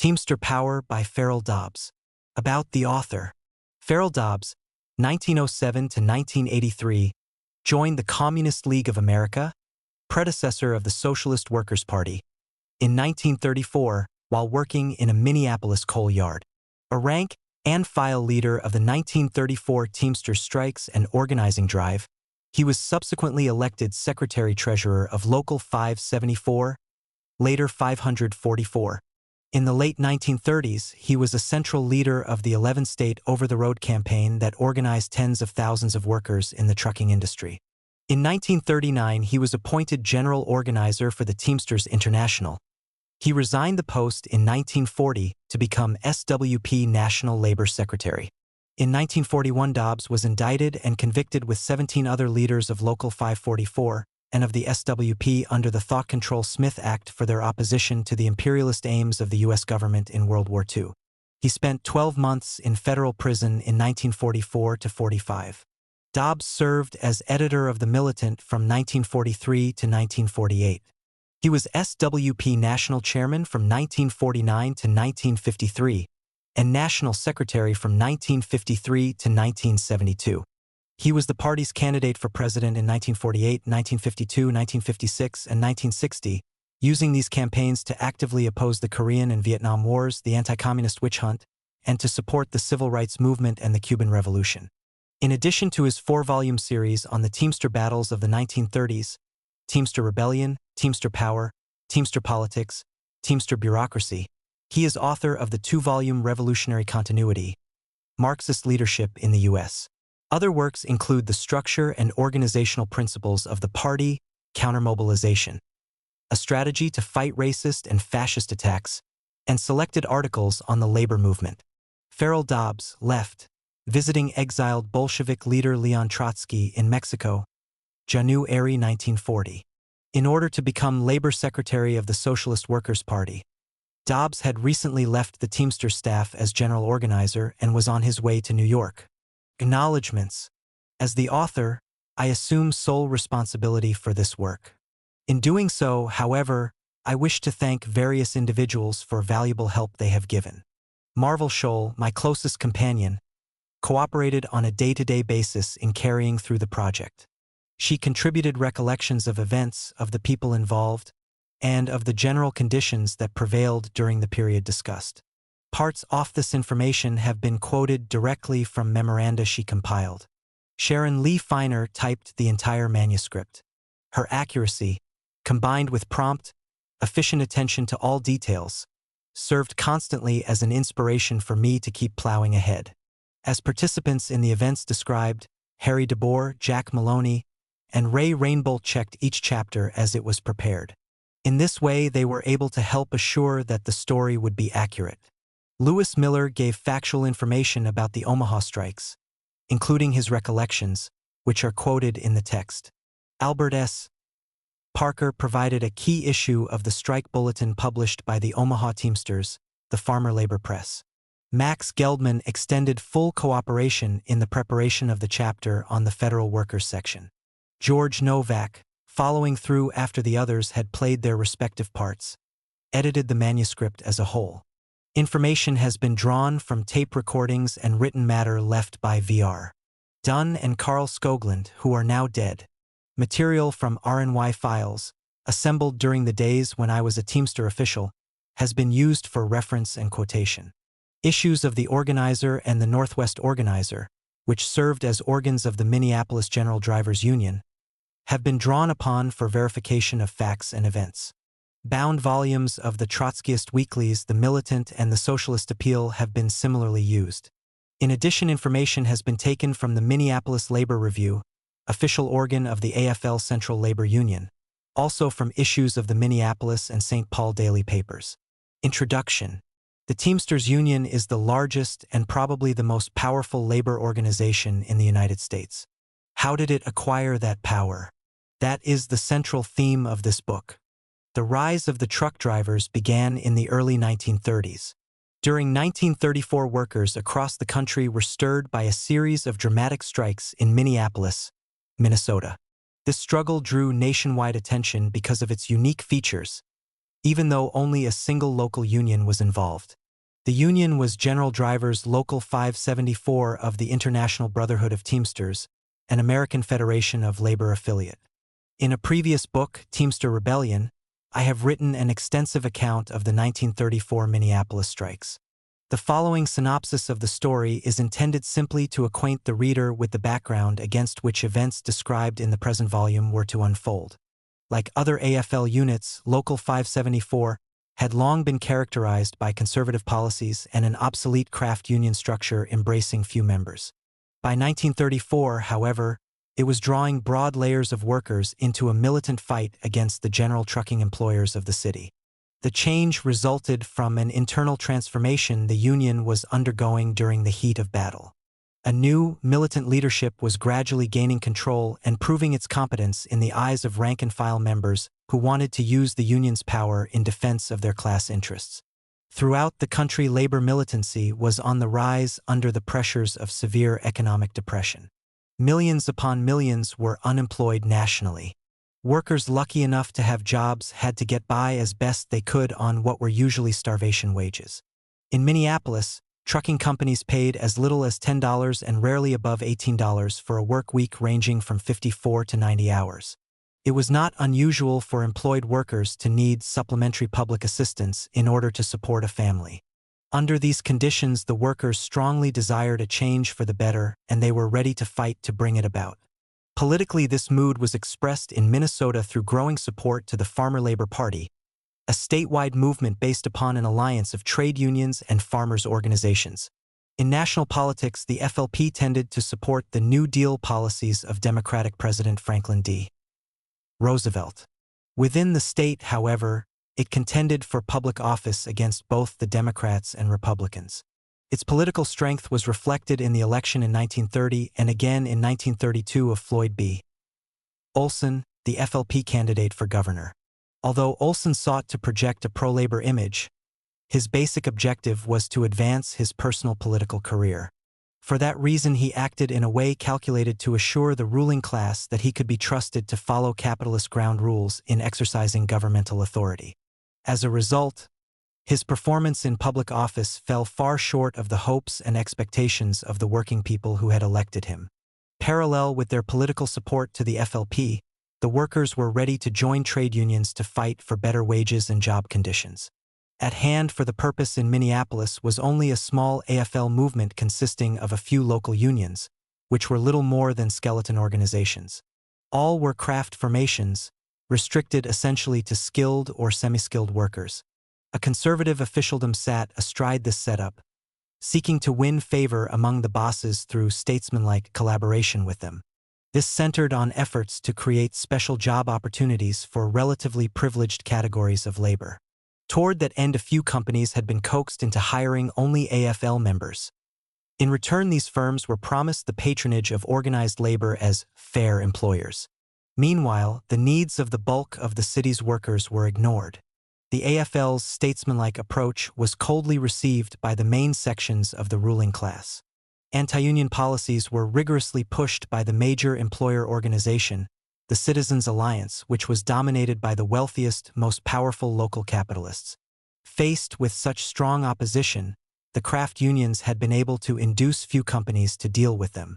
Teamster Power by Farrell Dobbs. About the author. Farrell Dobbs, 1907 to 1983, joined the Communist League of America, predecessor of the Socialist Workers' Party, in 1934 while working in a Minneapolis coal yard. A rank and file leader of the 1934 Teamsters strikes and organizing drive, he was subsequently elected Secretary-Treasurer of Local 574, later 544. In the late 1930s, he was a central leader of the 11-state over-the-road campaign that organized tens of thousands of workers in the trucking industry. In 1939, he was appointed general organizer for the Teamsters International. He resigned the post in 1940 to become SWP National Labor Secretary. In 1941, Dobbs was indicted and convicted with 17 other leaders of Local 544 and of the SWP under the Thought Control Smith Act for their opposition to the imperialist aims of the U.S. government in World War II. He spent 12 months in federal prison in 1944 to 45. Dobbs served as editor of the Mutant from 1943 to 1948. He was SWP National Chairman from 1949 to 1953 and National Secretary from 1953 to 1972. He was the party's candidate for president in 1948, 1952, 1956, and 1960, using these campaigns to actively oppose the Korean and Vietnam Wars, the anti-communist witch hunt, and to support the civil rights movement and the Cuban Revolution. In addition to his 4-volume series on the Teamster battles of the 1930s, Teamster Rebellion, Teamster Power, Teamster Politics, Teamster Bureaucracy, he is author of the 2-volume Revolutionary Continuity, Marxist Leadership in the U.S. Other works include The Structure and Organizational Principles of the Party, Countermobilization, A Strategy to Fight Racist and Fascist Attacks, and selected articles on the labor movement. Farrell Dobbs left, visiting exiled Bolshevik leader Leon Trotsky in Mexico, January 1940. In order to become labor secretary of the Socialist Workers' Party, Dobbs had recently left the Teamster staff as general organizer and was on his way to New York. Acknowledgements. As the author, I assume sole responsibility for this work. In doing so, however, I wish to thank various individuals for valuable help they have given. Marvel Scholl, my closest companion, cooperated on a day-to-day basis in carrying through the project. She contributed recollections of events, of the people involved, and of the general conditions that prevailed during the period discussed. Parts of this information have been quoted directly from memoranda she compiled. Sharon Lee Feiner typed the entire manuscript. Her accuracy, combined with prompt, efficient attention to all details, served constantly as an inspiration for me to keep plowing ahead. As participants in the events described, Harry DeBoer, Jack Maloney, and Ray Rainbolt checked each chapter as it was prepared. In this way, they were able to help assure that the story would be accurate. Lewis Miller gave factual information about the Omaha strikes, including his recollections, which are quoted in the text. Albert S. Parker provided a key issue of the strike bulletin published by the Omaha Teamsters, the Farmer Labor Press. Max Geldman extended full cooperation in the preparation of the chapter on the Federal Workers section. George Novak, following through after the others had played their respective parts, edited the manuscript as a whole. Information has been drawn from tape recordings and written matter left by V.R. Dunne and Carl Skoglund, who are now dead. Material from RNY files, assembled during the days when I was a Teamster official, has been used for reference and quotation. Issues of the Organizer and the Northwest Organizer, which served as organs of the Minneapolis General Drivers Union, have been drawn upon for verification of facts and events. Bound volumes of the Trotskyist weeklies, the Militant and the Socialist Appeal have been similarly used. In addition, information has been taken from the Minneapolis Labor Review, official organ of the AFL Central Labor Union, also from issues of the Minneapolis and St. Paul daily papers. Introduction. The Teamsters Union is the largest and probably the most powerful labor organization in the United States. How did it acquire that power? That is the central theme of this book. The rise of the truck drivers began in the early 1930s. During 1934, workers across the country were stirred by a series of dramatic strikes in Minneapolis, Minnesota. This struggle drew nationwide attention because of its unique features, even though only a single local union was involved. The union was General Driver's Local 574 of the International Brotherhood of Teamsters, an American Federation of Labor affiliate. In a previous book, Teamster Rebellion, I have written an extensive account of the 1934 Minneapolis strikes. The following synopsis of the story is intended simply to acquaint the reader with the background against which events described in the present volume were to unfold. Like other AFL units, Local 574 had long been characterized by conservative policies and an obsolete craft union structure embracing few members. By 1934, however, it was drawing broad layers of workers into a militant fight against the general trucking employers of the city. The change resulted from an internal transformation the union was undergoing during the heat of battle. A new, militant leadership was gradually gaining control and proving its competence in the eyes of rank-and-file members who wanted to use the union's power in defense of their class interests. Throughout the country, labor militancy was on the rise under the pressures of severe economic depression. Millions upon millions were unemployed nationally. Workers lucky enough to have jobs had to get by as best they could on what were usually starvation wages. In Minneapolis, trucking companies paid as little as $10 and rarely above $18 for a work week ranging from 54 to 90 hours. It was not unusual for employed workers to need supplementary public assistance in order to support a family. Under these conditions, the workers strongly desired a change for the better, and they were ready to fight to bring it about. Politically, this mood was expressed in Minnesota through growing support to the Farmer Labor Party, a statewide movement based upon an alliance of trade unions and farmers' organizations. In national politics, the FLP tended to support the New Deal policies of Democratic President Franklin D. Roosevelt. Within the state, however, it contended for public office against both the Democrats and Republicans. Its political strength was reflected in the election in 1930 and again in 1932 of Floyd B. Olson, the FLP candidate for governor. Although Olson sought to project a pro-labor image, his basic objective was to advance his personal political career. For that reason, he acted in a way calculated to assure the ruling class that he could be trusted to follow capitalist ground rules in exercising governmental authority. As a result, his performance in public office fell far short of the hopes and expectations of the working people who had elected him. Parallel with their political support to the FLP, the workers were ready to join trade unions to fight for better wages and job conditions. At hand for the purpose in Minneapolis was only a small AFL movement consisting of a few local unions, which were little more than skeleton organizations. All were craft formations, restricted essentially to skilled or semi-skilled workers. A conservative officialdom sat astride this setup, seeking to win favor among the bosses through statesmanlike collaboration with them. This centered on efforts to create special job opportunities for relatively privileged categories of labor. Toward that end, a few companies had been coaxed into hiring only AFL members. In return, these firms were promised the patronage of organized labor as fair employers. Meanwhile, the needs of the bulk of the city's workers were ignored. The AFL's statesmanlike approach was coldly received by the main sections of the ruling class. Anti-union policies were rigorously pushed by the major employer organization, the Citizens Alliance, which was dominated by the wealthiest, most powerful local capitalists. Faced with such strong opposition, the craft unions had been able to induce few companies to deal with them.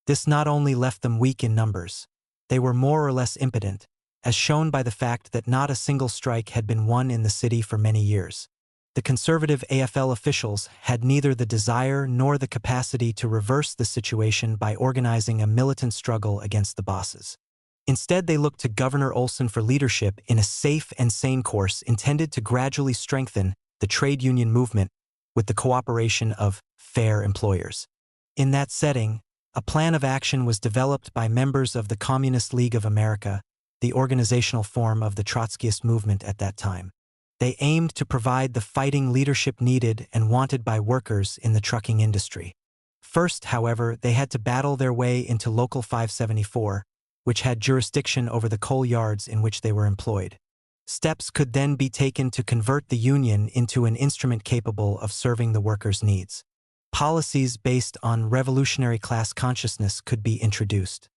This not only left them weak in numbers, they were more or less impotent, as shown by the fact that not a single strike had been won in the city for many years. The conservative AFL officials had neither the desire nor the capacity to reverse the situation by organizing a militant struggle against the bosses. Instead, they looked to Governor Olson for leadership in a safe and sane course intended to gradually strengthen the trade union movement with the cooperation of fair employers. In that setting, a plan of action was developed by members of the Communist League of America, the organizational form of the Trotskyist movement at that time. They aimed to provide the fighting leadership needed and wanted by workers in the trucking industry. First, however, they had to battle their way into Local 574, which had jurisdiction over the coal yards in which they were employed. Steps could then be taken to convert the union into an instrument capable of serving the workers' needs. Policies based on revolutionary class consciousness could be introduced.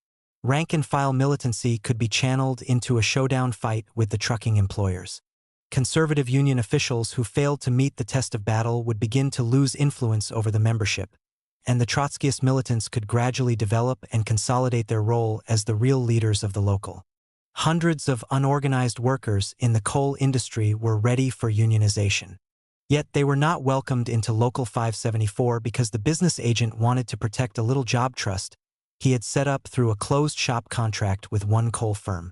Rank-and-file militancy could be channeled into a showdown fight with the trucking employers. conservative union officials who failed to meet the test of battle would begin to lose influence over the membership, and the Trotskyist militants could gradually develop and consolidate their role as the real leaders of the local. Hundreds of unorganized workers in the coal industry were ready for unionization. Yet they were not welcomed into Local 574 because the business agent wanted to protect a little job trust he had set up through a closed-shop contract with one coal firm.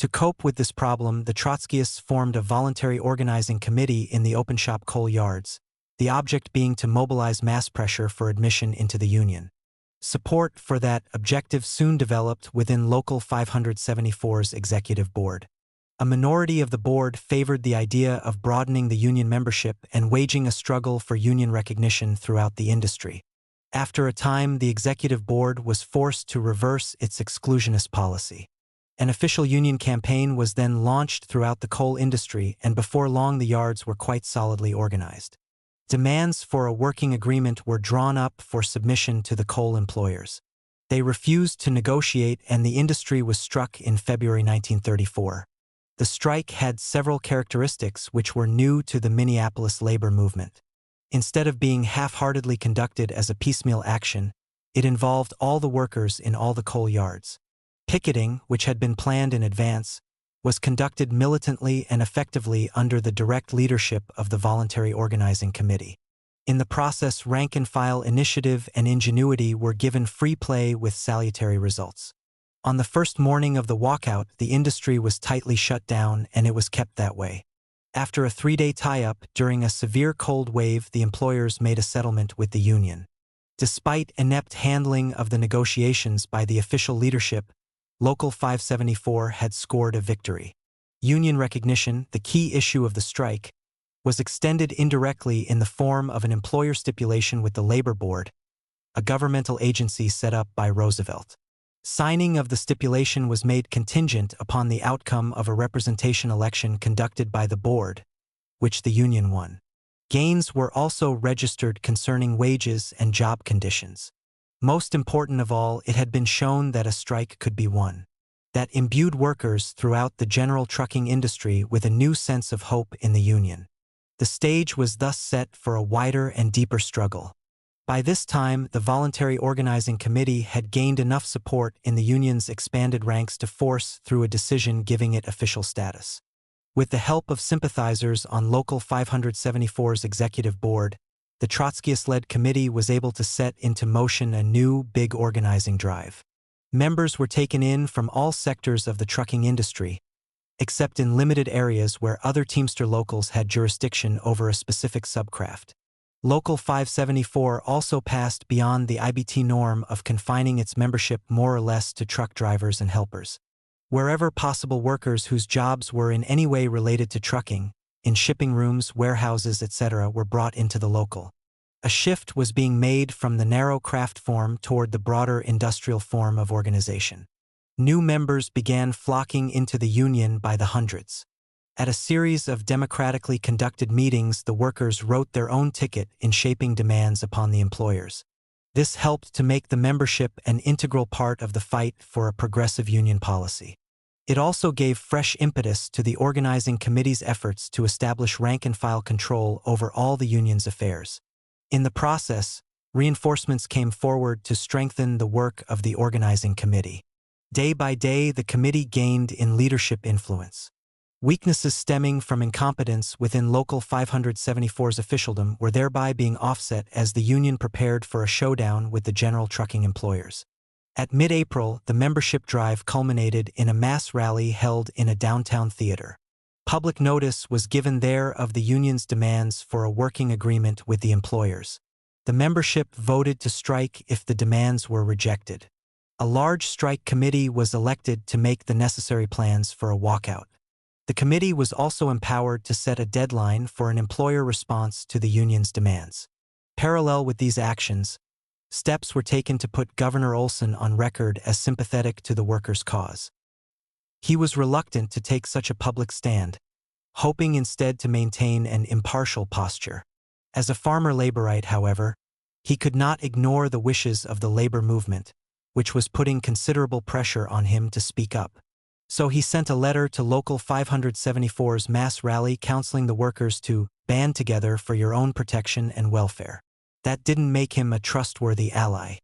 To cope with this problem, the Trotskyists formed a voluntary organizing committee in the open-shop coal yards, the object being to mobilize mass pressure for admission into the union. Support for that objective soon developed within Local 574's executive board. A minority of the board favored the idea of broadening the union membership and waging a struggle for union recognition throughout the industry. After a time, the executive board was forced to reverse its exclusionist policy. An official union campaign was then launched throughout the coal industry, and before long the yards were quite solidly organized. Demands for a working agreement were drawn up for submission to the coal employers. They refused to negotiate, and the industry was struck in February 1934. The strike had several characteristics which were new to the Minneapolis labor movement. Instead of being half-heartedly conducted as a piecemeal action, it involved all the workers in all the coal yards. Picketing, which had been planned in advance, was conducted militantly and effectively under the direct leadership of the Voluntary Organizing Committee. In the process, rank-and-file initiative and ingenuity were given free play with salutary results. On the first morning of the walkout, the industry was tightly shut down, and it was kept that way. After a 3-day tie-up, during a severe cold wave, the employers made a settlement with the union. Despite inept handling of the negotiations by the official leadership, Local 574 had scored a victory. Union recognition, the key issue of the strike, was extended indirectly in the form of an employer stipulation with the Labor Board, a governmental agency set up by Roosevelt. Signing of the stipulation was made contingent upon the outcome of a representation election conducted by the board, which the union won. Gains were also registered concerning wages and job conditions. Most important of all, it had been shown that a strike could be won. That imbued workers throughout the general trucking industry with a new sense of hope in the union. The stage was thus set for a wider and deeper struggle. By this time, the Voluntary Organizing Committee had gained enough support in the union's expanded ranks to force through a decision giving it official status. With the help of sympathizers on Local 574's executive board, the Trotskyist-led committee was able to set into motion a new, big organizing drive. Members were taken in from all sectors of the trucking industry, except in limited areas where other Teamster locals had jurisdiction over a specific subcraft. Local 574 also passed beyond the IBT norm of confining its membership more or less to truck drivers and helpers. Wherever possible, workers whose jobs were in any way related to trucking, in shipping rooms, warehouses, etc., were brought into the local. A shift was being made from the narrow craft form toward the broader industrial form of organization. New members began flocking into the union by the hundreds. At a series of democratically conducted meetings, the workers wrote their own ticket in shaping demands upon the employers. This helped to make the membership an integral part of the fight for a progressive union policy. It also gave fresh impetus to the organizing committee's efforts to establish rank-and-file control over all the union's affairs. In the process, reinforcements came forward to strengthen the work of the organizing committee. Day by day, the committee gained in leadership influence. Weaknesses stemming from incompetence within Local 574's officialdom were thereby being offset as the union prepared for a showdown with the general trucking employers. At mid-April, the membership drive culminated in a mass rally held in a downtown theater. Public notice was given there of the union's demands for a working agreement with the employers. The membership voted to strike if the demands were rejected. A large strike committee was elected to make the necessary plans for a walkout. The committee was also empowered to set a deadline for an employer response to the union's demands. Parallel with these actions, steps were taken to put Governor Olson on record as sympathetic to the workers' cause. He was reluctant to take such a public stand, hoping instead to maintain an impartial posture. As a farmer laborite, however, he could not ignore the wishes of the labor movement, which was putting considerable pressure on him to speak up. So he sent a letter to Local 574's mass rally counseling the workers to band together for your own protection and welfare. That didn't make him a trustworthy ally.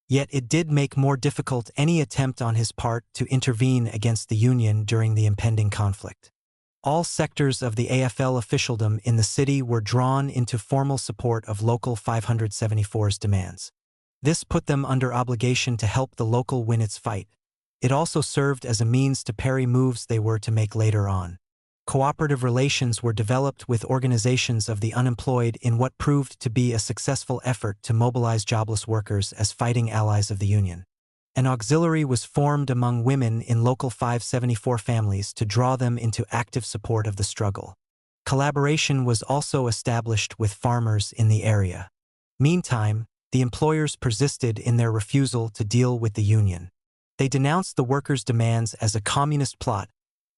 Yet it did make more difficult any attempt on his part to intervene against the Union during the impending conflict. All sectors of the AFL officialdom in the city were drawn into formal support of Local 574's demands. This put them under obligation to help the local win its fight. It also served as a means to parry moves they were to make later on. Cooperative relations were developed with organizations of the unemployed in what proved to be a successful effort to mobilize jobless workers as fighting allies of the Union. An auxiliary was formed among women in Local 574 families to draw them into active support of the struggle. Collaboration was also established with farmers in the area. Meantime, the employers persisted in their refusal to deal with the Union. They denounced the workers' demands as a communist plot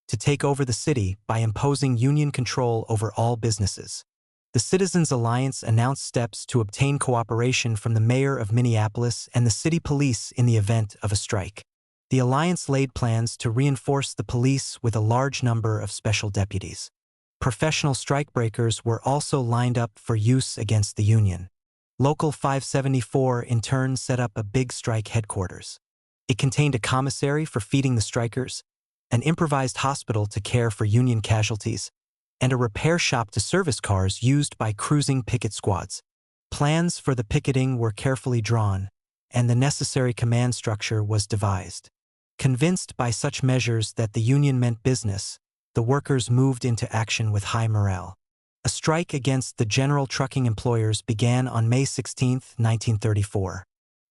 to take over the city by imposing Union control over all businesses. The Citizens Alliance announced steps to obtain cooperation from the mayor of Minneapolis and the city police in the event of a strike. The alliance laid plans to reinforce the police with a large number of special deputies. Professional strikebreakers were also lined up for use against the Union. Local 574 in turn set up a big strike headquarters. It contained a commissary for feeding the strikers, an improvised hospital to care for Union casualties, and a repair shop to service cars used by cruising picket squads. Plans for the picketing were carefully drawn, and the necessary command structure was devised. Convinced by such measures that the Union meant business, the workers moved into action with high morale. A strike against the general trucking employers began on May 16, 1934.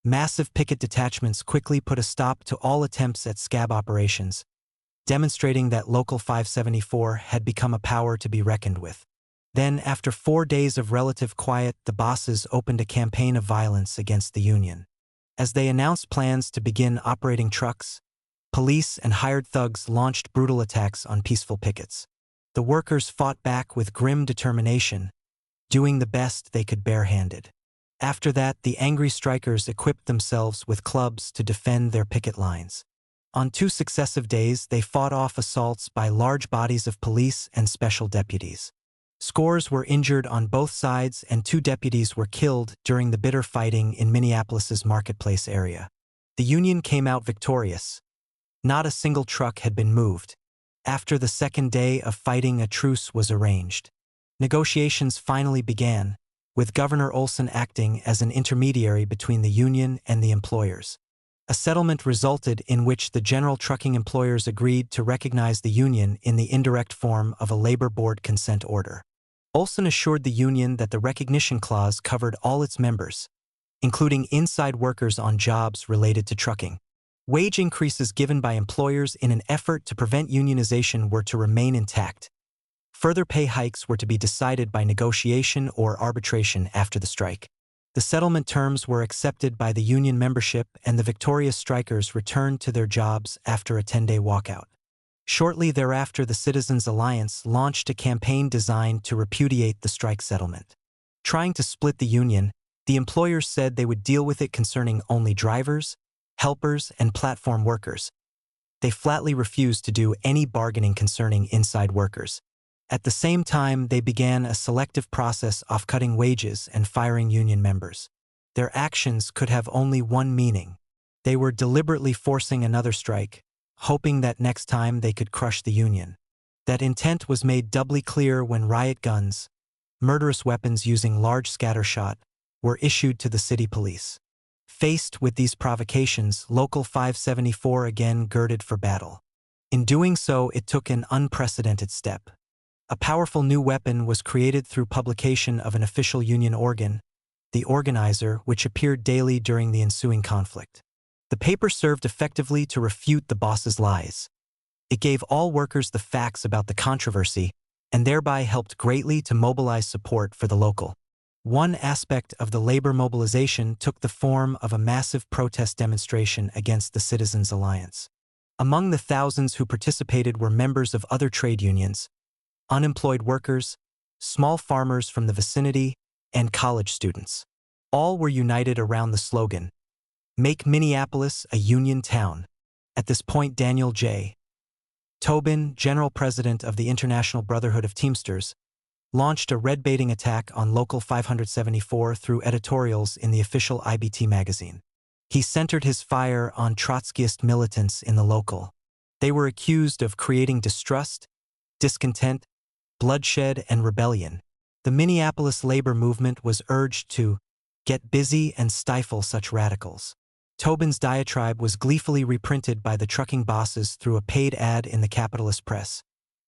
Massive picket detachments quickly put a stop to all attempts at scab operations, demonstrating that Local 574 had become a power to be reckoned with. Then, after 4 days of relative quiet, the bosses opened a campaign of violence against the Union. As they announced plans to begin operating trucks, police and hired thugs launched brutal attacks on peaceful pickets. The workers fought back with grim determination, doing the best they could barehanded. After that, the angry strikers equipped themselves with clubs to defend their picket lines. On 2 successive days, they fought off assaults by large bodies of police and special deputies. Scores were injured on both sides and 2 deputies were killed during the bitter fighting in Minneapolis's marketplace area. The Union came out victorious. Not a single truck had been moved. After the second day of fighting, a truce was arranged. Negotiations finally began, with Governor Olson acting as an intermediary between the Union and the employers. A settlement resulted in which the general trucking employers agreed to recognize the Union in the indirect form of a labor board consent order. Olson assured the Union that the recognition clause covered all its members, including inside workers on jobs related to trucking. Wage increases given by employers in an effort to prevent unionization were to remain intact. Further pay hikes were to be decided by negotiation or arbitration after the strike. The settlement terms were accepted by the Union membership and the victorious strikers returned to their jobs after a 10-day walkout. Shortly thereafter, the Citizens Alliance launched a campaign designed to repudiate the strike settlement. Trying to split the Union, the employers said they would deal with it concerning only drivers, helpers, and platform workers. They flatly refused to do any bargaining concerning inside workers. At the same time, they began a selective process of cutting wages and firing Union members. Their actions could have only one meaning. They were deliberately forcing another strike, hoping that next time they could crush the Union. That intent was made doubly clear when riot guns, murderous weapons using large scattershot, were issued to the city police. Faced with these provocations, Local 574 again girded for battle. In doing so, it took an unprecedented step. A powerful new weapon was created through publication of an official Union organ, the Organizer, which appeared daily during the ensuing conflict. The paper served effectively to refute the boss's lies. It gave all workers the facts about the controversy and thereby helped greatly to mobilize support for the local. One aspect of the labor mobilization took the form of a massive protest demonstration against the Citizens Alliance. Among the thousands who participated were members of other trade unions, unemployed workers, small farmers from the vicinity, and college students. All were united around the slogan, "Make Minneapolis a Union Town." At this point, Daniel J. Tobin, General President of the International Brotherhood of Teamsters, launched a red-baiting attack on Local 574 through editorials in the official IBT magazine. He centered his fire on Trotskyist militants in the local. They were accused of creating distrust, discontent, bloodshed, and rebellion. The Minneapolis labor movement was urged to get busy and stifle such radicals. Tobin's diatribe was gleefully reprinted by the trucking bosses through a paid ad in the capitalist press,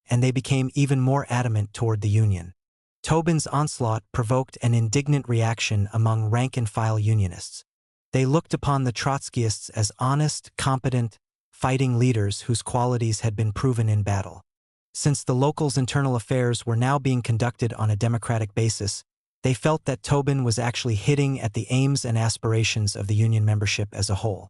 and they became even more adamant toward the union. Tobin's onslaught provoked an indignant reaction among rank-and-file unionists. They looked upon the Trotskyists as honest, competent, fighting leaders whose qualities had been proven in battle. Since the local's internal affairs were now being conducted on a democratic basis, they felt that Tobin was actually hitting at the aims and aspirations of the union membership as a whole.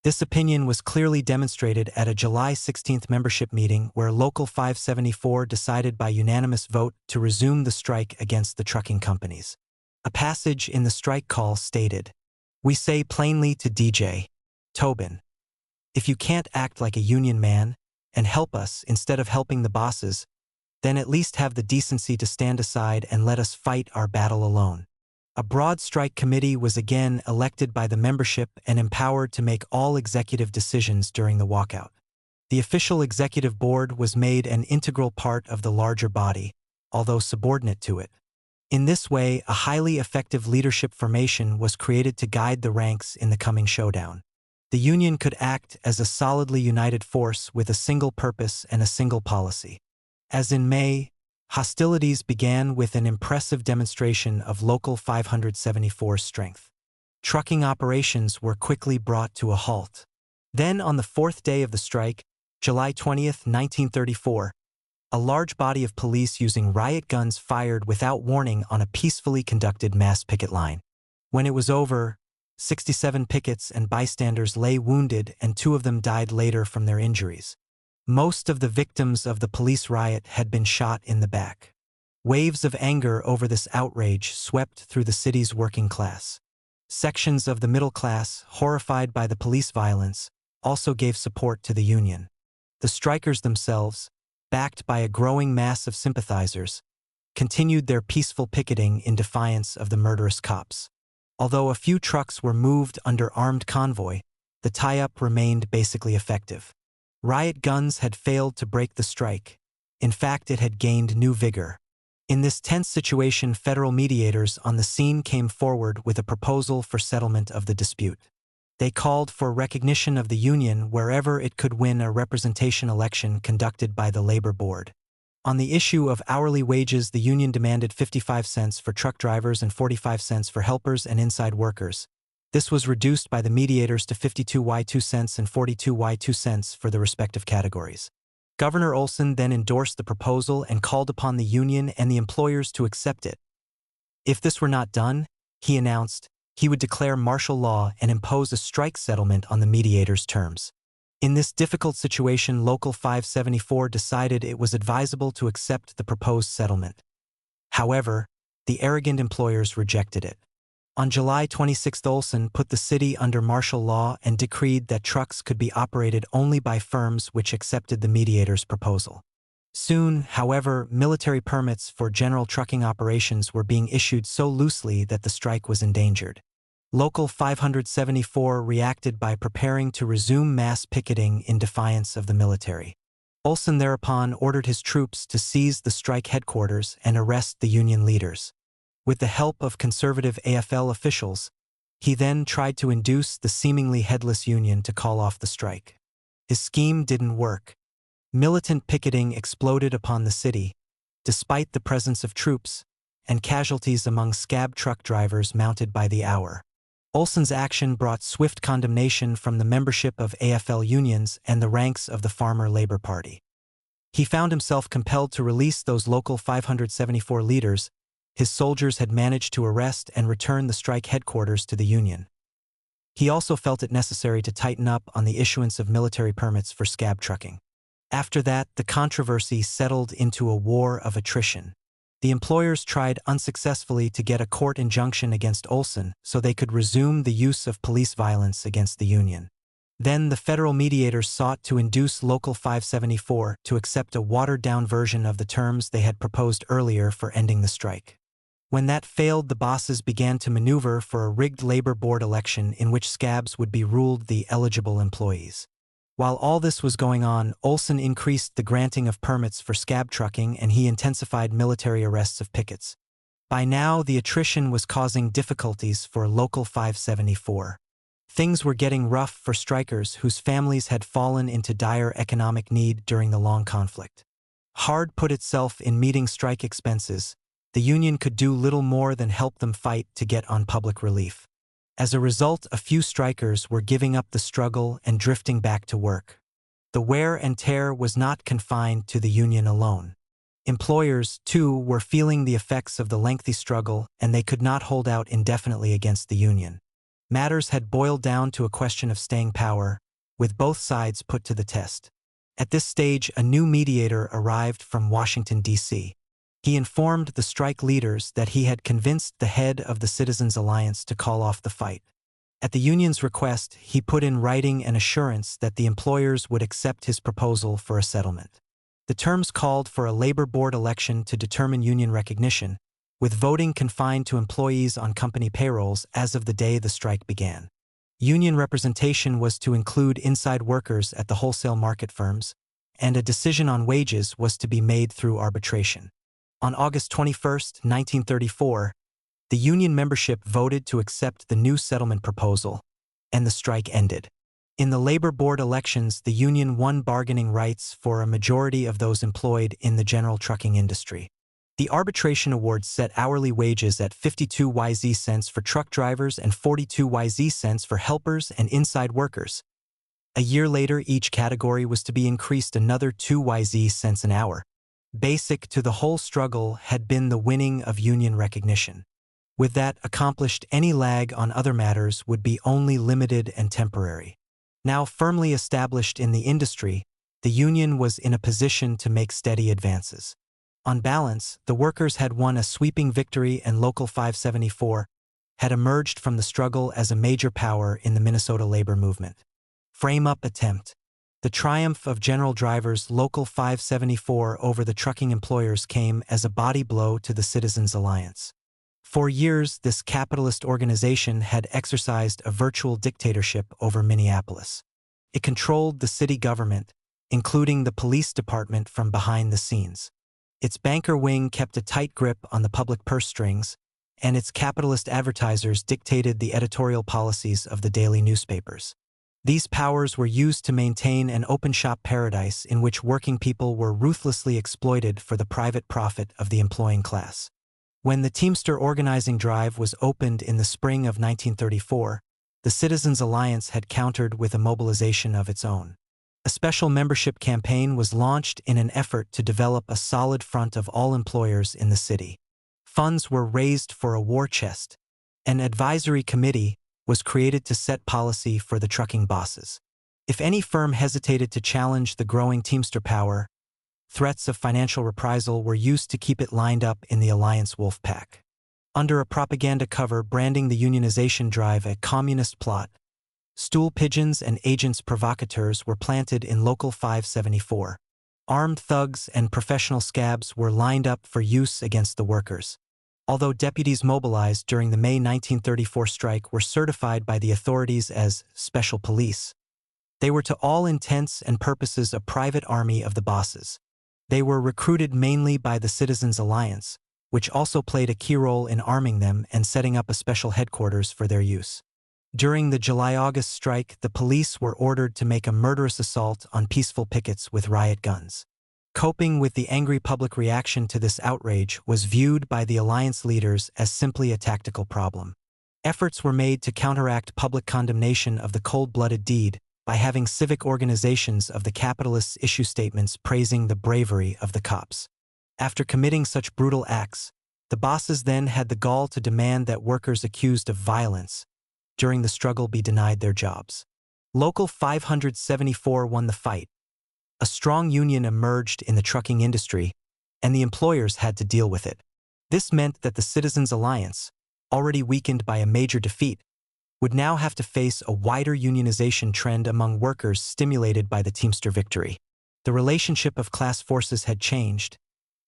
This opinion was clearly demonstrated at a July 16 membership meeting where Local 574 decided by unanimous vote to resume the strike against the trucking companies. A passage in the strike call stated, "We say plainly to DJ Tobin, if you can't act like a union man and help us instead of helping the bosses, then at least have the decency to stand aside and let us fight our battle alone." A broad strike committee was again elected by the membership and empowered to make all executive decisions during the walkout. The official executive board was made an integral part of the larger body, although subordinate to it. In this way, a highly effective leadership formation was created to guide the ranks in the coming showdown. The union could act as a solidly united force with a single purpose and a single policy. As in May, hostilities began with an impressive demonstration of Local 574's strength. Trucking operations were quickly brought to a halt. Then, on the fourth day of the strike, July 20, 1934, a large body of police using riot guns fired without warning on a peacefully conducted mass picket line. When it was over, 67 pickets and bystanders lay wounded, and 2 of them died later from their injuries. Most of the victims of the police riot had been shot in the back. Waves of anger over this outrage swept through the city's working class. Sections of the middle class, horrified by the police violence, also gave support to the union. The strikers themselves, backed by a growing mass of sympathizers, continued their peaceful picketing in defiance of the murderous cops. Although a few trucks were moved under armed convoy, the tie-up remained basically effective. Riot guns had failed to break the strike. In fact, it had gained new vigor. In this tense situation, federal mediators on the scene came forward with a proposal for settlement of the dispute. They called for recognition of the union wherever it could win a representation election conducted by the labor board. On the issue of hourly wages, the union demanded 55 cents for truck drivers and 45 cents for helpers and inside workers. This was reduced by the mediators to 52.2 cents and 42.2 cents for the respective categories. Governor Olson then endorsed the proposal and called upon the union and the employers to accept it. If this were not done, he announced, he would declare martial law and impose a strike settlement on the mediators' terms. In this difficult situation, Local 574 decided it was advisable to accept the proposed settlement. However, the arrogant employers rejected it. On July 26, Olson put the city under martial law and decreed that trucks could be operated only by firms which accepted the mediators' proposal. Soon, however, military permits for general trucking operations were being issued so loosely that the strike was endangered. Local 574 reacted by preparing to resume mass picketing in defiance of the military. Olson thereupon ordered his troops to seize the strike headquarters and arrest the union leaders. With the help of conservative AFL officials, he then tried to induce the seemingly headless union to call off the strike. His scheme didn't work. Militant picketing exploded upon the city, despite the presence of troops, and casualties among scab truck drivers mounted by the hour. Olson's action brought swift condemnation from the membership of AFL unions and the ranks of the Farmer Labor Party. He found himself compelled to release those Local 574 leaders. His soldiers had managed to arrest and return the strike headquarters to the union. He also felt it necessary to tighten up on the issuance of military permits for scab trucking. After that, the controversy settled into a war of attrition. The employers tried unsuccessfully to get a court injunction against Olson so they could resume the use of police violence against the union. Then the federal mediators sought to induce Local 574 to accept a watered-down version of the terms they had proposed earlier for ending the strike. When that failed, the bosses began to maneuver for a rigged labor board election in which scabs would be ruled the eligible employees. While all this was going on, Olson increased the granting of permits for scab trucking and he intensified military arrests of pickets. By now, the attrition was causing difficulties for Local 574. Things were getting rough for strikers whose families had fallen into dire economic need during the long conflict. Hard put itself in meeting strike expenses, the union could do little more than help them fight to get on public relief. As a result, a few strikers were giving up the struggle and drifting back to work. The wear and tear was not confined to the union alone. Employers, too, were feeling the effects of the lengthy struggle, and they could not hold out indefinitely against the union. Matters had boiled down to a question of staying power, with both sides put to the test. At this stage, a new mediator arrived from Washington, D.C. He informed the strike leaders that he had convinced the head of the Citizens Alliance to call off the fight. At the union's request, he put in writing an assurance that the employers would accept his proposal for a settlement. The terms called for a labor board election to determine union recognition, with voting confined to employees on company payrolls as of the day the strike began. Union representation was to include inside workers at the wholesale market firms, and a decision on wages was to be made through arbitration. On August 21, 1934, the union membership voted to accept the new settlement proposal, and the strike ended. In the labor board elections, the union won bargaining rights for a majority of those employed in the general trucking industry. The arbitration award set hourly wages at 52 YZ cents for truck drivers and 42 YZ cents for helpers and inside workers. A year later, each category was to be increased another 2 YZ cents an hour. Basic to the whole struggle had been the winning of union recognition. With that accomplished, any lag on other matters would be only limited and temporary. Now firmly established in the industry, the union was in a position to make steady advances. On balance, the workers had won a sweeping victory and Local 574 had emerged from the struggle as a major power in the Minnesota labor movement. Frame-up attempt. The triumph of General Driver's Local 574 over the trucking employers came as a body blow to the Citizens Alliance. For years, this capitalist organization had exercised a virtual dictatorship over Minneapolis. It controlled the city government, including the police department from behind the scenes. Its banker wing kept a tight grip on the public purse strings, and its capitalist advertisers dictated the editorial policies of the daily newspapers. These powers were used to maintain an open-shop paradise in which working people were ruthlessly exploited for the private profit of the employing class. When the Teamster organizing drive was opened in the spring of 1934, the Citizens Alliance had countered with a mobilization of its own. A special membership campaign was launched in an effort to develop a solid front of all employers in the city. Funds were raised for a war chest. An advisory committee was created to set policy for the trucking bosses. If any firm hesitated to challenge the growing Teamster Power, threats of financial reprisal were used to keep it lined up in the Alliance wolf pack. Under a propaganda cover branding the unionization drive a communist plot, stool pigeons and agents provocateurs were planted in Local 574. Armed thugs and professional scabs were lined up for use against the workers. Although deputies mobilized during the May 1934 strike were certified by the authorities as special police, they were to all intents and purposes a private army of the bosses. They were recruited mainly by the Citizens Alliance, which also played a key role in arming them and setting up a special headquarters for their use. During the July-August strike, the police were ordered to make a murderous assault on peaceful pickets with riot guns. Coping with the angry public reaction to this outrage was viewed by the Alliance leaders as simply a tactical problem. Efforts were made to counteract public condemnation of the cold-blooded deed by having civic organizations of the capitalists issue statements praising the bravery of the cops. After committing such brutal acts, the bosses then had the gall to demand that workers accused of violence during the struggle be denied their jobs. Local 574 won the fight. A strong union emerged in the trucking industry, and the employers had to deal with it. This meant that the Citizens Alliance, already weakened by a major defeat, would now have to face a wider unionization trend among workers stimulated by the Teamster victory. The relationship of class forces had changed,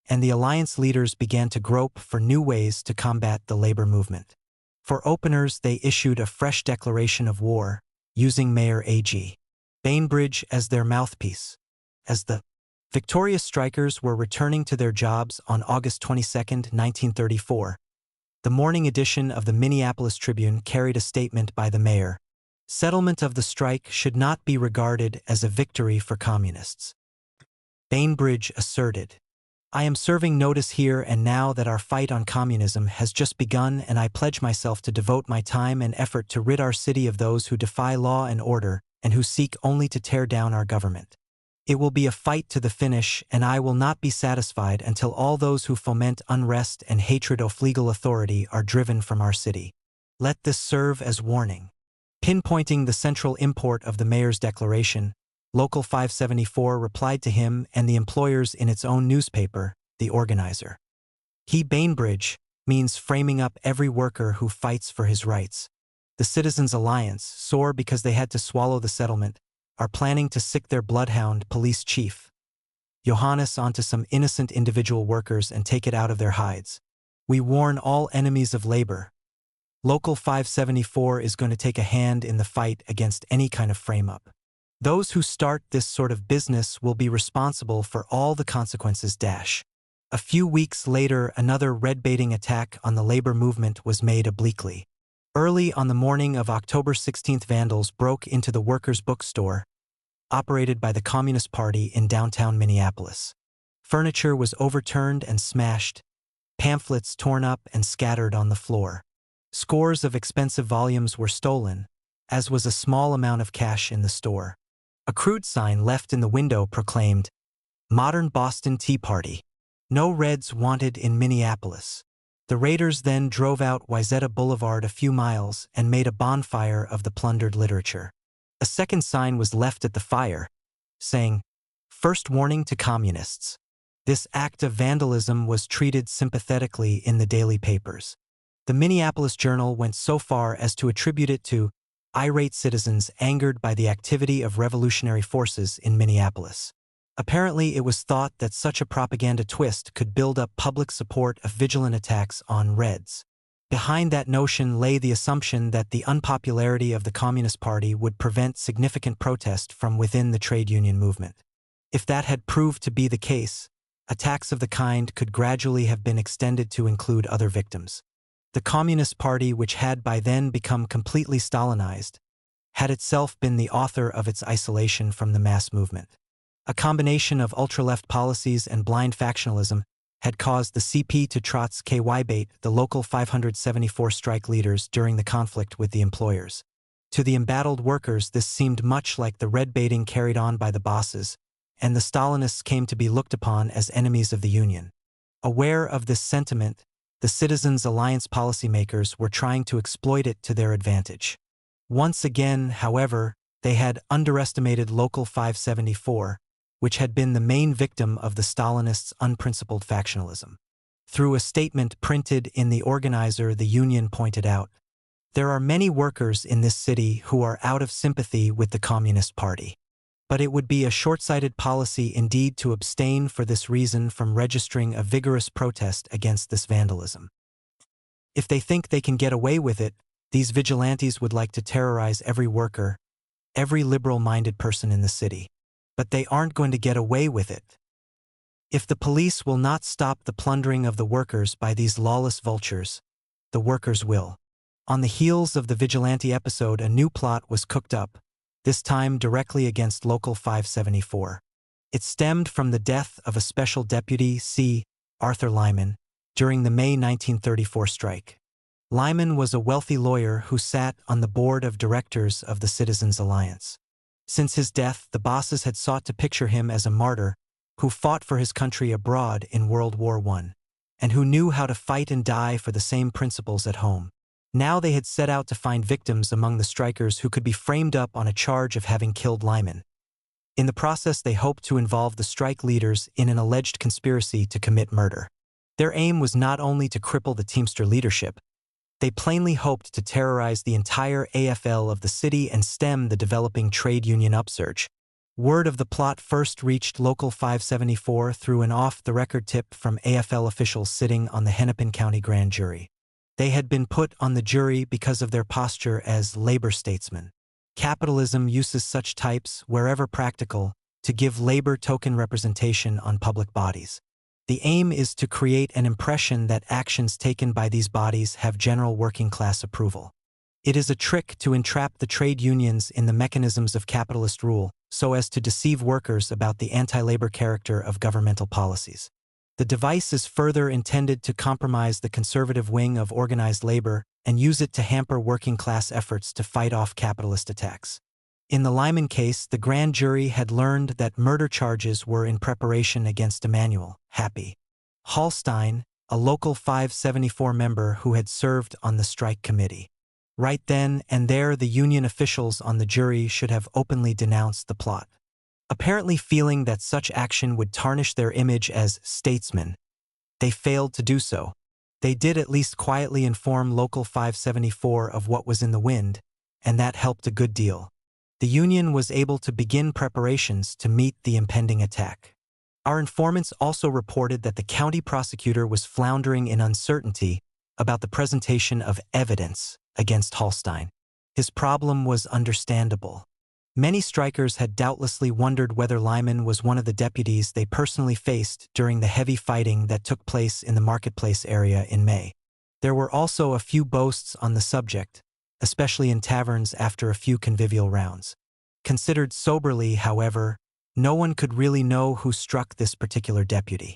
and the alliance leaders began to grope for new ways to combat the labor movement. For openers, they issued a fresh declaration of war, using Mayor A.G. Bainbridge as their mouthpiece. As the victorious strikers were returning to their jobs on August 22, 1934, the morning edition of the Minneapolis Tribune carried a statement by the mayor. Settlement of the strike should not be regarded as a victory for communists. Bainbridge asserted, "I am serving notice here and now that our fight on communism has just begun, and I pledge myself to devote my time and effort to rid our city of those who defy law and order and who seek only to tear down our government. It will be a fight to the finish, and I will not be satisfied until all those who foment unrest and hatred of legal authority are driven from our city. Let this serve as warning." Pinpointing the central import of the mayor's declaration, Local 574 replied to him and the employers in its own newspaper, The Organizer. He, Bainbridge, means framing up every worker who fights for his rights. The Citizens Alliance, sore because they had to swallow the settlement, are planning to sick their bloodhound police chief, Johannes, onto some innocent individual workers and take it out of their hides. We warn all enemies of labor. Local 574 is going to take a hand in the fight against any kind of frame-up. Those who start this sort of business will be responsible for all the consequences. A few weeks later, another red-baiting attack on the labor movement was made obliquely. Early on the morning of October 16th, vandals broke into the Workers' Bookstore, operated by the Communist Party in downtown Minneapolis. Furniture was overturned and smashed, pamphlets torn up and scattered on the floor. Scores of expensive volumes were stolen, as was a small amount of cash in the store. A crude sign left in the window proclaimed, "Modern Boston Tea Party. No Reds wanted in Minneapolis." The raiders then drove out Wayzata Boulevard a few miles and made a bonfire of the plundered literature. A second sign was left at the fire, saying, "First warning to communists." This act of vandalism was treated sympathetically in the daily papers. The Minneapolis Journal went so far as to attribute it to irate citizens angered by the activity of revolutionary forces in Minneapolis. Apparently, it was thought that such a propaganda twist could build up public support of vigilant attacks on Reds. Behind that notion lay the assumption that the unpopularity of the Communist Party would prevent significant protest from within the trade union movement. If that had proved to be the case, attacks of the kind could gradually have been extended to include other victims. The Communist Party, which had by then become completely Stalinized, had itself been the author of its isolation from the mass movement. A combination of ultra-left policies and blind factionalism had caused the CP to Trotsky bait the local 574 strike leaders during the conflict with the employers. To the embattled workers, this seemed much like the red baiting carried on by the bosses, and the Stalinists came to be looked upon as enemies of the Union. Aware of this sentiment, the Citizens Alliance policymakers were trying to exploit it to their advantage. Once again, however, they had underestimated Local 574, which had been the main victim of the Stalinists' unprincipled factionalism. Through a statement printed in The Organizer, the Union pointed out, "There are many workers in this city who are out of sympathy with the Communist Party. But it would be a short-sighted policy indeed to abstain for this reason from registering a vigorous protest against this vandalism. If they think they can get away with it, these vigilantes would like to terrorize every worker, every liberal-minded person in the city. But they aren't going to get away with it. If the police will not stop the plundering of the workers by these lawless vultures, the workers will." On the heels of the vigilante episode, a new plot was cooked up, this time directly against Local 574. It stemmed from the death of a special deputy, C. Arthur Lyman, during the May 1934 strike. Lyman was a wealthy lawyer who sat on the board of directors of the Citizens Alliance. Since his death, the bosses had sought to picture him as a martyr who fought for his country abroad in World War I, and who knew how to fight and die for the same principles at home. Now they had set out to find victims among the strikers who could be framed up on a charge of having killed Lyman. In the process, they hoped to involve the strike leaders in an alleged conspiracy to commit murder. Their aim was not only to cripple the Teamster leadership, They plainly hoped to terrorize the entire AFL of the city and stem the developing trade union upsurge. Word of the plot first reached Local 574 through an off-the-record tip from AFL officials sitting on the Hennepin County grand jury. They had been put on the jury because of their posture as labor statesmen. Capitalism uses such types, wherever practical, to give labor token representation on public bodies. The aim is to create an impression that actions taken by these bodies have general working-class approval. It is a trick to entrap the trade unions in the mechanisms of capitalist rule, so as to deceive workers about the anti-labor character of governmental policies. The device is further intended to compromise the conservative wing of organized labor and use it to hamper working-class efforts to fight off capitalist attacks. In the Lyman case, the grand jury had learned that murder charges were in preparation against Emanuel Happy Hallstein, a Local 574 member who had served on the strike committee. Right then and there, the union officials on the jury should have openly denounced the plot. Apparently feeling that such action would tarnish their image as statesmen, they failed to do so. They did at least quietly inform Local 574 of what was in the wind, and that helped a good deal. The union was able to begin preparations to meet the impending attack. Our informants also reported that the county prosecutor was floundering in uncertainty about the presentation of evidence against Hallstein. His problem was understandable. Many strikers had doubtlessly wondered whether Lyman was one of the deputies they personally faced during the heavy fighting that took place in the marketplace area in May. There were also a few boasts on the subject, especially in taverns after a few convivial rounds. Considered soberly, however, no one could really know who struck this particular deputy.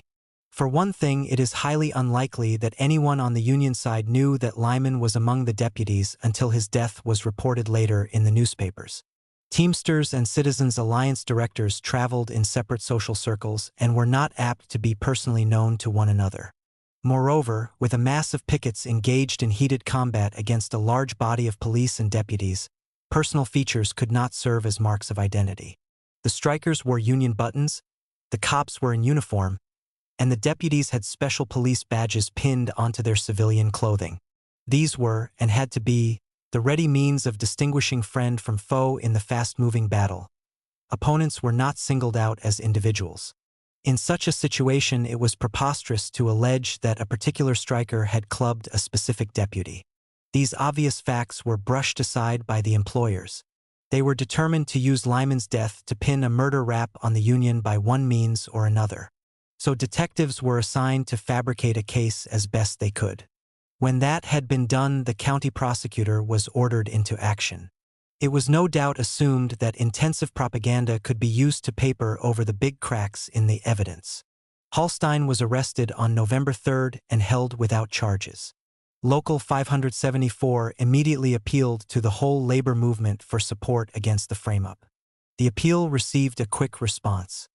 For one thing, it is highly unlikely that anyone on the union side knew that Lyman was among the deputies until his death was reported later in the newspapers. Teamsters and Citizens Alliance directors traveled in separate social circles and were not apt to be personally known to one another. Moreover, with a mass of pickets engaged in heated combat against a large body of police and deputies, personal features could not serve as marks of identity. The strikers wore union buttons, the cops were in uniform, and the deputies had special police badges pinned onto their civilian clothing. These were, and had to be, the ready means of distinguishing friend from foe in the fast-moving battle. Opponents were not singled out as individuals. In such a situation, it was preposterous to allege that a particular striker had clubbed a specific deputy. These obvious facts were brushed aside by the employers. They were determined to use Lyman's death to pin a murder rap on the union by one means or another. So detectives were assigned to fabricate a case as best they could. When that had been done, the county prosecutor was ordered into action. It was no doubt assumed that intensive propaganda could be used to paper over the big cracks in the evidence. Hallstein was arrested on November 3rd and held without charges. Local 574 immediately appealed to the whole labor movement for support against the frame-up. The appeal received a quick response.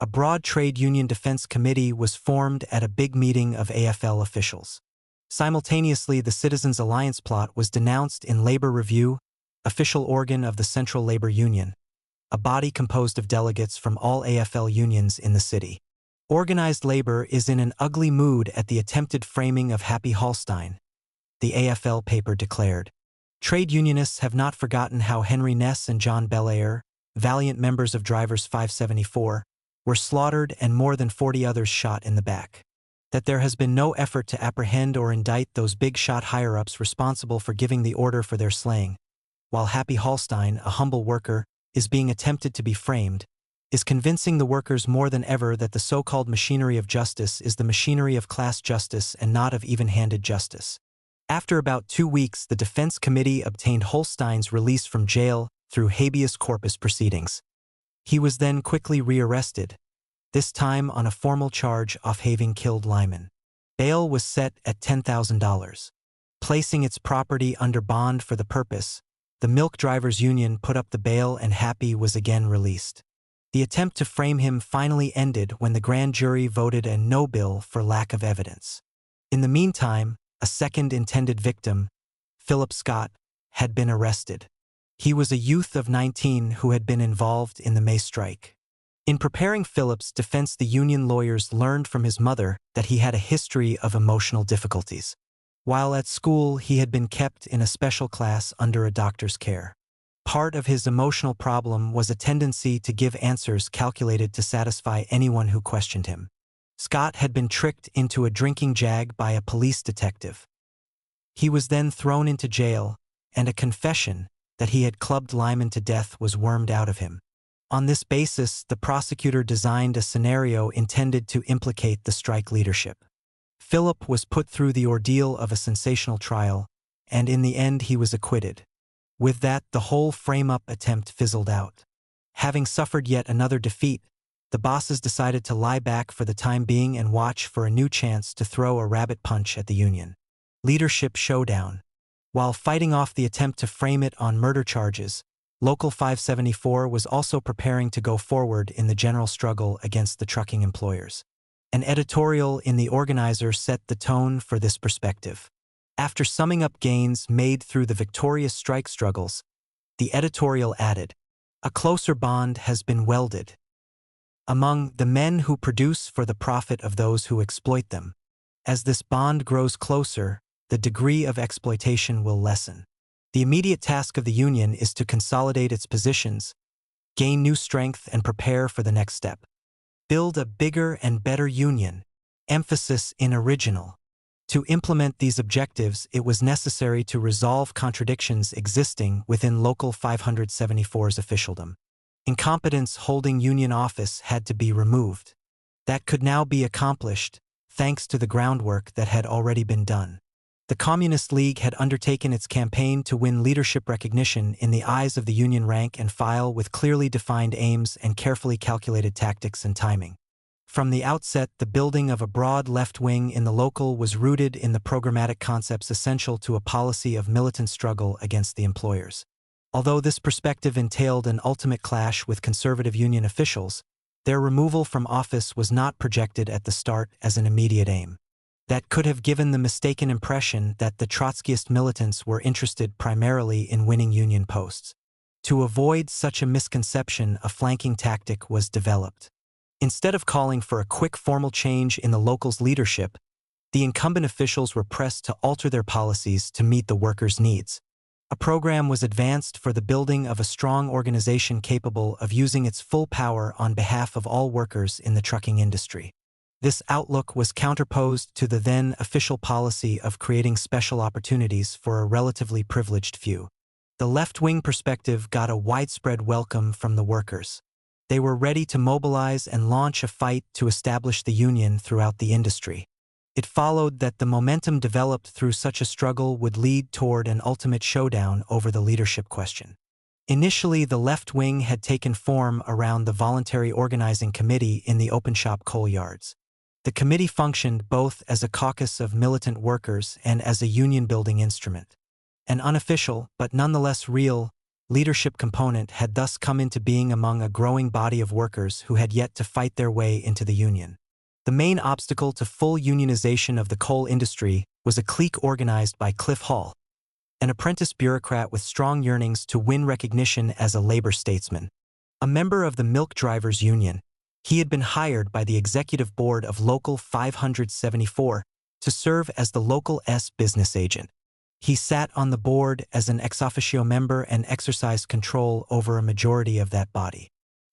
A broad trade union defense committee was formed at a big meeting of AFL officials. Simultaneously, the Citizens Alliance plot was denounced in Labor Review, official organ of the Central Labor Union, a body composed of delegates from all AFL unions in the city. Organized labor is in an ugly mood at the attempted framing of Happy Hallstein, the AFL paper declared. Trade unionists have not forgotten how Henry Ness and John Belair, valiant members of Drivers 574, were slaughtered and more than 40 others shot in the back. That there has been no effort to apprehend or indict those big-shot higher-ups responsible for giving the order for their slaying, while Happy Hallstein, a humble worker, is being attempted to be framed, is convincing the workers more than ever that the so-called machinery of justice is the machinery of class justice and not of even-handed justice. After about 2 weeks, the defense committee obtained Hallstein's release from jail through habeas corpus proceedings. He was then quickly rearrested, this time on a formal charge of having killed Lyman. Bail was set at $10,000. Placing its property under bond for the purpose, the Milk Drivers Union put up the bail and Happy was again released. The attempt to frame him finally ended when the grand jury voted a no bill for lack of evidence. In the meantime, a second intended victim, Philip Scott, had been arrested. He was a youth of 19 who had been involved in the May strike. In preparing Philip's defense, the union lawyers learned from his mother that he had a history of emotional difficulties. While at school, he had been kept in a special class under a doctor's care. Part of his emotional problem was a tendency to give answers calculated to satisfy anyone who questioned him. Scott had been tricked into a drinking jag by a police detective. He was then thrown into jail, and a confession that he had clubbed Lyman to death was wormed out of him. On this basis, the prosecutor designed a scenario intended to implicate the strike leadership. Philip was put through the ordeal of a sensational trial, and in the end he was acquitted. With that, the whole frame-up attempt fizzled out. Having suffered yet another defeat, the bosses decided to lie back for the time being and watch for a new chance to throw a rabbit punch at the union. Leadership showdown. While fighting off the attempt to frame it on murder charges, Local 574 was also preparing to go forward in the general struggle against the trucking employers. An editorial in the Organizer set the tone for this perspective. After summing up gains made through the victorious strike struggles, the editorial added, "A closer bond has been welded among the men who produce for the profit of those who exploit them. As this bond grows closer, the degree of exploitation will lessen. The immediate task of the union is to consolidate its positions, gain new strength, and prepare for the next step. Build a bigger and better union, emphasis in original. To implement these objectives, it was necessary to resolve contradictions existing within Local 574's officialdom. Incompetence holding union office had to be removed. That could now be accomplished, thanks to the groundwork that had already been done. The Communist League had undertaken its campaign to win leadership recognition in the eyes of the union rank and file with clearly defined aims and carefully calculated tactics and timing. From the outset, the building of a broad left wing in the local was rooted in the programmatic concepts essential to a policy of militant struggle against the employers. Although this perspective entailed an ultimate clash with conservative union officials, their removal from office was not projected at the start as an immediate aim. That could have given the mistaken impression that the Trotskyist militants were interested primarily in winning union posts. To avoid such a misconception, a flanking tactic was developed. Instead of calling for a quick formal change in the local's leadership, the incumbent officials were pressed to alter their policies to meet the workers' needs. A program was advanced for the building of a strong organization capable of using its full power on behalf of all workers in the trucking industry. This outlook was counterposed to the then official policy of creating special opportunities for a relatively privileged few. The left-wing perspective got a widespread welcome from the workers. They were ready to mobilize and launch a fight to establish the union throughout the industry. It followed that the momentum developed through such a struggle would lead toward an ultimate showdown over the leadership question. Initially, the left wing had taken form around the Voluntary Organizing Committee in the open shop coal yards. The committee functioned both as a caucus of militant workers and as a union-building instrument. An unofficial, but nonetheless real, leadership component had thus come into being among a growing body of workers who had yet to fight their way into the union. The main obstacle to full unionization of the coal industry was a clique organized by Cliff Hall, an apprentice bureaucrat with strong yearnings to win recognition as a labor statesman. A member of the milk drivers' union, he had been hired by the executive board of Local 574 to serve as the Local S business agent. He sat on the board as an ex officio member and exercised control over a majority of that body.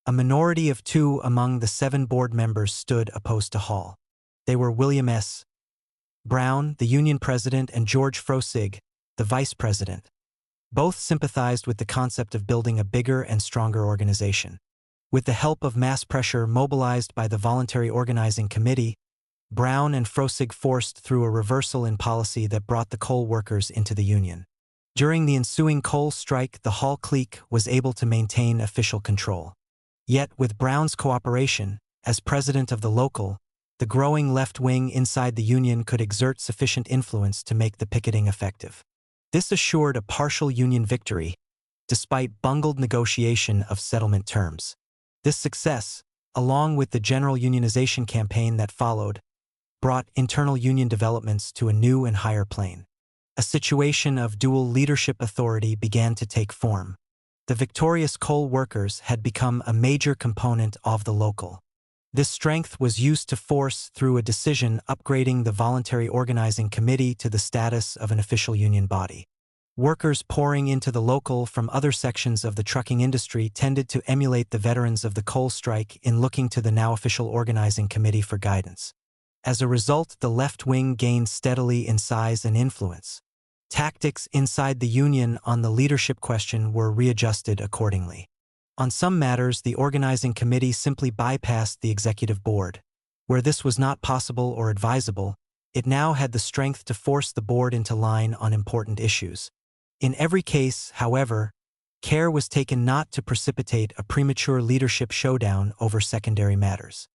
A minority of 2 among the 7 board members stood opposed to Hall. They were William S. Brown, the union president, and George Frosig, the vice president. Both sympathized with the concept of building a bigger and stronger organization. With the help of mass pressure mobilized by the Voluntary Organizing Committee, Brown and Frosig forced through a reversal in policy that brought the coal workers into the union. During the ensuing coal strike, the Hall clique was able to maintain official control. Yet, with Brown's cooperation, as president of the local, the growing left wing inside the union could exert sufficient influence to make the picketing effective. This assured a partial union victory, despite bungled negotiation of settlement terms. This success, along with the general unionization campaign that followed, brought internal union developments to a new and higher plane. A situation of dual leadership authority began to take form. The victorious coal workers had become a major component of the local. This strength was used to force through a decision upgrading the voluntary organizing committee to the status of an official union body. Workers pouring into the local from other sections of the trucking industry tended to emulate the veterans of the coal strike in looking to the now official organizing committee for guidance. As a result, the left wing gained steadily in size and influence. Tactics inside the union on the leadership question were readjusted accordingly. On some matters, the organizing committee simply bypassed the executive board. Where this was not possible or advisable, it now had the strength to force the board into line on important issues. In every case, however, care was taken not to precipitate a premature leadership showdown over secondary matters.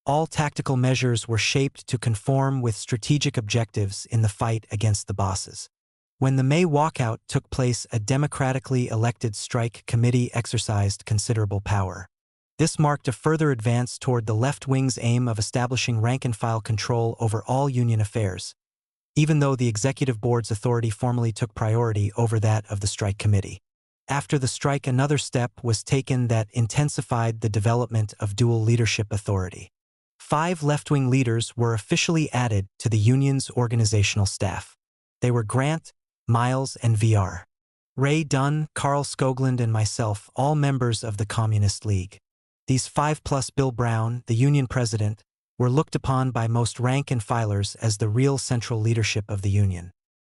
All tactical measures were shaped to conform with strategic objectives in the fight against the bosses. When the May walkout took place, a democratically elected strike committee exercised considerable power. This marked a further advance toward the left wing's aim of establishing rank-and-file control over all union affairs, even though the executive board's authority formally took priority over that of the strike committee. After the strike, another step was taken that intensified the development of dual leadership authority. 5 left-wing leaders were officially added to the union's organizational staff. They were Grant, Miles, and Vr. Ray Dunne, Carl Skoglund, and myself, all members of the Communist League. These 5 plus Bill Brown, the union president, were looked upon by most rank-and-filers as the real central leadership of the union.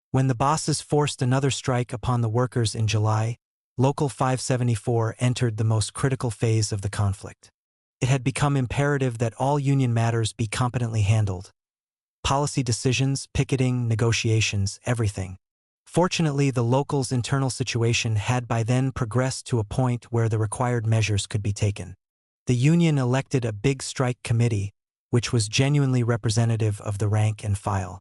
When the bosses forced another strike upon the workers in July, Local 574 entered the most critical phase of the conflict. It had become imperative that all union matters be competently handled. Policy decisions, picketing, negotiations, everything. Fortunately, the local's internal situation had by then progressed to a point where the required measures could be taken. The union elected a big strike committee, which was genuinely representative of the rank and file.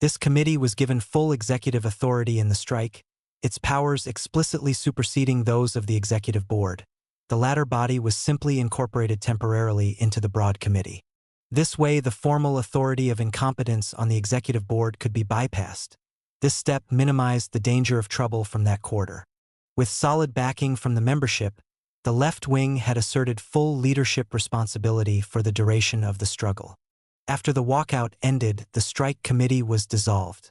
This committee was given full executive authority in the strike, its powers explicitly superseding those of the executive board. The latter body was simply incorporated temporarily into the broad committee. This way, the formal authority of incompetence on the executive board could be bypassed. This step minimized the danger of trouble from that quarter. With solid backing from the membership, the left wing had asserted full leadership responsibility for the duration of the struggle. After the walkout ended, the strike committee was dissolved.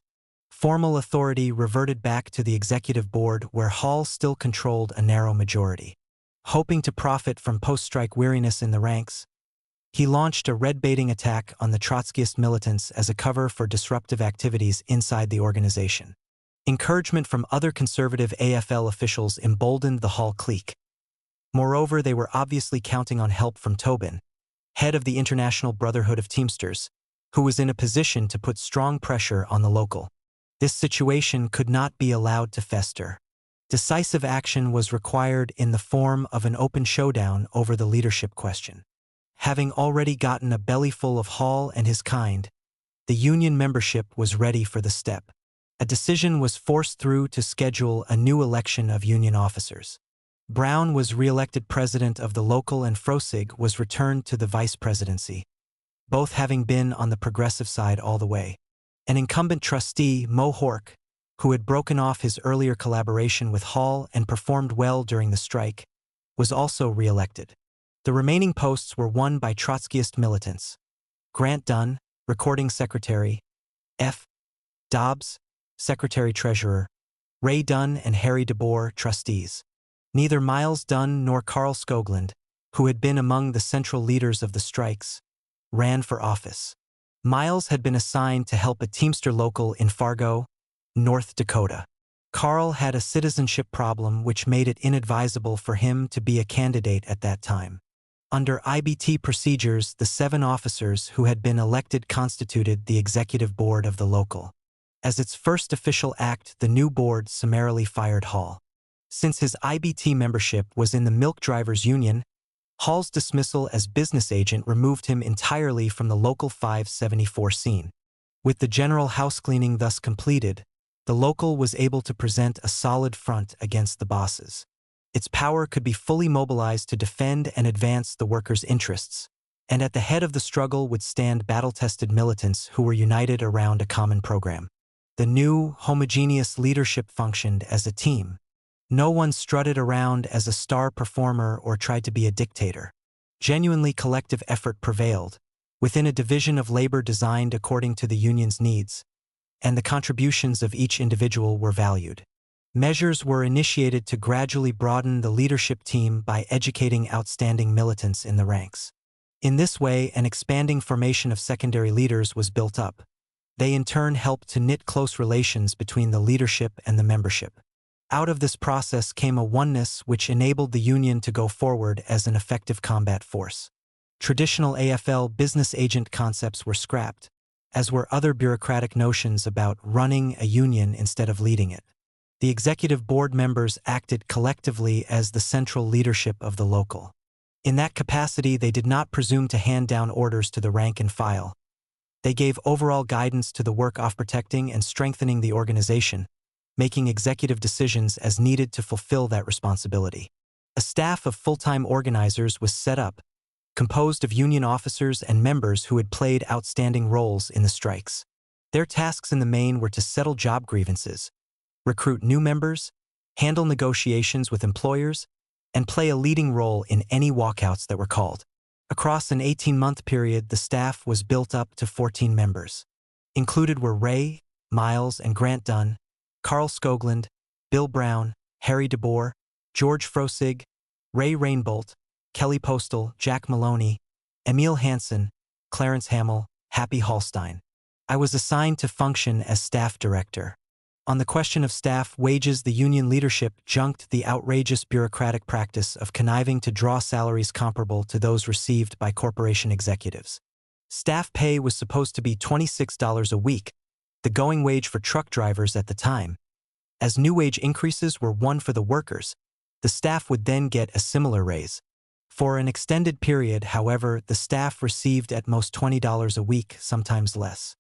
Formal authority reverted back to the executive board, where Hall still controlled a narrow majority. Hoping to profit from post-strike weariness in the ranks, he launched a red-baiting attack on the Trotskyist militants as a cover for disruptive activities inside the organization. Encouragement from other conservative AFL officials emboldened the Hall clique. Moreover, they were obviously counting on help from Tobin, head of the International Brotherhood of Teamsters, who was in a position to put strong pressure on the local. This situation could not be allowed to fester. Decisive action was required in the form of an open showdown over the leadership question. Having already gotten a bellyful of Hall and his kind, the union membership was ready for the step. A decision was forced through to schedule a new election of union officers. Brown was re-elected president of the local and Frosig was returned to the vice presidency, both having been on the progressive side all the way. An incumbent trustee, Mo Hork, who had broken off his earlier collaboration with Hall and performed well during the strike, was also re-elected. The remaining posts were won by Trotskyist militants. Grant Dunne, recording secretary, F. Dobbs, secretary-treasurer, Ray Dunne and Harry DeBoer, trustees. Neither Miles Dunne nor Carl Skoglund, who had been among the central leaders of the strikes, ran for office. Miles had been assigned to help a Teamster local in Fargo, North Dakota. Carl had a citizenship problem which made it inadvisable for him to be a candidate at that time. Under IBT procedures, the 7 officers who had been elected constituted the executive board of the local. As its first official act, the new board summarily fired Hall. Since his IBT membership was in the Milk Drivers Union, Hall's dismissal as business agent removed him entirely from the local 574 scene. With the general housecleaning thus completed, the local was able to present a solid front against the bosses. Its power could be fully mobilized to defend and advance the workers' interests, and at the head of the struggle would stand battle-tested militants who were united around a common program. The new, homogeneous leadership functioned as a team. No one strutted around as a star performer or tried to be a dictator. Genuinely collective effort prevailed, within a division of labor designed according to the union's needs, and the contributions of each individual were valued. Measures were initiated to gradually broaden the leadership team by educating outstanding militants in the ranks. In this way, an expanding formation of secondary leaders was built up. They in turn helped to knit close relations between the leadership and the membership. Out of this process came a oneness which enabled the Union to go forward as an effective combat force. Traditional AFL business agent concepts were scrapped, as were other bureaucratic notions about running a union instead of leading it. The executive board members acted collectively as the central leadership of the local. In that capacity, they did not presume to hand down orders to the rank and file. They gave overall guidance to the work of protecting and strengthening the organization, making executive decisions as needed to fulfill that responsibility. A staff of full-time organizers was set up, composed of union officers and members who had played outstanding roles in the strikes. Their tasks in the main were to settle job grievances, recruit new members, handle negotiations with employers, and play a leading role in any walkouts that were called. Across an 18-month period, the staff was built up to 14 members. Included were Ray, Miles, and Grant Dunne, Carl Skoglund, Bill Brown, Harry DeBoer, George Frosig, Ray Rainbolt, Kelly Postal, Jack Maloney, Emil Hansen, Clarence Hamill, Happy Hallstein. I was assigned to function as staff director. On the question of staff wages, the union leadership junked the outrageous bureaucratic practice of conniving to draw salaries comparable to those received by corporation executives. Staff pay was supposed to be $26 a week, the going wage for truck drivers at the time. As new wage increases were won for the workers, the staff would then get a similar raise. For an extended period, however, the staff received at most $20 a week, sometimes less.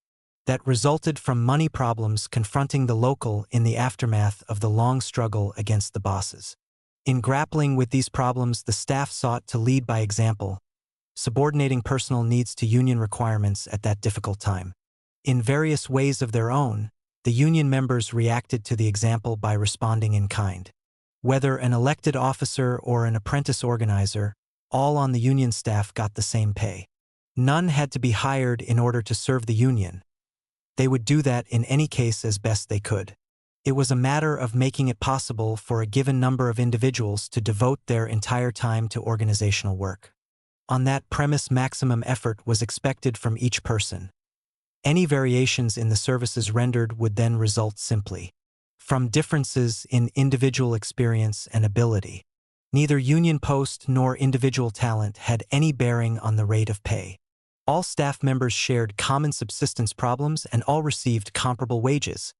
That resulted from money problems confronting the local in the aftermath of the long struggle against the bosses. In grappling with these problems, the staff sought to lead by example, subordinating personal needs to union requirements at that difficult time. In various ways of their own, the union members reacted to the example by responding in kind. Whether an elected officer or an apprentice organizer, all on the union staff got the same pay. None had to be hired in order to serve the union. They would do that in any case as best they could. It was a matter of making it possible for a given number of individuals to devote their entire time to organizational work. On that premise, maximum effort was expected from each person. Any variations in the services rendered would then result simply from differences in individual experience and ability. Neither union post nor individual talent had any bearing on the rate of pay. All staff members shared common subsistence problems and all received comparable wages,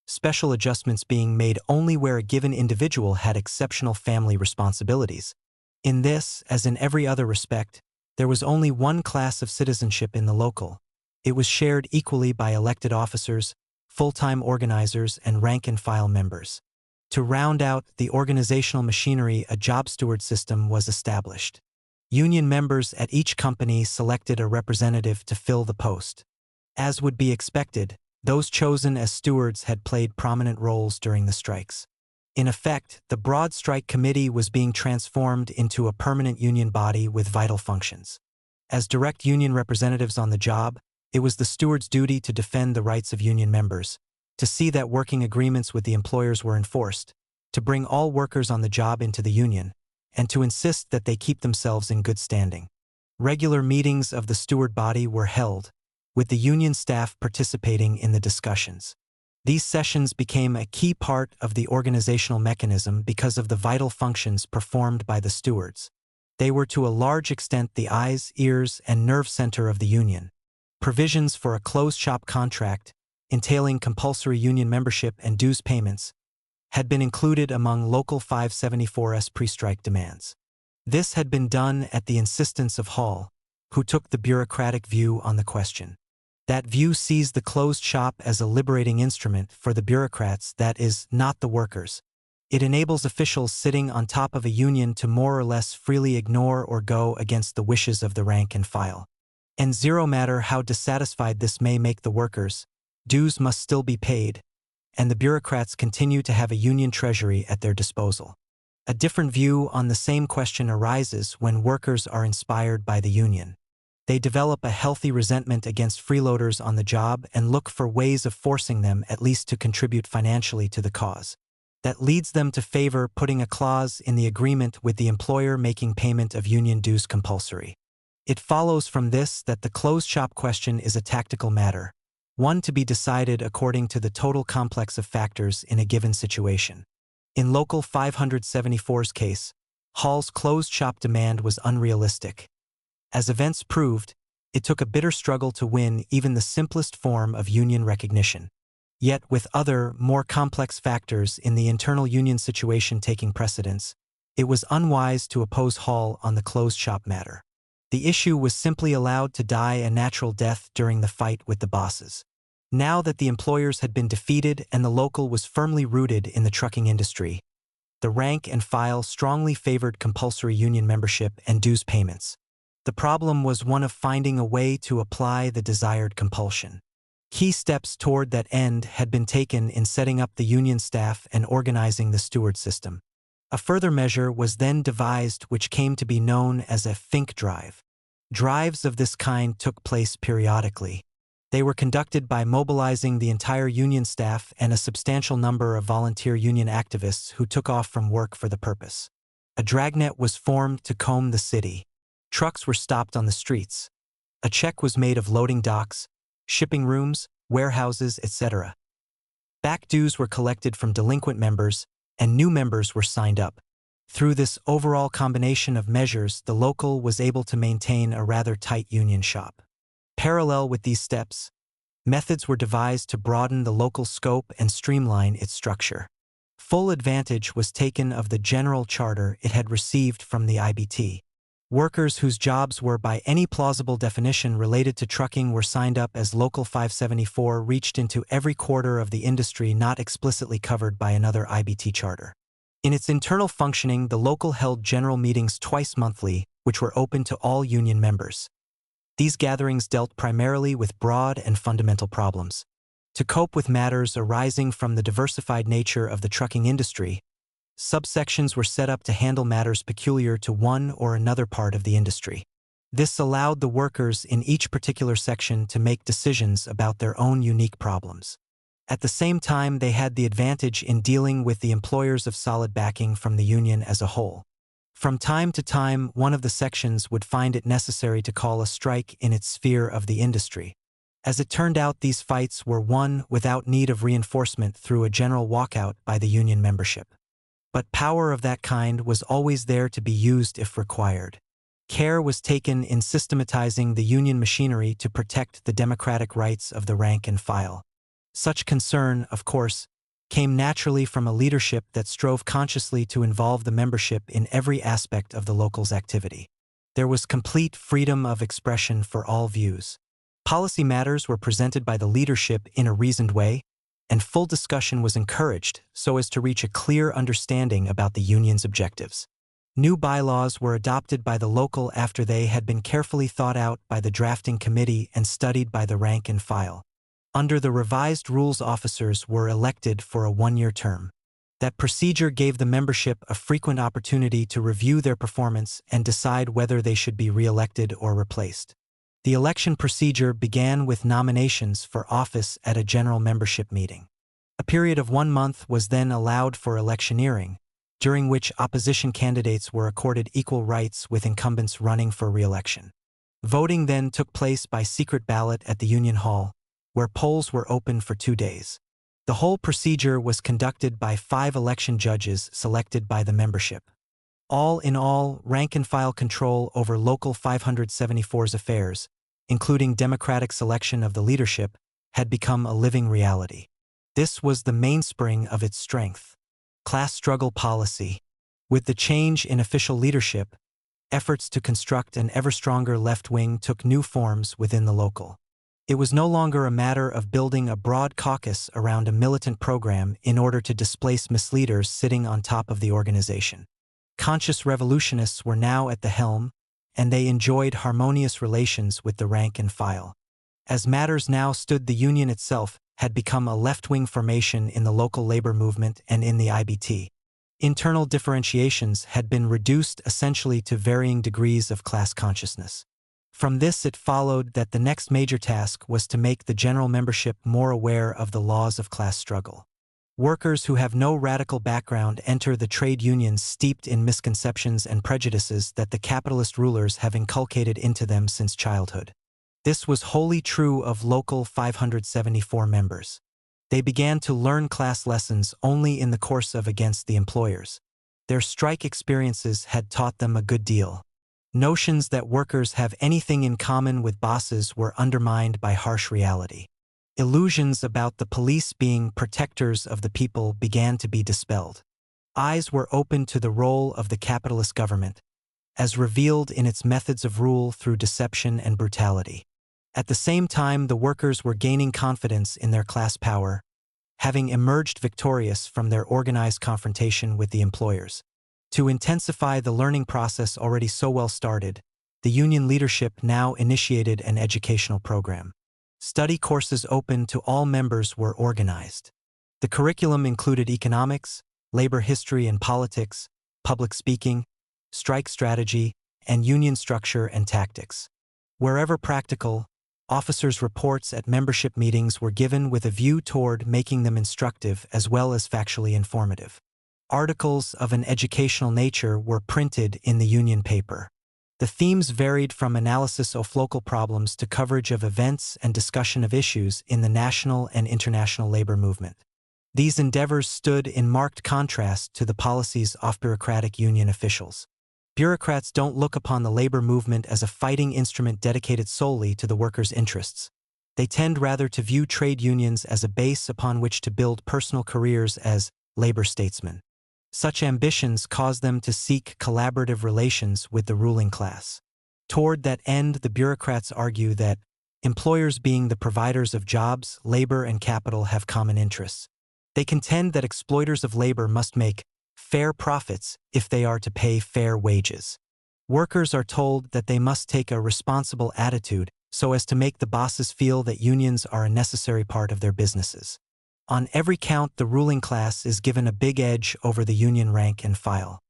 special adjustments being made only where a given individual had exceptional family responsibilities. In this, as in every other respect, there was only one class of citizenship in the local. It was shared equally by elected officers, full-time organizers, and rank-and-file members. To round out the organizational machinery, a job steward system was established. Union members at each company selected a representative to fill the post. As would be expected, those chosen as stewards had played prominent roles during the strikes. In effect, the Broad Strike Committee was being transformed into a permanent union body with vital functions. As direct union representatives on the job, it was the steward's duty to defend the rights of union members, to see that working agreements with the employers were enforced, to bring all workers on the job into the union, and to insist that they keep themselves in good standing. Regular meetings of the steward body were held, with the union staff participating in the discussions. These sessions became a key part of the organizational mechanism because of the vital functions performed by the stewards. They were to a large extent the eyes, ears, and nerve center of the union. Provisions for a closed-shop contract, entailing compulsory union membership and dues payments, had been included among Local 574's pre-strike demands. This had been done at the insistence of Hall, who took the bureaucratic view on the question. That view sees the closed shop as a liberating instrument for the bureaucrats, that is, not the workers. It enables officials sitting on top of a union to more or less freely ignore or go against the wishes of the rank and file. And zero matter how dissatisfied this may make the workers, dues must still be paid, and the bureaucrats continue to have a union treasury at their disposal. A different view on the same question arises when workers are inspired by the union. They develop a healthy resentment against freeloaders on the job and look for ways of forcing them at least to contribute financially to the cause. That leads them to favor putting a clause in the agreement with the employer making payment of union dues compulsory. It follows from this that the closed shop question is a tactical matter, one to be decided according to the total complex of factors in a given situation. In Local 574's case, Hall's closed shop demand was unrealistic. As events proved, it took a bitter struggle to win even the simplest form of union recognition. Yet, with other, more complex factors in the internal union situation taking precedence, it was unwise to oppose Hall on the closed shop matter. The issue was simply allowed to die a natural death during the fight with the bosses. Now that the employers had been defeated and the local was firmly rooted in the trucking industry, the rank and file strongly favored compulsory union membership and dues payments. The problem was one of finding a way to apply the desired compulsion. Key steps toward that end had been taken in setting up the union staff and organizing the steward system. A further measure was then devised which came to be known as a Fink drive. Drives of this kind took place periodically. They were conducted by mobilizing the entire union staff and a substantial number of volunteer union activists who took off from work for the purpose. A dragnet was formed to comb the city. Trucks were stopped on the streets. A check was made of loading docks, shipping rooms, warehouses, etc. Back dues were collected from delinquent members, and new members were signed up. Through this overall combination of measures, the local was able to maintain a rather tight union shop. Parallel with these steps, methods were devised to broaden the local scope and streamline its structure. Full advantage was taken of the general charter it had received from the IBT. Workers whose jobs were by any plausible definition related to trucking were signed up as Local 574 reached into every quarter of the industry not explicitly covered by another IBT charter. In its internal functioning, the local held general meetings twice monthly, which were open to all union members. These gatherings dealt primarily with broad and fundamental problems. To cope with matters arising from the diversified nature of the trucking industry, subsections were set up to handle matters peculiar to one or another part of the industry. This allowed the workers in each particular section to make decisions about their own unique problems. At the same time, they had the advantage in dealing with the employers of solid backing from the union as a whole. From time to time, one of the sections would find it necessary to call a strike in its sphere of the industry. As it turned out, these fights were won without need of reinforcement through a general walkout by the union membership. But power of that kind was always there to be used if required. Care was taken in systematizing the union machinery to protect the democratic rights of the rank and file. Such concern, of course, came naturally from a leadership that strove consciously to involve the membership in every aspect of the local's activity. There was complete freedom of expression for all views. Policy matters were presented by the leadership in a reasoned way, and full discussion was encouraged so as to reach a clear understanding about the union's objectives. New bylaws were adopted by the local after they had been carefully thought out by the drafting committee and studied by the rank and file. Under the revised rules, officers were elected for a one-year term. That procedure gave the membership a frequent opportunity to review their performance and decide whether they should be re-elected or replaced. The election procedure began with nominations for office at a general membership meeting. A period of 1 month was then allowed for electioneering, during which opposition candidates were accorded equal rights with incumbents running for re-election. Voting then took place by secret ballot at the Union Hall, where polls were open for 2 days. The whole procedure was conducted by 5 election judges selected by the membership. All in all, rank-and-file control over Local 574's affairs, including democratic selection of the leadership, had become a living reality. This was the mainspring of its strength. Class struggle policy. With the change in official leadership, efforts to construct an ever-stronger left wing took new forms within the local. It was no longer a matter of building a broad caucus around a militant program in order to displace misleaders sitting on top of the organization. Conscious revolutionists were now at the helm, and they enjoyed harmonious relations with the rank and file. As matters now stood, the union itself had become a left-wing formation in the local labor movement and in the IBT. Internal differentiations had been reduced essentially to varying degrees of class consciousness. From this it followed that the next major task was to make the general membership more aware of the laws of class struggle. Workers who have no radical background enter the trade unions steeped in misconceptions and prejudices that the capitalist rulers have inculcated into them since childhood. This was wholly true of local 574 members. They began to learn class lessons only in the course of against the employers. Their strike experiences had taught them a good deal. Notions that workers have anything in common with bosses were undermined by harsh reality. Illusions about the police being protectors of the people began to be dispelled. Eyes were opened to the role of the capitalist government, as revealed in its methods of rule through deception and brutality. At the same time, the workers were gaining confidence in their class power, having emerged victorious from their organized confrontation with the employers. To intensify the learning process already so well started, the union leadership now initiated an educational program. Study courses open to all members were organized. The curriculum included economics, labor history and politics, public speaking, strike strategy, and union structure and tactics. Wherever practical, officers' reports at membership meetings were given with a view toward making them instructive as well as factually informative. Articles of an educational nature were printed in the union paper. The themes varied from analysis of local problems to coverage of events and discussion of issues in the national and international labor movement. These endeavors stood in marked contrast to the policies of bureaucratic union officials. Bureaucrats don't look upon the labor movement as a fighting instrument dedicated solely to the workers' interests. They tend rather to view trade unions as a base upon which to build personal careers as labor statesmen. Such ambitions cause them to seek collaborative relations with the ruling class. Toward that end, the bureaucrats argue that employers being the providers of jobs, labor, and capital have common interests. They contend that exploiters of labor must make fair profits if they are to pay fair wages. Workers are told that they must take a responsible attitude so as to make the bosses feel that unions are a necessary part of their businesses. On every count, the ruling class is given a big edge over the union rank and file.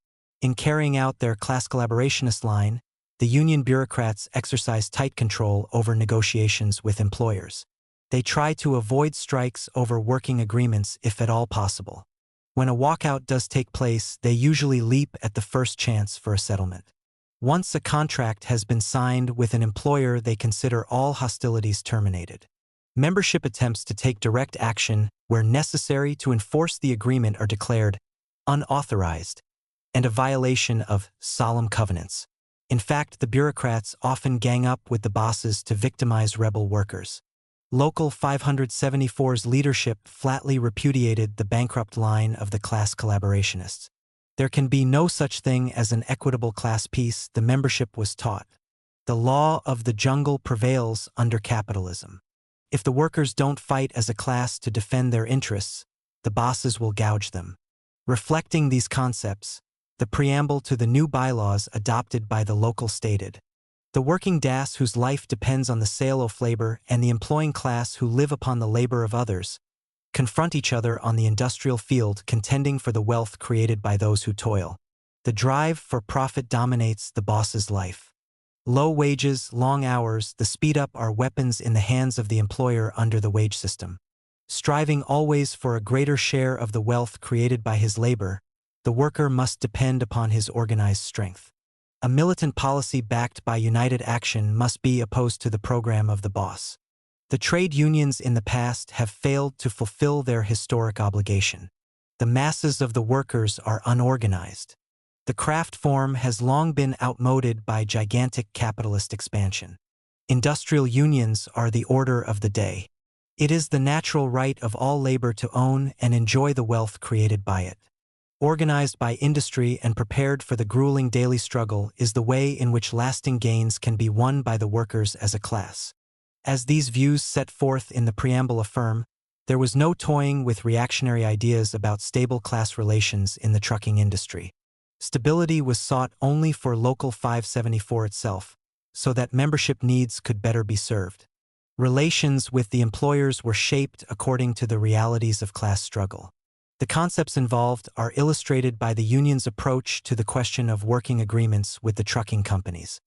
In carrying out their class collaborationist line, the union bureaucrats exercise tight control over negotiations with employers. They try to avoid strikes over working agreements if at all possible. When a walkout does take place, they usually leap at the first chance for a settlement. Once a contract has been signed with an employer, they consider all hostilities terminated. Membership attempts to take direct action where necessary to enforce the agreement are declared unauthorized and a violation of solemn covenants. In fact, the bureaucrats often gang up with the bosses to victimize rebel workers. Local 574's leadership flatly repudiated the bankrupt line of the class collaborationists. There can be no such thing as an equitable class peace, the membership was taught. The law of the jungle prevails under capitalism. If the workers don't fight as a class to defend their interests, the bosses will gouge them. Reflecting these concepts, the preamble to the new bylaws adopted by the local stated, "The working class whose life depends on the sale of labor and the employing class who live upon the labor of others confront each other on the industrial field, contending for the wealth created by those who toil. The drive for profit dominates the boss's life. Low wages, long hours, the speed up are weapons in the hands of the employer under the wage system. Striving always for a greater share of the wealth created by his labor, the worker must depend upon his organized strength. A militant policy backed by united action must be opposed to the program of the boss. The trade unions in the past have failed to fulfill their historic obligation. The masses of the workers are unorganized. The craft form has long been outmoded by gigantic capitalist expansion. Industrial unions are the order of the day. It is the natural right of all labor to own and enjoy the wealth created by it. Organized by industry and prepared for the grueling daily struggle is the way in which lasting gains can be won by the workers as a class. As these views set forth in the preamble affirm, there was no toying with reactionary ideas about stable class relations in the trucking industry. Stability was sought only for Local 574 itself, so that membership needs could better be served. Relations with the employers were shaped according to the realities of class struggle. The concepts involved are illustrated by the union's approach to the question of working agreements with the trucking companies.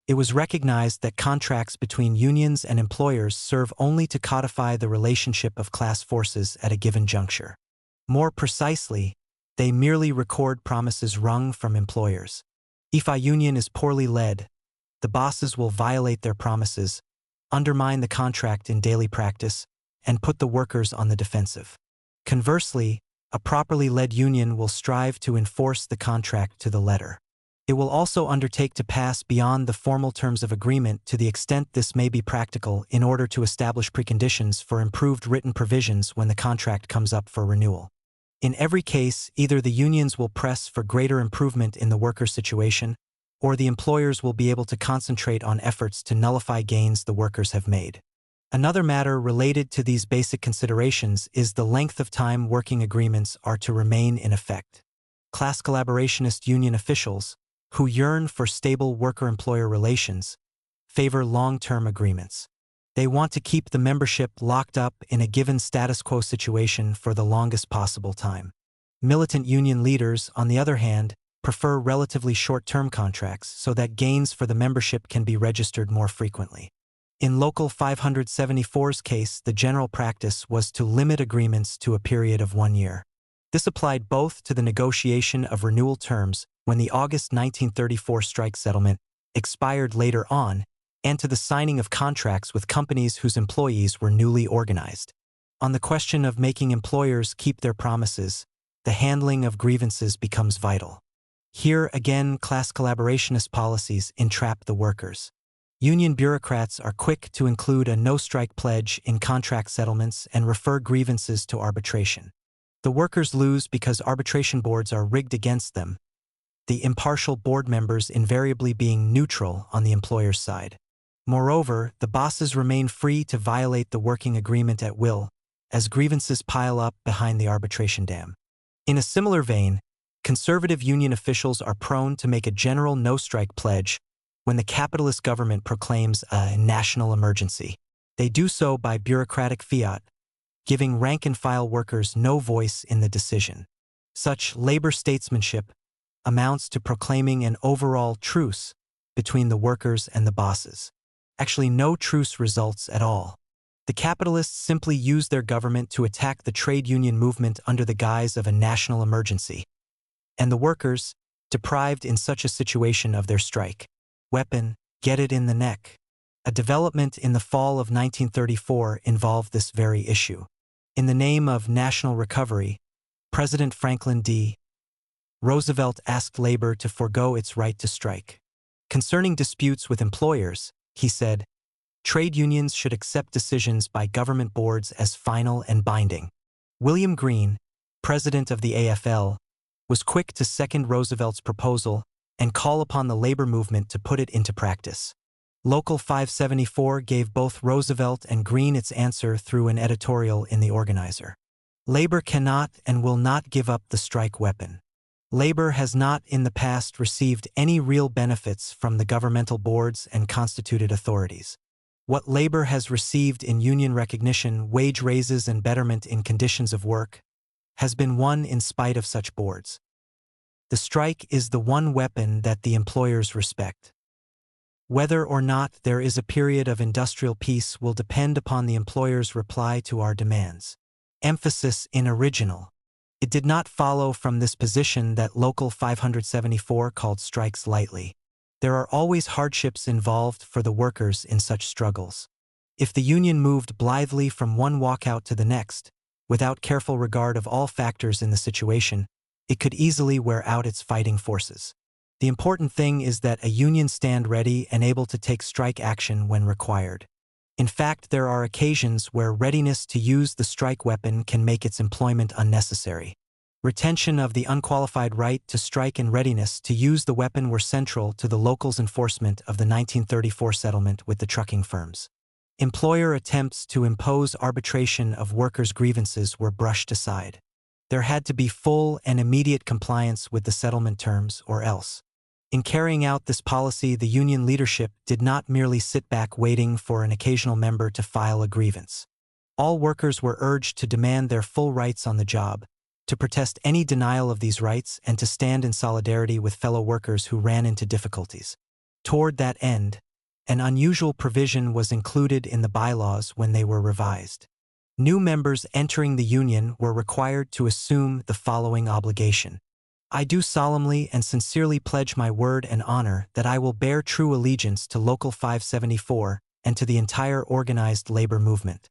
It was recognized that contracts between unions and employers serve only to codify the relationship of class forces at a given juncture. More precisely, they merely record promises wrung from employers. If a union is poorly led, the bosses will violate their promises, undermine the contract in daily practice, and put the workers on the defensive. Conversely, a properly led union will strive to enforce the contract to the letter. It will also undertake to pass beyond the formal terms of agreement to the extent this may be practical in order to establish preconditions for improved written provisions when the contract comes up for renewal. In every case, either the unions will press for greater improvement in the workers' situation, or the employers will be able to concentrate on efforts to nullify gains the workers have made. Another matter related to these basic considerations is the length of time working agreements are to remain in effect. Class collaborationist union officials, who yearn for stable worker-employer relations, favor long-term agreements. They want to keep the membership locked up in a given status quo situation for the longest possible time. Militant union leaders, on the other hand, prefer relatively short-term contracts so that gains for the membership can be registered more frequently. In Local 574's case, the general practice was to limit agreements to a period of 1 year. This applied both to the negotiation of renewal terms when the August 1934 strike settlement expired later on, and to the signing of contracts with companies whose employees were newly organized. On the question of making employers keep their promises, the handling of grievances becomes vital. Here again, class collaborationist policies entrap the workers. Union bureaucrats are quick to include a no-strike pledge in contract settlements and refer grievances to arbitration. The workers lose because arbitration boards are rigged against them, the impartial board members invariably being neutral on the employer's side. Moreover, the bosses remain free to violate the working agreement at will, as grievances pile up behind the arbitration dam. In a similar vein, conservative union officials are prone to make a general no-strike pledge when the capitalist government proclaims a national emergency. They do so by bureaucratic fiat, giving rank-and-file workers no voice in the decision. Such labor statesmanship amounts to proclaiming an overall truce between the workers and the bosses. Actually, no truce results at all. The capitalists simply use their government to attack the trade union movement under the guise of a national emergency. And the workers, deprived in such a situation of their strike weapon, get it in the neck. A development in the fall of 1934 involved this very issue. In the name of national recovery, President Franklin D. Roosevelt asked labor to forego its right to strike. Concerning disputes with employers, he said, trade unions should accept decisions by government boards as final and binding. William Greene, president of the AFL, was quick to second Roosevelt's proposal and call upon the labor movement to put it into practice. Local 574 gave both Roosevelt and Greene its answer through an editorial in The Organizer. Labor cannot and will not give up the strike weapon. Labor has not in the past received any real benefits from the governmental boards and constituted authorities. What labor has received in union recognition, wage raises, and betterment in conditions of work has been won in spite of such boards. The strike is the one weapon that the employers respect. Whether or not there is a period of industrial peace will depend upon the employer's reply to our demands. Emphasis in original. It did not follow from this position that Local 574 called strikes lightly. There are always hardships involved for the workers in such struggles. If the union moved blithely from one walkout to the next, without careful regard of all factors in the situation, it could easily wear out its fighting forces. The important thing is that a union stand ready and able to take strike action when required. In fact, there are occasions where readiness to use the strike weapon can make its employment unnecessary. Retention of the unqualified right to strike and readiness to use the weapon were central to the locals' enforcement of the 1934 settlement with the trucking firms. Employer attempts to impose arbitration of workers' grievances were brushed aside. There had to be full and immediate compliance with the settlement terms, or else. In carrying out this policy, the union leadership did not merely sit back waiting for an occasional member to file a grievance. All workers were urged to demand their full rights on the job, to protest any denial of these rights and to stand in solidarity with fellow workers who ran into difficulties. Toward that end, an unusual provision was included in the bylaws when they were revised. New members entering the union were required to assume the following obligation. I do solemnly and sincerely pledge my word and honor that I will bear true allegiance to Local 574 and to the entire organized labor movement.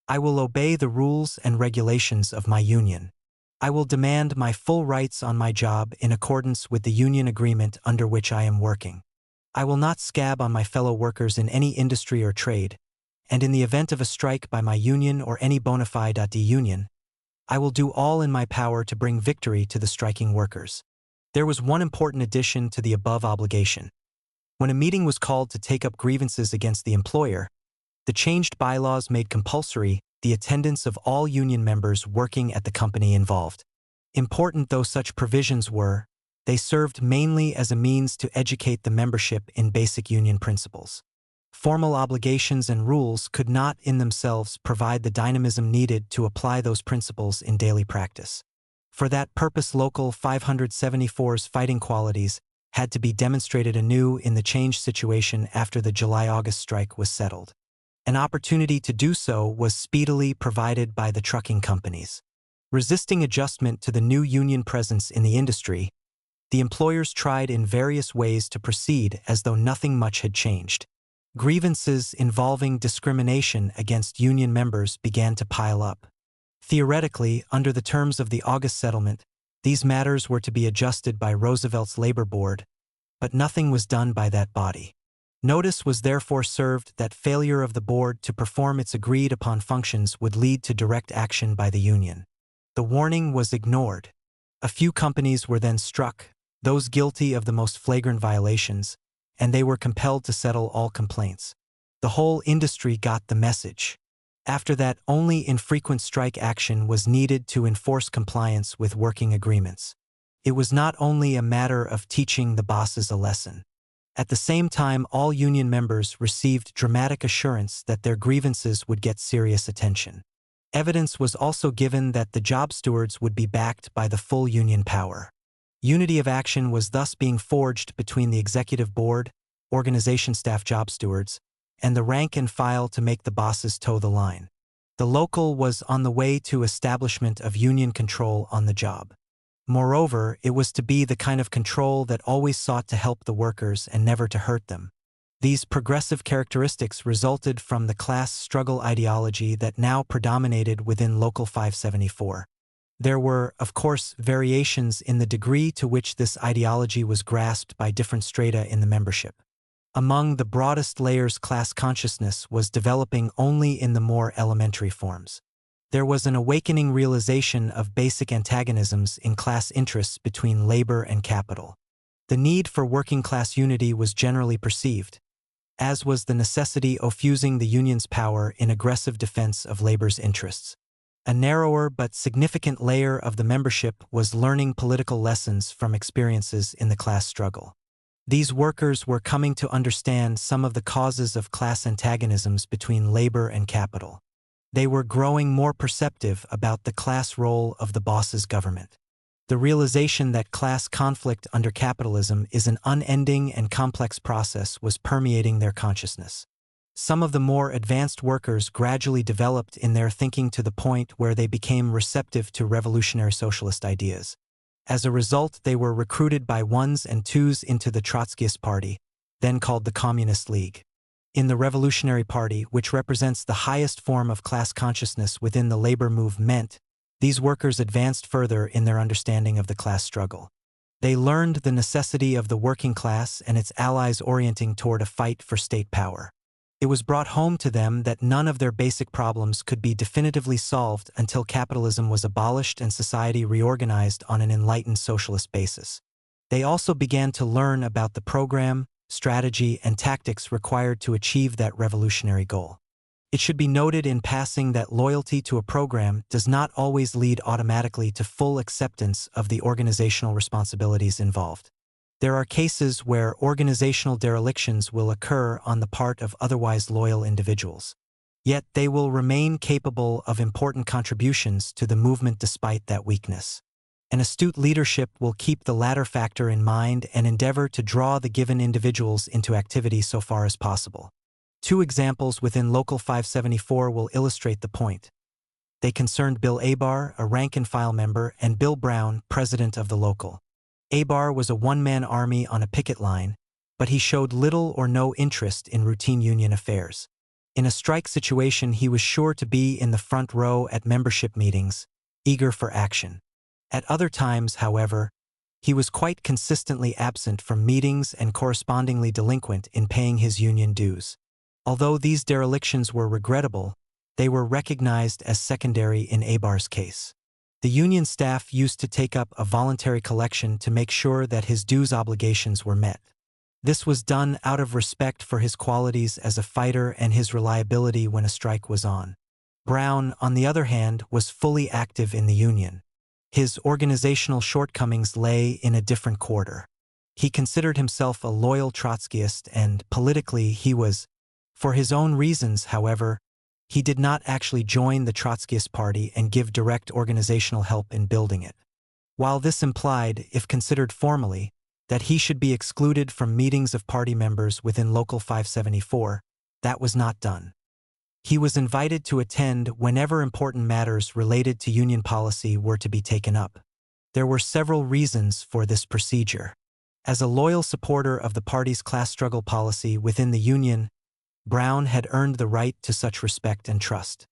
I will obey the rules and regulations of my union. I will demand my full rights on my job in accordance with the union agreement under which I am working. I will not scab on my fellow workers in any industry or trade, and in the event of a strike by my union or any bona fide union, I will do all in my power to bring victory to the striking workers. There was one important addition to the above obligation. When a meeting was called to take up grievances against the employer, the changed bylaws made compulsory the attendance of all union members working at the company involved. Important though such provisions were, they served mainly as a means to educate the membership in basic union principles. Formal obligations and rules could not in themselves provide the dynamism needed to apply those principles in daily practice. For that purpose, Local 574's fighting qualities had to be demonstrated anew in the changed situation after the July-August strike was settled. An opportunity to do so was speedily provided by the trucking companies. Resisting adjustment to the new union presence in the industry, the employers tried in various ways to proceed as though nothing much had changed. Grievances involving discrimination against union members began to pile up. Theoretically, under the terms of the August settlement, these matters were to be adjusted by Roosevelt's Labor Board, but nothing was done by that body. Notice was therefore served that failure of the board to perform its agreed-upon functions would lead to direct action by the union. The warning was ignored. A few companies were then struck, those guilty of the most flagrant violations, and they were compelled to settle all complaints. The whole industry got the message. After that, only infrequent strike action was needed to enforce compliance with working agreements. It was not only a matter of teaching the bosses a lesson. At the same time, all union members received dramatic assurance that their grievances would get serious attention. Evidence was also given that the job stewards would be backed by the full union power. Unity of action was thus being forged between the executive board, organization staff job stewards, and the rank and file to make the bosses toe the line. The local was on the way to establishment of union control on the job. Moreover, it was to be the kind of control that always sought to help the workers and never to hurt them. These progressive characteristics resulted from the class struggle ideology that now predominated within Local 574. There were, of course, variations in the degree to which this ideology was grasped by different strata in the membership. Among the broadest layers, class consciousness was developing only in the more elementary forms. There was an awakening realization of basic antagonisms in class interests between labor and capital. The need for working-class unity was generally perceived, as was the necessity of fusing the union's power in aggressive defense of labor's interests. A narrower but significant layer of the membership was learning political lessons from experiences in the class struggle. These workers were coming to understand some of the causes of class antagonisms between labor and capital. They were growing more perceptive about the class role of the boss's government. The realization that class conflict under capitalism is an unending and complex process was permeating their consciousness. Some of the more advanced workers gradually developed in their thinking to the point where they became receptive to revolutionary socialist ideas. As a result, they were recruited by ones and twos into the Trotskyist Party, then called the Communist League. In the Revolutionary Party, which represents the highest form of class consciousness within the labor movement, these workers advanced further in their understanding of the class struggle. They learned the necessity of the working class and its allies orienting toward a fight for state power. It was brought home to them that none of their basic problems could be definitively solved until capitalism was abolished and society reorganized on an enlightened socialist basis. They also began to learn about the program, strategy, and tactics required to achieve that revolutionary goal. It should be noted in passing that loyalty to a program does not always lead automatically to full acceptance of the organizational responsibilities involved. There are cases where organizational derelictions will occur on the part of otherwise loyal individuals. Yet they will remain capable of important contributions to the movement despite that weakness. An astute leadership will keep the latter factor in mind and endeavor to draw the given individuals into activity so far as possible. Two examples within Local 574 will illustrate the point. They concerned Bill Abar, a rank-and-file member, and Bill Brown, president of the local. Abar was a one-man army on a picket line, but he showed little or no interest in routine union affairs. In a strike situation, he was sure to be in the front row at membership meetings, eager for action. At other times, however, he was quite consistently absent from meetings and correspondingly delinquent in paying his union dues. Although these derelictions were regrettable, they were recognized as secondary in Abar's case. The union staff used to take up a voluntary collection to make sure that his dues obligations were met. This was done out of respect for his qualities as a fighter and his reliability when a strike was on. Brown, on the other hand, was fully active in the union. His organizational shortcomings lay in a different quarter. He considered himself a loyal Trotskyist and, politically, he was. For his own reasons, however, he did not actually join the Trotskyist Party and give direct organizational help in building it. While this implied, if considered formally, that he should be excluded from meetings of party members within Local 574, that was not done. He was invited to attend whenever important matters related to union policy were to be taken up. There were several reasons for this procedure. As a loyal supporter of the party's class struggle policy within the union, Brown had earned the right to such respect and trust.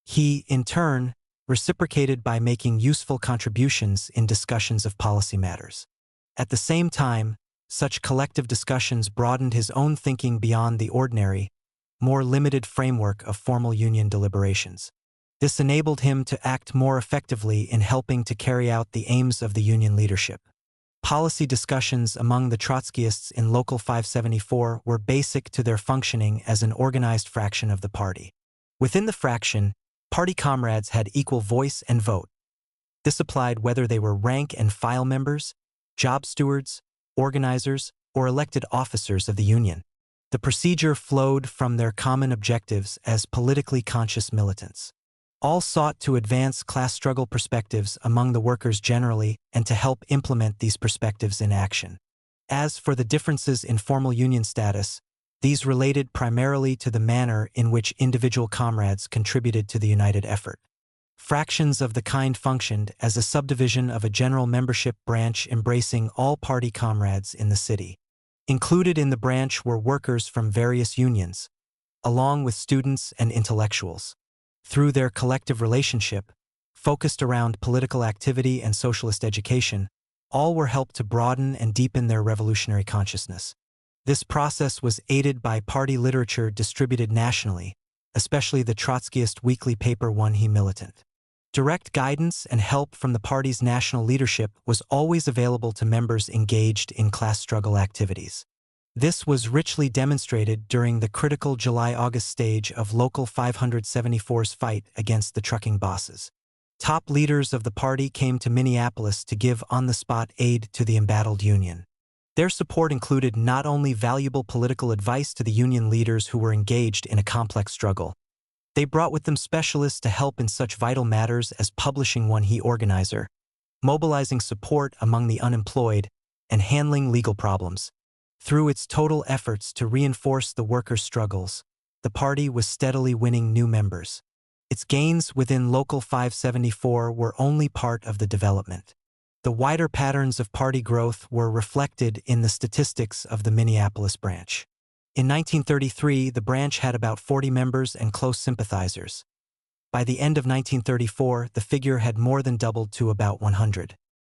He, in turn, reciprocated by making useful contributions in discussions of policy matters. At the same time, such collective discussions broadened his own thinking beyond the ordinary, more limited framework of formal union deliberations. This enabled him to act more effectively in helping to carry out the aims of the union leadership. Policy discussions among the Trotskyists in Local 574 were basic to their functioning as an organized fraction of the party. Within the fraction, party comrades had equal voice and vote. This applied whether they were rank-and-file members, job stewards, organizers, or elected officers of the union. The procedure flowed from their common objectives as politically conscious militants. All sought to advance class struggle perspectives among the workers generally and to help implement these perspectives in action. As for the differences in formal union status, these related primarily to the manner in which individual comrades contributed to the united effort. Fractions of the kind functioned as a subdivision of a general membership branch embracing all party comrades in the city. Included in the branch were workers from various unions, along with students and intellectuals. Through their collective relationship, focused around political activity and socialist education, all were helped to broaden and deepen their revolutionary consciousness. This process was aided by party literature distributed nationally, especially the Trotskyist weekly paper One He Militant. Direct guidance and help from the party's national leadership was always available to members engaged in class struggle activities. This was richly demonstrated during the critical July-August stage of Local 574's fight against the trucking bosses. Top leaders of the party came to Minneapolis to give on-the-spot aid to the embattled union. Their support included not only valuable political advice to the union leaders who were engaged in a complex struggle. They brought with them specialists to help in such vital matters as publishing One He Organizer, mobilizing support among the unemployed, and handling legal problems. Through its total efforts to reinforce the workers' struggles, the party was steadily winning new members. Its gains within Local 574 were only part of the development. The wider patterns of party growth were reflected in the statistics of the Minneapolis branch. In 1933, the branch had about 40 members and close sympathizers. By the end of 1934, the figure had more than doubled to about 100.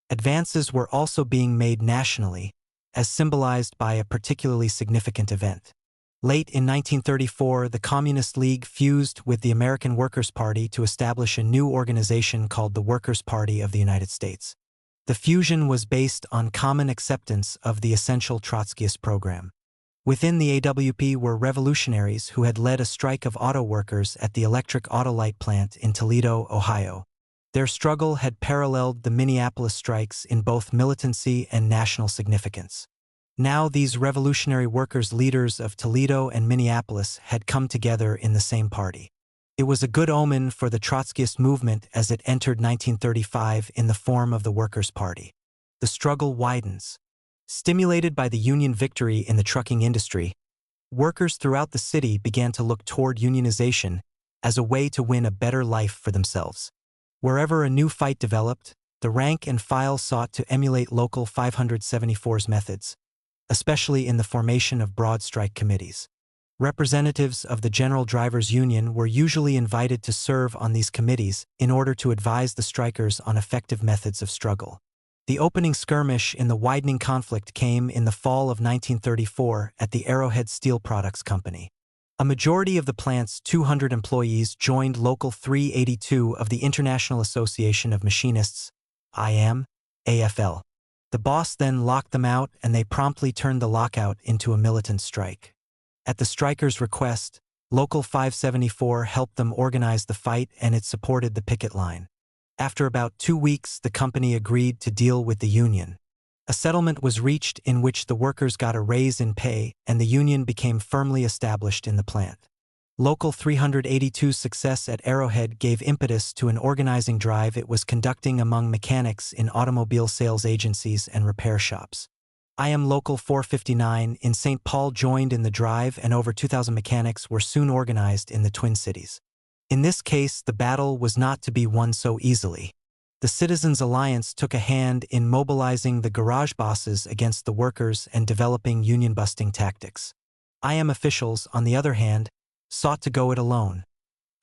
Advances were also being made nationally, as symbolized by a particularly significant event. Late in 1934, the Communist League fused with the American Workers' Party to establish a new organization called the Workers' Party of the United States. The fusion was based on common acceptance of the essential Trotskyist program. Within the AWP were revolutionaries who had led a strike of auto workers at the electric Autolite plant in Toledo, Ohio. Their struggle had paralleled the Minneapolis strikes in both militancy and national significance. Now these revolutionary workers' leaders of Toledo and Minneapolis had come together in the same party. It was a good omen for the Trotskyist movement as it entered 1935 in the form of the Workers' Party. The struggle widens. Stimulated by the Union victory in the trucking industry, workers throughout the city began to look toward unionization as a way to win a better life for themselves. Wherever a new fight developed, the rank and file sought to emulate local 574's methods, especially in the formation of broad strike committees. Representatives of the General Drivers' Union were usually invited to serve on these committees in order to advise the strikers on effective methods of struggle. The opening skirmish in the widening conflict came in the fall of 1934 at the Arrowhead Steel Products Company. A majority of the plant's 200 employees joined Local 382 of the International Association of Machinists, IAM, AFL. The boss then locked them out, and they promptly turned the lockout into a militant strike. At the strikers' request, Local 574 helped them organize the fight, and it supported the picket line. After about 2 weeks, the company agreed to deal with the union. A settlement was reached in which the workers got a raise in pay, and the union became firmly established in the plant. Local 382's success at Arrowhead gave impetus to an organizing drive it was conducting among mechanics in automobile sales agencies and repair shops. IAM Local 459 in St. Paul joined in the drive, and over 2,000 mechanics were soon organized in the Twin Cities. In this case, the battle was not to be won so easily. The Citizens' Alliance took a hand in mobilizing the garage bosses against the workers and developing union-busting tactics. IAM officials, on the other hand, sought to go it alone,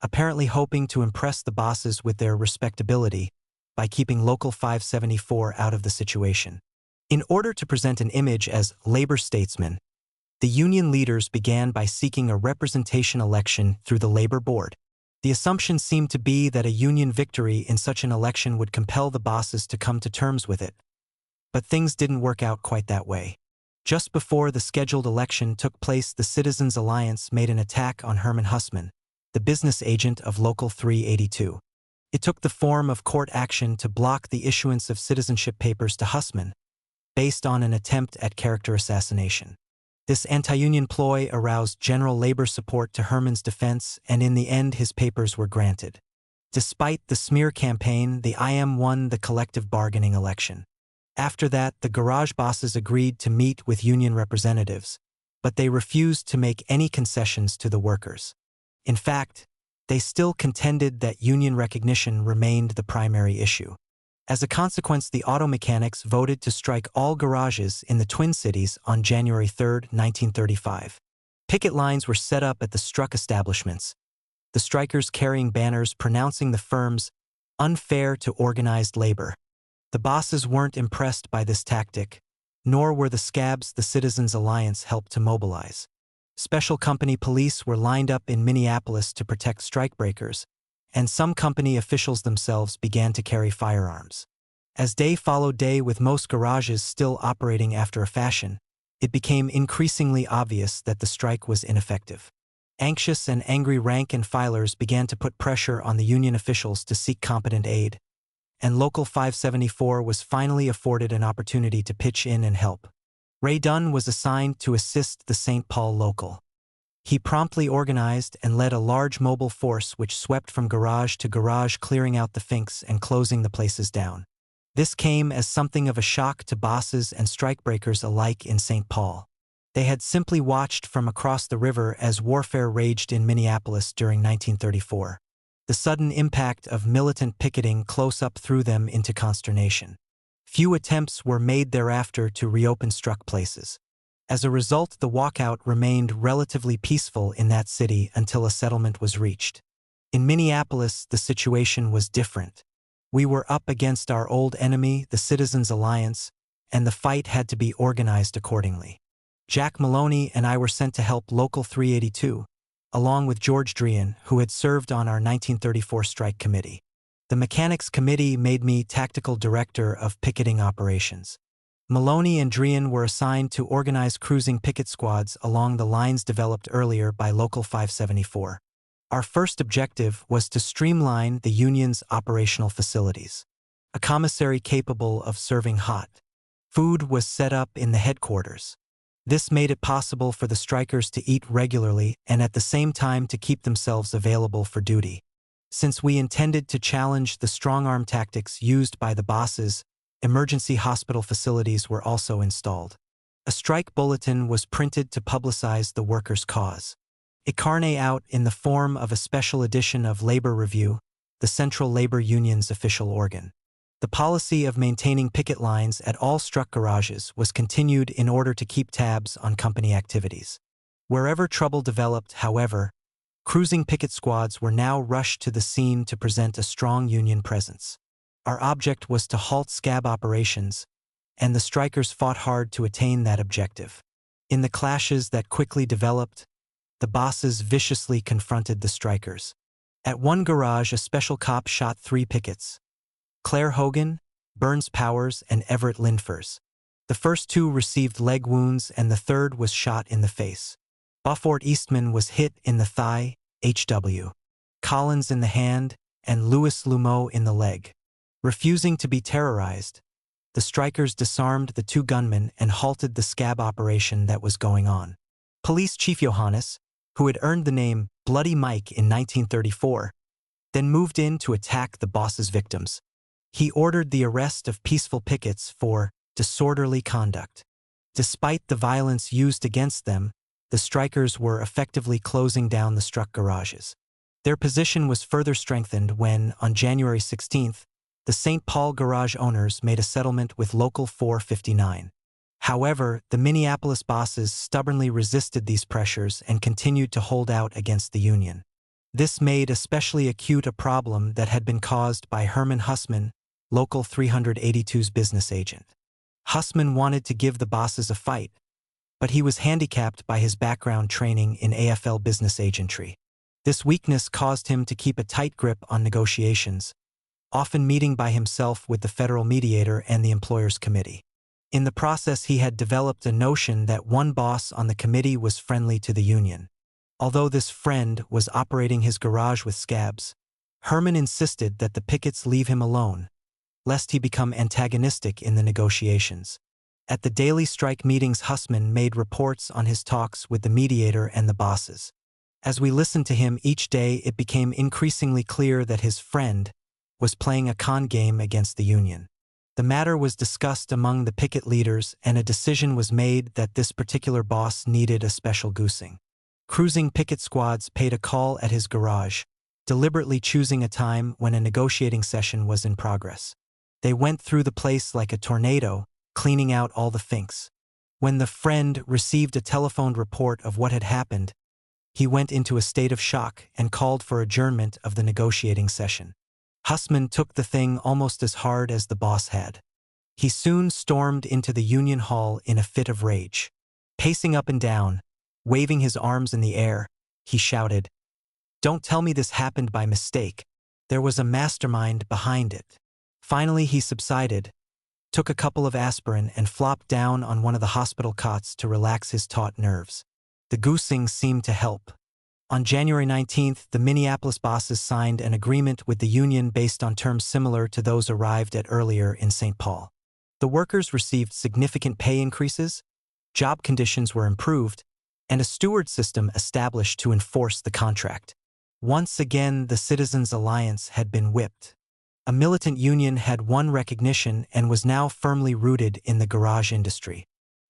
apparently hoping to impress the bosses with their respectability by keeping Local 574 out of the situation. In order to present an image as labor statesmen, the union leaders began by seeking a representation election through the labor board. The assumption seemed to be that a union victory in such an election would compel the bosses to come to terms with it. But things didn't work out quite that way. Just before the scheduled election took place, the Citizens' Alliance made an attack on Herman Hussman, the business agent of Local 382. It took the form of court action to block the issuance of citizenship papers to Hussman, based on an attempt at character assassination. This anti-union ploy aroused general labor support to Herman's defense, and in the end his papers were granted. Despite the smear campaign, the IAM won the collective bargaining election. After that, the garage bosses agreed to meet with union representatives, but they refused to make any concessions to the workers. In fact, they still contended that union recognition remained the primary issue. As a consequence, the auto mechanics voted to strike all garages in the Twin Cities on January 3, 1935. Picket lines were set up at the struck establishments, the strikers carrying banners pronouncing the firms unfair to organized labor. The bosses weren't impressed by this tactic, nor were the scabs the Citizens' Alliance helped to mobilize. Special company police were lined up in Minneapolis to protect strikebreakers, and some company officials themselves began to carry firearms. As day followed day, with most garages still operating after a fashion, it became increasingly obvious that the strike was ineffective. Anxious and angry rank and filers began to put pressure on the union officials to seek competent aid, and Local 574 was finally afforded an opportunity to pitch in and help. Ray Dunne was assigned to assist the St. Paul local. He promptly organized and led a large mobile force which swept from garage to garage, clearing out the finks and closing the places down. This came as something of a shock to bosses and strikebreakers alike in St. Paul. They had simply watched from across the river as warfare raged in Minneapolis during 1934. The sudden impact of militant picketing close up threw them into consternation. Few attempts were made thereafter to reopen struck places. As a result, the walkout remained relatively peaceful in that city until a settlement was reached. In Minneapolis, the situation was different. We were up against our old enemy, the Citizens' Alliance, and the fight had to be organized accordingly. Jack Maloney and I were sent to help Local 382, along with George Drian, who had served on our 1934 strike committee. The Mechanics Committee made me tactical director of picketing operations. Maloney and Drian were assigned to organize cruising picket squads along the lines developed earlier by Local 574. Our first objective was to streamline the union's operational facilities. A commissary capable of serving hot food was set up in the headquarters. This made it possible for the strikers to eat regularly and at the same time to keep themselves available for duty. Since we intended to challenge the strong-arm tactics used by the bosses, emergency hospital facilities were also installed. A strike bulletin was printed to publicize the workers' cause. It carried out in the form of a special edition of Labor Review, the Central Labor Union's official organ. The policy of maintaining picket lines at all struck garages was continued in order to keep tabs on company activities. Wherever trouble developed, however, cruising picket squads were now rushed to the scene to present a strong union presence. Our object was to halt scab operations, and the strikers fought hard to attain that objective. In the clashes that quickly developed, the bosses viciously confronted the strikers. At one garage, a special cop shot 3 pickets: Claire Hogan, Burns Powers, and Everett Lindfors. The first 2 received leg wounds and the third was shot in the face. Beaufort Eastman was hit in the thigh, H.W. Collins in the hand, and Louis Lumeau in the leg. Refusing to be terrorized, the strikers disarmed the 2 gunmen and halted the scab operation that was going on. Police Chief Johannes, who had earned the name Bloody Mike in 1934, then moved in to attack the boss's victims. He ordered the arrest of peaceful pickets for disorderly conduct. Despite the violence used against them, the strikers were effectively closing down the struck garages. Their position was further strengthened when, on January 16th, the St. Paul garage owners made a settlement with Local 459. However, the Minneapolis bosses stubbornly resisted these pressures and continued to hold out against the union. This made especially acute a problem that had been caused by Herman Hussman, Local 382's business agent. Hussman wanted to give the bosses a fight, but he was handicapped by his background training in AFL business agentry. This weakness caused him to keep a tight grip on negotiations, often meeting by himself with the federal mediator and the employers' committee. In the process, he had developed a notion that one boss on the committee was friendly to the union. Although this friend was operating his garage with scabs, Herman insisted that the pickets leave him alone, lest he become antagonistic in the negotiations. At the daily strike meetings, Hussman made reports on his talks with the mediator and the bosses. As we listened to him each day, it became increasingly clear that his friend was playing a con game against the union. The matter was discussed among the picket leaders, and a decision was made that this particular boss needed a special goosing. Cruising picket squads paid a call at his garage, deliberately choosing a time when a negotiating session was in progress. They went through the place like a tornado, cleaning out all the finks. When the friend received a telephoned report of what had happened, he went into a state of shock and called for adjournment of the negotiating session. Hussman took the thing almost as hard as the boss had. He soon stormed into the union hall in a fit of rage. Pacing up and down, waving his arms in the air, he shouted, "Don't tell me this happened by mistake. There was a mastermind behind it." Finally, he subsided, took a couple of aspirin, and flopped down on one of the hospital cots to relax his taut nerves. The goosing seemed to help. On January 19th, the Minneapolis bosses signed an agreement with the union based on terms similar to those arrived at earlier in St. Paul. The workers received significant pay increases, job conditions were improved, and a steward system established to enforce the contract. Once again, the Citizens' Alliance had been whipped. A militant union had won recognition and was now firmly rooted in the garage industry.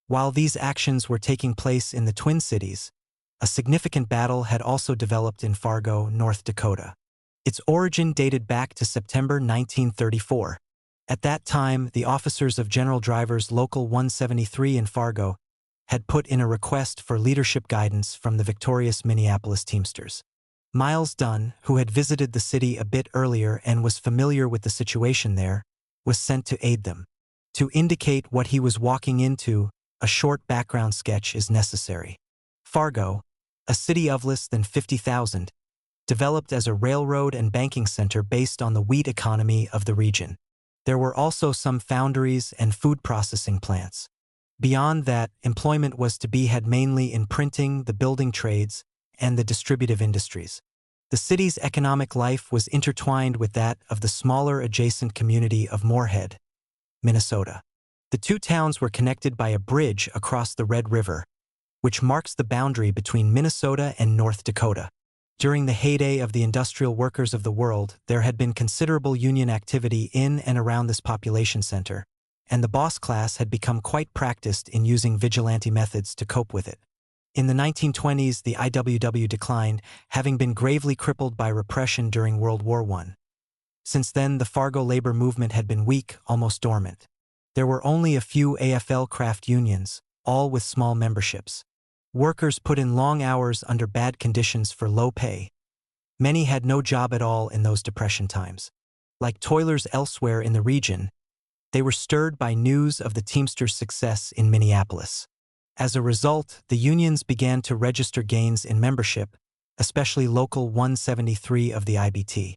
While these actions were taking place in the Twin Cities, a significant battle had also developed in Fargo, North Dakota. Its origin dated back to September 1934. At that time, the officers of General Drivers Local 173 in Fargo had put in a request for leadership guidance from the victorious Minneapolis Teamsters. Miles Dunne, who had visited the city a bit earlier and was familiar with the situation there, was sent to aid them. To indicate what he was walking into, a short background sketch is necessary. Fargo, a city of less than 50,000, developed as a railroad and banking center based on the wheat economy of the region. There were also some foundries and food processing plants. Beyond that, employment was to be had mainly in printing, the building trades, and the distributive industries. The city's economic life was intertwined with that of the smaller adjacent community of Moorhead, Minnesota. The two towns were connected by a bridge across the Red River, which marks the boundary between Minnesota and North Dakota. During the heyday of the industrial workers of the world, there had been considerable union activity in and around this population center, and the boss class had become quite practiced in using vigilante methods to cope with it. In the 1920s, the IWW declined, having been gravely crippled by repression during World War I. Since then, the Fargo labor movement had been weak, almost dormant. There were only a few AFL craft unions, all with small memberships. Workers put in long hours under bad conditions for low pay. Many had no job at all in those Depression times. Like toilers elsewhere in the region, they were stirred by news of the Teamsters' success in Minneapolis. As a result, the unions began to register gains in membership, especially Local 173 of the IBT.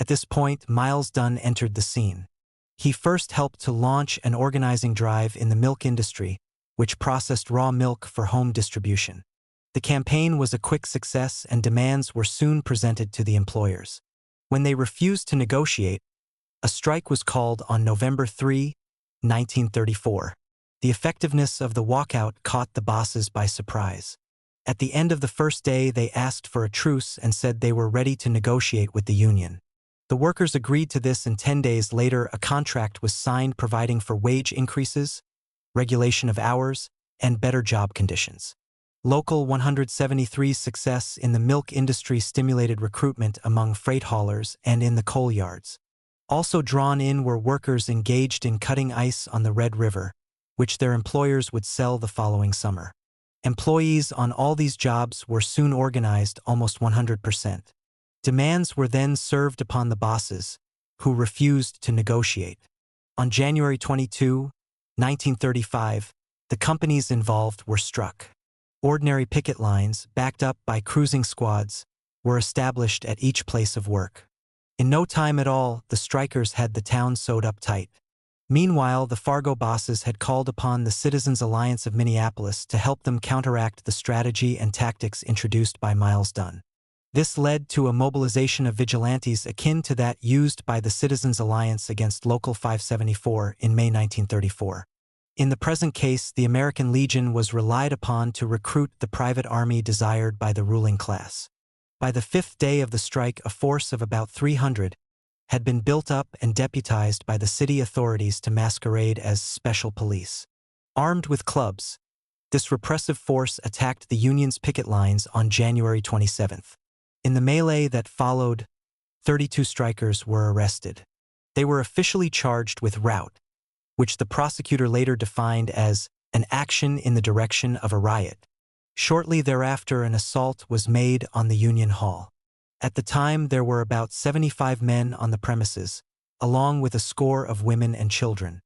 At this point, Miles Dunne entered the scene. He first helped to launch an organizing drive in the milk industry, which processed raw milk for home distribution. The campaign was a quick success and demands were soon presented to the employers. When they refused to negotiate, a strike was called on November 3, 1934. The effectiveness of the walkout caught the bosses by surprise. At the end of the first day, they asked for a truce and said they were ready to negotiate with the union. The workers agreed to this, and 10 days later a contract was signed providing for wage increases, regulation of hours, and better job conditions. Local 173's success in the milk industry stimulated recruitment among freight haulers and in the coal yards. Also drawn in were workers engaged in cutting ice on the Red River, which their employers would sell the following summer. Employees on all these jobs were soon organized almost 100%. Demands were then served upon the bosses, who refused to negotiate. On January 22, 1935, the companies involved were struck. Ordinary picket lines, backed up by cruising squads, were established at each place of work. In no time at all, the strikers had the town sewed up tight. Meanwhile, the Fargo bosses had called upon the Citizens Alliance of Minneapolis to help them counteract the strategy and tactics introduced by Miles Dunne. This led to a mobilization of vigilantes akin to that used by the Citizens Alliance against Local 574 in May 1934. In the present case, the American Legion was relied upon to recruit the private army desired by the ruling class. By the fifth day of the strike, a force of about 300 had been built up and deputized by the city authorities to masquerade as special police. Armed with clubs, this repressive force attacked the Union's picket lines on January 27th. In the melee that followed, 32 strikers were arrested. They were officially charged with rout, which the prosecutor later defined as an action in the direction of a riot. Shortly thereafter, an assault was made on the Union Hall. At the time, there were about 75 men on the premises, along with a score of women and children.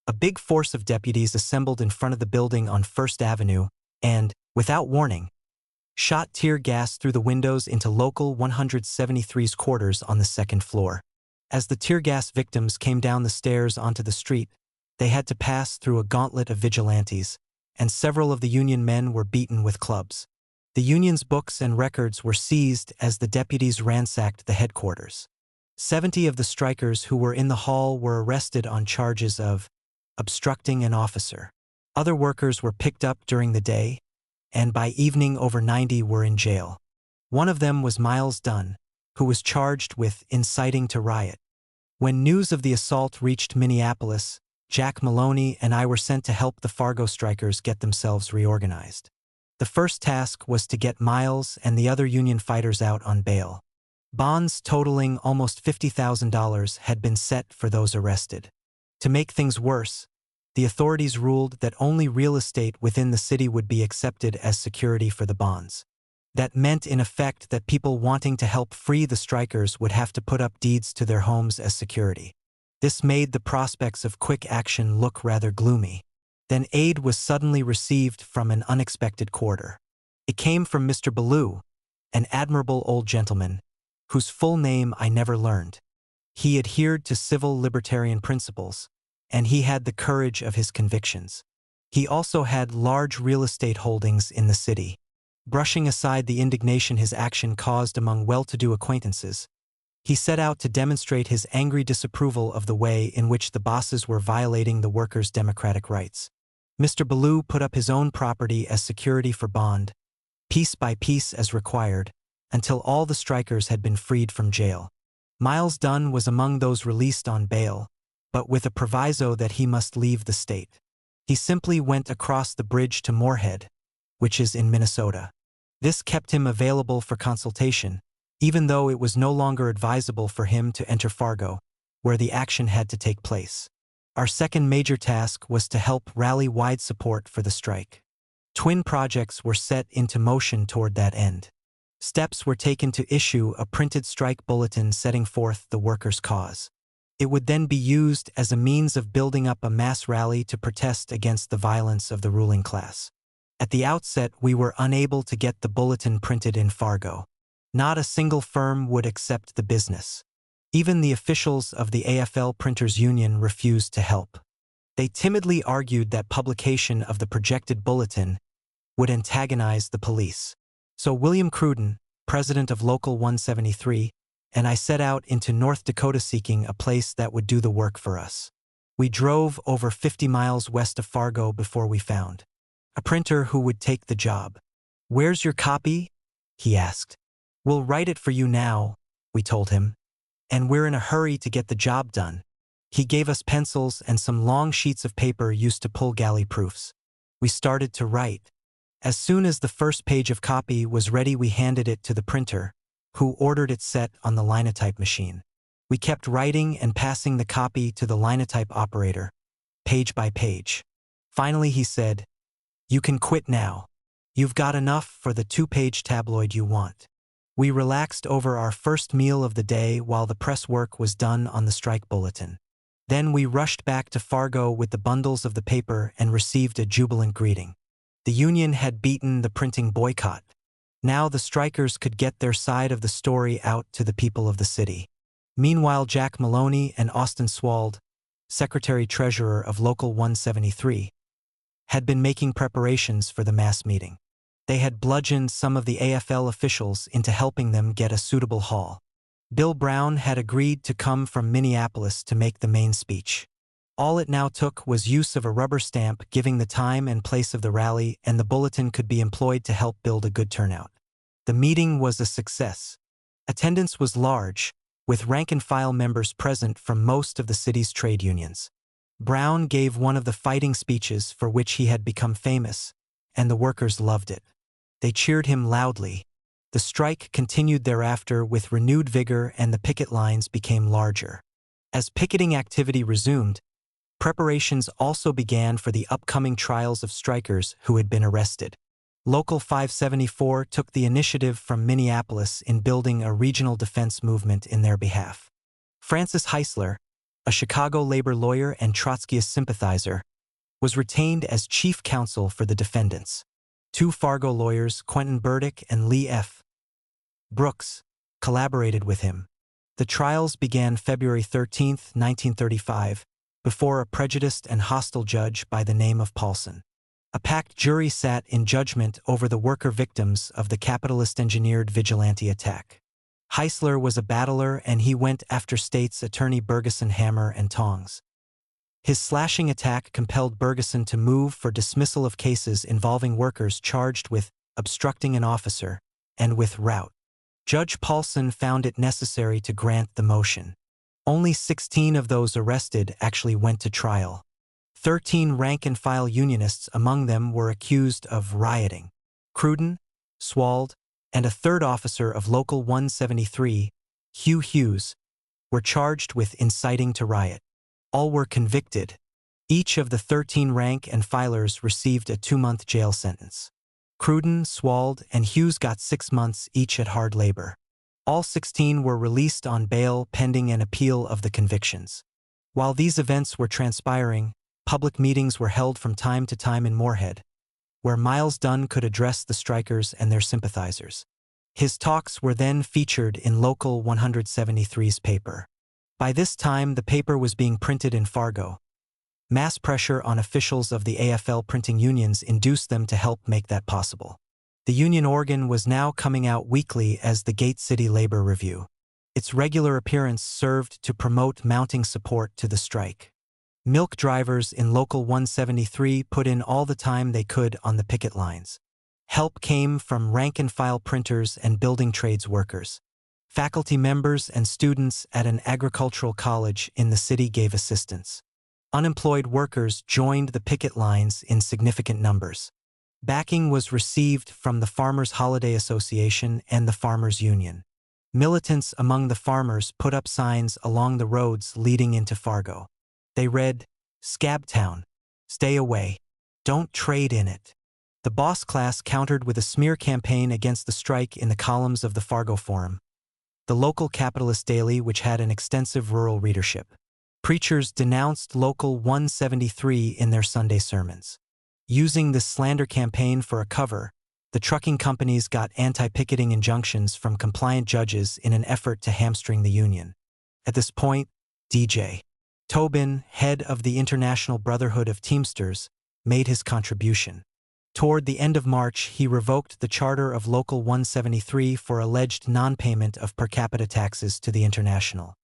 A big force of deputies assembled in front of the building on First Avenue and, without warning, shot tear gas through the windows into Local 173's quarters on the second floor. As the tear gas victims came down the stairs onto the street, they had to pass through a gauntlet of vigilantes, and several of the Union men were beaten with clubs. The Union's books and records were seized as the deputies ransacked the headquarters. 70 of the strikers who were in the hall were arrested on charges of obstructing an officer. Other workers were picked up during the day, and by evening over 90 were in jail. One of them was Miles Dunne, who was charged with inciting to riot. When news of the assault reached Minneapolis, Jack Maloney and I were sent to help the Fargo strikers get themselves reorganized. The first task was to get Miles and the other Union fighters out on bail. Bonds totaling almost $50,000 had been set for those arrested. To make things worse, the authorities ruled that only real estate within the city would be accepted as security for the bonds. That meant in effect that people wanting to help free the strikers would have to put up deeds to their homes as security. This made the prospects of quick action look rather gloomy. Then aid was suddenly received from an unexpected quarter. It came from Mr. Ballou, an admirable old gentleman, whose full name I never learned. He adhered to civil libertarian principles, and he had the courage of his convictions. He also had large real estate holdings in the city. Brushing aside the indignation his action caused among well-to-do acquaintances, He set out to demonstrate his angry disapproval of the way in which the bosses were violating the workers' democratic rights. Mr. Ballou put up his own property as security for bond, piece by piece as required, until all the strikers had been freed from jail. Miles Dunne was among those released on bail, but with a proviso that he must leave the state. He simply went across the bridge to Moorhead, which is in Minnesota. This kept him available for consultation, even though it was no longer advisable for him to enter Fargo, where the action had to take place. Our second major task was to help rally wide support for the strike. Twin projects were set into motion toward that end. Steps were taken to issue a printed strike bulletin setting forth the workers' cause. It would then be used as a means of building up a mass rally to protest against the violence of the ruling class. At the outset, we were unable to get the bulletin printed in Fargo. Not a single firm would accept the business. Even the officials of the AFL Printers Union refused to help. They timidly argued that publication of the projected bulletin would antagonize the police. So William Cruden, president of Local 173, and I set out into North Dakota seeking a place that would do the work for us. We drove over 50 miles west of Fargo before we found a printer who would take the job. "Where's your copy?" he asked. "We'll write it for you now," we told him. "And we're in a hurry to get the job done." He gave us pencils and some long sheets of paper used to pull galley proofs. We started to write. As soon as the first page of copy was ready, we handed it to the printer, who ordered it set on the linotype machine. We kept writing and passing the copy to the linotype operator, page by page. Finally he said, "You can quit now. You've got enough for the 2-page tabloid you want." We relaxed over our first meal of the day while the press work was done on the strike bulletin. Then we rushed back to Fargo with the bundles of the paper and received a jubilant greeting. The union had beaten the printing boycott. Now the strikers could get their side of the story out to the people of the city. Meanwhile, Jack Maloney and Austin Swald, secretary-treasurer of Local 173, had been making preparations for the mass meeting. They had bludgeoned some of the AFL officials into helping them get a suitable hall. Bill Brown had agreed to come from Minneapolis to make the main speech. All it now took was use of a rubber stamp giving the time and place of the rally, and the bulletin could be employed to help build a good turnout. The meeting was a success. Attendance was large, with rank-and-file members present from most of the city's trade unions. Brown gave one of the fighting speeches for which he had become famous, and the workers loved it. They cheered him loudly. The strike continued thereafter with renewed vigor, and the picket lines became larger. As picketing activity resumed, preparations also began for the upcoming trials of strikers who had been arrested. Local 574 took the initiative from Minneapolis in building a regional defense movement in their behalf. Francis Heisler, a Chicago labor lawyer and Trotskyist sympathizer, was retained as chief counsel for the defendants. 2 Fargo lawyers, Quentin Burdick and Lee F. Brooks, collaborated with him. The trials began February 13, 1935, before a prejudiced and hostile judge by the name of Paulson. A packed jury sat in judgment over the worker victims of the capitalist-engineered vigilante attack. Heisler was a battler, and he went after state's attorney Bergeson hammer and tongs. His slashing attack compelled Bergeson to move for dismissal of cases involving workers charged with obstructing an officer and with rout. Judge Paulson found it necessary to grant the motion. Only 16 of those arrested actually went to trial. 13 rank-and-file unionists among them were accused of rioting. Cruden, Swald, and a third officer of Local 173, Hugh Hughes, were charged with inciting to riot. All were convicted. Each of the 13 rank-and-filers received a 2-month jail sentence. Cruden, Swald, and Hughes got 6 months each at hard labor. All 16 were released on bail pending an appeal of the convictions. While these events were transpiring, public meetings were held from time to time in Moorhead, where Miles Dunne could address the strikers and their sympathizers. His talks were then featured in Local 173's paper. By this time, the paper was being printed in Fargo. Mass pressure on officials of the AFL printing unions induced them to help make that possible. The union organ was now coming out weekly as the Gate City Labor Review. Its regular appearance served to promote mounting support to the strike. Milk drivers in Local 173 put in all the time they could on the picket lines. Help came from rank-and-file printers and building trades workers. Faculty members and students at an agricultural college in the city gave assistance. Unemployed workers joined the picket lines in significant numbers. Backing was received from the Farmers' Holiday Association and the Farmers' Union. Militants among the farmers put up signs along the roads leading into Fargo. They read, "Scabtown. Stay away. Don't trade in it." The boss class countered with a smear campaign against the strike in the columns of the Fargo Forum, the local capitalist daily which had an extensive rural readership. Preachers denounced Local 173 in their Sunday sermons. Using this slander campaign for a cover, the trucking companies got anti-picketing injunctions from compliant judges in an effort to hamstring the union. At this point, D.J. Tobin, head of the International Brotherhood of Teamsters, made his contribution. Toward the end of March, he revoked the charter of Local 173 for alleged non-payment of per capita taxes to the International.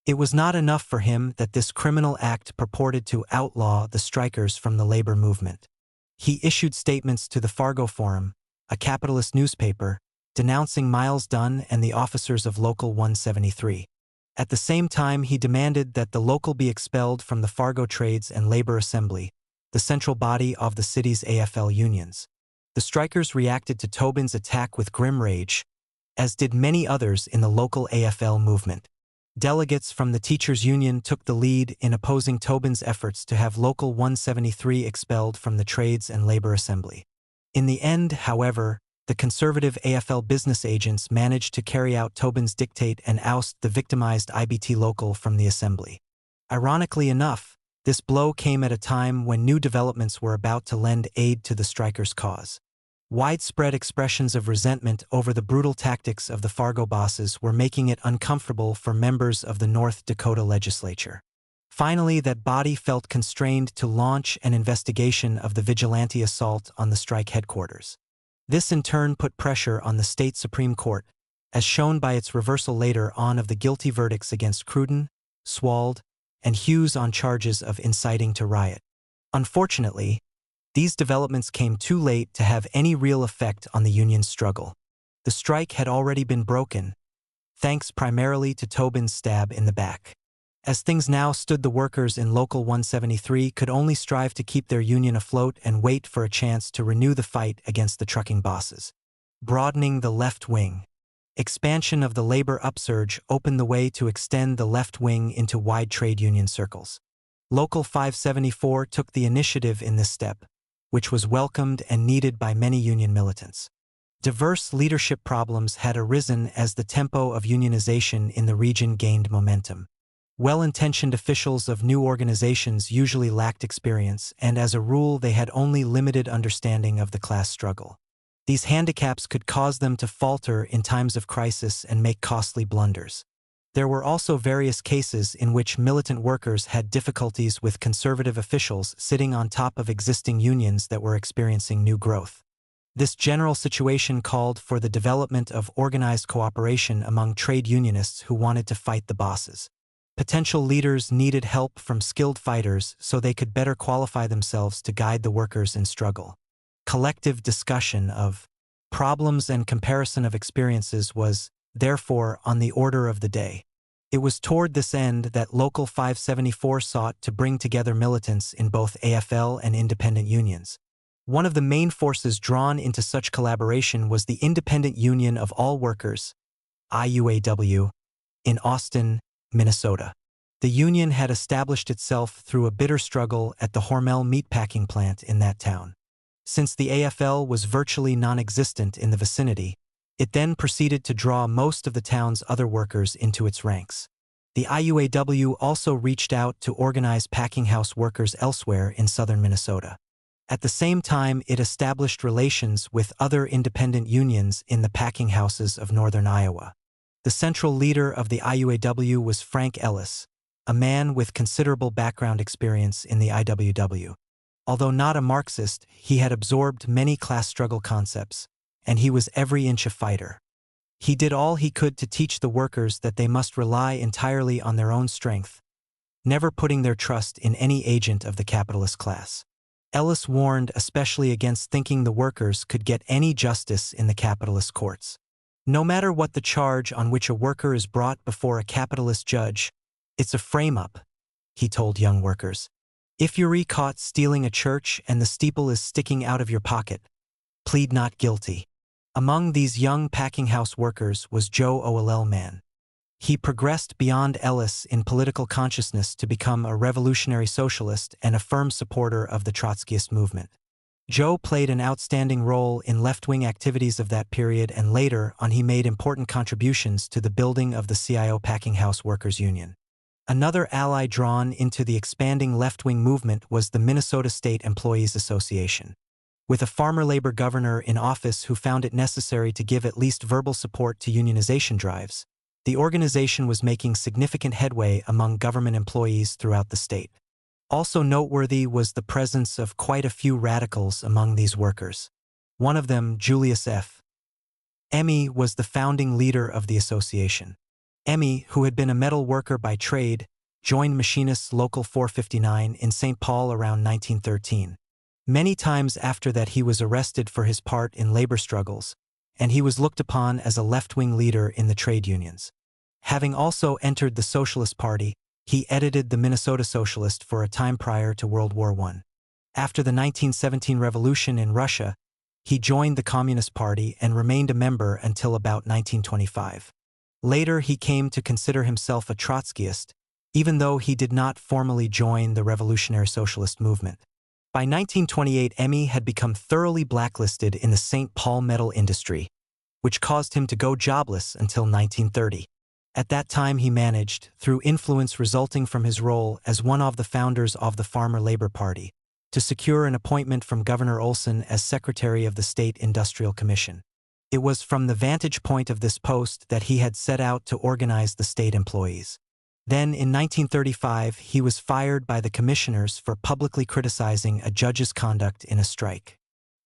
It was not enough for him that this criminal act purported to outlaw the strikers from the labor movement. He issued statements to the Fargo Forum, a capitalist newspaper, denouncing Miles Dunne and the officers of Local 173. At the same time, he demanded that the local be expelled from the Fargo Trades and Labor Assembly, the central body of the city's AFL unions. The strikers reacted to Tobin's attack with grim rage, as did many others in the local AFL movement. Delegates from the teachers' union took the lead in opposing Tobin's efforts to have Local 173 expelled from the Trades and Labor Assembly. In the end, however, the conservative AFL business agents managed to carry out Tobin's dictate and oust the victimized IBT local from the assembly. Ironically enough, this blow came at a time when new developments were about to lend aid to the strikers' cause. Widespread expressions of resentment over the brutal tactics of the Fargo bosses were making it uncomfortable for members of the North Dakota legislature. Finally, that body felt constrained to launch an investigation of the vigilante assault on the strike headquarters. This in turn put pressure on the state Supreme Court, as shown by its reversal later on of the guilty verdicts against Cruden, Swald, and Hughes on charges of inciting to riot. Unfortunately, these developments came too late to have any real effect on the union's struggle. The strike had already been broken, thanks primarily to Tobin's stab in the back. As things now stood, the workers in Local 173 could only strive to keep their union afloat and wait for a chance to renew the fight against the trucking bosses. Broadening the left wing. Expansion of the labor upsurge opened the way to extend the left wing into wide trade union circles. Local 574 took the initiative in this step, which was welcomed and needed by many union militants. Diverse leadership problems had arisen as the tempo of unionization in the region gained momentum. Well-intentioned officials of new organizations usually lacked experience, and as a rule they had only limited understanding of the class struggle. These handicaps could cause them to falter in times of crisis and make costly blunders. There were also various cases in which militant workers had difficulties with conservative officials sitting on top of existing unions that were experiencing new growth. This general situation called for the development of organized cooperation among trade unionists who wanted to fight the bosses. Potential leaders needed help from skilled fighters so they could better qualify themselves to guide the workers in struggle. Collective discussion of problems and comparison of experiences was, therefore, on the order of the day. It was toward this end that Local 574 sought to bring together militants in both AFL and independent unions. One of the main forces drawn into such collaboration was the Independent Union of All Workers, IUAW, in Austin, Minnesota. The union had established itself through a bitter struggle at the Hormel meatpacking plant in that town. Since the AFL was virtually non-existent in the vicinity, it then proceeded to draw most of the town's other workers into its ranks. The IUAW also reached out to organize packing house workers elsewhere in southern Minnesota. At the same time, it established relations with other independent unions in the packing houses of northern Iowa. The central leader of the IUAW was Frank Ellis, a man with considerable background experience in the IWW. Although not a Marxist, he had absorbed many class struggle concepts, and he was every inch a fighter. He did all he could to teach the workers that they must rely entirely on their own strength, never putting their trust in any agent of the capitalist class. Ellis warned especially against thinking the workers could get any justice in the capitalist courts. No matter what the charge on which a worker is brought before a capitalist judge, it's a frame-up, he told young workers. If you're caught stealing a church and the steeple is sticking out of your pocket, plead not guilty. Among these young packing house workers was Joe O'Lellman. He progressed beyond Ellis in political consciousness to become a revolutionary socialist and a firm supporter of the Trotskyist movement. Joe played an outstanding role in left-wing activities of that period, and later on he made important contributions to the building of the CIO Packing House Workers Union. Another ally drawn into the expanding left-wing movement was the Minnesota State Employees Association. With a farmer labor governor in office who found it necessary to give at least verbal support to unionization drives, the organization was making significant headway among government employees throughout the state. Also noteworthy was the presence of quite a few radicals among these workers. One of them, Julius F. Gimmie, was the founding leader of the association. Gimmie, who had been a metal worker by trade, joined Machinists Local 459 in St. Paul around 1913. Many times after that he was arrested for his part in labor struggles, and he was looked upon as a left-wing leader in the trade unions. Having also entered the Socialist Party, he edited the Minnesota Socialist for a time prior to World War I. After the 1917 revolution in Russia, he joined the Communist Party and remained a member until about 1925. Later he came to consider himself a Trotskyist, even though he did not formally join the Revolutionary Socialist movement. By 1928, Gimmie had become thoroughly blacklisted in the St. Paul metal industry, which caused him to go jobless until 1930. At that time he managed, through influence resulting from his role as one of the founders of the Farmer Labor Party, to secure an appointment from Governor Olson as Secretary of the State Industrial Commission. It was from the vantage point of this post that he had set out to organize the state employees. Then, in 1935, he was fired by the commissioners for publicly criticizing a judge's conduct in a strike.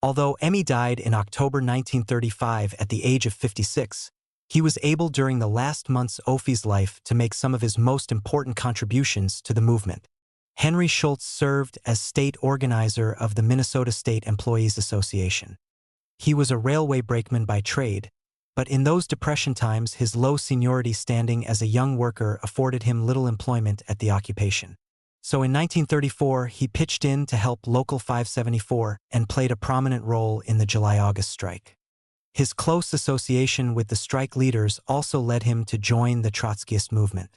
Although Gimmie died in October 1935 at the age of 56, he was able during the last months of his life to make some of his most important contributions to the movement. Henry Schultz served as state organizer of the Minnesota State Employees Association. He was a railway brakeman by trade, but in those Depression times his low seniority standing as a young worker afforded him little employment at the occupation. So in 1934 he pitched in to help Local 574 and played a prominent role in the July-August strike. His close association with the strike leaders also led him to join the Trotskyist movement.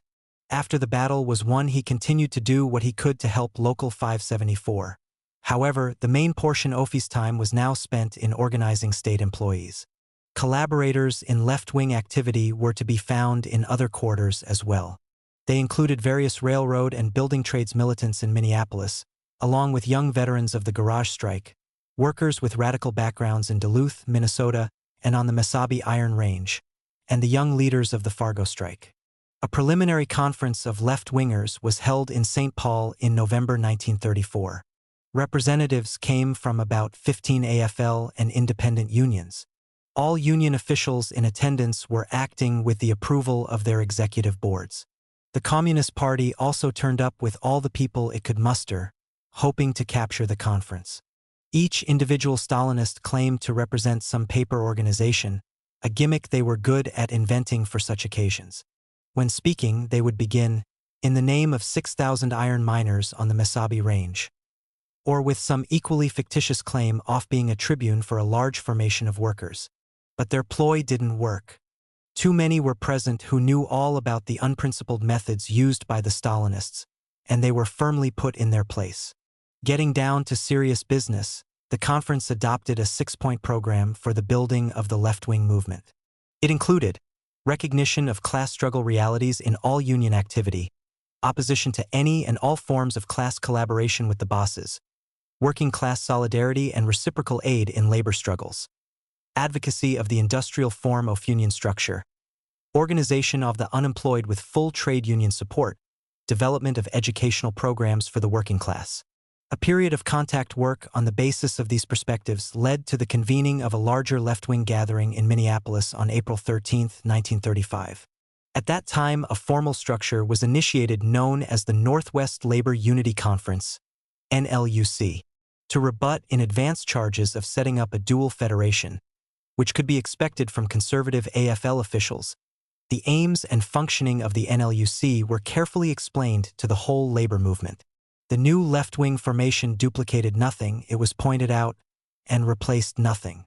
After the battle was won, he continued to do what he could to help Local 574. However, the main portion of his time was now spent in organizing state employees. Collaborators in left-wing activity were to be found in other quarters as well. They included various railroad and building trades militants in Minneapolis, along with young veterans of the garage strike, workers with radical backgrounds in Duluth, Minnesota, and on the Mesabi Iron Range, and the young leaders of the Fargo strike. A preliminary conference of left-wingers was held in St. Paul in November 1934. Representatives came from about 15 AFL and independent unions. All union officials in attendance were acting with the approval of their executive boards. The Communist Party also turned up with all the people it could muster, hoping to capture the conference. Each individual Stalinist claimed to represent some paper organization, a gimmick they were good at inventing for such occasions. When speaking, they would begin, "In the name of 6,000 iron miners on the Mesabi Range," or with some equally fictitious claim of being a tribune for a large formation of workers. But their ploy didn't work. Too many were present who knew all about the unprincipled methods used by the Stalinists, and they were firmly put in their place. Getting down to serious business, the conference adopted a 6-point program for the building of the left-wing movement. It included recognition of class struggle realities in all union activity, opposition to any and all forms of class collaboration with the bosses, working class solidarity and reciprocal aid in labor struggles, advocacy of the industrial form of union structure, organization of the unemployed with full trade union support, development of educational programs for the working class. A period of contact work on the basis of these perspectives led to the convening of a larger left-wing gathering in Minneapolis on April 13, 1935. At that time, a formal structure was initiated known as the Northwest Labor Unity Conference, NLUC, to rebut in advance charges of setting up a dual federation, which could be expected from conservative AFL officials. The aims and functioning of the NLUC were carefully explained to the whole labor movement. The new left-wing formation duplicated nothing, it was pointed out, and replaced nothing.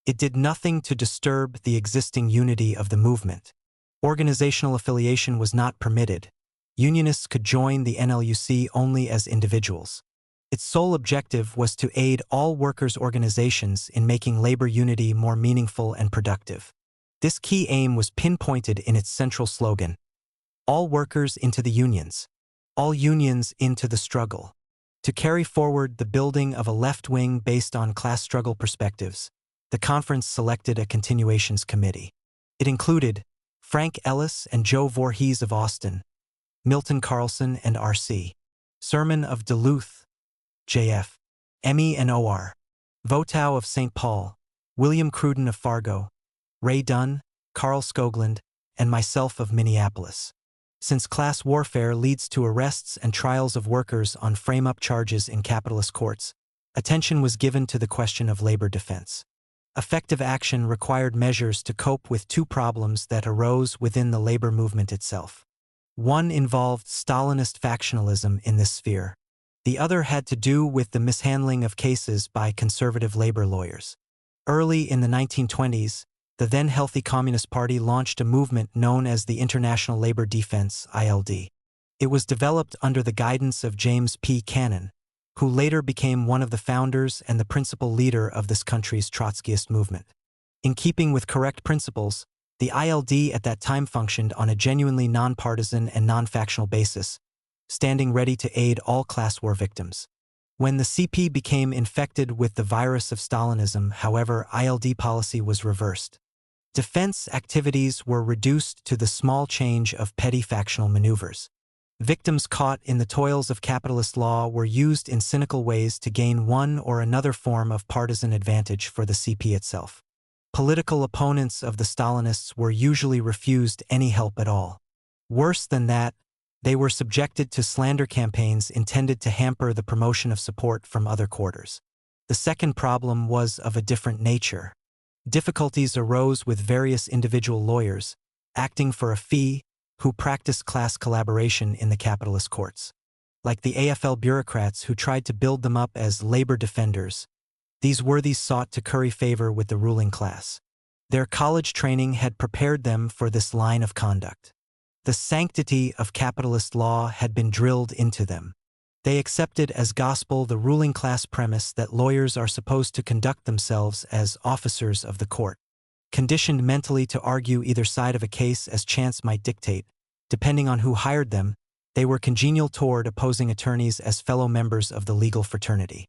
It did nothing to disturb the existing unity of the movement. Organizational affiliation was not permitted. Unionists could join the NLUC only as individuals. Its sole objective was to aid all workers' organizations in making labor unity more meaningful and productive. This key aim was pinpointed in its central slogan: all workers into the unions, all unions into the struggle. To carry forward the building of a left wing based on class struggle perspectives, the conference selected a continuations committee. It included Frank Ellis and Joe Voorhees of Austin, Milton Carlson and R.C. Sermon of Duluth, J.F. Emmy and O.R. Votow of St. Paul, William Cruden of Fargo, Ray Dunne, Carl Skoglund, and myself of Minneapolis. Since class warfare leads to arrests and trials of workers on frame-up charges in capitalist courts, attention was given to the question of labor defense. Effective action required measures to cope with two problems that arose within the labor movement itself. One involved Stalinist factionalism in this sphere. The other had to do with the mishandling of cases by conservative labor lawyers. Early in the 1920s, the then healthy Communist Party launched a movement known as the International Labor Defense, ILD. It was developed under the guidance of James P. Cannon, who later became one of the founders and the principal leader of this country's Trotskyist movement. In keeping with correct principles, the ILD at that time functioned on a genuinely nonpartisan and non-factional basis, standing ready to aid all class war victims. When the CP became infected with the virus of Stalinism, however, ILD policy was reversed. Defense activities were reduced to the small change of petty factional maneuvers. Victims caught in the toils of capitalist law were used in cynical ways to gain one or another form of partisan advantage for the CP itself. Political opponents of the Stalinists were usually refused any help at all. Worse than that, they were subjected to slander campaigns intended to hamper the promotion of support from other quarters. The second problem was of a different nature. Difficulties arose with various individual lawyers, acting for a fee, who practiced class collaboration in the capitalist courts. Like the AFL bureaucrats who tried to build them up as labor defenders, these worthies sought to curry favor with the ruling class. Their college training had prepared them for this line of conduct. The sanctity of capitalist law had been drilled into them. They accepted as gospel the ruling class premise that lawyers are supposed to conduct themselves as officers of the court, conditioned mentally to argue either side of a case as chance might dictate. Depending on who hired them, they were congenial toward opposing attorneys as fellow members of the legal fraternity.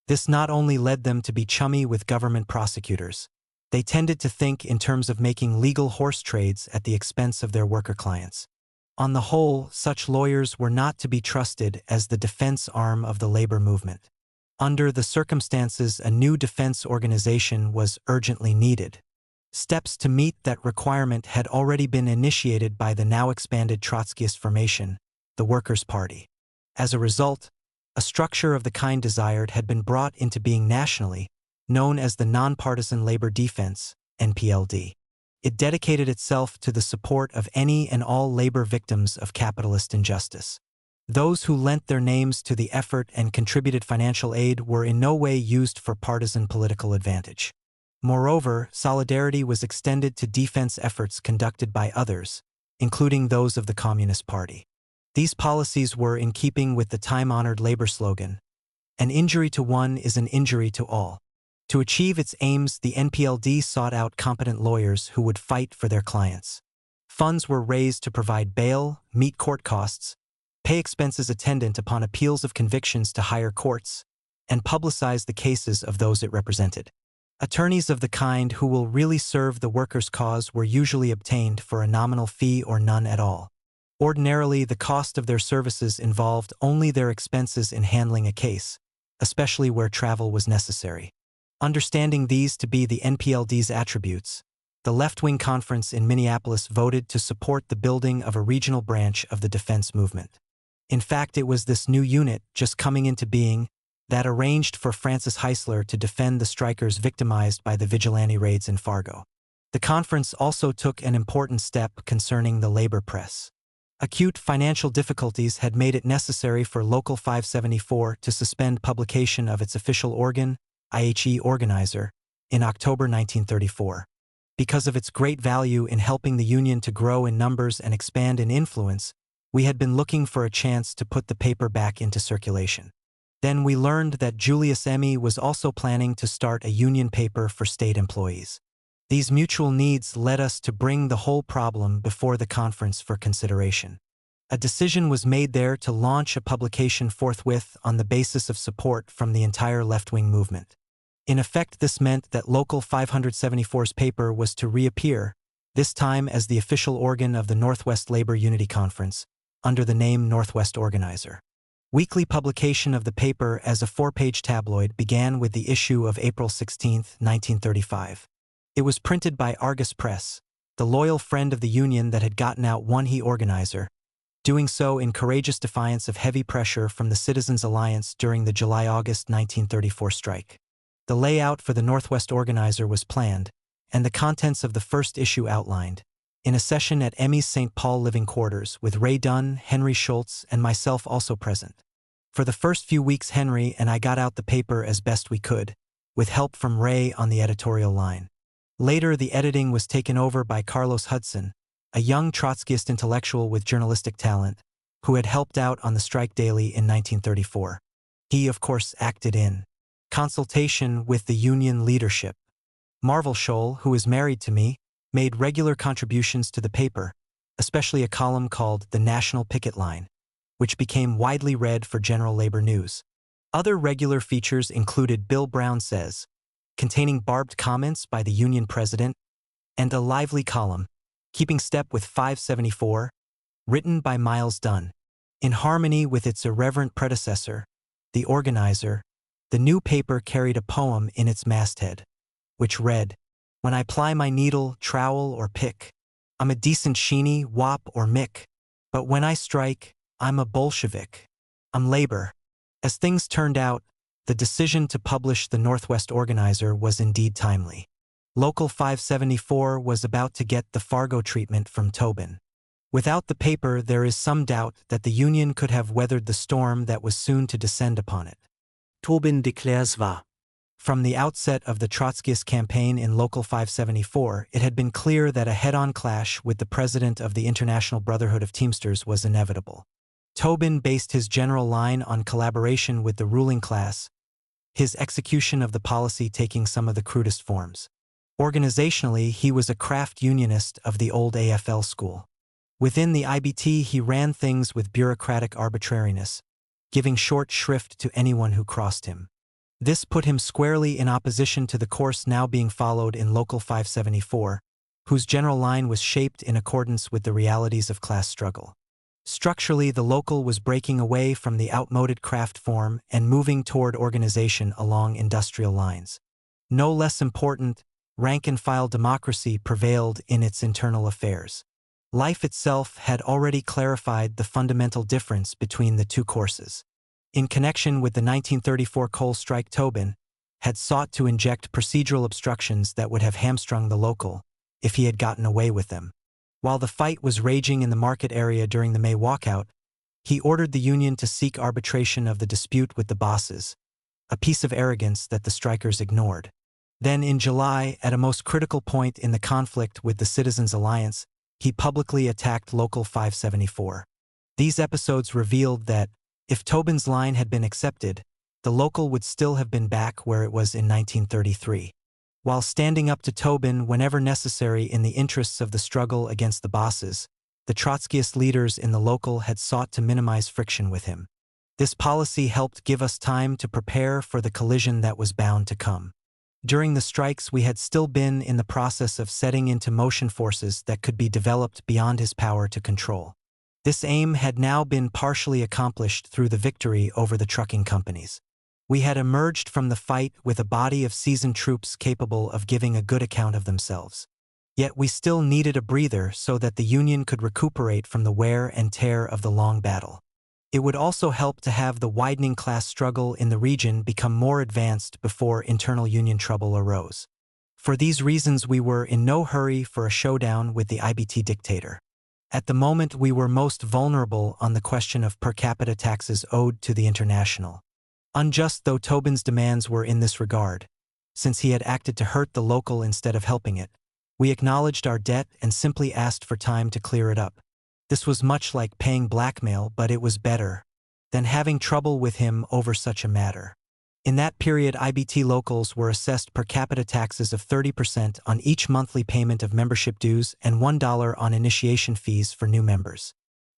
This not only led them to be chummy with government prosecutors, they tended to think in terms of making legal horse trades at the expense of their worker clients. On the whole, such lawyers were not to be trusted as the defense arm of the labor movement. Under the circumstances, a new defense organization was urgently needed. Steps to meet that requirement had already been initiated by the now expanded Trotskyist formation, the Workers' Party. As a result, a structure of the kind desired had been brought into being nationally, known as the Nonpartisan Labor Defense, NPLD. It dedicated itself to the support of any and all labor victims of capitalist injustice. Those who lent their names to the effort and contributed financial aid were in no way used for partisan political advantage. Moreover, solidarity was extended to defense efforts conducted by others, including those of the Communist Party. These policies were in keeping with the time-honored labor slogan, "An injury to one is an injury to all." To achieve its aims, the NPLD sought out competent lawyers who would fight for their clients. Funds were raised to provide bail, meet court costs, pay expenses attendant upon appeals of convictions to higher courts, and publicize the cases of those it represented. Attorneys of the kind who will really serve the workers' cause were usually obtained for a nominal fee or none at all. Ordinarily, the cost of their services involved only their expenses in handling a case, especially where travel was necessary. Understanding these to be the NPLD's attributes, the left-wing conference in Minneapolis voted to support the building of a regional branch of the defense movement. In fact, it was this new unit, just coming into being, that arranged for Francis Heisler to defend the strikers victimized by the vigilante raids in Fargo. The conference also took an important step concerning the labor press. Acute financial difficulties had made it necessary for Local 574 to suspend publication of its official organ, IHE Organizer, in October 1934. Because of its great value in helping the Union to grow in numbers and expand in influence, we had been looking for a chance to put the paper back into circulation. Then we learned that Julius Emme was also planning to start a union paper for state employees. These mutual needs led us to bring the whole problem before the conference for consideration. A decision was made there to launch a publication forthwith on the basis of support from the entire left-wing movement. In effect, this meant that Local 574's paper was to reappear, this time as the official organ of the Northwest Labor Unity Conference, under the name Northwest Organizer. Weekly publication of the paper as a 4-page tabloid began with the issue of April 16, 1935. It was printed by Argus Press, the loyal friend of the Union that had gotten out one he Organizer, doing so in courageous defiance of heavy pressure from the Citizens Alliance during the July-August 1934 strike. The layout for the Northwest Organizer was planned, and the contents of the first issue outlined, in a session at Emme's St. Paul living quarters with Ray Dunne, Henry Schultz, and myself also present. For the first few weeks, Henry and I got out the paper as best we could, with help from Ray on the editorial line. Later, the editing was taken over by Carlos Hudson, a young Trotskyist intellectual with journalistic talent, who had helped out on the strike daily in 1934. He, of course, acted in consultation with the Union leadership. Marvel Scholl, who is married to me, made regular contributions to the paper, especially a column called The National Picket Line, which became widely read for general labor news. Other regular features included Bill Brown Says, containing barbed comments by the Union president, and a lively column, Keeping Step with 574, written by Miles Dunne. In harmony with its irreverent predecessor, The Organizer, the new paper carried a poem in its masthead, which read, "When I ply my needle, trowel, or pick, I'm a decent sheeny, wop, or mick, but when I strike, I'm a Bolshevik. I'm labor." As things turned out, the decision to publish the Northwest Organizer was indeed timely. Local 574 was about to get the Fargo treatment from Tobin. Without the paper, there is some doubt that the Union could have weathered the storm that was soon to descend upon it. Tobin declares war. From the outset of the Trotskyist campaign in Local 574, it had been clear that a head-on clash with the president of the International Brotherhood of Teamsters was inevitable. Tobin based his general line on collaboration with the ruling class, his execution of the policy taking some of the crudest forms. Organizationally, he was a craft unionist of the old AFL school. Within the IBT, he ran things with bureaucratic arbitrariness, giving short shrift to anyone who crossed him. This put him squarely in opposition to the course now being followed in Local 574, whose general line was shaped in accordance with the realities of class struggle. Structurally, the local was breaking away from the outmoded craft form and moving toward organization along industrial lines. No less important, rank-and-file democracy prevailed in its internal affairs. Life itself had already clarified the fundamental difference between the two courses. In connection with the 1934 coal strike, Tobin had sought to inject procedural obstructions that would have hamstrung the local if he had gotten away with them. While the fight was raging in the market area during the May walkout, he ordered the Union to seek arbitration of the dispute with the bosses, a piece of arrogance that the strikers ignored. Then in July, at a most critical point in the conflict with the Citizens Alliance, he publicly attacked Local 574. These episodes revealed that, if Tobin's line had been accepted, the local would still have been back where it was in 1933. While standing up to Tobin whenever necessary in the interests of the struggle against the bosses, the Trotskyist leaders in the local had sought to minimize friction with him. This policy helped give us time to prepare for the collision that was bound to come. During the strikes, we had still been in the process of setting into motion forces that could be developed beyond his power to control. This aim had now been partially accomplished through the victory over the trucking companies. We had emerged from the fight with a body of seasoned troops capable of giving a good account of themselves. Yet we still needed a breather so that the Union could recuperate from the wear and tear of the long battle. It would also help to have the widening class struggle in the region become more advanced before internal Union trouble arose. For these reasons, we were in no hurry for a showdown with the IBT dictator. At the moment, we were most vulnerable on the question of per capita taxes owed to the International. Unjust though Tobin's demands were in this regard, since he had acted to hurt the local instead of helping it, we acknowledged our debt and simply asked for time to clear it up. This was much like paying blackmail, but it was better than having trouble with him over such a matter. In that period, IBT locals were assessed per capita taxes of 30% on each monthly payment of membership dues and $1 on initiation fees for new members.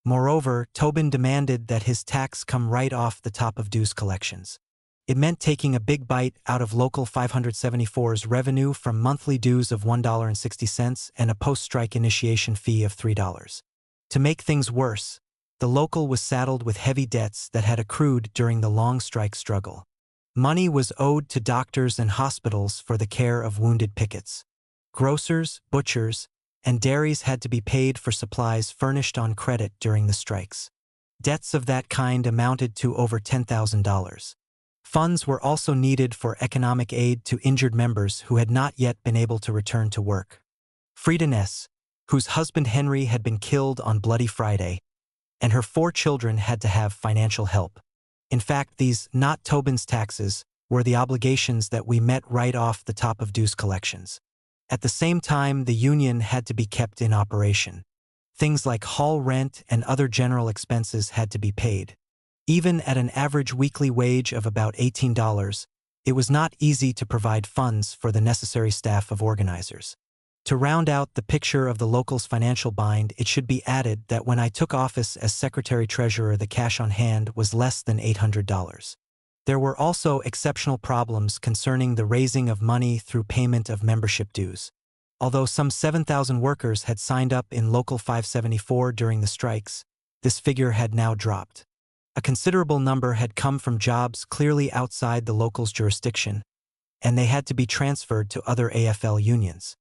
Moreover, Tobin demanded that his tax come right off the top of dues collections. It meant taking a big bite out of Local 574's revenue from monthly dues of $1.60 and a post-strike initiation fee of $3. To make things worse, the local was saddled with heavy debts that had accrued during the long strike struggle. Money was owed to doctors and hospitals for the care of wounded pickets. Grocers, butchers, and dairies had to be paid for supplies furnished on credit during the strikes. Debts of that kind amounted to over $10,000. Funds were also needed for economic aid to injured members who had not yet been able to return to work. Frida Ness, whose husband Henry had been killed on Bloody Friday, and her 4 children had to have financial help. In fact, these not Tobin's taxes were the obligations that we met right off the top of dues collections. At the same time, the Union had to be kept in operation. Things like hall rent and other general expenses had to be paid. Even at an average weekly wage of about $18, it was not easy to provide funds for the necessary staff of organizers. To round out the picture of the local's financial bind, it should be added that when I took office as Secretary-Treasurer, the cash on hand was less than $800. There were also exceptional problems concerning the raising of money through payment of membership dues. Although some 7,000 workers had signed up in Local 574 during the strikes, this figure had now dropped. A considerable number had come from jobs clearly outside the local's jurisdiction, and they had to be transferred to other AFL unions.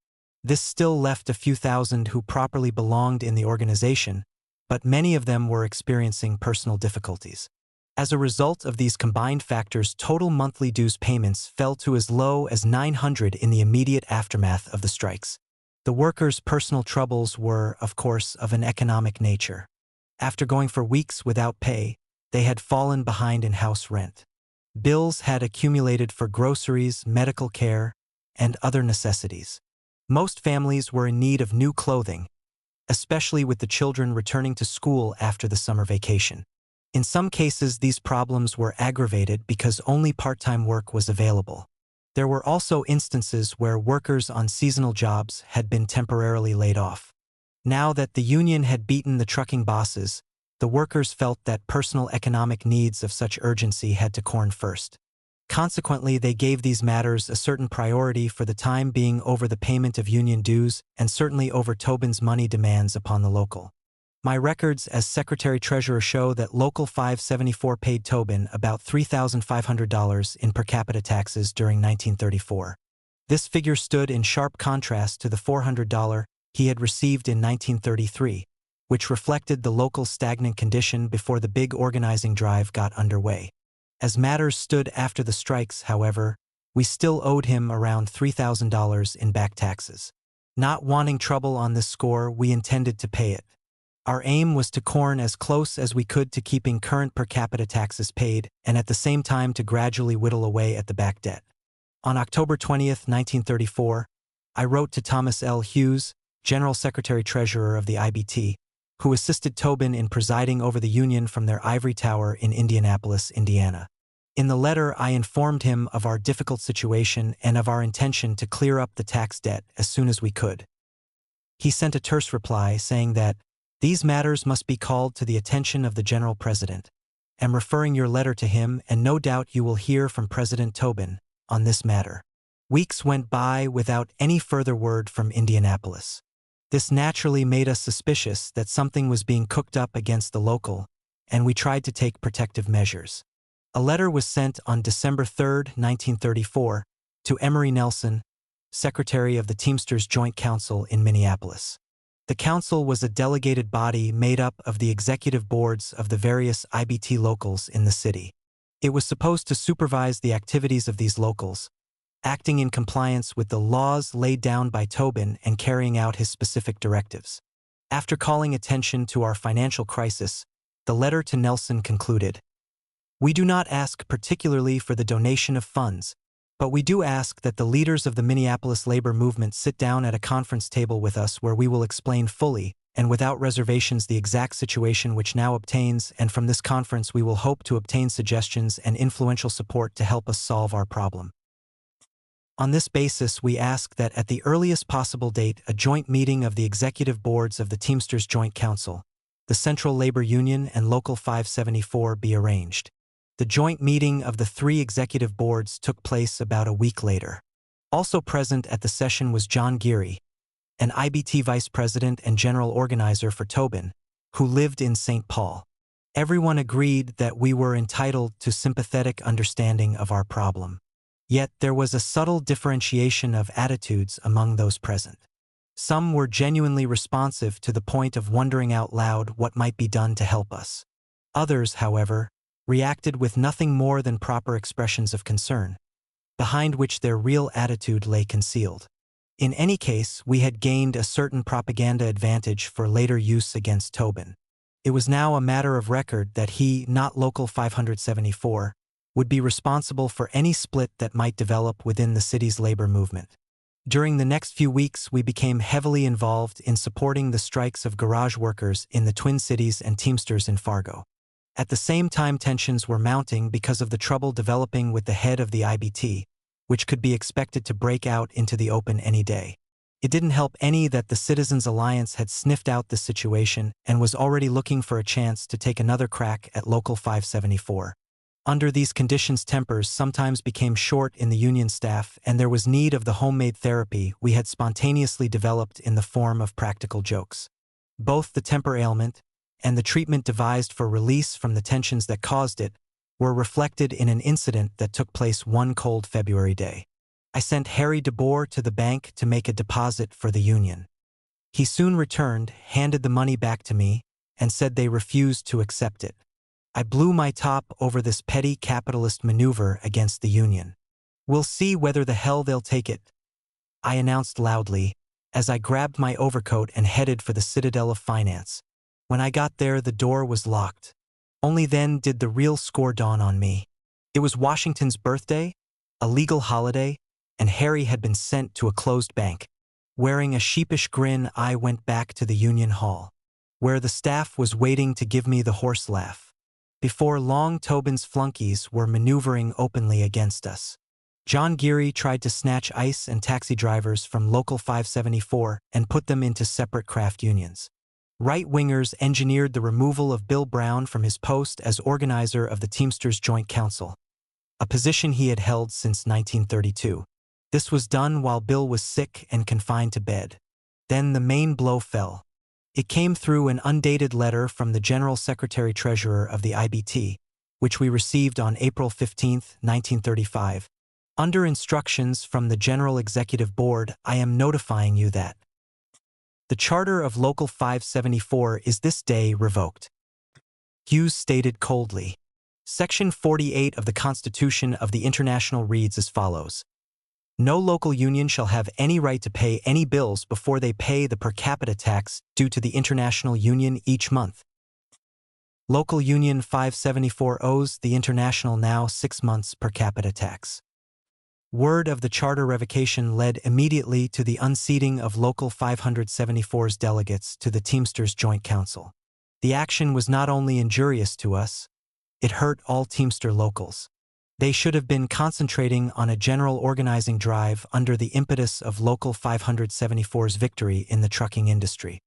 This still left a few thousand who properly belonged in the organization, but many of them were experiencing personal difficulties. As a result of these combined factors, total monthly dues payments fell to as low as $900 in the immediate aftermath of the strikes. The workers' personal troubles were, of course, of an economic nature. After going for weeks without pay, they had fallen behind in house rent. Bills had accumulated for groceries, medical care, and other necessities. Most families were in need of new clothing, especially with the children returning to school after the summer vacation. In some cases, these problems were aggravated because only part-time work was available. There were also instances where workers on seasonal jobs had been temporarily laid off. Now that the union had beaten the trucking bosses, the workers felt that personal economic needs of such urgency had to come first. Consequently, they gave these matters a certain priority for the time being over the payment of union dues and certainly over Tobin's money demands upon the local. My records as Secretary-Treasurer show that Local 574 paid Tobin about $3,500 in per capita taxes during 1934. This figure stood in sharp contrast to the $400 he had received in 1933, which reflected the local stagnant condition before the big organizing drive got underway. As matters stood after the strikes, however, we still owed him around $3,000 in back taxes. Not wanting trouble on this score, we intended to pay it. Our aim was to corn as close as we could to keeping current per capita taxes paid and at the same time to gradually whittle away at the back debt. On October 20, 1934, I wrote to Thomas L. Hughes, General Secretary-Treasurer of the IBT, who assisted Tobin in presiding over the Union from their ivory tower in Indianapolis, Indiana. In the letter, I informed him of our difficult situation and of our intention to clear up the tax debt as soon as we could. He sent a terse reply saying that these matters must be called to the attention of the General President. Am referring your letter to him, and no doubt you will hear from President Tobin on this matter. Weeks went by without any further word from Indianapolis. This naturally made us suspicious that something was being cooked up against the local, and we tried to take protective measures. A letter was sent on December 3, 1934, to Emory Nelson, secretary of the Teamsters Joint Council in Minneapolis. The council was a delegated body made up of the executive boards of the various IBT locals in the city. It was supposed to supervise the activities of these locals, acting in compliance with the laws laid down by Tobin and carrying out his specific directives. After calling attention to our financial crisis, the letter to Nelson concluded, "We do not ask particularly for the donation of funds, but we do ask that the leaders of the Minneapolis labor movement sit down at a conference table with us where we will explain fully and without reservations the exact situation which now obtains, and from this conference we will hope to obtain suggestions and influential support to help us solve our problem. On this basis, we ask that at the earliest possible date a joint meeting of the executive boards of the Teamsters Joint Council, the Central Labor Union and Local 574 be arranged." The joint meeting of the three executive boards took place about a week later. Also present at the session was John Gimmie, an IBT vice president and general organizer for Tobin, who lived in St. Paul. Everyone agreed that we were entitled to sympathetic understanding of our problem. Yet there was a subtle differentiation of attitudes among those present. Some were genuinely responsive to the point of wondering out loud what might be done to help us. Others, however, reacted with nothing more than proper expressions of concern, behind which their real attitude lay concealed. In any case, we had gained a certain propaganda advantage for later use against Tobin. It was now a matter of record that he, not Local 574, would be responsible for any split that might develop within the city's labor movement. During the next few weeks, we became heavily involved in supporting the strikes of garage workers in the Twin Cities and Teamsters in Fargo. At the same time, tensions were mounting because of the trouble developing with the head of the IBT, which could be expected to break out into the open any day. It didn't help any that the Citizens Alliance had sniffed out the situation and was already looking for a chance to take another crack at Local 574. Under these conditions, tempers sometimes became short in the union staff, and there was need of the homemade therapy we had spontaneously developed in the form of practical jokes. Both the temper ailment and the treatment devised for release from the tensions that caused it were reflected in an incident that took place one cold February day. I sent Harry DeBoer to the bank to make a deposit for the union. He soon returned, handed the money back to me, and said they refused to accept it. I blew my top over this petty capitalist maneuver against the union. "We'll see whether the hell they'll take it," I announced loudly, as I grabbed my overcoat and headed for the Citadel of Finance. When I got there, the door was locked. Only then did the real score dawn on me. It was Washington's birthday, a legal holiday, and Harry had been sent to a closed bank. Wearing a sheepish grin, I went back to the Union Hall, where the staff was waiting to give me the horse laugh. Before long, Tobin's flunkies were maneuvering openly against us. John Gimmie tried to snatch ICE and taxi drivers from Local 574 and put them into separate craft unions. Right-wingers engineered the removal of Bill Brown from his post as organizer of the Teamsters Joint Council, a position he had held since 1932. This was done while Bill was sick and confined to bed. Then the main blow fell. It came through an undated letter from the General Secretary-Treasurer of the IBT, which we received on April 15, 1935. Under instructions from the General Executive Board, I am notifying you that the charter of Local 574 is this day revoked. Hughes stated coldly. Section 48 of the Constitution of the International reads as follows. No local union shall have any right to pay any bills before they pay the per capita tax due to the International Union each month. Local Union 574 owes the International now 6 months per capita tax. Word of the charter revocation led immediately to the unseating of Local 574's delegates to the Teamsters Joint Council. The action was not only injurious to us, it hurt all Teamster locals. They should have been concentrating on a general organizing drive under the impetus of Local 574's victory in the trucking industry.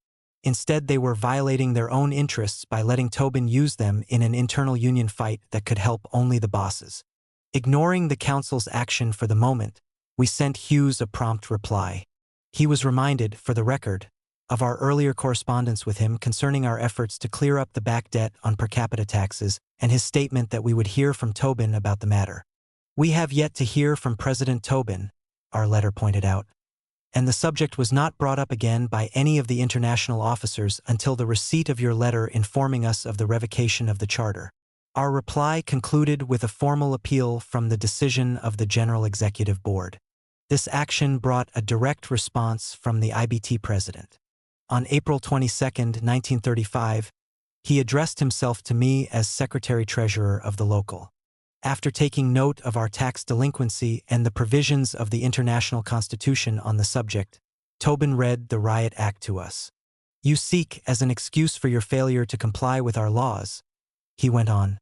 Instead, they were violating their own interests by letting Tobin use them in an internal union fight that could help only the bosses. Ignoring the council's action for the moment, we sent Hughes a prompt reply. He was reminded, for the record, of our earlier correspondence with him concerning our efforts to clear up the back debt on per capita taxes and his statement that we would hear from Tobin about the matter. We have yet to hear from President Tobin, our letter pointed out, and the subject was not brought up again by any of the international officers until the receipt of your letter informing us of the revocation of the charter. Our reply concluded with a formal appeal from the decision of the General Executive Board. This action brought a direct response from the IBT president. On April 22, 1935, he addressed himself to me as Secretary-Treasurer of the local. After taking note of our tax delinquency and the provisions of the international constitution on the subject, Tobin read the Riot Act to us. "You seek as an excuse for your failure to comply with our laws," he went on,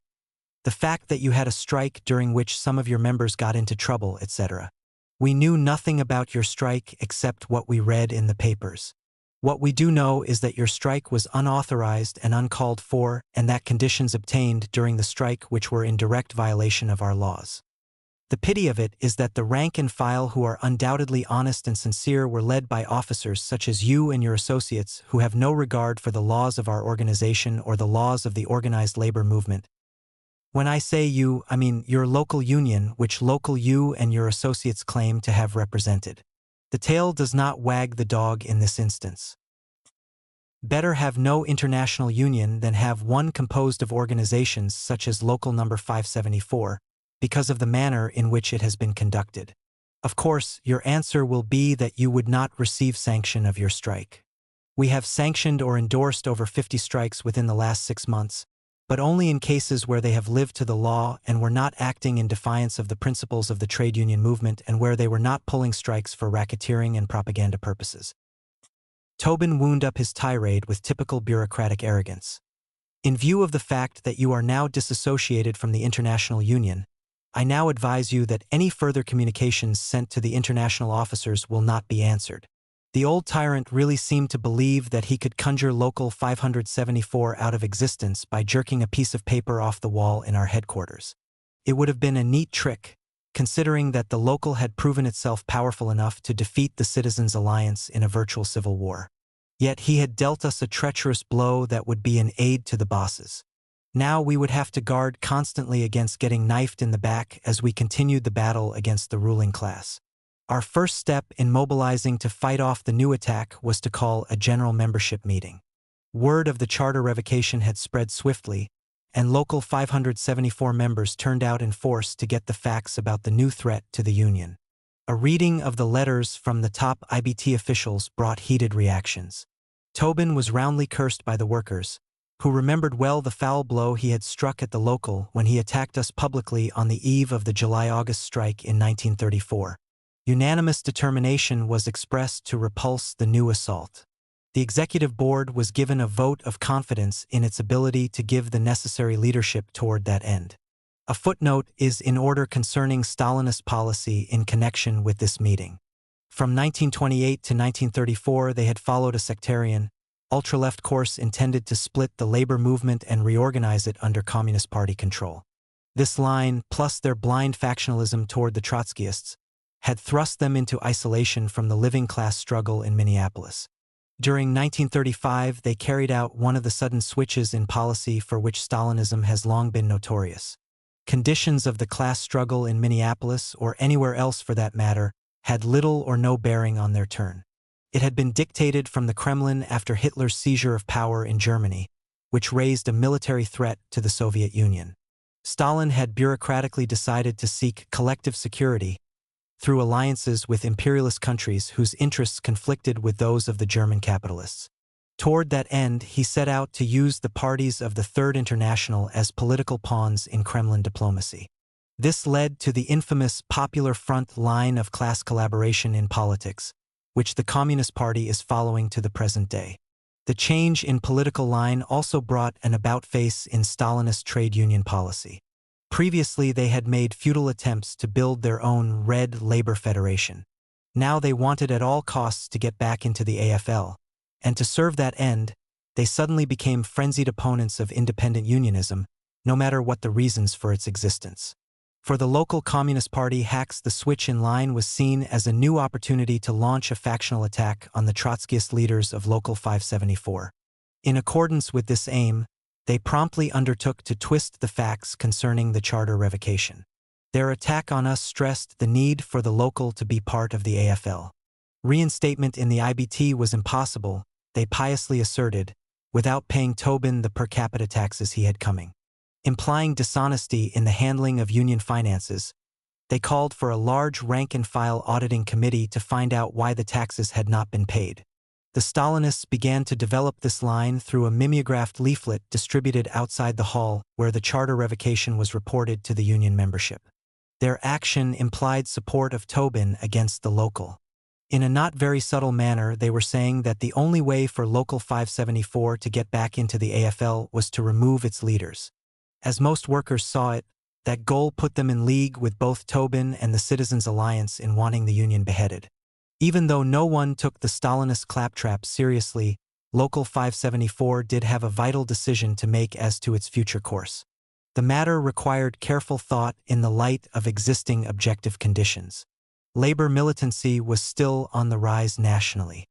"the fact that you had a strike during which some of your members got into trouble, etc. We knew nothing about your strike except what we read in the papers. What we do know is that your strike was unauthorized and uncalled for, and that conditions obtained during the strike which were in direct violation of our laws. The pity of it is that the rank and file who are undoubtedly honest and sincere were led by officers such as you and your associates who have no regard for the laws of our organization or the laws of the organized labor movement. When I say you, I mean your local union, which local you and your associates claim to have represented. The tail does not wag the dog in this instance. Better have no international union than have one composed of organizations such as Local Number 574, because of the manner in which it has been conducted. Of course, your answer will be that you would not receive sanction of your strike. We have sanctioned or endorsed over 50 strikes within the last 6 months, but only in cases where they have lived to the law and were not acting in defiance of the principles of the trade union movement and where they were not pulling strikes for racketeering and propaganda purposes." Tobin wound up his tirade with typical bureaucratic arrogance. "In view of the fact that you are now disassociated from the International Union, I now advise you that any further communications sent to the international officers will not be answered." The old tyrant really seemed to believe that he could conjure Local 574 out of existence by jerking a piece of paper off the wall in our headquarters. It would have been a neat trick, considering that the local had proven itself powerful enough to defeat the Citizens' Alliance in a virtual civil war. Yet he had dealt us a treacherous blow that would be an aid to the bosses. Now we would have to guard constantly against getting knifed in the back as we continued the battle against the ruling class. Our first step in mobilizing to fight off the new attack was to call a general membership meeting. Word of the charter revocation had spread swiftly, and Local 574 members turned out in force to get the facts about the new threat to the Union. A reading of the letters from the top IBT officials brought heated reactions. Tobin was roundly cursed by the workers, who remembered well the foul blow he had struck at the local when he attacked us publicly on the eve of the July-August strike in 1934. Unanimous determination was expressed to repulse the new assault. The Executive Board was given a vote of confidence in its ability to give the necessary leadership toward that end. A footnote is in order concerning Stalinist policy in connection with this meeting. From 1928 to 1934, they had followed a sectarian, ultra-left course intended to split the labor movement and reorganize it under Communist Party control. This line, plus their blind factionalism toward the Trotskyists, had thrust them into isolation from the living class struggle in Minneapolis. During 1935, they carried out one of the sudden switches in policy for which Stalinism has long been notorious. Conditions of the class struggle in Minneapolis, or anywhere else for that matter, had little or no bearing on their turn. It had been dictated from the Kremlin after Hitler's seizure of power in Germany, which raised a military threat to the Soviet Union. Stalin had bureaucratically decided to seek collective security through alliances with imperialist countries whose interests conflicted with those of the German capitalists. Toward that end, he set out to use the parties of the Third International as political pawns in Kremlin diplomacy. This led to the infamous Popular Front line of class collaboration in politics, which the Communist Party is following to the present day. The change in political line also brought an about-face in Stalinist trade union policy. Previously, they had made futile attempts to build their own Red Labor Federation. Now they wanted at all costs to get back into the AFL, and to serve that end, they suddenly became frenzied opponents of independent unionism, no matter what the reasons for its existence. For the local Communist Party hacks, the switch in line was seen as a new opportunity to launch a factional attack on the Trotskyist leaders of Local 574. In accordance with this aim, they promptly undertook to twist the facts concerning the charter revocation. Their attack on us stressed the need for the local to be part of the AFL. Reinstatement in the IBT was impossible, they piously asserted, without paying Tobin the per capita taxes he had coming. Implying dishonesty in the handling of union finances, they called for a large rank-and-file auditing committee to find out why the taxes had not been paid. The Stalinists began to develop this line through a mimeographed leaflet distributed outside the hall where the charter revocation was reported to the union membership. Their action implied support of Tobin against the local. In a not very subtle manner, they were saying that the only way for Local 574 to get back into the AFL was to remove its leaders. As most workers saw it, that goal put them in league with both Tobin and the Citizens' Alliance in wanting the union beheaded. Even though no one took the Stalinist claptrap seriously, Local 574 did have a vital decision to make as to its future course. The matter required careful thought in the light of existing objective conditions. Labor militancy was still on the rise nationally.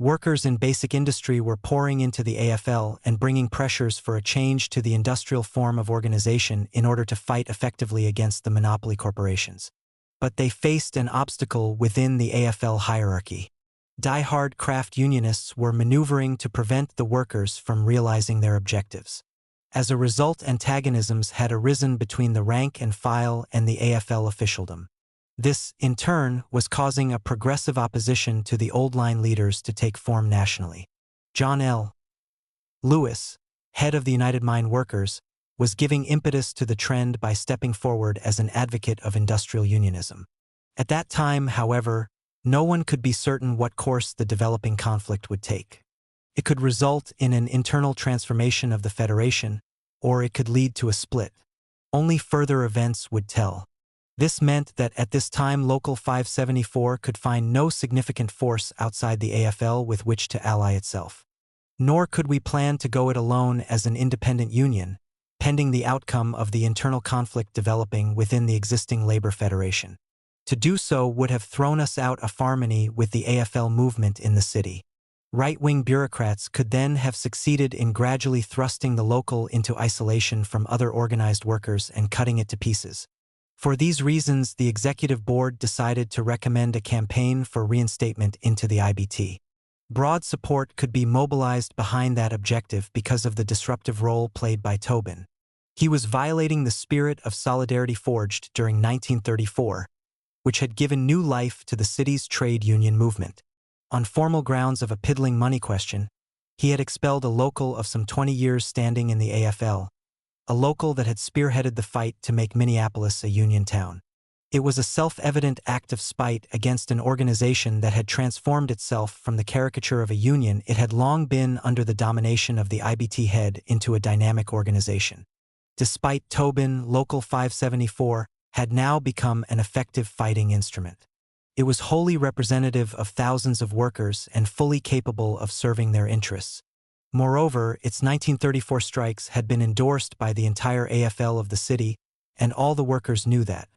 Workers in basic industry were pouring into the AFL and bringing pressures for a change to the industrial form of organization in order to fight effectively against the monopoly corporations. But they faced an obstacle within the AFL hierarchy. Die-hard craft unionists were maneuvering to prevent the workers from realizing their objectives. As a result, antagonisms had arisen between the rank and file and the AFL officialdom. This, in turn, was causing a progressive opposition to the old line leaders to take form nationally. John L. Lewis, head of the United Mine Workers, was giving impetus to the trend by stepping forward as an advocate of industrial unionism. At that time, however, no one could be certain what course the developing conflict would take. It could result in an internal transformation of the Federation, or it could lead to a split. Only further events would tell. This meant that at this time Local 574 could find no significant force outside the AFL with which to ally itself. Nor could we plan to go it alone as an independent union, pending the outcome of the internal conflict developing within the existing labor federation. To do so would have thrown us out of harmony with the AFL movement in the city. Right-wing bureaucrats could then have succeeded in gradually thrusting the local into isolation from other organized workers and cutting it to pieces. For these reasons, the executive board decided to recommend a campaign for reinstatement into the IBT. Broad support could be mobilized behind that objective because of the disruptive role played by Tobin. He was violating the spirit of solidarity forged during 1934, which had given new life to the city's trade union movement. On formal grounds of a piddling money question, he had expelled a local of some 20 years standing in the AFL, a local that had spearheaded the fight to make Minneapolis a union town. It was a self-evident act of spite against an organization that had transformed itself from the caricature of a union it had long been under the domination of the IBT head into a dynamic organization. Despite Tobin, Local 574 had now become an effective fighting instrument. It was wholly representative of thousands of workers and fully capable of serving their interests. Moreover, its 1934 strikes had been endorsed by the entire AFL of the city, and all the workers knew that.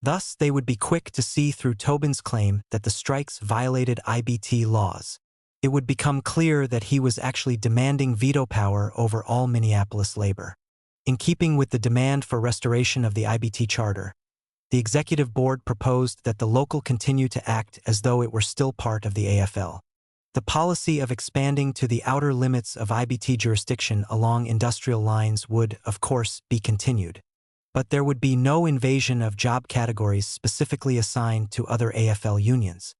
Thus, they would be quick to see through Tobin's claim that the strikes violated IBT laws. It would become clear that he was actually demanding veto power over all Minneapolis labor. In keeping with the demand for restoration of the IBT charter, the executive board proposed that the local continue to act as though it were still part of the AFL. The policy of expanding to the outer limits of IBT jurisdiction along industrial lines would, of course, be continued. But there would be no invasion of job categories specifically assigned to other AFL unions.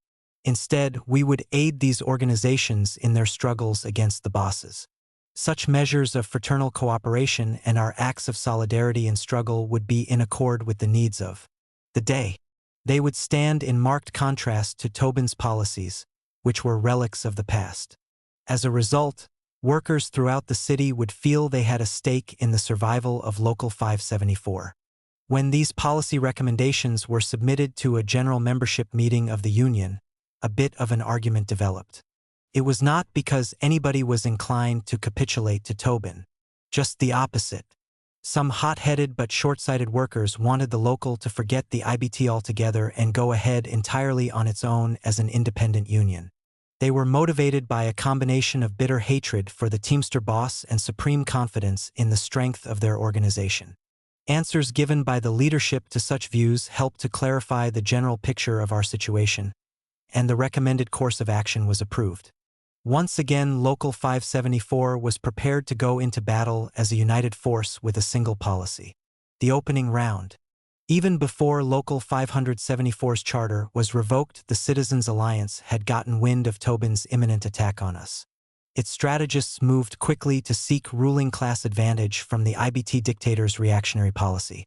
Instead, we would aid these organizations in their struggles against the bosses. Such measures of fraternal cooperation and our acts of solidarity and struggle would be in accord with the needs of the day. They would stand in marked contrast to Tobin's policies, which were relics of the past. As a result, workers throughout the city would feel they had a stake in the survival of Local 574. When these policy recommendations were submitted to a general membership meeting of the union, a bit of an argument developed. It was not because anybody was inclined to capitulate to Tobin. Just the opposite. Some hot-headed but short-sighted workers wanted the local to forget the IBT altogether and go ahead entirely on its own as an independent union. They were motivated by a combination of bitter hatred for the Teamster boss and supreme confidence in the strength of their organization. Answers given by the leadership to such views helped to clarify the general picture of our situation, and the recommended course of action was approved. Once again, Local 574 was prepared to go into battle as a united force with a single policy. The opening round. Even before Local 574's charter was revoked, the Citizens' Alliance had gotten wind of Tobin's imminent attack on us. Its strategists moved quickly to seek ruling class advantage from the IBT dictator's reactionary policy.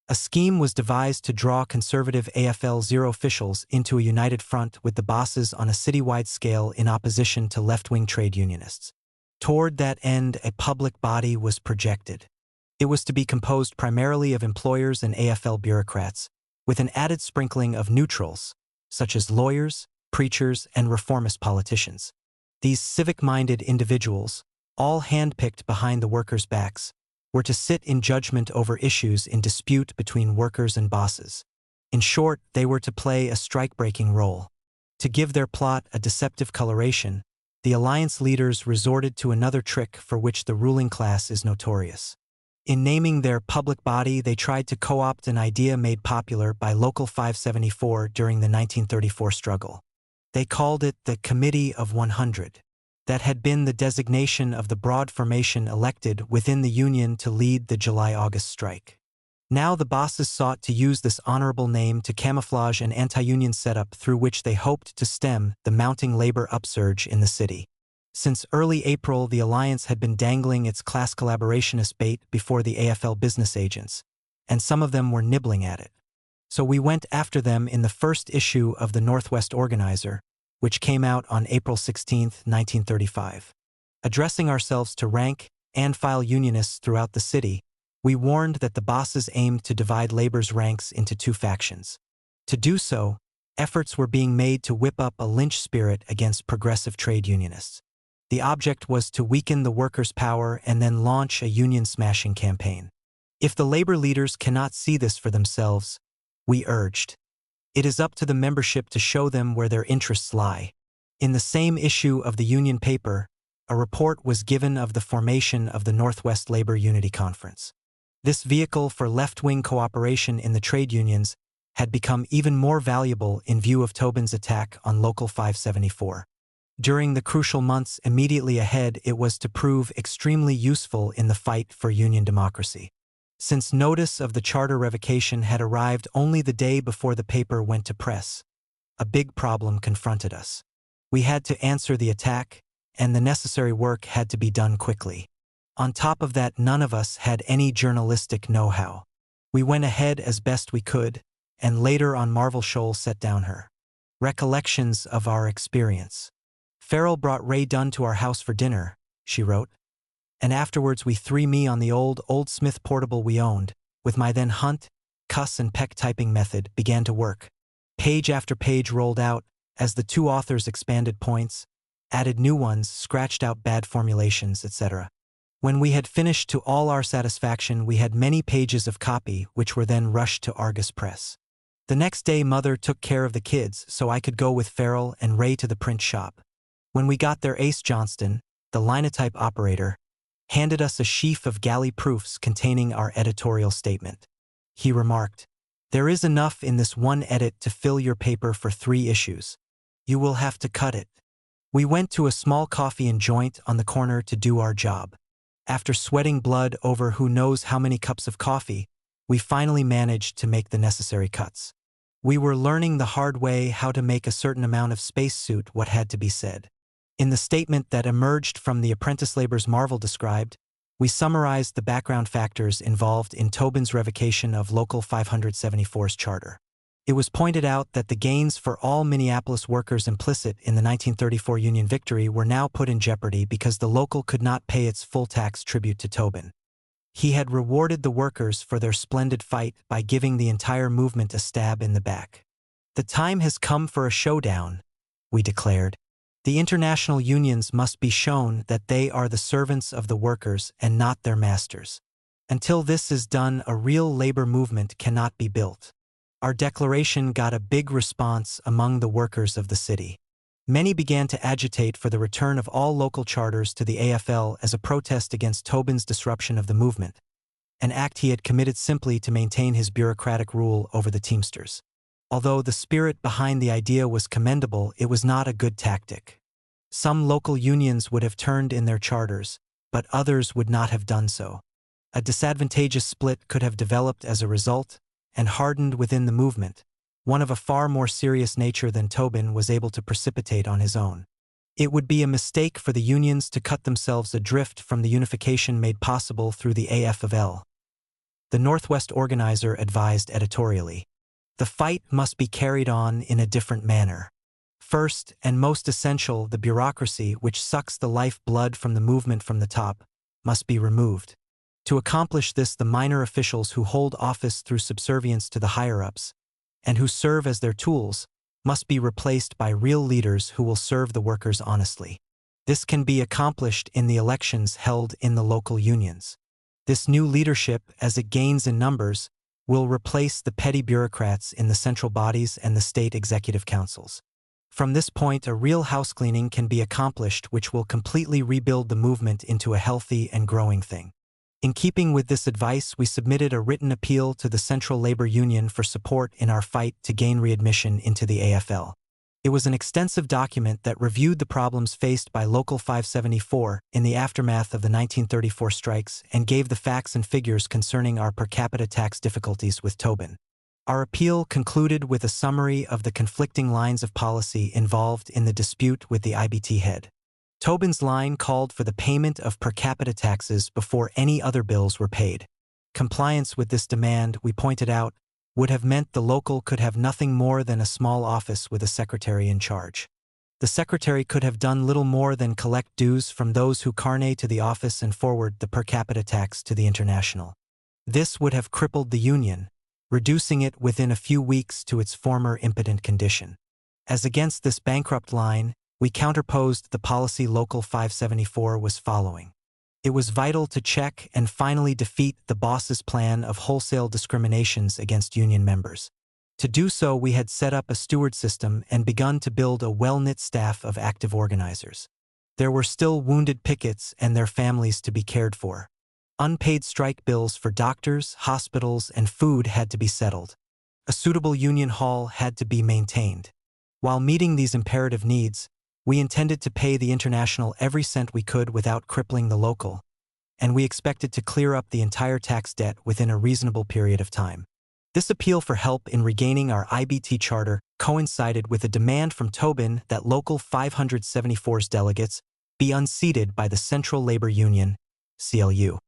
A scheme was devised to draw conservative AFL-0 officials into a united front with the bosses on a citywide scale in opposition to left-wing trade unionists. Toward that end, a public body was projected. It was to be composed primarily of employers and AFL bureaucrats, with an added sprinkling of neutrals, such as lawyers, preachers, and reformist politicians. These civic-minded individuals, all handpicked behind the workers' backs, were to sit in judgment over issues in dispute between workers and bosses. In short, they were to play a strike-breaking role. To give their plot a deceptive coloration, the alliance leaders resorted to another trick for which the ruling class is notorious. In naming their public body, they tried to co-opt an idea made popular by Local 574 during the 1934 struggle. They called it the Committee of 100. That had been the designation of the broad formation elected within the union to lead the July-August strike. Now the bosses sought to use this honorable name to camouflage an anti-union setup through which they hoped to stem the mounting labor upsurge in the city. Since early April, the alliance had been dangling its class collaborationist bait before the AFL business agents, and some of them were nibbling at it. So we went after them in the first issue of the Northwest Organizer, which came out on April 16, 1935. Addressing ourselves to rank and file unionists throughout the city, we warned that the bosses aimed to divide labor's ranks into two factions. To do so, efforts were being made to whip up a lynch spirit against progressive trade unionists. The object was to weaken the workers' power and then launch a union-smashing campaign. If the labor leaders cannot see this for themselves, we urged, it is up to the membership to show them where their interests lie. In the same issue of the Union paper, a report was given of the formation of the Northwest Labor Unity Conference. This vehicle for left-wing cooperation in the trade unions had become even more valuable in view of Tobin's attack on Local 574. During the crucial months immediately ahead, it was to prove extremely useful in the fight for union democracy. Since notice of the charter revocation had arrived only the day before the paper went to press, a big problem confronted us. We had to answer the attack, and the necessary work had to be done quickly. On top of that, none of us had any journalistic know-how. We went ahead as best we could, and later on Marvel Shoal set down her recollections of our experience. Farrell brought Ray Dunne to our house for dinner, she wrote. And afterwards we threw me on the old Smith portable we owned, with my then hunt, cuss and peck typing method, began to work. Page after page rolled out, as the two authors expanded points, added new ones, scratched out bad formulations, etc. When we had finished to all our satisfaction, we had many pages of copy which were then rushed to Argus Press. The next day Mother took care of the kids so I could go with Farrell and Ray to the print shop. When we got there, Ace Johnston, the linotype operator, handed us a sheaf of galley proofs containing our editorial statement. He remarked, "There is enough in this one edit to fill your paper for 3 issues. You will have to cut it." We went to a small coffee and joint on the corner to do our job. After sweating blood over who knows how many cups of coffee, we finally managed to make the necessary cuts. We were learning the hard way how to make a certain amount of spacesuit what had to be said. In the statement that emerged from the apprentice labor's Marvel described, we summarized the background factors involved in Tobin's revocation of Local 574's charter. It was pointed out that the gains for all Minneapolis workers implicit in the 1934 Union victory were now put in jeopardy because the local could not pay its full tax tribute to Tobin. He had rewarded the workers for their splendid fight by giving the entire movement a stab in the back. "The time has come for a showdown," we declared. "The international unions must be shown that they are the servants of the workers and not their masters." Until this is done, a real labor movement cannot be built. Our declaration got a big response among the workers of the city. Many began to agitate for the return of all local charters to the AFL as a protest against Tobin's disruption of the movement, an act he had committed simply to maintain his bureaucratic rule over the Teamsters. Although the spirit behind the idea was commendable, it was not a good tactic. Some local unions would have turned in their charters, but others would not have done so. A disadvantageous split could have developed as a result, and hardened within the movement, one of a far more serious nature than Tobin was able to precipitate on his own. It would be a mistake for the unions to cut themselves adrift from the unification made possible through the AFL. The Northwest organizer advised editorially, "The fight must be carried on in a different manner. First, and most essential, the bureaucracy, which sucks the life-blood from the movement from the top, must be removed. To accomplish this, the minor officials who hold office through subservience to the higher-ups, and who serve as their tools, must be replaced by real leaders who will serve the workers honestly. This can be accomplished in the elections held in the local unions. This new leadership, as it gains in numbers, will replace the petty bureaucrats in the central bodies and the state executive councils. From this point, a real housecleaning can be accomplished which will completely rebuild the movement into a healthy and growing thing." In keeping with this advice, we submitted a written appeal to the Central Labor Union for support in our fight to gain readmission into the AFL. It was an extensive document that reviewed the problems faced by Local 574 in the aftermath of the 1934 strikes and gave the facts and figures concerning our per capita tax difficulties with Tobin. Our appeal concluded with a summary of the conflicting lines of policy involved in the dispute with the IBT head. Tobin's line called for the payment of per capita taxes before any other bills were paid. Compliance with this demand, we pointed out, would have meant the local could have nothing more than a small office with a secretary in charge. The secretary could have done little more than collect dues from those who carnet to the office and forward the per capita tax to the International. This would have crippled the union, reducing it within a few weeks to its former impotent condition. As against this bankrupt line, we counterposed the policy Local 574 was following. It was vital to check and finally defeat the boss's plan of wholesale discriminations against union members. To do so, we had set up a steward system and begun to build a well-knit staff of active organizers. There were still wounded pickets and their families to be cared for. Unpaid strike bills for doctors, hospitals, and food had to be settled. A suitable union hall had to be maintained. While meeting these imperative needs, we intended to pay the International every cent we could without crippling the local, and we expected to clear up the entire tax debt within a reasonable period of time. This appeal for help in regaining our IBT charter coincided with a demand from Tobin that Local 574's delegates be unseated by the Central Labor Union, CLU.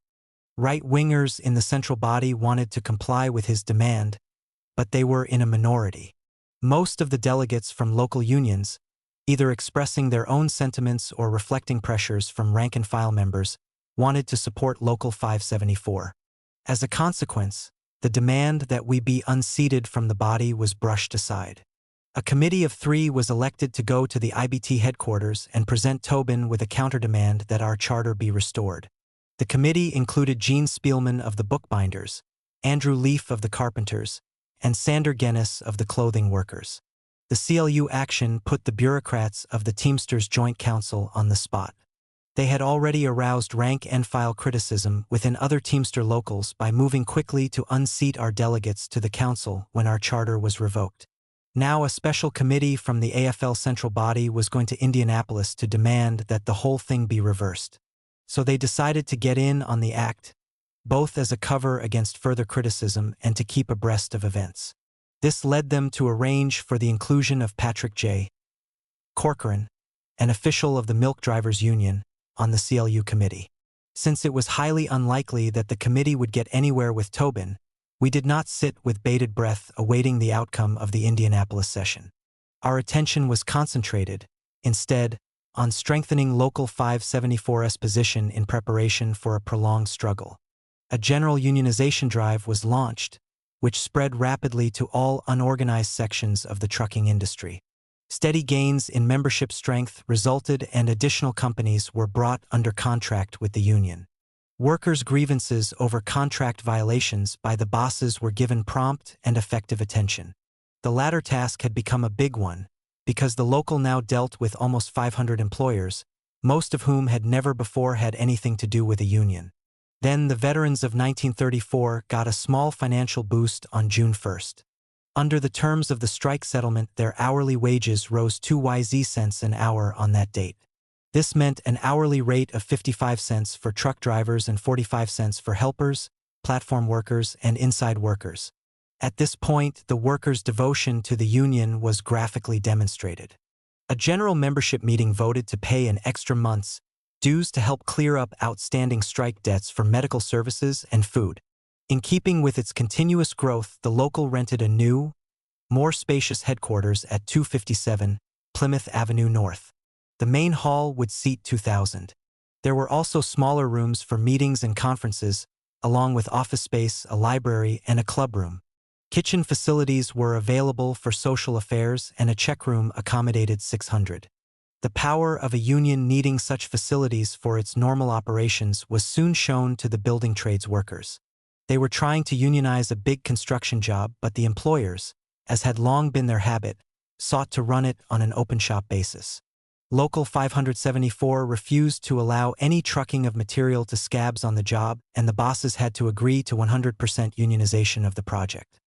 Right-wingers in the central body wanted to comply with his demand, but they were in a minority. Most of the delegates from local unions, either expressing their own sentiments or reflecting pressures from rank-and-file members, wanted to support Local 574. As a consequence, the demand that we be unseated from the body was brushed aside. A committee of 3 was elected to go to the IBT headquarters and present Tobin with a counter-demand that our charter be restored. The committee included Gene Spielman of the bookbinders, Andrew Leaf of the carpenters, and Sander Guinness of the clothing workers. The CLU action put the bureaucrats of the Teamsters Joint Council on the spot. They had already aroused rank-and-file criticism within other Teamster locals by moving quickly to unseat our delegates to the council when our charter was revoked. Now a special committee from the AFL central body was going to Indianapolis to demand that the whole thing be reversed. So they decided to get in on the act, both as a cover against further criticism and to keep abreast of events. This led them to arrange for the inclusion of Patrick J. Corcoran, an official of the Milk Drivers Union, on the CLU committee. Since it was highly unlikely that the committee would get anywhere with Tobin, we did not sit with bated breath awaiting the outcome of the Indianapolis session. Our attention was concentrated, instead, on strengthening Local 574's position in preparation for a prolonged struggle. A general unionization drive was launched, which spread rapidly to all unorganized sections of the trucking industry. Steady gains in membership strength resulted and additional companies were brought under contract with the union. Workers' grievances over contract violations by the bosses were given prompt and effective attention. The latter task had become a big one, because the local now dealt with almost 500 employers, most of whom had never before had anything to do with a union. Then the veterans of 1934 got a small financial boost on June 1st. Under the terms of the strike settlement, their hourly wages rose 2 cents an hour on that date. This meant an hourly rate of 55 cents for truck drivers and 45 cents for helpers, platform workers, and inside workers. At this point, the workers' devotion to the union was graphically demonstrated. A general membership meeting voted to pay an extra month's dues to help clear up outstanding strike debts for medical services and food. In keeping with its continuous growth, the local rented a new, more spacious headquarters at 257 Plymouth Avenue North. The main hall would seat 2,000. There were also smaller rooms for meetings and conferences, along with office space, a library, and a clubroom. Kitchen facilities were available for social affairs, and a check room accommodated 600. The power of a union needing such facilities for its normal operations was soon shown to the building trades workers. They were trying to unionize a big construction job, but the employers, as had long been their habit, sought to run it on an open-shop basis. Local 574 refused to allow any trucking of material to scabs on the job, and the bosses had to agree to 100% unionization of the project.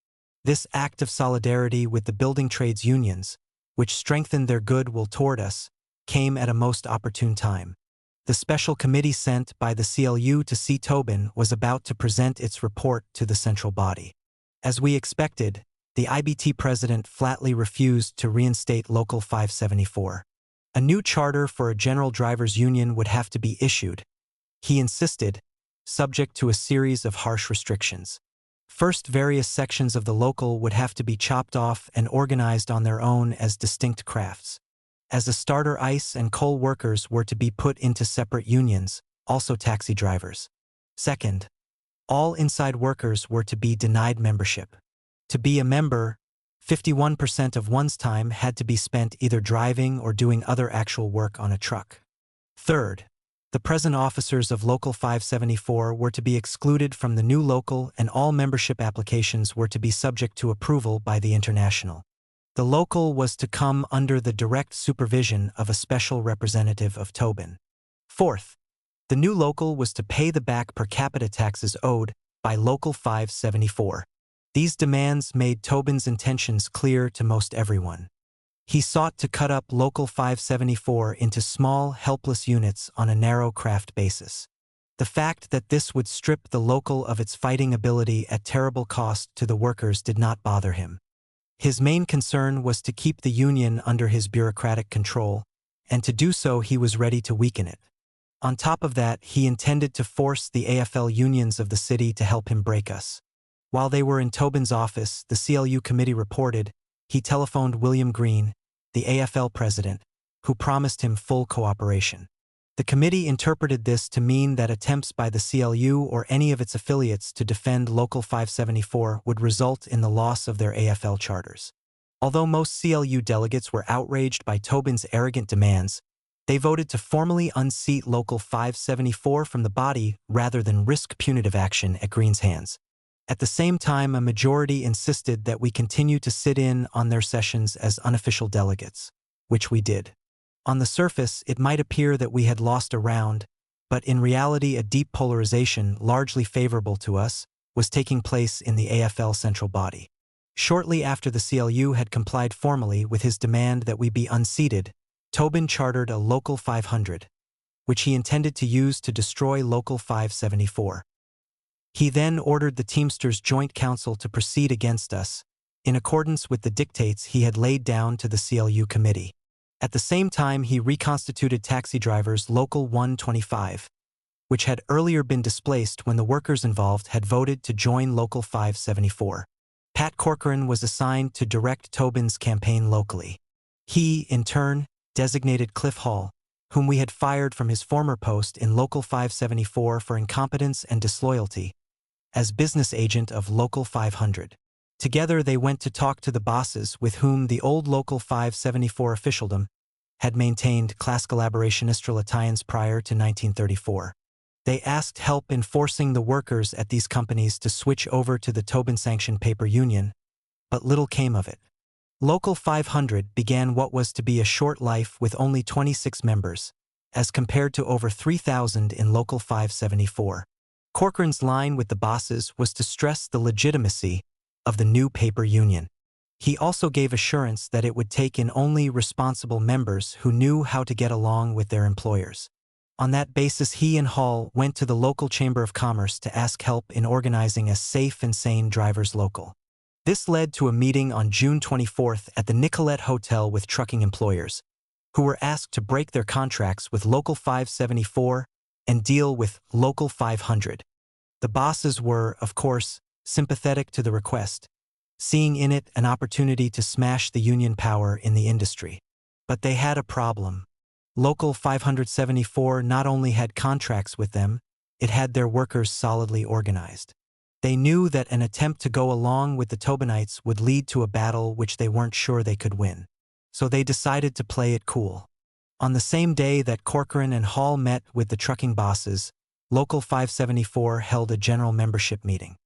This act of solidarity with the building trades unions, which strengthened their goodwill toward us, came at a most opportune time. The special committee sent by the CLU to see Tobin was about to present its report to the central body. As we expected, the IBT president flatly refused to reinstate Local 574. A new charter for a general drivers' union would have to be issued, he insisted, subject to a series of harsh restrictions. First, various sections of the local would have to be chopped off and organized on their own as distinct crafts. As a starter, ice and coal workers were to be put into separate unions, also taxi drivers. Second, all inside workers were to be denied membership. To be a member, 51% of one's time had to be spent either driving or doing other actual work on a truck. Third, the present officers of Local 574 were to be excluded from the new local, and all membership applications were to be subject to approval by the International. The local was to come under the direct supervision of a special representative of Tobin. Fourth, the new local was to pay the back per capita taxes owed by Local 574. These demands made Tobin's intentions clear to most everyone. He sought to cut up Local 574 into small, helpless units on a narrow craft basis. The fact that this would strip the local of its fighting ability at terrible cost to the workers did not bother him. His main concern was to keep the union under his bureaucratic control, and to do so he was ready to weaken it. On top of that, he intended to force the AFL unions of the city to help him break us. While they were in Tobin's office, the CLU committee reported, he telephoned William Green, the AFL president, who promised him full cooperation. The committee interpreted this to mean that attempts by the CLU or any of its affiliates to defend Local 574 would result in the loss of their AFL charters. Although most CLU delegates were outraged by Tobin's arrogant demands, they voted to formally unseat Local 574 from the body rather than risk punitive action at Green's hands. At the same time, a majority insisted that we continue to sit in on their sessions as unofficial delegates, which we did. On the surface, it might appear that we had lost a round, but in reality a deep polarization, largely favorable to us, was taking place in the AFL central body. Shortly after the CLU had complied formally with his demand that we be unseated, Tobin chartered a Local 500, which he intended to use to destroy Local 574. He then ordered the Teamsters Joint Council to proceed against us, in accordance with the dictates he had laid down to the CLU committee. At the same time, he reconstituted taxi drivers Local 125, which had earlier been displaced when the workers involved had voted to join Local 574. Pat Corcoran was assigned to direct Tobin's campaign locally. He, in turn, designated Cliff Hall, whom we had fired from his former post in Local 574 for incompetence and disloyalty, as business agent of Local 500. Together they went to talk to the bosses with whom the old Local 574 officialdom had maintained class collaborationist relations prior to 1934. They asked help in forcing the workers at these companies to switch over to the Tobin-sanctioned paper union, but little came of it. Local 500 began what was to be a short life with only 26 members, as compared to over 3,000 in Local 574. Corcoran's line with the bosses was to stress the legitimacy of the new paper union. He also gave assurance that it would take in only responsible members who knew how to get along with their employers. On that basis, he and Hall went to the local Chamber of Commerce to ask help in organizing a safe and sane drivers' local. This led to a meeting on June 24th at the Nicolette Hotel with trucking employers, who were asked to break their contracts with Local 574 and deal with Local 500. The bosses were, of course, sympathetic to the request, seeing in it an opportunity to smash the union power in the industry. But they had a problem. Local 574 not only had contracts with them, it had their workers solidly organized. They knew that an attempt to go along with the Tobinites would lead to a battle which they weren't sure they could win. So they decided to play it cool. On the same day that Corcoran and Hall met with the trucking bosses, Local 574 held a general membership meeting.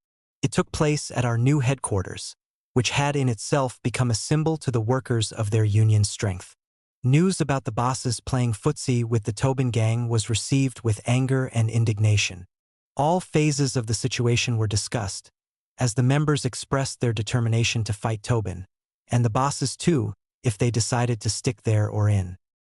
It took place at our new headquarters, which had in itself become a symbol to the workers of their union's strength. News about the bosses playing footsie with the Tobin gang was received with anger and indignation. All phases of the situation were discussed, as the members expressed their determination to fight Tobin, and the bosses too, if they decided to stick there or in.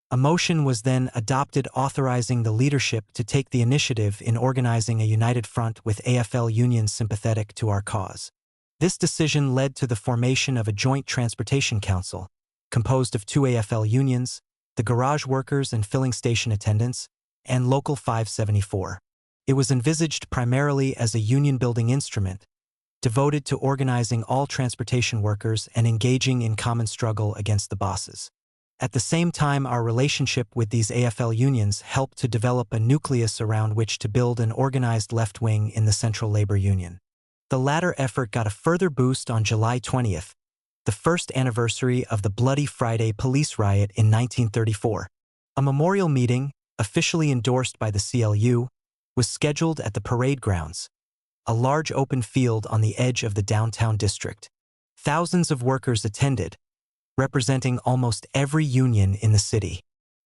A motion was then adopted authorizing the leadership to take the initiative in organizing a united front with AFL unions sympathetic to our cause. This decision led to the formation of a joint transportation council, composed of 2 AFL unions, the garage workers and filling station attendants, and Local 574. It was envisaged primarily as a union-building instrument, devoted to organizing all transportation workers and engaging in common struggle against the bosses. At the same time, our relationship with these AFL unions helped to develop a nucleus around which to build an organized left wing in the Central Labor Union. The latter effort got a further boost on July 20th, the first anniversary of the Bloody Friday police riot in 1934. A memorial meeting, officially endorsed by the CLU, was scheduled at the parade grounds, a large open field on the edge of the downtown district. Thousands of workers attended, representing almost every union in the city.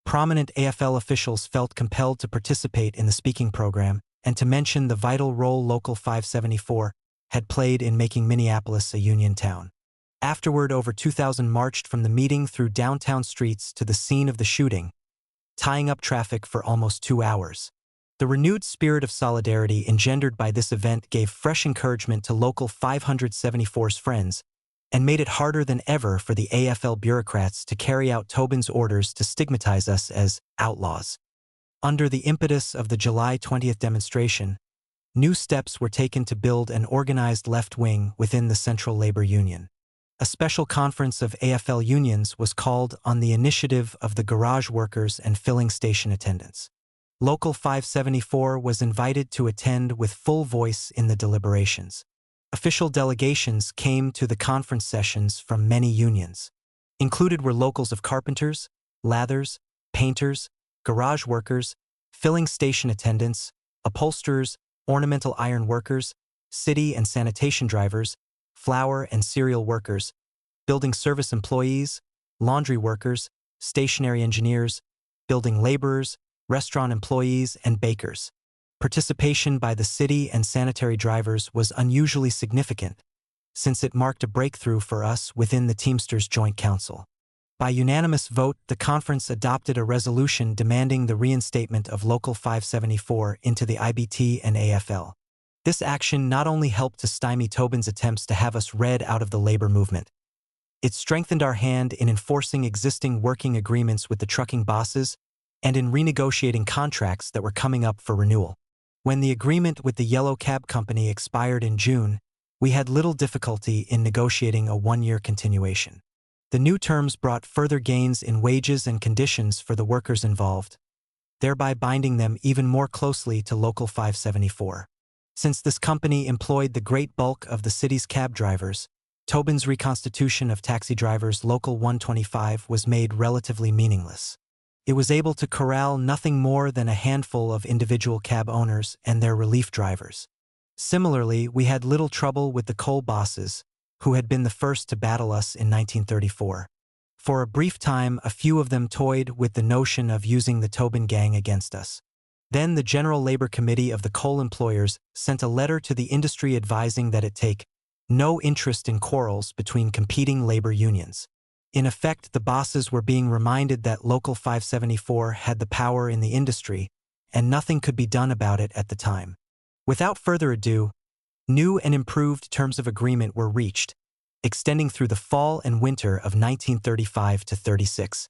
Prominent AFL officials felt compelled to participate in the speaking program and to mention the vital role Local 574 had played in making Minneapolis a union town. Afterward, over 2,000 marched from the meeting through downtown streets to the scene of the shooting, tying up traffic for almost 2 hours. The renewed spirit of solidarity engendered by this event gave fresh encouragement to Local 574's friends and made it harder than ever for the AFL bureaucrats to carry out Tobin's orders to stigmatize us as outlaws. Under the impetus of the July 20th demonstration, new steps were taken to build an organized left wing within the Central Labor Union. A special conference of AFL unions was called on the initiative of the garage workers and filling station attendants. Local 574 was invited to attend with full voice in the deliberations. Official delegations came to the conference sessions from many unions. Included were locals of carpenters, lathers, painters, garage workers, filling station attendants, upholsterers, ornamental iron workers, city and sanitation drivers, flour and cereal workers, building service employees, laundry workers, stationary engineers, building laborers, restaurant employees, and bakers. Participation by the city and sanitary drivers was unusually significant, since it marked a breakthrough for us within the Teamsters Joint Council. By unanimous vote, the conference adopted a resolution demanding the reinstatement of Local 574 into the IBT and AFL. This action not only helped to stymie Tobin's attempts to have us read out of the labor movement, it strengthened our hand in enforcing existing working agreements with the trucking bosses and in renegotiating contracts that were coming up for renewal. When the agreement with the Yellow Cab Company expired in June, we had little difficulty in negotiating a 1-year continuation. The new terms brought further gains in wages and conditions for the workers involved, thereby binding them even more closely to Local 574. Since this company employed the great bulk of the city's cab drivers, Tobin's reconstitution of taxi drivers Local 125 was made relatively meaningless. it was able to corral nothing more than a handful of individual cab owners and their relief drivers. Similarly, we had little trouble with the coal bosses, who had been the first to battle us in 1934. For a brief time, a few of them toyed with the notion of using the Tobin Gang against us. Then the General Labor Committee of the coal employers sent a letter to the industry advising that it take no interest in quarrels between competing labor unions. In effect, the bosses were being reminded that Local 574 had the power in the industry, and nothing could be done about it at the time. Without further ado, new and improved terms of agreement were reached, extending through the fall and winter of 1935 to 36.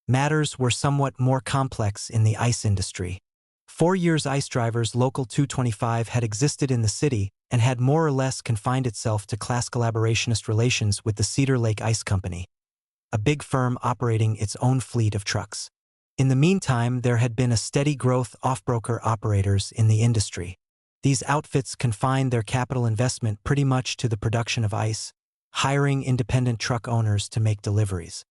Matters were somewhat more complex in the ice industry. 4 years ice drivers Local 225 had existed in the city and had more or less confined itself to class collaborationist relations with the Cedar Lake Ice Company, a big firm operating its own fleet of trucks. In the meantime, there had been a steady growth of broker operators in the industry. These outfits confined their capital investment pretty much to the production of ice, hiring independent truck owners to make deliveries.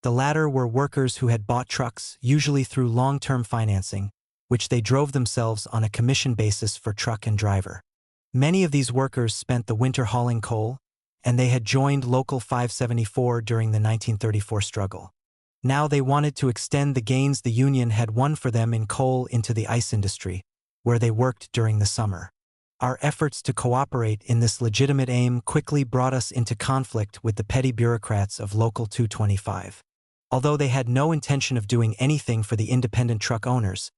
The latter were workers who had bought trucks, usually through long-term financing, which they drove themselves on a commission basis for truck and driver. Many of these workers spent the winter hauling coal, and they had joined Local 574 during the 1934 struggle. Now they wanted to extend the gains the union had won for them in coal into the ice industry, where they worked during the summer. Our efforts to cooperate in this legitimate aim quickly brought us into conflict with the petty bureaucrats of Local 225. Although they had no intention of doing anything for the independent truck owners,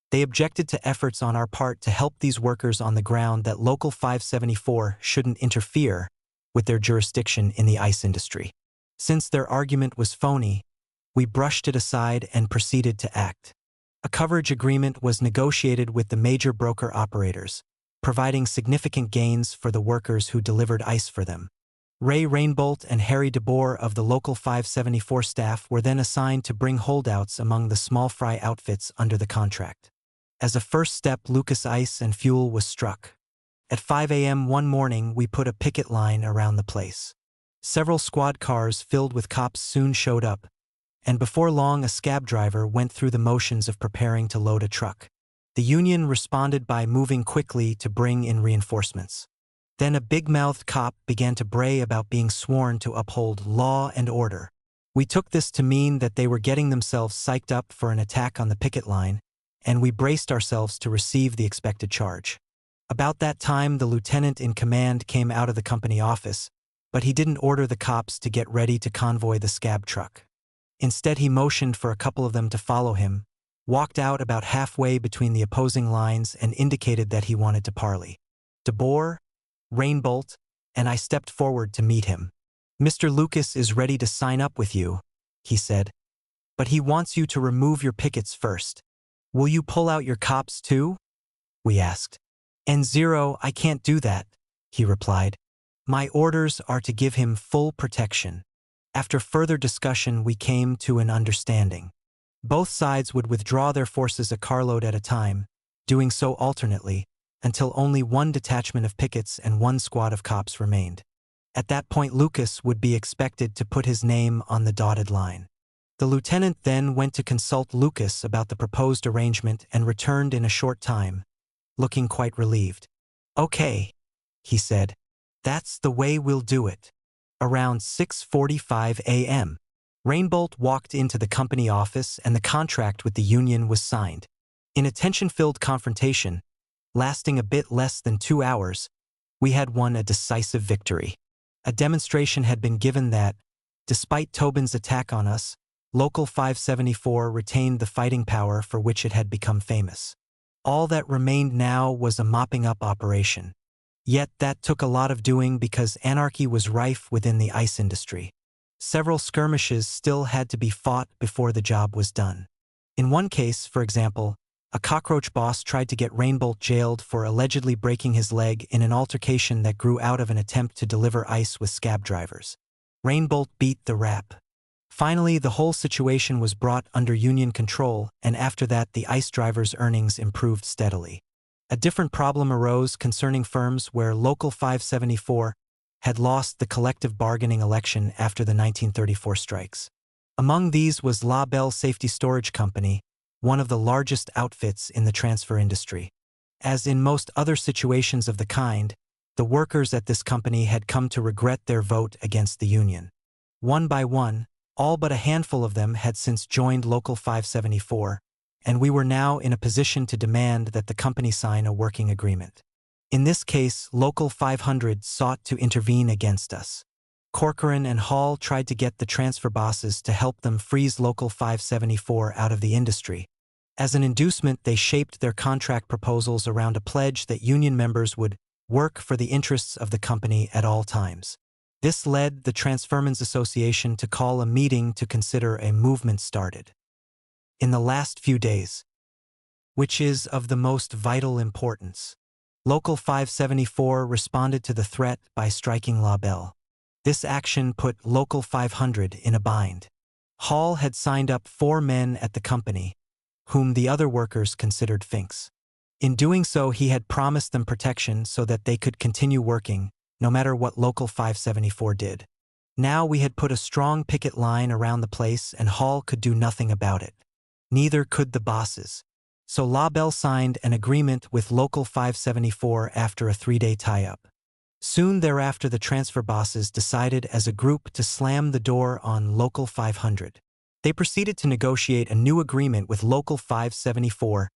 they objected to efforts on our part to help these workers on the ground that Local 574 shouldn't interfere with their jurisdiction in the ice industry. Since their argument was phony, we brushed it aside and proceeded to act. A coverage agreement was negotiated with the major broker operators, providing significant gains for the workers who delivered ice for them. Ray Rainbolt and Harry DeBoer of the Local 574 staff were then assigned to bring holdouts among the small fry outfits under the contract. As a first step, Lucas Ice and Fuel was struck. At 5 a.m. one morning, we put a picket line around the place. Several squad cars filled with cops soon showed up, and before long a scab driver went through the motions of preparing to load a truck. The union responded by moving quickly to bring in reinforcements. Then a big-mouthed cop began to bray about being sworn to uphold law and order. We took this to mean that they were getting themselves psyched up for an attack on the picket line, and we braced ourselves to receive the expected charge. About that time, the lieutenant in command came out of the company office, but he didn't order the cops to get ready to convoy the scab truck. Instead, he motioned for a couple of them to follow him, walked out about halfway between the opposing lines, and indicated that he wanted to parley. DeBoer, Rainbolt, and I stepped forward to meet him. "Mr. Lucas is ready to sign up with you," he said, "but he wants you to remove your pickets first." "Will you pull out your cops too?" we asked. "N0, I can't do that," he replied. "My orders are to give him full protection." After further discussion, we came to an understanding. Both sides would withdraw their forces a carload at a time, doing so alternately, until only one detachment of pickets and one squad of cops remained. At that point, Lucas would be expected to put his name on the dotted line. The lieutenant then went to consult Lucas about the proposed arrangement and returned in a short time, looking quite relieved. "Okay," he said, "that's the way we'll do it." Around 6:45 a.m., Rainbolt walked into the company office and the contract with the union was signed. In a tension-filled confrontation, lasting a bit less than 2 hours, we had won a decisive victory. A demonstration had been given that, despite Tobin's attack on us, Local 574 retained the fighting power for which it had become famous. All that remained now was a mopping-up operation. Yet that took a lot of doing because anarchy was rife within the ice industry. Several skirmishes still had to be fought before the job was done. In one case, for example, a cockroach boss tried to get Rainbolt jailed for allegedly breaking his leg in an altercation that grew out of an attempt to deliver ice with scab drivers. Rainbolt beat the rap. Finally, the whole situation was brought under union control, and after that the ice drivers' earnings improved steadily. A different problem arose concerning firms where Local 574 had lost the collective bargaining election after the 1934 strikes. Among these was La Belle Safety Storage Company, one of the largest outfits in the transfer industry. As in most other situations of the kind, the workers at this company had come to regret their vote against the union. One by one, all but a handful of them had since joined Local 574, and we were now in a position to demand that the company sign a working agreement. In this case, Local 500 sought to intervene against us. Corcoran and Hall tried to get the transfer bosses to help them freeze Local 574 out of the industry. As an inducement, they shaped their contract proposals around a pledge that union members would work for the interests of the company at all times. This led the Transfermen's Association to call a meeting to consider a movement started in the last few days, which is of the most vital importance. Local 574 responded to the threat by striking La Belle. This action put Local 500 in a bind. Hall had signed up 4 men at the company, whom the other workers considered finks. In doing so, he had promised them protection so that they could continue working, no matter what Local 574 did. Now we had put a strong picket line around the place and Hall could do nothing about it. Neither could the bosses. So La Belle signed an agreement with Local 574 after a 3-day tie-up. Soon thereafter, the transfer bosses decided as a group to slam the door on Local 500. They proceeded to negotiate a new agreement with Local 574,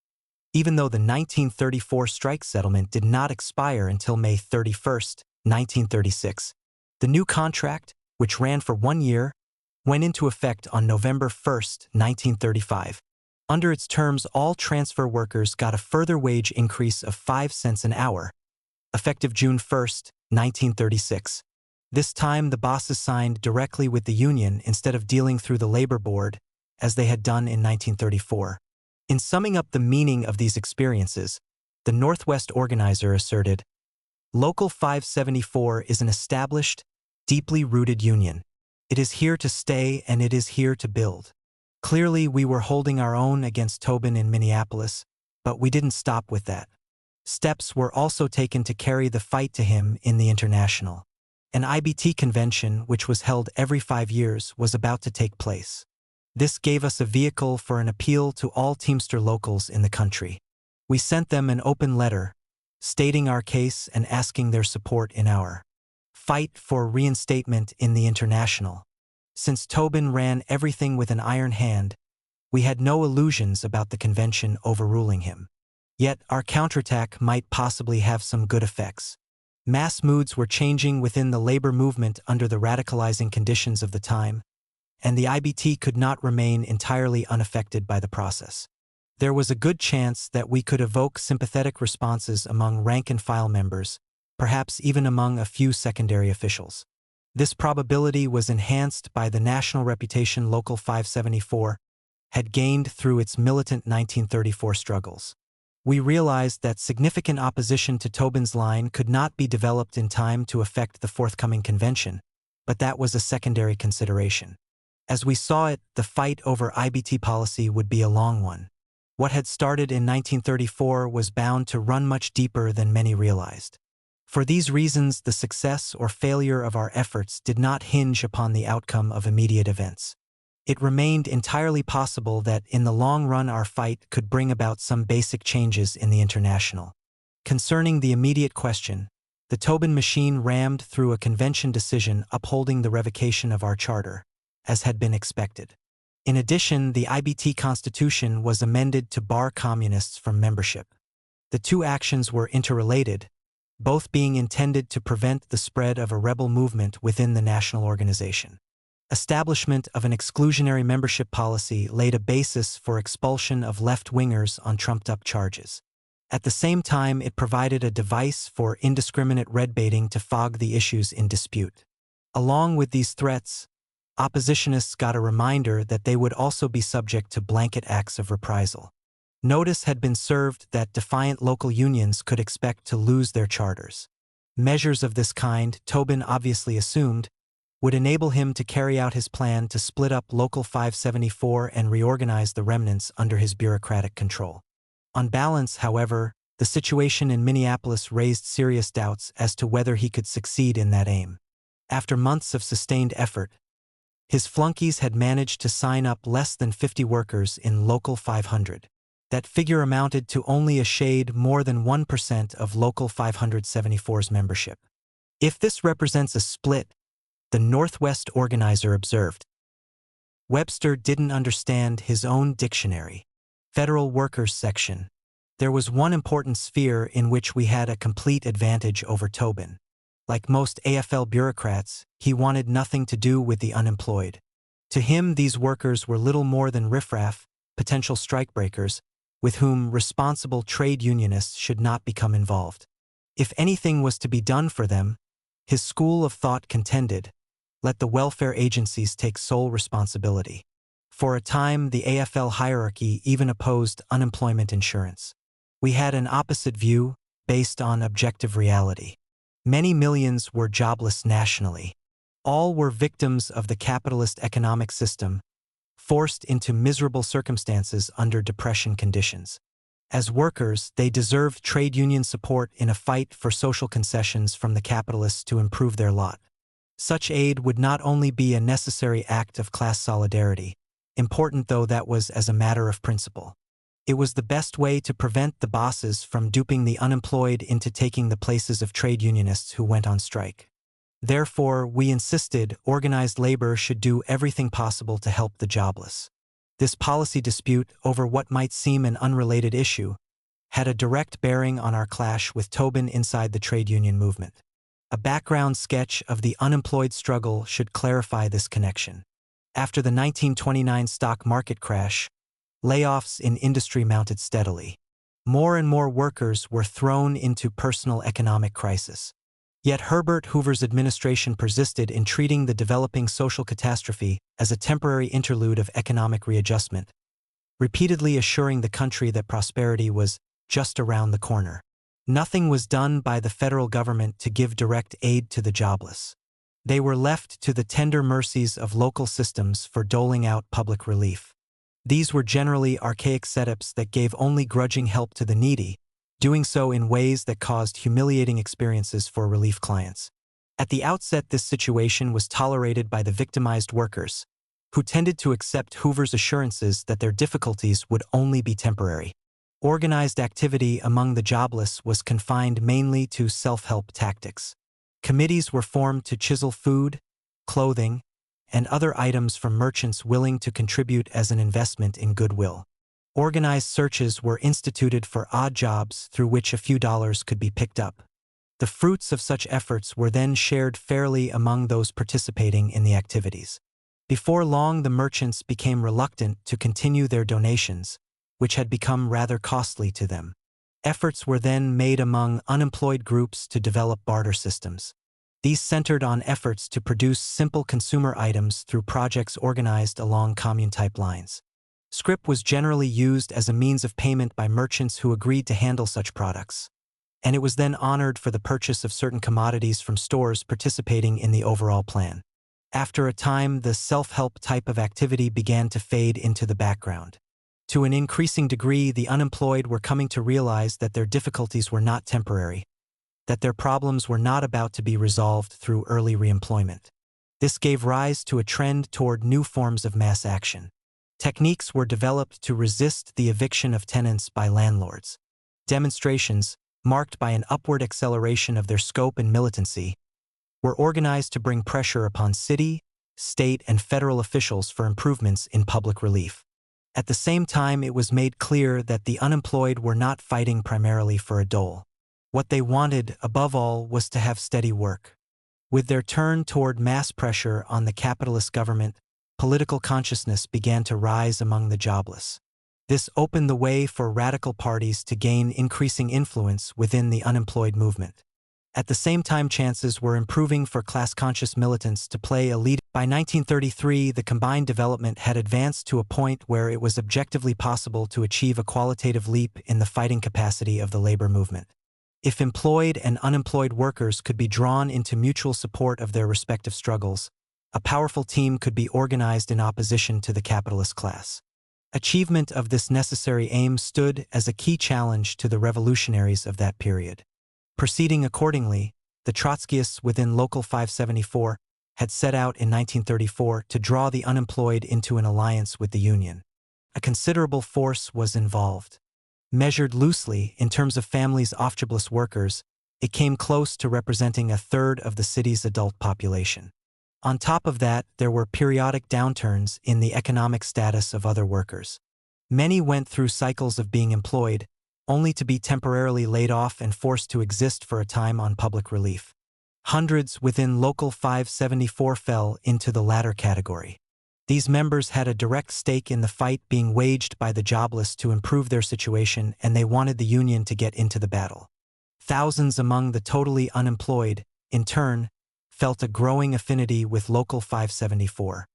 even though the 1934 strike settlement did not expire until May 31, 1936. The new contract, which ran for 1 year, went into effect on November 1, 1935. Under its terms, all transfer workers got a further wage increase of 5 cents an hour, effective June 1, 1936. This time, the bosses signed directly with the union instead of dealing through the labor board, as they had done in 1934. In summing up the meaning of these experiences, the Northwest organizer asserted, Local 574 is an established, deeply rooted union. It is here to stay and it is here to build. Clearly, we were holding our own against Tobin in Minneapolis, but we didn't stop with that. Steps were also taken to carry the fight to him in the International. An IBT convention, which was held every 5 years, was about to take place. This gave us a vehicle for an appeal to all Teamster locals in the country. We sent them an open letter, stating our case and asking their support in our fight for reinstatement in the International. Since Tobin ran everything with an iron hand, we had no illusions about the convention overruling him. Yet our counterattack might possibly have some good effects. Mass moods were changing within the labor movement under the radicalizing conditions of the time, and the IBT could not remain entirely unaffected by the process. There was a good chance that we could evoke sympathetic responses among rank-and-file members, perhaps even among a few secondary officials. This probability was enhanced by the national reputation Local 574 had gained through its militant 1934 struggles. We realized that significant opposition to Tobin's line could not be developed in time to affect the forthcoming convention, but that was a secondary consideration. As we saw it, the fight over IBT policy would be a long one. What had started in 1934 was bound to run much deeper than many realized. For these reasons, the success or failure of our efforts did not hinge upon the outcome of immediate events. It remained entirely possible that in the long run our fight could bring about some basic changes in the International. Concerning the immediate question, the Tobin machine rammed through a convention decision upholding the revocation of our charter, as had been expected. In addition, the IBT Constitution was amended to bar communists from membership. The two actions were interrelated, both being intended to prevent the spread of a rebel movement within the national organization. Establishment of an exclusionary membership policy laid a basis for expulsion of left-wingers on trumped-up charges. At the same time, it provided a device for indiscriminate red-baiting to fog the issues in dispute. Along with these threats, oppositionists got a reminder that they would also be subject to blanket acts of reprisal. Notice had been served that defiant local unions could expect to lose their charters. Measures of this kind, Tobin obviously assumed, would enable him to carry out his plan to split up Local 574 and reorganize the remnants under his bureaucratic control. On balance, however, the situation in Minneapolis raised serious doubts as to whether he could succeed in that aim. After months of sustained effort, His flunkies had managed to sign up less than 50 workers in Local 500. That figure amounted to only a shade more than 1% of Local 574's membership. If this represents a split, the Northwest organizer observed. Webster didn't understand his own dictionary. Federal Workers section. There was one important sphere in which we had a complete advantage over Tobin. Like most AFL bureaucrats, he wanted nothing to do with the unemployed. To him, these workers were little more than riffraff, potential strikebreakers, with whom responsible trade unionists should not become involved. If anything was to be done for them, his school of thought contended, let the welfare agencies take sole responsibility. For a time, the AFL hierarchy even opposed unemployment insurance. We had an opposite view, based on objective reality. Many millions were jobless nationally. All were victims of the capitalist economic system, forced into miserable circumstances under depression conditions. As workers, they deserved trade union support in a fight for social concessions from the capitalists to improve their lot. Such aid would not only be a necessary act of class solidarity, important though that was as a matter of principle. It was the best way to prevent the bosses from duping the unemployed into taking the places of trade unionists who went on strike. Therefore, we insisted organized labor should do everything possible to help the jobless. This policy dispute over what might seem an unrelated issue had a direct bearing on our clash with Tobin inside the trade union movement. A background sketch of the unemployed struggle should clarify this connection. After the 1929 stock market crash, layoffs in industry mounted steadily. More and more workers were thrown into personal economic crisis. Yet Herbert Hoover's administration persisted in treating the developing social catastrophe as a temporary interlude of economic readjustment, repeatedly assuring the country that prosperity was just around the corner. Nothing was done by the federal government to give direct aid to the jobless. They were left to the tender mercies of local systems for doling out public relief. These were generally archaic setups that gave only grudging help to the needy, doing so in ways that caused humiliating experiences for relief clients. At the outset, this situation was tolerated by the victimized workers, who tended to accept Hoover's assurances that their difficulties would only be temporary. Organized activity among the jobless was confined mainly to self-help tactics. Committees were formed to chisel food, clothing, and other items from merchants willing to contribute as an investment in goodwill. Organized searches were instituted for odd jobs through which a few dollars could be picked up. The fruits of such efforts were then shared fairly among those participating in the activities. Before long, the merchants became reluctant to continue their donations, which had become rather costly to them. Efforts were then made among unemployed groups to develop barter systems. These centered on efforts to produce simple consumer items through projects organized along commune-type lines. Scrip was generally used as a means of payment by merchants who agreed to handle such products, and it was then honored for the purchase of certain commodities from stores participating in the overall plan. After a time, the self-help type of activity began to fade into the background. To an increasing degree, the unemployed were coming to realize that their difficulties were not temporary, that their problems were not about to be resolved through early reemployment. This gave rise to a trend toward new forms of mass action. Techniques were developed to resist the eviction of tenants by landlords. Demonstrations, marked by an upward acceleration of their scope and militancy, were organized to bring pressure upon city, state, and federal officials for improvements in public relief. At the same time, it was made clear that the unemployed were not fighting primarily for a dole. What they wanted, above all, was to have steady work. With their turn toward mass pressure on the capitalist government, political consciousness began to rise among the jobless. This opened the way for radical parties to gain increasing influence within the unemployed movement. At the same time, chances were improving for class-conscious militants to play a lead. By 1933, the combined development had advanced to a point where it was objectively possible to achieve a qualitative leap in the fighting capacity of the labor movement. If employed and unemployed workers could be drawn into mutual support of their respective struggles, a powerful team could be organized in opposition to the capitalist class. Achievement of this necessary aim stood as a key challenge to the revolutionaries of that period. Proceeding accordingly, the Trotskyists within Local 574 had set out in 1934 to draw the unemployed into an alliance with the Union. A considerable force was involved. Measured loosely in terms of families of jobless workers, it came close to representing a third of the city's adult population. On top of that, there were periodic downturns in the economic status of other workers. Many went through cycles of being employed, only to be temporarily laid off and forced to exist for a time on public relief. Hundreds within Local 574 fell into the latter category. These members had a direct stake in the fight being waged by the jobless to improve their situation, and they wanted the Union to get into the battle. Thousands among the totally unemployed, in turn, felt a growing affinity with Local 574.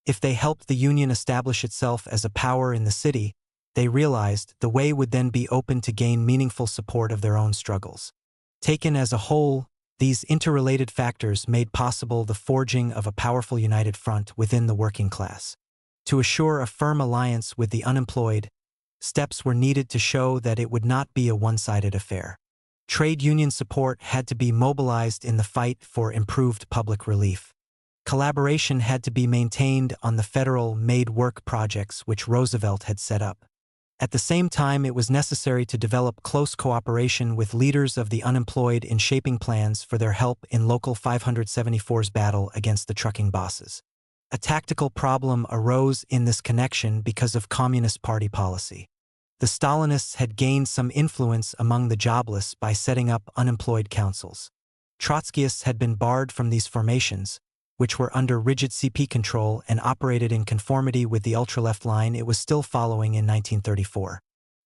If they helped the Union establish itself as a power in the city, they realized the way would then be open to gain meaningful support of their own struggles. Taken as a whole, these interrelated factors made possible the forging of a powerful united front within the working class. To assure a firm alliance with the unemployed, steps were needed to show that it would not be a one-sided affair. Trade union support had to be mobilized in the fight for improved public relief. Collaboration had to be maintained on the federal made work projects which Roosevelt had set up. At the same time, it was necessary to develop close cooperation with leaders of the unemployed in shaping plans for their help in Local 574's battle against the trucking bosses. A tactical problem arose in this connection because of Communist Party policy. The Stalinists had gained some influence among the jobless by setting up unemployed councils. Trotskyists had been barred from these formations, which were under rigid CP control and operated in conformity with the ultra-left line it was still following in 1934.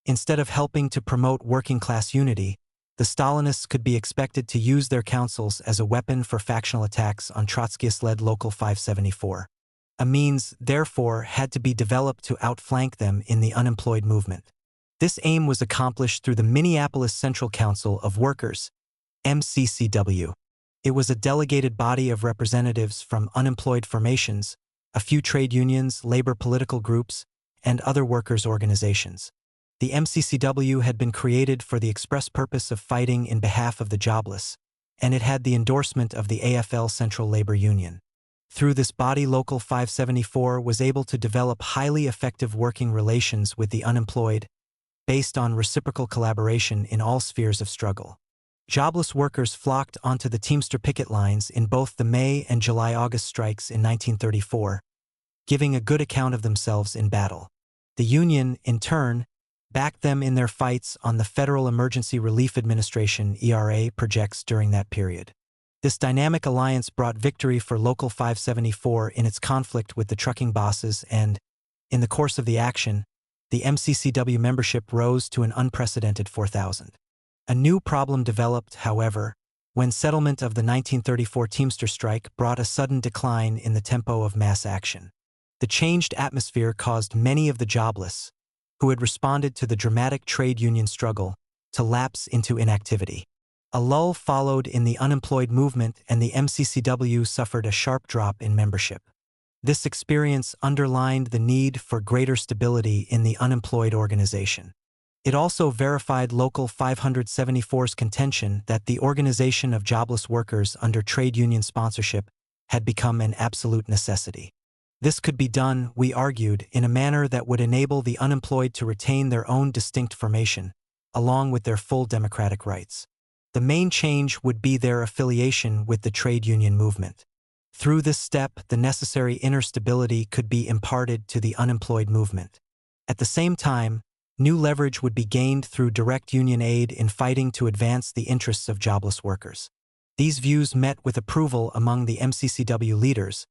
Instead of helping to promote working-class unity, the Stalinists could be expected to use their councils as a weapon for factional attacks on Trotskyist-led Local 574. A means, therefore, had to be developed to outflank them in the unemployed movement. This aim was accomplished through the Minneapolis Central Council of Workers, MCCW. It was a delegated body of representatives from unemployed formations, a few trade unions, labor political groups, and other workers' organizations. The MCCW had been created for the express purpose of fighting in behalf of the jobless, and it had the endorsement of the AFL Central Labor Union. Through this body, Local 574 was able to develop highly effective working relations with the unemployed, based on reciprocal collaboration in all spheres of struggle. Jobless workers flocked onto the Teamster picket lines in both the May and July-August strikes in 1934, giving a good account of themselves in battle. The Union, in turn, backed them in their fights on the Federal Emergency Relief Administration (ERA) projects during that period. This dynamic alliance brought victory for Local 574 in its conflict with the trucking bosses, and, in the course of the action, the MCCW membership rose to an unprecedented 4,000. A new problem developed, however, when settlement of the 1934 Teamster strike brought a sudden decline in the tempo of mass action. The changed atmosphere caused many of the jobless, who had responded to the dramatic trade union struggle, to lapse into inactivity. A lull followed in the unemployed movement, and the MCCW suffered a sharp drop in membership. This experience underlined the need for greater stability in the unemployed organization. It also verified Local 574's contention that the organization of jobless workers under trade union sponsorship had become an absolute necessity. This could be done, we argued, in a manner that would enable the unemployed to retain their own distinct formation, along with their full democratic rights. The main change would be their affiliation with the trade union movement. Through this step, the necessary inner stability could be imparted to the unemployed movement. At the same time, new leverage would be gained through direct union aid in fighting to advance the interests of jobless workers. These views met with approval among the MCCW leaders,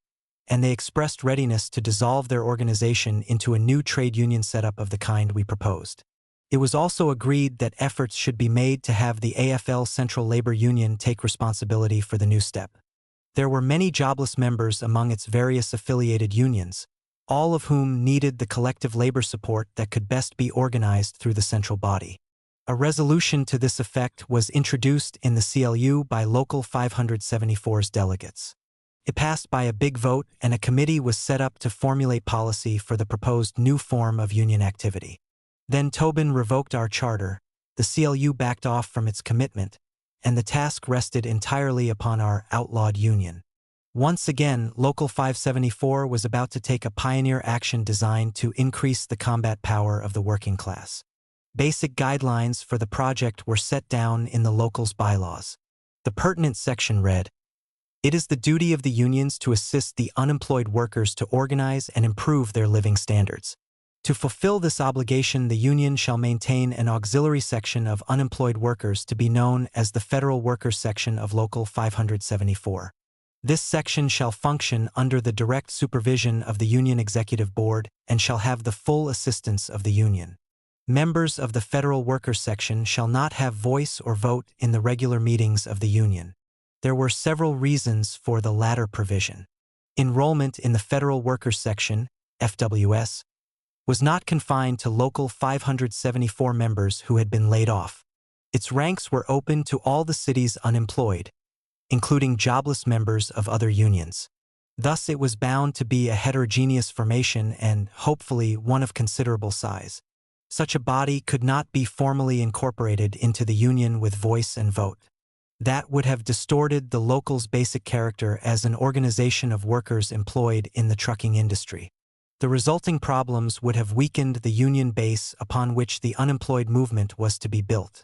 and they expressed readiness to dissolve their organization into a new trade union setup of the kind we proposed. It was also agreed that efforts should be made to have the AFL Central Labor Union take responsibility for the new step. There were many jobless members among its various affiliated unions, all of whom needed the collective labor support that could best be organized through the central body. A resolution to this effect was introduced in the CLU by Local 574's delegates. It passed by a big vote, and a committee was set up to formulate policy for the proposed new form of union activity. Then Tobin revoked our charter, the CLU backed off from its commitment, and the task rested entirely upon our outlawed union. Once again, Local 574 was about to take a pioneer action designed to increase the combat power of the working class. Basic guidelines for the project were set down in the local's bylaws. The pertinent section read, "It is the duty of the unions to assist the unemployed workers to organize and improve their living standards. To fulfill this obligation, the union shall maintain an auxiliary section of unemployed workers to be known as the Federal Workers Section of Local 574. This section shall function under the direct supervision of the Union Executive Board and shall have the full assistance of the union. Members of the Federal Workers Section shall not have voice or vote in the regular meetings of the union." There were several reasons for the latter provision. Enrollment in the Federal Workers Section, FWS, was not confined to Local 574 members who had been laid off. Its ranks were open to all the city's unemployed, including jobless members of other unions. Thus it was bound to be a heterogeneous formation and, hopefully, one of considerable size. Such a body could not be formally incorporated into the union with voice and vote. That would have distorted the local's basic character as an organization of workers employed in the trucking industry. The resulting problems would have weakened the union base upon which the unemployed movement was to be built.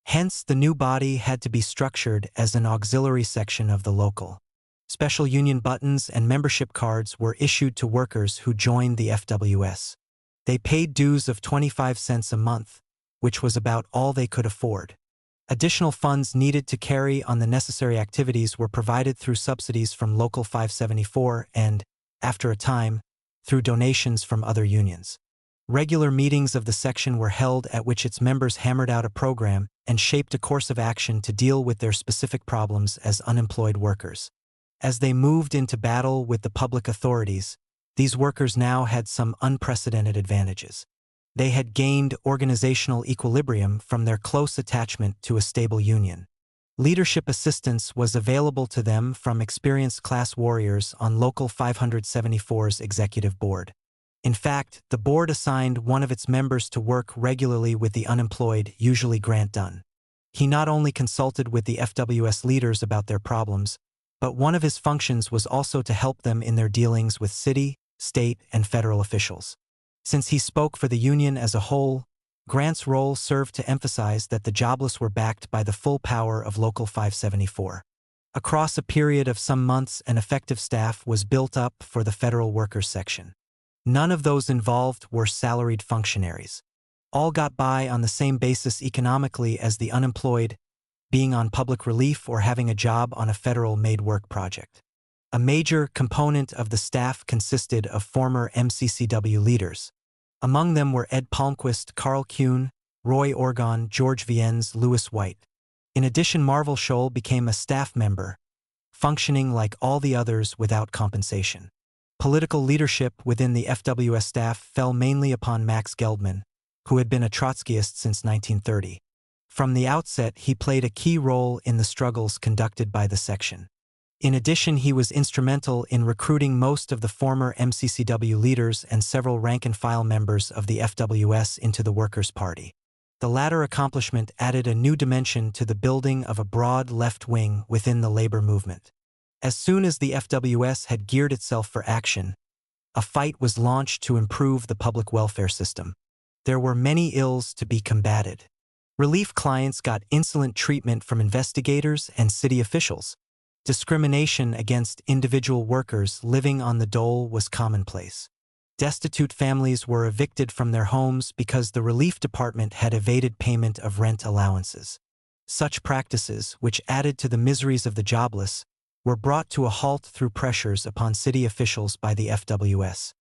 Hence, the new body had to be structured as an auxiliary section of the local. Special union buttons and membership cards were issued to workers who joined the FWS. They paid dues of 25 cents a month, which was about all they could afford. Additional funds needed to carry on the necessary activities were provided through subsidies from Local 574 and, after a time, through donations from other unions. Regular meetings of the section were held at which its members hammered out a program and shaped a course of action to deal with their specific problems as unemployed workers. As they moved into battle with the public authorities, these workers now had some unprecedented advantages. They had gained organizational equilibrium from their close attachment to a stable union. Leadership assistance was available to them from experienced class warriors on Local 574's executive board. In fact, the board assigned one of its members to work regularly with the unemployed, usually Dunne. He not only consulted with the FWS leaders about their problems, but one of his functions was also to help them in their dealings with city, state, and federal officials. Since he spoke for the union as a whole, Grant's role served to emphasize that the jobless were backed by the full power of Local 574. Across a period of some months, an effective staff was built up for the Federal Workers Section. None of those involved were salaried functionaries. All got by on the same basis economically as the unemployed, being on public relief or having a job on a federal-made work project. A major component of the staff consisted of former MCCW leaders. Among them were Ed Palmquist, Carl Kuhn, Roy Orgon, George Viennes, Lewis White. In addition, Marvel Scholl became a staff member, functioning like all the others without compensation. Political leadership within the FWS staff fell mainly upon Max Geldman, who had been a Trotskyist since 1930. From the outset, he played a key role in the struggles conducted by the section. In addition, he was instrumental in recruiting most of the former MCCW leaders and several rank-and-file members of the FWS into the Workers' Party. The latter accomplishment added a new dimension to the building of a broad left wing within the labor movement. As soon as the FWS had geared itself for action, a fight was launched to improve the public welfare system. There were many ills to be combated. Relief clients got insolent treatment from investigators and city officials. Discrimination against individual workers living on the dole was commonplace. Destitute families were evicted from their homes because the relief department had evaded payment of rent allowances. Such practices, which added to the miseries of the jobless, were brought to a halt through pressures upon city officials by the FWS.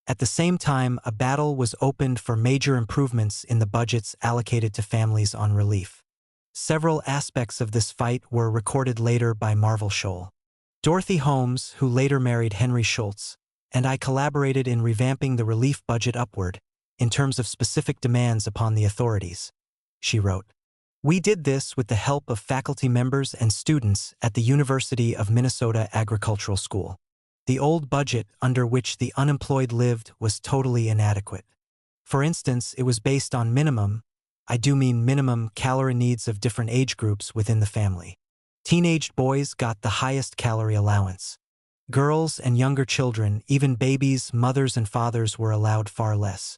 At the same time, a battle was opened for major improvements in the budgets allocated to families on relief. Several aspects of this fight were recorded later by Marvel Scholl. Dorothy Holmes, who later married Henry Schultz, and I collaborated in revamping the relief budget upward, in terms of specific demands upon the authorities. She wrote, "We did this with the help of faculty members and students at the University of Minnesota Agricultural School. The old budget under which the unemployed lived was totally inadequate. For instance, it was based on minimum calorie needs of different age groups within the family. Teenaged boys got the highest calorie allowance. Girls and younger children, even babies, mothers and fathers were allowed far less.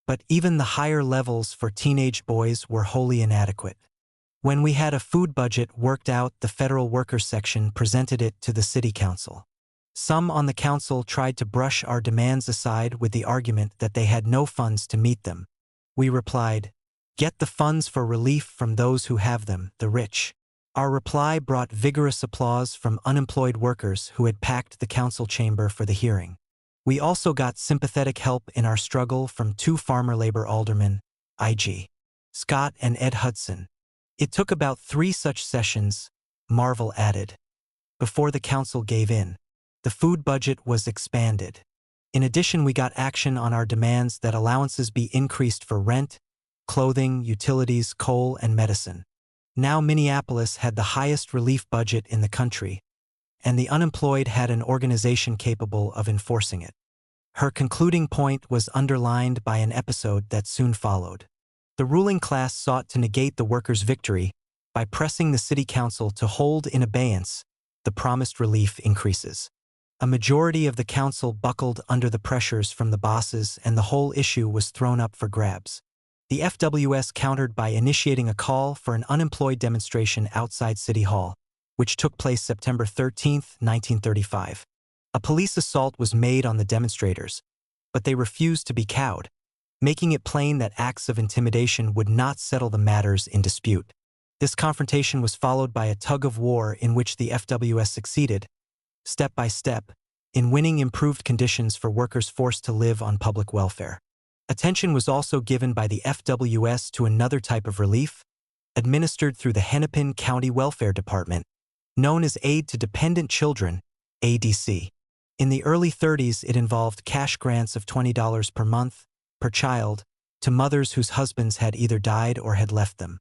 But even the higher levels for teenage boys were wholly inadequate. When we had a food budget worked out, the Federal Workers section presented it to the City Council. Some on the council tried to brush our demands aside with the argument that they had no funds to meet them. We replied, "Get the funds for relief from those who have them, the rich." Our reply brought vigorous applause from unemployed workers who had packed the council chamber for the hearing. We also got sympathetic help in our struggle from two farmer labor aldermen, I.G. Scott and Ed Hudson. It took about 3 such sessions, Marvel added, before the council gave in. The food budget was expanded. In addition, we got action on our demands that allowances be increased for rent, clothing, utilities, coal, and medicine. Now Minneapolis had the highest relief budget in the country, and the unemployed had an organization capable of enforcing it. Her concluding point was underlined by an episode that soon followed. The ruling class sought to negate the workers' victory by pressing the city council to hold in abeyance the promised relief increases. A majority of the council buckled under the pressures from the bosses, and the whole issue was thrown up for grabs. The FWS countered by initiating a call for an unemployed demonstration outside City Hall, which took place September 13, 1935. A police assault was made on the demonstrators, but they refused to be cowed, making it plain that acts of intimidation would not settle the matters in dispute. This confrontation was followed by a tug-of-war in which the FWS succeeded, step by step, in winning improved conditions for workers forced to live on public welfare. Attention was also given by the FWS to another type of relief, administered through the Hennepin County Welfare Department, known as Aid to Dependent Children, ADC. In the early 30s, it involved cash grants of $20 per month, per child, to mothers whose husbands had either died or had left them.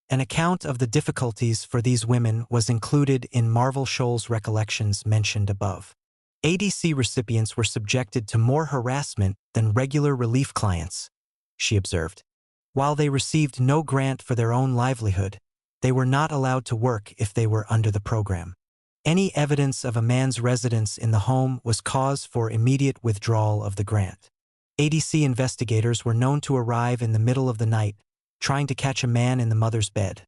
An account of the difficulties for these women was included in Marvel Scholl's recollections mentioned above. ADC recipients were subjected to more harassment than regular relief clients, she observed. While they received no grant for their own livelihood, they were not allowed to work if they were under the program. Any evidence of a man's residence in the home was cause for immediate withdrawal of the grant. ADC investigators were known to arrive in the middle of the night, trying to catch a man in the mother's bed.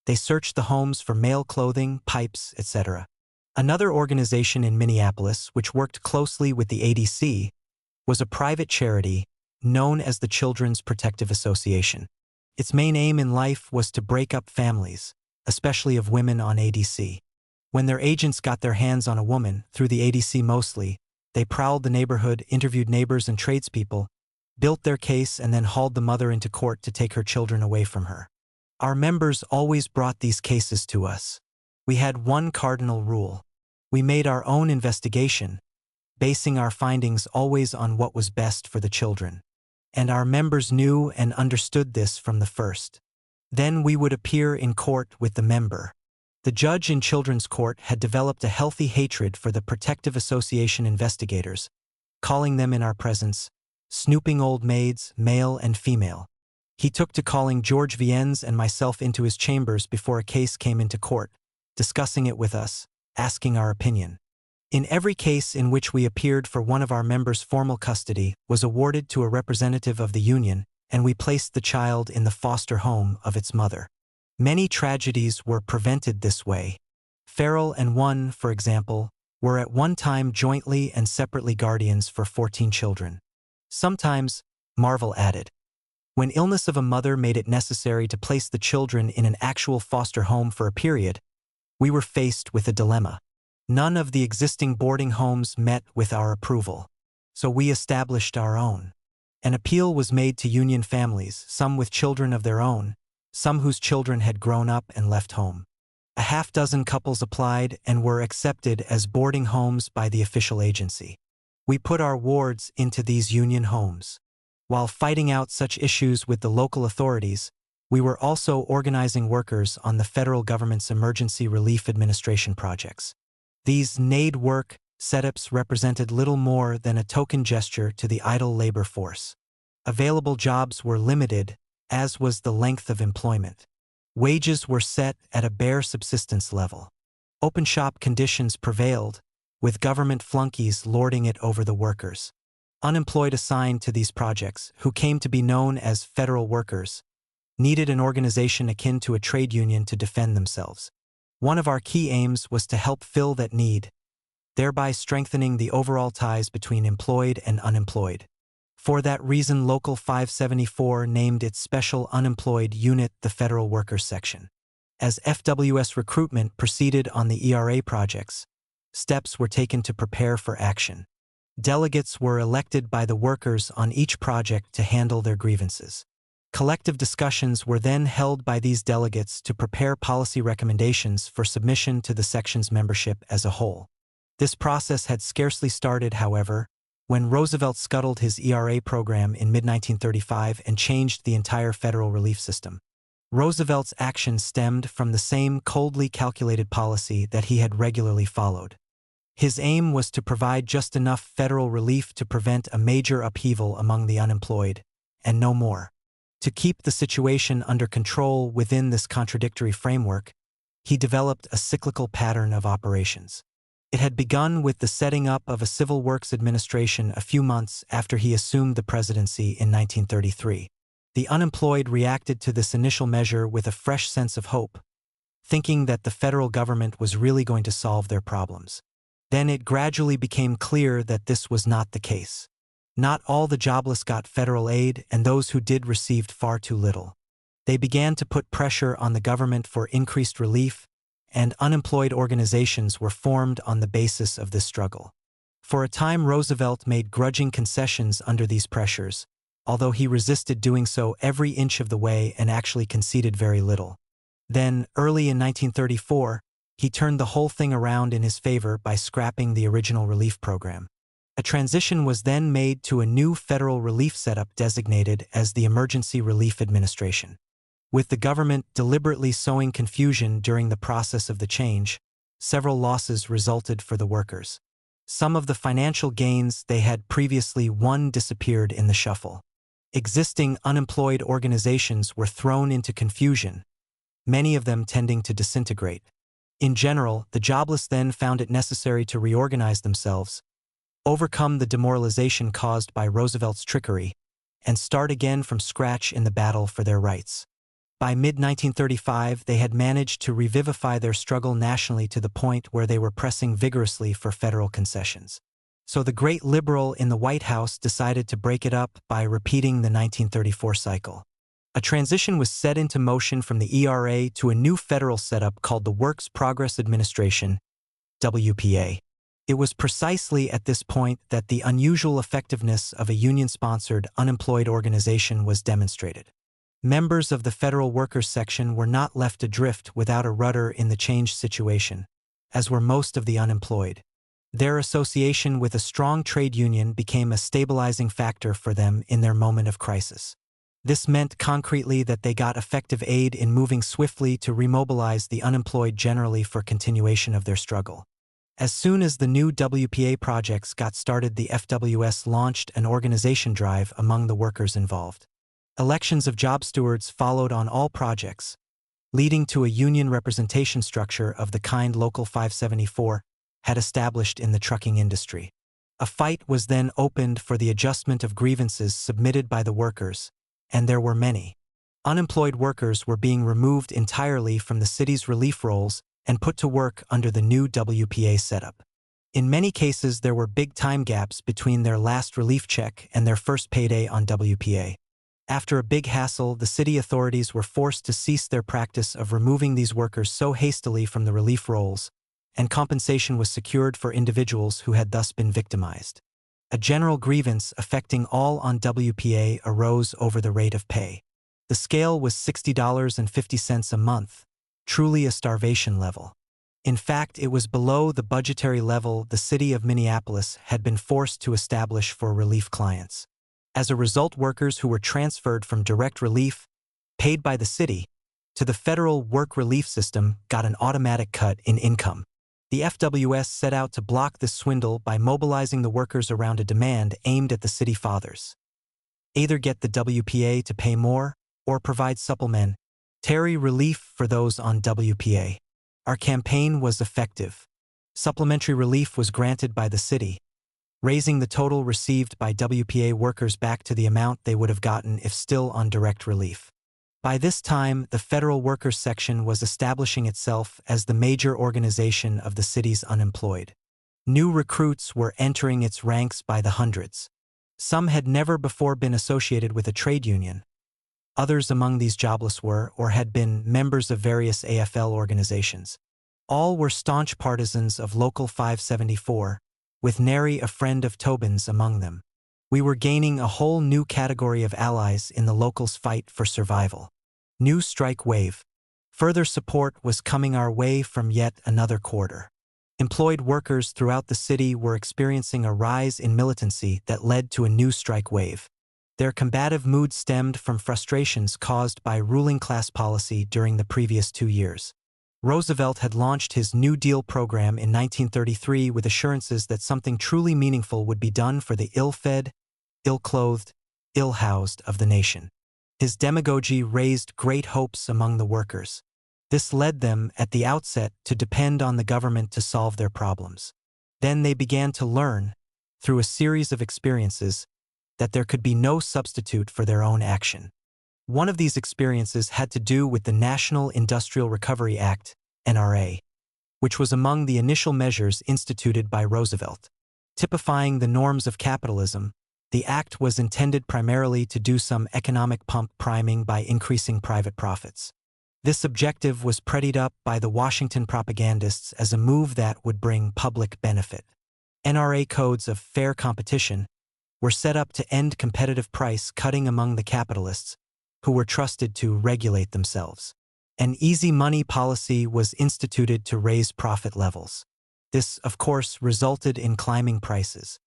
They searched the homes for male clothing, pipes, etc. Another organization in Minneapolis, which worked closely with the ADC, was a private charity known as the Children's Protective Association. Its main aim in life was to break up families, especially of women on ADC. When their agents got their hands on a woman, through the ADC mostly, they prowled the neighborhood, interviewed neighbors and tradespeople, built their case, and then hauled the mother into court to take her children away from her. Our members always brought these cases to us. We had one cardinal rule. We made our own investigation, basing our findings always on what was best for the children. And our members knew and understood this from the first. Then we would appear in court with the member. The judge in children's court had developed a healthy hatred for the Protective Association investigators, calling them in our presence snooping old maids, male and female. He took to calling George Viennes and myself into his chambers before a case came into court, discussing it with us, asking our opinion. In every case in which we appeared for one of our members, formal custody was awarded to a representative of the union, and we placed the child in the foster home of its mother. Many tragedies were prevented this way. Farrell and One, for example, were at one time jointly and separately guardians for 14 children. Sometimes, Marvel added, when illness of a mother made it necessary to place the children in an actual foster home for a period, we were faced with a dilemma. None of the existing boarding homes met with our approval, so we established our own. An appeal was made to union families, some with children of their own, some whose children had grown up and left home. A half-dozen couples applied and were accepted as boarding homes by the official agency. We put our wards into these union homes. While fighting out such issues with the local authorities, we were also organizing workers on the federal government's Emergency Relief Administration projects. These NAID work setups represented little more than a token gesture to the idle labor force. Available jobs were limited, as was the length of employment. Wages were set at a bare subsistence level. Open shop conditions prevailed, with government flunkies lording it over the workers. Unemployed assigned to these projects, who came to be known as federal workers, needed an organization akin to a trade union to defend themselves. One of our key aims was to help fill that need, thereby strengthening the overall ties between employed and unemployed. For that reason, Local 574 named its special unemployed unit the Federal Workers Section. As FWS recruitment proceeded on the ERA projects, steps were taken to prepare for action. Delegates were elected by the workers on each project to handle their grievances. Collective discussions were then held by these delegates to prepare policy recommendations for submission to the section's membership as a whole. This process had scarcely started, however, when Roosevelt scuttled his ERA program in mid-1935 and changed the entire federal relief system. Roosevelt's action stemmed from the same coldly calculated policy that he had regularly followed. His aim was to provide just enough federal relief to prevent a major upheaval among the unemployed, and no more. To keep the situation under control within this contradictory framework, he developed a cyclical pattern of operations. It had begun with the setting up of a civil works administration a few months after he assumed the presidency in 1933. The unemployed reacted to this initial measure with a fresh sense of hope, thinking that the federal government was really going to solve their problems. Then it gradually became clear that this was not the case. Not all the jobless got federal aid, and those who did received far too little. They began to put pressure on the government for increased relief, and unemployed organizations were formed on the basis of this struggle. For a time, Roosevelt made grudging concessions under these pressures, although he resisted doing so every inch of the way and actually conceded very little. Then, early in 1934, he turned the whole thing around in his favor by scrapping the original relief program. A transition was then made to a new federal relief setup designated as the Emergency Relief Administration. With the government deliberately sowing confusion during the process of the change, several losses resulted for the workers. Some of the financial gains they had previously won disappeared in the shuffle. Existing unemployed organizations were thrown into confusion, many of them tending to disintegrate. In general, the jobless then found it necessary to reorganize themselves, overcome the demoralization caused by Roosevelt's trickery, and start again from scratch in the battle for their rights. By mid-1935, they had managed to revivify their struggle nationally to the point where they were pressing vigorously for federal concessions. So the great liberal in the White House decided to break it up by repeating the 1934 cycle. A transition was set into motion from the ERA to a new federal setup called the Works Progress Administration, WPA. It was precisely at this point that the unusual effectiveness of a union-sponsored unemployed organization was demonstrated. Members of the Federal Workers Section were not left adrift without a rudder in the changed situation, as were most of the unemployed. Their association with a strong trade union became a stabilizing factor for them in their moment of crisis. This meant concretely that they got effective aid in moving swiftly to remobilize the unemployed generally for continuation of their struggle. As soon as the new WPA projects got started, the FWS launched an organization drive among the workers involved. Elections of job stewards followed on all projects, leading to a union representation structure of the kind Local 574 had established in the trucking industry. A fight was then opened for the adjustment of grievances submitted by the workers, and there were many. Unemployed workers were being removed entirely from the city's relief rolls and put to work under the new WPA setup. In many cases, there were big time gaps between their last relief check and their first payday on WPA. After a big hassle, the city authorities were forced to cease their practice of removing these workers so hastily from the relief rolls, and compensation was secured for individuals who had thus been victimized. A general grievance affecting all on WPA arose over the rate of pay. The scale was $60.50 a month, truly a starvation level. In fact, it was below the budgetary level the city of Minneapolis had been forced to establish for relief clients. As a result, workers who were transferred from direct relief, paid by the city, to the federal work relief system got an automatic cut in income. The FWS set out to block this swindle by mobilizing the workers around a demand aimed at the city fathers. Either get the WPA to pay more, or provide supplementary relief for those on WPA. Our campaign was effective. Supplementary relief was granted by the city, raising the total received by WPA workers back to the amount they would have gotten if still on direct relief. By this time, the Federal Workers Section was establishing itself as the major organization of the city's unemployed. New recruits were entering its ranks by the hundreds. Some had never before been associated with a trade union. Others among these jobless were or had been members of various AFL organizations. All were staunch partisans of Local 574, with nary a friend of Tobin's among them. We were gaining a whole new category of allies in the locals' fight for survival. New strike wave. Further support was coming our way from yet another quarter. Employed workers throughout the city were experiencing a rise in militancy that led to a new strike wave. Their combative mood stemmed from frustrations caused by ruling class policy during the previous 2 years. Roosevelt had launched his New Deal program in 1933 with assurances that something truly meaningful would be done for the ill-fed, ill-clothed, ill-housed of the nation. His demagogy raised great hopes among the workers. This led them, at the outset, to depend on the government to solve their problems. Then they began to learn, through a series of experiences, that there could be no substitute for their own action. One of these experiences had to do with the National Industrial Recovery Act, NRA, which was among the initial measures instituted by Roosevelt. Typifying the norms of capitalism, the act was intended primarily to do some economic pump priming by increasing private profits. This objective was prettied up by the Washington propagandists as a move that would bring public benefit. NRA codes of fair competition were set up to end competitive price cutting among the capitalists, who were trusted to regulate themselves. An easy money policy was instituted to raise profit levels. This, of course, resulted in climbing prices.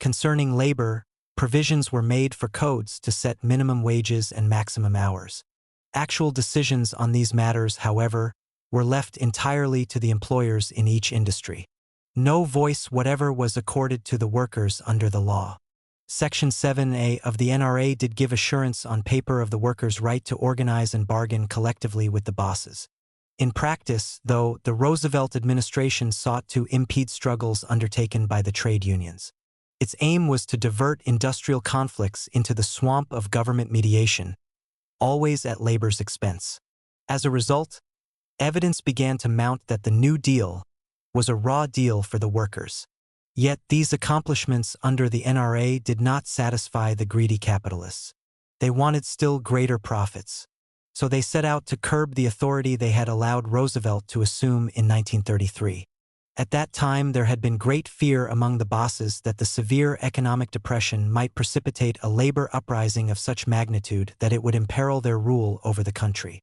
Concerning labor, provisions were made for codes to set minimum wages and maximum hours. Actual decisions on these matters, however, were left entirely to the employers in each industry. No voice whatever was accorded to the workers under the law. Section 7A of the NRA did give assurance on paper of the workers' right to organize and bargain collectively with the bosses. In practice, though, the Roosevelt administration sought to impede struggles undertaken by the trade unions. Its aim was to divert industrial conflicts into the swamp of government mediation, always at labor's expense. As a result, evidence began to mount that the New Deal was a raw deal for the workers. Yet these accomplishments under the NRA did not satisfy the greedy capitalists. They wanted still greater profits. So they set out to curb the authority they had allowed Roosevelt to assume in 1933. At that time, there had been great fear among the bosses that the severe economic depression might precipitate a labor uprising of such magnitude that it would imperil their rule over the country.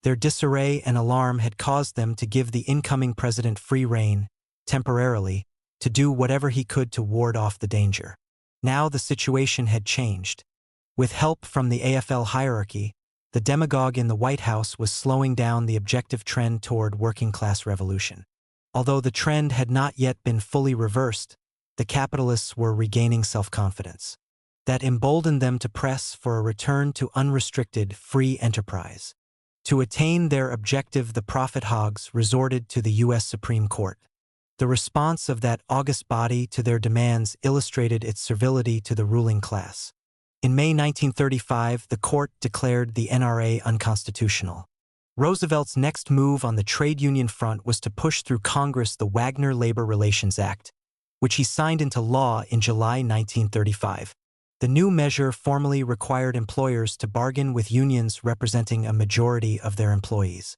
Their disarray and alarm had caused them to give the incoming president free rein, temporarily, to do whatever he could to ward off the danger. Now the situation had changed. With help from the AFL hierarchy, the demagogue in the White House was slowing down the objective trend toward working-class revolution. Although the trend had not yet been fully reversed, the capitalists were regaining self-confidence. That emboldened them to press for a return to unrestricted, free enterprise. To attain their objective, the profit hogs resorted to the U.S. Supreme Court. The response of that august body to their demands illustrated its servility to the ruling class. In May 1935, the court declared the NRA unconstitutional. Roosevelt's next move on the trade union front was to push through Congress the Wagner Labor Relations Act, which he signed into law in July 1935. The new measure formally required employers to bargain with unions representing a majority of their employees.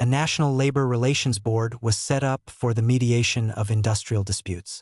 A National Labor Relations Board was set up for the mediation of industrial disputes.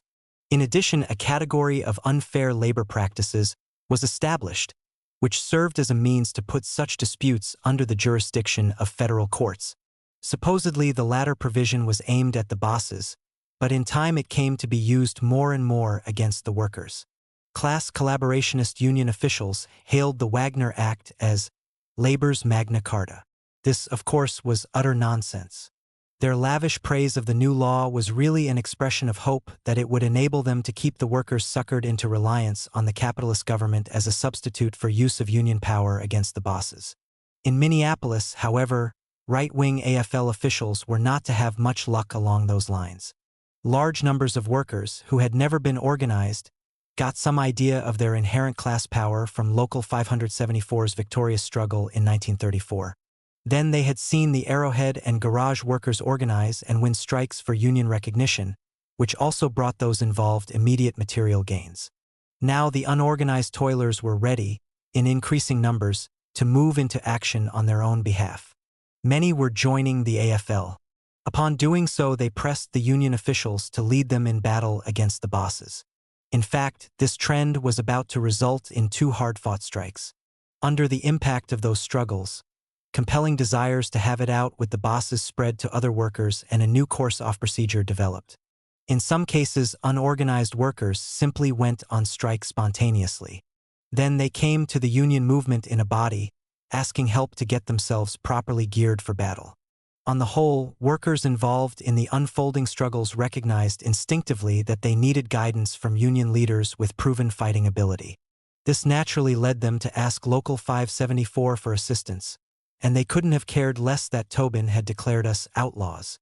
In addition, a category of unfair labor practices was established, which served as a means to put such disputes under the jurisdiction of federal courts. Supposedly, the latter provision was aimed at the bosses, but in time it came to be used more and more against the workers. Class collaborationist union officials hailed the Wagner Act as labor's Magna Carta. This, of course, was utter nonsense. Their lavish praise of the new law was really an expression of hope that it would enable them to keep the workers suckered into reliance on the capitalist government as a substitute for use of union power against the bosses. In Minneapolis, however, right-wing AFL officials were not to have much luck along those lines. Large numbers of workers who had never been organized got some idea of their inherent class power from Local 574's victorious struggle in 1934. Then they had seen the Arrowhead and garage workers organize and win strikes for union recognition, which also brought those involved immediate material gains. Now the unorganized toilers were ready, in increasing numbers, to move into action on their own behalf. Many were joining the AFL. Upon doing so, they pressed the union officials to lead them in battle against the bosses. In fact, this trend was about to result in 2 hard-fought strikes. Under the impact of those struggles, compelling desires to have it out with the bosses spread to other workers and a new course of procedure developed. In some cases, unorganized workers simply went on strike spontaneously. Then they came to the union movement in a body, asking help to get themselves properly geared for battle. On the whole, workers involved in the unfolding struggles recognized instinctively that they needed guidance from union leaders with proven fighting ability. This naturally led them to ask Local 574 for assistance, and they couldn't have cared less that Tobin had declared us outlaws.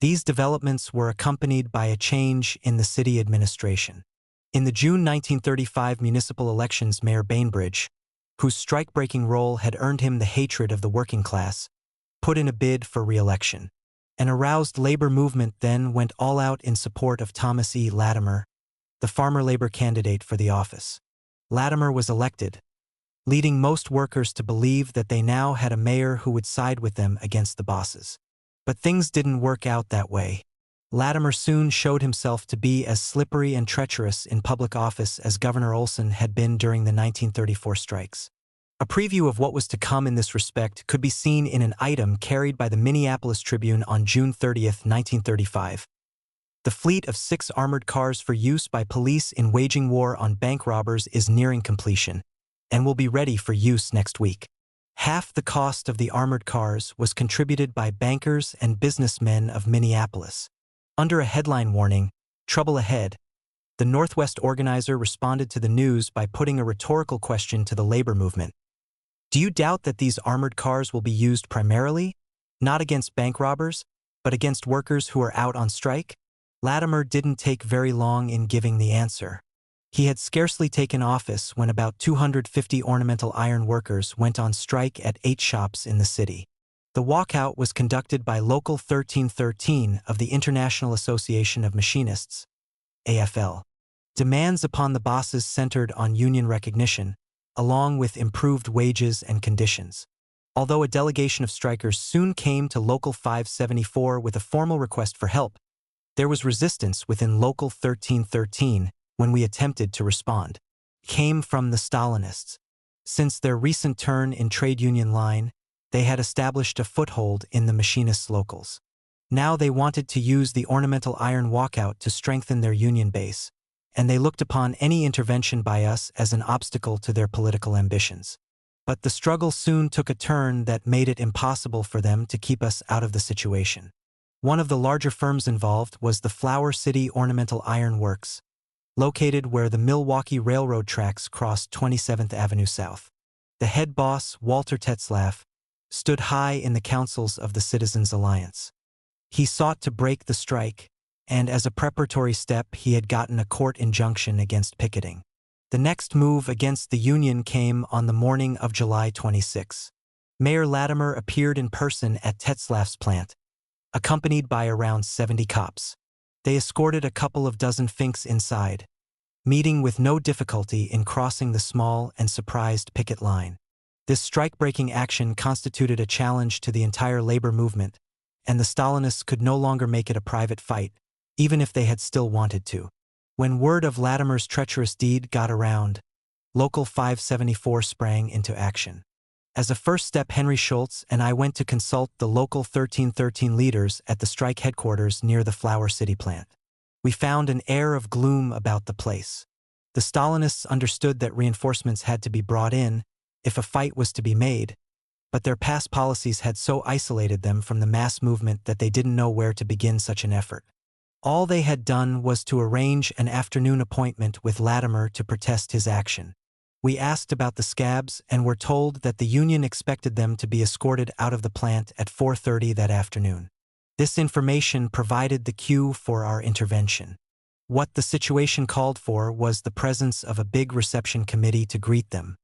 These developments were accompanied by a change in the city administration. In the June 1935 municipal elections, Mayor Bainbridge, whose strike-breaking role had earned him the hatred of the working class, put in a bid for re-election. An aroused labor movement then went all out in support of Thomas E. Latimer, the farmer labor candidate for the office. Latimer was elected, leading most workers to believe that they now had a mayor who would side with them against the bosses. But things didn't work out that way. Latimer soon showed himself to be as slippery and treacherous in public office as Governor Olson had been during the 1934 strikes. A preview of what was to come in this respect could be seen in an item carried by the Minneapolis Tribune on June 30, 1935. The fleet of 6 armored cars for use by police in waging war on bank robbers is nearing completion, and will be ready for use next week. Half the cost of the armored cars was contributed by bankers and businessmen of Minneapolis. Under a headline warning, "Trouble Ahead," the Northwest organizer responded to the news by putting a rhetorical question to the labor movement. Do you doubt that these armored cars will be used primarily, not against bank robbers, but against workers who are out on strike? Latimer didn't take very long in giving the answer. He had scarcely taken office when about 250 ornamental iron workers went on strike at 8 shops in the city. The walkout was conducted by Local 1313 of the International Association of Machinists, AFL. Demands upon the bosses centered on union recognition, along with improved wages and conditions. Although a delegation of strikers soon came to Local 574 with a formal request for help, there was resistance within Local 1313 when we attempted to respond. It came from the Stalinists. Since their recent turn in trade union line, they had established a foothold in the machinists' locals. Now they wanted to use the ornamental iron walkout to strengthen their union base, and they looked upon any intervention by us as an obstacle to their political ambitions. But the struggle soon took a turn that made it impossible for them to keep us out of the situation. One of the larger firms involved was the Flower City Ornamental Iron Works, located where the Milwaukee Railroad tracks crossed 27th Avenue South. The head boss, Walter Tetzlaff, stood high in the councils of the Citizens Alliance. He sought to break the strike, and as a preparatory step he had gotten a court injunction against picketing. The next move against the union came on the morning of July 26. Mayor Latimer appeared in person at Tetzlaff's plant, accompanied by around 70 cops. They escorted a couple of dozen Finks inside, meeting with no difficulty in crossing the small and surprised picket line. This strike-breaking action constituted a challenge to the entire labor movement, and the Stalinists could no longer make it a private fight, even if they had still wanted to. When word of Latimer's treacherous deed got around, Local 574 sprang into action. As a first step, Henry Schultz and I went to consult the Local 1313 leaders at the strike headquarters near the Flower City plant. We found an air of gloom about the place. The Stalinists understood that reinforcements had to be brought in if a fight was to be made, but their past policies had so isolated them from the mass movement that they didn't know where to begin such an effort. All they had done was to arrange an afternoon appointment with Latimer to protest his action. We asked about the scabs and were told that the union expected them to be escorted out of the plant at 4:30 that afternoon. This information provided the cue for our intervention. What the situation called for was the presence of a big reception committee to greet them.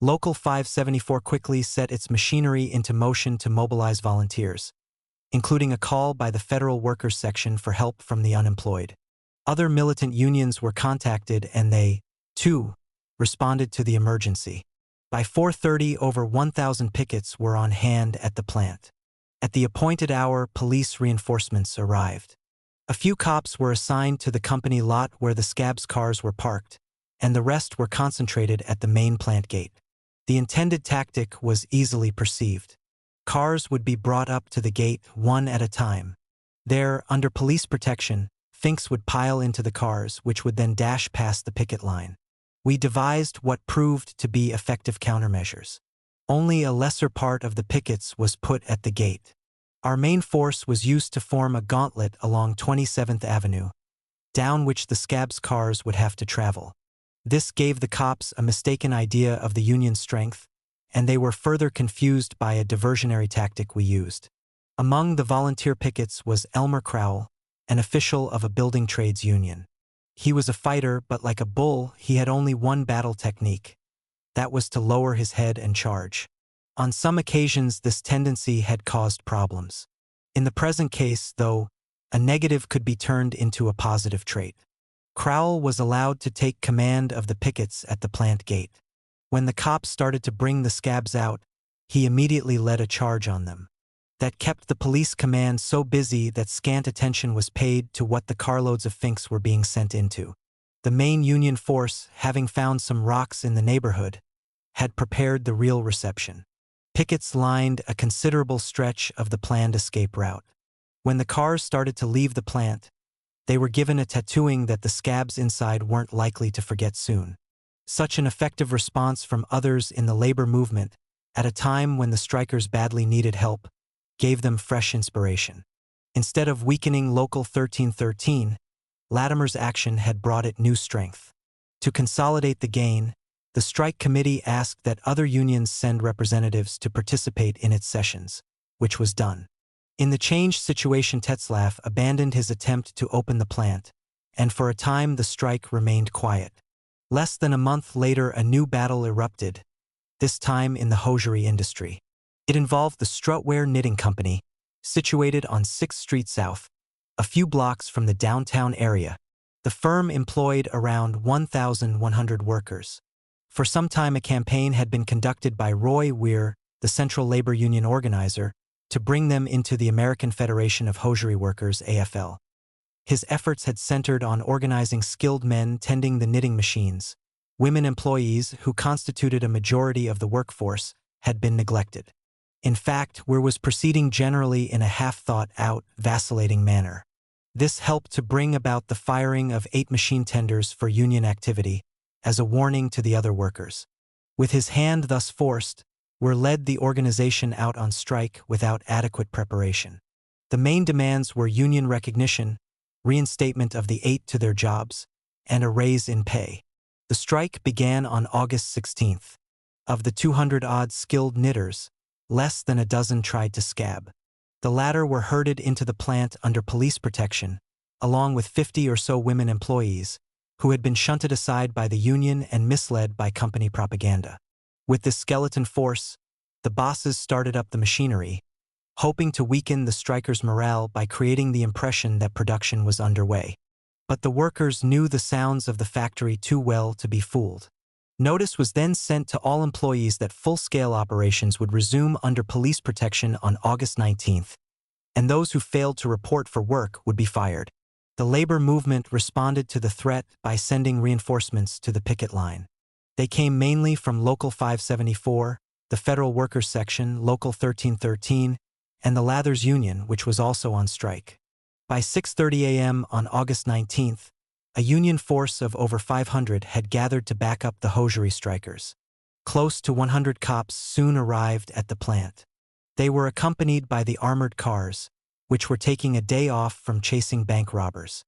Local 574 quickly set its machinery into motion to mobilize volunteers, including a call by the Federal Workers Section for help from the unemployed. Other militant unions were contacted and they, too, responded to the emergency. By 4:30, over 1,000 pickets were on hand at the plant. At the appointed hour, police reinforcements arrived. A few cops were assigned to the company lot where the scabs' cars were parked, and the rest were concentrated at the main plant gate. The intended tactic was easily perceived. Cars would be brought up to the gate one at a time. There, under police protection, Finks would pile into the cars, which would then dash past the picket line. We devised what proved to be effective countermeasures. Only a lesser part of the pickets was put at the gate. Our main force was used to form a gauntlet along 27th Avenue, down which the scabs' cars would have to travel. This gave the cops a mistaken idea of the Union's strength, and they were further confused by a diversionary tactic we used. Among the volunteer pickets was Elmer Crowell, an official of a building trades union. He was a fighter, but like a bull, he had only one battle technique. That was to lower his head and charge. On some occasions, this tendency had caused problems. In the present case, though, a negative could be turned into a positive trait. Crowell was allowed to take command of the pickets at the plant gate. When the cops started to bring the scabs out, he immediately led a charge on them. That kept the police command so busy that scant attention was paid to what the carloads of Finks were being sent into. The main Union force, having found some rocks in the neighborhood, had prepared the real reception. Pickets lined a considerable stretch of the planned escape route. When the cars started to leave the plant, they were given a tattooing that the scabs inside weren't likely to forget soon. Such an effective response from others in the labor movement, at a time when the strikers badly needed help, gave them fresh inspiration. Instead of weakening Local 1313, Latimer's action had brought it new strength. To consolidate the gain, the strike committee asked that other unions send representatives to participate in its sessions, which was done. In the changed situation, Tetzlaff abandoned his attempt to open the plant, and for a time the strike remained quiet. Less than a month later, a new battle erupted, this time in the hosiery industry. It involved the Strutware Knitting Company, situated on 6th Street South, a few blocks from the downtown area. The firm employed around 1,100 workers. For some time, a campaign had been conducted by Roy Weir, the Central Labor Union organizer, to bring them into the American Federation of Hosiery Workers, AFL. His efforts had centered on organizing skilled men tending the knitting machines. Women employees, who constituted a majority of the workforce, had been neglected. In fact, Weir was proceeding generally in a half-thought-out, vacillating manner. This helped to bring about the firing of 8 machine tenders for union activity, as a warning to the other workers. With his hand thus forced, Weir led the organization out on strike without adequate preparation. The main demands were union recognition, reinstatement of the 8 to their jobs, and a raise in pay. The strike began on August 16th. Of the 200-odd skilled knitters, less than a dozen tried to scab. The latter were herded into the plant under police protection, along with 50 or so women employees, who had been shunted aside by the union and misled by company propaganda. With this skeleton force, the bosses started up the machinery, hoping to weaken the strikers' morale by creating the impression that production was underway. But the workers knew the sounds of the factory too well to be fooled. Notice was then sent to all employees that full-scale operations would resume under police protection on August 19th, and those who failed to report for work would be fired. The labor movement responded to the threat by sending reinforcements to the picket line. They came mainly from Local 574, the Federal Workers Section, Local 1313, and the Lathers Union, which was also on strike. By 6:30 a.m. on August 19th, a union force of over 500 had gathered to back up the hosiery strikers. Close to 100 cops soon arrived at the plant. They were accompanied by the armored cars, which were taking a day off from chasing bank robbers.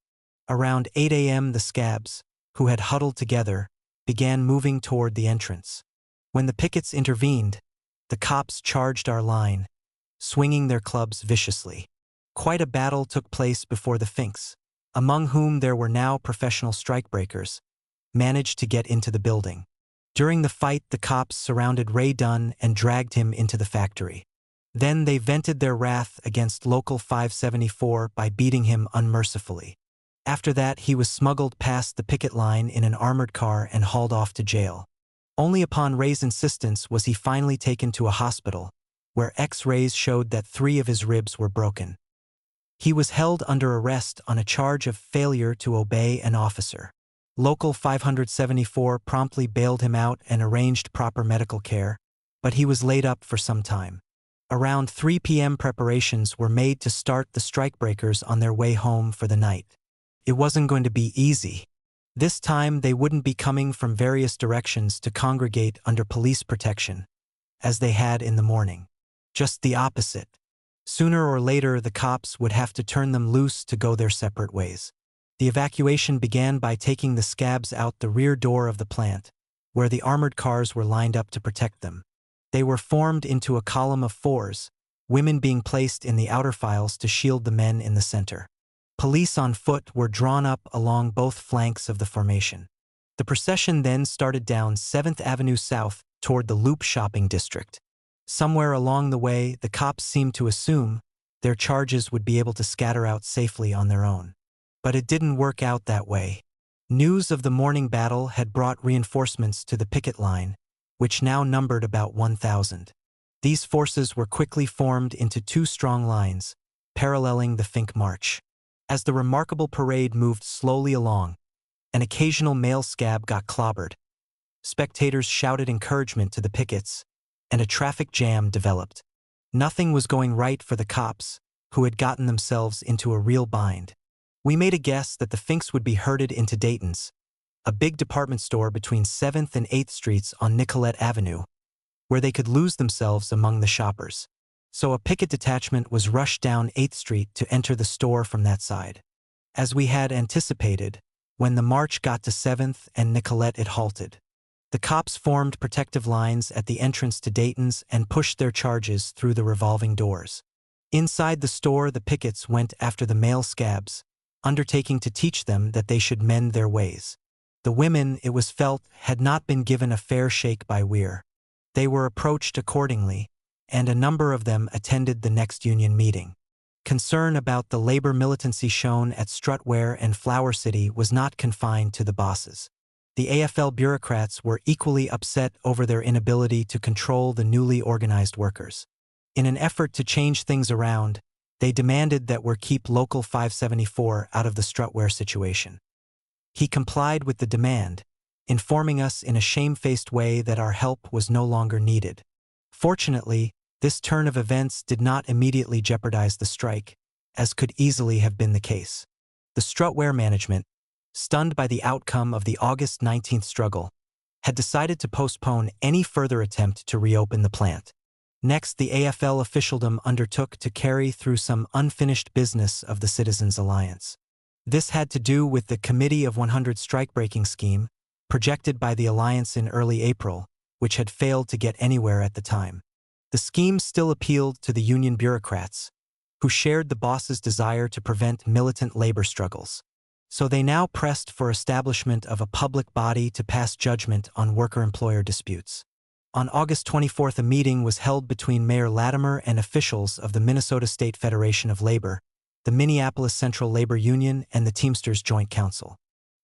Around 8 a.m. the scabs, who had huddled together, began moving toward the entrance. When the pickets intervened, the cops charged our line, swinging their clubs viciously. Quite a battle took place before the Finks, among whom there were now professional strikebreakers, managed to get into the building. During the fight, the cops surrounded Ray Dunne and dragged him into the factory. Then they vented their wrath against Local 574 by beating him unmercifully. After that, he was smuggled past the picket line in an armored car and hauled off to jail. Only upon Ray's insistence was he finally taken to a hospital, where X-rays showed that 3 of his ribs were broken. He was held under arrest on a charge of failure to obey an officer. Local 574 promptly bailed him out and arranged proper medical care, but he was laid up for some time. Around 3 p.m. preparations were made to start the strikebreakers on their way home for the night. It wasn't going to be easy. This time they wouldn't be coming from various directions to congregate under police protection, as they had in the morning. Just the opposite. Sooner or later the cops would have to turn them loose to go their separate ways. The evacuation began by taking the scabs out the rear door of the plant, where the armored cars were lined up to protect them. They were formed into a column of 4s, women being placed in the outer files to shield the men in the center. Police on foot were drawn up along both flanks of the formation. The procession then started down 7th Avenue South toward the Loop shopping district. Somewhere along the way, the cops seemed to assume their charges would be able to scatter out safely on their own. But it didn't work out that way. News of the morning battle had brought reinforcements to the picket line, which now numbered about 1,000. These forces were quickly formed into 2 strong lines, paralleling the Fink March. As the remarkable parade moved slowly along, an occasional male scab got clobbered. Spectators shouted encouragement to the pickets, and a traffic jam developed. Nothing was going right for the cops, who had gotten themselves into a real bind. We made a guess that the Finks would be herded into Dayton's, a big department store between 7th and 8th Streets on Nicollet Avenue, where they could lose themselves among the shoppers. So a picket detachment was rushed down 8th Street to enter the store from that side. As we had anticipated, when the march got to 7th and Nicollet, it halted. The cops formed protective lines at the entrance to Dayton's and pushed their charges through the revolving doors. Inside the store, the pickets went after the male scabs, undertaking to teach them that they should mend their ways. The women, it was felt, had not been given a fair shake by Weir. They were approached accordingly, and a number of them attended the next union meeting. Concern about the labor militancy shown at Strutware and Flower City was not confined to the bosses. The AFL bureaucrats were equally upset over their inability to control the newly organized workers. In an effort to change things around, they demanded that Weir keep Local 574 out of the Strutware situation. He complied with the demand, informing us in a shamefaced way that our help was no longer needed. Fortunately, this turn of events did not immediately jeopardize the strike, as could easily have been the case. The Strutware management, stunned by the outcome of the August 19th struggle, had decided to postpone any further attempt to reopen the plant. Next, the AFL officialdom undertook to carry through some unfinished business of the Citizens' Alliance. This had to do with the Committee of 100 strike-breaking scheme, projected by the Alliance in early April, which had failed to get anywhere at the time. The scheme still appealed to the union bureaucrats, who shared the boss's desire to prevent militant labor struggles. So they now pressed for establishment of a public body to pass judgment on worker-employer disputes. On August 24th, a meeting was held between Mayor Latimer and officials of the Minnesota State Federation of Labor, the Minneapolis Central Labor Union, and the Teamsters Joint Council.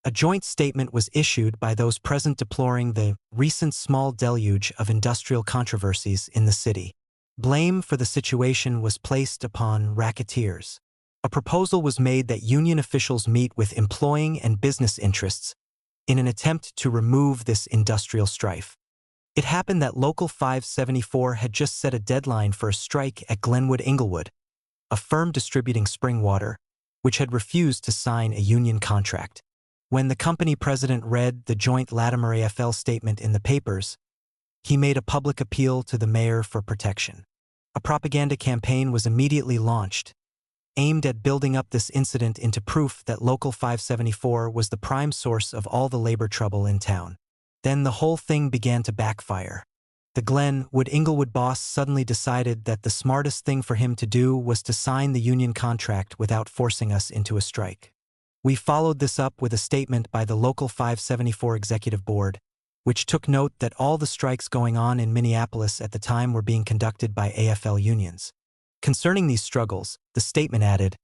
A joint statement was issued by those present deploring the recent small deluge of industrial controversies in the city. Blame for the situation was placed upon racketeers. A proposal was made that union officials meet with employing and business interests in an attempt to remove this industrial strife. It happened that Local 574 had just set a deadline for a strike at Glenwood Inglewood, a firm distributing spring water, which had refused to sign a union contract. When the company president read the joint Latimer AFL statement in the papers, he made a public appeal to the mayor for protection. A propaganda campaign was immediately launched, aimed at building up this incident into proof that Local 574 was the prime source of all the labor trouble in town. Then the whole thing began to backfire. The Glenwood-Inglewood boss suddenly decided that the smartest thing for him to do was to sign the union contract without forcing us into a strike. We followed this up with a statement by the Local 574 Executive Board, which took note that all the strikes going on in Minneapolis at the time were being conducted by AFL unions. Concerning these struggles, the statement added,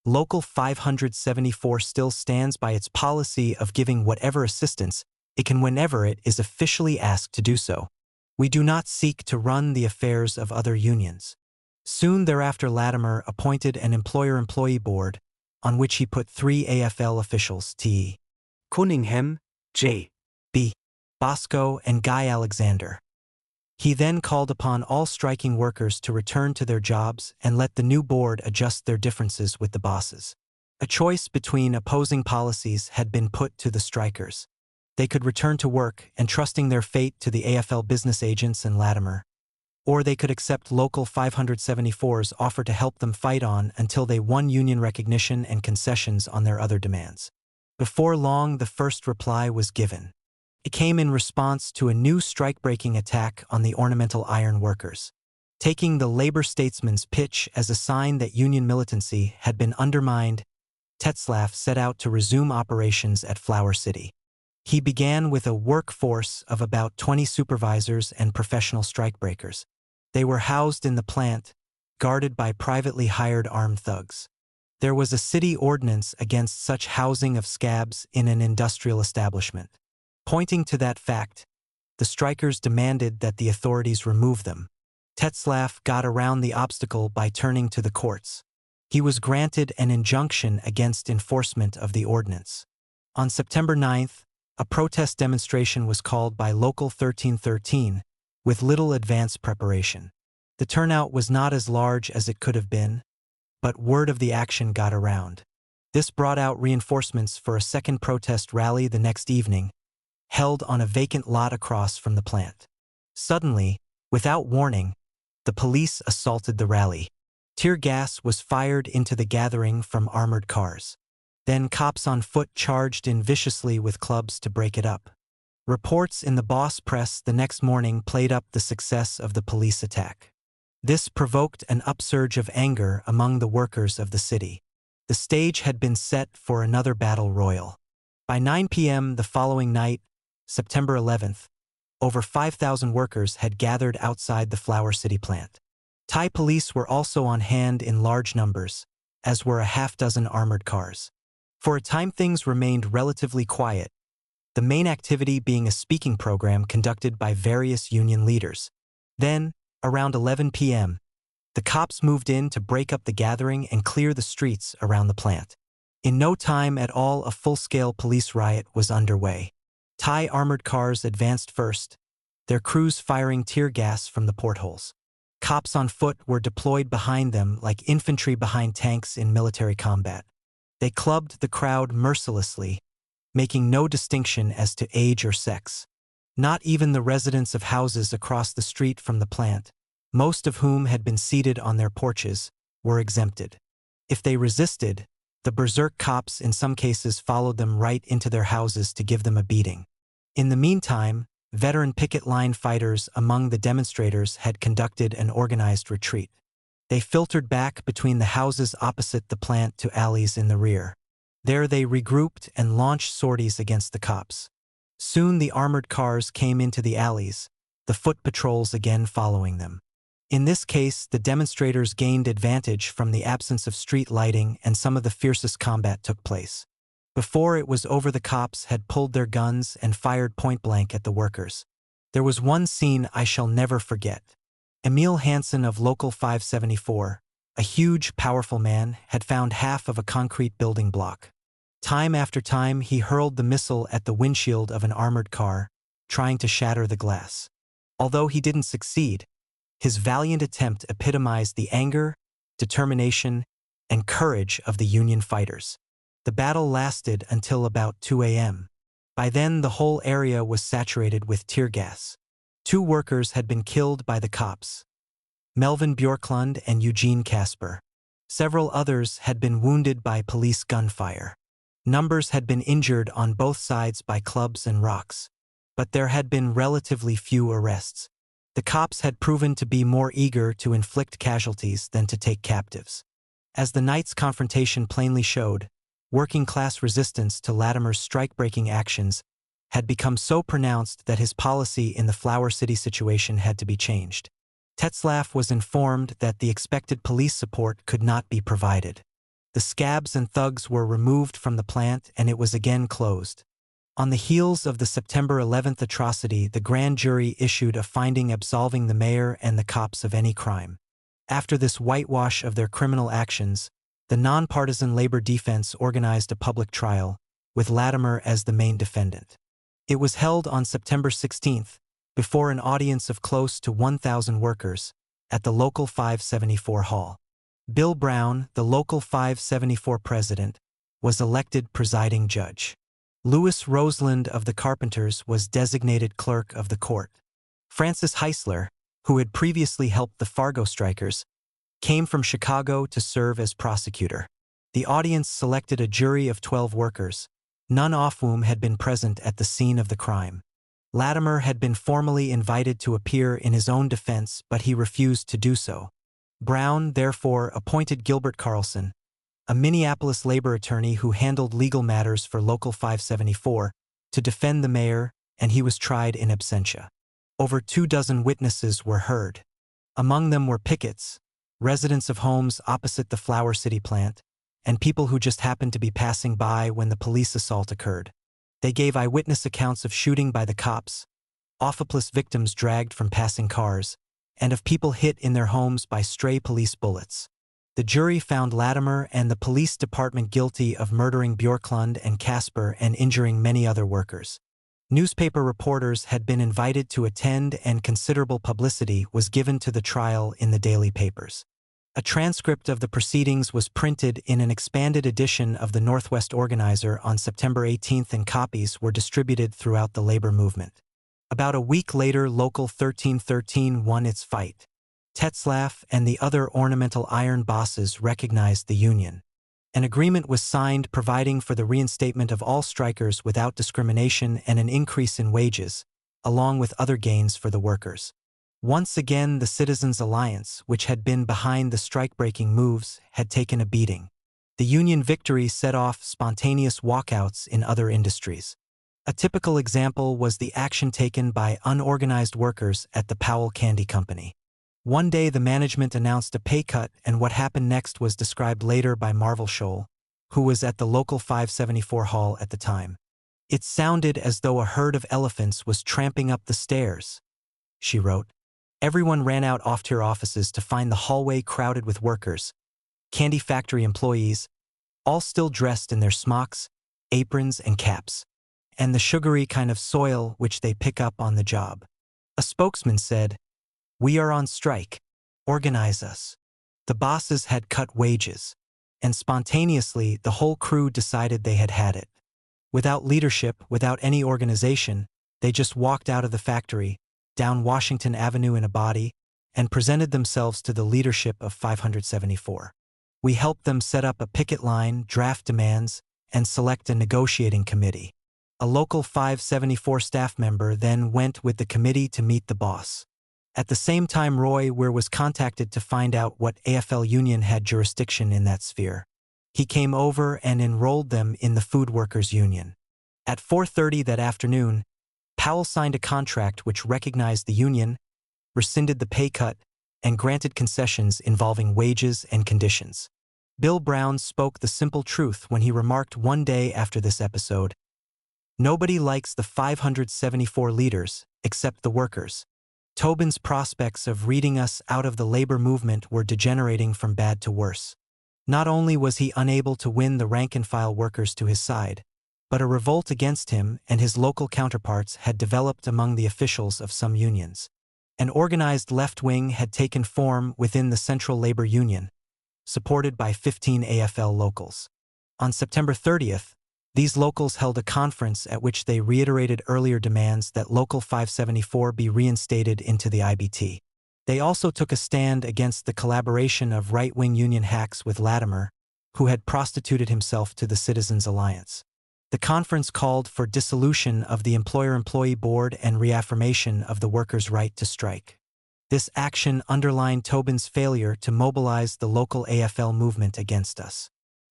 Local 574 still stands by its policy of giving whatever assistance it can whenever it is officially asked to do so. We do not seek to run the affairs of other unions. Soon thereafter Latimer appointed an employer-employee board, on which he put 3 AFL officials T. Cunningham, J. B. Bosco and Guy Alexander. He then called upon all striking workers to return to their jobs and let the new board adjust their differences with the bosses. A choice between opposing policies had been put to the strikers. They could return to work and trusting their fate to the AFL business agents and Latimer, or they could accept Local 574's offer to help them fight on until they won union recognition and concessions on their other demands. Before long, the first reply was given. It came in response to a new strike-breaking attack on the ornamental iron workers. Taking the labor statesman's pitch as a sign that union militancy had been undermined, Tetzlaff set out to resume operations at Flower City. He began with a workforce of about 20 supervisors and professional strikebreakers. They were housed in the plant, guarded by privately hired armed thugs. There was a city ordinance against such housing of scabs in an industrial establishment. Pointing to that fact, the strikers demanded that the authorities remove them. Tetzlaff got around the obstacle by turning to the courts. He was granted an injunction against enforcement of the ordinance. On September 9th, a protest demonstration was called by Local 1313, with little advance preparation. The turnout was not as large as it could have been, but word of the action got around. This brought out reinforcements for a second protest rally the next evening, held on a vacant lot across from the plant. Suddenly, without warning, the police assaulted the rally. Tear gas was fired into the gathering from armored cars. Then cops on foot charged in viciously with clubs to break it up. Reports in the Boss Press the next morning played up the success of the police attack. This provoked an upsurge of anger among the workers of the city. The stage had been set for another battle royal. By 9 p.m. the following night, September 11th, over 5,000 workers had gathered outside the Flower City plant. Thai police were also on hand in large numbers, as were a half-dozen armored cars. For a time things remained relatively quiet, the main activity being a speaking program conducted by various union leaders. Then, around 11 p.m., the cops moved in to break up the gathering and clear the streets around the plant. In no time at all, a full-scale police riot was underway. Thai armored cars advanced first, their crews firing tear gas from the portholes. Cops on foot were deployed behind them like infantry behind tanks in military combat. They clubbed the crowd mercilessly, making no distinction as to age or sex. Not even the residents of houses across the street from the plant, most of whom had been seated on their porches, were exempted. If they resisted, the berserk cops in some cases followed them right into their houses to give them a beating. In the meantime, veteran picket line fighters among the demonstrators had conducted an organized retreat. They filtered back between the houses opposite the plant to alleys in the rear. There they regrouped and launched sorties against the cops. Soon the armored cars came into the alleys, the foot patrols again following them. In this case, the demonstrators gained advantage from the absence of street lighting and some of the fiercest combat took place. Before it was over, the cops had pulled their guns and fired point-blank at the workers. There was one scene I shall never forget. Emil Hansen of Local 574, a huge, powerful man, had found half of a concrete building block. Time after time, he hurled the missile at the windshield of an armored car, trying to shatter the glass. Although he didn't succeed, his valiant attempt epitomized the anger, determination, and courage of the Union fighters. The battle lasted until about 2 a.m. By then, the whole area was saturated with tear gas. 2 workers had been killed by the cops, Melvin Bjorklund and Eugene Casper. Several others had been wounded by police gunfire. Numbers had been injured on both sides by clubs and rocks, but there had been relatively few arrests. The cops had proven to be more eager to inflict casualties than to take captives. As the night's confrontation plainly showed, working-class resistance to Latimer's strike-breaking actions had become so pronounced that his policy in the Flower City situation had to be changed. Tetzlaff was informed that the expected police support could not be provided. The scabs and thugs were removed from the plant and it was again closed. On the heels of the September 11th atrocity, the grand jury issued a finding absolving the mayor and the cops of any crime. After this whitewash of their criminal actions, the nonpartisan labor defense organized a public trial, with Latimer as the main defendant. It was held on September 16th, before an audience of close to 1,000 workers, at the Local 574 Hall. Bill Brown, the Local 574 president, was elected presiding judge. Louis Roseland of the Carpenters was designated clerk of the court. Francis Heisler, who had previously helped the Fargo strikers, came from Chicago to serve as prosecutor. The audience selected a jury of 12 workers, none of whom had been present at the scene of the crime. Latimer had been formally invited to appear in his own defense, but he refused to do so. Brown, therefore, appointed Gilbert Carlson, a Minneapolis labor attorney who handled legal matters for Local 574, to defend the mayor, and he was tried in absentia. Over 24 witnesses were heard. Among them were pickets, residents of homes opposite the Flower City plant, and people who just happened to be passing by when the police assault occurred. They gave eyewitness accounts of shooting by the cops, officeless victims dragged from passing cars, and of people hit in their homes by stray police bullets. The jury found Latimer and the police department guilty of murdering Bjorklund and Casper and injuring many other workers. Newspaper reporters had been invited to attend and considerable publicity was given to the trial in the daily papers. A transcript of the proceedings was printed in an expanded edition of the Northwest Organizer on September 18th and copies were distributed throughout the labor movement. About a week later, Local 1313 won its fight. Tetzlaff and the other ornamental iron bosses recognized the union. An agreement was signed providing for the reinstatement of all strikers without discrimination and an increase in wages, along with other gains for the workers. Once again, the Citizens' Alliance, which had been behind the strike-breaking moves, had taken a beating. The union victory set off spontaneous walkouts in other industries. A typical example was the action taken by unorganized workers at the Powell Candy Company. One day the management announced a pay cut and what happened next was described later by Marvel Scholl, who was at the Local 574 hall at the time. "It sounded as though a herd of elephants was tramping up the stairs," she wrote. Everyone ran out off to their offices to find the hallway crowded with workers, candy factory employees, all still dressed in their smocks, aprons, and caps, and the sugary kind of soil which they pick up on the job. A spokesman said, "We are on strike. Organize us." The bosses had cut wages, and spontaneously the whole crew decided they had had it. Without leadership, without any organization, they just walked out of the factory, down Washington Avenue in a body, and presented themselves to the leadership of 574. We helped them set up a picket line, draft demands, and select a negotiating committee. A Local 574 staff member then went with the committee to meet the boss. At the same time, Roy Weir was contacted to find out what AFL union had jurisdiction in that sphere. He came over and enrolled them in the Food Workers Union. At 4:30 that afternoon, Powell signed a contract which recognized the union, rescinded the pay cut, and granted concessions involving wages and conditions. Bill Brown spoke the simple truth when he remarked one day after this episode, "Nobody likes the 574 leaders, except the workers." Tobin's prospects of reading us out of the labor movement were degenerating from bad to worse. Not only was he unable to win the rank-and-file workers to his side, but a revolt against him and his local counterparts had developed among the officials of some unions. An organized left wing had taken form within the Central Labor Union, supported by 15 AFL locals. On September 30th, these locals held a conference at which they reiterated earlier demands that Local 574 be reinstated into the IBT. They also took a stand against the collaboration of right-wing union hacks with Latimer, who had prostituted himself to the Citizens' Alliance. The conference called for dissolution of the employer-employee board and reaffirmation of the workers' right to strike. This action underlined Tobin's failure to mobilize the local AFL movement against us.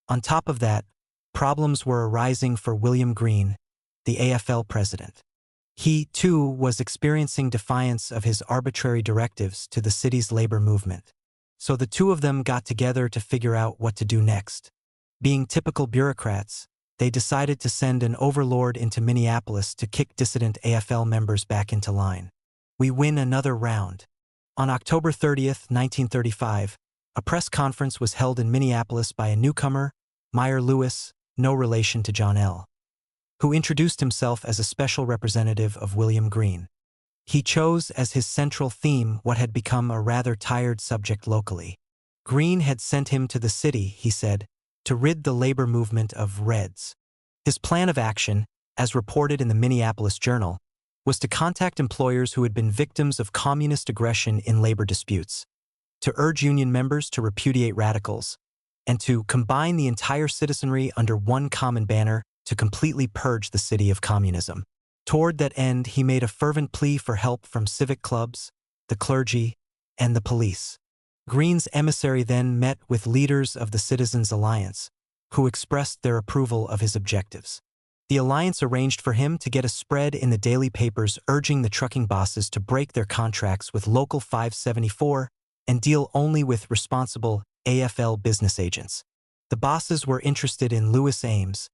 On top of that, problems were arising for William Green, the AFL president. He, too, was experiencing defiance of his arbitrary directives to the city's labor movement. So the two of them got together to figure out what to do next. Being typical bureaucrats, they decided to send an overlord into Minneapolis to kick dissident AFL members back into line. We win another round. On October 30th, 1935, a press conference was held in Minneapolis by a newcomer, Meyer Lewis, no relation to John L., who introduced himself as a special representative of William Green. He chose as his central theme what had become a rather tired subject locally. Green had sent him to the city, he said, to rid the labor movement of Reds. His plan of action, as reported in the Minneapolis Journal, was to contact employers who had been victims of communist aggression in labor disputes, to urge union members to repudiate radicals, and to combine the entire citizenry under one common banner to completely purge the city of communism. Toward that end, he made a fervent plea for help from civic clubs, the clergy, and the police. Green's emissary then met with leaders of the Citizens Alliance, who expressed their approval of his objectives. The alliance arranged for him to get a spread in the daily papers urging the trucking bosses to break their contracts with Local 574 and deal only with responsible AFL business agents. The bosses were interested in Lewis Ames,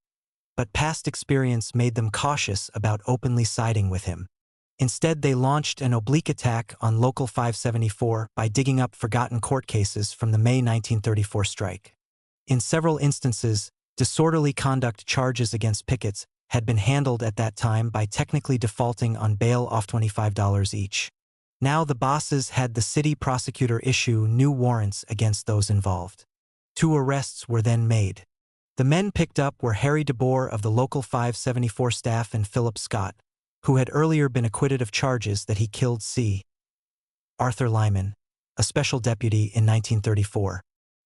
but past experience made them cautious about openly siding with him. Instead, they launched an oblique attack on Local 574 by digging up forgotten court cases from the May 1934 strike. In several instances, disorderly conduct charges against pickets had been handled at that time by technically defaulting on bail off $25 each. Now the bosses had the city prosecutor issue new warrants against those involved. 2 arrests were then made. The men picked up were Harry DeBoer of the Local 574 staff and Philip Scott, who had earlier been acquitted of charges that he killed C. Arthur Lyman, a special deputy in 1934.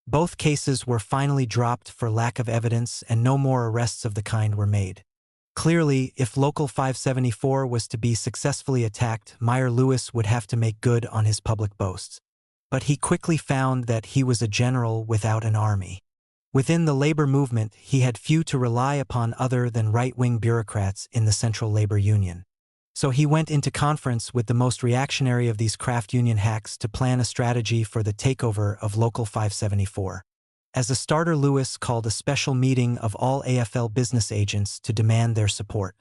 Both cases were finally dropped for lack of evidence and no more arrests of the kind were made. Clearly, if Local 574 was to be successfully attacked, Meyer Lewis would have to make good on his public boasts. But he quickly found that he was a general without an army. Within the labor movement, he had few to rely upon other than right-wing bureaucrats in the Central Labor Union. So he went into conference with the most reactionary of these craft union hacks to plan a strategy for the takeover of Local 574. As a starter, Lewis called a special meeting of all AFL business agents to demand their support.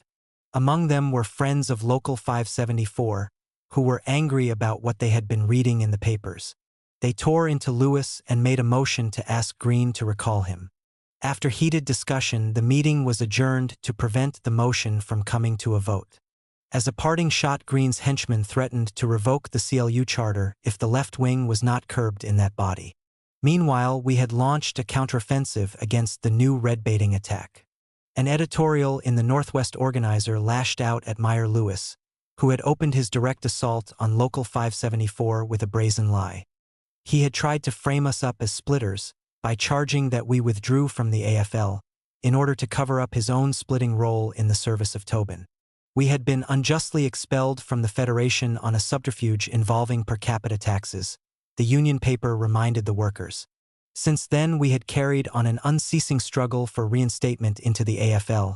Among them were friends of Local 574, who were angry about what they had been reading in the papers. They tore into Lewis and made a motion to ask Green to recall him. After heated discussion, the meeting was adjourned to prevent the motion from coming to a vote. As a parting shot, Green's henchmen threatened to revoke the CLU charter if the left wing was not curbed in that body. Meanwhile, we had launched a counteroffensive against the new red-baiting attack. An editorial in the Northwest Organizer lashed out at Meyer Lewis, who had opened his direct assault on Local 574 with a brazen lie. He had tried to frame us up as splitters by charging that we withdrew from the AFL in order to cover up his own splitting role in the service of Tobin. We had been unjustly expelled from the Federation on a subterfuge involving per capita taxes, the union paper reminded the workers. Since then, we had carried on an unceasing struggle for reinstatement into the AFL,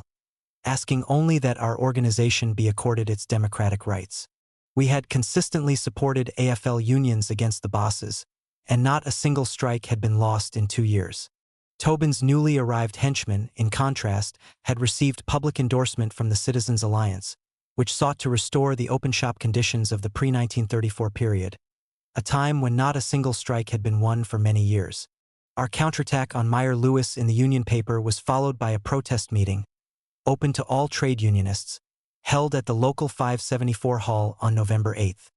asking only that our organization be accorded its democratic rights. We had consistently supported AFL unions against the bosses, and not a single strike had been lost in 2 years. Tobin's newly arrived henchmen, in contrast, had received public endorsement from the Citizens Alliance, which sought to restore the open shop conditions of the pre-1934 period, a time when not a single strike had been won for many years. Our counterattack on Meyer Lewis in the union paper was followed by a protest meeting, open to all trade unionists, held at the Local 574 Hall on November 8th.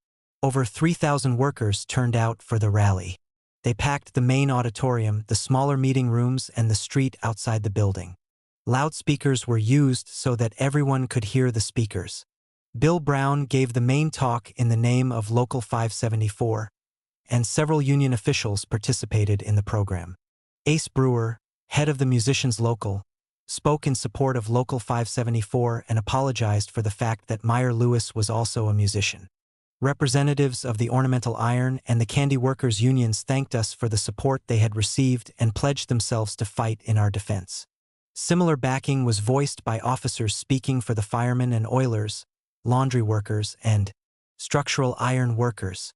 Over 3,000 workers turned out for the rally. They packed the main auditorium, the smaller meeting rooms, and the street outside the building. Loudspeakers were used so that everyone could hear the speakers. Bill Brown gave the main talk in the name of Local 574, and several union officials participated in the program. Ace Brewer, head of the Musicians Local, spoke in support of Local 574 and apologized for the fact that Meyer Lewis was also a musician. Representatives of the ornamental iron and the candy workers' unions thanked us for the support they had received and pledged themselves to fight in our defense. Similar backing was voiced by officers speaking for the firemen and oilers, laundry workers, and structural iron workers.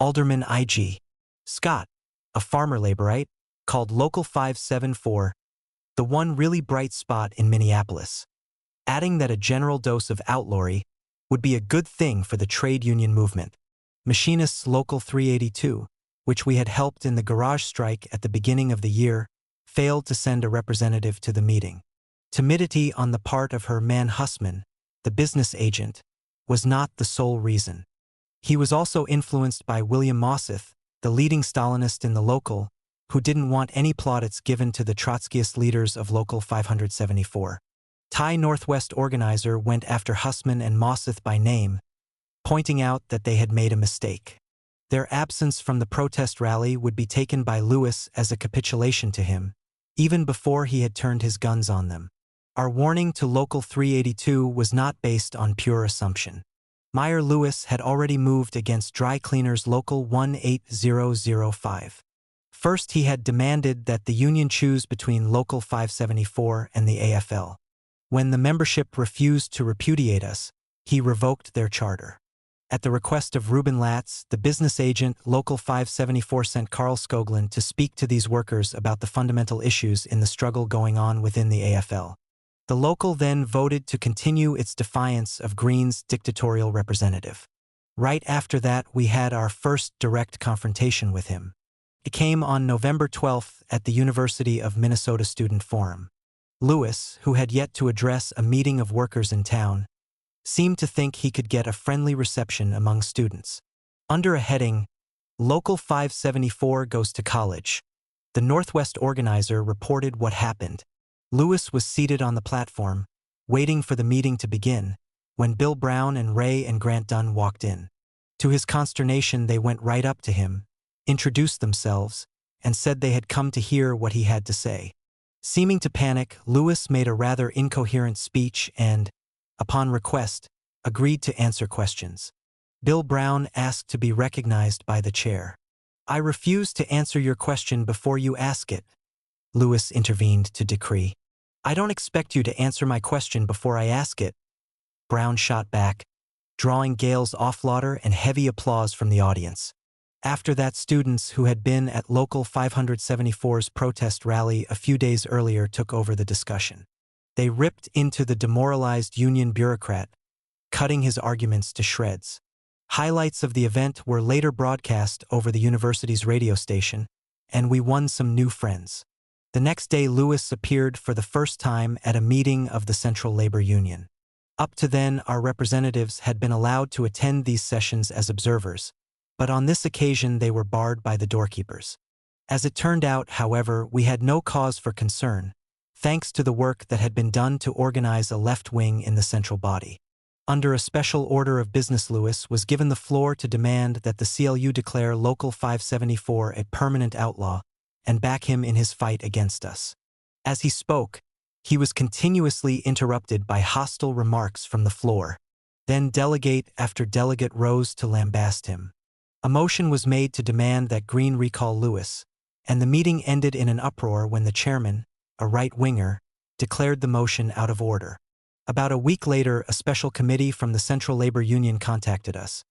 Alderman I.G. Scott, a farmer laborite, called Local 574 the one really bright spot in Minneapolis, adding that a general dose of outlawry would be a good thing for the trade union movement. Machinists Local 382, which we had helped in the garage strike at the beginning of the year, failed to send a representative to the meeting. Timidity on the part of her man Hussman, the business agent, was not the sole reason. He was also influenced by William Mosseth, the leading Stalinist in the local, who didn't want any plaudits given to the Trotskyist leaders of Local 574. Thai Northwest organizer went after Hussman and Mosseth by name, pointing out that they had made a mistake. Their absence from the protest rally would be taken by Lewis as a capitulation to him, even before he had turned his guns on them. Our warning to Local 382 was not based on pure assumption. Meyer Lewis had already moved against dry cleaners Local 18005. First, he had demanded that the union choose between Local 574 and the AFL. When the membership refused to repudiate us, he revoked their charter. At the request of Reuben Latz, the business agent, Local 574 sent Carl Skoglund to speak to these workers about the fundamental issues in the struggle going on within the AFL. The local then voted to continue its defiance of Green's dictatorial representative. Right after that, we had our first direct confrontation with him. It came on November 12th at the University of Minnesota Student Forum. Lewis, who had yet to address a meeting of workers in town, seemed to think he could get a friendly reception among students. Under a heading, Local 574 Goes to College, the Northwest organizer reported what happened. Lewis was seated on the platform, waiting for the meeting to begin, when Bill Brown and Ray and Grant Dunne walked in. To his consternation, they went right up to him, introduced themselves, and said they had come to hear what he had to say. Seeming to panic, Lewis made a rather incoherent speech and, upon request, agreed to answer questions. Bill Brown asked to be recognized by the chair. "I refuse to answer your question before you ask it," Lewis intervened to decree. "I don't expect you to answer my question before I ask it," Brown shot back, drawing Gale's offlaughter and heavy applause from the audience. After that, students who had been at Local 574's protest rally a few days earlier took over the discussion. They ripped into the demoralized union bureaucrat, cutting his arguments to shreds. Highlights of the event were later broadcast over the university's radio station, and we won some new friends. The next day, Lewis appeared for the first time at a meeting of the Central Labor Union. Up to then, our representatives had been allowed to attend these sessions as observers, but on this occasion they were barred by the doorkeepers. As it turned out, however, we had no cause for concern, thanks to the work that had been done to organize a left wing in the central body. Under a special order of business, Lewis was given the floor to demand that the CLU declare Local 574 a permanent outlaw and back him in his fight against us. As he spoke, he was continuously interrupted by hostile remarks from the floor. Then delegate after delegate rose to lambast him. A motion was made to demand that Green recall Lewis, and the meeting ended in an uproar when the chairman, a right-winger, declared the motion out of order. About a week later, a special committee from the Central Labor Union contacted us,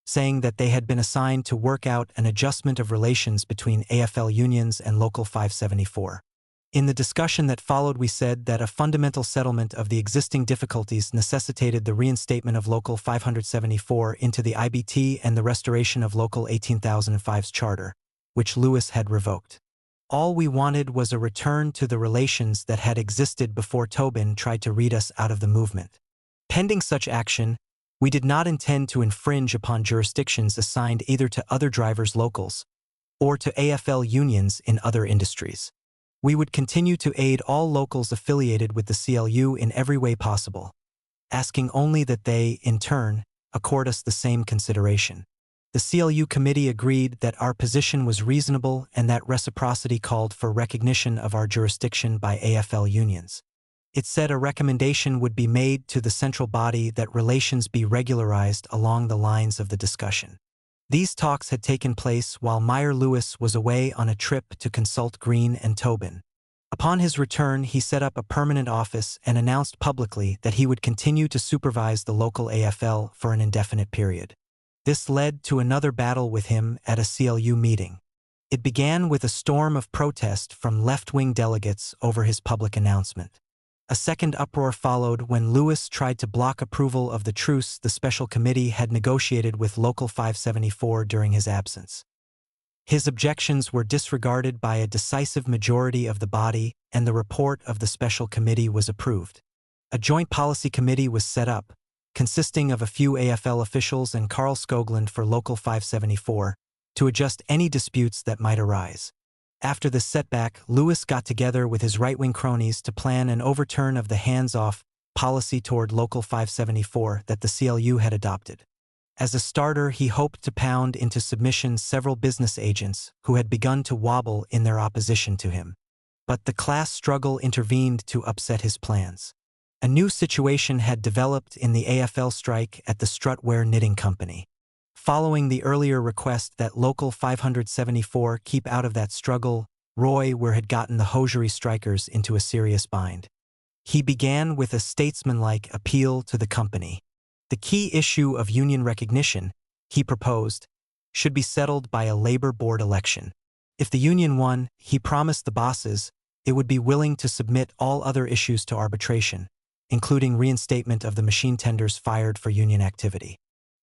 saying that they had been assigned to work out an adjustment of relations between AFL unions and Local 574. In the discussion that followed, we said that a fundamental settlement of the existing difficulties necessitated the reinstatement of Local 574 into the IBT and the restoration of Local 18005's charter, which Lewis had revoked. All we wanted was a return to the relations that had existed before Tobin tried to read us out of the movement. Pending such action, we did not intend to infringe upon jurisdictions assigned either to other drivers' locals or to AFL unions in other industries. We would continue to aid all locals affiliated with the CLU in every way possible, asking only that they, in turn, accord us the same consideration. The CLU committee agreed that our position was reasonable and that reciprocity called for recognition of our jurisdiction by AFL unions. It said a recommendation would be made to the central body that relations be regularized along the lines of the discussion. These talks had taken place while Meyer Lewis was away on a trip to consult Green and Tobin. Upon his return, he set up a permanent office and announced publicly that he would continue to supervise the local AFL for an indefinite period. This led to another battle with him at a CLU meeting. It began with a storm of protest from left-wing delegates over his public announcement. A second uproar followed when Lewis tried to block approval of the truce the special committee had negotiated with Local 574 during his absence. His objections were disregarded by a decisive majority of the body, and the report of the special committee was approved. A joint policy committee was set up, consisting of a few AFL officials and Carl Skoglund for Local 574, to adjust any disputes that might arise. After this setback, Lewis got together with his right-wing cronies to plan an overturn of the hands-off policy toward Local 574 that the CLU had adopted. As a starter, he hoped to pound into submission several business agents who had begun to wobble in their opposition to him. But the class struggle intervened to upset his plans. A new situation had developed in the AFL strike at the Strutwear Knitting Company. Following the earlier request that Local 574 keep out of that struggle, Roy had gotten the hosiery strikers into a serious bind. He began with a statesmanlike appeal to the company. The key issue of union recognition, he proposed, should be settled by a labor board election. If the union won, he promised the bosses it would be willing to submit all other issues to arbitration, including reinstatement of the machine tenders fired for union activity.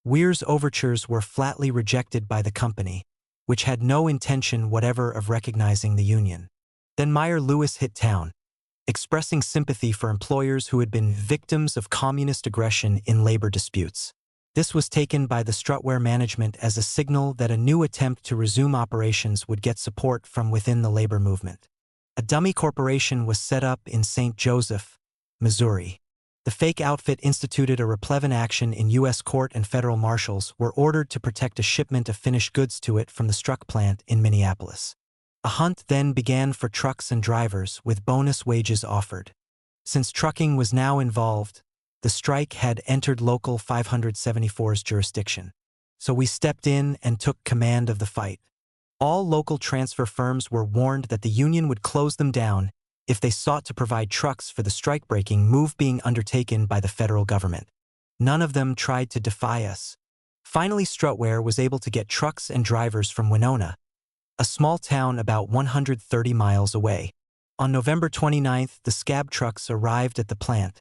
Weir's overtures were flatly rejected by the company, which had no intention whatever of recognizing the union. Then Meyer Lewis hit town, expressing sympathy for employers who had been victims of communist aggression in labor disputes. This was taken by the Strutwear management as a signal that a new attempt to resume operations would get support from within the labor movement. A dummy corporation was set up in St. Joseph, Missouri. The fake outfit instituted a replevin action in U.S. court, and federal marshals were ordered to protect a shipment of finished goods to it from the Struck plant in Minneapolis. A hunt then began for trucks and drivers, with bonus wages offered. Since trucking was now involved, the strike had entered Local 574's jurisdiction. So we stepped in and took command of the fight. All local transfer firms were warned that the union would close them down if they sought to provide trucks for the strike-breaking move being undertaken by the federal government. None of them tried to defy us. Finally, Strutwear was able to get trucks and drivers from Winona, a small town about 130 miles away. On November 29th, the scab trucks arrived at the plant,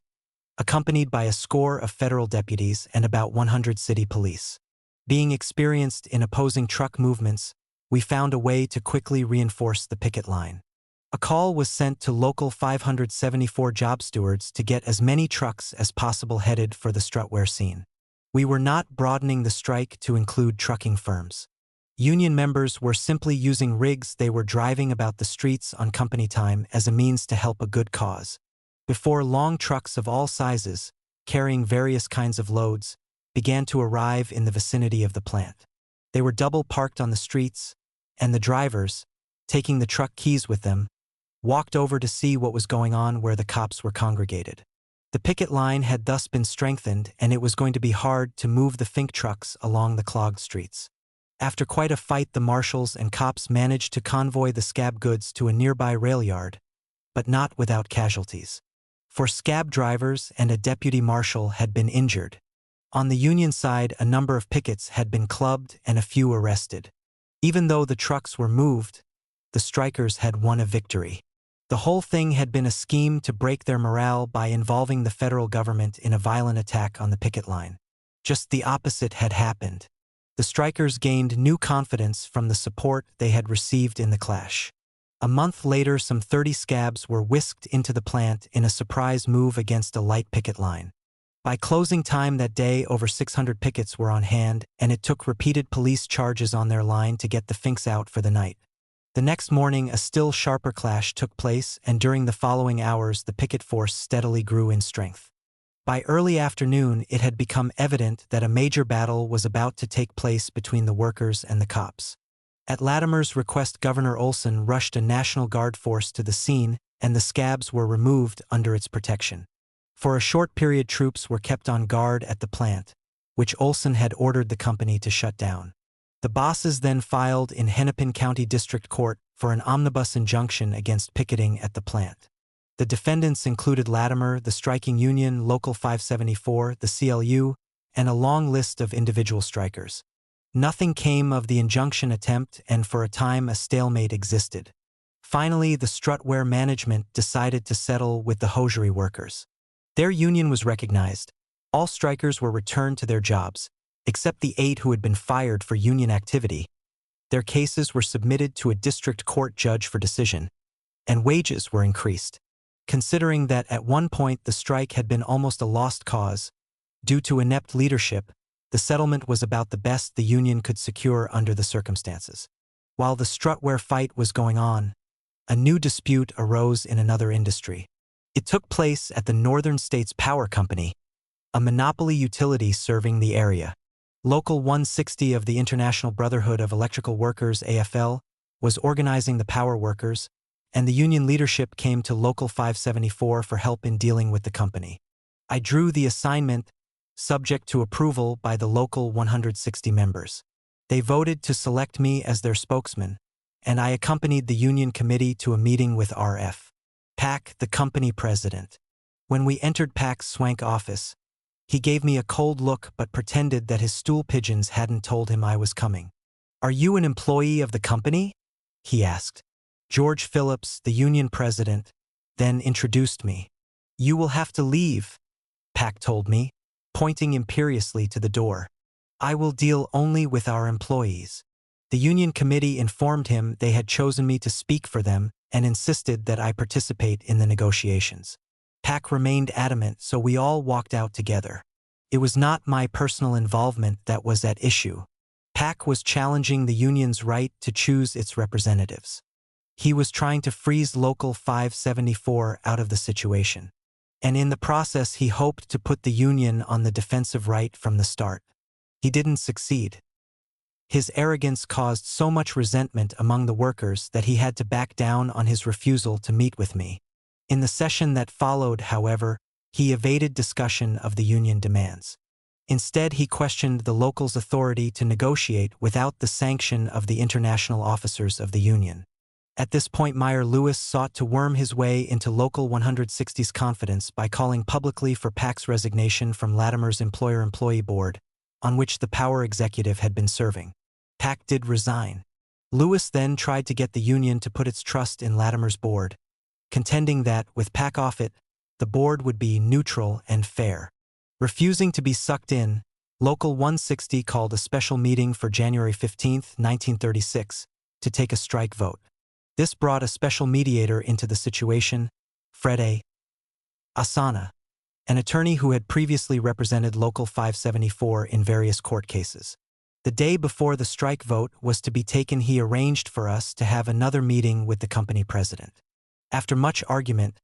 accompanied by a score of federal deputies and about 100 city police. Being experienced in opposing truck movements, we found a way to quickly reinforce the picket line. A call was sent to Local 574 job stewards to get as many trucks as possible headed for the Strutwear scene. We were not broadening the strike to include trucking firms. Union members were simply using rigs they were driving about the streets on company time as a means to help a good cause. Before long, trucks of all sizes, carrying various kinds of loads, began to arrive in the vicinity of the plant. They were double parked on the streets, and the drivers, taking the truck keys with them, walked over to see what was going on where the cops were congregated. The picket line had thus been strengthened, and it was going to be hard to move the Fink trucks along the clogged streets. After quite a fight, the marshals and cops managed to convoy the scab goods to a nearby rail yard, but not without casualties. For scab drivers and a deputy marshal had been injured. On the union side, a number of pickets had been clubbed and a few arrested. Even though the trucks were moved, the strikers had won a victory. The whole thing had been a scheme to break their morale by involving the federal government in a violent attack on the picket line. Just the opposite had happened. The strikers gained new confidence from the support they had received in the clash. A month later, some 30 scabs were whisked into the plant in a surprise move against a light picket line. By closing time that day, over 600 pickets were on hand, and it took repeated police charges on their line to get the Finks out for the night. The next morning, a still sharper clash took place, and during the following hours, the picket force steadily grew in strength. By early afternoon, it had become evident that a major battle was about to take place between the workers and the cops. At Latimer's request, Governor Olson rushed a National Guard force to the scene and the scabs were removed under its protection. For a short period, troops were kept on guard at the plant, which Olson had ordered the company to shut down. The bosses then filed in Hennepin County District Court for an omnibus injunction against picketing at the plant. The defendants included Latimer, the striking union, Local 574, the CLU, and a long list of individual strikers. Nothing came of the injunction attempt, and for a time a stalemate existed. Finally, the strutwear management decided to settle with the hosiery workers. Their union was recognized. All strikers were returned to their jobs, except the 8 who had been fired for union activity. Their cases were submitted to a district court judge for decision, and wages were increased. Considering that at one point the strike had been almost a lost cause, due to inept leadership, the settlement was about the best the union could secure under the circumstances. While the strutwear fight was going on, a new dispute arose in another industry. It took place at the Northern States Power Company, a monopoly utility serving the area. Local 160 of the International Brotherhood of Electrical Workers (AFL) was organizing the power workers, and the union leadership came to Local 574 for help in dealing with the company. I drew the assignment, subject to approval by the Local 160 members. They voted to select me as their spokesman, and I accompanied the union committee to a meeting with R.F. Pack, the company president. When we entered Pack's swank office, he gave me a cold look but pretended that his stool pigeons hadn't told him I was coming. "Are you an employee of the company?" he asked. George Phillips, the union president, then introduced me. "You will have to leave," Pack told me, pointing imperiously to the door. "I will deal only with our employees." The union committee informed him they had chosen me to speak for them and insisted that I participate in the negotiations. Pack remained adamant, so we all walked out together. It was not my personal involvement that was at issue. Pack was challenging the union's right to choose its representatives. He was trying to freeze Local 574 out of the situation. And in the process he hoped to put the union on the defensive right from the start. He didn't succeed. His arrogance caused so much resentment among the workers that he had to back down on his refusal to meet with me. In the session that followed, however, he evaded discussion of the union demands. Instead, he questioned the locals' authority to negotiate without the sanction of the international officers of the union. At this point, Meyer Lewis sought to worm his way into Local 160's confidence by calling publicly for Pack's resignation from Latimer's employer-employee board, on which the power executive had been serving. Pack did resign. Lewis then tried to get the union to put its trust in Latimer's board, contending that, with Pack off it, the board would be neutral and fair. Refusing to be sucked in, Local 160 called a special meeting for January 15, 1936, to take a strike vote. This brought a special mediator into the situation, Fred A. Asana, an attorney who had previously represented Local 574 in various court cases. The day before the strike vote was to be taken, he arranged for us to have another meeting with the company president. After much argument,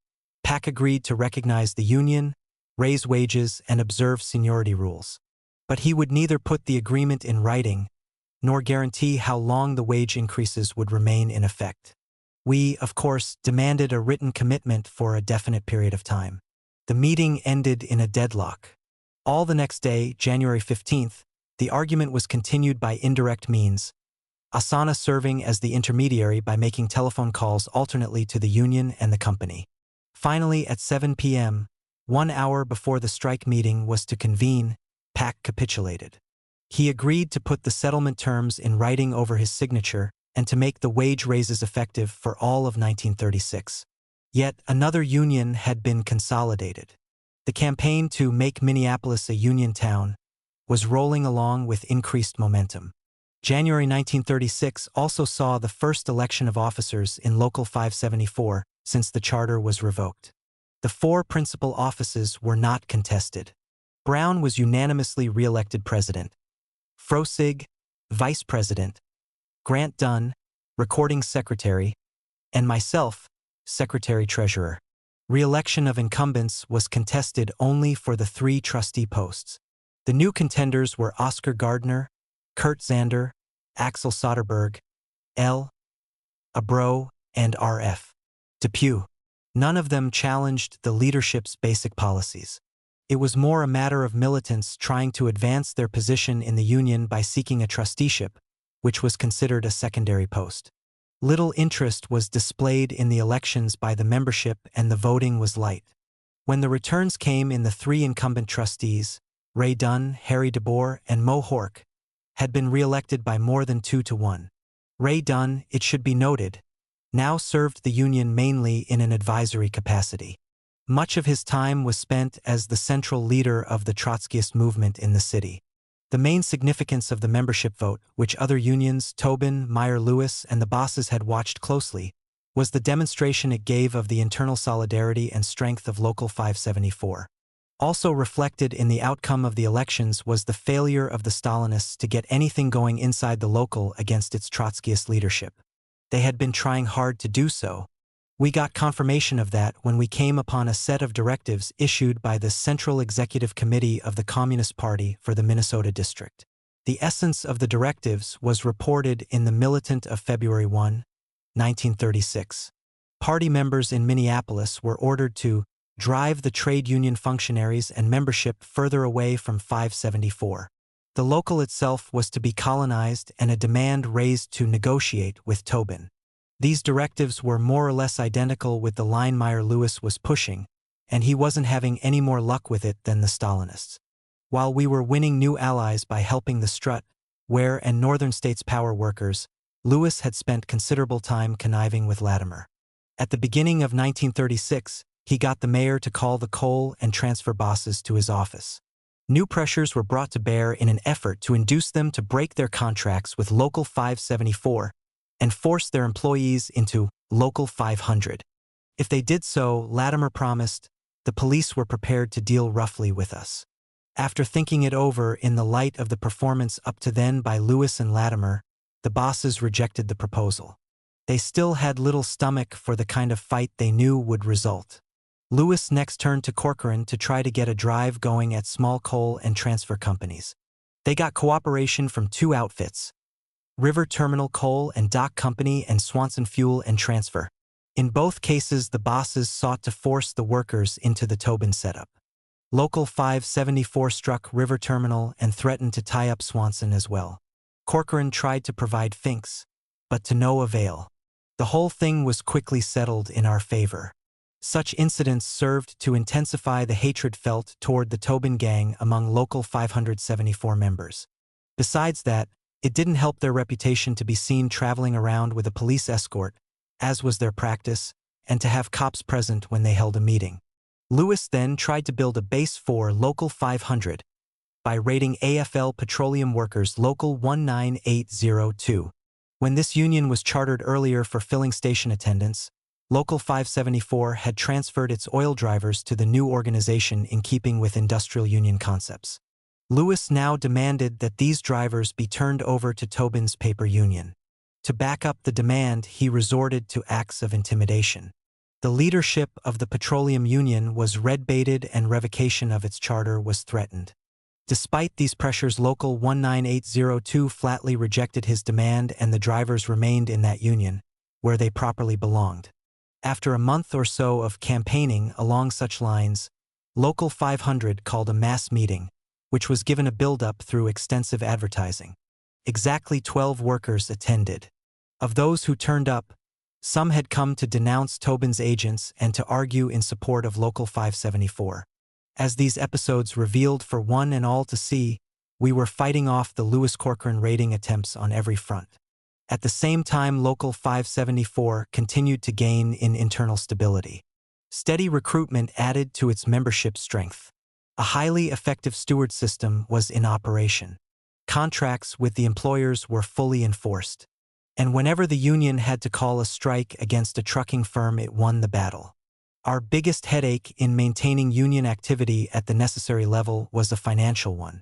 Pack agreed to recognize the union, raise wages, and observe seniority rules. But he would neither put the agreement in writing nor guarantee how long the wage increases would remain in effect. We, of course, demanded a written commitment for a definite period of time. The meeting ended in a deadlock. All the next day, January 15th, the argument was continued by indirect means, Asana serving as the intermediary by making telephone calls alternately to the union and the company. Finally, at 7 p.m., 1 hour before the strike meeting was to convene, Pack capitulated. He agreed to put the settlement terms in writing over his signature and to make the wage raises effective for all of 1936. Yet another union had been consolidated. The campaign to make Minneapolis a union town was rolling along with increased momentum. January 1936 also saw the first election of officers in Local 574 since the charter was revoked. The 4 principal offices were not contested. Brown was unanimously re-elected president, Frosig, vice president, Grant Dunne, recording secretary, and myself, secretary-treasurer. Re-election of incumbents was contested only for the 3 trustee posts. The new contenders were Oscar Gardner, Kurt Zander, Axel Soderberg, L. Abro, and R.F. Depew. None of them challenged the leadership's basic policies. It was more a matter of militants trying to advance their position in the union by seeking a trusteeship, which was considered a secondary post. Little interest was displayed in the elections by the membership and the voting was light. When the returns came in, the three incumbent trustees, Ray Dunne, Harry DeBoer, and Mo Hork, had been re-elected by more than 2-1. Ray Dunne, it should be noted, now served the union mainly in an advisory capacity. Much of his time was spent as the central leader of the Trotskyist movement in the city. The main significance of the membership vote, which other unions, Tobin, Meyer-Lewis, and the bosses had watched closely, was the demonstration it gave of the internal solidarity and strength of Local 574. Also reflected in the outcome of the elections was the failure of the Stalinists to get anything going inside the local against its Trotskyist leadership. They had been trying hard to do so. We got confirmation of that when we came upon a set of directives issued by the Central Executive Committee of the Communist Party for the Minnesota District. The essence of the directives was reported in the Militant of February 1, 1936. Party members in Minneapolis were ordered to drive the trade union functionaries and membership further away from 574. The local itself was to be colonized and a demand raised to negotiate with Tobin. These directives were more or less identical with the line Meyer-Lewis was pushing, and he wasn't having any more luck with it than the Stalinists. While we were winning new allies by helping the Strut, Ware, and Northern States power workers, Lewis had spent considerable time conniving with Latimer. At the beginning of 1936, he got the mayor to call the coal and transfer bosses to his office. New pressures were brought to bear in an effort to induce them to break their contracts with Local 574 and force their employees into Local 500. If they did so, Latimer promised, the police were prepared to deal roughly with us. After thinking it over in the light of the performance up to then by Lewis and Latimer, the bosses rejected the proposal. They still had little stomach for the kind of fight they knew would result. Lewis next turned to Corcoran to try to get a drive going at small coal and transfer companies. They got cooperation from two outfits, River Terminal Coal and Dock Company and Swanson Fuel and Transfer. In both cases, the bosses sought to force the workers into the Tobin setup. Local 574 struck River Terminal and threatened to tie up Swanson as well. Corcoran tried to provide finks, but to no avail. The whole thing was quickly settled in our favor. Such incidents served to intensify the hatred felt toward the Tobin gang among Local 574 members. Besides that, it didn't help their reputation to be seen traveling around with a police escort, as was their practice, and to have cops present when they held a meeting. Lewis then tried to build a base for Local 500 by raiding AFL Petroleum Workers Local 19802. When this union was chartered earlier for filling station attendants, Local 574 had transferred its oil drivers to the new organization in keeping with industrial union concepts. Lewis now demanded that these drivers be turned over to Tobin's paper union. To back up the demand, he resorted to acts of intimidation. The leadership of the petroleum union was red-baited and revocation of its charter was threatened. Despite these pressures, Local 19802 flatly rejected his demand and the drivers remained in that union, where they properly belonged. After a month or so of campaigning along such lines, Local 500 called a mass meeting, which was given a build-up through extensive advertising. Exactly 12 workers attended. Of those who turned up, some had come to denounce Tobin's agents and to argue in support of Local 574. As these episodes revealed for one and all to see, we were fighting off the Lewis Corcoran raiding attempts on every front. At the same time, Local 574 continued to gain in internal stability. Steady recruitment added to its membership strength. A highly effective steward system was in operation. Contracts with the employers were fully enforced. And whenever the union had to call a strike against a trucking firm, it won the battle. Our biggest headache in maintaining union activity at the necessary level was a financial one.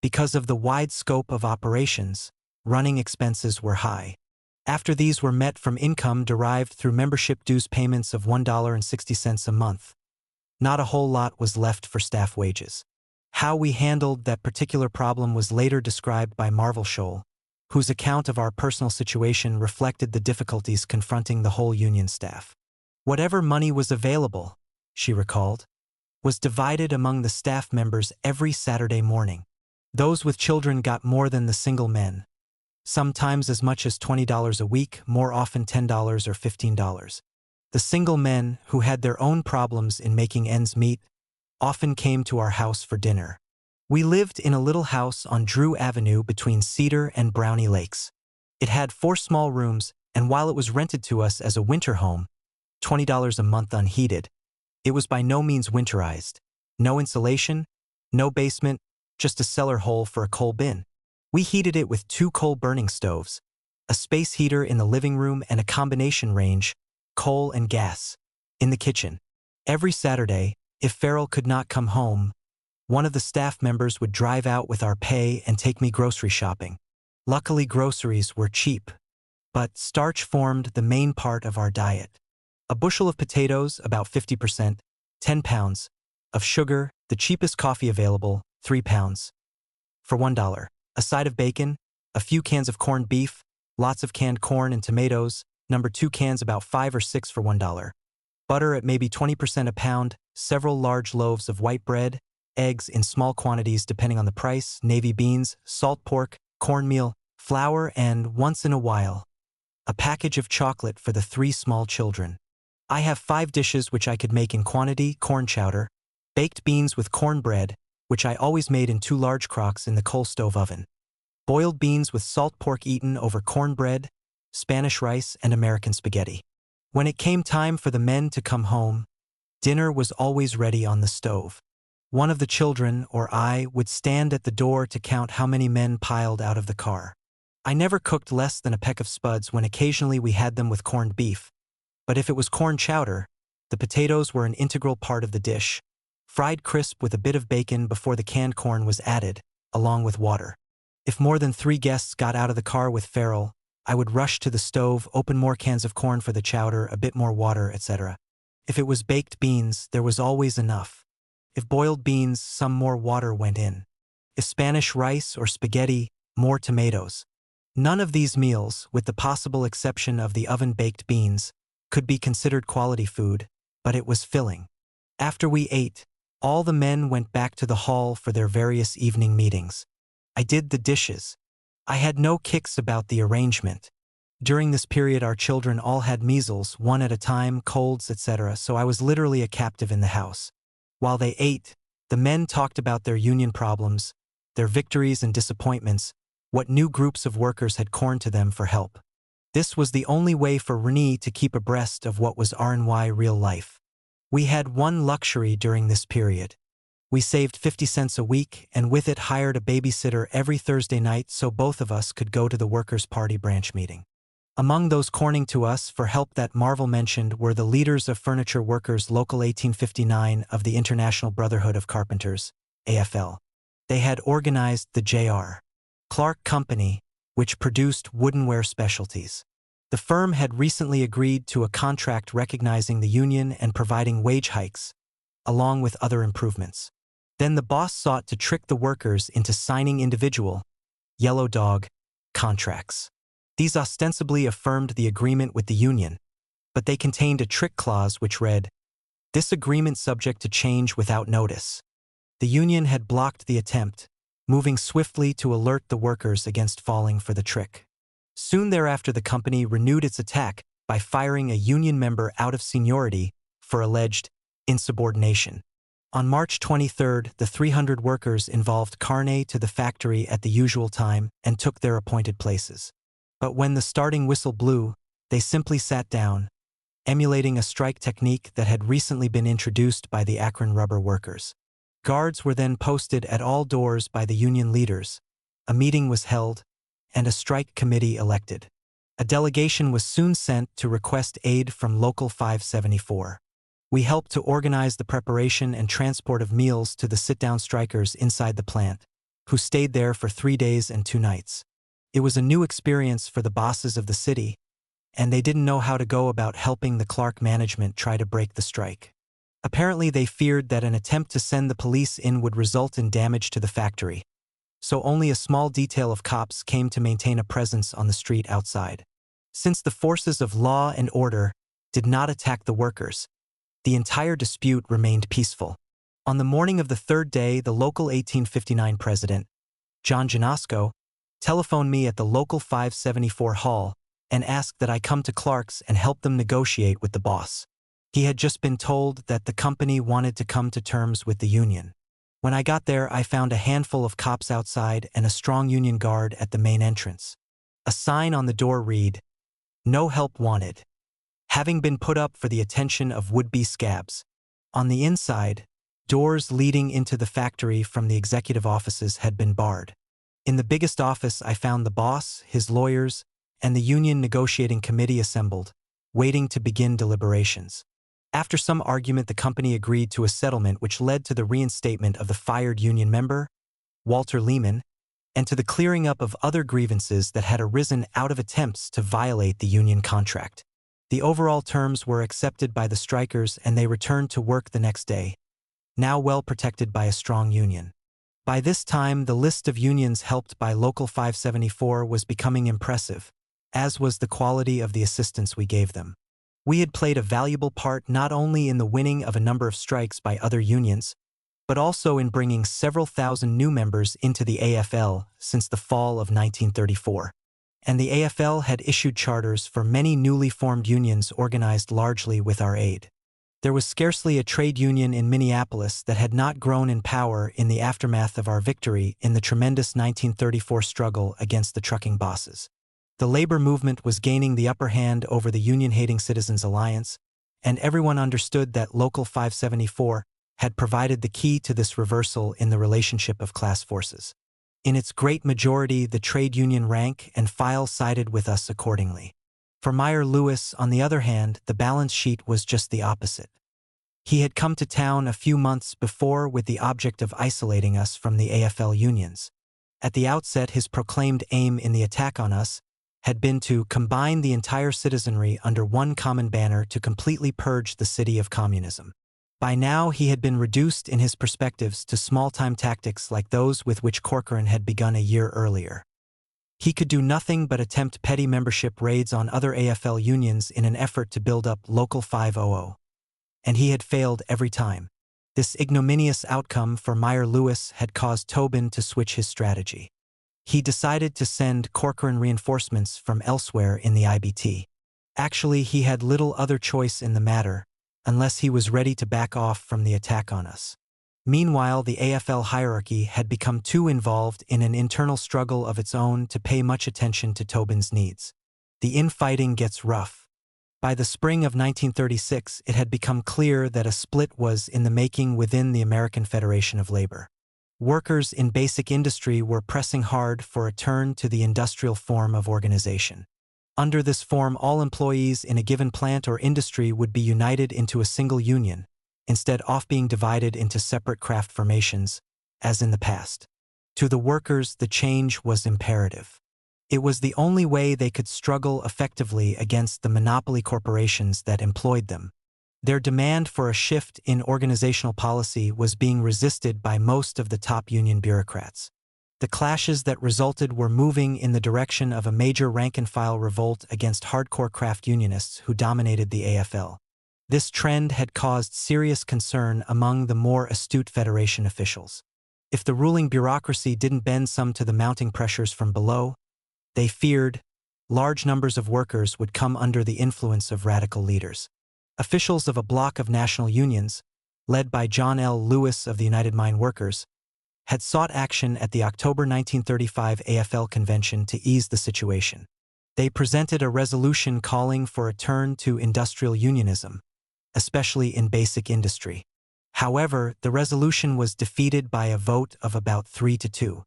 Because of the wide scope of operations, running expenses were high. After these were met from income derived through membership dues payments of $1.60 a month, not a whole lot was left for staff wages. How we handled that particular problem was later described by Marvel Scholl, whose account of our personal situation reflected the difficulties confronting the whole union staff. Whatever money was available, she recalled, was divided among the staff members every Saturday morning. Those with children got more than the single men, sometimes as much as $20 a week, more often $10 or $15. The single men, who had their own problems in making ends meet, often came to our house for dinner. We lived in a little house on Drew Avenue between Cedar and Brownie Lakes. It had 4 small rooms, and while it was rented to us as a winter home, $20 a month unheated, it was by no means winterized. No insulation, no basement, just a cellar hole for a coal bin. We heated it with 2 coal-burning stoves, a space heater in the living room and a combination range, coal and gas, in the kitchen. Every Saturday, if Farrell could not come home, one of the staff members would drive out with our pay and take me grocery shopping. Luckily, groceries were cheap, but starch formed the main part of our diet. A bushel of potatoes, about 50%, 10 pounds, of sugar, the cheapest coffee available, 3 pounds, for $1. A side of bacon, a few cans of corned beef, lots of canned corn and tomatoes, number 2 cans about 5 or 6 for $1. Butter at maybe 20% a pound, several large loaves of white bread, eggs in small quantities depending on the price, navy beans, salt pork, cornmeal, flour, and, once in a while, a package of chocolate for the 3 small children. I have 5 dishes which I could make in quantity: corn chowder, baked beans with cornbread, which I always made in 2 large crocks in the coal stove oven, boiled beans with salt pork eaten over cornbread, Spanish rice, and American spaghetti. When it came time for the men to come home, dinner was always ready on the stove. One of the children, or I, would stand at the door to count how many men piled out of the car. I never cooked less than a peck of spuds when occasionally we had them with corned beef, but if it was corn chowder, the potatoes were an integral part of the dish, fried crisp with a bit of bacon before the canned corn was added, along with water. If more than 3 guests got out of the car with Farrell, I would rush to the stove, open more cans of corn for the chowder, a bit more water, etc. If it was baked beans, there was always enough. If boiled beans, some more water went in. If Spanish rice or spaghetti, more tomatoes. None of these meals, with the possible exception of the oven-baked beans, could be considered quality food, but it was filling. After we ate, all the men went back to the hall for their various evening meetings. I did the dishes. I had no kicks about the arrangement. During this period, our children all had measles, 1 at a time, colds, etc., so I was literally a captive in the house. While they ate, the men talked about their union problems, their victories and disappointments, what new groups of workers had corned to them for help. This was the only way for Renee to keep abreast of what was RNY real life. We had one luxury during this period. We saved 50 cents a week and with it hired a babysitter every Thursday night so both of us could go to the Workers' Party branch meeting. Among those corning to us for help that Marvel mentioned were the leaders of Furniture Workers Local 1859 of the International Brotherhood of Carpenters, AFL. They had organized the J.R. Clark Company, which produced woodenware specialties. The firm had recently agreed to a contract recognizing the union and providing wage hikes, along with other improvements. Then the boss sought to trick the workers into signing individual, yellow dog, contracts. These ostensibly affirmed the agreement with the union, but they contained a trick clause which read, "This agreement subject to change without notice." The union had blocked the attempt, moving swiftly to alert the workers against falling for the trick. Soon thereafter, the company renewed its attack by firing a union member out of seniority for alleged insubordination. On March 23, the 300 workers involved carne to the factory at the usual time and took their appointed places. But when the starting whistle blew, they simply sat down, emulating a strike technique that had recently been introduced by the Akron rubber workers. Guards were then posted at all doors by the union leaders, a meeting was held, and a strike committee elected. A delegation was soon sent to request aid from Local 574. We helped to organize the preparation and transport of meals to the sit-down strikers inside the plant, who stayed there for 3 days and 2 nights. It was a new experience for the bosses of the city, and they didn't know how to go about helping the Clark management try to break the strike. Apparently, they feared that an attempt to send the police in would result in damage to the factory, so only a small detail of cops came to maintain a presence on the street outside. Since the forces of law and order did not attack the workers. The entire dispute remained peaceful. On the morning of the third day, the local 1859 president, John Janasco, telephoned me at the local 574 hall and asked that I come to Clark's and help them negotiate with the boss. He had just been told that the company wanted to come to terms with the union. When I got there, I found a handful of cops outside and a strong union guard at the main entrance. A sign on the door read, "No help wanted," having been put up for the attention of would-be scabs. On the inside, doors leading into the factory from the executive offices had been barred. In the biggest office, I found the boss, his lawyers, and the union negotiating committee assembled, waiting to begin deliberations. After some argument, the company agreed to a settlement which led to the reinstatement of the fired union member, Walter Lehman, and to the clearing up of other grievances that had arisen out of attempts to violate the union contract. The overall terms were accepted by the strikers and they returned to work the next day, now well protected by a strong union. By this time, the list of unions helped by Local 574 was becoming impressive, as was the quality of the assistance we gave them. We had played a valuable part not only in the winning of a number of strikes by other unions, but also in bringing several thousand new members into the AFL since the fall of 1934. And the AFL had issued charters for many newly formed unions organized largely with our aid. There was scarcely a trade union in Minneapolis that had not grown in power in the aftermath of our victory in the tremendous 1934 struggle against the trucking bosses. The labor movement was gaining the upper hand over the union-hating Citizens Alliance, and everyone understood that Local 574 had provided the key to this reversal in the relationship of class forces. In its great majority, the trade union rank and file sided with us accordingly. For Meyer Lewis, on the other hand, the balance sheet was just the opposite. He had come to town a few months before with the object of isolating us from the AFL unions. At the outset, his proclaimed aim in the attack on us had been to combine the entire citizenry under one common banner to completely purge the city of communism. By now, he had been reduced in his perspectives to small-time tactics like those with which Corcoran had begun a year earlier. He could do nothing but attempt petty membership raids on other AFL unions in an effort to build up Local 500. And he had failed every time. This ignominious outcome for Meyer Lewis had caused Tobin to switch his strategy. He decided to send Corcoran reinforcements from elsewhere in the IBT. Actually, he had little other choice in the matter, unless he was ready to back off from the attack on us. Meanwhile, the AFL hierarchy had become too involved in an internal struggle of its own to pay much attention to Tobin's needs. The infighting gets rough. By the spring of 1936, it had become clear that a split was in the making within the American Federation of Labor. Workers in basic industry were pressing hard for a turn to the industrial form of organization. Under this form, all employees in a given plant or industry would be united into a single union, instead of being divided into separate craft formations, as in the past. To the workers, the change was imperative. It was the only way they could struggle effectively against the monopoly corporations that employed them. Their demand for a shift in organizational policy was being resisted by most of the top union bureaucrats. The clashes that resulted were moving in the direction of a major rank-and-file revolt against hardcore craft unionists who dominated the AFL. This trend had caused serious concern among the more astute Federation officials. If the ruling bureaucracy didn't bend some to the mounting pressures from below, they feared large numbers of workers would come under the influence of radical leaders. Officials of a bloc of national unions, led by John L. Lewis of the United Mine Workers, had sought action at the October 1935 AFL convention to ease the situation. They presented a resolution calling for a turn to industrial unionism, especially in basic industry. However, the resolution was defeated by a vote of about 3-2.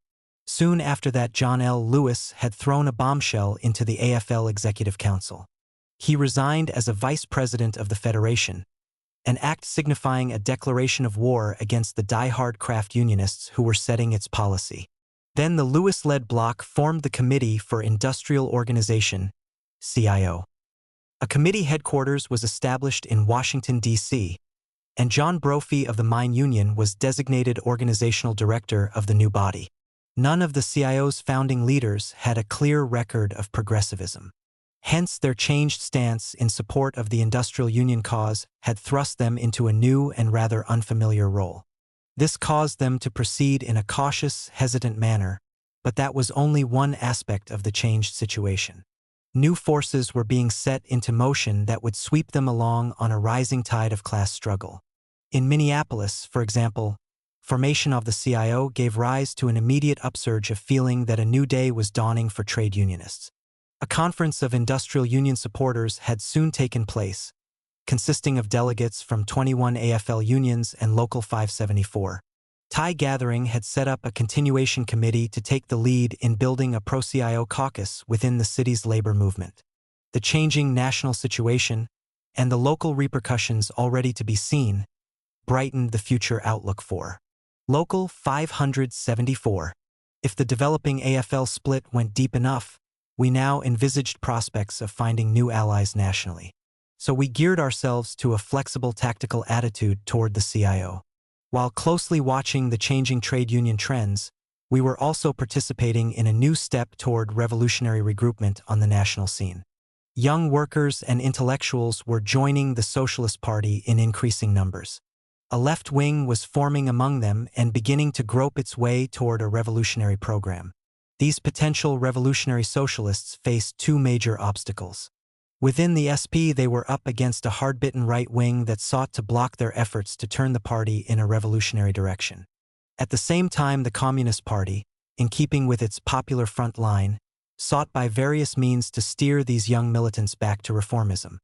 Soon after that, John L. Lewis had thrown a bombshell into the AFL Executive Council. He resigned as a vice president of the Federation, an act signifying a declaration of war against the die-hard craft unionists who were setting its policy. Then the Lewis-led bloc formed the Committee for Industrial Organization, CIO. A committee headquarters was established in Washington, D.C., and John Brophy of the Mine Union was designated organizational director of the new body. None of the CIO's founding leaders had a clear record of progressivism. Hence, their changed stance in support of the industrial union cause had thrust them into a new and rather unfamiliar role. This caused them to proceed in a cautious, hesitant manner, but that was only one aspect of the changed situation. New forces were being set into motion that would sweep them along on a rising tide of class struggle. In Minneapolis, for example, formation of the CIO gave rise to an immediate upsurge of feeling that a new day was dawning for trade unionists. A conference of industrial union supporters had soon taken place, consisting of delegates from 21 AFL unions and Local 574. Thai Gathering had set up a continuation committee to take the lead in building a pro-CIO caucus within the city's labor movement. The changing national situation, and the local repercussions already to be seen, brightened the future outlook for Local 574. If the developing AFL split went deep enough, we now envisaged prospects of finding new allies nationally. So we geared ourselves to a flexible tactical attitude toward the CIO. While closely watching the changing trade union trends, we were also participating in a new step toward revolutionary regroupment on the national scene. Young workers and intellectuals were joining the Socialist Party in increasing numbers. A left wing was forming among them and beginning to grope its way toward a revolutionary program. These potential revolutionary socialists faced two major obstacles. Within the SP, they were up against a hard-bitten right wing that sought to block their efforts to turn the party in a revolutionary direction. At the same time, the Communist Party, in keeping with its popular front line, sought by various means to steer these young militants back to reformism.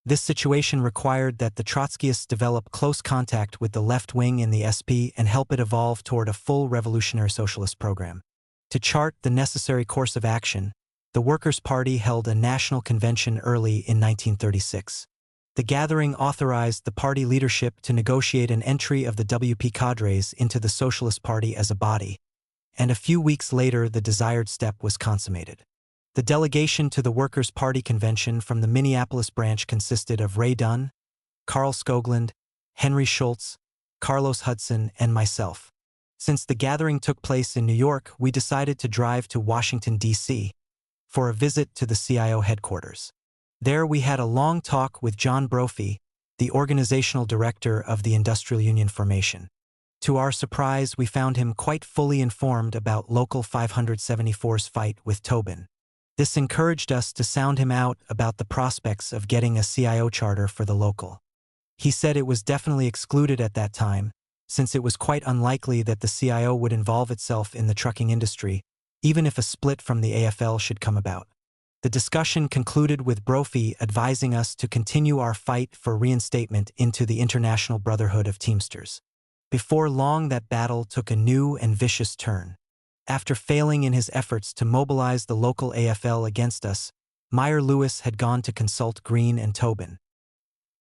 This situation required that the Trotskyists develop close contact with the left wing in the SP and help it evolve toward a full revolutionary socialist program. To chart the necessary course of action, the Workers' Party held a national convention early in 1936. The gathering authorized the party leadership to negotiate an entry of the WP cadres into the Socialist Party as a body, and a few weeks later the desired step was consummated. The delegation to the Workers' Party convention from the Minneapolis branch consisted of Ray Dunne, Carl Skoglund, Henry Schultz, Carlos Hudson, and myself. Since the gathering took place in New York, we decided to drive to Washington, D.C., for a visit to the CIO headquarters. There we had a long talk with John Brophy, the organizational director of the Industrial Union formation. To our surprise, we found him quite fully informed about Local 574's fight with Tobin. This encouraged us to sound him out about the prospects of getting a CIO charter for the local. He said it was definitely excluded at that time, since it was quite unlikely that the CIO would involve itself in the trucking industry, even if a split from the AFL should come about. The discussion concluded with Brophy advising us to continue our fight for reinstatement into the International Brotherhood of Teamsters. Before long, that battle took a new and vicious turn. After failing in his efforts to mobilize the local AFL against us, Meyer Lewis had gone to consult Green and Tobin.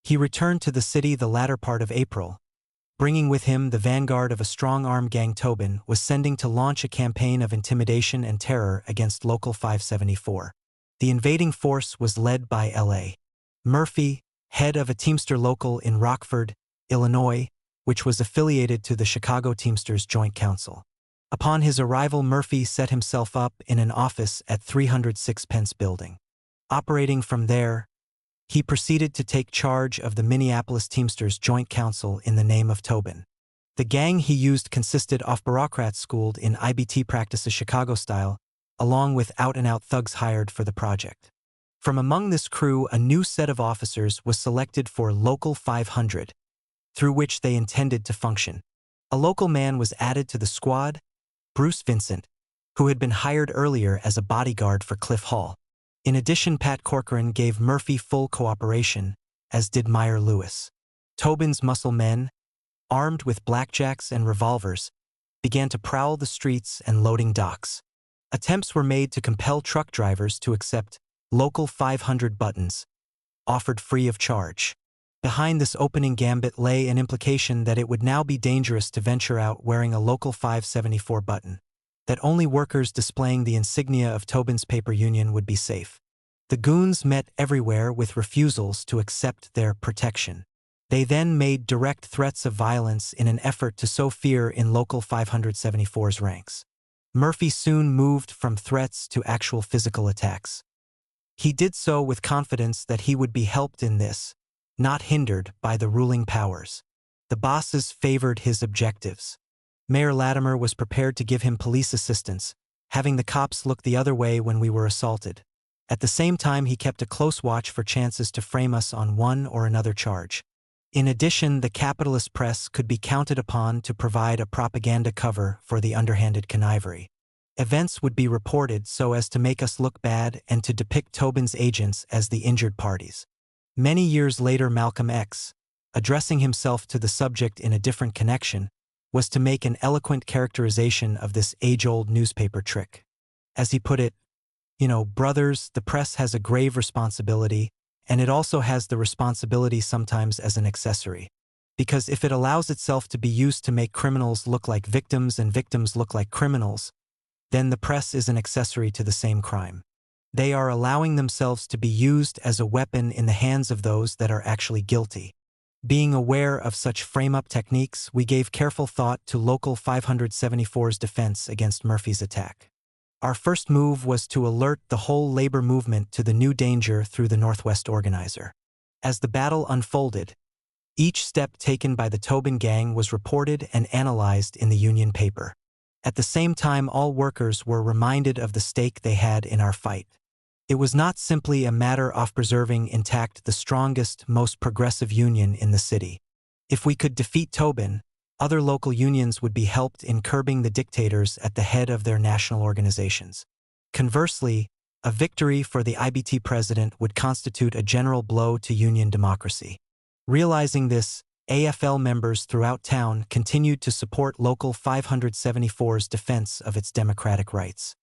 He returned to the city the latter part of April, bringing with him the vanguard of a strong-arm gang. Tobin was sending to launch a campaign of intimidation and terror against Local 574. The invading force was led by L.A. Murphy, head of a Teamster local in Rockford, Illinois, which was affiliated to the Chicago Teamsters Joint Council. Upon his arrival, Murphy set himself up in an office at 306 Pence Building. Operating from there, he proceeded to take charge of the Minneapolis Teamsters Joint Council in the name of Tobin. The gang he used consisted of bureaucrats schooled in IBT practices Chicago style, along with out-and-out thugs hired for the project. From among this crew, a new set of officers was selected for Local 500, through which they intended to function. A local man was added to the squad, Bruce Vincent, who had been hired earlier as a bodyguard for Cliff Hall. In addition, Pat Corcoran gave Murphy full cooperation, as did Meyer Lewis. Tobin's muscle men, armed with blackjacks and revolvers, began to prowl the streets and loading docks. Attempts were made to compel truck drivers to accept Local 500 buttons, offered free of charge. Behind this opening gambit lay an implication that it would now be dangerous to venture out wearing a Local 574 button, that only workers displaying the insignia of Tobin's paper union would be safe. The goons met everywhere with refusals to accept their protection. They then made direct threats of violence in an effort to sow fear in Local 574's ranks. Murphy soon moved from threats to actual physical attacks. He did so with confidence that he would be helped in this, not hindered by the ruling powers. The bosses favored his objectives. Mayor Latimer was prepared to give him police assistance, having the cops look the other way when we were assaulted. At the same time, he kept a close watch for chances to frame us on one or another charge. In addition, the capitalist press could be counted upon to provide a propaganda cover for the underhanded connivery. Events would be reported so as to make us look bad and to depict Tobin's agents as the injured parties. Many years later, Malcolm X, addressing himself to the subject in a different connection, was to make an eloquent characterization of this age-old newspaper trick. As he put it, brothers, the press has a grave responsibility, and it also has the responsibility sometimes as an accessory. Because if it allows itself to be used to make criminals look like victims and victims look like criminals, then the press is an accessory to the same crime. They are allowing themselves to be used as a weapon in the hands of those that are actually guilty. Being aware of such frame-up techniques, we gave careful thought to Local 574's defense against Murphy's attack. Our first move was to alert the whole labor movement to the new danger through the Northwest organizer. As the battle unfolded, each step taken by the Tobin gang was reported and analyzed in the union paper. At the same time, all workers were reminded of the stake they had in our fight. It was not simply a matter of preserving intact the strongest, most progressive union in the city. If we could defeat Tobin, other local unions would be helped in curbing the dictators at the head of their national organizations. Conversely, a victory for the IBT president would constitute a general blow to union democracy. Realizing this, AFL members throughout town continued to support Local 574's defense of its democratic rights.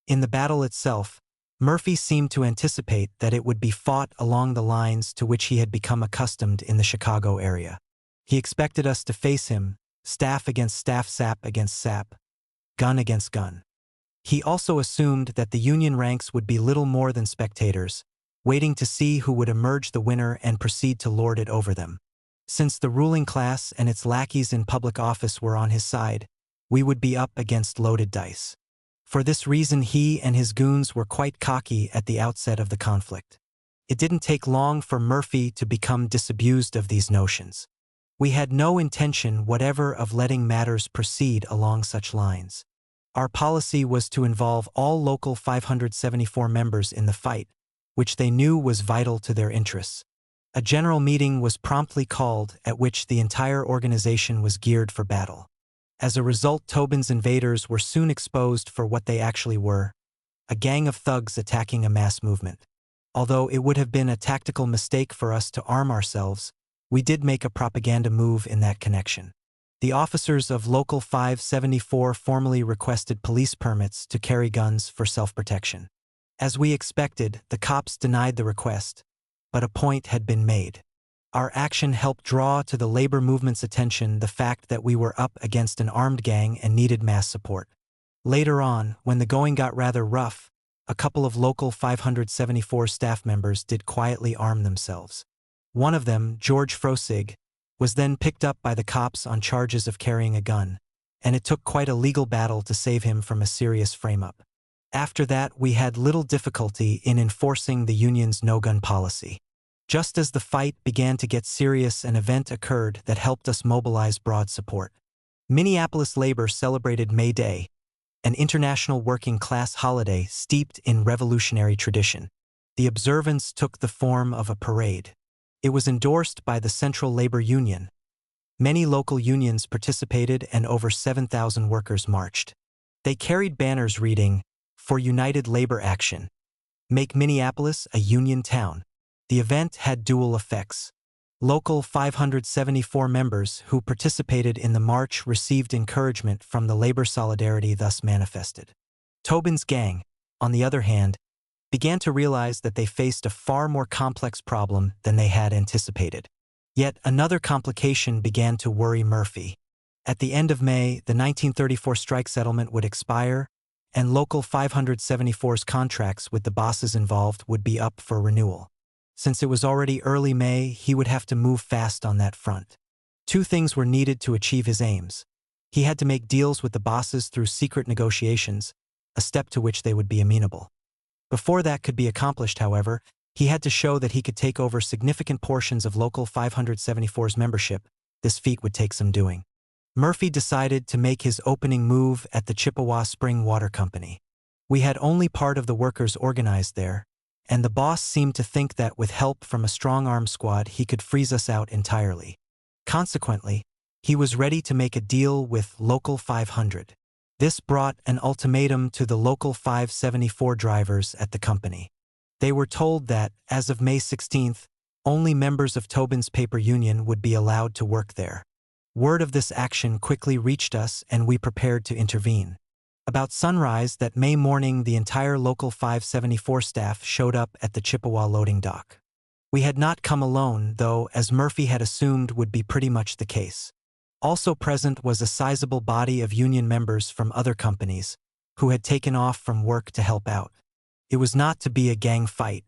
In the battle itself, Murphy seemed to anticipate that it would be fought along the lines to which he had become accustomed in the Chicago area. He expected us to face him, staff against staff, sap against sap, gun against gun. He also assumed that the union ranks would be little more than spectators, waiting to see who would emerge the winner and proceed to lord it over them. Since the ruling class and its lackeys in public office were on his side, we would be up against loaded dice. For this reason, he and his goons were quite cocky at the outset of the conflict. It didn't take long for Murphy to become disabused of these notions. We had no intention whatever of letting matters proceed along such lines. Our policy was to involve all Local 574 members in the fight, which they knew was vital to their interests. A general meeting was promptly called at which the entire organization was geared for battle. As a result, Tobin's invaders were soon exposed for what they actually were: a gang of thugs attacking a mass movement. Although it would have been a tactical mistake for us to arm ourselves, we did make a propaganda move in that connection. The officers of Local 574 formally requested police permits to carry guns for self-protection. As we expected, the cops denied the request, but a point had been made. Our action helped draw to the labor movement's attention the fact that we were up against an armed gang and needed mass support. Later on, when the going got rather rough, a couple of Local 574 staff members did quietly arm themselves. One of them, George Frosig, was then picked up by the cops on charges of carrying a gun, and it took quite a legal battle to save him from a serious frame-up. After that, we had little difficulty in enforcing the union's no-gun policy. Just as the fight began to get serious, an event occurred that helped us mobilize broad support. Minneapolis labor celebrated May Day, an international working-class holiday steeped in revolutionary tradition. The observance took the form of a parade. It was endorsed by the Central Labor Union. Many local unions participated and over 7,000 workers marched. They carried banners reading, "For United Labor Action. Make Minneapolis a union town." The event had dual effects. Local 574 members who participated in the march received encouragement from the labor solidarity thus manifested. Tobin's gang, on the other hand, began to realize that they faced a far more complex problem than they had anticipated. Yet another complication began to worry Murphy. At the end of May, the 1934 strike settlement would expire, and Local 574's contracts with the bosses involved would be up for renewal. Since it was already early May, he would have to move fast on that front. Two things were needed to achieve his aims. He had to make deals with the bosses through secret negotiations, a step to which they would be amenable. Before that could be accomplished, however, he had to show that he could take over significant portions of Local 574's membership. This feat would take some doing. Murphy decided to make his opening move at the Chippewa Spring Water Company. We had only part of the workers organized there, and the boss seemed to think that with help from a strong-arm squad he could freeze us out entirely. Consequently, he was ready to make a deal with Local 500. This brought an ultimatum to the Local 574 drivers at the company. They were told that, as of May 16th, only members of Tobin's paper union would be allowed to work there. Word of this action quickly reached us and we prepared to intervene. About sunrise that May morning, the entire Local 574 staff showed up at the Chippewa loading dock. We had not come alone, though, as Murphy had assumed would be pretty much the case. Also present was a sizable body of union members from other companies, who had taken off from work to help out. It was not to be a gang fight.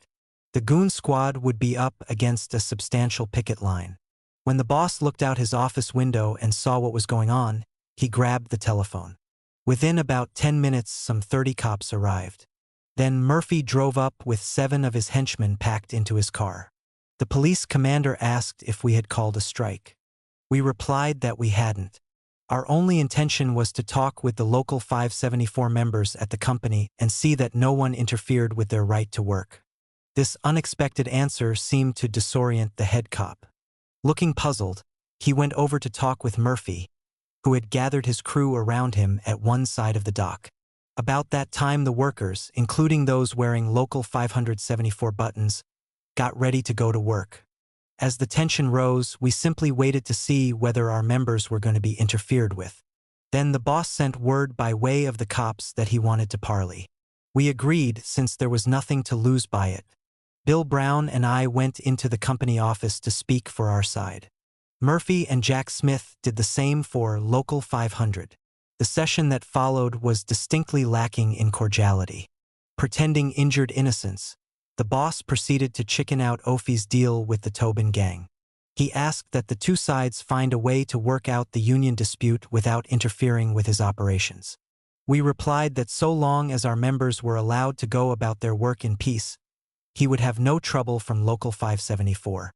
The goon squad would be up against a substantial picket line. When the boss looked out his office window and saw what was going on, he grabbed the telephone. Within about 10 minutes, some 30 cops arrived. Then Murphy drove up with 7 of his henchmen packed into his car. The police commander asked if we had called a strike. We replied that we hadn't. Our only intention was to talk with the Local 574 members at the company and see that no one interfered with their right to work. This unexpected answer seemed to disorient the head cop. Looking puzzled, he went over to talk with Murphy, who had gathered his crew around him at one side of the dock. About that time, the workers, including those wearing Local 574 buttons, got ready to go to work. As the tension rose, we simply waited to see whether our members were going to be interfered with. Then the boss sent word by way of the cops that he wanted to parley. We agreed since there was nothing to lose by it. Bill Brown and I went into the company office to speak for our side. Murphy and Jack Smith did the same for Local 500. The session that followed was distinctly lacking in cordiality. Pretending injured innocence, the boss proceeded to chicken out Ophi's deal with the Tobin gang. He asked that the two sides find a way to work out the union dispute without interfering with his operations. We replied that so long as our members were allowed to go about their work in peace, he would have no trouble from Local 574.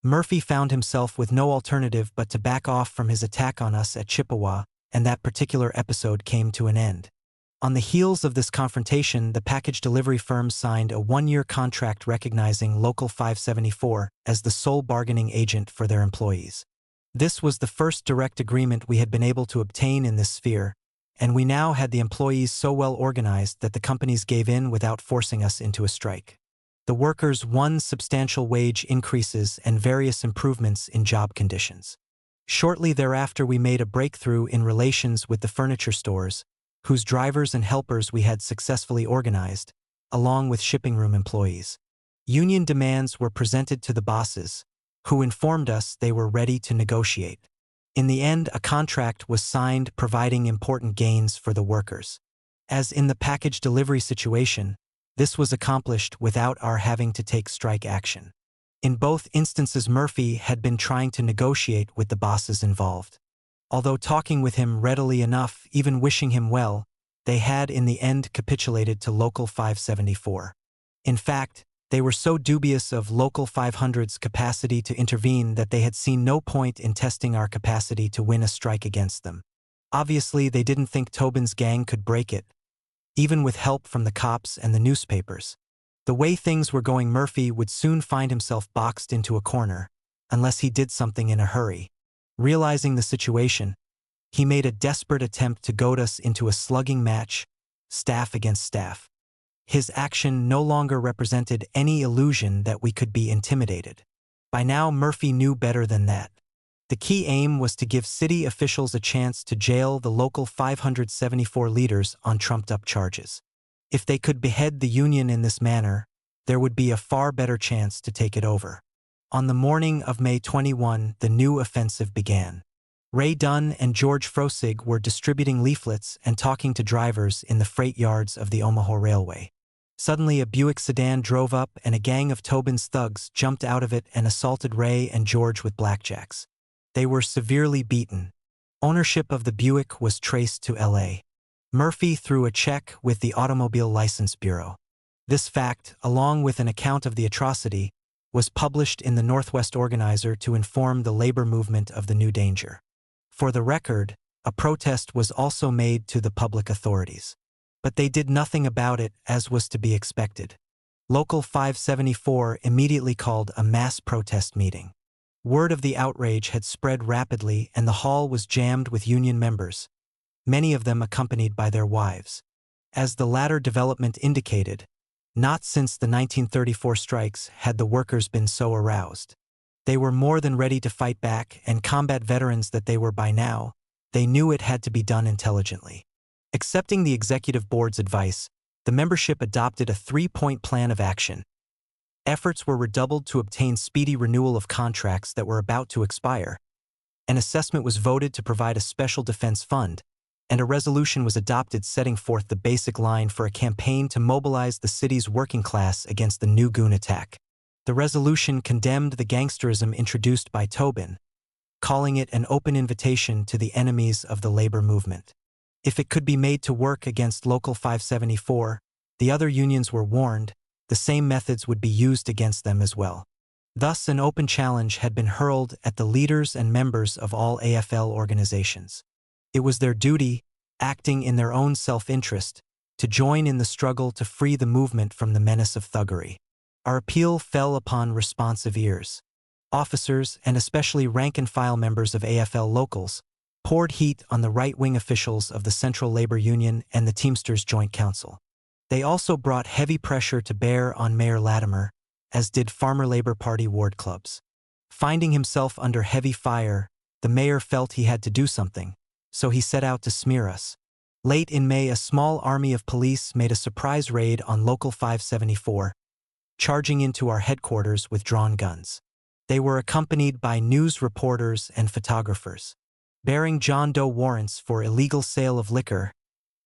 Murphy found himself with no alternative but to back off from his attack on us at Chippewa, and that particular episode came to an end. On the heels of this confrontation, the package delivery firm signed a 1-year contract recognizing Local 574 as the sole bargaining agent for their employees. This was the first direct agreement we had been able to obtain in this sphere, and we now had the employees so well organized that the companies gave in without forcing us into a strike. The workers won substantial wage increases and various improvements in job conditions. Shortly thereafter, we made a breakthrough in relations with the furniture stores, whose drivers and helpers we had successfully organized, along with shipping room employees. Union demands were presented to the bosses, who informed us they were ready to negotiate. In the end, a contract was signed providing important gains for the workers. As in the package delivery situation, this was accomplished without our having to take strike action. In both instances, Murphy had been trying to negotiate with the bosses involved. Although talking with him readily enough, even wishing him well, they had in the end capitulated to Local 574. In fact, they were so dubious of Local 500's capacity to intervene that they had seen no point in testing our capacity to win a strike against them. Obviously, they didn't think Tobin's gang could break it, even with help from the cops and the newspapers. The way things were going, Murphy would soon find himself boxed into a corner, unless he did something in a hurry. Realizing the situation, he made a desperate attempt to goad us into a slugging match, staff against staff. His action no longer represented any illusion that we could be intimidated. By now, Murphy knew better than that. The key aim was to give city officials a chance to jail the Local 574 leaders on trumped-up charges. If they could behead the union in this manner, there would be a far better chance to take it over. On the morning of May 21, the new offensive began. Ray Dunne and George Frosig were distributing leaflets and talking to drivers in the freight yards of the Omaha Railway. Suddenly, a Buick sedan drove up and a gang of Tobin's thugs jumped out of it and assaulted Ray and George with blackjacks. They were severely beaten. Ownership of the Buick was traced to L.A. Murphy threw a check with the Automobile License Bureau. This fact, along with an account of the atrocity, was published in the Northwest Organizer to inform the labor movement of the new danger. For the record, a protest was also made to the public authorities. But they did nothing about it, as was to be expected. Local 574 immediately called a mass protest meeting. Word of the outrage had spread rapidly and the hall was jammed with union members, many of them accompanied by their wives. As the latter development indicated, not since the 1934 strikes had the workers been so aroused. They were more than ready to fight back, and combat veterans that they were by now, they knew it had to be done intelligently. Accepting the executive board's advice, the membership adopted a 3-point plan of action. Efforts were redoubled to obtain speedy renewal of contracts that were about to expire. An assessment was voted to provide a special defense fund, and a resolution was adopted setting forth the basic line for a campaign to mobilize the city's working class against the new goon attack. The resolution condemned the gangsterism introduced by Tobin, calling it an open invitation to the enemies of the labor movement. If it could be made to work against Local 574, the other unions were warned, the same methods would be used against them as well. Thus, an open challenge had been hurled at the leaders and members of all AFL organizations. It was their duty, acting in their own self-interest, to join in the struggle to free the movement from the menace of thuggery. Our appeal fell upon responsive ears. Officers, and especially rank-and-file members of AFL locals, poured heat on the right-wing officials of the Central Labor Union and the Teamsters Joint Council. They also brought heavy pressure to bear on Mayor Latimer, as did Farmer Labor Party ward clubs. Finding himself under heavy fire, the mayor felt he had to do something, so he set out to smear us. Late in May, a small army of police made a surprise raid on Local 574, charging into our headquarters with drawn guns. They were accompanied by news reporters and photographers. Bearing John Doe warrants for illegal sale of liquor,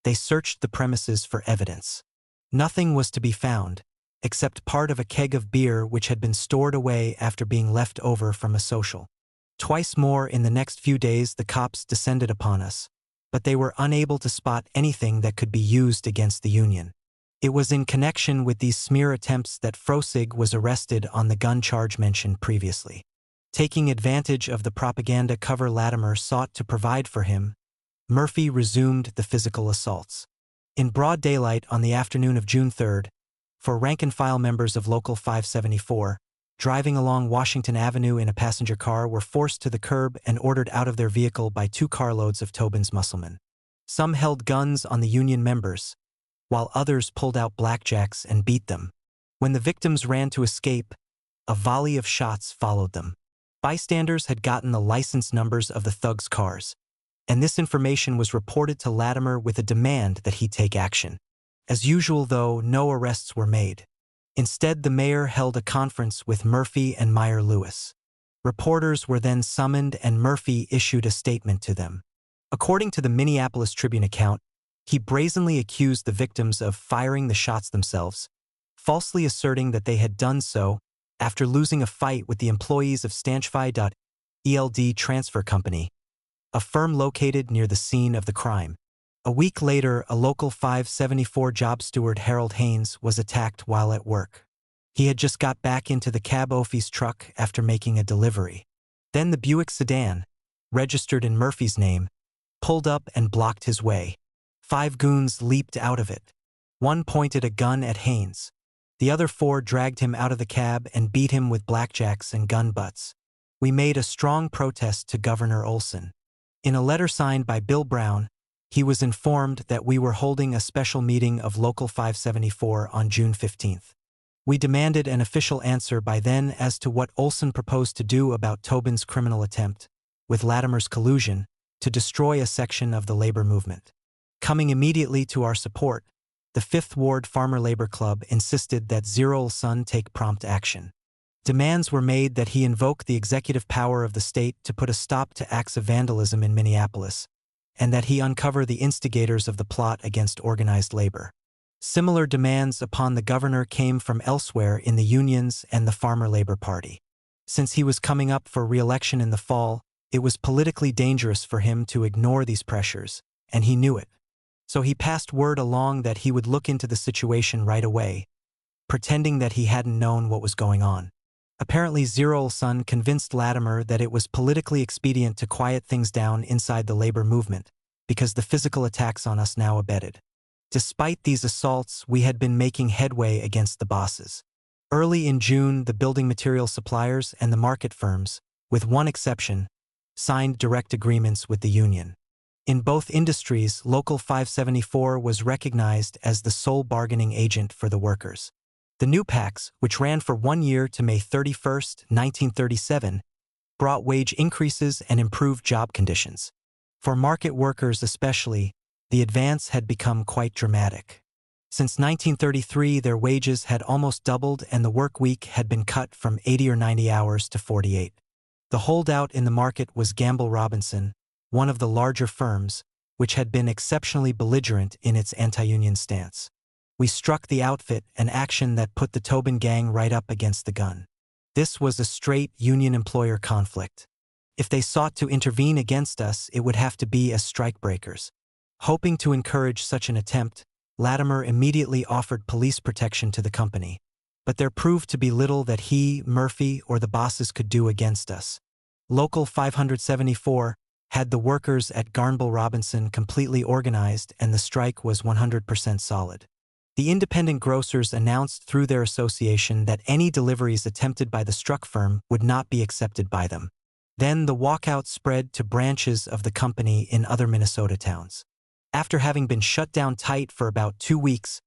they searched the premises for evidence. Nothing was to be found, except part of a keg of beer which had been stored away after being left over from a social. Twice more in the next few days the cops descended upon us, but they were unable to spot anything that could be used against the union. It was in connection with these smear attempts that Frosig was arrested on the gun charge mentioned previously. Taking advantage of the propaganda cover Latimer sought to provide for him, Murphy resumed the physical assaults. In broad daylight on the afternoon of June 3rd, four rank-and-file members of Local 574, driving along Washington Avenue in a passenger car, were forced to the curb and ordered out of their vehicle by 2 carloads of Tobin's musclemen. Some held guns on the union members, while others pulled out blackjacks and beat them. When the victims ran to escape, a volley of shots followed them. Bystanders had gotten the license numbers of the thugs' cars, and this information was reported to Latimer with a demand that he take action. As usual, though, no arrests were made. Instead, the mayor held a conference with Murphy and Meyer Lewis. Reporters were then summoned and Murphy issued a statement to them. According to the Minneapolis Tribune account, he brazenly accused the victims of firing the shots themselves, falsely asserting that they had done so after losing a fight with the employees of Stanchfi.eld Transfer Company, a firm located near the scene of the crime. A week later, a Local 574 job steward, Harold Haynes, was attacked while at work. He had just got back into the cab office truck after making a delivery. Then the Buick sedan, registered in Murphy's name, pulled up and blocked his way. 5 goons leaped out of it. One pointed a gun at Haynes. The other 4 dragged him out of the cab and beat him with blackjacks and gun butts. We made a strong protest to Governor Olson. In a letter signed by Bill Brown, he was informed that we were holding a special meeting of Local 574 on June 15th. We demanded an official answer by then as to what Olson proposed to do about Tobin's criminal attempt, with Latimer's collusion, to destroy a section of the labor movement. Coming immediately to our support, the 5th Ward Farmer Labor Club insisted that Olson take prompt action. Demands were made that he invoke the executive power of the state to put a stop to acts of vandalism in Minneapolis, and that he uncover the instigators of the plot against organized labor. Similar demands upon the governor came from elsewhere in the unions and the Farmer Labor Party. Since he was coming up for re-election in the fall, it was politically dangerous for him to ignore these pressures, and he knew it. So he passed word along that he would look into the situation right away, pretending that he hadn't known what was going on. Apparently, Olson convinced Latimer that it was politically expedient to quiet things down inside the labor movement, because the physical attacks on us now abetted. Despite these assaults, we had been making headway against the bosses. Early in June, the building material suppliers and the market firms, with one exception, signed direct agreements with the union. In both industries, Local 574 was recognized as the sole bargaining agent for the workers. The new pacts, which ran for 1 year to May 31, 1937, brought wage increases and improved job conditions. For market workers especially, the advance had become quite dramatic. Since 1933, their wages had almost doubled and the work week had been cut from 80 or 90 hours to 48. The holdout in the market was Gamble Robinson, one of the larger firms, which had been exceptionally belligerent in its anti-union stance. We struck the outfit, an action that put the Tobin gang right up against the gun. This was a straight union-employer conflict. If they sought to intervene against us, it would have to be as strikebreakers. Hoping to encourage such an attempt, Latimer immediately offered police protection to the company. But there proved to be little that he, Murphy, or the bosses could do against us. Local 574 had the workers at Gamble Robinson completely organized, and the strike was 100% solid. The independent grocers announced through their association that any deliveries attempted by the struck firm would not be accepted by them. Then the walkout spread to branches of the company in other Minnesota towns. After having been shut down tight for about 2 weeks,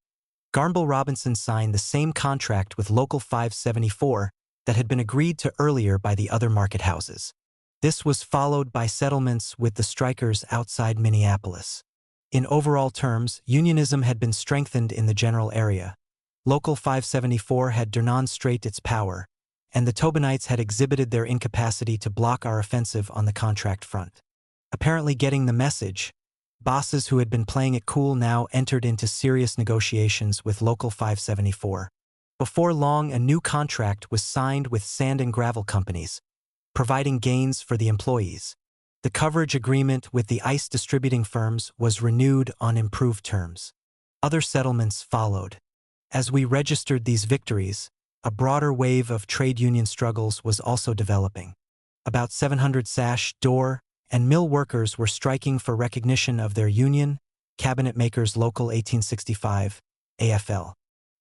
Gamble Robinson signed the same contract with Local 574 that had been agreed to earlier by the other market houses. This was followed by settlements with the strikers outside Minneapolis. In overall terms, unionism had been strengthened in the general area. Local 574 had demonstrated its power, and the Tobinites had exhibited their incapacity to block our offensive on the contract front. Apparently getting the message, bosses who had been playing it cool now entered into serious negotiations with Local 574. Before long, a new contract was signed with sand and gravel companies, providing gains for the employees. The coverage agreement with the ice distributing firms was renewed on improved terms. Other settlements followed. As we registered these victories, a broader wave of trade union struggles was also developing. About 700 sash, door, and mill workers were striking for recognition of their union, Cabinet Makers Local 1865, AFL.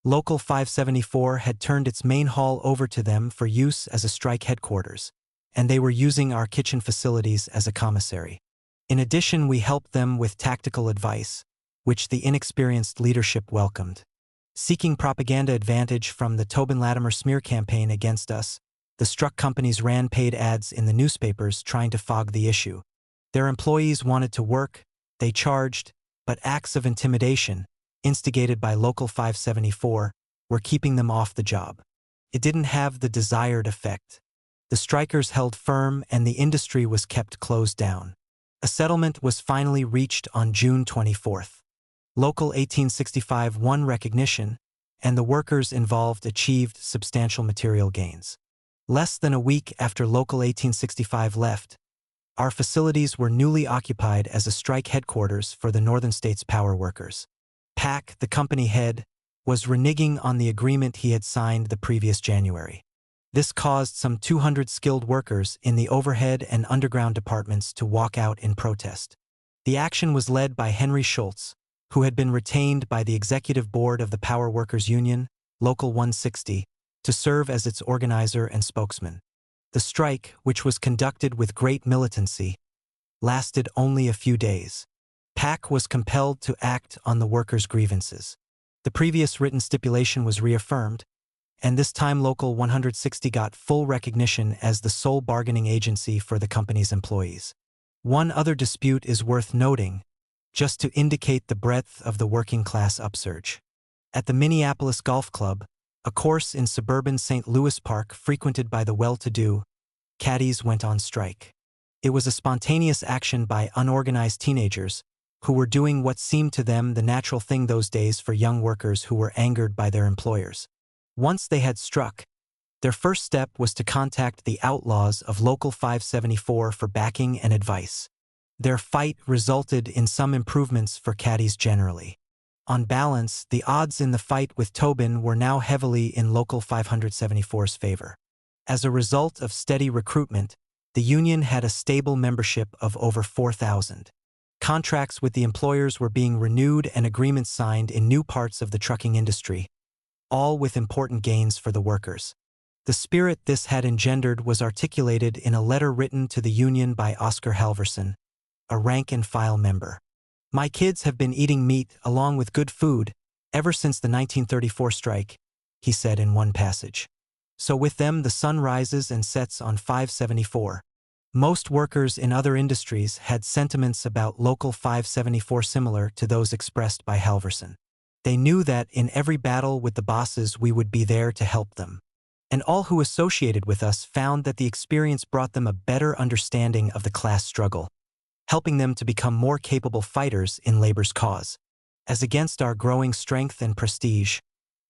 Local 574 had turned its main hall over to them for use as a strike headquarters, and they were using our kitchen facilities as a commissary. In addition, we helped them with tactical advice, which the inexperienced leadership welcomed. Seeking propaganda advantage from the Tobin-Latimer smear campaign against us, the struck companies ran paid ads in the newspapers trying to fog the issue. Their employees wanted to work, they charged, but acts of intimidation, instigated by Local 574, were keeping them off the job. It didn't have the desired effect. The strikers held firm and the industry was kept closed down. A settlement was finally reached on June 24. Local 1865 won recognition, and the workers involved achieved substantial material gains. Less than a week after Local 1865 left, our facilities were newly occupied as a strike headquarters for the Northern States Power Workers. Pack, the company head, was reneging on the agreement he had signed the previous January. This caused some 200 skilled workers in the overhead and underground departments to walk out in protest. The action was led by Henry Schultz, who had been retained by the executive board of the Power Workers Union, Local 160, to serve as its organizer and spokesman. The strike, which was conducted with great militancy, lasted only a few days. PAC was compelled to act on the workers' grievances. The previous written stipulation was reaffirmed, and this time Local 160 got full recognition as the sole bargaining agency for the company's employees. One other dispute is worth noting, just to indicate the breadth of the working-class upsurge. At the Minneapolis Golf Club, a course in suburban St. Louis Park frequented by the well-to-do, caddies went on strike. It was a spontaneous action by unorganized teenagers who were doing what seemed to them the natural thing those days for young workers who were angered by their employers. Once they had struck, their first step was to contact the outlaws of Local 574 for backing and advice. Their fight resulted in some improvements for caddies generally. On balance, the odds in the fight with Tobin were now heavily in Local 574's favor. As a result of steady recruitment, the union had a stable membership of over 4,000. Contracts with the employers were being renewed and agreements signed in new parts of the trucking industry, all with important gains for the workers. The spirit this had engendered was articulated in a letter written to the union by Oscar Halverson, a rank-and-file member. "My kids have been eating meat along with good food ever since the 1934 strike," he said in one passage. So with them the sun rises and sets on 574. Most workers in other industries had sentiments about Local 574 similar to those expressed by Halverson. They knew that in every battle with the bosses we would be there to help them. And all who associated with us found that the experience brought them a better understanding of the class struggle, helping them to become more capable fighters in labor's cause. As against our growing strength and prestige,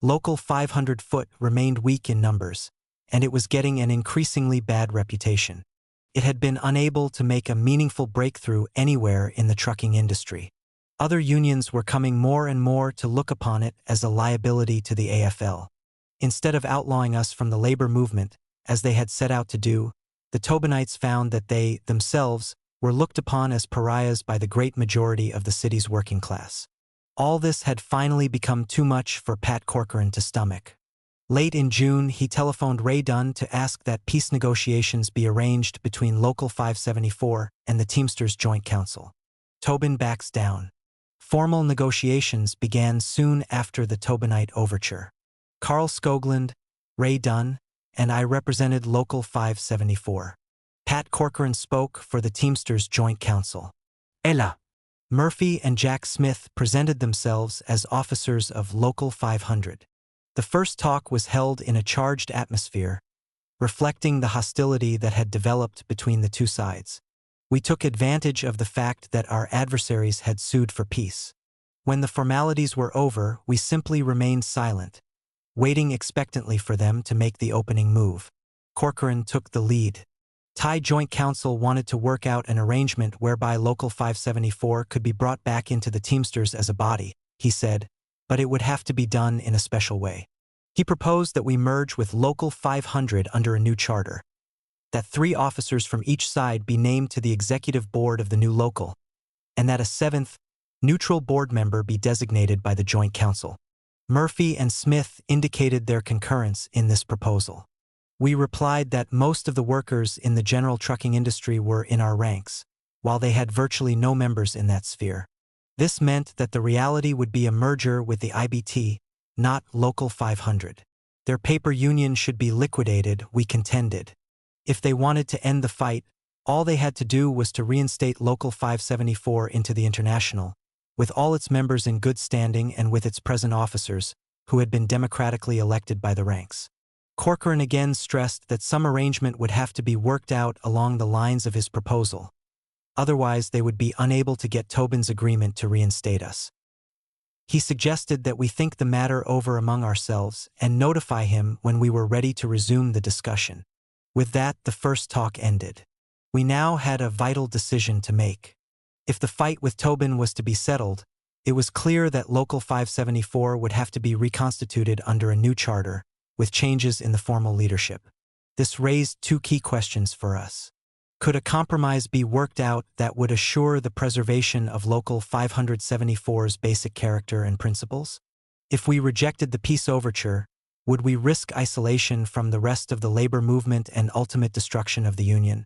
Local 500 Foot remained weak in numbers, and it was getting an increasingly bad reputation. It had been unable to make a meaningful breakthrough anywhere in the trucking industry. Other unions were coming more and more to look upon it as a liability to the AFL. Instead of outlawing us from the labor movement, as they had set out to do, the Tobinites found that they, themselves, were looked upon as pariahs by the great majority of the city's working class. All this had finally become too much for Pat Corcoran to stomach. Late in June, he telephoned Ray Dunne to ask that peace negotiations be arranged between Local 574 and the Teamsters Joint Council. Tobin backs down. Formal negotiations began soon after the Tobinite overture. Carl Skoglund, Ray Dunne, and I represented Local 574. Pat Corcoran spoke for the Teamsters Joint Council. Ella. Murphy and Jack Smith presented themselves as officers of Local 500. The first talk was held in a charged atmosphere, reflecting the hostility that had developed between the two sides. We took advantage of the fact that our adversaries had sued for peace. When the formalities were over, we simply remained silent, waiting expectantly for them to make the opening move. Corcoran took the lead. Thai Joint Council wanted to work out an arrangement whereby Local 574 could be brought back into the Teamsters as a body, he said, but it would have to be done in a special way. He proposed that we merge with Local 500 under a new charter, that 3 officers from each side be named to the executive board of the new local, and that a 7th, neutral board member be designated by the Joint Council. Murphy and Smith indicated their concurrence in this proposal. We replied that most of the workers in the general trucking industry were in our ranks, while they had virtually no members in that sphere. This meant that the reality would be a merger with the IBT, not Local 500. Their paper union should be liquidated, we contended. If they wanted to end the fight, all they had to do was to reinstate Local 574 into the International, with all its members in good standing and with its present officers, who had been democratically elected by the ranks. Corcoran again stressed that some arrangement would have to be worked out along the lines of his proposal. Otherwise, they would be unable to get Tobin's agreement to reinstate us. He suggested that we think the matter over among ourselves and notify him when we were ready to resume the discussion. With that, the first talk ended. We now had a vital decision to make. If the fight with Tobin was to be settled, it was clear that Local 574 would have to be reconstituted under a new charter, with changes in the formal leadership. This raised 2 key questions for us. Could a compromise be worked out that would assure the preservation of Local 574's basic character and principles? If we rejected the peace overture, would we risk isolation from the rest of the labor movement and ultimate destruction of the union?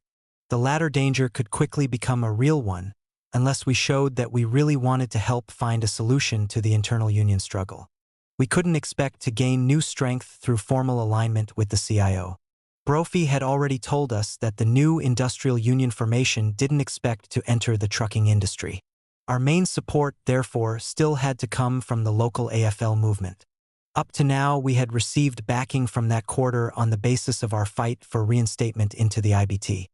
The latter danger could quickly become a real one, unless we showed that we really wanted to help find a solution to the internal union struggle. We couldn't expect to gain new strength through formal alignment with the CIO. Brophy had already told us that the new industrial union formation didn't expect to enter the trucking industry. Our main support, therefore, still had to come from the local AFL movement. Up to now, we had received backing from that quarter on the basis of our fight for reinstatement into the IBT.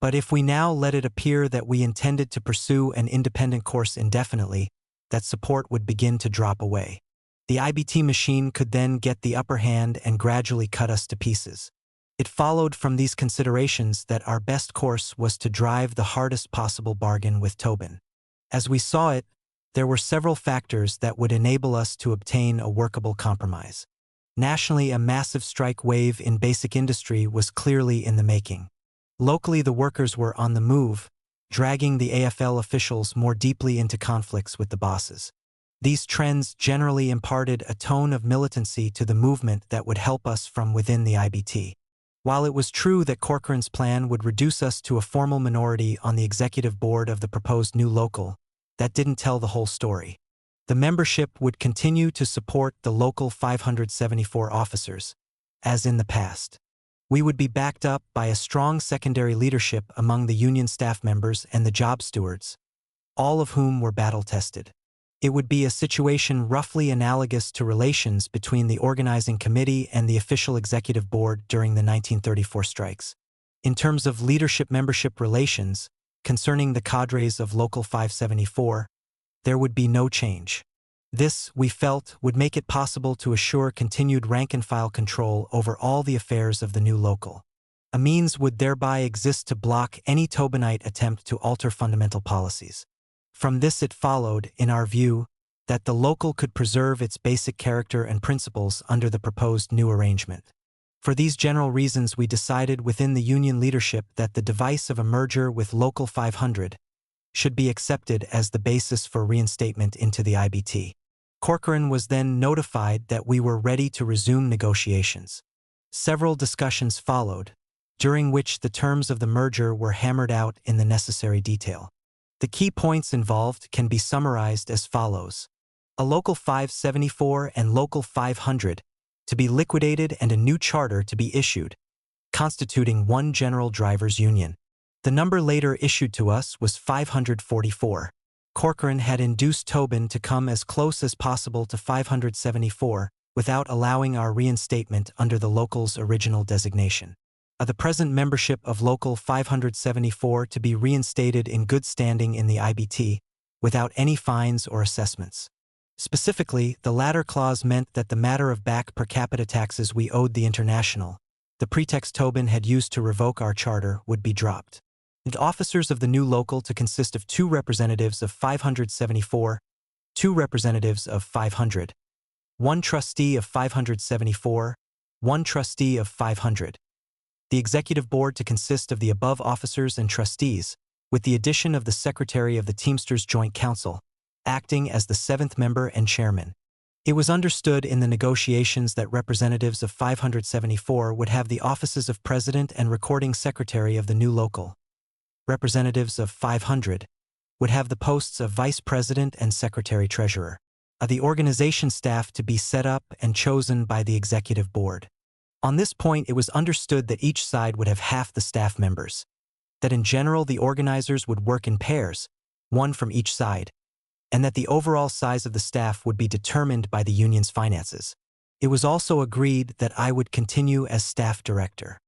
But if we now let it appear that we intended to pursue an independent course indefinitely, that support would begin to drop away. The IBT machine could then get the upper hand and gradually cut us to pieces. It followed from these considerations that our best course was to drive the hardest possible bargain with Tobin. As we saw it, there were several factors that would enable us to obtain a workable compromise. Nationally, a massive strike wave in basic industry was clearly in the making. Locally, the workers were on the move, dragging the AFL officials more deeply into conflicts with the bosses. These trends generally imparted a tone of militancy to the movement that would help us from within the IBT. While it was true that Corcoran's plan would reduce us to a formal minority on the executive board of the proposed new local, that didn't tell the whole story. The membership would continue to support the local 574 officers, as in the past. We would be backed up by a strong secondary leadership among the union staff members and the job stewards, all of whom were battle-tested. It would be a situation roughly analogous to relations between the organizing committee and the official executive board during the 1934 strikes. In terms of leadership-membership relations, concerning the cadres of Local 574, there would be no change. This, we felt, would make it possible to assure continued rank-and-file control over all the affairs of the new local. A means would thereby exist to block any Tobinite attempt to alter fundamental policies. From this it followed, in our view, that the local could preserve its basic character and principles under the proposed new arrangement. For these general reasons, we decided within the union leadership that the device of a merger with Local 500 should be accepted as the basis for reinstatement into the IBT. Corcoran was then notified that we were ready to resume negotiations. Several discussions followed, during which the terms of the merger were hammered out in the necessary detail. The key points involved can be summarized as follows. A Local 574 and Local 500 to be liquidated and a new charter to be issued, constituting one general drivers' union. The number later issued to us was 544. Corcoran had induced Tobin to come as close as possible to 574 without allowing our reinstatement under the local's original designation. The present membership of Local 574 to be reinstated in good standing in the IBT, without any fines or assessments. Specifically, the latter clause meant that the matter of back per capita taxes we owed the International, the pretext Tobin had used to revoke our charter, would be dropped. And officers of the new local to consist of 2 representatives of 574, 2 representatives of 500, 1 trustee of 574, 1 trustee of 500. The executive board to consist of the above officers and trustees, with the addition of the secretary of the Teamsters Joint Council, acting as the 7th member and chairman. It was understood in the negotiations that representatives of 574 would have the offices of president and recording secretary of the new local. Representatives of 500 would have the posts of vice president and secretary-treasurer. The organization staff to be set up and chosen by the executive board. On this point, it was understood that each side would have half the staff members, that in general the organizers would work in pairs, one from each side, and that the overall size of the staff would be determined by the union's finances. It was also agreed that I would continue as staff director.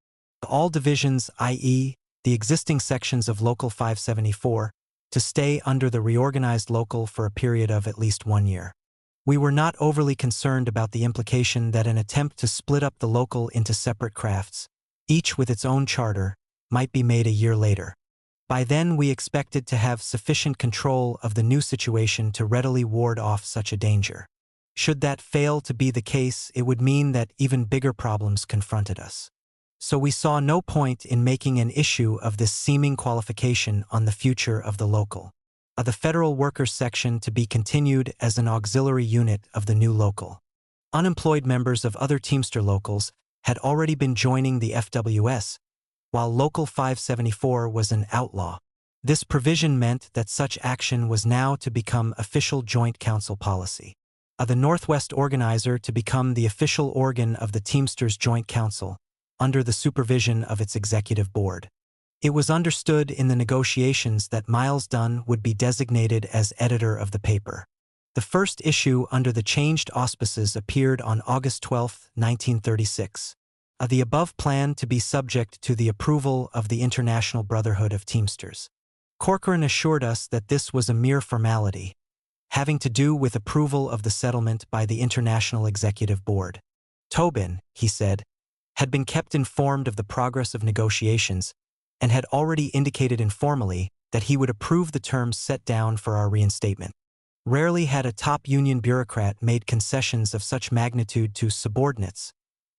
All divisions, i.e., the existing sections of Local 574, to stay under the reorganized local for a period of at least 1 year. We were not overly concerned about the implication that an attempt to split up the local into separate crafts, each with its own charter, might be made a year later. By then we expected to have sufficient control of the new situation to readily ward off such a danger. Should that fail to be the case, it would mean that even bigger problems confronted us. So we saw no point in making an issue of this seeming qualification on the future of the local. The Federal Workers Section to be continued as an auxiliary unit of the new local. Unemployed members of other Teamster locals had already been joining the FWS, while Local 574 was an outlaw. This provision meant that such action was now to become official joint council policy. The Northwest Organizer to become the official organ of the Teamsters Joint Council, under the supervision of its executive board. It was understood in the negotiations that Miles Dunne would be designated as editor of the paper. The first issue under the changed auspices appeared on August 12, 1936. The above plan to be subject to the approval of the International Brotherhood of Teamsters. Corcoran assured us that this was a mere formality, having to do with approval of the settlement by the International Executive Board. Tobin, he said, had been kept informed of the progress of negotiations and had already indicated informally that he would approve the terms set down for our reinstatement. Rarely had a top union bureaucrat made concessions of such magnitude to subordinates,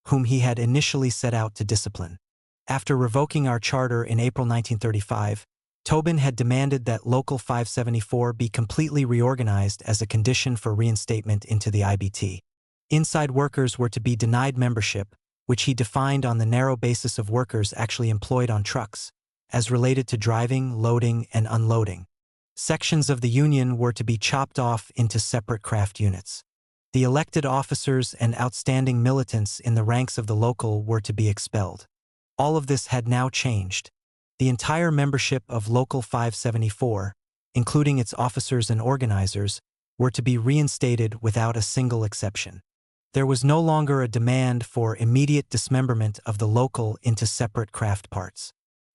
whom he had initially set out to discipline. After revoking our charter in April 1935, Tobin had demanded that Local 574 be completely reorganized as a condition for reinstatement into the IBT. Inside workers were to be denied membership, which he defined on the narrow basis of workers actually employed on trucks, as related to driving, loading, and unloading. Sections of the union were to be chopped off into separate craft units. The elected officers and outstanding militants in the ranks of the local were to be expelled. All of this had now changed. The entire membership of Local 574, including its officers and organizers, were to be reinstated without a single exception. There was no longer a demand for immediate dismemberment of the local into separate craft parts.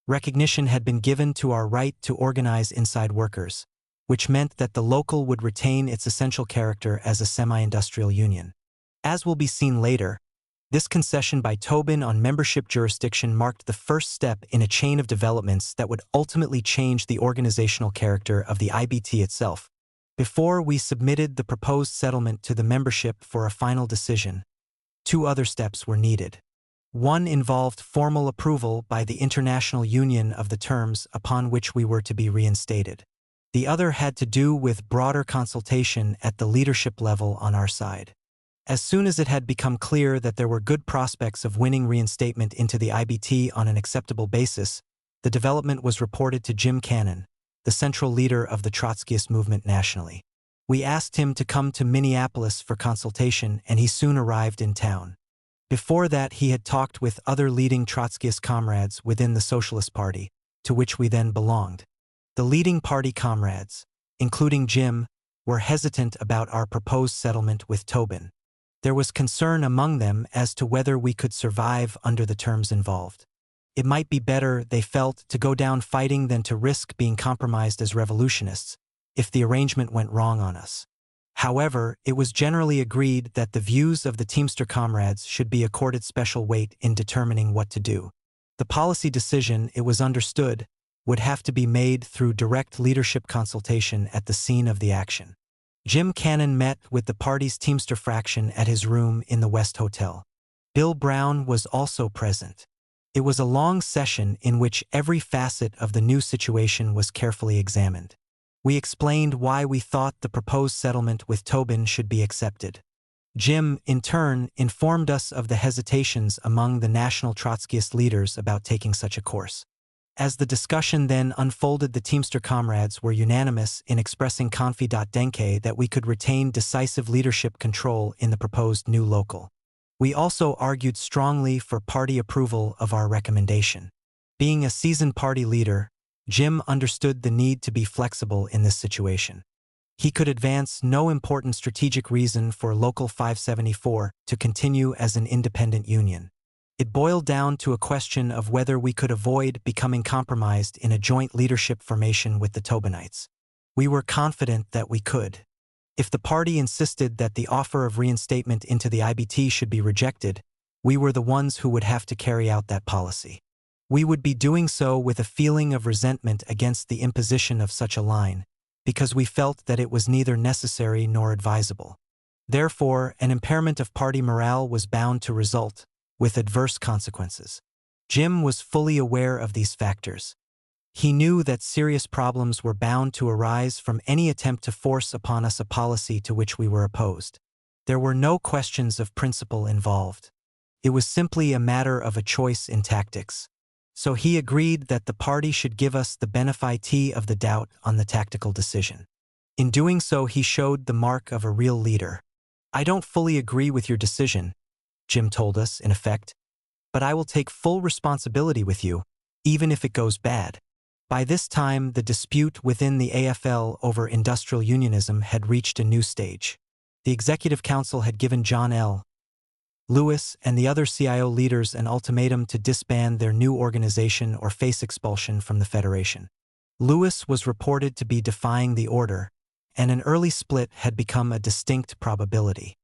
Recognition had been given to our right to organize inside workers, which meant that the local would retain its essential character as a semi-industrial union. As will be seen later, this concession by Tobin on membership jurisdiction marked the first step in a chain of developments that would ultimately change the organizational character of the IBT itself. Before we submitted the proposed settlement to the membership for a final decision, two other steps were needed. One involved formal approval by the International Union of the terms upon which we were to be reinstated. The other had to do with broader consultation at the leadership level on our side. As soon as it had become clear that there were good prospects of winning reinstatement into the IBT on an acceptable basis, the development was reported to Jim Cannon, the central leader of the Trotskyist movement nationally. We asked him to come to Minneapolis for consultation, and he soon arrived in town. Before that, he had talked with other leading Trotskyist comrades within the Socialist Party, to which we then belonged. The leading party comrades, including Jim, were hesitant about our proposed settlement with Tobin. There was concern among them as to whether we could survive under the terms involved. It might be better, they felt, to go down fighting than to risk being compromised as revolutionists, if the arrangement went wrong on us. However, it was generally agreed that the views of the Teamster comrades should be accorded special weight in determining what to do. The policy decision, it was understood, would have to be made through direct leadership consultation at the scene of the action. Jim Cannon met with the party's Teamster fraction at his room in the West Hotel. Bill Brown was also present. It was a long session in which every facet of the new situation was carefully examined. We explained why we thought the proposed settlement with Tobin should be accepted. Jim, in turn, informed us of the hesitations among the national Trotskyist leaders about taking such a course. As the discussion then unfolded, the Teamster comrades were unanimous in expressing confidence that we could retain decisive leadership control in the proposed new local. We also argued strongly for party approval of our recommendation. Being a seasoned party leader, Jim understood the need to be flexible in this situation. He could advance no important strategic reason for Local 574 to continue as an independent union. It boiled down to a question of whether we could avoid becoming compromised in a joint leadership formation with the Tobinites. We were confident that we could. If the party insisted that the offer of reinstatement into the IBT should be rejected, we were the ones who would have to carry out that policy. We would be doing so with a feeling of resentment against the imposition of such a line, because we felt that it was neither necessary nor advisable. Therefore, an impairment of party morale was bound to result, with adverse consequences. Jim was fully aware of these factors. He knew that serious problems were bound to arise from any attempt to force upon us a policy to which we were opposed. There were no questions of principle involved. It was simply a matter of a choice in tactics. So he agreed that the party should give us the benefit of the doubt on the tactical decision. In doing so, he showed the mark of a real leader. "I don't fully agree with your decision," Jim told us, in effect, "but I will take full responsibility with you, even if it goes bad." By this time, the dispute within the AFL over industrial unionism had reached a new stage. The Executive Council had given John L. Lewis and the other CIO leaders an ultimatum to disband their new organization or face expulsion from the Federation. Lewis was reported to be defying the order, and an early split had become a distinct probability.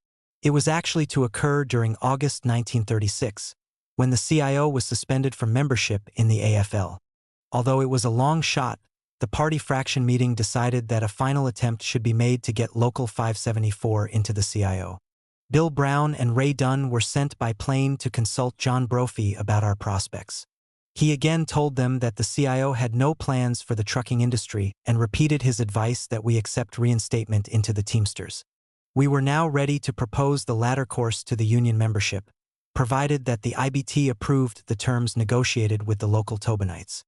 It was actually to occur during August 1936, when the CIO was suspended from membership in the AFL. Although it was a long shot, the party fraction meeting decided that a final attempt should be made to get Local 574 into the CIO. Bill Brown and Ray Dunne were sent by plane to consult John Brophy about our prospects. He again told them that the CIO had no plans for the trucking industry and repeated his advice that we accept reinstatement into the Teamsters. We were now ready to propose the latter course to the union membership, provided that the IBT approved the terms negotiated with the local Tobinites.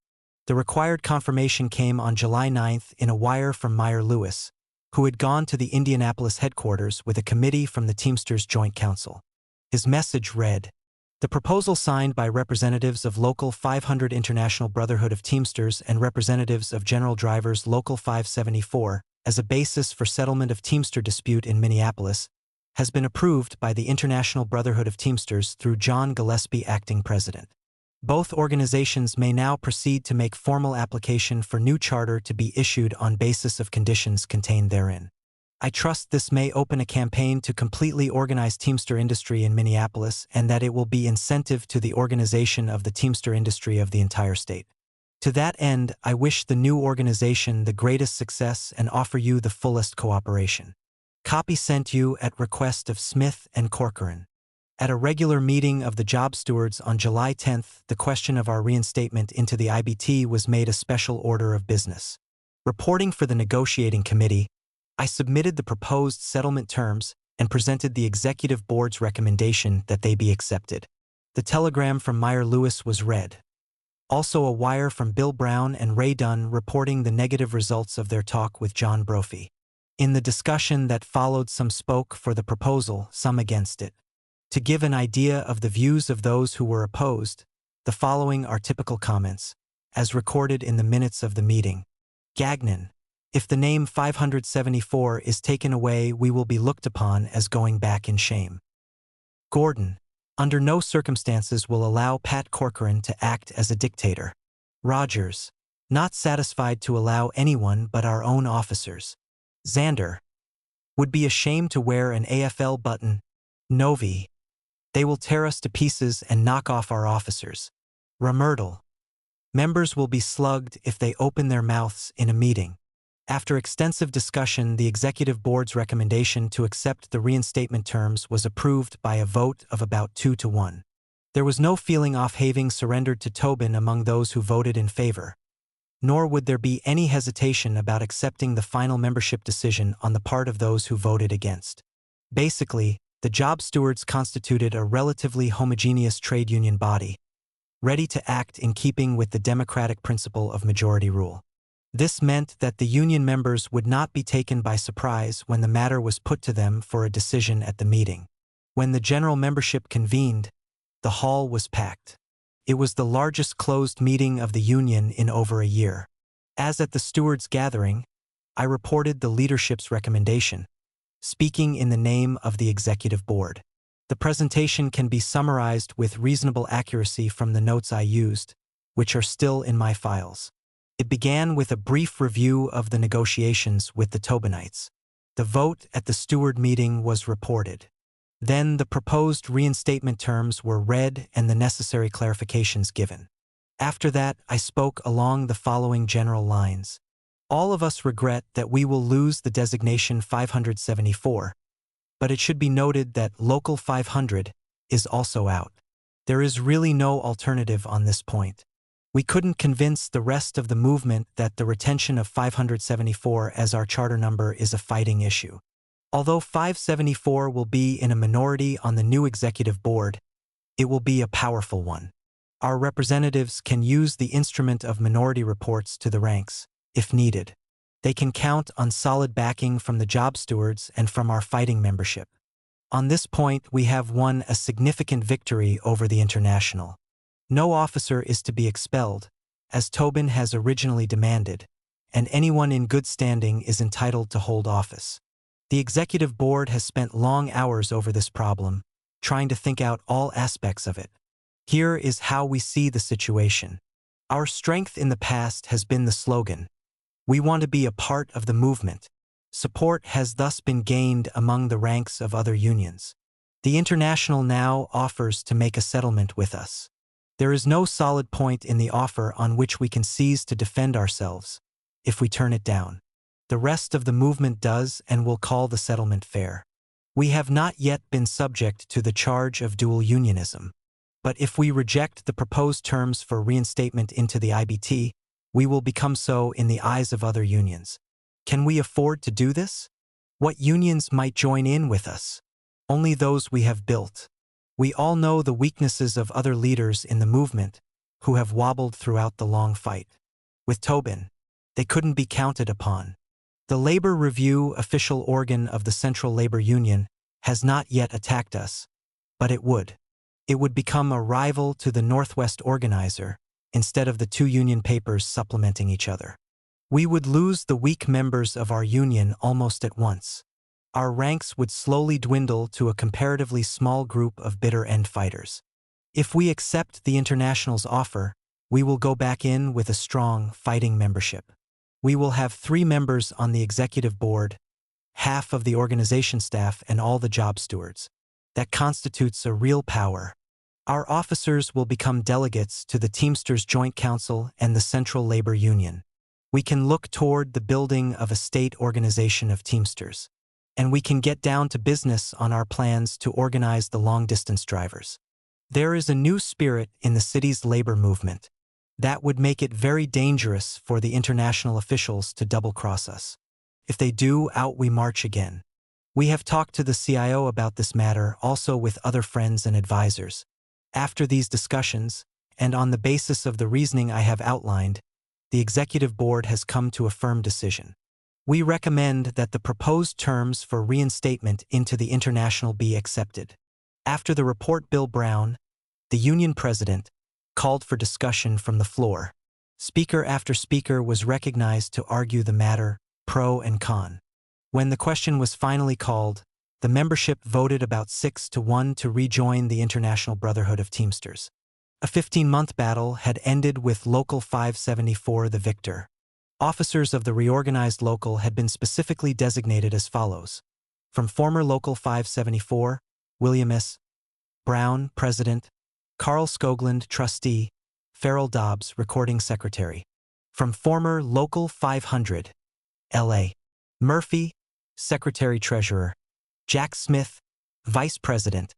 The required confirmation came on July 9th in a wire from Meyer Lewis, who had gone to the Indianapolis headquarters with a committee from the Teamsters Joint Council. His message read, "The proposal signed by representatives of Local 500 International Brotherhood of Teamsters and representatives of General Drivers Local 574, as a basis for settlement of Teamster dispute in Minneapolis, has been approved by the International Brotherhood of Teamsters through John Gillespie, acting president. Both organizations may now proceed to make formal application for new charter to be issued on basis of conditions contained therein. I trust this may open a campaign to completely organize Teamster industry in Minneapolis and that it will be incentive to the organization of the Teamster industry of the entire state. To that end, I wish the new organization the greatest success and offer you the fullest cooperation. Copy sent you at request of Smith and Corcoran." At a regular meeting of the job stewards on July 10th, the question of our reinstatement into the IBT was made a special order of business. Reporting for the negotiating committee, I submitted the proposed settlement terms and presented the executive board's recommendation that they be accepted. The telegram from Meyer Lewis was read. Also a wire from Bill Brown and Ray Dunne reporting the negative results of their talk with John Brophy. In the discussion that followed, some spoke for the proposal, some against it. To give an idea of the views of those who were opposed, the following are typical comments, as recorded in the minutes of the meeting. Gagnon: "If the name 574 is taken away, we will be looked upon as going back in shame." Gordon: "Under no circumstances will allow Pat Corcoran to act as a dictator." Rogers: "Not satisfied to allow anyone but our own officers." Zander: "Would be ashamed to wear an AFL button." Novi: "They will tear us to pieces and knock off our officers." Ramertal: "Members will be slugged if they open their mouths in a meeting." After extensive discussion, the executive board's recommendation to accept the reinstatement terms was approved by a vote of about 2-1. There was no feeling of having surrendered to Tobin among those who voted in favor, nor would there be any hesitation about accepting the final membership decision on the part of those who voted against. Basically, the job stewards constituted a relatively homogeneous trade union body, ready to act in keeping with the democratic principle of majority rule. This meant that the union members would not be taken by surprise when the matter was put to them for a decision at the meeting. When the general membership convened, the hall was packed. It was the largest closed meeting of the union in over a year. As at the stewards' gathering, I reported the leadership's recommendation, speaking in the name of the executive board. The presentation can be summarized with reasonable accuracy from the notes I used, which are still in my files. It began with a brief review of the negotiations with the Tobinites. The vote at the steward meeting was reported. Then the proposed reinstatement terms were read and the necessary clarifications given. After that, I spoke along the following general lines. All of us regret that we will lose the designation 574, but it should be noted that Local 500 is also out. There is really no alternative on this point. We couldn't convince the rest of the movement that the retention of 574 as our charter number is a fighting issue. Although 574 will be in a minority on the new executive board, it will be a powerful one. Our representatives can use the instrument of minority reports to the ranks, if needed. They can count on solid backing from the job stewards and from our fighting membership. On this point, we have won a significant victory over the International. No officer is to be expelled, as Tobin has originally demanded, and anyone in good standing is entitled to hold office. The executive board has spent long hours over this problem, trying to think out all aspects of it. Here is how we see the situation. Our strength in the past has been the slogan, "We want to be a part of the movement." Support has thus been gained among the ranks of other unions. The International now offers to make a settlement with us. There is no solid point in the offer on which we can seize to defend ourselves, if we turn it down. The rest of the movement does and will call the settlement fair. We have not yet been subject to the charge of dual unionism. But if we reject the proposed terms for reinstatement into the IBT, we will become so in the eyes of other unions. Can we afford to do this? What unions might join in with us? Only those we have built. We all know the weaknesses of other leaders in the movement who have wobbled throughout the long fight. With Tobin, they couldn't be counted upon. The Labor Review, official organ of the Central Labor Union, has not yet attacked us, but it would. It would become a rival to the Northwest Organizer, instead of the two union papers supplementing each other. We would lose the weak members of our union almost at once. Our ranks would slowly dwindle to a comparatively small group of bitter end fighters. If we accept the International's offer, we will go back in with a strong, fighting membership. We will have 3 members on the executive board, half of the organization staff and all the job stewards. That constitutes a real power. Our officers will become delegates to the Teamsters Joint Council and the Central Labor Union. We can look toward the building of a state organization of Teamsters. And we can get down to business on our plans to organize the long-distance drivers. There is a new spirit in the city's labor movement. That would make it very dangerous for the international officials to double-cross us. If they do, out we march again. We have talked to the CIO about this matter, also with other friends and advisors. After these discussions, and on the basis of the reasoning I have outlined, the Executive Board has come to a firm decision. We recommend that the proposed terms for reinstatement into the International be accepted. After the report, Bill Brown, the union president, called for discussion from the floor. Speaker after speaker was recognized to argue the matter, pro and con. When the question was finally called, the membership voted about 6-1 to rejoin the International Brotherhood of Teamsters. A 15-month battle had ended with Local 574 the victor. Officers of the reorganized local had been specifically designated as follows. From former Local 574, William S. Brown, President; Carl Skoglund, Trustee; Farrell Dobbs, Recording Secretary. From former Local 500, L.A. Murphy, Secretary-Treasurer; Jack Smith, Vice President;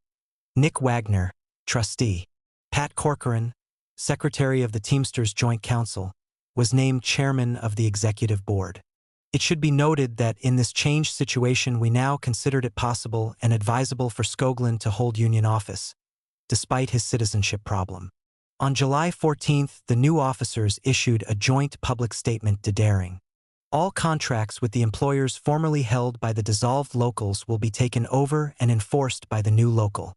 Nick Wagner, Trustee. Pat Corcoran, Secretary of the Teamsters Joint Council, was named Chairman of the Executive Board. It should be noted that in this changed situation we now considered it possible and advisable for Skoglund to hold union office, despite his citizenship problem. On July 14th, the new officers issued a joint public statement declaring all contracts with the employers formerly held by the dissolved locals will be taken over and enforced by the new local.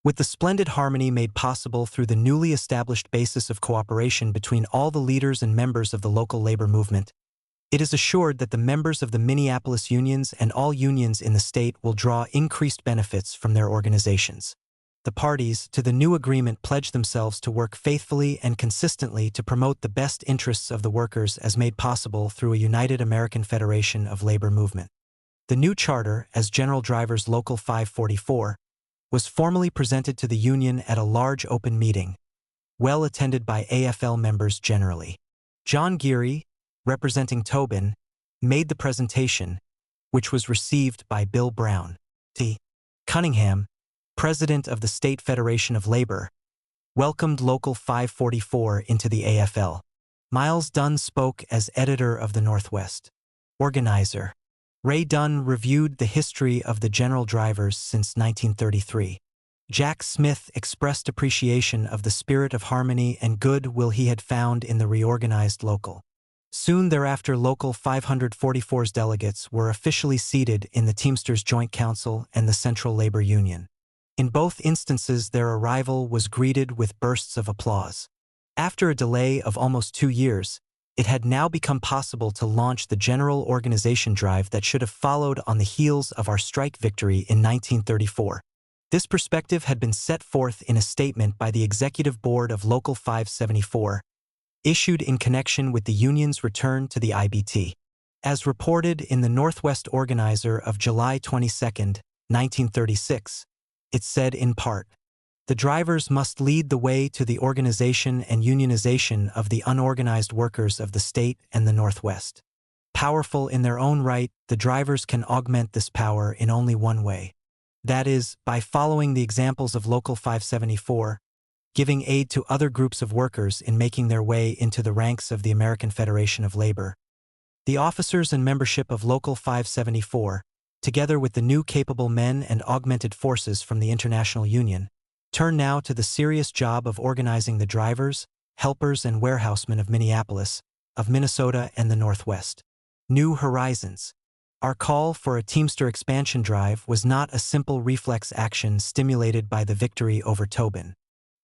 With the splendid harmony made possible through the newly established basis of cooperation between all the leaders and members of the local labor movement, it is assured that the members of the Minneapolis unions and all unions in the state will draw increased benefits from their organizations. The parties to the new agreement pledge themselves to work faithfully and consistently to promote the best interests of the workers as made possible through a united American Federation of Labor Movement. The new charter, as General Drivers Local 544, was formally presented to the union at a large open meeting, well attended by AFL members generally. John Geary, representing Tobin, made the presentation, which was received by Bill Brown. T. Cunningham, President of the State Federation of Labor, welcomed Local 544 into the AFL. Miles Dunne spoke as editor of the Northwest Organizer. Ray Dunne reviewed the history of the general drivers since 1933. Jack Smith expressed appreciation of the spirit of harmony and goodwill he had found in the reorganized local. Soon thereafter, Local 544's delegates were officially seated in the Teamsters Joint Council and the Central Labor Union. In both instances, their arrival was greeted with bursts of applause. After a delay of almost 2 years, it had now become possible to launch the general organization drive that should have followed on the heels of our strike victory in 1934. This perspective had been set forth in a statement by the Executive Board of Local 574, issued in connection with the union's return to the IBT. As reported in the Northwest Organizer of July 22, 1936, it said in part, "The drivers must lead the way to the organization and unionization of the unorganized workers of the state and the Northwest. powerful in their own right, the drivers can augment this power in only one way. That is, by following the examples of Local 574, giving aid to other groups of workers in making their way into the ranks of the American Federation of Labor. The officers and membership of Local 574, together with the new capable men and augmented forces from the International Union, turn now to the serious job of organizing the drivers, helpers, and warehousemen of Minneapolis, of Minnesota, and the Northwest. New Horizons. Our call for a Teamster expansion drive was not a simple reflex action stimulated by the victory over Tobin.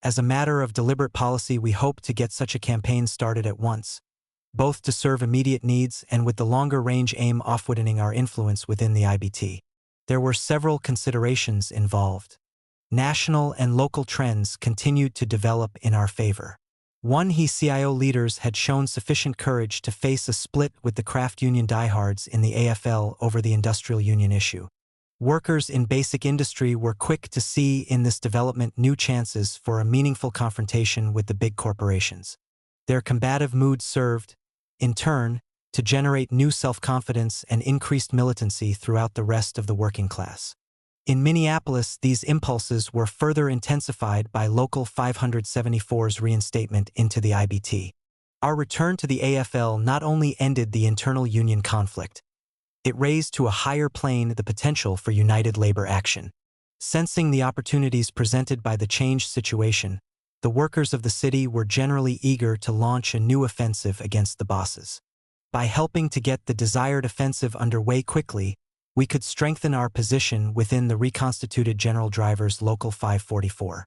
As a matter of deliberate policy, we hoped to get such a campaign started at once, both to serve immediate needs and with the longer-range aim of widening our influence within the IBT. There were several considerations involved. National and local trends continued to develop in our favor. One, CIO leaders had shown sufficient courage to face a split with the craft union diehards in the AFL over the industrial union issue. Workers in basic industry were quick to see in this development new chances for a meaningful confrontation with the big corporations. Their combative mood served, in turn, to generate new self-confidence and increased militancy throughout the rest of the working class. In Minneapolis, these impulses were further intensified by Local 574's reinstatement into the IBT. Our return to the AFL not only ended the internal union conflict, it raised to a higher plane the potential for united labor action. Sensing the opportunities presented by the changed situation, the workers of the city were generally eager to launch a new offensive against the bosses. By helping to get the desired offensive underway quickly, we could strengthen our position within the reconstituted General Drivers Local 544.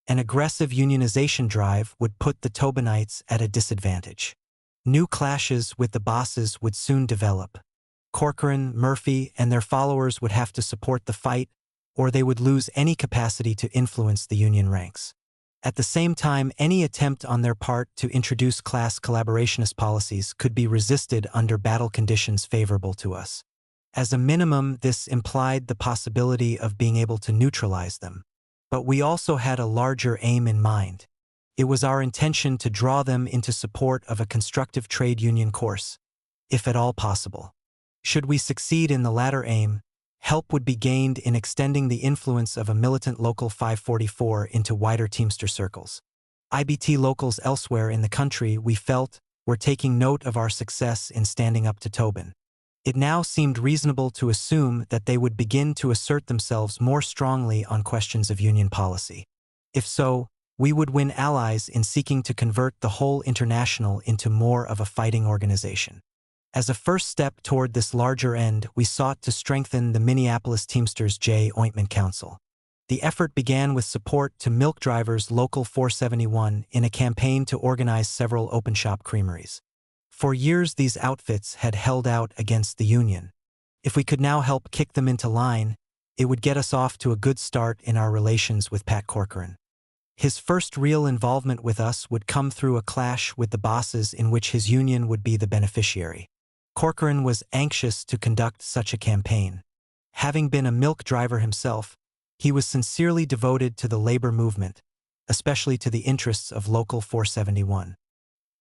An aggressive unionization drive would put the Tobinites at a disadvantage. New clashes with the bosses would soon develop. Corcoran, Murphy, and their followers would have to support the fight, or they would lose any capacity to influence the union ranks. At the same time, any attempt on their part to introduce class collaborationist policies could be resisted under battle conditions favorable to us. As a minimum, this implied the possibility of being able to neutralize them. But we also had a larger aim in mind. It was our intention to draw them into support of a constructive trade union course, if at all possible. Should we succeed in the latter aim, help would be gained in extending the influence of a militant Local 544 into wider Teamster circles. IBT locals elsewhere in the country, we felt, were taking note of our success in standing up to Tobin. It now seemed reasonable to assume that they would begin to assert themselves more strongly on questions of union policy. If so, we would win allies in seeking to convert the whole International into more of a fighting organization. As a first step toward this larger end, we sought to strengthen the Minneapolis Teamsters Ointment Council. The effort began with support to milk drivers Local 471 in a campaign to organize several open-shop creameries. For years, these outfits had held out against the union. If we could now help kick them into line, it would get us off to a good start in our relations with Pat Corcoran. His first real involvement with us would come through a clash with the bosses in which his union would be the beneficiary. Corcoran was anxious to conduct such a campaign. Having been a milk driver himself, he was sincerely devoted to the labor movement, especially to the interests of Local 471.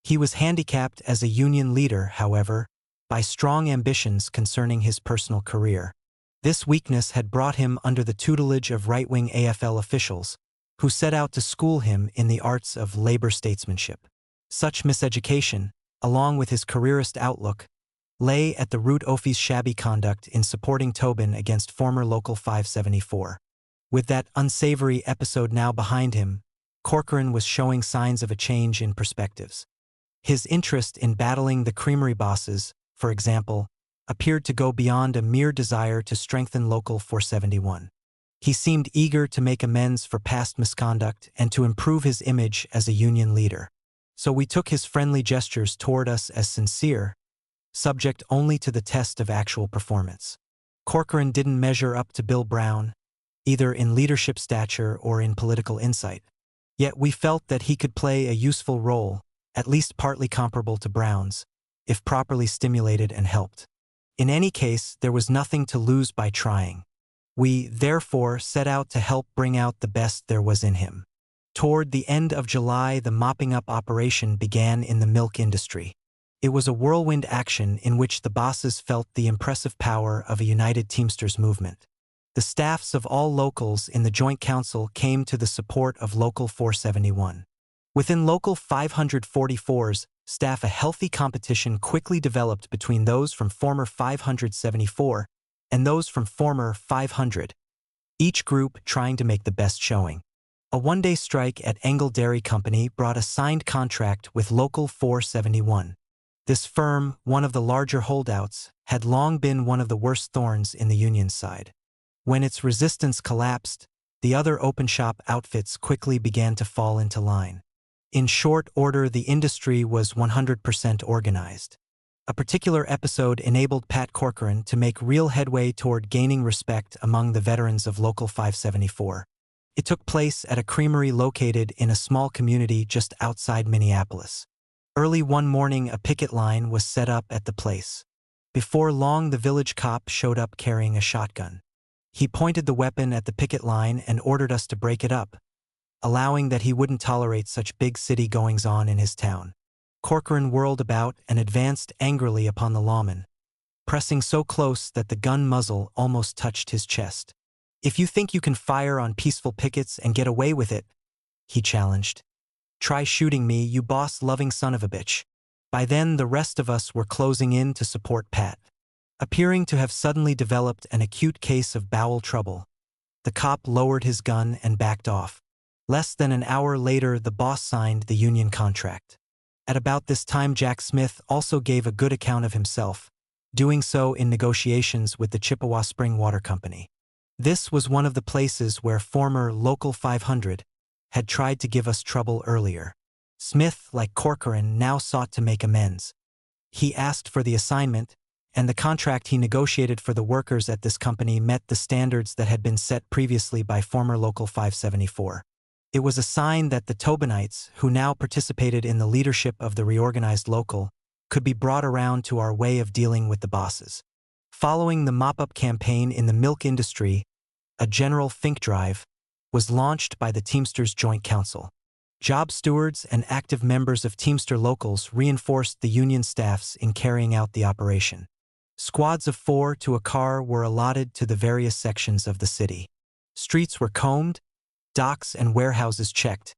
He was handicapped as a union leader, however, by strong ambitions concerning his personal career. This weakness had brought him under the tutelage of right-wing AFL officials, who set out to school him in the arts of labor statesmanship. Such miseducation, along with his careerist outlook, lay at the root of his shabby conduct in supporting Tobin against former Local 574. With that unsavory episode now behind him, Corcoran was showing signs of a change in perspectives. His interest in battling the creamery bosses, for example, appeared to go beyond a mere desire to strengthen Local 471. He seemed eager to make amends for past misconduct and to improve his image as a union leader. So we took his friendly gestures toward us as sincere, subject only to the test of actual performance. Corcoran didn't measure up to Bill Brown, either in leadership stature or in political insight. Yet we felt that he could play a useful role, at least partly comparable to Brown's, if properly stimulated and helped. In any case, there was nothing to lose by trying. We, therefore, set out to help bring out the best there was in him. Toward the end of July, the mopping up operation began in the milk industry. It was a whirlwind action in which the bosses felt the impressive power of a united Teamsters movement. The staffs of all locals in the Joint Council came to the support of Local 471. Within Local 544's staff, a healthy competition quickly developed between those from former 574 and those from former 500, each group trying to make the best showing. A one-day strike at Engel Dairy Company brought a signed contract with Local 471. This firm, one of the larger holdouts, had long been one of the worst thorns in the union's side. When its resistance collapsed, the other open-shop outfits quickly began to fall into line. In short order, the industry was 100% organized. A particular episode enabled Pat Corcoran to make real headway toward gaining respect among the veterans of Local 574. It took place at a creamery located in a small community just outside Minneapolis. Early one morning, a picket line was set up at the place. Before long, the village cop showed up carrying a shotgun. He pointed the weapon at the picket line and ordered us to break it up, allowing that he wouldn't tolerate such big city goings-on in his town. Corcoran whirled about and advanced angrily upon the lawman, pressing so close that the gun muzzle almost touched his chest. "If you think you can fire on peaceful pickets and get away with it," he challenged, "try shooting me, you boss-loving son of a bitch." By then, the rest of us were closing in to support Pat. Appearing to have suddenly developed an acute case of bowel trouble, the cop lowered his gun and backed off. Less than an hour later, the boss signed the union contract. At about this time, Jack Smith also gave a good account of himself, doing so in negotiations with the Chippewa Spring Water Company. This was one of the places where former Local 500 had tried to give us trouble earlier. Smith, like Corcoran, now sought to make amends. He asked for the assignment, and the contract he negotiated for the workers at this company met the standards that had been set previously by former Local 574. It was a sign that the Tobinites, who now participated in the leadership of the reorganized local, could be brought around to our way of dealing with the bosses. Following the mop-up campaign in the milk industry, a general think drive was launched by the Teamsters Joint Council. Job stewards and active members of Teamster locals reinforced the union staffs in carrying out the operation. Squads of 4 to a car were allotted to the various sections of the city. Streets were combed, docks and warehouses checked,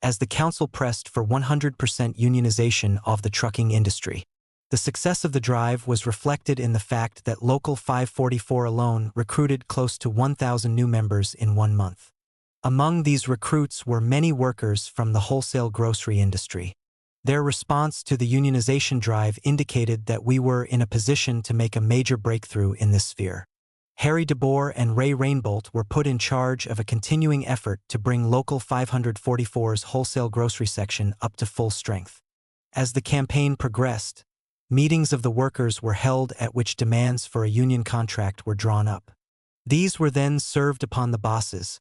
as the council pressed for 100% unionization of the trucking industry. The success of the drive was reflected in the fact that Local 544 alone recruited close to 1,000 new members in 1 month. Among these recruits were many workers from the wholesale grocery industry. Their response to the unionization drive indicated that we were in a position to make a major breakthrough in this sphere. Harry DeBoer and Ray Rainbolt were put in charge of a continuing effort to bring Local 544's wholesale grocery section up to full strength. As the campaign progressed, meetings of the workers were held at which demands for a union contract were drawn up. These were then served upon the bosses,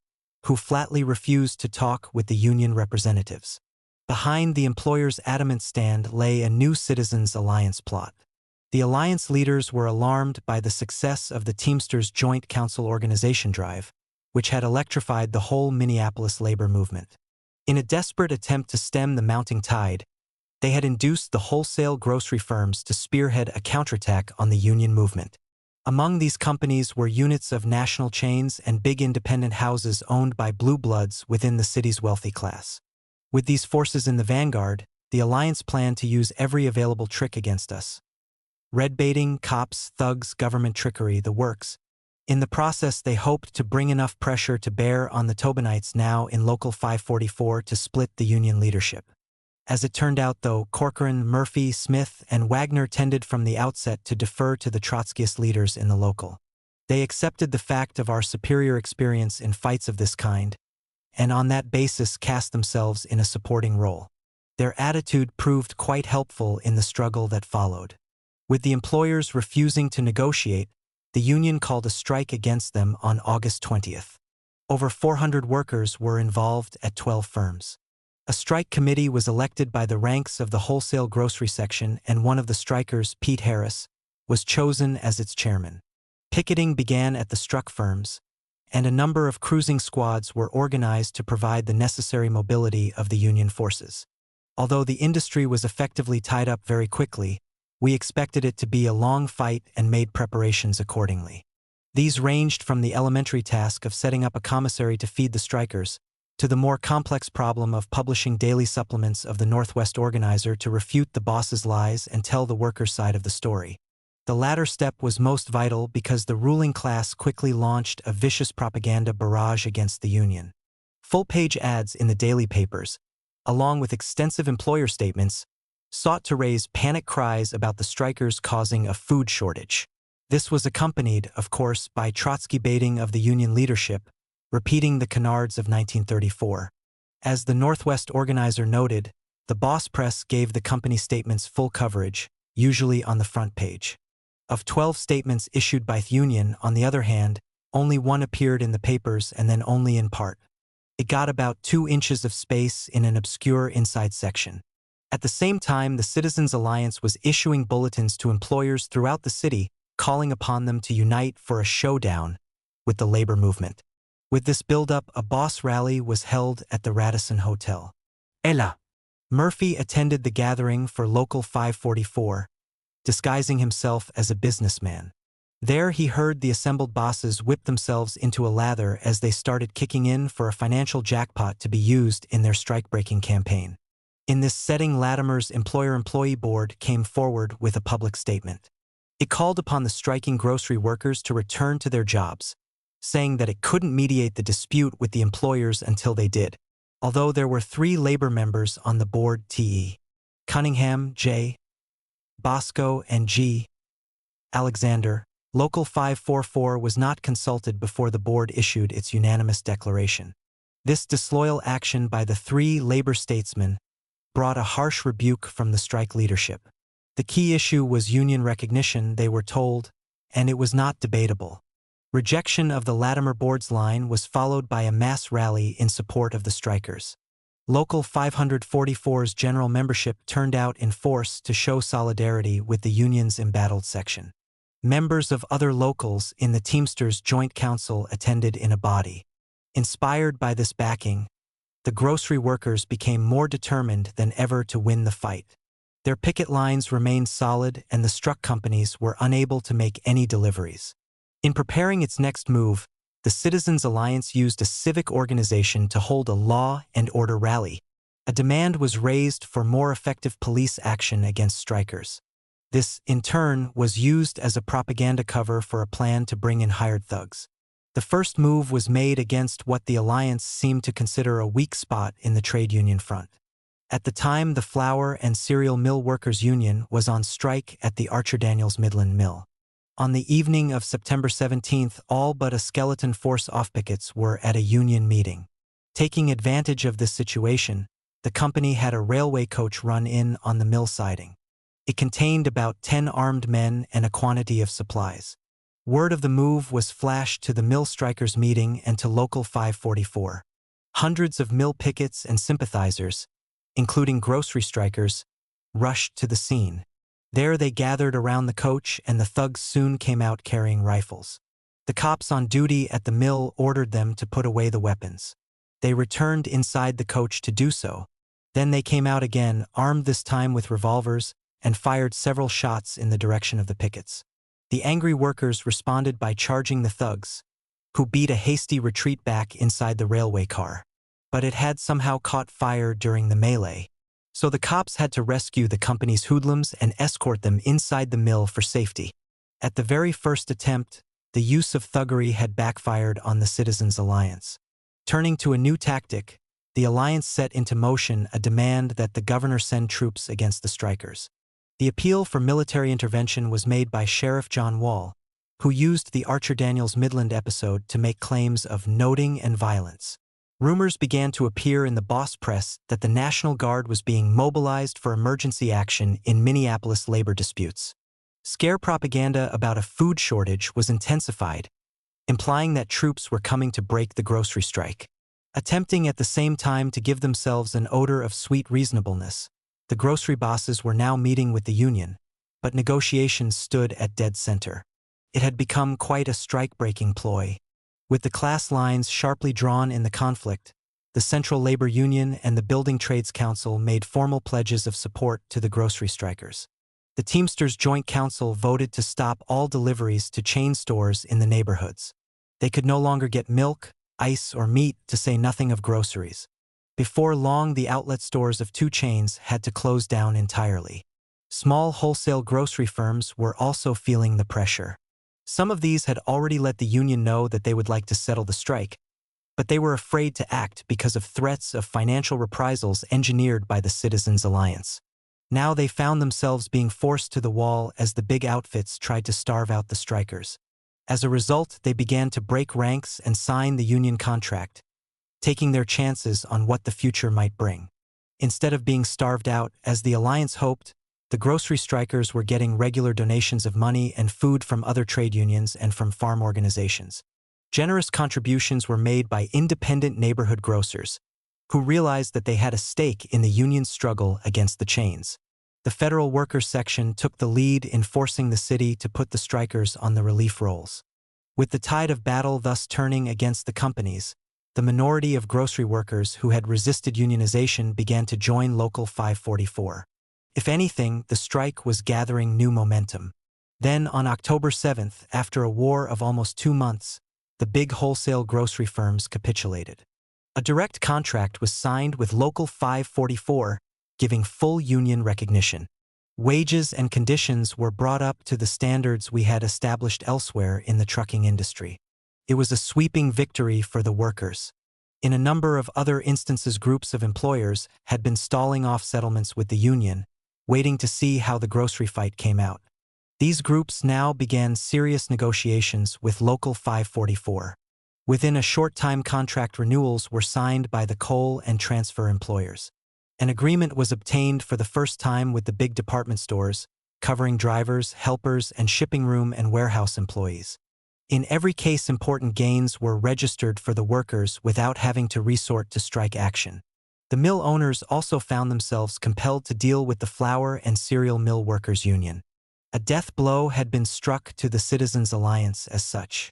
who flatly refused to talk with the union representatives. Behind the employer's adamant stand lay a new Citizens Alliance plot. The alliance leaders were alarmed by the success of the Teamsters Joint Council organization drive, which had electrified the whole Minneapolis labor movement. In a desperate attempt to stem the mounting tide, they had induced the wholesale grocery firms to spearhead a counterattack on the union movement. Among these companies were units of national chains and big independent houses owned by blue bloods within the city's wealthy class. With these forces in the vanguard, the alliance planned to use every available trick against us. Red baiting, cops, thugs, government trickery, the works. In the process, they hoped to bring enough pressure to bear on the Tobinites now in Local 544 to split the union leadership. As it turned out, though, Corcoran, Murphy, Smith, and Wagner tended from the outset to defer to the Trotskyist leaders in the local. They accepted the fact of our superior experience in fights of this kind, and on that basis cast themselves in a supporting role. Their attitude proved quite helpful in the struggle that followed. With the employers refusing to negotiate, the union called a strike against them on August 20th. Over 400 workers were involved at 12 firms. A strike committee was elected by the ranks of the wholesale grocery section, and one of the strikers, Pete Harris, was chosen as its chairman. Picketing began at the struck firms, and a number of cruising squads were organized to provide the necessary mobility of the union forces. Although the industry was effectively tied up very quickly, We expected it to be a long fight and made preparations accordingly. These ranged from the elementary task of setting up a commissary to feed the strikers, to the more complex problem of publishing daily supplements of the Northwest Organizer to refute the boss's lies and tell the workers' side of the story. The latter step was most vital because the ruling class quickly launched a vicious propaganda barrage against the union. Full-page ads in the daily papers, along with extensive employer statements, sought to raise panic cries about the strikers causing a food shortage. This was accompanied, of course, by Trotsky baiting of the union leadership, repeating the canards of 1934. As the Northwest Organizer noted, the boss press gave the company statements full coverage, usually on the front page. Of 12 statements issued by the union, on the other hand, only one appeared in the papers and then only in part. It got about 2 inches of space in an obscure inside section. At the same time, the Citizens Alliance was issuing bulletins to employers throughout the city, calling upon them to unite for a showdown with the labor movement. With this buildup, a boss rally was held at the Radisson Hotel. Ella. Murphy attended the gathering for Local 544, disguising himself as a businessman. There he heard the assembled bosses whip themselves into a lather as they started kicking in for a financial jackpot to be used in their strike-breaking campaign. In this setting, Latimer's employer-employee board came forward with a public statement. It called upon the striking grocery workers to return to their jobs, saying that it couldn't mediate the dispute with the employers until they did. Although there were 3 labor members on the board, T.E. Cunningham, J. Bosco, and G. Alexander, Local 544 was not consulted before the board issued its unanimous declaration. This disloyal action by the 3 labor statesmen brought a harsh rebuke from the strike leadership. The key issue was union recognition, they were told, and it was not debatable. Rejection of the Latimer board's line was followed by a mass rally in support of the strikers. Local 544's general membership turned out in force to show solidarity with the union's embattled section. Members of other locals in the Teamsters Joint Council attended in a body. Inspired by this backing, the grocery workers became more determined than ever to win the fight. Their picket lines remained solid and the struck companies were unable to make any deliveries. In preparing its next move, the Citizens Alliance used a civic organization to hold a law and order rally. A demand was raised for more effective police action against strikers. This, in turn, was used as a propaganda cover for a plan to bring in hired thugs. The first move was made against what the Alliance seemed to consider a weak spot in the trade union front. At the time, the Flour and Cereal Mill Workers Union was on strike at the Archer Daniels Midland Mill. On the evening of September 17th, all but a skeleton force off-pickets were at a union meeting. Taking advantage of this situation, the company had a railway coach run in on the mill siding. It contained about 10 armed men and a quantity of supplies. Word of the move was flashed to the mill strikers' meeting and to Local 544. Hundreds of mill pickets and sympathizers, including grocery strikers, rushed to the scene. There they gathered around the coach and the thugs soon came out carrying rifles. The cops on duty at the mill ordered them to put away the weapons. They returned inside the coach to do so. Then they came out again, armed this time with revolvers, and fired several shots in the direction of the pickets. The angry workers responded by charging the thugs, who beat a hasty retreat back inside the railway car. But it had somehow caught fire during the melee. So the cops had to rescue the company's hoodlums and escort them inside the mill for safety. At the very first attempt, the use of thuggery had backfired on the Citizens Alliance. Turning to a new tactic, the Alliance set into motion a demand that the governor send troops against the strikers. The appeal for military intervention was made by Sheriff John Wall, who used the Archer Daniels Midland episode to make claims of noting and violence. Rumors began to appear in the boss press that the National Guard was being mobilized for emergency action in Minneapolis labor disputes. Scare propaganda about a food shortage was intensified, implying that troops were coming to break the grocery strike. Attempting at the same time to give themselves an odor of sweet reasonableness, the grocery bosses were now meeting with the union, but negotiations stood at dead center. It had become quite a strike-breaking ploy. With the class lines sharply drawn in the conflict, the Central Labor Union and the Building Trades Council made formal pledges of support to the grocery strikers. The Teamsters Joint Council voted to stop all deliveries to chain stores in the neighborhoods. They could no longer get milk, ice, or meat, to say nothing of groceries. Before long, the outlet stores of two chains had to close down entirely. Small wholesale grocery firms were also feeling the pressure. Some of these had already let the union know that they would like to settle the strike, but they were afraid to act because of threats of financial reprisals engineered by the Citizens' Alliance. Now they found themselves being forced to the wall as the big outfits tried to starve out the strikers. As a result, they began to break ranks and sign the union contract, taking their chances on what the future might bring. Instead of being starved out, as the Alliance hoped, the grocery strikers were getting regular donations of money and food from other trade unions and from farm organizations. Generous contributions were made by independent neighborhood grocers, who realized that they had a stake in the union's struggle against the chains. The Federal Workers Section took the lead in forcing the city to put the strikers on the relief rolls. With the tide of battle thus turning against the companies, the minority of grocery workers who had resisted unionization began to join Local 544. If anything, the strike was gathering new momentum. Then, on October 7th, after a war of almost 2 months, the big wholesale grocery firms capitulated. A direct contract was signed with Local 544, giving full union recognition. Wages and conditions were brought up to the standards we had established elsewhere in the trucking industry. It was a sweeping victory for the workers. In a number of other instances, groups of employers had been stalling off settlements with the union, waiting to see how the grocery fight came out. These groups now began serious negotiations with Local 544. Within a short time, contract renewals were signed by the coal and transfer employers. An agreement was obtained for the first time with the big department stores, covering drivers, helpers, and shipping room and warehouse employees. In every case, important gains were registered for the workers without having to resort to strike action. The mill owners also found themselves compelled to deal with the flour and cereal mill workers' union. A death blow had been struck to the Citizens' Alliance as such.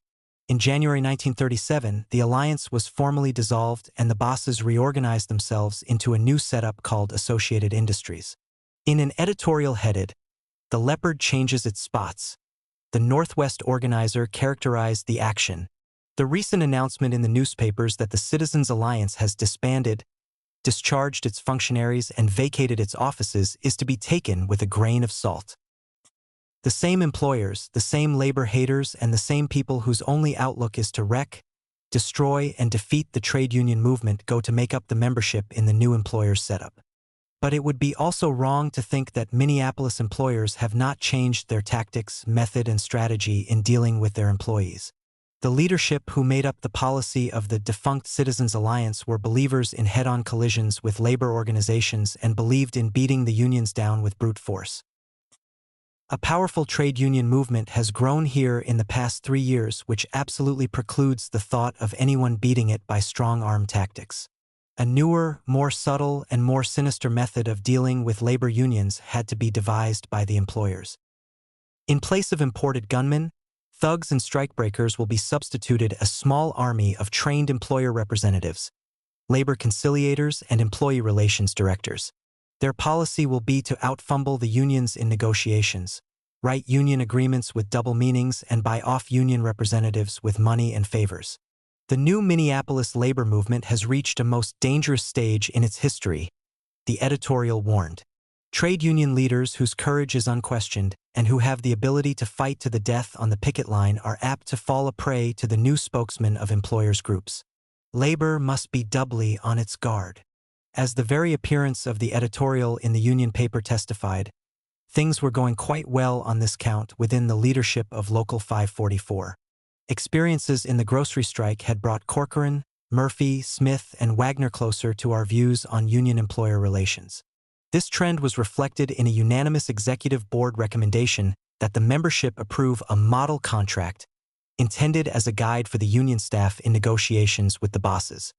In January 1937, the alliance was formally dissolved and the bosses reorganized themselves into a new setup called Associated Industries. In an editorial headed, "The Leopard Changes Its Spots," the Northwest organizer characterized the action. The recent announcement in the newspapers that the Citizens' Alliance has disbanded, discharged its functionaries, and vacated its offices is to be taken with a grain of salt. The same employers, the same labor haters, and the same people whose only outlook is to wreck, destroy, and defeat the trade union movement go to make up the membership in the new employers setup. But it would be also wrong to think that Minneapolis employers have not changed their tactics, method, and strategy in dealing with their employees. The leadership who made up the policy of the defunct Citizens Alliance were believers in head-on collisions with labor organizations and believed in beating the unions down with brute force. A powerful trade union movement has grown here in the past 3 years, which absolutely precludes the thought of anyone beating it by strong-arm tactics. A newer, more subtle, and more sinister method of dealing with labor unions had to be devised by the employers. In place of imported gunmen, thugs, and strikebreakers will be substituted a small army of trained employer representatives, labor conciliators, and employee relations directors. Their policy will be to outfumble the unions in negotiations, write union agreements with double meanings, and buy off union representatives with money and favors. The new Minneapolis labor movement has reached a most dangerous stage in its history, the editorial warned. Trade union leaders whose courage is unquestioned and who have the ability to fight to the death on the picket line are apt to fall a prey to the new spokesmen of employers' groups. Labor must be doubly on its guard. As the very appearance of the editorial in the union paper testified, things were going quite well on this count within the leadership of Local 544. Experiences in the grocery strike had brought Corcoran, Murphy, Smith, and Wagner closer to our views on union-employer relations. This trend was reflected in a unanimous executive board recommendation that the membership approve a model contract intended as a guide for the union staff in negotiations with the bosses.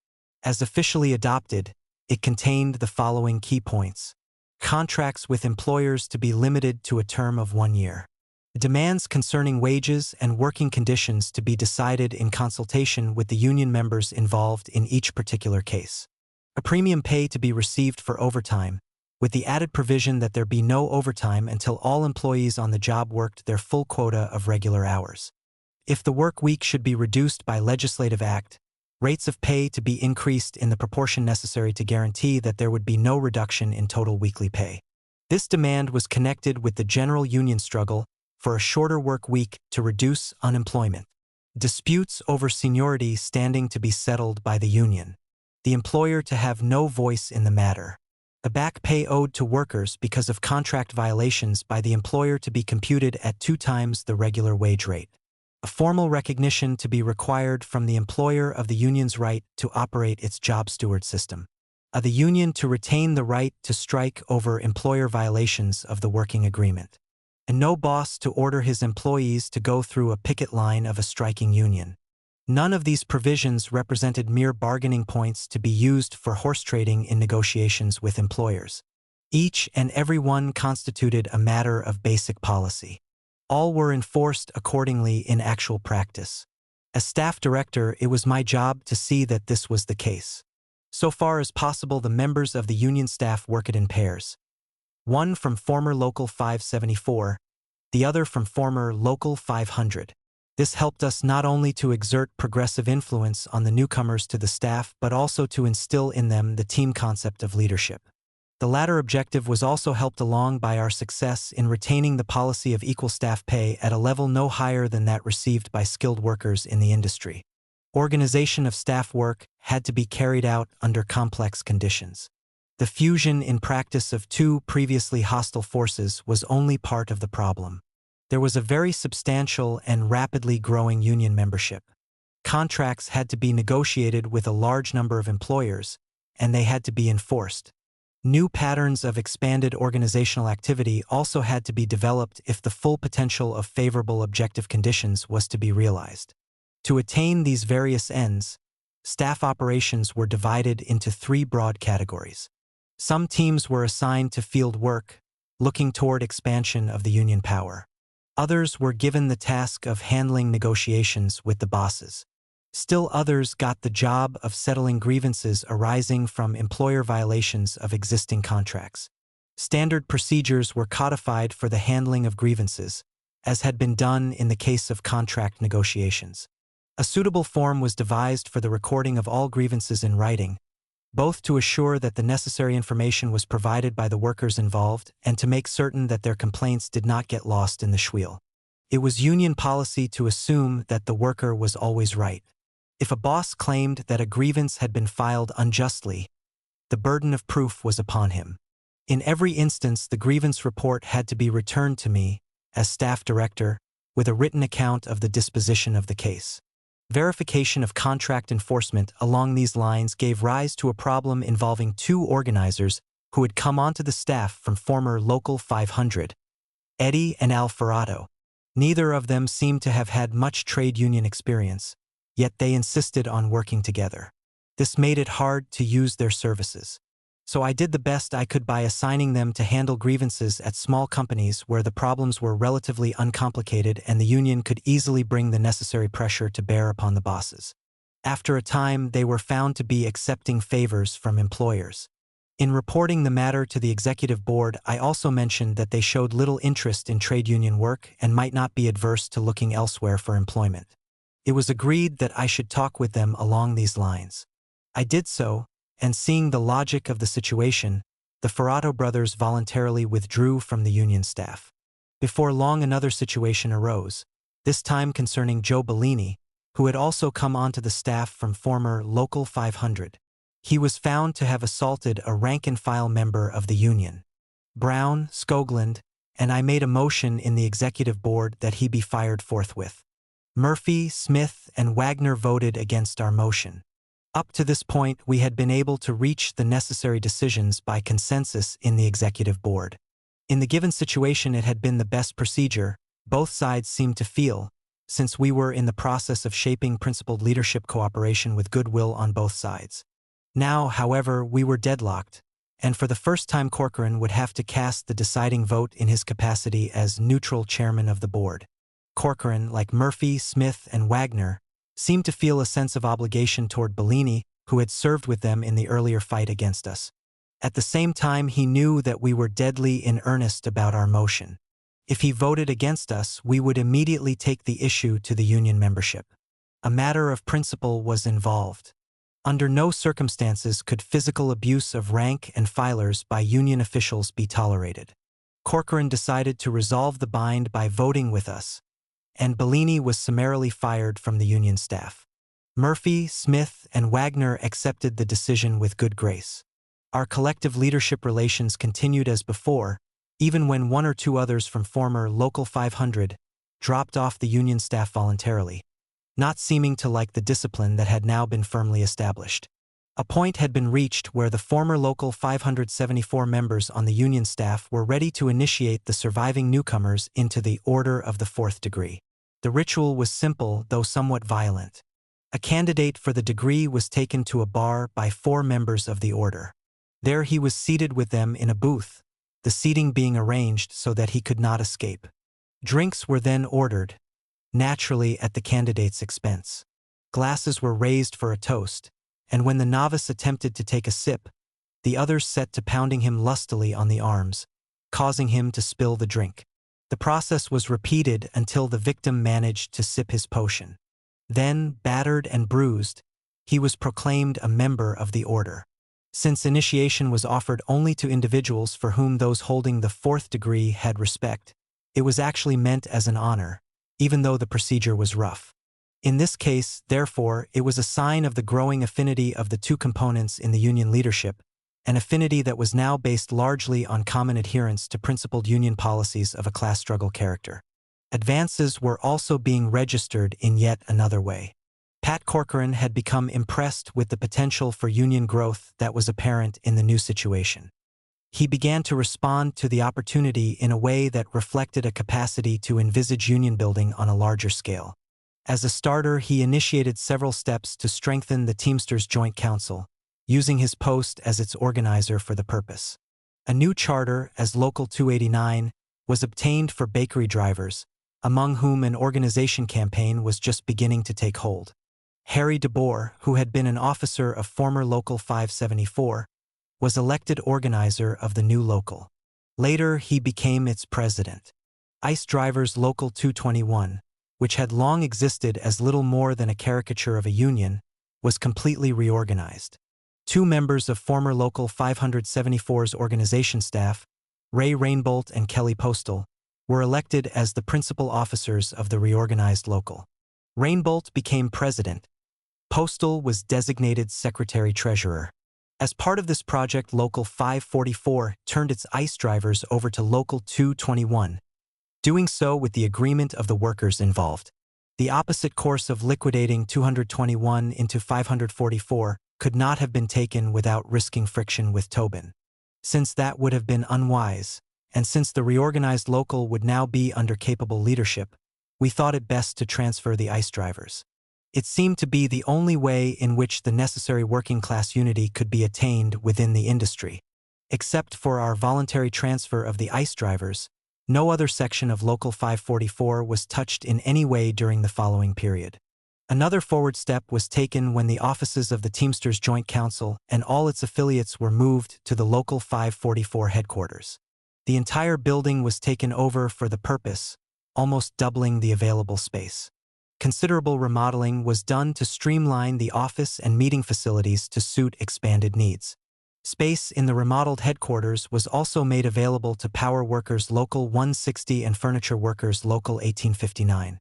As officially adopted, it contained the following key points. Contracts with employers to be limited to a term of 1 year. Demands concerning wages and working conditions to be decided in consultation with the union members involved in each particular case. A premium pay to be received for overtime, with the added provision that there be no overtime until all employees on the job worked their full quota of regular hours. If the work week should be reduced by legislative act, rates of pay to be increased in the proportion necessary to guarantee that there would be no reduction in total weekly pay. This demand was connected with the general union struggle for a shorter work week to reduce unemployment. Disputes over seniority standing to be settled by the union. The employer to have no voice in the matter. A back pay owed to workers because of contract violations by the employer to be computed at 2 times the regular wage rate. A formal recognition to be required from the employer of the union's right to operate its job steward system. The union to retain the right to strike over employer violations of the working agreement. And no boss to order his employees to go through a picket line of a striking union. None of these provisions represented mere bargaining points to be used for horse trading in negotiations with employers. Each and every one constituted a matter of basic policy. All were enforced accordingly in actual practice. As staff director, it was my job to see that this was the case. So far as possible, the members of the union staff worked in pairs. One from former Local 574, the other from former Local 500. This helped us not only to exert progressive influence on the newcomers to the staff but also to instill in them the team concept of leadership. The latter objective was also helped along by our success in retaining the policy of equal staff pay at a level no higher than that received by skilled workers in the industry. Organization of staff work had to be carried out under complex conditions. The fusion in practice of 2 previously hostile forces was only part of the problem. There was a very substantial and rapidly growing union membership. Contracts had to be negotiated with a large number of employers, and they had to be enforced. New patterns of expanded organizational activity also had to be developed if the full potential of favorable objective conditions was to be realized. To attain these various ends, staff operations were divided into 3 broad categories. Some teams were assigned to field work, looking toward expansion of the union power. Others were given the task of handling negotiations with the bosses. Still others got the job of settling grievances arising from employer violations of existing contracts. Standard procedures were codified for the handling of grievances, as had been done in the case of contract negotiations. A suitable form was devised for the recording of all grievances in writing, both to assure that the necessary information was provided by the workers involved and to make certain that their complaints did not get lost in the schweel. It was union policy to assume that the worker was always right. If a boss claimed that a grievance had been filed unjustly, the burden of proof was upon him. In every instance, the grievance report had to be returned to me, as staff director, with a written account of the disposition of the case. Verification of contract enforcement along these lines gave rise to a problem involving 2 organizers who had come onto the staff from former Local 500, Eddie and Al Farrell. Neither of them seemed to have had much trade union experience, yet they insisted on working together. This made it hard to use their services. So I did the best I could by assigning them to handle grievances at small companies where the problems were relatively uncomplicated and the union could easily bring the necessary pressure to bear upon the bosses. After a time, they were found to be accepting favors from employers. In reporting the matter to the executive board, I also mentioned that they showed little interest in trade union work and might not be adverse to looking elsewhere for employment. It was agreed that I should talk with them along these lines. I did so, and seeing the logic of the situation, the Farrell brothers voluntarily withdrew from the union staff. Before long, another situation arose, this time concerning Joe Bellini, who had also come onto the staff from former Local 500. He was found to have assaulted a rank-and-file member of the union, Brown, Skoglund, and I made a motion in the executive board that he be fired forthwith. Murphy, Smith, and Wagner voted against our motion. Up to this point, we had been able to reach the necessary decisions by consensus in the executive board. In the given situation, it had been the best procedure, both sides seemed to feel, since we were in the process of shaping principled leadership cooperation with goodwill on both sides. Now, however, we were deadlocked, and for the first time Corcoran would have to cast the deciding vote in his capacity as neutral chairman of the board. Corcoran, like Murphy, Smith, and Wagner, seemed to feel a sense of obligation toward Bellini, who had served with them in the earlier fight against us. At the same time, he knew that we were deadly in earnest about our motion. If he voted against us, we would immediately take the issue to the union membership. A matter of principle was involved. Under no circumstances could physical abuse of rank and filers by union officials be tolerated. Corcoran decided to resolve the bind by voting with us, and Bellini was summarily fired from the union staff. Murphy, Smith, and Wagner accepted the decision with good grace. Our collective leadership relations continued as before, even when one or two others from former Local 500 dropped off the union staff voluntarily, not seeming to like the discipline that had now been firmly established. A point had been reached where the former Local 574 members on the union staff were ready to initiate the surviving newcomers into the Order of the Fourth Degree. The ritual was simple, though somewhat violent. A candidate for the degree was taken to a bar by 4 members of the order. There he was seated with them in a booth, the seating being arranged so that he could not escape. Drinks were then ordered, naturally at the candidate's expense. Glasses were raised for a toast, and when the novice attempted to take a sip, the others set to pounding him lustily on the arms, causing him to spill the drink. The process was repeated until the victim managed to sip his potion. Then, battered and bruised, he was proclaimed a member of the order. Since initiation was offered only to individuals for whom those holding the 4th degree had respect, it was actually meant as an honor, even though the procedure was rough. In this case, therefore, it was a sign of the growing affinity of the two components in the union leadership, an affinity that was now based largely on common adherence to principled union policies of a class struggle character. Advances were also being registered in yet another way. Pat Corcoran had become impressed with the potential for union growth that was apparent in the new situation. He began to respond to the opportunity in a way that reflected a capacity to envisage union building on a larger scale. As a starter, he initiated several steps to strengthen the Teamsters Joint Council, using his post as its organizer for the purpose. A new charter, as Local 289, was obtained for bakery drivers, among whom an organization campaign was just beginning to take hold. Harry DeBoer, who had been an officer of former Local 574, was elected organizer of the new local. Later, he became its president. ICE Drivers Local 221, which had long existed as little more than a caricature of a union, was completely reorganized. 2 members of former Local 574's organization staff, Ray Rainbolt and Kelly Postal, were elected as the principal officers of the reorganized local. Rainbolt became president. Postal was designated secretary-treasurer. As part of this project, Local 544 turned its ICE drivers over to Local 221, doing so with the agreement of the workers involved. The opposite course of liquidating 221 into 544 could not have been taken without risking friction with Tobin. Since that would have been unwise, and since the reorganized local would now be under capable leadership, we thought it best to transfer the ICE drivers. It seemed to be the only way in which the necessary working-class unity could be attained within the industry. Except for our voluntary transfer of the ICE drivers, no other section of Local 544 was touched in any way during the following period. Another forward step was taken when the offices of the Teamsters Joint Council and all its affiliates were moved to the Local 544 headquarters. The entire building was taken over for the purpose, almost doubling the available space. Considerable remodeling was done to streamline the office and meeting facilities to suit expanded needs. Space in the remodeled headquarters was also made available to Power Workers Local 160 and Furniture Workers Local 1859.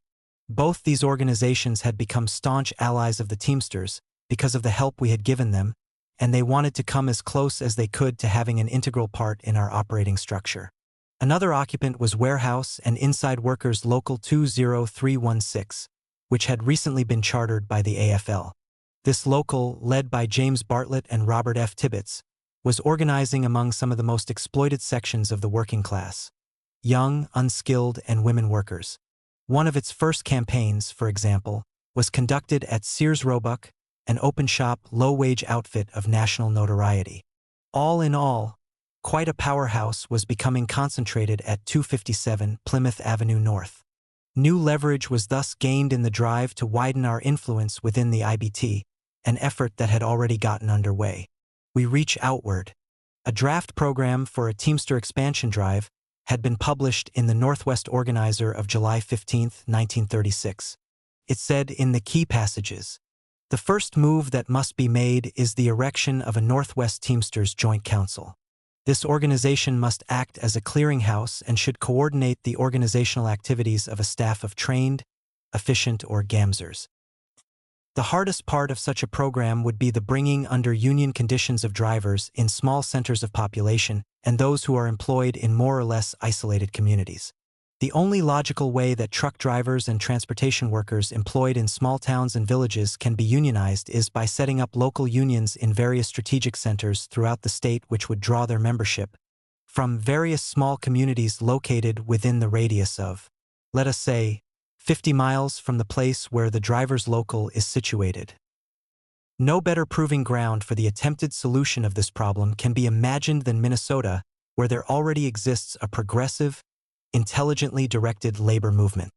Both these organizations had become staunch allies of the Teamsters because of the help we had given them, and they wanted to come as close as they could to having an integral part in our operating structure. Another occupant was Warehouse and Inside Workers Local 20316, which had recently been chartered by the AFL. This local, led by James Bartlett and Robert F. Tibbetts, was organizing among some of the most exploited sections of the working class: young, unskilled, and women workers. One of its first campaigns, for example, was conducted at Sears Roebuck, an open-shop, low-wage outfit of national notoriety. All in all, quite a powerhouse was becoming concentrated at 257 Plymouth Avenue North. New leverage was thus gained in the drive to widen our influence within the IBT, an effort that had already gotten underway. We reach outward. A draft program for a Teamster expansion drive had been published in the Northwest Organizer of July 15, 1936. It said in the key passages, "The first move that must be made is the erection of a Northwest Teamsters Joint Council. This organization must act as a clearinghouse and should coordinate the organizational activities of a staff of trained, efficient or GAMSers. The hardest part of such a program would be the bringing under union conditions of drivers in small centers of population and those who are employed in more or less isolated communities. The only logical way that truck drivers and transportation workers employed in small towns and villages can be unionized is by setting up local unions in various strategic centers throughout the state which would draw their membership from various small communities located within the radius of, let us say, 50 miles from the place where the driver's local is situated." No better proving ground for the attempted solution of this problem can be imagined than Minnesota, where there already exists a progressive, intelligently directed labor movement.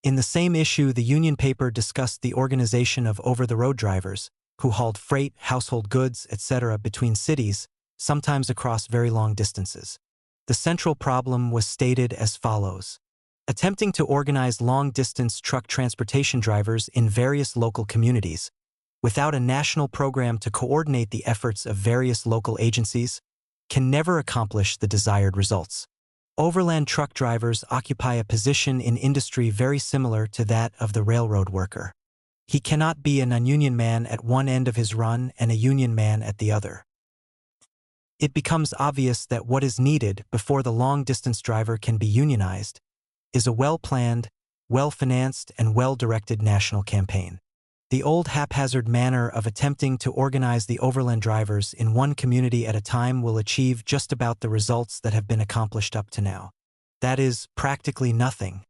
In the same issue, the Union paper discussed the organization of over-the-road drivers, who hauled freight, household goods, etc. between cities, sometimes across very long distances. The central problem was stated as follows: attempting to organize long-distance truck transportation drivers in various local communities, without a national program to coordinate the efforts of various local agencies, can never accomplish the desired results. Overland truck drivers occupy a position in industry very similar to that of the railroad worker. He cannot be a non-union man at one end of his run and a union man at the other. It becomes obvious that what is needed before the long-distance driver can be unionized is a well-planned, well-financed, and well-directed national campaign. The old haphazard manner of attempting to organize the overland drivers in one community at a time will achieve just about the results that have been accomplished up to now. That is, practically nothing.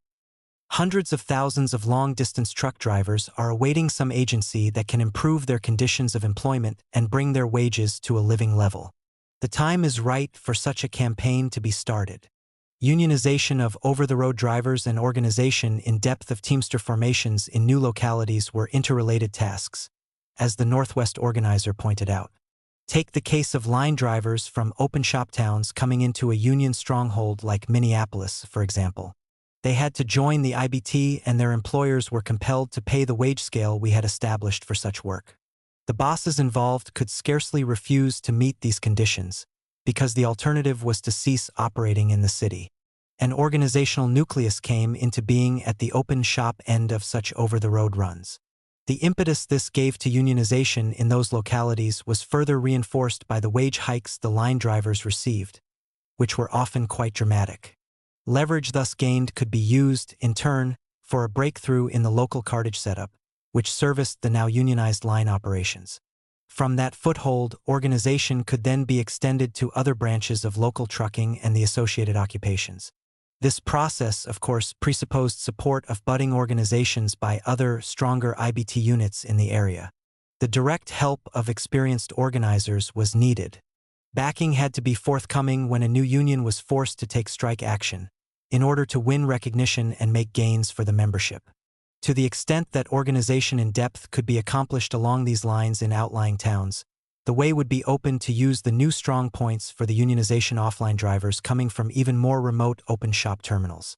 Hundreds of thousands of long-distance truck drivers are awaiting some agency that can improve their conditions of employment and bring their wages to a living level. The time is right for such a campaign to be started. Unionization of over-the-road drivers and organization in depth of Teamster formations in new localities were interrelated tasks, as the Northwest Organizer pointed out. Take the case of line drivers from open-shop towns coming into a union stronghold like Minneapolis, for example. They had to join the IBT and their employers were compelled to pay the wage scale we had established for such work. The bosses involved could scarcely refuse to meet these conditions, because the alternative was to cease operating in the city. An organizational nucleus came into being at the open shop end of such over-the-road runs. The impetus this gave to unionization in those localities was further reinforced by the wage hikes the line drivers received, which were often quite dramatic. Leverage thus gained could be used, in turn, for a breakthrough in the local cartage setup, which serviced the now unionized line operations. From that foothold, organization could then be extended to other branches of local trucking and the associated occupations. This process, of course, presupposed support of budding organizations by other, stronger IBT units in the area. The direct help of experienced organizers was needed. Backing had to be forthcoming when a new union was forced to take strike action, in order to win recognition and make gains for the membership. To the extent that organization in depth could be accomplished along these lines in outlying towns, the way would be open to use the new strong points for the unionization offline drivers coming from even more remote open shop terminals.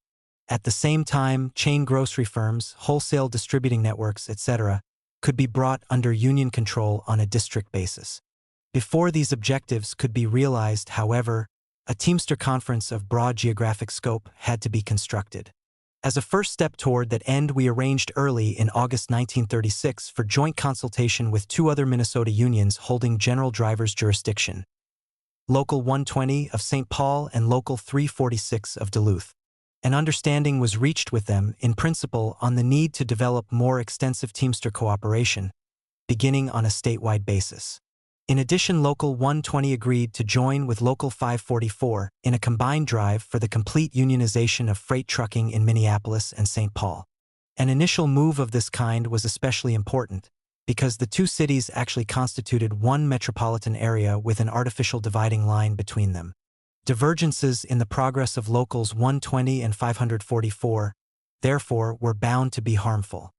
At the same time, chain grocery firms, wholesale distributing networks, etc., could be brought under union control on a district basis. Before these objectives could be realized, however, a Teamster conference of broad geographic scope had to be constructed. As a first step toward that end, we arranged early in August 1936 for joint consultation with two other Minnesota unions holding general driver's jurisdiction, Local 120 of St. Paul and Local 346 of Duluth. An understanding was reached with them, in principle, on the need to develop more extensive Teamster cooperation, beginning on a statewide basis. In addition, Local 120 agreed to join with Local 544 in a combined drive for the complete unionization of freight trucking in Minneapolis and St. Paul. An initial move of this kind was especially important, because the two cities actually constituted one metropolitan area with an artificial dividing line between them. Divergences in the progress of Locals 120 and 544, therefore, were bound to be harmful.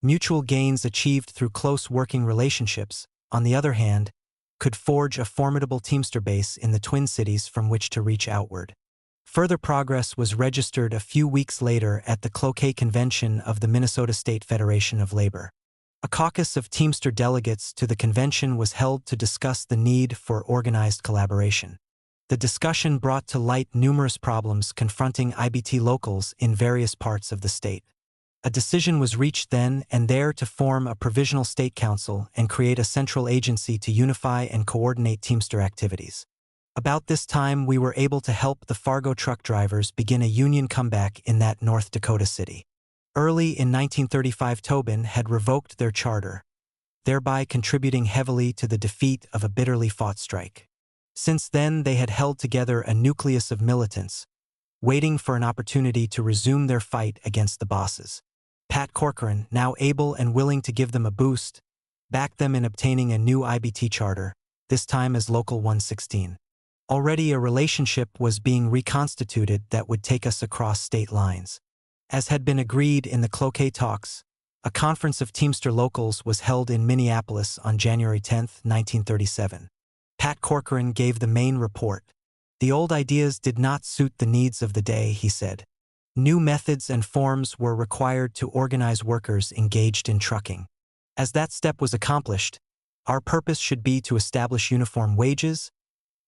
Mutual gains achieved through close working relationships, on the other hand, could forge a formidable Teamster base in the Twin Cities from which to reach outward. Further progress was registered a few weeks later at the Cloquet Convention of the Minnesota State Federation of Labor. A caucus of Teamster delegates to the convention was held to discuss the need for organized collaboration. The discussion brought to light numerous problems confronting IBT locals in various parts of the state. A decision was reached then and there to form a provisional state council and create a central agency to unify and coordinate Teamster activities. About this time, we were able to help the Fargo truck drivers begin a union comeback in that North Dakota city. Early in 1935, Tobin had revoked their charter, thereby contributing heavily to the defeat of a bitterly fought strike. Since then, they had held together a nucleus of militants, waiting for an opportunity to resume their fight against the bosses. Pat Corcoran, now able and willing to give them a boost, backed them in obtaining a new IBT charter, this time as Local 116. Already a relationship was being reconstituted that would take us across state lines. As had been agreed in the Cloquet talks, a conference of Teamster locals was held in Minneapolis on January 10, 1937. Pat Corcoran gave the main report. The old ideas did not suit the needs of the day, he said. New methods and forms were required to organize workers engaged in trucking. As that step was accomplished, our purpose should be to establish uniform wages,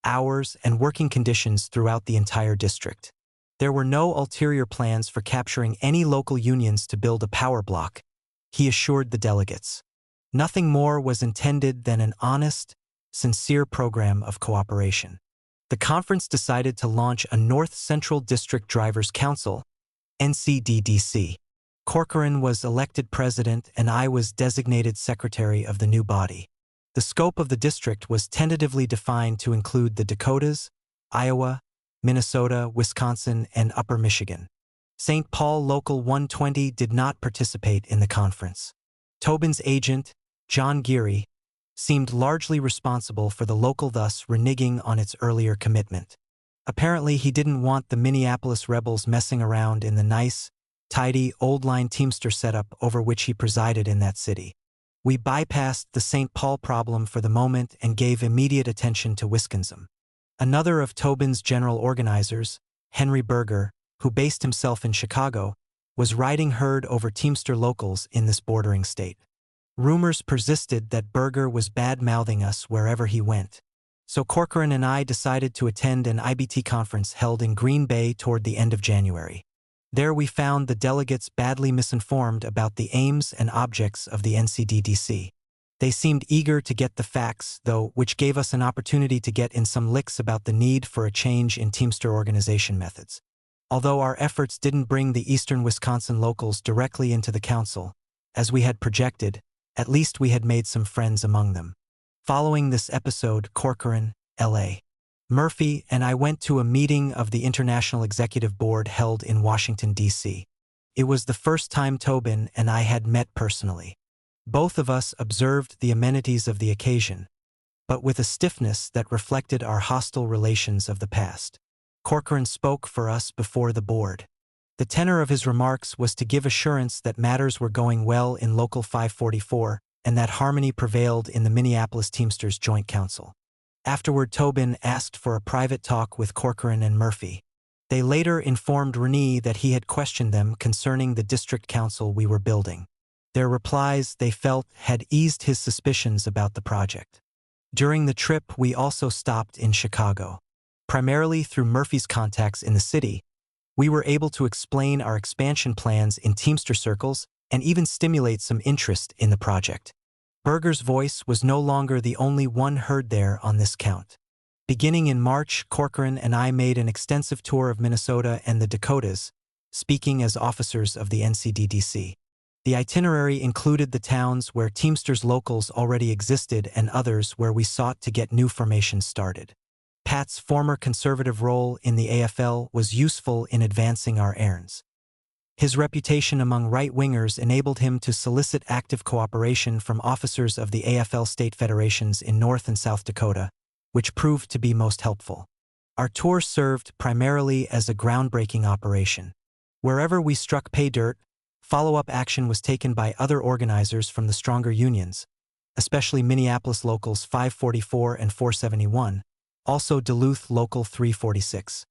hours, and working conditions throughout the entire district. There were no ulterior plans for capturing any local unions to build a power block, he assured the delegates. Nothing more was intended than an honest, sincere program of cooperation. The conference decided to launch a North Central District Drivers' Council, NCDDC. Corcoran was elected president and I was designated secretary of the new body. The scope of the district was tentatively defined to include the Dakotas, Iowa, Minnesota, Wisconsin, and Upper Michigan. St. Paul Local 120 did not participate in the conference. Tobin's agent, John Gimmie, seemed largely responsible for the local, thus reneging on its earlier commitment. Apparently, he didn't want the Minneapolis rebels messing around in the nice, tidy, old-line Teamster setup over which he presided in that city. We bypassed the St. Paul problem for the moment and gave immediate attention to Wisconsin. Another of Tobin's general organizers, Henry Berger, who based himself in Chicago, was riding herd over Teamster locals in this bordering state. Rumors persisted that Berger was bad-mouthing us wherever he went. So Corcoran and I decided to attend an IBT conference held in Green Bay toward the end of January. There we found the delegates badly misinformed about the aims and objects of the NCDDC. They seemed eager to get the facts, though, which gave us an opportunity to get in some licks about the need for a change in Teamster organization methods. Although our efforts didn't bring the eastern Wisconsin locals directly into the council, as we had projected, at least we had made some friends among them. Following this episode, Corcoran, L.A. Murphy, and I went to a meeting of the International Executive Board held in Washington, D.C. It was the first time Tobin and I had met personally. Both of us observed the amenities of the occasion, but with a stiffness that reflected our hostile relations of the past. Corcoran spoke for us before the board. The tenor of his remarks was to give assurance that matters were going well in Local 544 and that harmony prevailed in the Minneapolis Teamsters Joint Council. Afterward, Tobin asked for a private talk with Corcoran and Murphy. They later informed Renee that he had questioned them concerning the district council we were building. Their replies, they felt, had eased his suspicions about the project. During the trip, we also stopped in Chicago. Primarily through Murphy's contacts in the city, we were able to explain our expansion plans in Teamster circles and even stimulate some interest in the project. Berger's voice was no longer the only one heard there on this count. Beginning in March, Corcoran and I made an extensive tour of Minnesota and the Dakotas, speaking as officers of the NCDDC. The itinerary included the towns where Teamsters locals already existed and others where we sought to get new formations started. Pat's former conservative role in the AFL was useful in advancing our errands. His reputation among right-wingers enabled him to solicit active cooperation from officers of the AFL state federations in North and South Dakota, which proved to be most helpful. Our tour served primarily as a groundbreaking operation. Wherever we struck pay dirt, follow-up action was taken by other organizers from the stronger unions, especially Minneapolis Locals 544 and 471, also Duluth Local 346.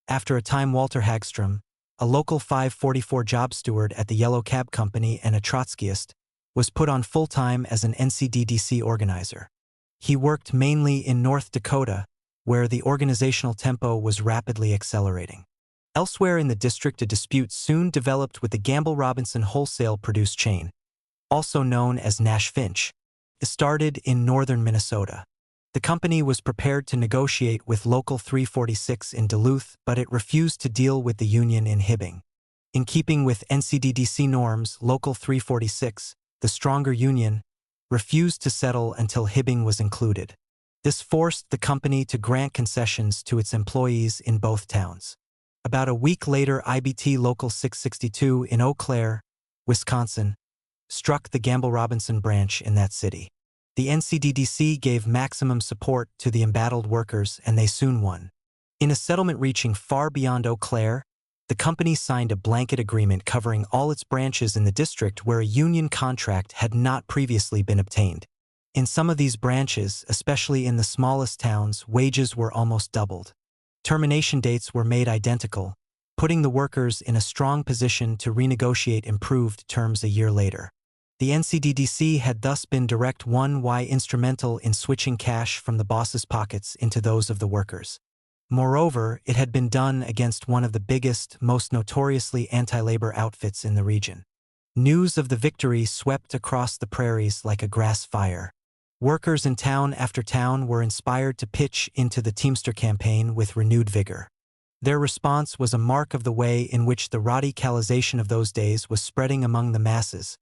After a time, Walter Hagstrom, a Local 544 job steward at the Yellow Cab Company and a Trotskyist, was put on full-time as an NCDDC organizer. He worked mainly in North Dakota, where the organizational tempo was rapidly accelerating. Elsewhere in the district, a dispute soon developed with the Gamble-Robinson wholesale produce chain, also known as Nash-Finch. It started in northern Minnesota. The company was prepared to negotiate with Local 346 in Duluth, but it refused to deal with the union in Hibbing. In keeping with NCDDC norms, Local 346, the stronger union, refused to settle until Hibbing was included. This forced the company to grant concessions to its employees in both towns. About a week later, IBT Local 662 in Eau Claire, Wisconsin, struck the Gamble-Robinson branch in that city. The NCDDC gave maximum support to the embattled workers, and they soon won. In a settlement reaching far beyond Eau Claire, the company signed a blanket agreement covering all its branches in the district where a union contract had not previously been obtained. In some of these branches, especially in the smallest towns, wages were almost doubled. Termination dates were made identical, putting the workers in a strong position to renegotiate improved terms a year later. The NCDDC had thus been direct instrumental in switching cash from the boss's pockets into those of the workers. Moreover, it had been done against one of the biggest, most notoriously anti-labor outfits in the region. News of the victory swept across the prairies like a grass fire. Workers in town after town were inspired to pitch into the Teamster campaign with renewed vigor. Their response was a mark of the way in which the radicalization of those days was spreading among the masses,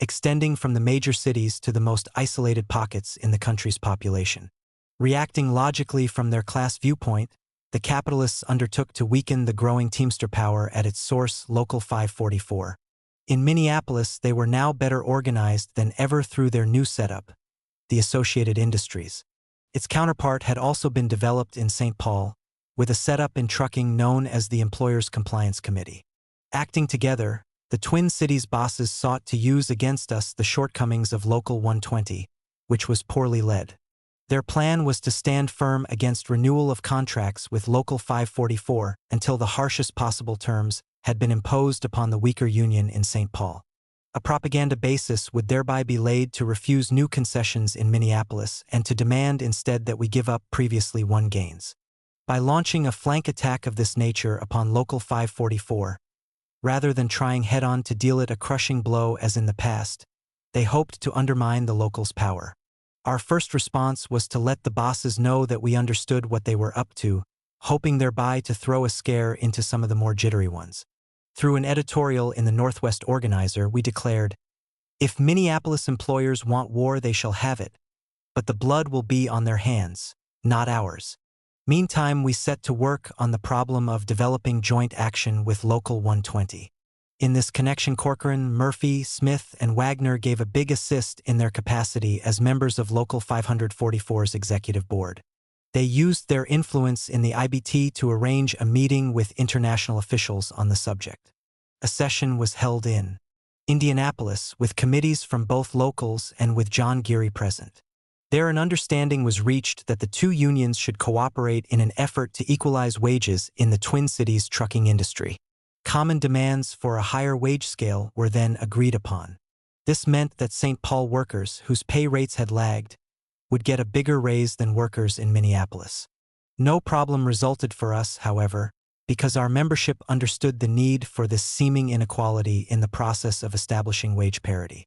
extending from the major cities to the most isolated pockets in the country's population. Reacting logically from their class viewpoint, the capitalists undertook to weaken the growing Teamster Power at its source, Local 544. In Minneapolis, they were now better organized than ever through their new setup, the Associated Industries. Its counterpart had also been developed in St. Paul, with a setup in trucking known as the Employers' Compliance Committee. Acting together, the Twin Cities bosses sought to use against us the shortcomings of Local 120, which was poorly led. Their plan was to stand firm against renewal of contracts with Local 544 until the harshest possible terms had been imposed upon the weaker union in St. Paul. A propaganda basis would thereby be laid to refuse new concessions in Minneapolis and to demand instead that we give up previously won gains. By launching a flank attack of this nature upon Local 544, rather than trying head-on to deal it a crushing blow as in the past, they hoped to undermine the locals' power. Our first response was to let the bosses know that we understood what they were up to, hoping thereby to throw a scare into some of the more jittery ones. Through an editorial in the Northwest Organizer, we declared, "If Minneapolis employers want war, they shall have it, but the blood will be on their hands, not ours." Meantime, we set to work on the problem of developing joint action with Local 120. In this connection, Corcoran, Murphy, Smith, and Wagner gave a big assist in their capacity as members of Local 544's executive board. They used their influence in the IBT to arrange a meeting with international officials on the subject. A session was held in Indianapolis with committees from both locals and with John Geary present. There an understanding was reached that the two unions should cooperate in an effort to equalize wages in the Twin Cities trucking industry. Common demands for a higher wage scale were then agreed upon. This meant that St. Paul workers, whose pay rates had lagged, would get a bigger raise than workers in Minneapolis. No problem resulted for us, however, because our membership understood the need for this seeming inequality in the process of establishing wage parity.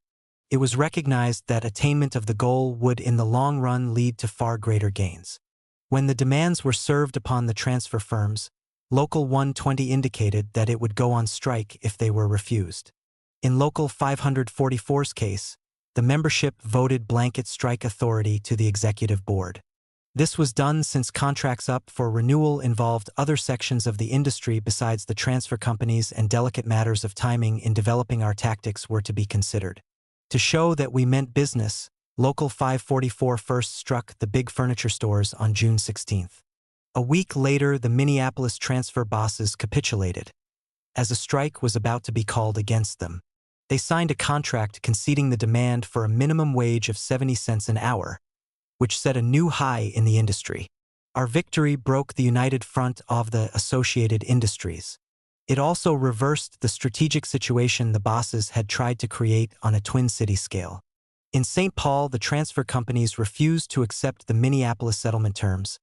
It was recognized that attainment of the goal would in the long run lead to far greater gains. When the demands were served upon the transfer firms, Local 120 indicated that it would go on strike if they were refused. In Local 544's case, the membership voted blanket strike authority to the executive board. This was done since contracts up for renewal involved other sections of the industry besides the transfer companies, and delicate matters of timing in developing our tactics were to be considered. To show that we meant business, Local 544 first struck the big furniture stores on June 16. A week later, the Minneapolis transfer bosses capitulated, as a strike was about to be called against them. They signed a contract conceding the demand for a minimum wage of 70 cents an hour, which set a new high in the industry. Our victory broke the united front of the associated industries. It also reversed the strategic situation the bosses had tried to create on a Twin City scale. In St. Paul, the transfer companies refused to accept the Minneapolis settlement terms,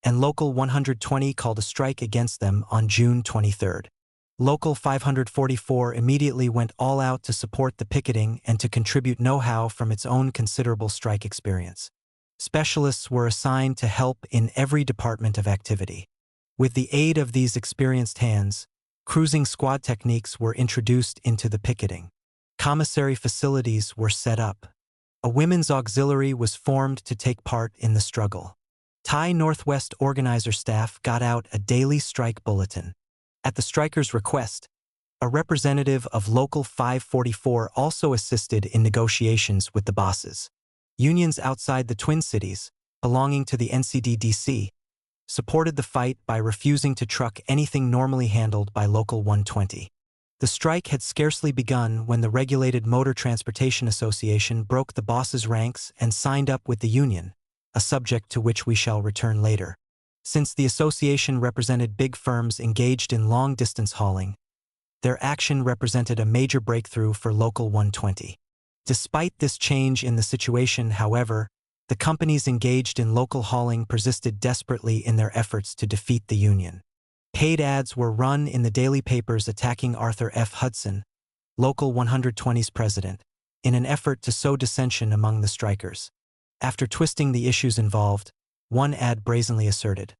and Local 120 called a strike against them on June 23. Local 544 immediately went all out to support the picketing and to contribute know-how from its own considerable strike experience. Specialists were assigned to help in every department of activity. With the aid of these experienced hands, cruising squad techniques were introduced into the picketing. Commissary facilities were set up. A women's auxiliary was formed to take part in the struggle. Thai Northwest organizer staff got out a daily strike bulletin. At the strikers' request, a representative of Local 544 also assisted in negotiations with the bosses. Unions outside the Twin Cities, belonging to the NCDDC, supported the fight by refusing to truck anything normally handled by Local 120. The strike had scarcely begun when the Regulated Motor Transportation Association broke the bosses' ranks and signed up with the union, a subject to which we shall return later. Since the association represented big firms engaged in long-distance hauling, their action represented a major breakthrough for Local 120. Despite this change in the situation, however, the companies engaged in local hauling persisted desperately in their efforts to defeat the union. Paid ads were run in the daily papers attacking Arthur F. Hudson, Local 120's president, in an effort to sow dissension among the strikers. After twisting the issues involved, one ad brazenly asserted,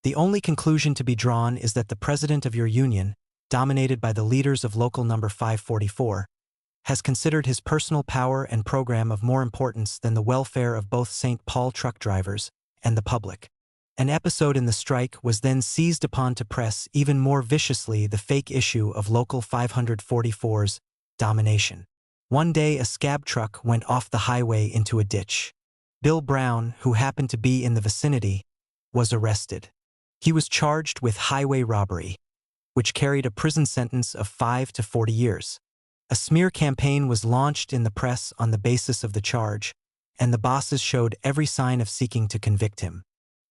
"The only conclusion to be drawn is that the president of your union, dominated by the leaders of Local number 544, has considered his personal power and program of more importance than the welfare of both St. Paul truck drivers and the public." An episode in the strike was then seized upon to press even more viciously the fake issue of Local 544's domination. One day a scab truck went off the highway into a ditch. Bill Brown, who happened to be in the vicinity, was arrested. He was charged with highway robbery, which carried a prison sentence of 5 to 40 years. A smear campaign was launched in the press on the basis of the charge, and the bosses showed every sign of seeking to convict him.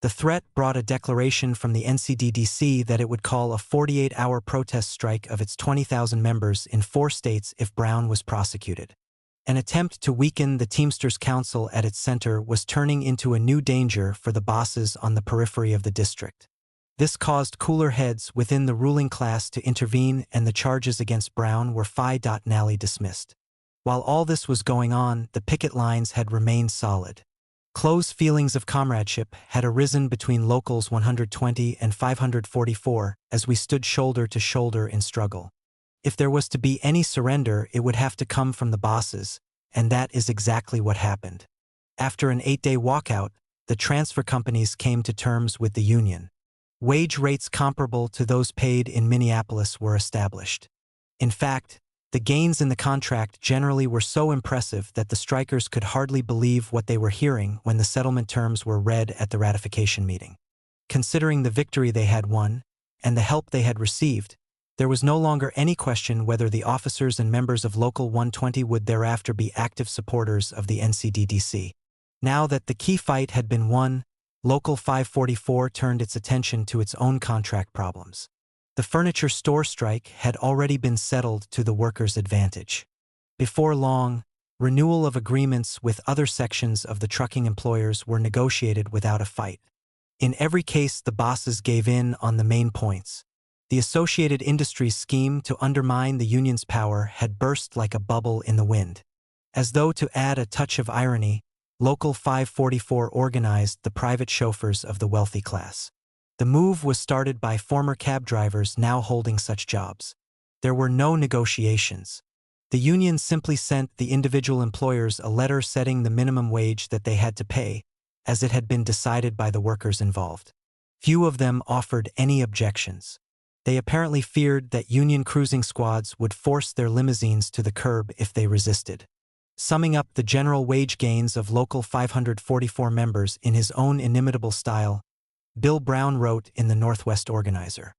The threat brought a declaration from the NCDDC that it would call a 48-hour protest strike of its 20,000 members in 4 states if Brown was prosecuted. An attempt to weaken the Teamsters Council at its center was turning into a new danger for the bosses on the periphery of the district. This caused cooler heads within the ruling class to intervene, and the charges against Brown were finally dismissed. While all this was going on, the picket lines had remained solid. Close feelings of comradeship had arisen between Locals 120 and 544 as we stood shoulder to shoulder in struggle. If there was to be any surrender, it would have to come from the bosses, and that is exactly what happened. After an 8-day walkout, the transfer companies came to terms with the union. Wage rates comparable to those paid in Minneapolis were established. In fact, the gains in the contract generally were so impressive that the strikers could hardly believe what they were hearing when the settlement terms were read at the ratification meeting. Considering the victory they had won, and the help they had received, there was no longer any question whether the officers and members of Local 120 would thereafter be active supporters of the NCDDC. Now that the key fight had been won, Local 544 turned its attention to its own contract problems. The furniture store strike had already been settled to the workers' advantage. Before long, renewal of agreements with other sections of the trucking employers were negotiated without a fight. In every case, the bosses gave in on the main points. The associated industries' scheme to undermine the union's power had burst like a bubble in the wind. As though to add a touch of irony, Local 544 organized the private chauffeurs of the wealthy class. The move was started by former cab drivers now holding such jobs. There were no negotiations. The union simply sent the individual employers a letter setting the minimum wage that they had to pay, as it had been decided by the workers involved. Few of them offered any objections. They apparently feared that union cruising squads would force their limousines to the curb if they resisted. Summing up the general wage gains of Local 544 members in his own inimitable style, Bill Brown wrote in the Northwest Organizer,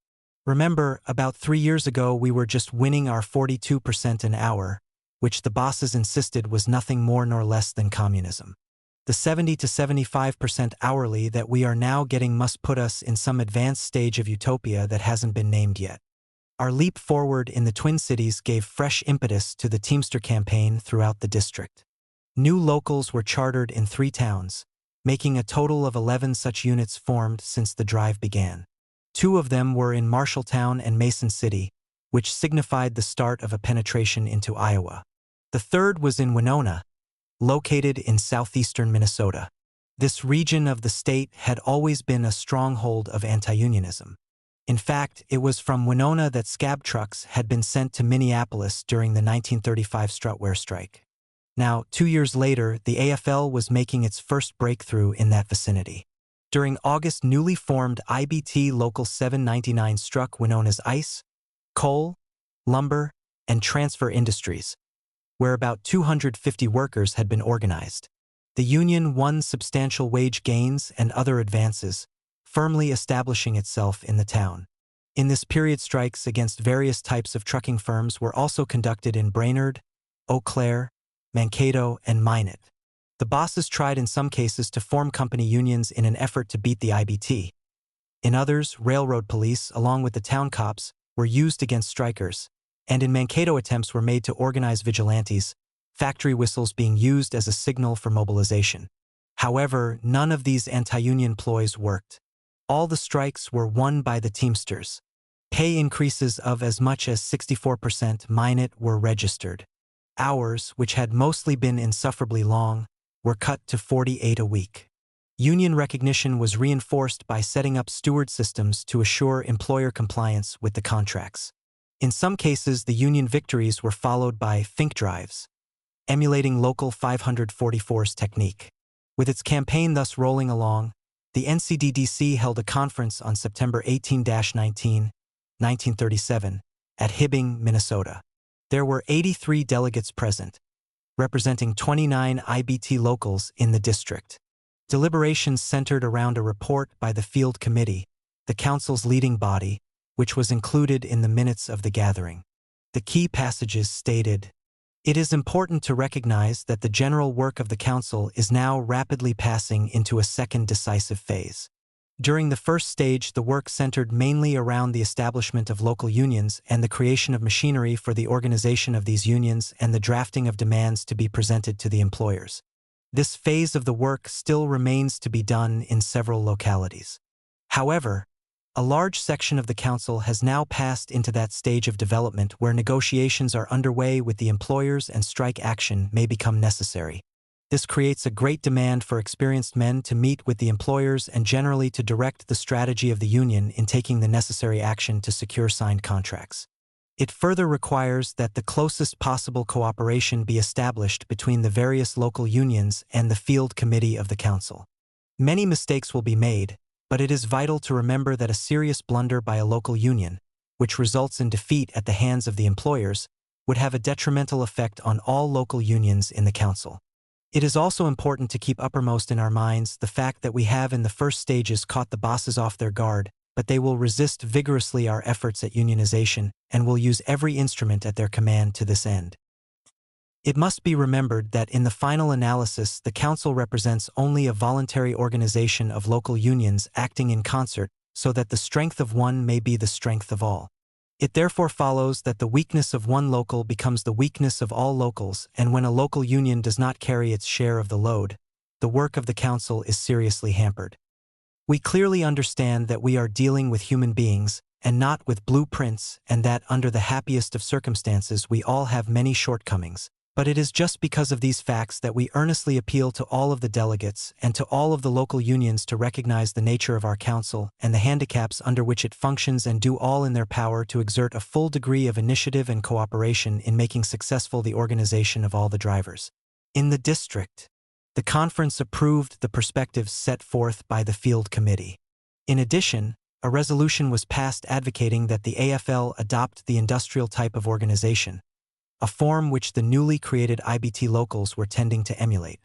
"Remember, about 3 years ago we were just winning our 42% an hour, which the bosses insisted was nothing more nor less than communism. The 70 to 75% hourly that we are now getting must put us in some advanced stage of utopia that hasn't been named yet. Our leap forward in the Twin Cities gave fresh impetus to the Teamster campaign throughout the district. New locals were chartered in 3 towns, making a total of 11 such units formed since the drive began. 2 of them were in Marshalltown and Mason City, which signified the start of a penetration into Iowa. The third was in Winona, located in southeastern Minnesota. This region of the state had always been a stronghold of anti-unionism. In fact, it was from Winona that scab trucks had been sent to Minneapolis during the 1935 strutwear strike. Now, 2 years later, the AFL was making its first breakthrough in that vicinity. During August, newly formed IBT Local 799 struck Winona's ice, coal, lumber, and transfer industries, where about 250 workers had been organized. The union won substantial wage gains and other advances, firmly establishing itself in the town. In this period, strikes against various types of trucking firms were also conducted in Brainerd, Eau Claire, Mankato, and Minot. The bosses tried in some cases to form company unions in an effort to beat the IBT. In others, railroad police, along with the town cops, were used against strikers, and in Mankato attempts were made to organize vigilantes, factory whistles being used as a signal for mobilization. However, none of these anti-union ploys worked. All the strikes were won by the Teamsters. Pay increases of as much as 64% Minot were registered. Hours, which had mostly been insufferably long, were cut to 48 a week. Union recognition was reinforced by setting up steward systems to assure employer compliance with the contracts. In some cases, the union victories were followed by think drives, emulating Local 544's technique. With its campaign thus rolling along, the NCDDC held a conference on September 18-19, 1937, at Hibbing, Minnesota. There were 83 delegates present, representing 29 IBT locals in the district. Deliberations centered around a report by the Field Committee, the council's leading body, which was included in the minutes of the gathering. The key passages stated, "It is important to recognize that the general work of the council is now rapidly passing into a second decisive phase. During the first stage, the work centered mainly around the establishment of local unions and the creation of machinery for the organization of these unions and the drafting of demands to be presented to the employers. This phase of the work still remains to be done in several localities. However, a large section of the council has now passed into that stage of development where negotiations are underway with the employers and strike action may become necessary. This creates a great demand for experienced men to meet with the employers and generally to direct the strategy of the union in taking the necessary action to secure signed contracts. It further requires that the closest possible cooperation be established between the various local unions and the Field Committee of the council. Many mistakes will be made, but it is vital to remember that a serious blunder by a local union, which results in defeat at the hands of the employers, would have a detrimental effect on all local unions in the council. It is also important to keep uppermost in our minds the fact that we have in the first stages caught the bosses off their guard, but they will resist vigorously our efforts at unionization and will use every instrument at their command to this end. It must be remembered that in the final analysis, the council represents only a voluntary organization of local unions acting in concert so that the strength of one may be the strength of all. It therefore follows that the weakness of one local becomes the weakness of all locals, and when a local union does not carry its share of the load, the work of the council is seriously hampered. We clearly understand that we are dealing with human beings, and not with blueprints, and that under the happiest of circumstances we all have many shortcomings. But it is just because of these facts that we earnestly appeal to all of the delegates and to all of the local unions to recognize the nature of our council and the handicaps under which it functions and do all in their power to exert a full degree of initiative and cooperation in making successful the organization of all the drivers. In the district, the conference approved the perspectives set forth by the Field Committee. In addition, a resolution was passed advocating that the AFL adopt the industrial type of organization, a form which the newly created IBT locals were tending to emulate.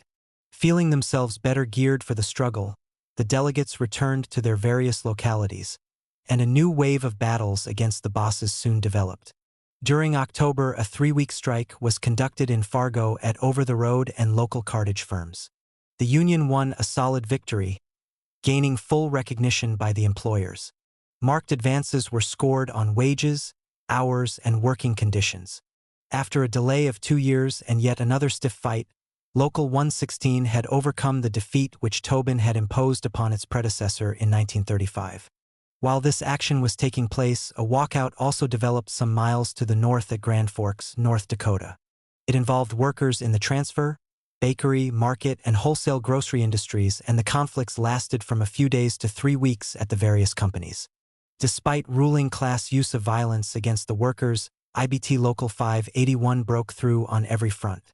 Feeling themselves better geared for the struggle, the delegates returned to their various localities, and a new wave of battles against the bosses soon developed. During October, a 3-week strike was conducted in Fargo at over-the-road and local cartage firms. The union won a solid victory, gaining full recognition by the employers. Marked advances were scored on wages, hours, and working conditions. After a delay of 2 years and yet another stiff fight, Local 116 had overcome the defeat which Tobin had imposed upon its predecessor in 1935. While this action was taking place, a walkout also developed some miles to the north at Grand Forks, North Dakota. It involved workers in the transfer, bakery, market, and wholesale grocery industries, and the conflicts lasted from a few days to 3 weeks at the various companies. Despite ruling class use of violence against the workers, IBT Local 581 broke through on every front.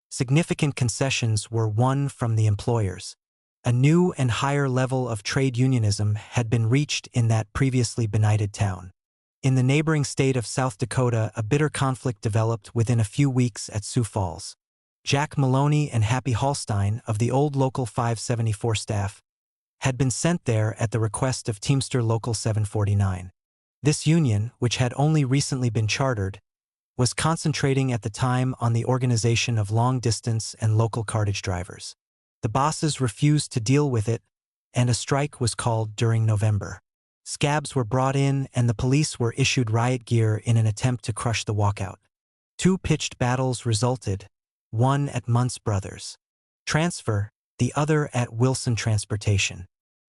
Significant concessions were won from the employers. A new and higher level of trade unionism had been reached in that previously benighted town. In the neighboring state of South Dakota, a bitter conflict developed within a few weeks at Sioux Falls. Jack Maloney and Happy Hallstein of the old Local 574 staff had been sent there at the request of Teamster Local 749. This union, which had only recently been chartered, was concentrating at the time on the organization of long-distance and local cartage drivers. The bosses refused to deal with it, and a strike was called during November. Scabs were brought in and the police were issued riot gear in an attempt to crush the walkout. 2 pitched battles resulted, one at Muntz Brothers Transfer, the other at Wilson Transportation.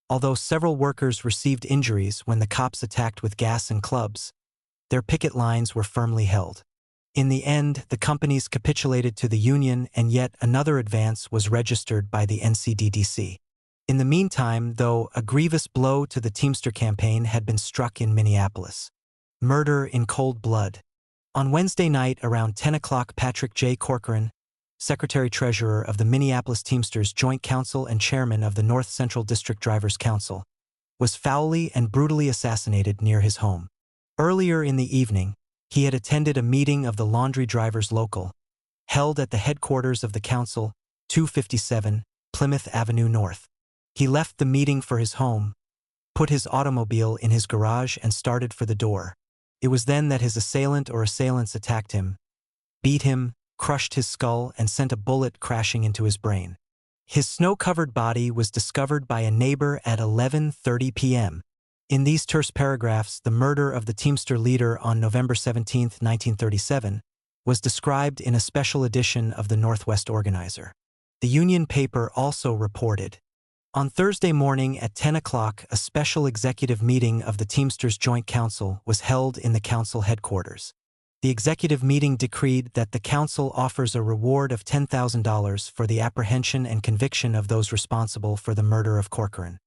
Although several workers received injuries when the cops attacked with gas and clubs, their picket lines were firmly held. In the end, the companies capitulated to the union, and yet another advance was registered by the NCDDC. In the meantime, though, a grievous blow to the Teamster campaign had been struck in Minneapolis. Murder in cold blood. On Wednesday night around 10 o'clock, Patrick J. Corcoran, Secretary-Treasurer of the Minneapolis Teamsters Joint Council and Chairman of the North Central District Drivers' Council, was foully and brutally assassinated near his home. Earlier in the evening, he had attended a meeting of the Laundry Drivers Local, held at the headquarters of the council, 257 Plymouth Avenue North. He left the meeting for his home, put his automobile in his garage, and started for the door. It was then that his assailant or assailants attacked him, beat him, crushed his skull, and sent a bullet crashing into his brain. His snow-covered body was discovered by a neighbor at 11:30 p.m. In these terse paragraphs, the murder of the Teamster leader on November 17, 1937, was described in a special edition of the Northwest Organizer. The Union paper also reported, on Thursday morning at 10 o'clock, a special executive meeting of the Teamsters Joint Council was held in the council headquarters. The executive meeting decreed that the council offers a reward of $10,000 for the apprehension and conviction of those responsible for the murder of Corcoran.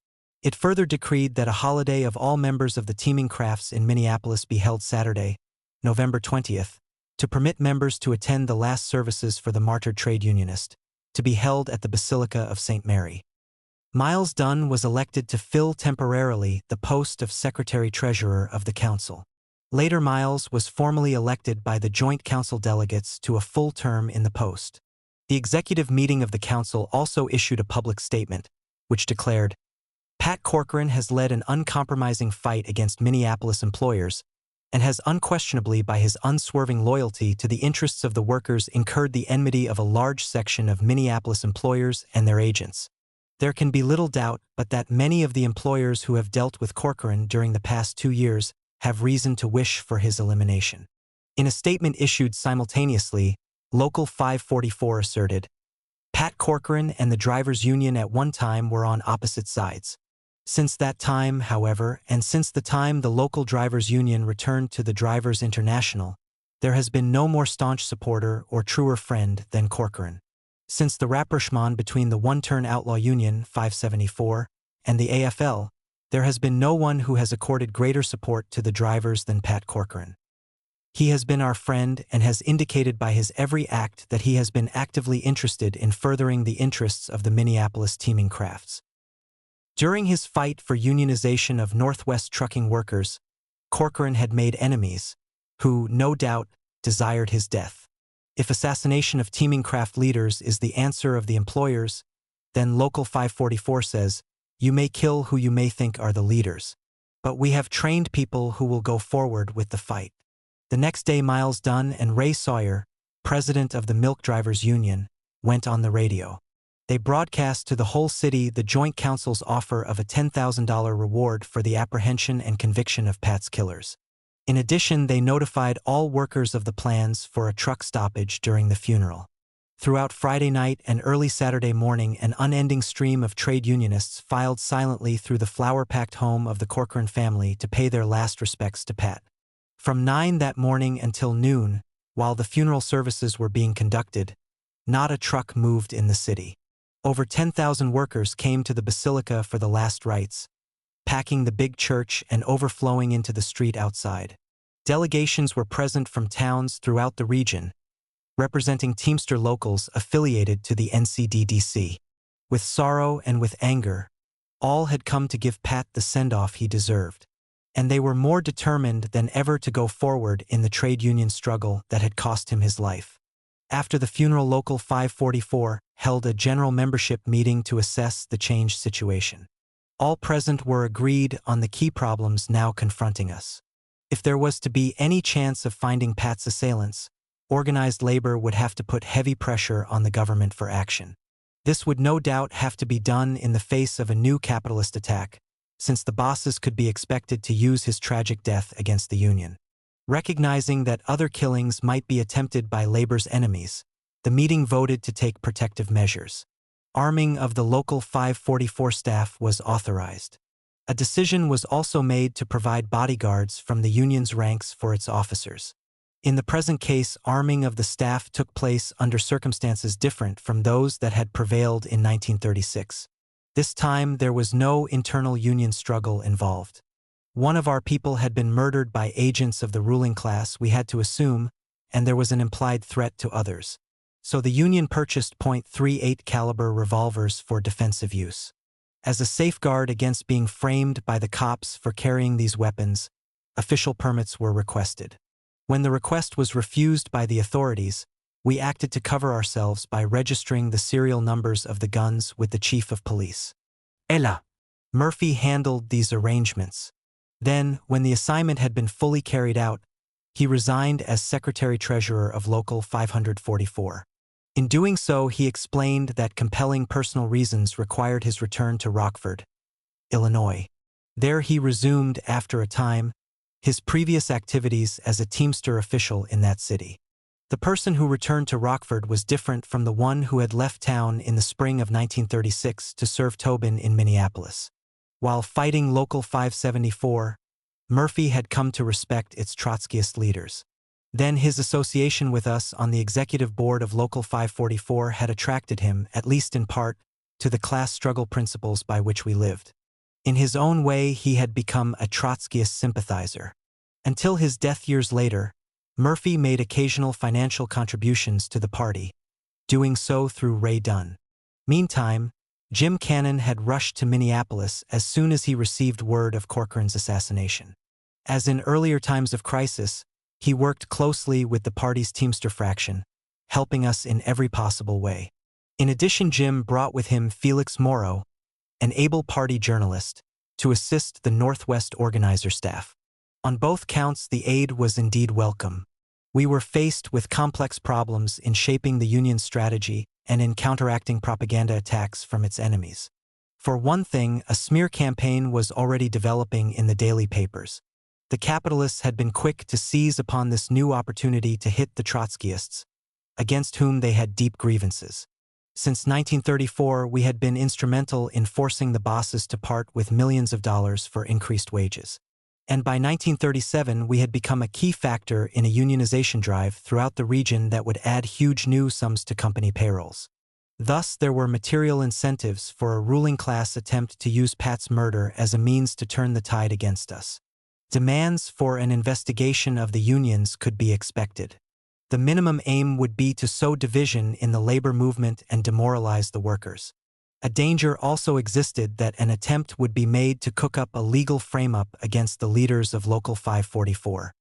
It further decreed that a holiday of all members of the teaming crafts in Minneapolis be held Saturday, November 20th, to permit members to attend the last services for the martyred trade unionist, to be held at the Basilica of St. Mary. Miles Dunne was elected to fill temporarily the post of Secretary-Treasurer of the Council. Later, Miles was formally elected by the Joint Council delegates to a full term in the post. The executive meeting of the Council also issued a public statement, which declared, Pat Corcoran has led an uncompromising fight against Minneapolis employers and has unquestionably, by his unswerving loyalty to the interests of the workers, incurred the enmity of a large section of Minneapolis employers and their agents. There can be little doubt but that many of the employers who have dealt with Corcoran during the past 2 years have reason to wish for his elimination. In a statement issued simultaneously, Local 544 asserted, Pat Corcoran and the drivers' union at one time were on opposite sides. Since that time, however, and since the time the local drivers' union returned to the Drivers International, there has been no more staunch supporter or truer friend than Corcoran. Since the rapprochement between the one-turn outlaw union, 574, and the AFL, there has been no one who has accorded greater support to the drivers than Pat Corcoran. He has been our friend and has indicated by his every act that he has been actively interested in furthering the interests of the Minneapolis teaming crafts. During his fight for unionization of Northwest trucking workers, Corcoran had made enemies, who, no doubt, desired his death. If assassination of teaming craft leaders is the answer of the employers, then Local 544 says, you may kill who you may think are the leaders, but we have trained people who will go forward with the fight. The next day, Miles Dunne and Ray Sawyer, president of the Milk Drivers Union, went on the radio. They broadcast to the whole city the Joint Council's offer of a $10,000 reward for the apprehension and conviction of Pat's killers. In addition, they notified all workers of the plans for a truck stoppage during the funeral. Throughout Friday night and early Saturday morning, an unending stream of trade unionists filed silently through the flower-packed home of the Corcoran family to pay their last respects to Pat. From 9 that morning until noon, while the funeral services were being conducted, not a truck moved in the city. Over 10,000 workers came to the basilica for the last rites, packing the big church and overflowing into the street outside. Delegations were present from towns throughout the region, representing Teamster locals affiliated to the NCDDC. With sorrow and with anger, all had come to give Pat the send-off he deserved, and they were more determined than ever to go forward in the trade union struggle that had cost him his life. After the funeral, Local 544 held a general membership meeting to assess the changed situation. All present were agreed on the key problems now confronting us. If there was to be any chance of finding Pat's assailants, organized labor would have to put heavy pressure on the government for action. This would no doubt have to be done in the face of a new capitalist attack, since the bosses could be expected to use his tragic death against the union. Recognizing that other killings might be attempted by labor's enemies, the meeting voted to take protective measures. Arming of the Local 544 staff was authorized. A decision was also made to provide bodyguards from the union's ranks for its officers. In the present case, arming of the staff took place under circumstances different from those that had prevailed in 1936. This time, there was no internal union struggle involved. One of our people had been murdered by agents of the ruling class, we had to assume, and there was an implied threat to others. So the union purchased .38 caliber revolvers for defensive use. As a safeguard against being framed by the cops for carrying these weapons, official permits were requested. When the request was refused by the authorities, we acted to cover ourselves by registering the serial numbers of the guns with the chief of police. Ella. Murphy handled these arrangements. Then, when the assignment had been fully carried out, he resigned as secretary-treasurer of Local 544. In doing so, he explained that compelling personal reasons required his return to Rockford, Illinois. There he resumed, after a time, his previous activities as a Teamster official in that city. The person who returned to Rockford was different from the one who had left town in the spring of 1936 to serve Tobin in Minneapolis. While fighting Local 574, Murphy had come to respect its Trotskyist leaders. Then his association with us on the executive board of Local 544 had attracted him, at least in part, to the class struggle principles by which we lived. In his own way, he had become a Trotskyist sympathizer. Until his death years later, Murphy made occasional financial contributions to the party, doing so through Ray Dunne. Meantime, Jim Cannon had rushed to Minneapolis as soon as he received word of Corcoran's assassination. As in earlier times of crisis, he worked closely with the party's Teamster fraction, helping us in every possible way. In addition, Jim brought with him Felix Morrow, an able party journalist, to assist the Northwest organizer staff. On both counts, the aid was indeed welcome. We were faced with complex problems in shaping the union's strategy and in counteracting propaganda attacks from its enemies. For one thing, a smear campaign was already developing in the daily papers. The capitalists had been quick to seize upon this new opportunity to hit the Trotskyists, against whom they had deep grievances. Since 1934, we had been instrumental in forcing the bosses to part with millions of dollars for increased wages. And by 1937, we had become a key factor in a unionization drive throughout the region that would add huge new sums to company payrolls. Thus, there were material incentives for a ruling class attempt to use Pat's murder as a means to turn the tide against us. Demands for an investigation of the unions could be expected. The minimum aim would be to sow division in the labor movement and demoralize the workers. A danger also existed that an attempt would be made to cook up a legal frame-up against the leaders of Local 544.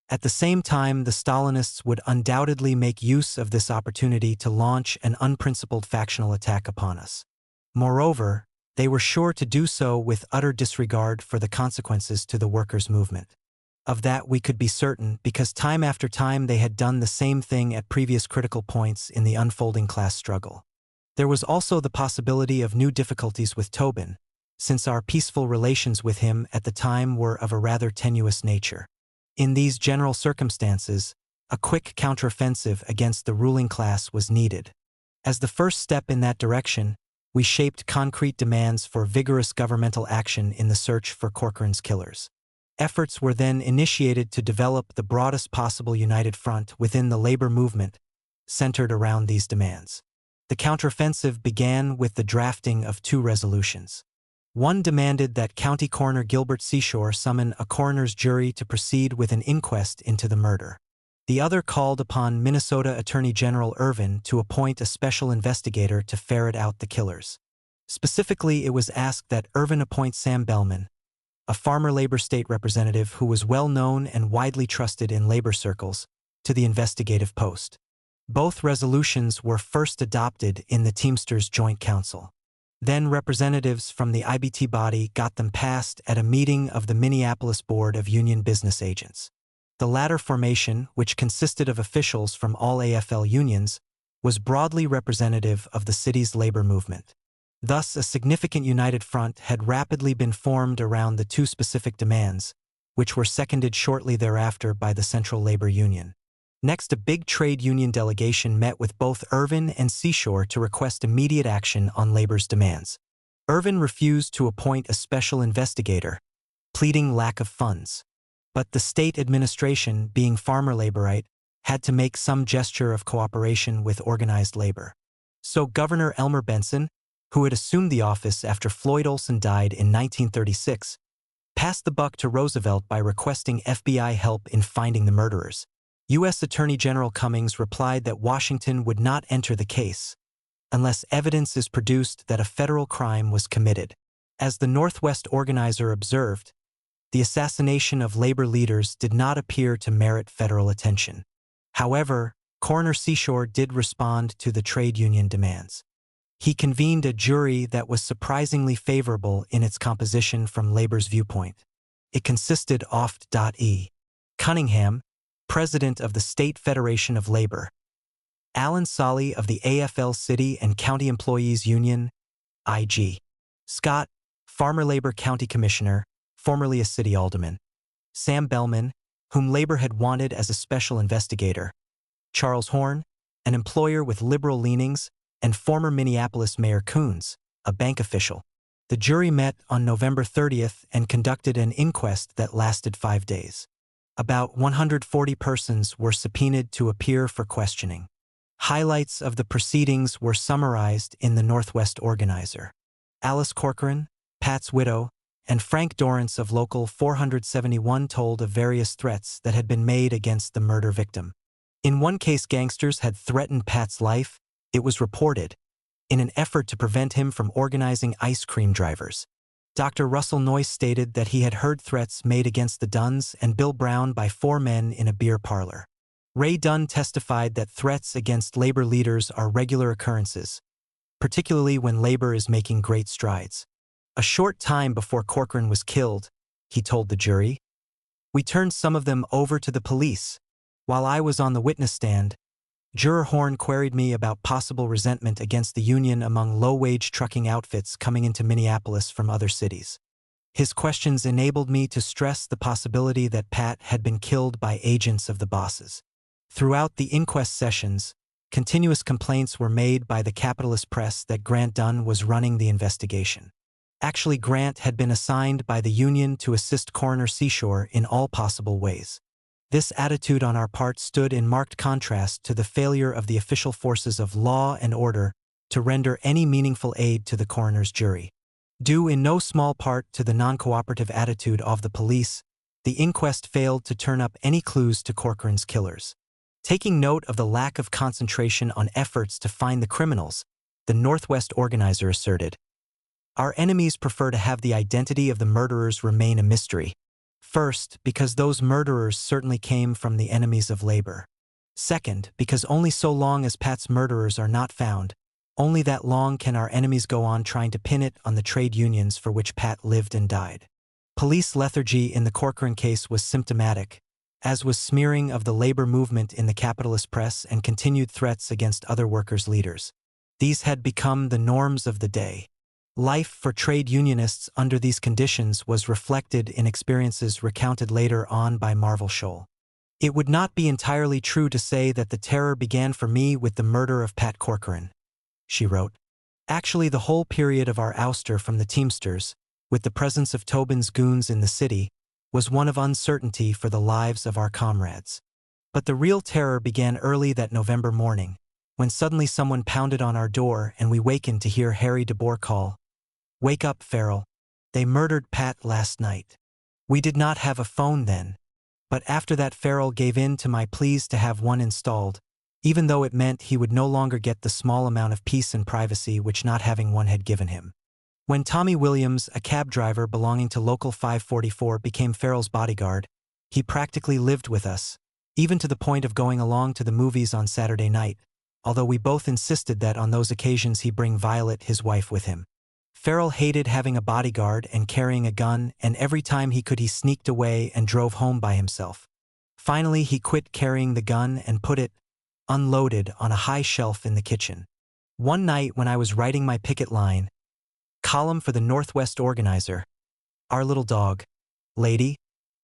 At the same time, the Stalinists would undoubtedly make use of this opportunity to launch an unprincipled factional attack upon us. Moreover, they were sure to do so with utter disregard for the consequences to the workers' movement. Of that we could be certain because time after time they had done the same thing at previous critical points in the unfolding class struggle. There was also the possibility of new difficulties with Tobin, since our peaceful relations with him at the time were of a rather tenuous nature. In these general circumstances, a quick counteroffensive against the ruling class was needed. As the first step in that direction, we shaped concrete demands for vigorous governmental action in the search for Corcoran's killers. Efforts were then initiated to develop the broadest possible united front within the labor movement, centered around these demands. The counteroffensive began with the drafting of 2 resolutions. One demanded that County Coroner Gilbert Seashore summon a coroner's jury to proceed with an inquest into the murder. The other called upon Minnesota Attorney General Irvin to appoint a special investigator to ferret out the killers. Specifically, it was asked that Irvin appoint Sam Bellman, a farmer labor state representative who was well known and widely trusted in labor circles, to the investigative post. Both resolutions were first adopted in the Teamsters Joint Council. Then representatives from the IBT body got them passed at a meeting of the Minneapolis Board of Union Business Agents. The latter formation, which consisted of officials from all AFL unions, was broadly representative of the city's labor movement. Thus, a significant united front had rapidly been formed around the 2 specific demands, which were seconded shortly thereafter by the Central Labor Union. Next, a big trade union delegation met with both Irvin and Seashore to request immediate action on labor's demands. Irvin refused to appoint a special investigator, pleading lack of funds. But the state administration, being farmer laborite, had to make some gesture of cooperation with organized labor. So Governor Elmer Benson, who had assumed the office after Floyd Olson died in 1936, passed the buck to Roosevelt by requesting FBI help in finding the murderers. U.S. Attorney General Cummings replied that Washington would not enter the case unless evidence is produced that a federal crime was committed. As the Northwest organizer observed, the assassination of labor leaders did not appear to merit federal attention. However, Coroner Seashore did respond to the trade union demands. He convened a jury that was surprisingly favorable in its composition from labor's viewpoint. It consisted of E. Cunningham, president of the State Federation of Labor; Alan Solly of the AFL City and County Employees Union; I.G. Scott, Farmer Labor County Commissioner, formerly a city alderman; Sam Bellman, whom labor had wanted as a special investigator; Charles Horn, an employer with liberal leanings; and former Minneapolis Mayor Coons, a bank official. The jury met on November 30th and conducted an inquest that lasted 5 days. About 140 persons were subpoenaed to appear for questioning. Highlights of the proceedings were summarized in the Northwest Organizer. Alice Corcoran, Pat's widow, and Frank Dorrance of Local 471 told of various threats that had been made against the murder victim. In one case, gangsters had threatened Pat's life, it was reported, in an effort to prevent him from organizing ice cream drivers. Dr. Russell Noyce stated that he had heard threats made against the Dunnes and Bill Brown by 4 men in a beer parlor. Ray Dunne testified that threats against labor leaders are regular occurrences, particularly when labor is making great strides. A short time before Corcoran was killed, he told the jury, "We turned some of them over to the police. While I was on the witness stand, Juror Horn queried me about possible resentment against the union among low-wage trucking outfits coming into Minneapolis from other cities. His questions enabled me to stress the possibility that Pat had been killed by agents of the bosses." Throughout the inquest sessions, continuous complaints were made by the capitalist press that Grant Dunne was running the investigation. Actually, Grant had been assigned by the union to assist Coroner Seashore in all possible ways. This attitude on our part stood in marked contrast to the failure of the official forces of law and order to render any meaningful aid to the coroner's jury. Due in no small part to the non-cooperative attitude of the police, the inquest failed to turn up any clues to Corcoran's killers. Taking note of the lack of concentration on efforts to find the criminals, the Northwest Organizer asserted, "Our enemies prefer to have the identity of the murderers remain a mystery. First, because those murderers certainly came from the enemies of labor. Second, because only so long as Pat's murderers are not found, only that long can our enemies go on trying to pin it on the trade unions for which Pat lived and died." Police lethargy in the Corcoran case was symptomatic, as was smearing of the labor movement in the capitalist press and continued threats against other workers' leaders. These had become the norms of the day. Life for trade unionists under these conditions was reflected in experiences recounted later on by Marvel Scholl. It would not be entirely true to say that the terror began for me with the murder of Pat Corcoran, she wrote. Actually, the whole period of our ouster from the Teamsters, with the presence of Tobin's goons in the city, was one of uncertainty for the lives of our comrades. But the real terror began early that November morning, when suddenly someone pounded on our door and we wakened to hear Harry DeBoer call, "Wake up, Farrell. They murdered Pat last night." We did not have a phone then, but after that Farrell gave in to my pleas to have one installed, even though it meant he would no longer get the small amount of peace and privacy which not having one had given him. When Tommy Williams, a cab driver belonging to Local 544, became Farrell's bodyguard, he practically lived with us, even to the point of going along to the movies on Saturday night, although we both insisted that on those occasions he bring Violet, his wife, with him. Farrell hated having a bodyguard and carrying a gun, and every time he could he sneaked away and drove home by himself. Finally, he quit carrying the gun and put it, unloaded, on a high shelf in the kitchen. One night when I was writing my picket line, column for the Northwest Organizer, our little dog, Lady,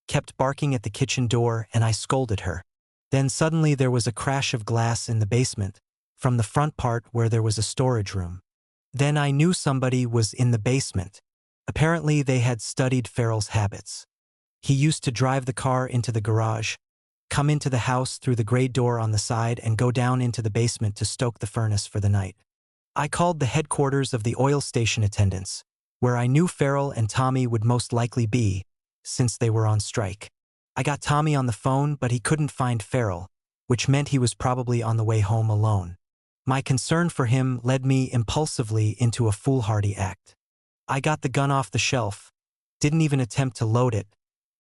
kept barking at the kitchen door and I scolded her. Then suddenly there was a crash of glass in the basement, from the front part where there was a storage room. Then I knew somebody was in the basement. Apparently they had studied Farrell's habits. He used to drive the car into the garage, come into the house through the gray door on the side and go down into the basement to stoke the furnace for the night. I called the headquarters of the oil station attendants, where I knew Farrell and Tommy would most likely be, since they were on strike. I got Tommy on the phone, but he couldn't find Farrell, which meant he was probably on the way home alone. My concern for him led me impulsively into a foolhardy act. I got the gun off the shelf, didn't even attempt to load it,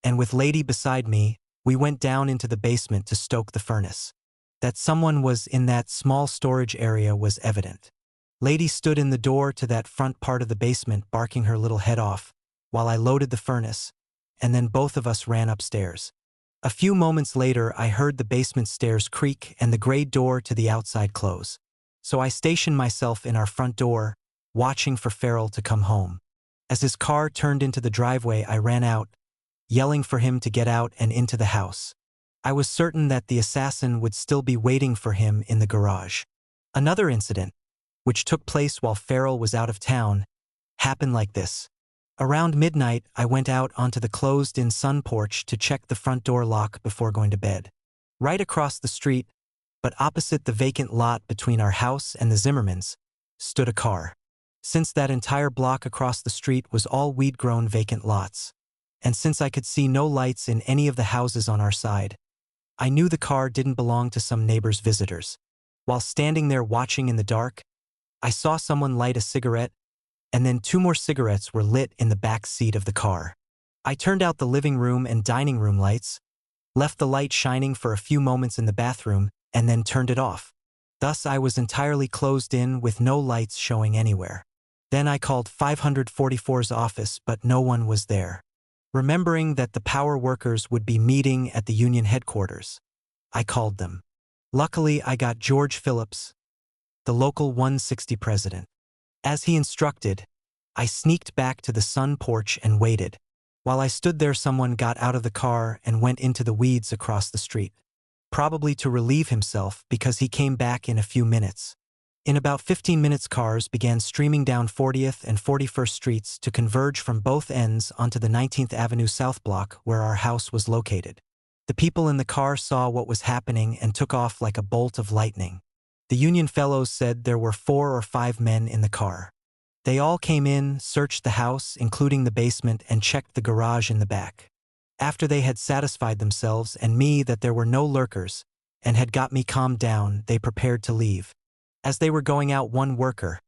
and with Lady beside me, we went down into the basement to stoke the furnace. That someone was in that small storage area was evident. Lady stood in the door to that front part of the basement barking her little head off, while I loaded the furnace, and then both of us ran upstairs. A few moments later I heard the basement stairs creak and the gray door to the outside close. So I stationed myself in our front door, watching for Farrell to come home. As his car turned into the driveway I ran out, yelling for him to get out and into the house. I was certain that the assassin would still be waiting for him in the garage. Another incident, which took place while Farrell was out of town, happened like this. Around midnight, I went out onto the closed-in sun porch to check the front door lock before going to bed. Right across the street, but opposite the vacant lot between our house and the Zimmermans, stood a car. Since that entire block across the street was all weed-grown vacant lots, and since I could see no lights in any of the houses on our side, I knew the car didn't belong to some neighbor's visitors. While standing there watching in the dark, I saw someone light a cigarette, and then 2 more cigarettes were lit in the back seat of the car. I turned out the living room and dining room lights, left the light shining for a few moments in the bathroom, and then turned it off. Thus I was entirely closed in with no lights showing anywhere. Then I called 544's office, but no one was there. Remembering that the power workers would be meeting at the union headquarters, I called them. Luckily I got George Phillips, the local 160 president. As he instructed, I sneaked back to the sun porch and waited. While I stood there, someone got out of the car and went into the weeds across the street, probably to relieve himself because he came back in a few minutes. In about 15 minutes, cars began streaming down 40th and 41st Streets to converge from both ends onto the 19th Avenue South block where our house was located. The people in the car saw what was happening and took off like a bolt of lightning. The union fellows said there were 4 or 5 men in the car. They all came in, searched the house, including the basement, and checked the garage in the back. After they had satisfied themselves and me that there were no lurkers, and had got me calmed down, they prepared to leave. As they were going out, one worker,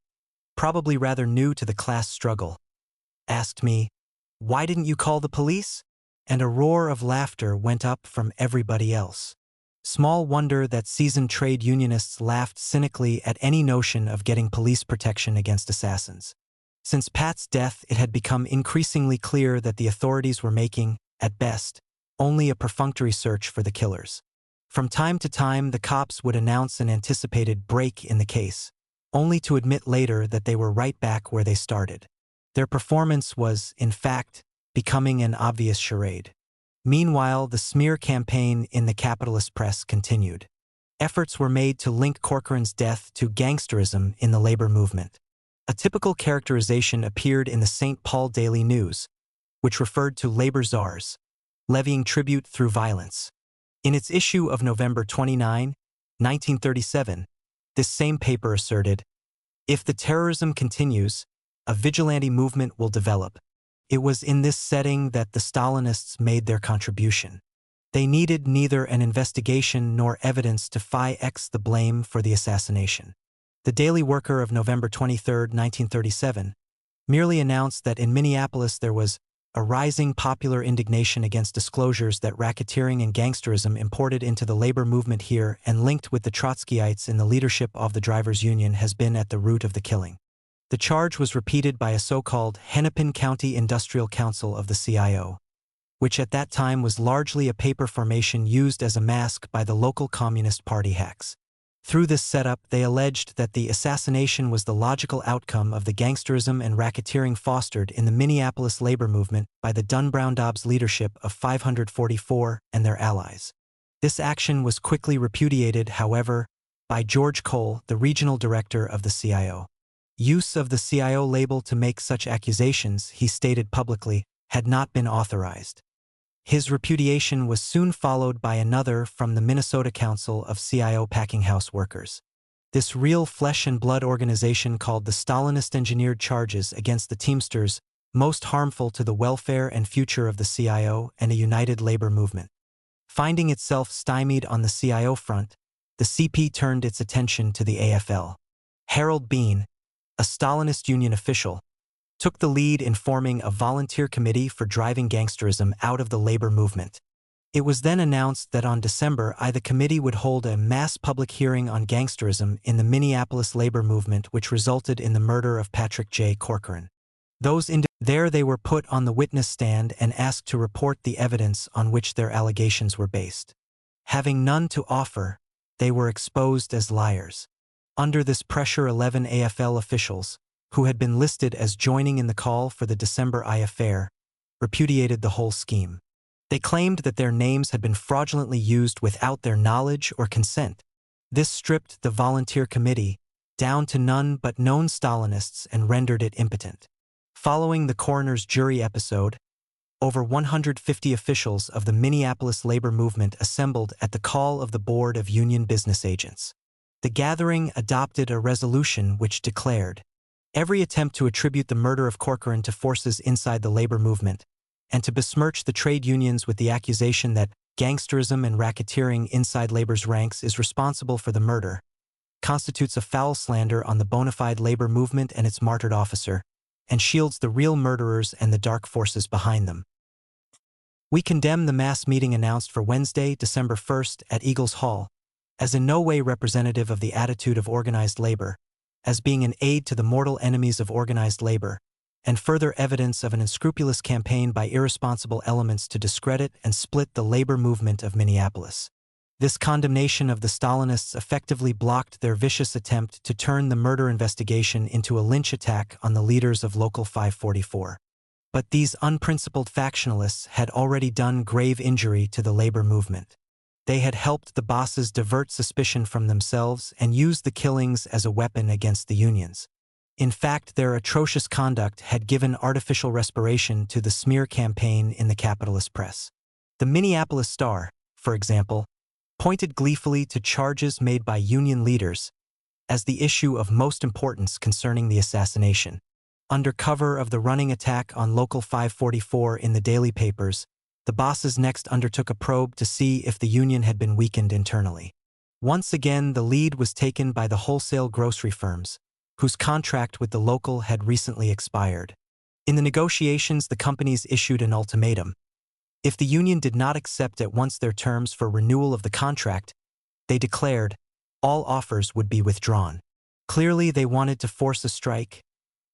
probably rather new to the class struggle, asked me, "Why didn't you call the police?" And a roar of laughter went up from everybody else. Small wonder that seasoned trade unionists laughed cynically at any notion of getting police protection against assassins. Since Pat's death, it had become increasingly clear that the authorities were making, at best, only a perfunctory search for the killers. From time to time, the cops would announce an anticipated break in the case, only to admit later that they were right back where they started. Their performance was, in fact, becoming an obvious charade. Meanwhile, the smear campaign in the capitalist press continued. Efforts were made to link Corcoran's death to gangsterism in the labor movement. A typical characterization appeared in the St. Paul Daily News, which referred to labor czars, levying tribute through violence. In its issue of November 29, 1937, this same paper asserted, "If the terrorism continues, a vigilante movement will develop." It was in this setting that the Stalinists made their contribution. They needed neither an investigation nor evidence to fix the blame for the assassination. The Daily Worker of November 23, 1937, merely announced that in Minneapolis there was a rising popular indignation against disclosures that racketeering and gangsterism imported into the labor movement here and linked with the Trotskyites in the leadership of the drivers' union has been at the root of the killing. The charge was repeated by a so-called Hennepin County Industrial Council of the CIO, which at that time was largely a paper formation used as a mask by the local Communist Party hacks. Through this setup, they alleged that the assassination was the logical outcome of the gangsterism and racketeering fostered in the Minneapolis labor movement by the Dunne Dobbs leadership of 544 and their allies. This action was quickly repudiated, however, by George Cole, the regional director of the CIO. Use of the CIO label to make such accusations, he stated publicly, had not been authorized. His repudiation was soon followed by another from the Minnesota Council of CIO Packing House Workers. This real flesh-and-blood organization called the Stalinist engineered charges against the Teamsters most harmful to the welfare and future of the CIO and a united labor movement. Finding itself stymied on the CIO front, the CP turned its attention to the AFL. Harold Bean, a Stalinist union official, took the lead in forming a volunteer committee for driving gangsterism out of the labor movement. It was then announced that on December the committee would hold a mass public hearing on gangsterism in the Minneapolis labor movement, which resulted in the murder of Patrick J. Corcoran. There they were put on the witness stand and asked to report the evidence on which their allegations were based. Having none to offer, they were exposed as liars. Under this pressure, 11 AFL officials, who had been listed as joining in the call for the December affair, repudiated the whole scheme. They claimed that their names had been fraudulently used without their knowledge or consent. This stripped the volunteer committee down to none but known Stalinists and rendered it impotent. Following the coroner's jury episode, over 150 officials of the Minneapolis labor movement assembled at the call of the Board of Union Business Agents. The gathering adopted a resolution which declared, "Every attempt to attribute the murder of Corcoran to forces inside the labor movement, and to besmirch the trade unions with the accusation that gangsterism and racketeering inside labor's ranks is responsible for the murder, constitutes a foul slander on the bona fide labor movement and its martyred officer, and shields the real murderers and the dark forces behind them. We condemn the mass meeting announced for Wednesday, December 1st at Eagles Hall, as in no way representative of the attitude of organized labor, as being an aid to the mortal enemies of organized labor, and further evidence of an unscrupulous campaign by irresponsible elements to discredit and split the labor movement of Minneapolis. This condemnation of the Stalinists effectively blocked their vicious attempt to turn the murder investigation into a lynch attack on the leaders of Local 544. But these unprincipled factionalists had already done grave injury to the labor movement. They had helped the bosses divert suspicion from themselves and used the killings as a weapon against the unions. In fact, their atrocious conduct had given artificial respiration to the smear campaign in the capitalist press. The Minneapolis Star, for example, pointed gleefully to charges made by union leaders as the issue of most importance concerning the assassination. Under cover of the running attack on Local 544 in the daily papers, the bosses next undertook a probe to see if the union had been weakened internally. Once again, the lead was taken by the wholesale grocery firms, whose contract with the local had recently expired. In the negotiations, the companies issued an ultimatum. If the union did not accept at once their terms for renewal of the contract, they declared, all offers would be withdrawn. Clearly, they wanted to force a strike,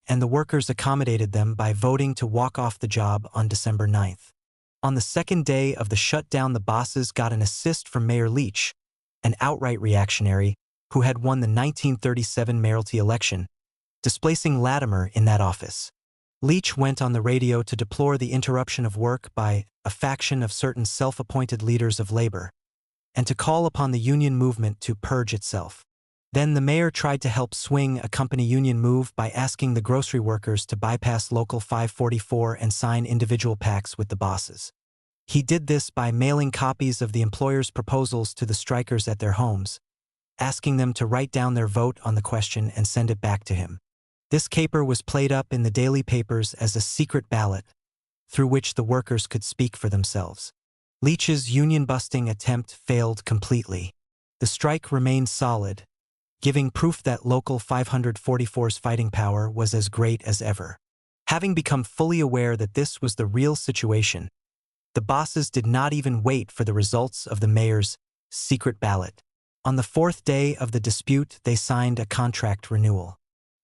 and the workers accommodated them by voting to walk off the job on December 9th. On the second day of the shutdown, the bosses got an assist from Mayor Leach, an outright reactionary who had won the 1937 mayoralty election, displacing Latimer in that office. Leach went on the radio to deplore the interruption of work by a faction of certain self-appointed leaders of labor, and to call upon the union movement to purge itself. Then the mayor tried to help swing a company union move by asking the grocery workers to bypass Local 544 and sign individual pacts with the bosses. He did this by mailing copies of the employers' proposals to the strikers at their homes, asking them to write down their vote on the question and send it back to him. This caper was played up in the daily papers as a secret ballot, through which the workers could speak for themselves. Leach's union-busting attempt failed completely. The strike remained solid, giving proof that Local 544's fighting power was as great as ever. Having become fully aware that this was the real situation, the bosses did not even wait for the results of the mayor's secret ballot. On the fourth day of the dispute, they signed a contract renewal.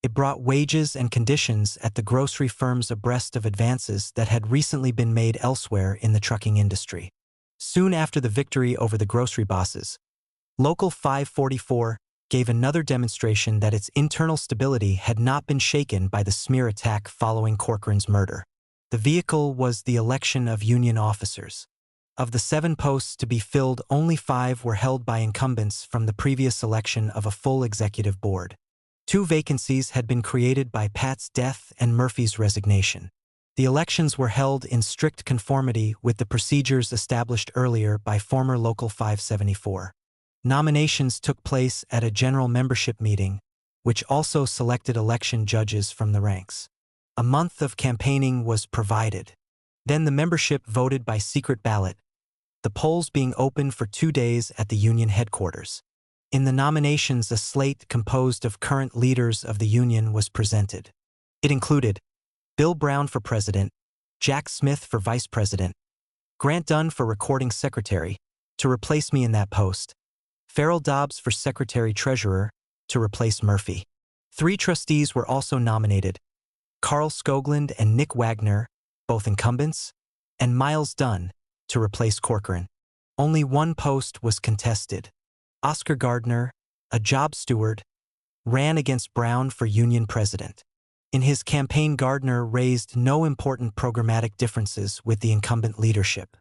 It brought wages and conditions at the grocery firms abreast of advances that had recently been made elsewhere in the trucking industry. Soon after the victory over the grocery bosses, Local 544 gave another demonstration that its internal stability had not been shaken by the smear attack following Corcoran's murder. The vehicle was the election of union officers. Of the 7 posts to be filled, only 5 were held by incumbents from the previous election of a full executive board. 2 vacancies had been created by Pat's death and Murphy's resignation. The elections were held in strict conformity with the procedures established earlier by former Local 574. Nominations took place at a general membership meeting, which also selected election judges from the ranks. A month of campaigning was provided. Then the membership voted by secret ballot, the polls being open for 2 days at the union headquarters. In the nominations, a slate composed of current leaders of the union was presented. It included Bill Brown for president, Jack Smith for vice president, Grant Dunne for recording secretary, to replace me in that post, Farrell Dobbs for secretary-treasurer, to replace Murphy. 3 trustees were also nominated, Carl Skoglund and Nick Wagner, both incumbents, and Miles Dunne, to replace Corcoran. Only 1 post was contested. Oscar Gardner, a job steward, ran against Brown for union president. In his campaign, Gardner raised no important programmatic differences with the incumbent leadership.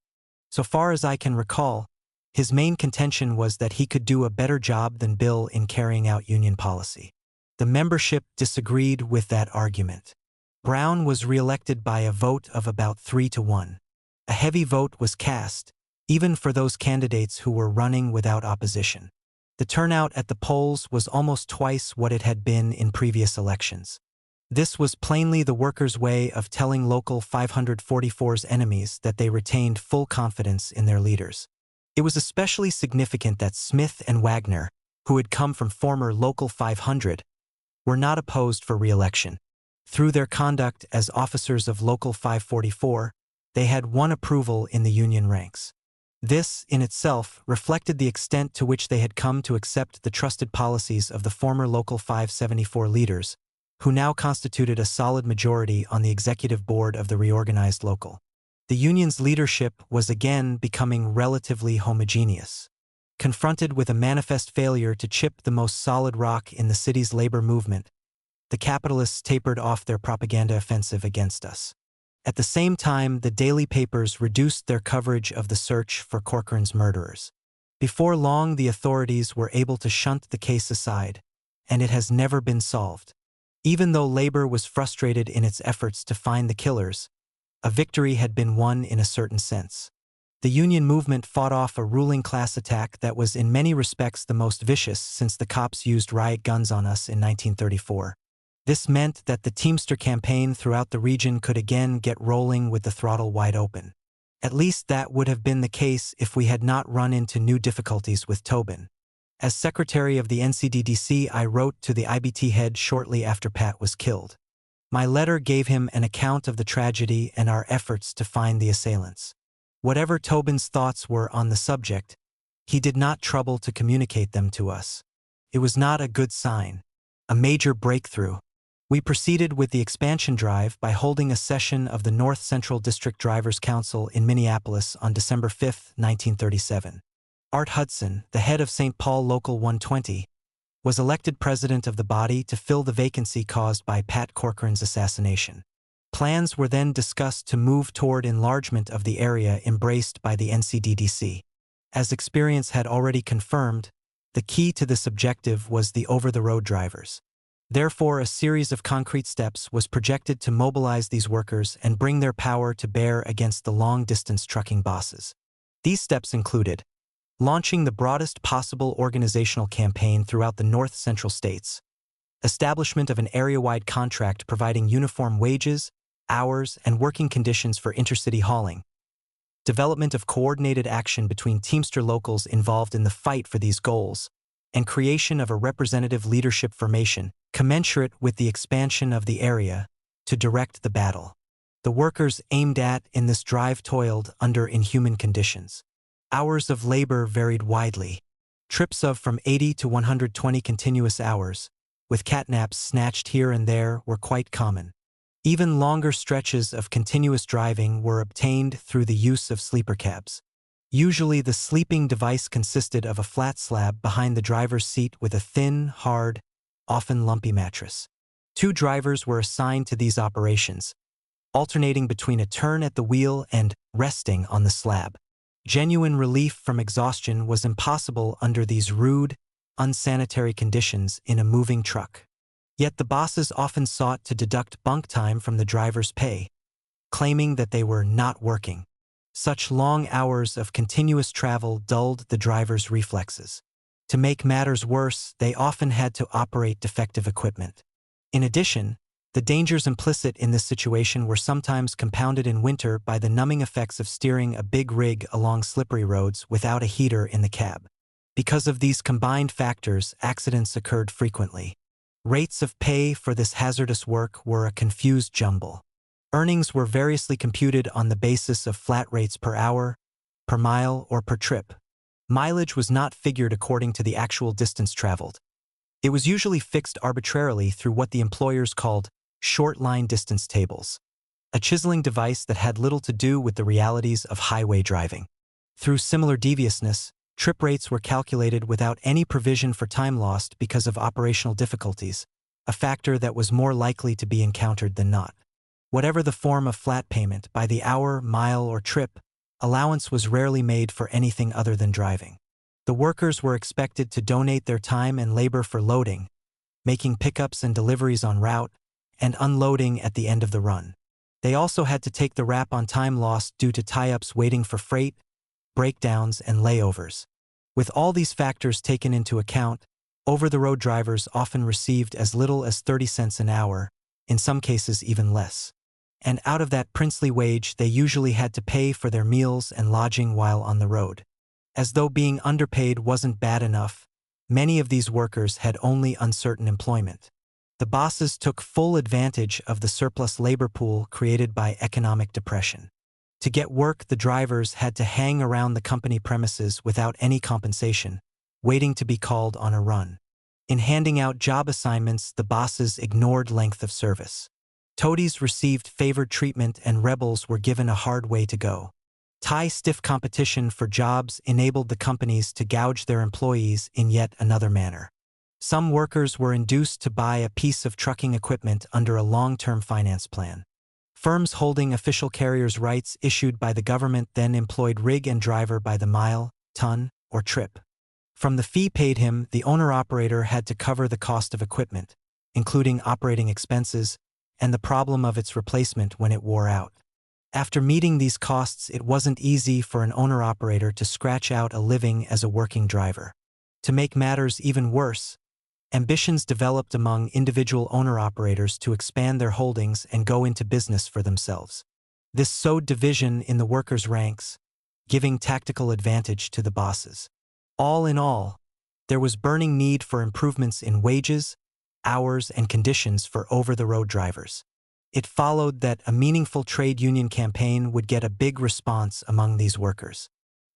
So far as I can recall, his main contention was that he could do a better job than Bill in carrying out union policy. The membership disagreed with that argument. Brown was re-elected by a vote of about 3-1. A heavy vote was cast, even for those candidates who were running without opposition. The turnout at the polls was almost twice what it had been in previous elections. This was plainly the workers' way of telling Local 544's enemies that they retained full confidence in their leaders. It was especially significant that Smith and Wagner, who had come from former Local 500, were not opposed for re-election. Through their conduct as officers of Local 544, they had won approval in the union ranks. This, in itself, reflected the extent to which they had come to accept the trusted policies of the former Local 574 leaders, who now constituted a solid majority on the executive board of the reorganized local. The union's leadership was again becoming relatively homogeneous. Confronted with a manifest failure to chip the most solid rock in the city's labor movement, the capitalists tapered off their propaganda offensive against us. At the same time, the daily papers reduced their coverage of the search for Corcoran's murderers. Before long, the authorities were able to shunt the case aside, and it has never been solved. Even though labor was frustrated in its efforts to find the killers, a victory had been won in a certain sense. The union movement fought off a ruling class attack that was in many respects the most vicious since the cops used riot guns on us in 1934. This meant that the Teamster campaign throughout the region could again get rolling with the throttle wide open. At least that would have been the case if we had not run into new difficulties with Tobin. As secretary of the NCDDC, I wrote to the IBT head shortly after Pat was killed. My letter gave him an account of the tragedy and our efforts to find the assailants. Whatever Tobin's thoughts were on the subject, he did not trouble to communicate them to us. It was not a good sign. A major breakthrough, We proceeded with the expansion drive by holding a session of the North Central District Drivers' Council in Minneapolis on December 5, 1937. Art Hudson, the head of St. Paul Local 120, was elected president of the body to fill the vacancy caused by Pat Corcoran's assassination. Plans were then discussed to move toward enlargement of the area embraced by the NCDDC. As experience had already confirmed, the key to this objective was the over-the-road drivers. Therefore, a series of concrete steps was projected to mobilize these workers and bring their power to bear against the long-distance trucking bosses. These steps included launching the broadest possible organizational campaign throughout the North Central states, establishment of an area-wide contract providing uniform wages, hours, and working conditions for intercity hauling, development of coordinated action between Teamster locals involved in the fight for these goals, and creation of a representative leadership formation commensurate with the expansion of the area to direct the battle. The workers aimed at in this drive toiled under inhuman conditions. Hours of labor varied widely. Trips of from 80 to 120 continuous hours, with catnaps snatched here and there, were quite common. Even longer stretches of continuous driving were obtained through the use of sleeper cabs. Usually the sleeping device consisted of a flat slab behind the driver's seat with a thin, hard, often lumpy mattress. 2 drivers were assigned to these operations, alternating between a turn at the wheel and resting on the slab. Genuine relief from exhaustion was impossible under these rude, unsanitary conditions in a moving truck. Yet the bosses often sought to deduct bunk time from the driver's pay, claiming that they were not working. Such long hours of continuous travel dulled the driver's reflexes. To make matters worse, they often had to operate defective equipment. In addition, the dangers implicit in this situation were sometimes compounded in winter by the numbing effects of steering a big rig along slippery roads without a heater in the cab. Because of these combined factors, accidents occurred frequently. Rates of pay for this hazardous work were a confused jumble. Earnings were variously computed on the basis of flat rates per hour, per mile, or per trip. Mileage was not figured according to the actual distance traveled. It was usually fixed arbitrarily through what the employers called short-line distance tables, a chiseling device that had little to do with the realities of highway driving. Through similar deviousness, trip rates were calculated without any provision for time lost because of operational difficulties, a factor that was more likely to be encountered than not. Whatever the form of flat payment, by the hour, mile, or trip, allowance was rarely made for anything other than driving. The workers were expected to donate their time and labor for loading, making pickups and deliveries en route, and unloading at the end of the run. They also had to take the rap on time lost due to tie-ups waiting for freight, breakdowns, and layovers. With all these factors taken into account, over-the-road drivers often received as little as 30 cents an hour, in some cases even less. And out of that princely wage they usually had to pay for their meals and lodging while on the road. As though being underpaid wasn't bad enough, many of these workers had only uncertain employment. The bosses took full advantage of the surplus labor pool created by economic depression. To get work, the drivers had to hang around the company premises without any compensation, waiting to be called on a run. In handing out job assignments, the bosses ignored length of service. Toadies received favored treatment and rebels were given a hard way to go. Tie-stiff competition for jobs enabled the companies to gouge their employees in yet another manner. Some workers were induced to buy a piece of trucking equipment under a long-term finance plan. Firms holding official carriers' rights issued by the government then employed rig and driver by the mile, ton, or trip. From the fee paid him, the owner-operator had to cover the cost of equipment, including operating expenses, and the problem of its replacement when it wore out. After meeting these costs, it wasn't easy for an owner-operator to scratch out a living as a working driver. To make matters even worse, ambitions developed among individual owner-operators to expand their holdings and go into business for themselves. This sowed division in the workers' ranks, giving tactical advantage to the bosses. All in all, there was burning need for improvements in wages, hours, and conditions for over-the-road drivers. It followed that a meaningful trade union campaign would get a big response among these workers.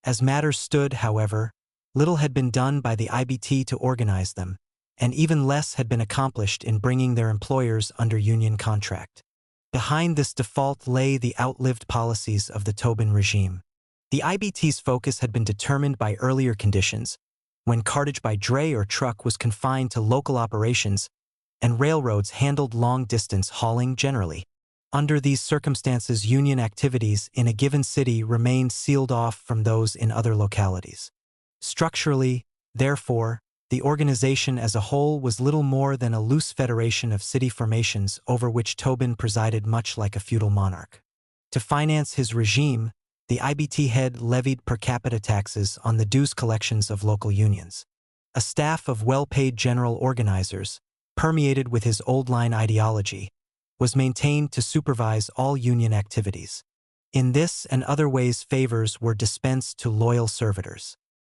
As matters stood, however, little had been done by the IBT to organize them, and even less had been accomplished in bringing their employers under union contract. Behind this default lay the outlived policies of the Tobin regime. The IBT's focus had been determined by earlier conditions, when cartage by dray or truck was confined to local operations and railroads handled long-distance hauling generally. Under these circumstances, union activities in a given city remained sealed off from those in other localities. Structurally, therefore, the organization as a whole was little more than a loose federation of city formations over which Tobin presided much like a feudal monarch. To finance his regime, the IBT head levied per capita taxes on the dues collections of local unions. A staff of well-paid general organizers, permeated with his old-line ideology, was maintained to supervise all union activities. In this and other ways, favors were dispensed to loyal servitors.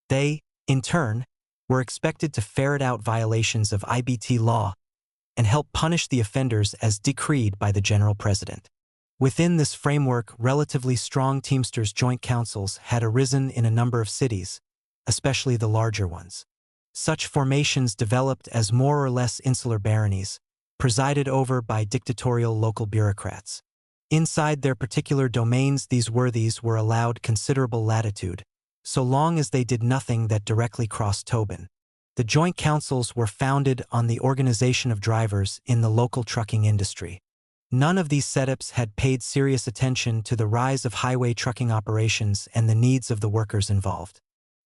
They, in turn, were expected to ferret out violations of IBT law and help punish the offenders as decreed by the General President. Within this framework, relatively strong Teamsters joint councils had arisen in a number of cities, especially the larger ones. Such formations developed as more or less insular baronies, presided over by dictatorial local bureaucrats. Inside their particular domains, these worthies were allowed considerable latitude, so long as they did nothing that directly crossed Tobin. The joint councils were founded on the organization of drivers in the local trucking industry. None of these setups had paid serious attention to the rise of highway trucking operations and the needs of the workers involved.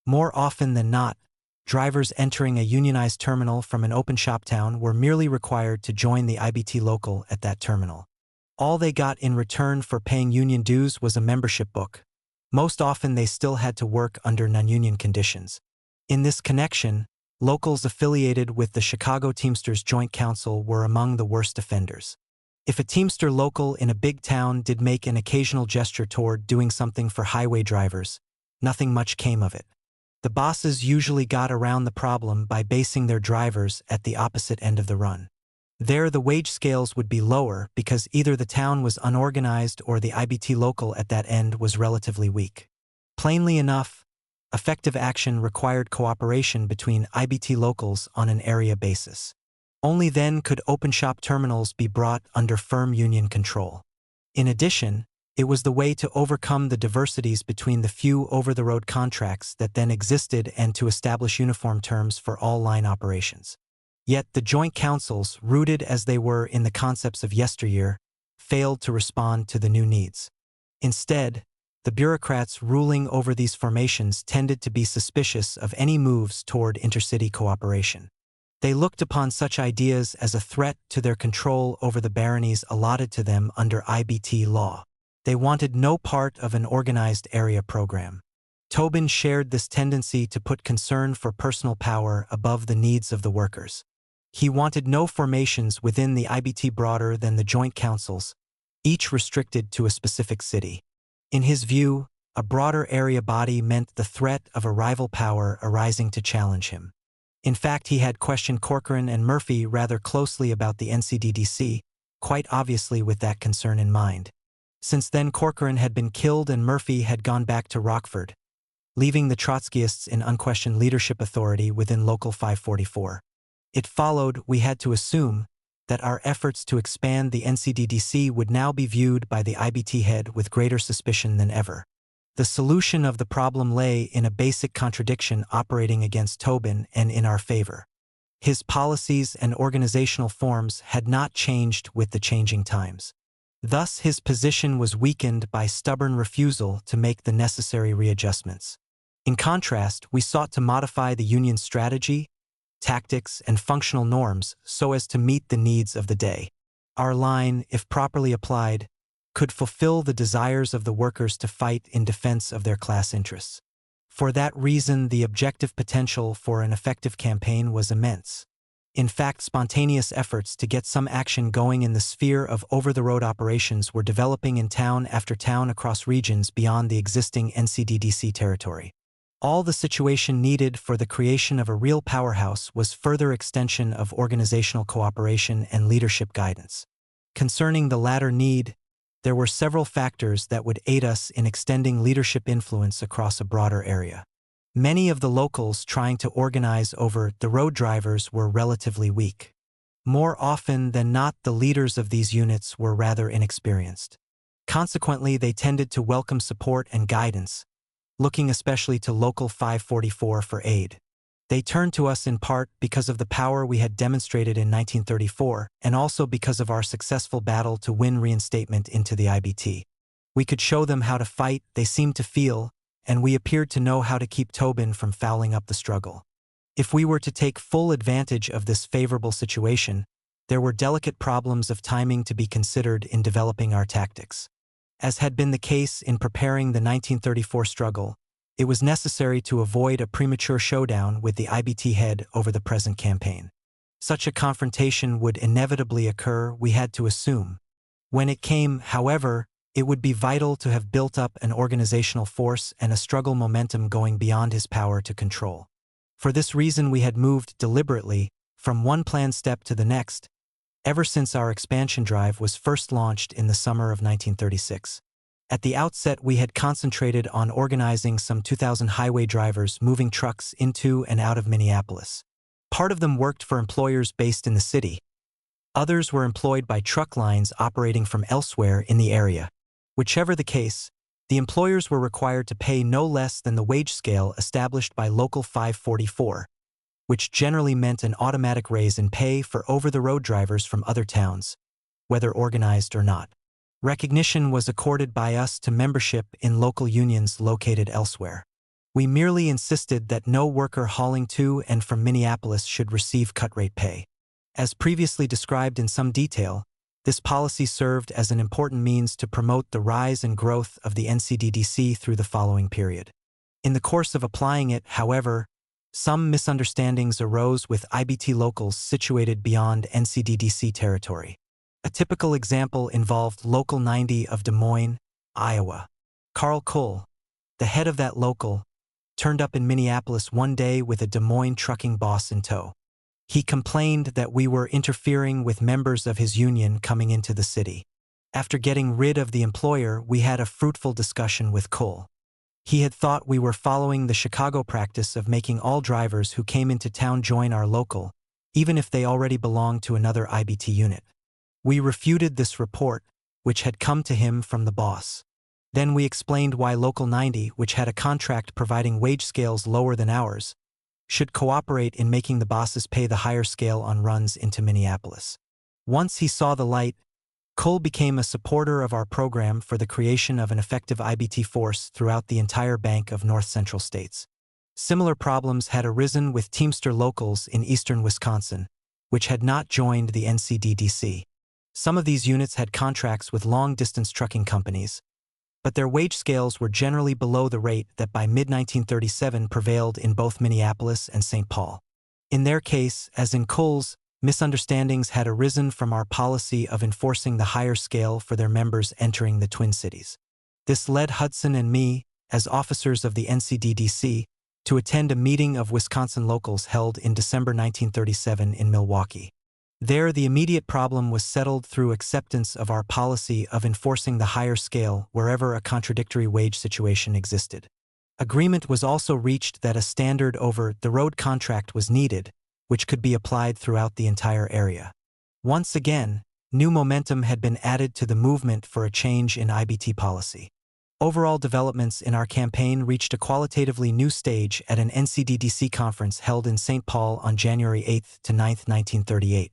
More often than not, drivers entering a unionized terminal from an open shop town were merely required to join the IBT local at that terminal. All they got in return for paying union dues was a membership book. Most often they still had to work under non-union conditions. In this connection, locals affiliated with the Chicago Teamsters Joint Council were among the worst offenders. If a Teamster local in a big town did make an occasional gesture toward doing something for highway drivers, nothing much came of it. The bosses usually got around the problem by basing their drivers at the opposite end of the run. There the wage scales would be lower because either the town was unorganized or the IBT local at that end was relatively weak. Plainly enough, effective action required cooperation between IBT locals on an area basis. Only then could open shop terminals be brought under firm union control. In addition, it was the way to overcome the diversities between the few over-the-road contracts that then existed and to establish uniform terms for all line operations. Yet the joint councils, rooted as they were in the concepts of yesteryear, failed to respond to the new needs. Instead, the bureaucrats ruling over these formations tended to be suspicious of any moves toward intercity cooperation. They looked upon such ideas as a threat to their control over the baronies allotted to them under IBT law. They wanted no part of an organized area program. Tobin shared this tendency to put concern for personal power above the needs of the workers. He wanted no formations within the IBT broader than the joint councils, each restricted to a specific city. In his view, a broader area body meant the threat of a rival power arising to challenge him. In fact, he had questioned Corcoran and Murphy rather closely about the NCDDC, quite obviously with that concern in mind. Since then, Corcoran had been killed and Murphy had gone back to Rockford, leaving the Trotskyists in unquestioned leadership authority within Local 544. It followed, we had to assume, that our efforts to expand the NCDDC would now be viewed by the IBT head with greater suspicion than ever. The solution of the problem lay in a basic contradiction operating against Tobin and in our favor. His policies and organizational forms had not changed with the changing times. Thus, his position was weakened by stubborn refusal to make the necessary readjustments. In contrast, we sought to modify the union's strategy, tactics, and functional norms so as to meet the needs of the day. Our line, if properly applied, could fulfill the desires of the workers to fight in defense of their class interests. For that reason, the objective potential for an effective campaign was immense. In fact, spontaneous efforts to get some action going in the sphere of over-the-road operations were developing in town after town across regions beyond the existing NCDDC territory. All the situation needed for the creation of a real powerhouse was further extension of organizational cooperation and leadership guidance. Concerning the latter need, there were several factors that would aid us in extending leadership influence across a broader area. Many of the locals trying to organize over the road drivers were relatively weak. More often than not, the leaders of these units were rather inexperienced. Consequently, they tended to welcome support and guidance, looking especially to Local 544 for aid. They turned to us in part because of the power we had demonstrated in 1934 and also because of our successful battle to win reinstatement into the IBT. We could show them how to fight, they seemed to feel, and we appeared to know how to keep Tobin from fouling up the struggle. If we were to take full advantage of this favorable situation, there were delicate problems of timing to be considered in developing our tactics. As had been the case in preparing the 1934 struggle, it was necessary to avoid a premature showdown with the IBT head over the present campaign. Such a confrontation would inevitably occur, we had to assume. When it came, however, it would be vital to have built up an organizational force and a struggle momentum going beyond his power to control. For this reason, we had moved deliberately from one planned step to the next, ever since our expansion drive was first launched in the summer of 1936. At the outset, we had concentrated on organizing some 2,000 highway drivers moving trucks into and out of Minneapolis. Part of them worked for employers based in the city. Others were employed by truck lines operating from elsewhere in the area. Whichever the case, the employers were required to pay no less than the wage scale established by Local 544, which generally meant an automatic raise in pay for over-the-road drivers from other towns, whether organized or not. Recognition was accorded by us to membership in local unions located elsewhere. We merely insisted that no worker hauling to and from Minneapolis should receive cut-rate pay. As previously described in some detail, this policy served as an important means to promote the rise and growth of the NCDDC through the following period. In the course of applying it, however, some misunderstandings arose with IBT locals situated beyond NCDDC territory. A typical example involved Local 90 of Des Moines, Iowa. Carl Cole, the head of that local, turned up in Minneapolis one day with a Des Moines trucking boss in tow. He complained that we were interfering with members of his union coming into the city. After getting rid of the employer, we had a fruitful discussion with Cole. He had thought we were following the Chicago practice of making all drivers who came into town join our local, even if they already belonged to another IBT unit. We refuted this report, which had come to him from the boss. Then we explained why Local 90, which had a contract providing wage scales lower than ours, should cooperate in making the bosses pay the higher scale on runs into Minneapolis. Once he saw the light, Cole became a supporter of our program for the creation of an effective IBT force throughout the entire bank of North Central states. Similar problems had arisen with Teamster locals in eastern Wisconsin, which had not joined the NCDDC. Some of these units had contracts with long-distance trucking companies, but their wage scales were generally below the rate that by mid-1937 prevailed in both Minneapolis and St. Paul. In their case, as in Cole's, misunderstandings had arisen from our policy of enforcing the higher scale for their members entering the Twin Cities. This led Hudson and me, as officers of the NCDDC, to attend a meeting of Wisconsin locals held in December 1937 in Milwaukee. There, the immediate problem was settled through acceptance of our policy of enforcing the higher scale wherever a contradictory wage situation existed. Agreement was also reached that a standard over-the-road contract was needed, which could be applied throughout the entire area. Once again, new momentum had been added to the movement for a change in IBT policy. Overall developments in our campaign reached a qualitatively new stage at an NCDDC conference held in St. Paul on January 8 to 9, 1938.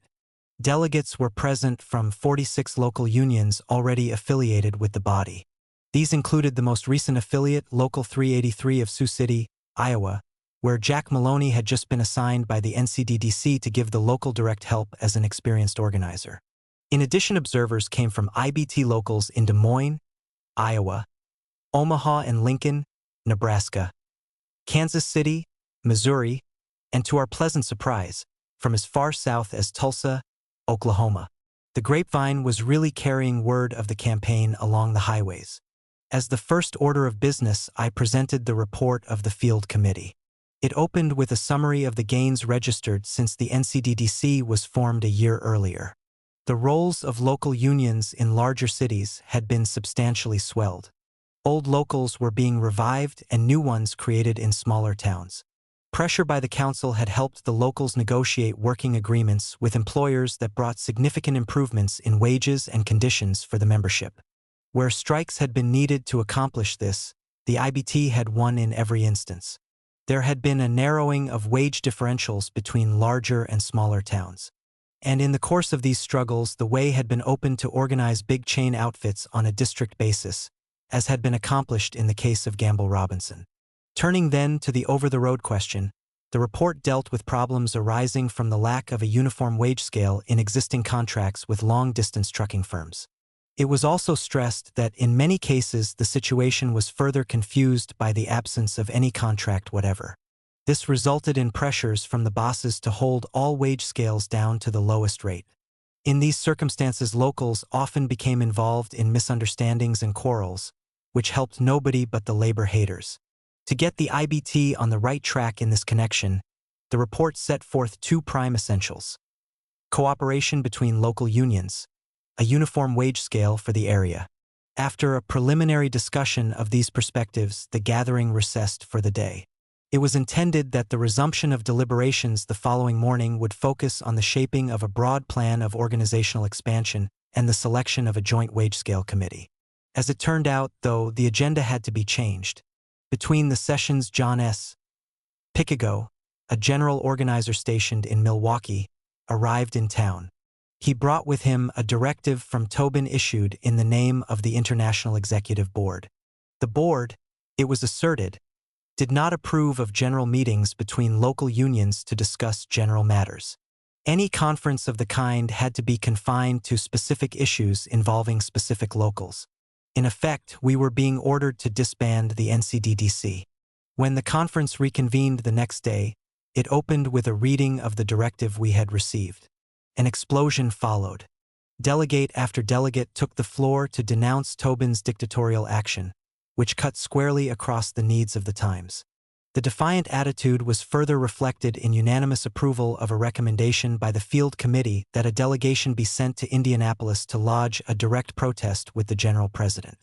Delegates were present from 46 local unions already affiliated with the body. These included the most recent affiliate, Local 383 of Sioux City, Iowa, where Jack Maloney had just been assigned by the NCDDC to give the local direct help as an experienced organizer. In addition, observers came from IBT locals in Des Moines, Iowa, Omaha and Lincoln, Nebraska, Kansas City, Missouri, and to our pleasant surprise, from as far south as Tulsa, Oklahoma. The grapevine was really carrying word of the campaign along the highways. As the first order of business, I presented the report of the field committee. It opened with a summary of the gains registered since the NCDDC was formed a year earlier. The roles of local unions in larger cities had been substantially swelled. Old locals were being revived and new ones created in smaller towns. Pressure by the council had helped the locals negotiate working agreements with employers that brought significant improvements in wages and conditions for the membership. Where strikes had been needed to accomplish this, the IBT had won in every instance. There had been a narrowing of wage differentials between larger and smaller towns. And in the course of these struggles, the way had been opened to organize big chain outfits on a district basis, as had been accomplished in the case of Gamble Robinson. Turning then to the over-the-road question, the report dealt with problems arising from the lack of a uniform wage scale in existing contracts with long-distance trucking firms. It was also stressed that in many cases the situation was further confused by the absence of any contract whatever. This resulted in pressures from the bosses to hold all wage scales down to the lowest rate. In these circumstances, locals often became involved in misunderstandings and quarrels, which helped nobody but the labor haters. To get the IBT on the right track in this connection, the report set forth two prime essentials: cooperation between local unions, a uniform wage scale for the area. After a preliminary discussion of these perspectives, the gathering recessed for the day. It was intended that the resumption of deliberations the following morning would focus on the shaping of a broad plan of organizational expansion and the selection of a joint wage scale committee. As it turned out, though, the agenda had to be changed. Between the sessions, John S. Pickago, a general organizer stationed in Milwaukee, arrived in town. He brought with him a directive from Tobin issued in the name of the International Executive Board. The board, it was asserted, did not approve of general meetings between local unions to discuss general matters. Any conference of the kind had to be confined to specific issues involving specific locals. In effect, we were being ordered to disband the NCDDC. When the conference reconvened the next day, it opened with a reading of the directive we had received. An explosion followed. Delegate after delegate took the floor to denounce Tobin's dictatorial action, which cut squarely across the needs of the times. The defiant attitude was further reflected in unanimous approval of a recommendation by the Field Committee that a delegation be sent to Indianapolis to lodge a direct protest with the General President.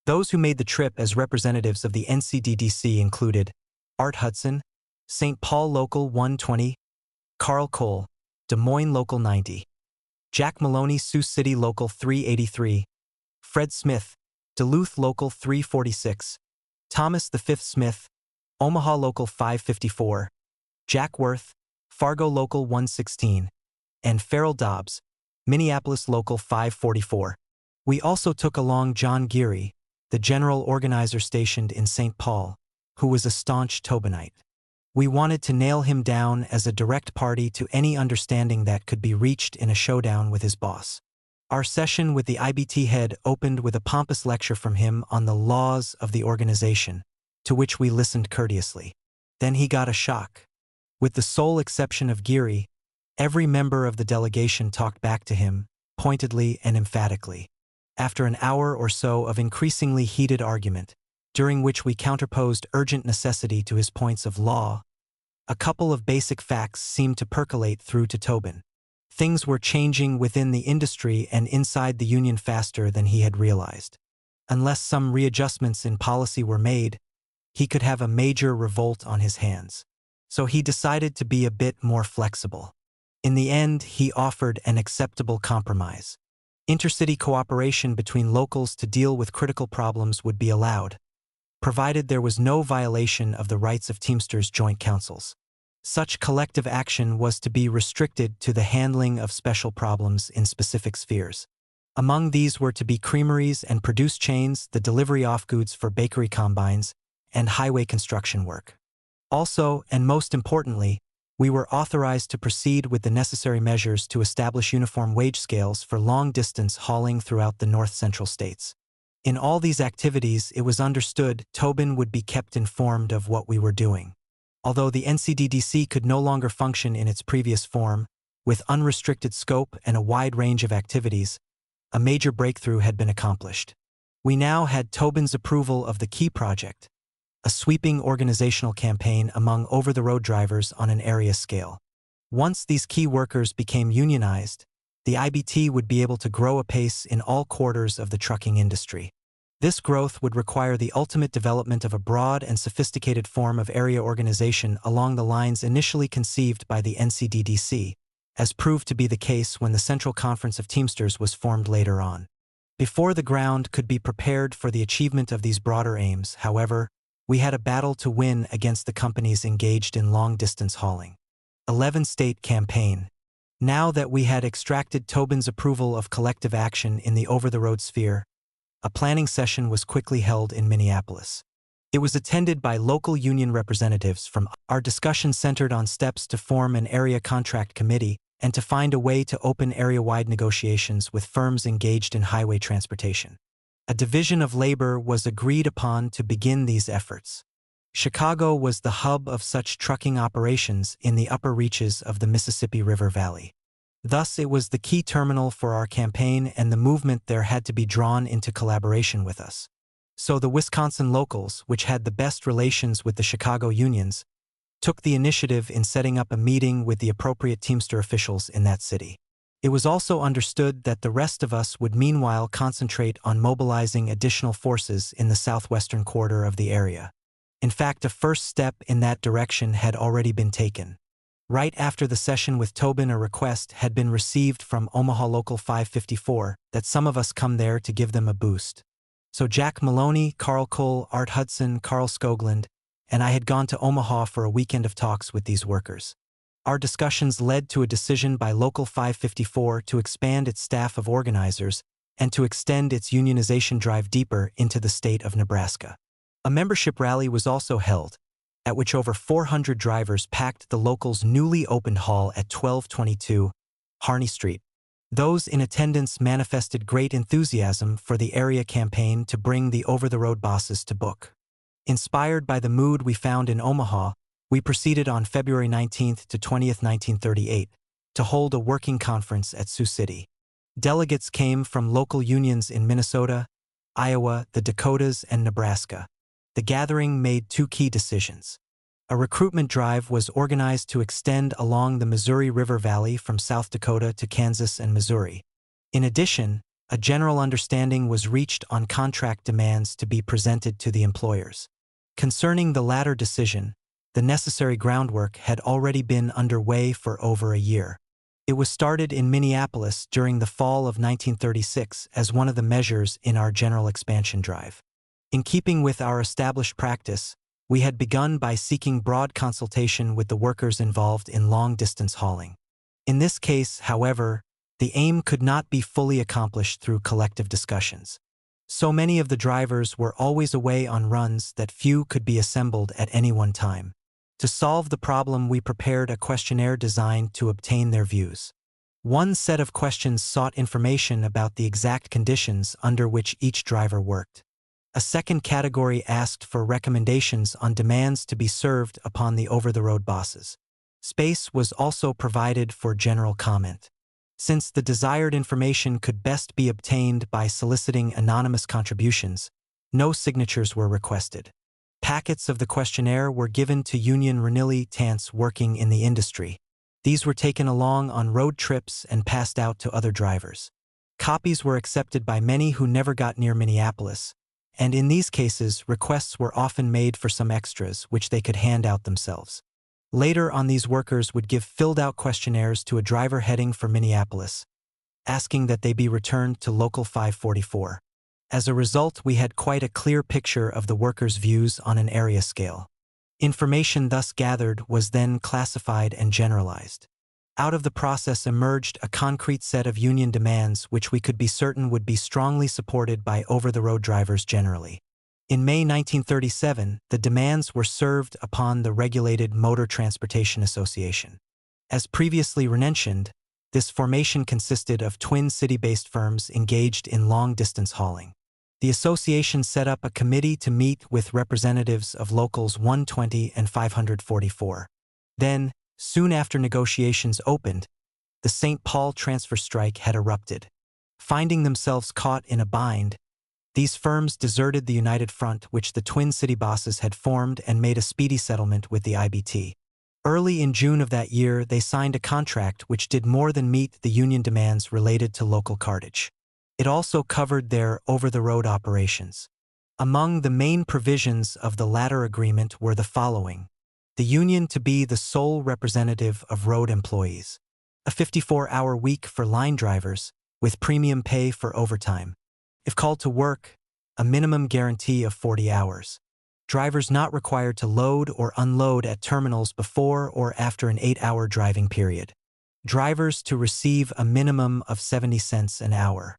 Those who made the trip as representatives of the NCDDC included Art Hudson, St. Paul Local 120, Carl Cole, Des Moines Local 90, Jack Maloney Sioux City Local 383, Fred Smith, Duluth Local 346, Thomas V. Smith, Omaha Local 554, Jack Worth, Fargo Local 116, and Farrell Dobbs, Minneapolis Local 544. We also took along John Gimmie, the general organizer stationed in St. Paul, who was a staunch Tobinite. We wanted to nail him down as a direct party to any understanding that could be reached in a showdown with his boss. Our session with the IBT head opened with a pompous lecture from him on the laws of the organization, to which we listened courteously. Then he got a shock. With the sole exception of Gimmie, every member of the delegation talked back to him, pointedly and emphatically. After an hour or so of increasingly heated argument, during which we counterposed urgent necessity to his points of law, a couple of basic facts seemed to percolate through to Tobin. Things were changing within the industry and inside the union faster than he had realized. Unless some readjustments in policy were made, he could have a major revolt on his hands. So he decided to be a bit more flexible. In the end, he offered an acceptable compromise. Intercity cooperation between locals to deal with critical problems would be allowed, provided there was no violation of the rights of Teamsters joint councils. Such collective action was to be restricted to the handling of special problems in specific spheres. Among these were to be creameries and produce chains, the delivery of goods for bakery combines, and highway construction work. Also, and most importantly, we were authorized to proceed with the necessary measures to establish uniform wage scales for long-distance hauling throughout the north-central states. In all these activities, it was understood Tobin would be kept informed of what we were doing. Although the NCDDC could no longer function in its previous form, with unrestricted scope and a wide range of activities, a major breakthrough had been accomplished. We now had Tobin's approval of the key project, a sweeping organizational campaign among over-the-road drivers on an area scale. Once these key workers became unionized, the IBT would be able to grow apace in all quarters of the trucking industry. This growth would require the ultimate development of a broad and sophisticated form of area organization along the lines initially conceived by the NCDDC, as proved to be the case when the Central Conference of Teamsters was formed later on. Before the ground could be prepared for the achievement of these broader aims, however, we had a battle to win against the companies engaged in long-distance hauling. 11-state campaign. Now that we had extracted Tobin's approval of collective action in the over-the-road sphere, a planning session was quickly held in Minneapolis. It was attended by local union representatives from. Our discussion centered on steps to form an area contract committee and to find a way to open area-wide negotiations with firms engaged in highway transportation. A division of labor was agreed upon to begin these efforts. Chicago was the hub of such trucking operations in the upper reaches of the Mississippi River Valley. Thus, it was the key terminal for our campaign, and the movement there had to be drawn into collaboration with us. So the Wisconsin locals, which had the best relations with the Chicago unions, took the initiative in setting up a meeting with the appropriate Teamster officials in that city. It was also understood that the rest of us would meanwhile concentrate on mobilizing additional forces in the southwestern quarter of the area. In fact, a first step in that direction had already been taken. Right after the session with Tobin, a request had been received from Omaha Local 554 that some of us come there to give them a boost. So Jack Maloney, Carl Cole, Art Hudson, Carl Skoglund, and I had gone to Omaha for a weekend of talks with these workers. Our discussions led to a decision by Local 554 to expand its staff of organizers and to extend its unionization drive deeper into the state of Nebraska. A membership rally was also held, at which over 400 drivers packed the local's newly opened hall at 1222 Harney Street. Those in attendance manifested great enthusiasm for the area campaign to bring the over-the-road bosses to book. Inspired by the mood we found in Omaha, we proceeded on February 19th to 20th, 1938, to hold a working conference at Sioux City. Delegates came from local unions in Minnesota, Iowa, the Dakotas, and Nebraska. The gathering made two key decisions. A recruitment drive was organized to extend along the Missouri River Valley from South Dakota to Kansas and Missouri. In addition, a general understanding was reached on contract demands to be presented to the employers. Concerning the latter decision, the necessary groundwork had already been underway for over a year. It was started in Minneapolis during the fall of 1936 as one of the measures in our general expansion drive. In keeping with our established practice, we had begun by seeking broad consultation with the workers involved in long-distance hauling. In this case, however, the aim could not be fully accomplished through collective discussions. So many of the drivers were always away on runs that few could be assembled at any one time. To solve the problem, we prepared a questionnaire designed to obtain their views. One set of questions sought information about the exact conditions under which each driver worked. A second category asked for recommendations on demands to be served upon the over-the-road bosses. Space was also provided for general comment. Since the desired information could best be obtained by soliciting anonymous contributions, no signatures were requested. Packets of the questionnaire were given to union renilitants working in the industry. These were taken along on road trips and passed out to other drivers. Copies were accepted by many who never got near Minneapolis, and in these cases, requests were often made for some extras which they could hand out themselves. Later on, these workers would give filled-out questionnaires to a driver heading for Minneapolis, asking that they be returned to Local 544. As a result, we had quite a clear picture of the workers' views on an area scale. Information thus gathered was then classified and generalized. Out of the process emerged a concrete set of union demands which we could be certain would be strongly supported by over-the-road drivers generally. In May 1937, the demands were served upon the Regulated Motor Transportation Association. As previously mentioned, this formation consisted of twin city-based firms engaged in long-distance hauling. The association set up a committee to meet with representatives of Locals 120 and 544. Then, soon after negotiations opened, the St. Paul transfer strike had erupted. Finding themselves caught in a bind, these firms deserted the United Front which the Twin City bosses had formed and made a speedy settlement with the IBT. Early in June of that year, they signed a contract which did more than meet the union demands related to local cartage. It also covered their over-the-road operations. Among the main provisions of the latter agreement were the following: the union to be the sole representative of road employees, a 54-hour week for line drivers, with premium pay for overtime. If called to work, a minimum guarantee of 40 hours. Drivers not required to load or unload at terminals before or after an 8-hour driving period. Drivers to receive a minimum of 70 cents an hour.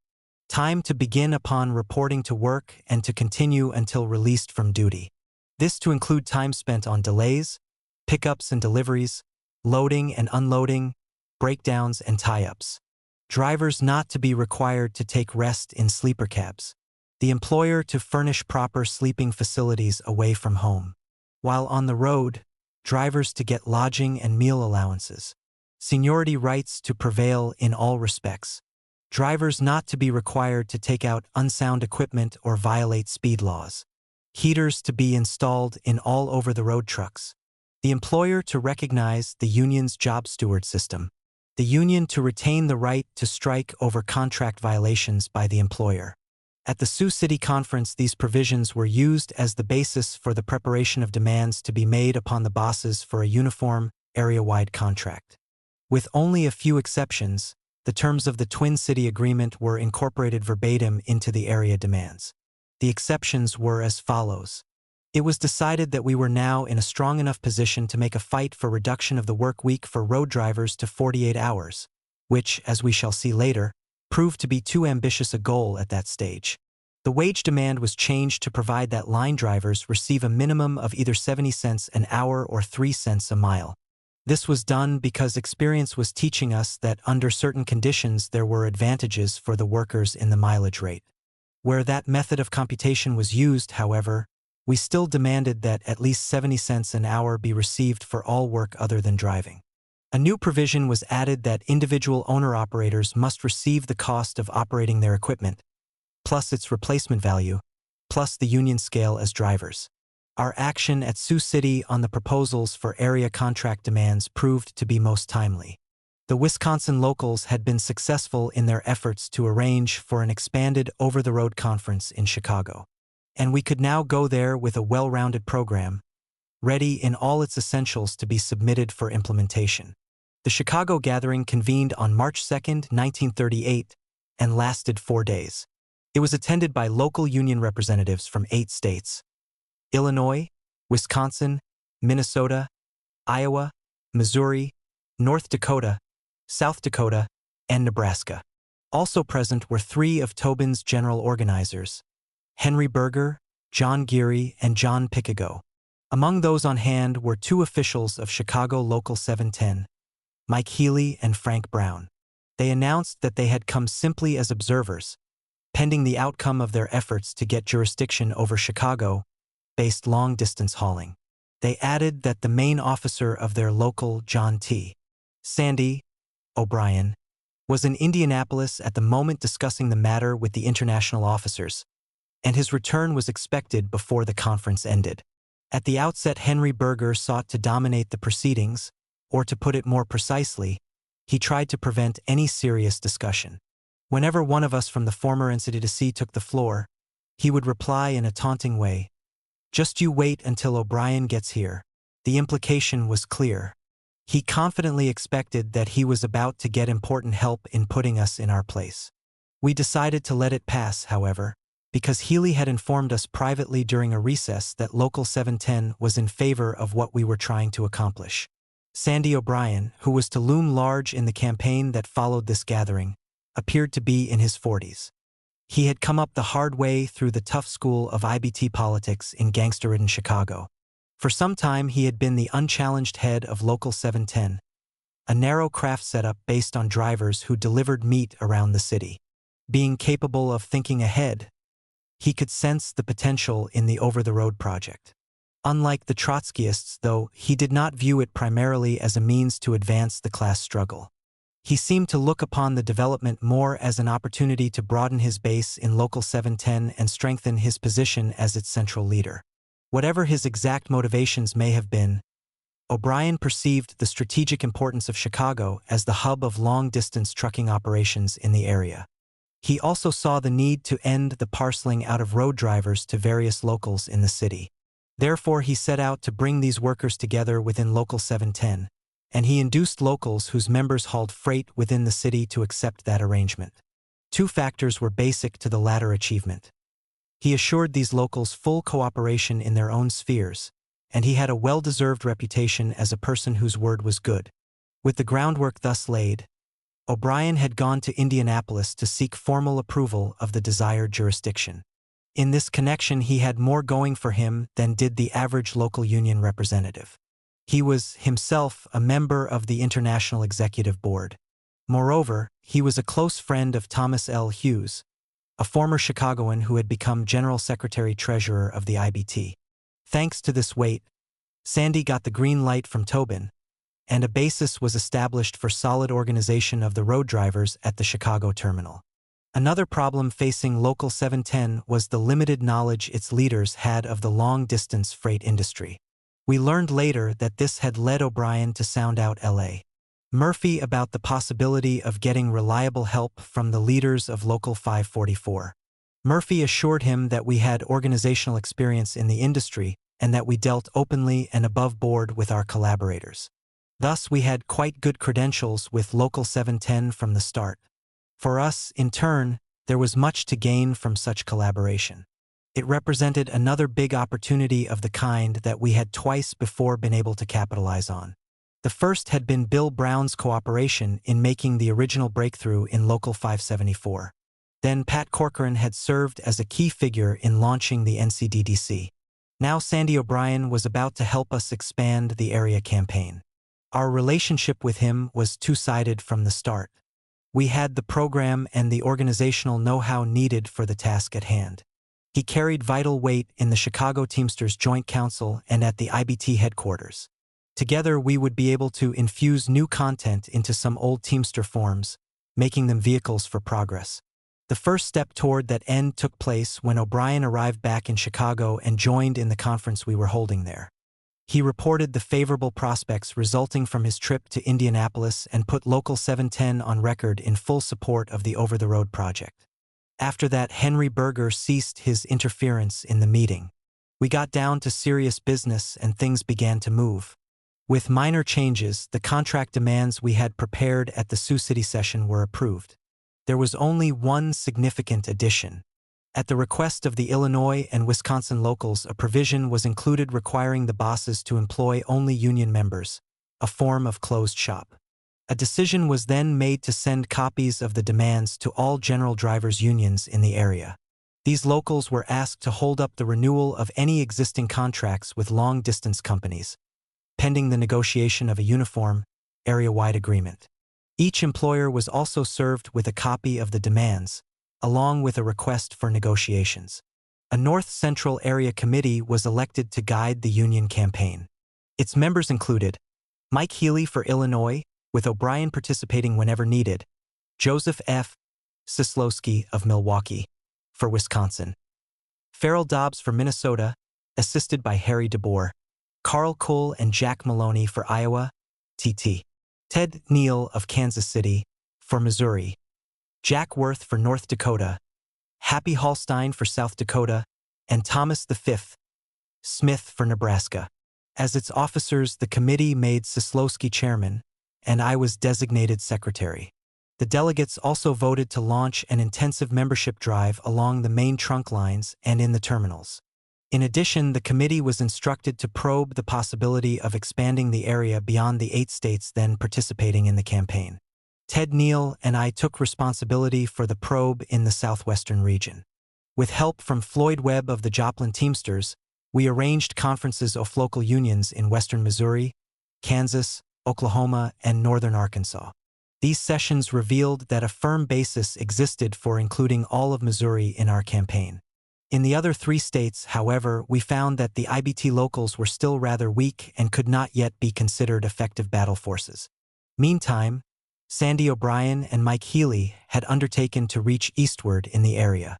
Time to begin upon reporting to work and to continue until released from duty. This to include time spent on delays, pickups and deliveries, loading and unloading, breakdowns and tie-ups. Drivers not to be required to take rest in sleeper cabs. The employer to furnish proper sleeping facilities away from home. While on the road, drivers to get lodging and meal allowances. Seniority rights to prevail in all respects. Drivers not to be required to take out unsound equipment or violate speed laws. Heaters to be installed in all over-the-road trucks. The employer to recognize the union's job steward system. The union to retain the right to strike over contract violations by the employer. At the Sioux City Conference, these provisions were used as the basis for the preparation of demands to be made upon the bosses for a uniform, area-wide contract. With only a few exceptions, the terms of the Twin City Agreement were incorporated verbatim into the area demands. The exceptions were as follows. It was decided that we were now in a strong enough position to make a fight for reduction of the work week for road drivers to 48 hours, which, as we shall see later, proved to be too ambitious a goal at that stage. The wage demand was changed to provide that line drivers receive a minimum of either 70 cents an hour or 3 cents a mile. This was done because experience was teaching us that under certain conditions there were advantages for the workers in the mileage rate. Where that method of computation was used, however, we still demanded that at least 70 cents an hour be received for all work other than driving. A new provision was added that individual owner-operators must receive the cost of operating their equipment, plus its replacement value, plus the union scale as drivers. Our action at Sioux City on the proposals for area contract demands proved to be most timely. The Wisconsin locals had been successful in their efforts to arrange for an expanded over-the-road conference in Chicago. And we could now go there with a well-rounded program, ready in all its essentials to be submitted for implementation. The Chicago gathering convened on March 2, 1938, and lasted 4 days. It was attended by local union representatives from 8 states: Illinois, Wisconsin, Minnesota, Iowa, Missouri, North Dakota, South Dakota, and Nebraska. Also present were 3 of Tobin's general organizers: Henry Berger, John Geary, and John Pickago. Among those on hand were 2 officials of Chicago Local 710, Mike Healy and Frank Brown. They announced that they had come simply as observers, pending the outcome of their efforts to get jurisdiction over Chicago-based long-distance hauling. They added that the main officer of their local, John T. Sandy O'Brien, was in Indianapolis at the moment discussing the matter with the international officers, and his return was expected before the conference ended. At the outset, Henry Berger sought to dominate the proceedings, or to put it more precisely, he tried to prevent any serious discussion. Whenever one of us from the former NCDC took the floor, he would reply in a taunting way, "Just you wait until O'Brien gets here." The implication was clear. He confidently expected that he was about to get important help in putting us in our place. We decided to let it pass, however, because Healy had informed us privately during a recess that Local 710 was in favor of what we were trying to accomplish. Sandy O'Brien, who was to loom large in the campaign that followed this gathering, appeared to be in his 40s. He had come up the hard way through the tough school of IBT politics in gangster-ridden Chicago. For some time he had been the unchallenged head of Local 710, a narrow craft setup based on drivers who delivered meat around the city. Being capable of thinking ahead, he could sense the potential in the over-the-road project. Unlike the Trotskyists, though, he did not view it primarily as a means to advance the class struggle. He seemed to look upon the development more as an opportunity to broaden his base in Local 710 and strengthen his position as its central leader. Whatever his exact motivations may have been, O'Brien perceived the strategic importance of Chicago as the hub of long-distance trucking operations in the area. He also saw the need to end the parceling out of road drivers to various locals in the city. Therefore, he set out to bring these workers together within Local 710, and he induced locals whose members hauled freight within the city to accept that arrangement. Two factors were basic to the latter achievement. He assured these locals full cooperation in their own spheres, and he had a well-deserved reputation as a person whose word was good. With the groundwork thus laid, O'Brien had gone to Indianapolis to seek formal approval of the desired jurisdiction. In this connection, he had more going for him than did the average local union representative. He was himself a member of the International Executive Board. Moreover, he was a close friend of Thomas L. Hughes, a former Chicagoan who had become General Secretary-Treasurer of the IBT. Thanks to this weight, Sandy got the green light from Tobin, and a basis was established for solid organization of the road drivers at the Chicago terminal. Another problem facing Local 710 was the limited knowledge its leaders had of the long-distance freight industry. We learned later that this had led O'Brien to sound out L.A. Murphy about the possibility of getting reliable help from the leaders of Local 544. Murphy assured him that we had organizational experience in the industry and that we dealt openly and above board with our collaborators. Thus, we had quite good credentials with Local 710 from the start. For us, in turn, there was much to gain from such collaboration. It represented another big opportunity of the kind that we had twice before been able to capitalize on. The first had been Bill Brown's cooperation in making the original breakthrough in Local 574. Then Pat Corcoran had served as a key figure in launching the NCDDC. Now Sandy O'Brien was about to help us expand the area campaign. Our relationship with him was two-sided from the start. We had the program and the organizational know-how needed for the task at hand. He carried vital weight in the Chicago Teamsters Joint Council and at the IBT headquarters. Together, we would be able to infuse new content into some old Teamster forms, making them vehicles for progress. The first step toward that end took place when O'Brien arrived back in Chicago and joined in the conference we were holding there. He reported the favorable prospects resulting from his trip to Indianapolis and put Local 710 on record in full support of the over-the-road project. After that, Henry Berger ceased his interference in the meeting. We got down to serious business and things began to move. With minor changes, the contract demands we had prepared at the Sioux City session were approved. There was only one significant addition. At the request of the Illinois and Wisconsin locals, a provision was included requiring the bosses to employ only union members, a form of closed shop. A decision was then made to send copies of the demands to all general drivers' unions in the area. These locals were asked to hold up the renewal of any existing contracts with long-distance companies, pending the negotiation of a uniform, area-wide agreement. Each employer was also served with a copy of the demands, along with a request for negotiations. A North Central Area Committee was elected to guide the union campaign. Its members included Mike Healy for Illinois, with O'Brien participating whenever needed, Joseph F. Sislowski of Milwaukee, for Wisconsin, Farrell Dobbs for Minnesota, assisted by Harry DeBoer, Carl Kuhl and Jack Maloney for Iowa, TT, Ted Neal of Kansas City, for Missouri, Jack Worth for North Dakota, Happy Hallstein for South Dakota, and Thomas V. Smith for Nebraska. As its officers, the committee made Sislowski chairman, and I was designated secretary. The delegates also voted to launch an intensive membership drive along the main trunk lines and in the terminals. In addition, the committee was instructed to probe the possibility of expanding the area beyond the 8 states then participating in the campaign. Ted Neal and I took responsibility for the probe in the southwestern region. With help from Floyd Webb of the Joplin Teamsters, we arranged conferences of local unions in western Missouri, Kansas, Oklahoma, and northern Arkansas. These sessions revealed that a firm basis existed for including all of Missouri in our campaign. In the other 3 states, however, we found that the IBT locals were still rather weak and could not yet be considered effective battle forces. Meantime, Sandy O'Brien and Mike Healy had undertaken to reach eastward in the area.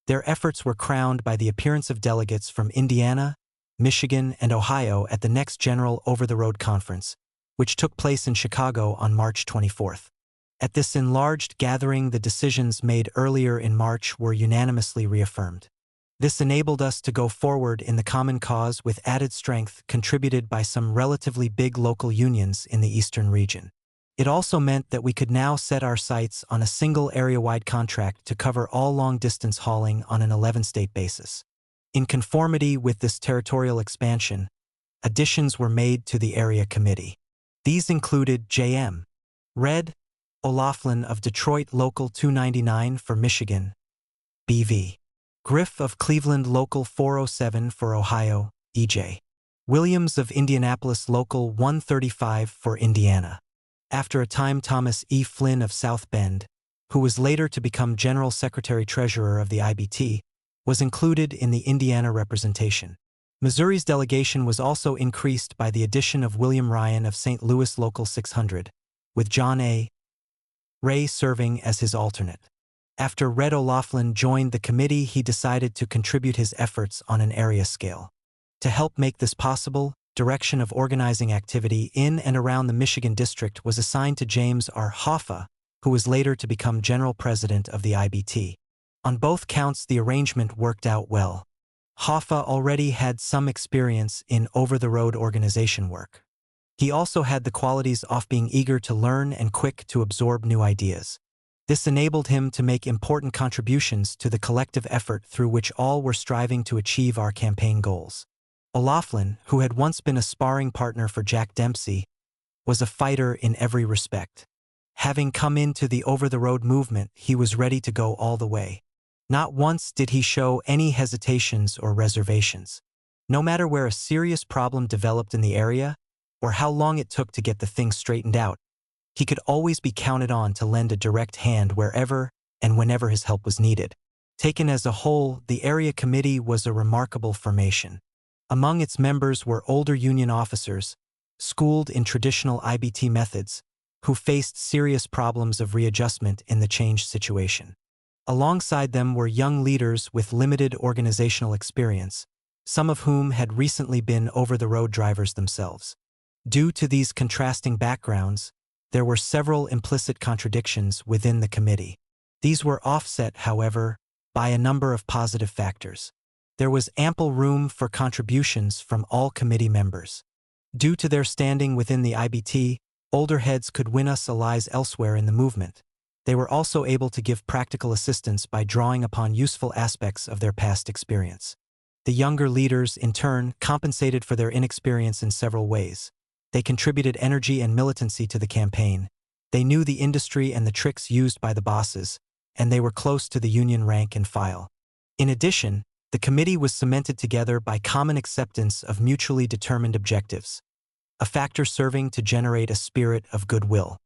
Their efforts were crowned by the appearance of delegates from Indiana, Michigan, and Ohio at the next General Over-the-Road Conference, which took place in Chicago on March 24. At this enlarged gathering, the decisions made earlier in March were unanimously reaffirmed. This enabled us to go forward in the common cause with added strength contributed by some relatively big local unions in the eastern region. It also meant that we could now set our sights on a single area-wide contract to cover all long-distance hauling on an 11-state basis. In conformity with this territorial expansion, additions were made to the area committee. These included J.M. Red O'Loughlin of Detroit Local 299 for Michigan, B.V. Griff of Cleveland Local 407 for Ohio, E.J. Williams of Indianapolis Local 135 for Indiana. After a time, Thomas E. Flynn of South Bend, who was later to become General Secretary-Treasurer of the IBT, was included in the Indiana representation. Missouri's delegation was also increased by the addition of William Ryan of St. Louis Local 600, with John A. Ray serving as his alternate. After Red O'Loughlin joined the committee, he decided to contribute his efforts on an area scale. To help make this possible, direction of organizing activity in and around the Michigan district was assigned to James R. Hoffa, who was later to become General President of the IBT. On both counts, the arrangement worked out well. Hoffa already had some experience in over-the-road organization work. He also had the qualities of being eager to learn and quick to absorb new ideas. This enabled him to make important contributions to the collective effort through which all were striving to achieve our campaign goals. O'Loughlin, who had once been a sparring partner for Jack Dempsey, was a fighter in every respect. Having come into the over-the-road movement, he was ready to go all the way. Not once did he show any hesitations or reservations. No matter where a serious problem developed in the area, or how long it took to get the thing straightened out, he could always be counted on to lend a direct hand wherever and whenever his help was needed. Taken as a whole, the area committee was a remarkable formation. Among its members were older union officers, schooled in traditional IBT methods, who faced serious problems of readjustment in the changed situation. Alongside them were young leaders with limited organizational experience, some of whom had recently been over-the-road drivers themselves. Due to these contrasting backgrounds, there were several implicit contradictions within the committee. These were offset, however, by a number of positive factors. There was ample room for contributions from all committee members. Due to their standing within the IBT, older heads could win us allies elsewhere in the movement. They were also able to give practical assistance by drawing upon useful aspects of their past experience. The younger leaders, in turn, compensated for their inexperience in several ways. They contributed energy and militancy to the campaign. They knew the industry and the tricks used by the bosses, and they were close to the union rank and file. In addition, the committee was cemented together by common acceptance of mutually determined objectives, a factor serving to generate a spirit of goodwill.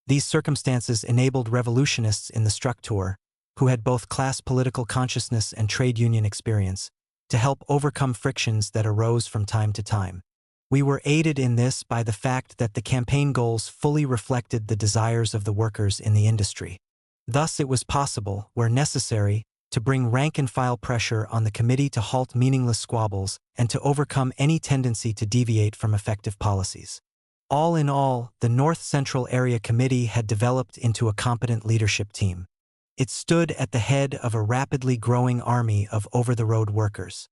These circumstances enabled revolutionists in the structure, who had both class political consciousness and trade union experience, to help overcome frictions that arose from time to time. We were aided in this by the fact that the campaign goals fully reflected the desires of the workers in the industry. Thus, it was possible, where necessary, to bring rank-and-file pressure on the committee to halt meaningless squabbles and to overcome any tendency to deviate from effective policies. All in all, the North Central Area Committee had developed into a competent leadership team. It stood at the head of a rapidly growing army of over-the-road workers,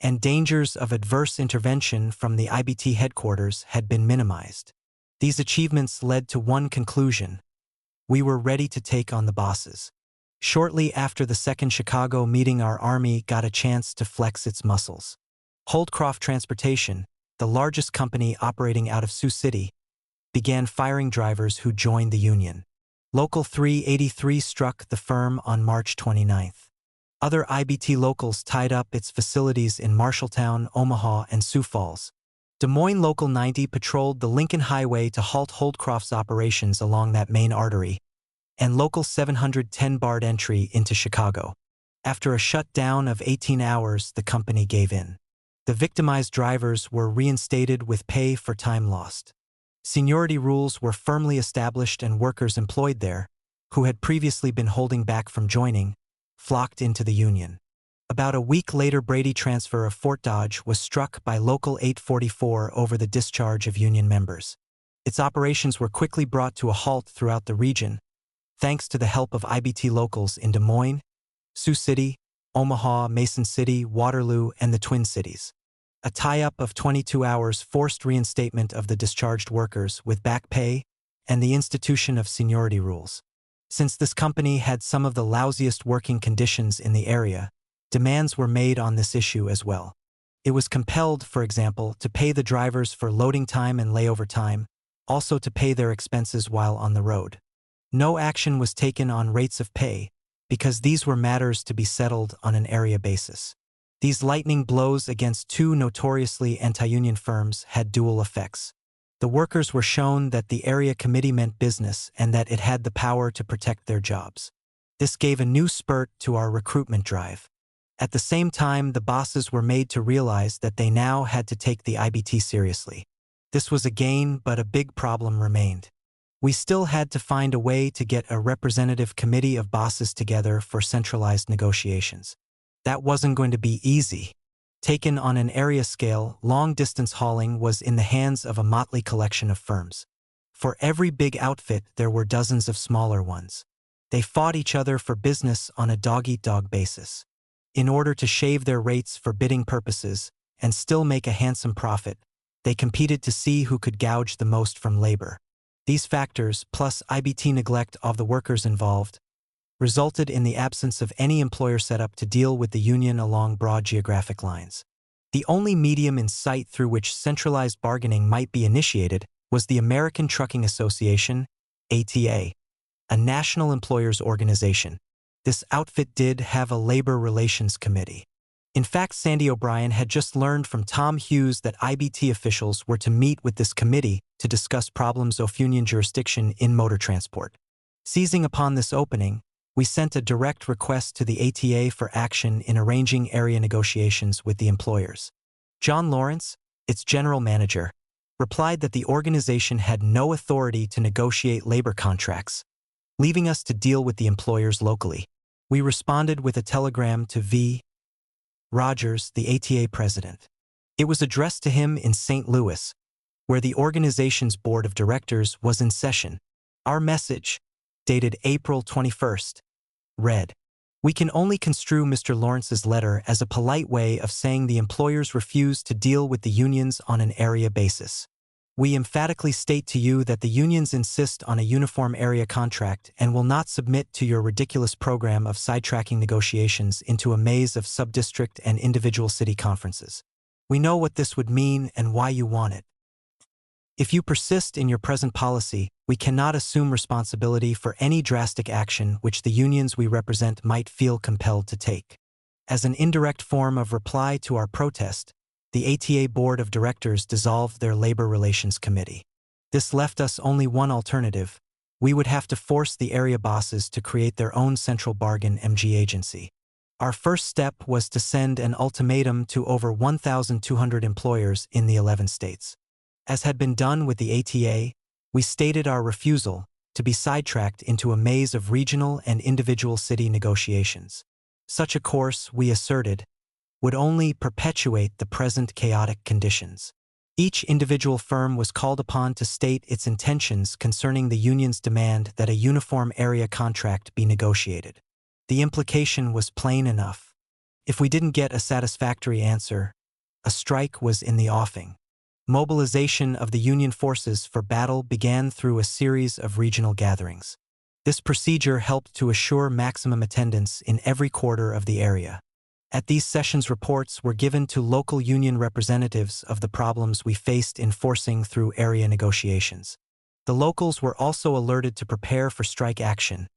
and dangers of adverse intervention from the IBT headquarters had been minimized. These achievements led to one conclusion: we were ready to take on the bosses. Shortly after the second Chicago meeting, our army got a chance to flex its muscles. Holdcroft Transportation, the largest company operating out of Sioux City, began firing drivers who joined the union. Local 383 struck the firm on March 29th. Other IBT locals tied up its facilities in Marshalltown, Omaha, and Sioux Falls. Des Moines Local 90 patrolled the Lincoln Highway to halt Holdcroft's operations along that main artery, and Local 710 barred entry into Chicago. After a shutdown of 18 hours, the company gave in. The victimized drivers were reinstated with pay for time lost. Seniority rules were firmly established, and workers employed there, who had previously been holding back from joining, flocked into the union. About a week later, Brady Transfer of Fort Dodge was struck by Local 844 over the discharge of union members. Its operations were quickly brought to a halt throughout the region, thanks to the help of IBT locals in Des Moines, Sioux City, Omaha, Mason City, Waterloo, and the Twin Cities. A tie-up of 22 hours forced reinstatement of the discharged workers with back pay and the institution of seniority rules. Since this company had some of the lousiest working conditions in the area, demands were made on this issue as well. It was compelled, for example, to pay the drivers for loading time and layover time, also to pay their expenses while on the road. No action was taken on rates of pay, because these were matters to be settled on an area basis. These lightning blows against two notoriously anti-union firms had dual effects. The workers were shown that the area committee meant business and that it had the power to protect their jobs. This gave a new spurt to our recruitment drive. At the same time, the bosses were made to realize that they now had to take the IBT seriously. This was a gain, but a big problem remained. We still had to find a way to get a representative committee of bosses together for centralized negotiations. That wasn't going to be easy. Taken on an area scale, long-distance hauling was in the hands of a motley collection of firms. For every big outfit, there were dozens of smaller ones. They fought each other for business on a dog-eat-dog basis. In order to shave their rates for bidding purposes and still make a handsome profit, they competed to see who could gouge the most from labor. These factors, plus IBT neglect of the workers involved, resulted in the absence of any employer setup to deal with the union along broad geographic lines. The only medium in sight through which centralized bargaining might be initiated was the American Trucking Association, ATA, a national employers organization. This outfit did have a labor relations committee. In fact, Sandy O'Brien had just learned from Tom Hughes that IBT officials were to meet with this committee to discuss problems of union jurisdiction in motor transport. Seizing upon this opening, we sent a direct request to the ATA for action in arranging area negotiations with the employers. John Lawrence, its general manager, replied that the organization had no authority to negotiate labor contracts, leaving us to deal with the employers locally. We responded with a telegram to V. Rogers, the ATA president. It was addressed to him in St. Louis, where the organization's board of directors was in session. Our message, dated April 21st, read, "We can only construe Mr. Lawrence's letter as a polite way of saying the employers refuse to deal with the unions on an area basis. We emphatically state to you that the unions insist on a uniform area contract and will not submit to your ridiculous program of sidetracking negotiations into a maze of sub-district and individual city conferences. We know what this would mean and why you want it. If you persist in your present policy, we cannot assume responsibility for any drastic action which the unions we represent might feel compelled to take." As an indirect form of reply to our protest, the ATA Board of Directors dissolved their Labor Relations Committee. This left us only one alternative. We would have to force the area bosses to create their own central bargain MG agency. Our first step was to send an ultimatum to over 1,200 employers in the 11 states. As had been done with the ATA, we stated our refusal to be sidetracked into a maze of regional and individual city negotiations. Such a course, we asserted, would only perpetuate the present chaotic conditions. Each individual firm was called upon to state its intentions concerning the union's demand that a uniform area contract be negotiated. The implication was plain enough. If we didn't get a satisfactory answer, a strike was in the offing. Mobilization of the union forces for battle began through a series of regional gatherings. This procedure helped to assure maximum attendance in every quarter of the area. At these sessions, reports were given to local union representatives of the problems we faced in forcing through area negotiations. The locals were also alerted to prepare for strike action,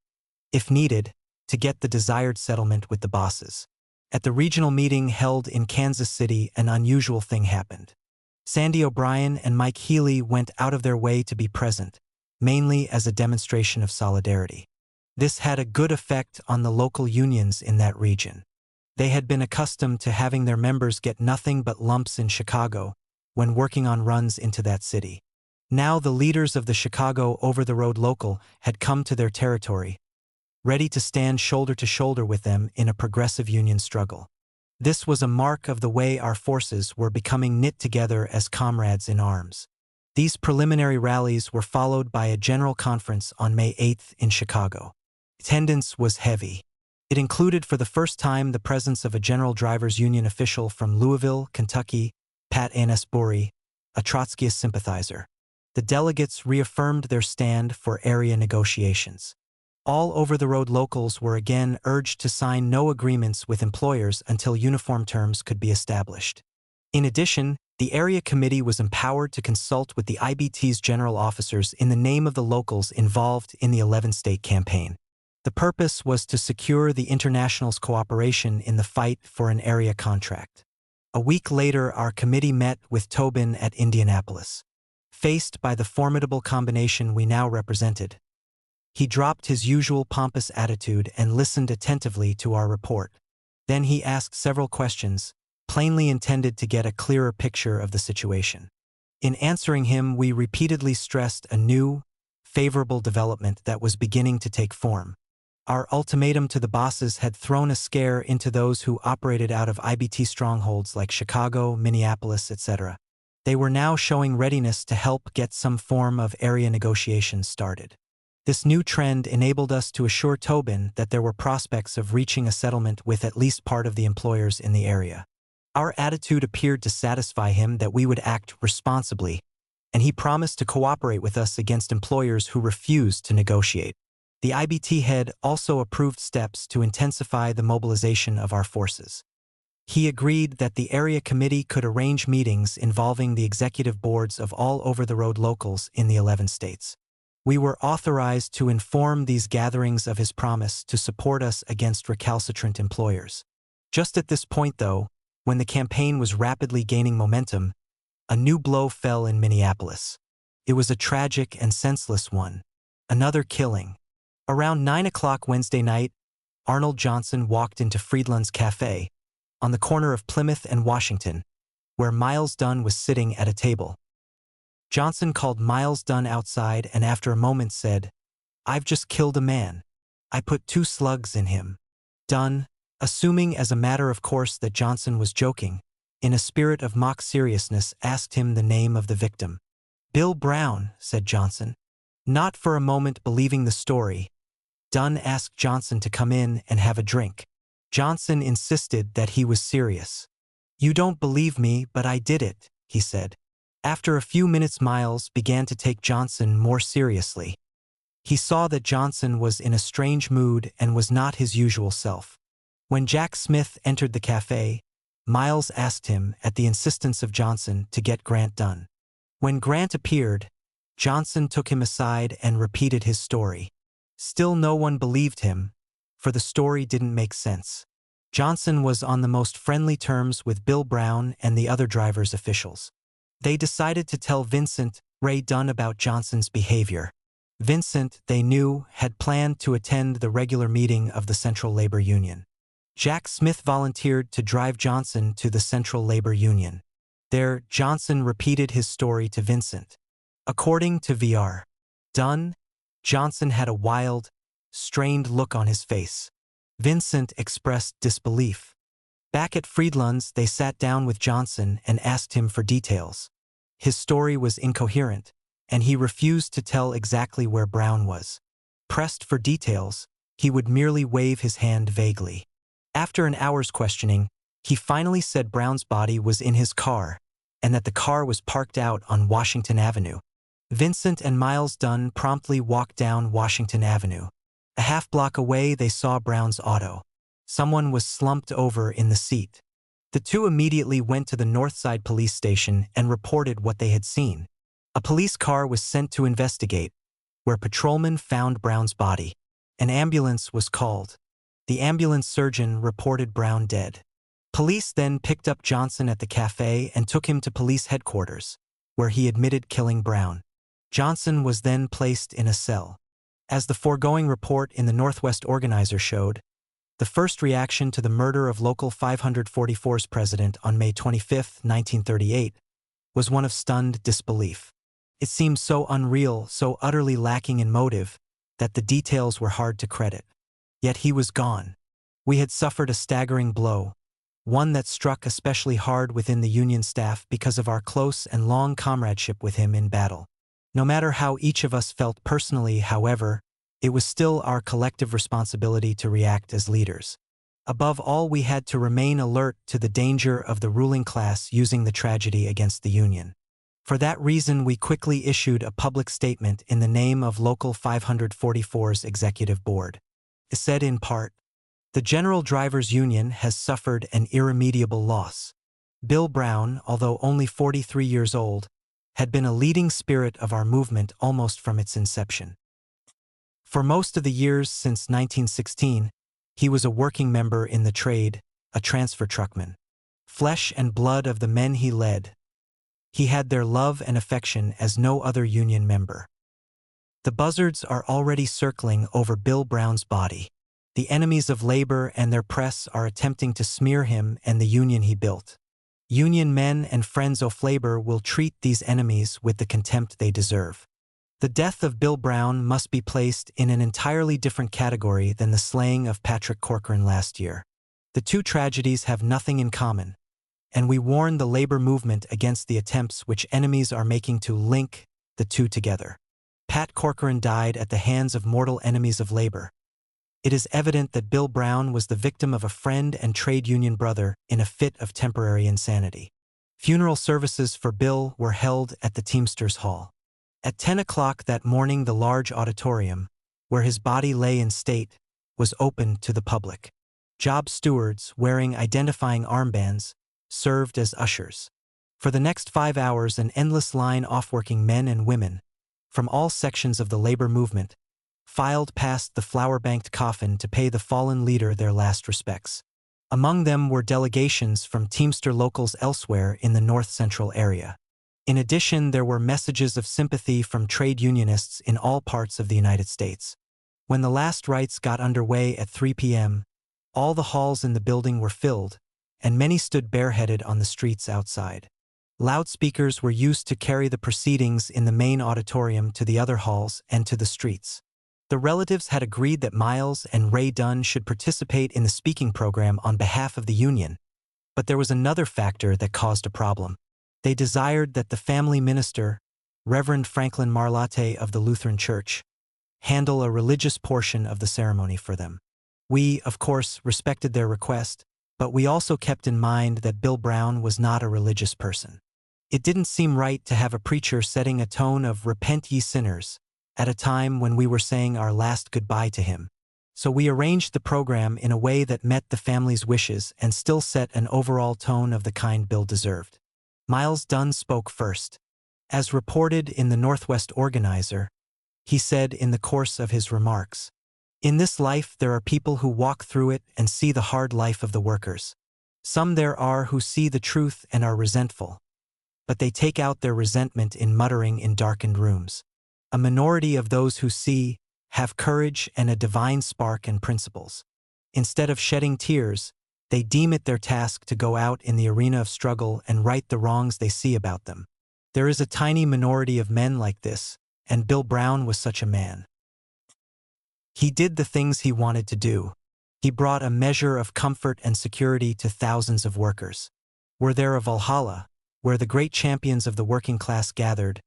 if needed, to get the desired settlement with the bosses. At the regional meeting held in Kansas City, an unusual thing happened. Sandy O'Brien and Mike Healy went out of their way to be present, mainly as a demonstration of solidarity. This had a good effect on the local unions in that region. They had been accustomed to having their members get nothing but lumps in Chicago when working on runs into that city. Now the leaders of the Chicago over-the-road local had come to their territory, ready to stand shoulder to shoulder with them in a progressive union struggle. This was a mark of the way our forces were becoming knit together as comrades in arms. These preliminary rallies were followed by a general conference on May 8 in Chicago. Attendance was heavy. It included for the first time the presence of a General Drivers Union official from Louisville, Kentucky, Pat Anesbury, a Trotskyist sympathizer. The delegates reaffirmed their stand for area negotiations. All over-the-road locals were again urged to sign no agreements with employers until uniform terms could be established. In addition, the area committee was empowered to consult with the IBT's general officers in the name of the locals involved in the 11-state campaign. The purpose was to secure the International's cooperation in the fight for an area contract. A week later, our committee met with Tobin at Indianapolis. Faced by the formidable combination we now represented, he dropped his usual pompous attitude and listened attentively to our report. Then he asked several questions, plainly intended to get a clearer picture of the situation. In answering him, we repeatedly stressed a new, favorable development that was beginning to take form. Our ultimatum to the bosses had thrown a scare into those who operated out of IBT strongholds like Chicago, Minneapolis, etc. They were now showing readiness to help get some form of area negotiations started. This new trend enabled us to assure Tobin that there were prospects of reaching a settlement with at least part of the employers in the area. Our attitude appeared to satisfy him that we would act responsibly, and he promised to cooperate with us against employers who refused to negotiate. The IBT head also approved steps to intensify the mobilization of our forces. He agreed that the area committee could arrange meetings involving the executive boards of all over-the-road locals in the 11 states. We were authorized to inform these gatherings of his promise to support us against recalcitrant employers. Just at this point, though, when the campaign was rapidly gaining momentum, a new blow fell in Minneapolis. It was a tragic and senseless one. Another killing. Around 9 o'clock Wednesday night, Arnold Johnson walked into Friedland's Cafe, on the corner of Plymouth and Washington, where Miles Dunne was sitting at a table. Johnson called Miles Dunne outside and after a moment said, "I've just killed a man. I put 2 slugs in him." Dunne, assuming as a matter of course that Johnson was joking, in a spirit of mock seriousness asked him the name of the victim. "Bill Brown," said Johnson. Not for a moment believing the story, Dunne asked Johnson to come in and have a drink. Johnson insisted that he was serious. "You don't believe me, but I did it," he said. After a few minutes, Miles began to take Johnson more seriously. He saw that Johnson was in a strange mood and was not his usual self. When Jack Smith entered the cafe, Miles asked him, at the insistence of Johnson, to get Grant Dunne. When Grant appeared, Johnson took him aside and repeated his story. Still no one believed him, for the story didn't make sense. Johnson was on the most friendly terms with Bill Brown and the other drivers' officials. They decided to tell Vincent Ray Dunne about Johnson's behavior. Vincent, they knew, had planned to attend the regular meeting of the Central Labor Union. Jack Smith volunteered to drive Johnson to the Central Labor Union. There, Johnson repeated his story to Vincent. According to VR. Dunne, Johnson had a wild, strained look on his face. Vincent expressed disbelief. Back at Friedland's, they sat down with Johnson and asked him for details. His story was incoherent, and he refused to tell exactly where Brown was. Pressed for details, he would merely wave his hand vaguely. After an hour's questioning, he finally said Brown's body was in his car, and that the car was parked out on Washington Avenue. Vincent and Miles Dunne promptly walked down Washington Avenue. A half-block away, they saw Brown's auto. Someone was slumped over in the seat. The two immediately went to the Northside police station and reported what they had seen. A police car was sent to investigate, where patrolmen found Brown's body. An ambulance was called. The ambulance surgeon reported Brown dead. Police then picked up Johnson at the cafe and took him to police headquarters, where he admitted killing Brown. Johnson was then placed in a cell. As the foregoing report in the Northwest Organizer showed, the first reaction to the murder of Local 544's president on May 25, 1938, was one of stunned disbelief. It seemed so unreal, so utterly lacking in motive, that the details were hard to credit. Yet he was gone. We had suffered a staggering blow. one that struck especially hard within the Union staff because of our close and long comradeship with him in battle. No matter how each of us felt personally, however, it was still our collective responsibility to react as leaders. Above all, we had to remain alert to the danger of the ruling class using the tragedy against the Union. For that reason, we quickly issued a public statement in the name of Local 544's Executive Board. It said in part, "The General Drivers Union has suffered an irremediable loss. Bill Brown, although only 43 years old, had been a leading spirit of our movement almost from its inception. For most of the years since 1916, he was a working member in the trade, a transfer truckman. Flesh and blood of the men he led. He had their love and affection as no other Union member. The buzzards are already circling over Bill Brown's body. The enemies of labor and their press are attempting to smear him and the Union he built. Union men and friends of labor will treat these enemies with the contempt they deserve. The death of Bill Brown must be placed in an entirely different category than the slaying of Patrick Corcoran last year. The two tragedies have nothing in common, and we warn the labor movement against the attempts which enemies are making to link the two together. Pat Corcoran died at the hands of mortal enemies of labor. It is evident that Bill Brown was the victim of a friend and trade union brother in a fit of temporary insanity. Funeral services for Bill were held at the Teamsters Hall. At 10 o'clock that morning, the large auditorium, where his body lay in state, was opened to the public. Job stewards, wearing identifying armbands, served as ushers. For the next 5 hours, an endless line of working men and women, from all sections of the labor movement, filed past the flower-banked coffin to pay the fallen leader their last respects. Among them were delegations from Teamster locals elsewhere in the north-central area. In addition, there were messages of sympathy from trade unionists in all parts of the United States. When the last rites got underway at 3 p.m., all the halls in the building were filled, and many stood bareheaded on the streets outside. Loudspeakers were used to carry the proceedings in the main auditorium to the other halls and to the streets. The relatives had agreed that Miles and Ray Dunne should participate in the speaking program on behalf of the Union, but there was another factor that caused a problem. They desired that the family minister, Reverend Franklin Marlatte of the Lutheran Church, handle a religious portion of the ceremony for them. We, of course, respected their request, but we also kept in mind that Bill Brown was not a religious person. It didn't seem right to have a preacher setting a tone of "Repent ye sinners" at a time when we were saying our last goodbye to him. So we arranged the program in a way that met the family's wishes and still set an overall tone of the kind Bill deserved. Miles Dunne spoke first. As reported in the Northwest Organizer, he said in the course of his remarks, "In this life there are people who walk through it and see the hard life of the workers. Some there are who see the truth and are resentful, but they take out their resentment in muttering in darkened rooms. A minority of those who see have courage and a divine spark and principles. Instead of shedding tears, they deem it their task to go out in the arena of struggle and right the wrongs they see about them. There is a tiny minority of men like this, and Bill Brown was such a man. He did the things he wanted to do. He brought a measure of comfort and security to thousands of workers. Were there a Valhalla, where the great champions of the working class gathered,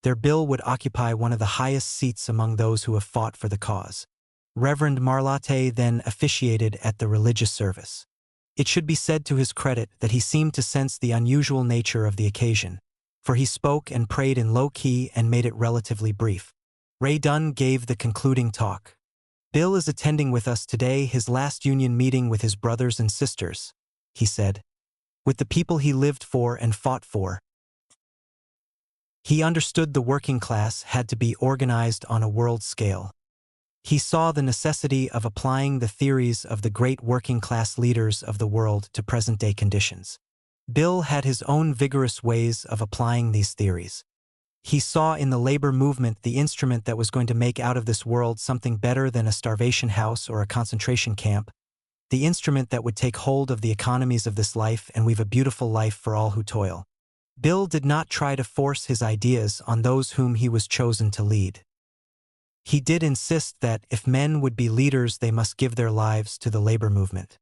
their Bill would occupy one of the highest seats among those who have fought for the cause." Reverend Marlatte then officiated at the religious service. It should be said to his credit that he seemed to sense the unusual nature of the occasion, for he spoke and prayed in low key and made it relatively brief. Ray Dunne gave the concluding talk. "Bill is attending with us today his last union meeting with his brothers and sisters," he said, "with the people he lived for and fought for. He understood the working class had to be organized on a world scale. He saw the necessity of applying the theories of the great working class leaders of the world to present-day conditions. Bill had his own vigorous ways of applying these theories. He saw in the labor movement the instrument that was going to make out of this world something better than a starvation house or a concentration camp, the instrument that would take hold of the economies of this life and weave a beautiful life for all who toil. Bill did not try to force his ideas on those whom he was chosen to lead. He did insist that if men would be leaders, they must give their lives to the labor movement.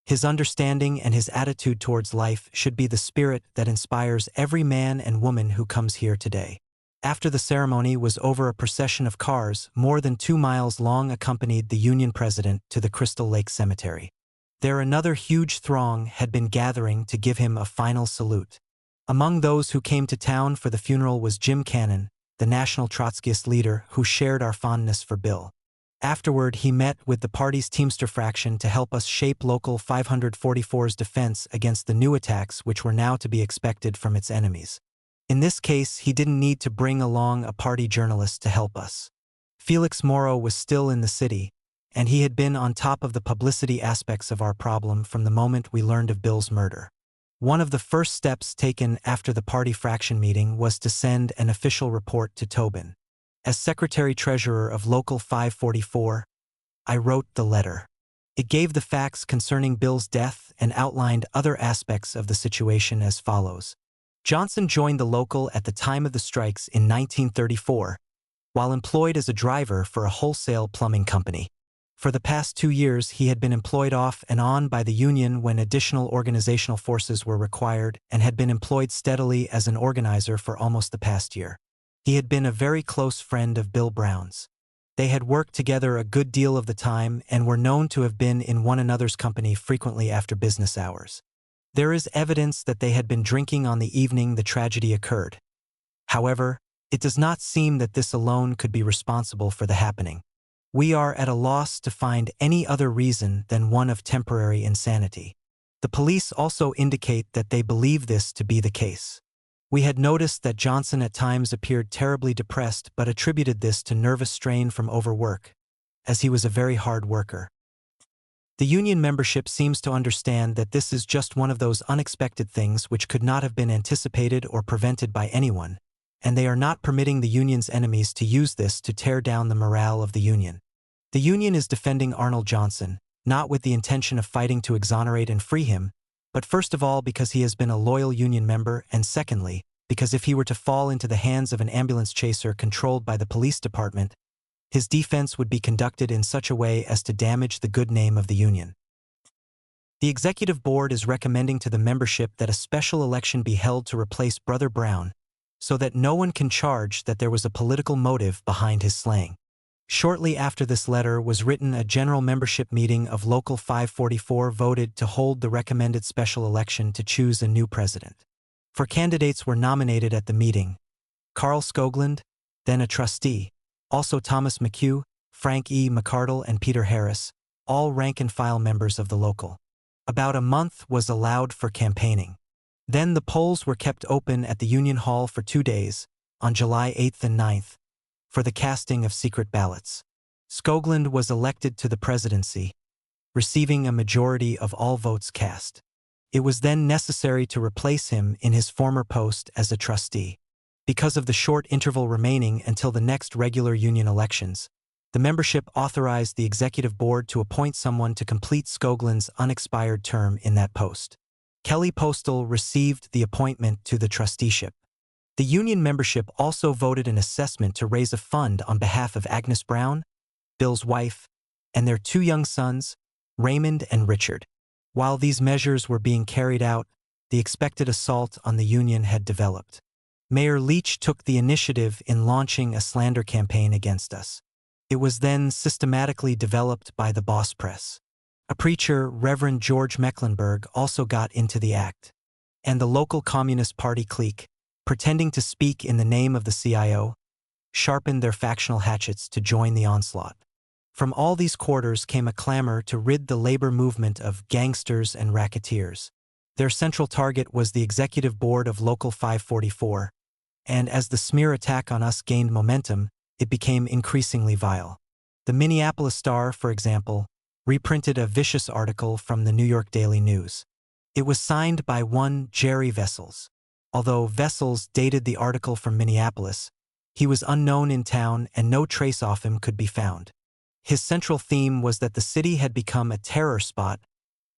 His understanding and his attitude towards life should be the spirit that inspires every man and woman who comes here today. After the ceremony was over, a procession of cars, more than 2 miles long, accompanied the Union president to the Crystal Lake Cemetery. There another huge throng had been gathering to give him a final salute. Among those who came to town for the funeral was Jim Cannon, the national Trotskyist leader who shared our fondness for Bill. Afterward, he met with the party's Teamster fraction to help us shape Local 544's defense against the new attacks which were now to be expected from its enemies. In this case, he didn't need to bring along a party journalist to help us. Felix Morrow was still in the city, and he had been on top of the publicity aspects of our problem from the moment we learned of Bill's murder. One of the first steps taken after the party fraction meeting was to send an official report to Tobin. As Secretary-Treasurer of Local 544, I wrote the letter. It gave the facts concerning Bill's death and outlined other aspects of the situation as follows. Johnson joined the local at the time of the strikes in 1934, while employed as a driver for a wholesale plumbing company. For the past 2 years, he had been employed off and on by the Union when additional organizational forces were required, and had been employed steadily as an organizer for almost the past year. He had been a very close friend of Bill Brown's. They had worked together a good deal of the time and were known to have been in one another's company frequently after business hours. There is evidence that they had been drinking on the evening the tragedy occurred. However, it does not seem that this alone could be responsible for the happening. We are at a loss to find any other reason than one of temporary insanity. The police also indicate that they believe this to be the case. We had noticed that Johnson at times appeared terribly depressed, but attributed this to nervous strain from overwork, as he was a very hard worker. The Union membership seems to understand that this is just one of those unexpected things which could not have been anticipated or prevented by anyone, and they are not permitting the Union's enemies to use this to tear down the morale of the Union. The Union is defending Arnold Johnson, not with the intention of fighting to exonerate and free him, but first of all because he has been a loyal Union member, and secondly, because if he were to fall into the hands of an ambulance chaser controlled by the police department, his defense would be conducted in such a way as to damage the good name of the Union. The Executive Board is recommending to the membership that a special election be held to replace Brother Brown, so that no one can charge that there was a political motive behind his slaying. Shortly after this letter was written, a general membership meeting of Local 544 voted to hold the recommended special election to choose a new president. 4 candidates were nominated at the meeting: Carl Skoglund, then a trustee, also Thomas McHugh, Frank E. McCardle, and Peter Harris, all rank-and-file members of the local. About a month was allowed for campaigning. Then the polls were kept open at the Union Hall for 2 days, on July 8th and 9th, for the casting of secret ballots. Skoglund was elected to the presidency, receiving a majority of all votes cast. It was then necessary to replace him in his former post as a trustee. Because of the short interval remaining until the next regular Union elections, the membership authorized the Executive Board to appoint someone to complete Skoglund's unexpired term in that post. Kelly Postal received the appointment to the trusteeship. The Union membership also voted an assessment to raise a fund on behalf of Agnes Brown, Bill's wife, and their 2 young sons, Raymond and Richard. While these measures were being carried out, the expected assault on the Union had developed. Mayor Leach took the initiative in launching a slander campaign against us. It was then systematically developed by the boss press. A preacher, Reverend George Mecklenburg, also got into the act. And the local Communist Party clique, pretending to speak in the name of the CIO, sharpened their factional hatchets to join the onslaught. From all these quarters came a clamor to rid the labor movement of gangsters and racketeers. Their central target was the Executive Board of Local 544, and as the smear attack on us gained momentum, it became increasingly vile. The Minneapolis Star, for example, reprinted a vicious article from the New York Daily News. It was signed by one Jerry Vessels. Although Vessels dated the article from Minneapolis, he was unknown in town and no trace of him could be found. His central theme was that the city had become a terror spot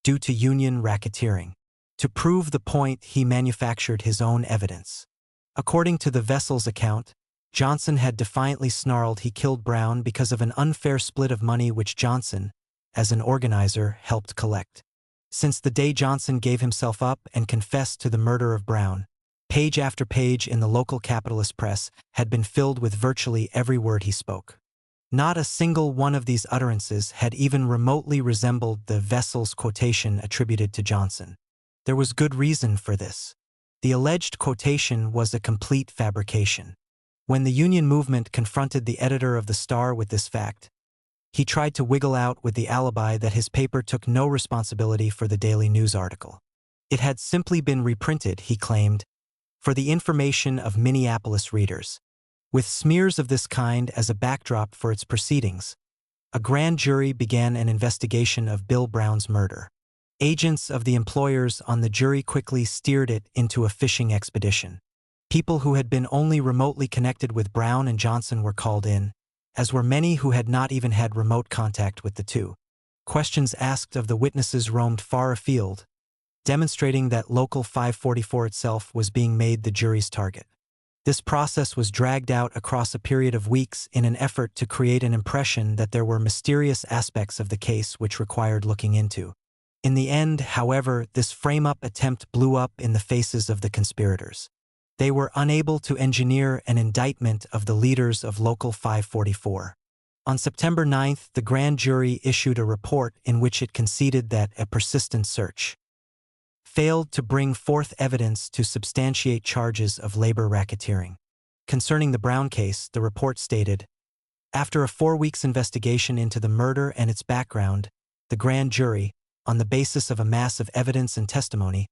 due to Union racketeering. To prove the point, he manufactured his own evidence. According to the Vessels account, Johnson had defiantly snarled he killed Brown because of an unfair split of money which Johnson, as an organizer, helped collect. Since the day Johnson gave himself up and confessed to the murder of Brown, page after page in the local capitalist press had been filled with virtually every word he spoke. Not a single one of these utterances had even remotely resembled the vessel's quotation attributed to Johnson. There was good reason for this. The alleged quotation was a complete fabrication. When the Union movement confronted the editor of the Star with this fact, he tried to wiggle out with the alibi that his paper took no responsibility for the daily news article. It had simply been reprinted, he claimed, for the information of Minneapolis readers. With smears of this kind as a backdrop for its proceedings, a grand jury began an investigation of Bill Brown's murder. Agents of the employers on the jury quickly steered it into a fishing expedition. People who had been only remotely connected with Brown and Johnson were called in, as were many who had not even had remote contact with the two. Questions asked of the witnesses roamed far afield, demonstrating that Local 544 itself was being made the jury's target. This process was dragged out across a period of weeks in an effort to create an impression that there were mysterious aspects of the case which required looking into. In the end, however, this frame-up attempt blew up in the faces of the conspirators. They were unable to engineer an indictment of the leaders of Local 544. On September 9th, the grand jury issued a report in which it conceded that a persistent search failed to bring forth evidence to substantiate charges of labor racketeering. Concerning the Brown case, the report stated, after a 4 weeks investigation into the murder and its background, the grand jury, on the basis of a mass of evidence and testimony,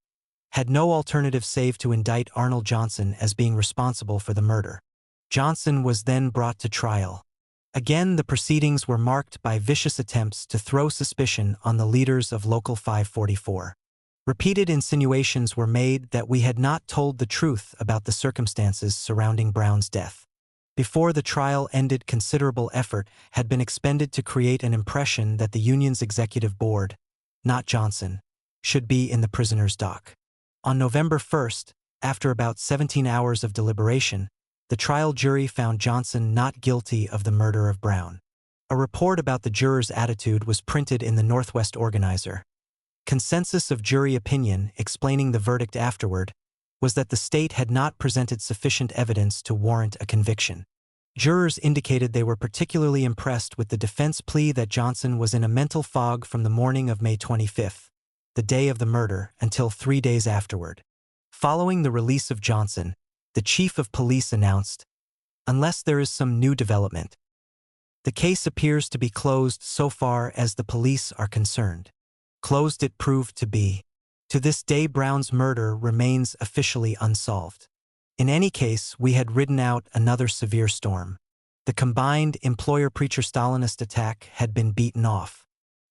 had no alternative save to indict Arnold Johnson as being responsible for the murder. Johnson was then brought to trial. Again, the proceedings were marked by vicious attempts to throw suspicion on the leaders of Local 544. Repeated insinuations were made that we had not told the truth about the circumstances surrounding Brown's death. Before the trial ended, considerable effort had been expended to create an impression that the union's executive board, not Johnson, should be in the prisoner's dock. On November 1st, after about 17 hours of deliberation, the trial jury found Johnson not guilty of the murder of Brown. A report about the jurors' attitude was printed in the Northwest Organizer. Consensus of jury opinion, explaining the verdict afterward, was that the state had not presented sufficient evidence to warrant a conviction. Jurors indicated they were particularly impressed with the defense plea that Johnson was in a mental fog from the morning of May 25th, the day of the murder, until 3 days afterward. Following the release of Johnson, the chief of police announced, unless there is some new development, the case appears to be closed so far as the police are concerned. Closed it proved to be. To this day, Brown's murder remains officially unsolved. In any case, we had ridden out another severe storm. The combined employer-preacher-Stalinist attack had been beaten off.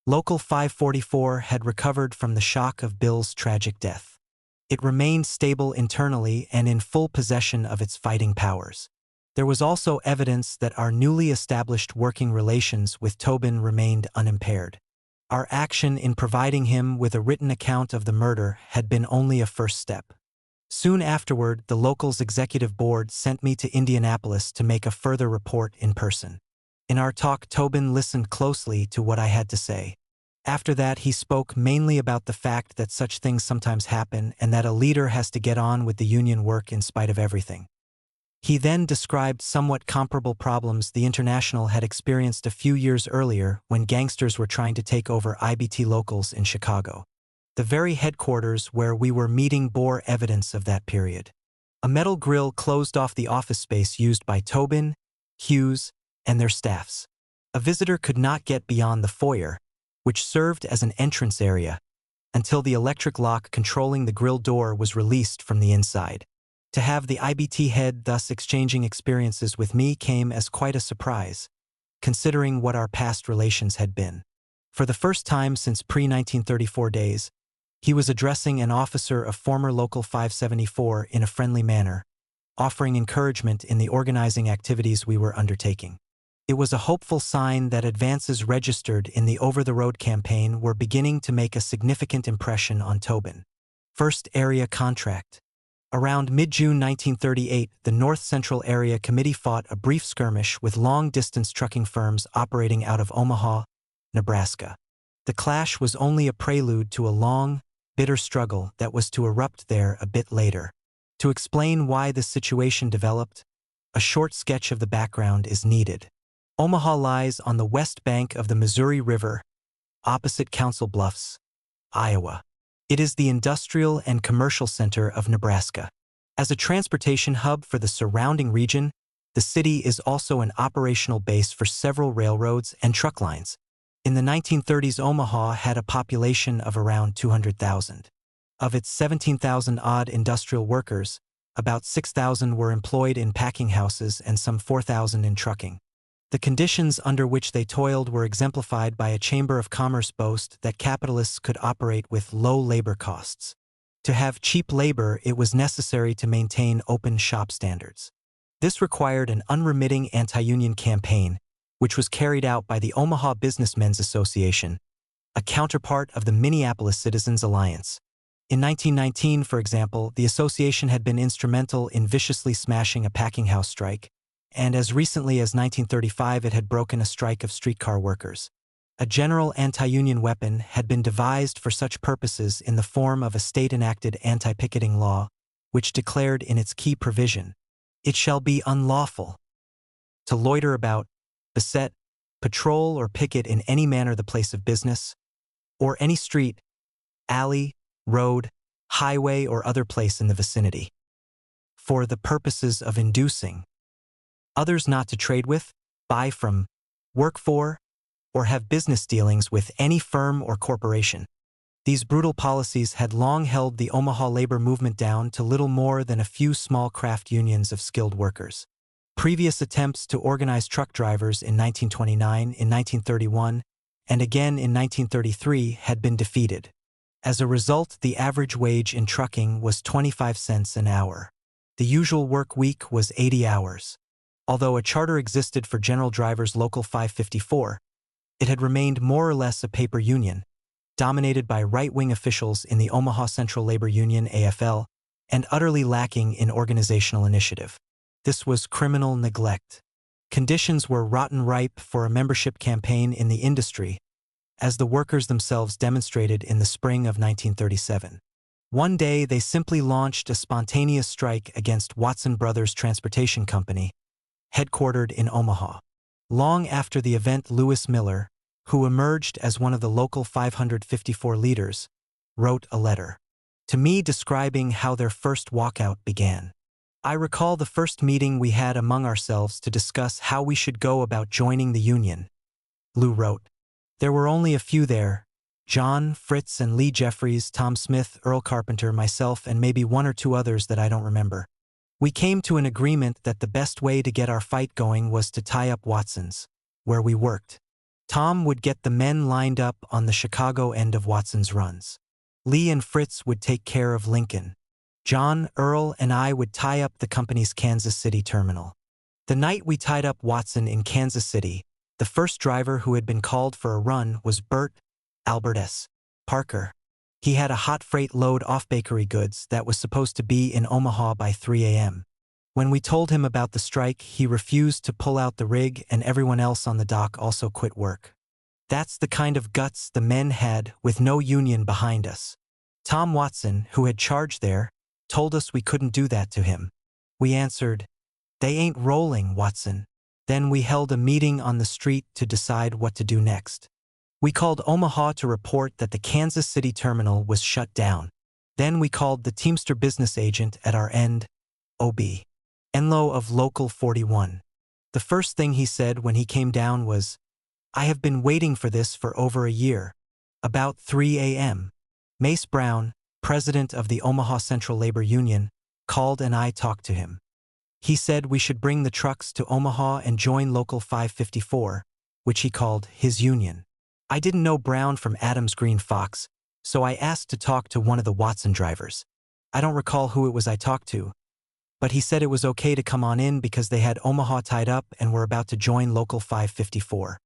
Local 544 had recovered from the shock of Bill's tragic death. It remained stable internally and in full possession of its fighting powers. There was also evidence that our newly established working relations with Tobin remained unimpaired. Our action in providing him with a written account of the murder had been only a first step. Soon afterward, the local's executive board sent me to Indianapolis to make a further report in person. In our talk, Tobin listened closely to what I had to say. After that, he spoke mainly about the fact that such things sometimes happen and that a leader has to get on with the union work in spite of everything. He then described somewhat comparable problems the International had experienced a few years earlier when gangsters were trying to take over IBT locals in Chicago. The very headquarters where we were meeting bore evidence of that period. A metal grill closed off the office space used by Tobin, Hughes, and their staffs. A visitor could not get beyond the foyer, which served as an entrance area, until the electric lock controlling the grill door was released from the inside. To have the IBT head thus exchanging experiences with me came as quite a surprise, considering what our past relations had been. For the first time since pre-1934 days, he was addressing an officer of former Local 574 in a friendly manner, offering encouragement in the organizing activities we were undertaking. It was a hopeful sign that advances registered in the over-the-road campaign were beginning to make a significant impression on Tobin. First Area Contract. Around mid-June 1938, the North Central Area Committee fought a brief skirmish with long-distance trucking firms operating out of Omaha, Nebraska. The clash was only a prelude to a long, bitter struggle that was to erupt there a bit later. To explain why this situation developed, a short sketch of the background is needed. Omaha lies on the west bank of the Missouri River, opposite Council Bluffs, Iowa. It is the industrial and commercial center of Nebraska. As a transportation hub for the surrounding region, the city is also an operational base for several railroads and truck lines. In the 1930s, Omaha had a population of around 200,000. Of its 17,000-odd industrial workers, about 6,000 were employed in packing houses and some 4,000 in trucking. The conditions under which they toiled were exemplified by a Chamber of Commerce boast that capitalists could operate with low labor costs. To have cheap labor, it was necessary to maintain open shop standards. This required an unremitting anti-union campaign, which was carried out by the Omaha Businessmen's Association, a counterpart of the Minneapolis Citizens Alliance. In 1919, for example, the association had been instrumental in viciously smashing a packing house strike, and as recently as 1935 it had broken a strike of streetcar workers. A general anti-union weapon had been devised for such purposes in the form of a state-enacted anti-picketing law, which declared in its key provision, "It shall be unlawful to loiter about, beset, patrol or picket in any manner the place of business, or any street, alley, road, highway or other place in the vicinity, for the purposes of inducing others not to trade with, buy from, work for, or have business dealings with any firm or corporation." These brutal policies had long held the Omaha labor movement down to little more than a few small craft unions of skilled workers. Previous attempts to organize truck drivers in 1929, in 1931, and again in 1933 had been defeated. As a result, the average wage in trucking was 25 cents an hour. The usual work week was 80 hours. Although a charter existed for General Drivers Local 554, it had remained more or less a paper union, dominated by right-wing officials in the Omaha Central Labor Union (AFL), and utterly lacking in organizational initiative. This was criminal neglect. Conditions were rotten ripe for a membership campaign in the industry, as the workers themselves demonstrated in the spring of 1937. One day they simply launched a spontaneous strike against Watson Brothers Transportation Company, headquartered in Omaha. Long after the event, Lewis Miller, who emerged as one of the local 554 leaders, wrote a letter to me describing how their first walkout began. "I recall the first meeting we had among ourselves to discuss how we should go about joining the union," Lew wrote. "There were only a few there: John, Fritz, and Lee Jeffries, Tom Smith, Earl Carpenter, myself, and maybe one or two others that I don't remember. We came to an agreement that the best way to get our fight going was to tie up Watson's, where we worked. Tom would get the men lined up on the Chicago end of Watson's runs. Lee and Fritz would take care of Lincoln. John, Earl, and I would tie up the company's Kansas City terminal. The night we tied up Watson in Kansas City, the first driver who had been called for a run was Albert S. Parker. He had a hot freight load off bakery goods that was supposed to be in Omaha by 3 a.m. When we told him about the strike, he refused to pull out the rig, and everyone else on the dock also quit work. That's the kind of guts the men had, with no union behind us. Tom Watson, who had charged there, told us we couldn't do that to him. We answered, 'They ain't rolling, Watson.' Then we held a meeting on the street to decide what to do next. We called Omaha to report that the Kansas City terminal was shut down. Then we called the Teamster business agent at our end, O.B. Enlow of Local 41. The first thing he said when he came down was, 'I have been waiting for this for over a year.' About 3 a.m., Mace Brown, president of the Omaha Central Labor Union, called and I talked to him. He said we should bring the trucks to Omaha and join Local 554, which he called his union. I didn't know Brown from Adam's Green Fox, so I asked to talk to one of the Watson drivers. I don't recall who it was I talked to, but he said it was okay to come on in because they had Omaha tied up and were about to join Local 554.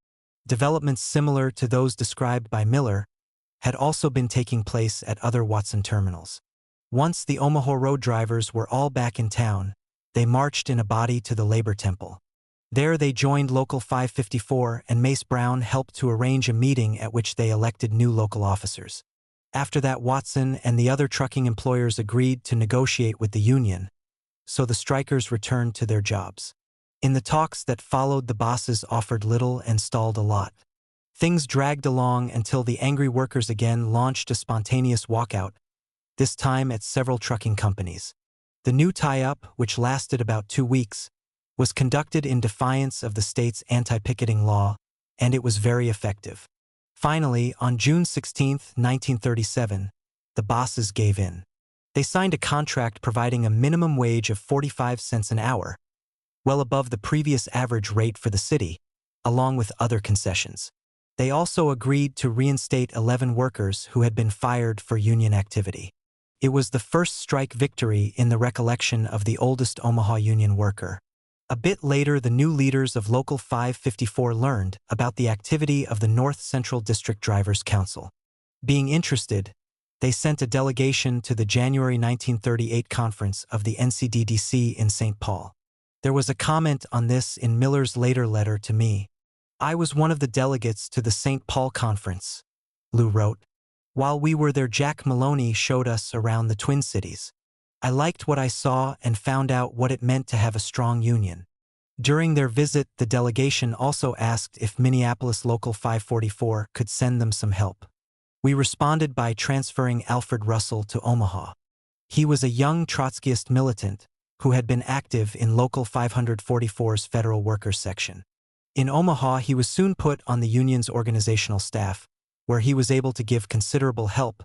Developments similar to those described by Miller had also been taking place at other Watson terminals. Once the Omaha road drivers were all back in town, they marched in a body to the Labor Temple. There they joined Local 554, and Mace Brown helped to arrange a meeting at which they elected new local officers. After that, Watson and the other trucking employers agreed to negotiate with the union, so the strikers returned to their jobs. In the talks that followed, the bosses offered little and stalled a lot. Things dragged along until the angry workers again launched a spontaneous walkout, this time at several trucking companies. The new tie-up, which lasted about 2 weeks, was conducted in defiance of the state's anti-picketing law, and it was very effective. Finally, on June 16, 1937, the bosses gave in. They signed a contract providing a minimum wage of 45 cents an hour, well above the previous average rate for the city, along with other concessions. They also agreed to reinstate 11 workers who had been fired for union activity. It was the first strike victory in the recollection of the oldest Omaha union worker. A bit later, the new leaders of Local 554 learned about the activity of the North Central District Drivers' Council. Being interested, they sent a delegation to the January 1938 conference of the NCDDC in St. Paul. There was a comment on this in Miller's later letter to me. "I was one of the delegates to the St. Paul conference," Lou wrote. "While we were there, Jack Maloney showed us around the Twin Cities. I liked what I saw and found out what it meant to have a strong union." During their visit, the delegation also asked if Minneapolis Local 544 could send them some help. We responded by transferring Alfred Russell to Omaha. He was a young Trotskyist militant who had been active in Local 544's Federal Workers section. In Omaha, he was soon put on the union's organizational staff, where he was able to give considerable help,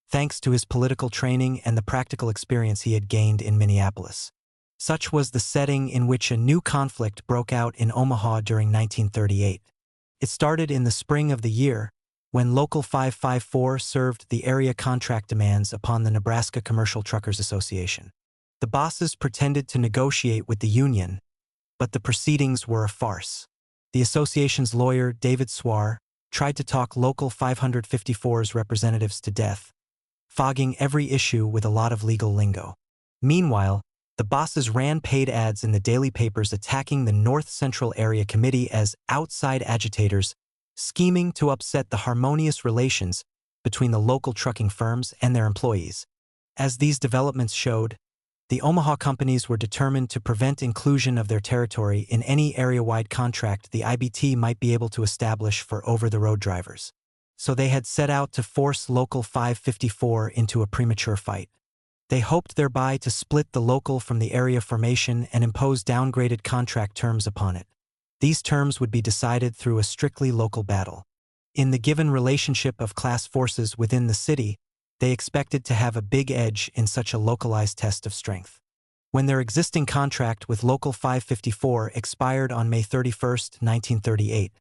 thanks to his political training and the practical experience he had gained in Minneapolis. Such was the setting in which a new conflict broke out in Omaha during 1938. It started in the spring of the year, when Local 554 served the area contract demands upon the Nebraska Commercial Truckers Association. The bosses pretended to negotiate with the union, but the proceedings were a farce. The association's lawyer, David Swar, tried to talk Local 554's representatives to death, fogging every issue with a lot of legal lingo. Meanwhile, the bosses ran paid ads in the daily papers attacking the North Central Area Committee as outside agitators, scheming to upset the harmonious relations between the local trucking firms and their employees. As these developments showed, the Omaha companies were determined to prevent inclusion of their territory in any area-wide contract the IBT might be able to establish for over-the-road drivers. So they had set out to force Local 554 into a premature fight. They hoped thereby to split the local from the area formation and impose downgraded contract terms upon it. These terms would be decided through a strictly local battle. In the given relationship of class forces within the city, they expected to have a big edge in such a localized test of strength. When their existing contract with Local 554 expired on May 31, 1938,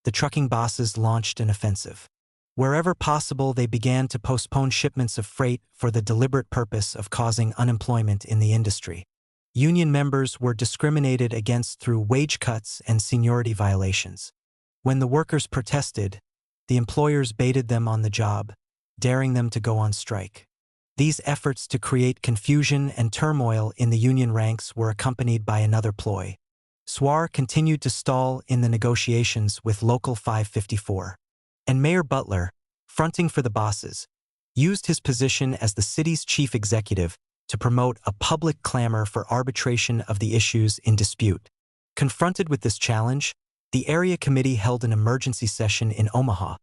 the trucking bosses launched an offensive. Wherever possible, they began to postpone shipments of freight for the deliberate purpose of causing unemployment in the industry. Union members were discriminated against through wage cuts and seniority violations. When the workers protested, the employers baited them on the job, daring them to go on strike. These efforts to create confusion and turmoil in the union ranks were accompanied by another ploy. Swar continued to stall in the negotiations with Local 554. And Mayor Butler, fronting for the bosses, used his position as the city's chief executive to promote a public clamor for arbitration of the issues in dispute. Confronted with this challenge, the area committee held an emergency session in Omaha,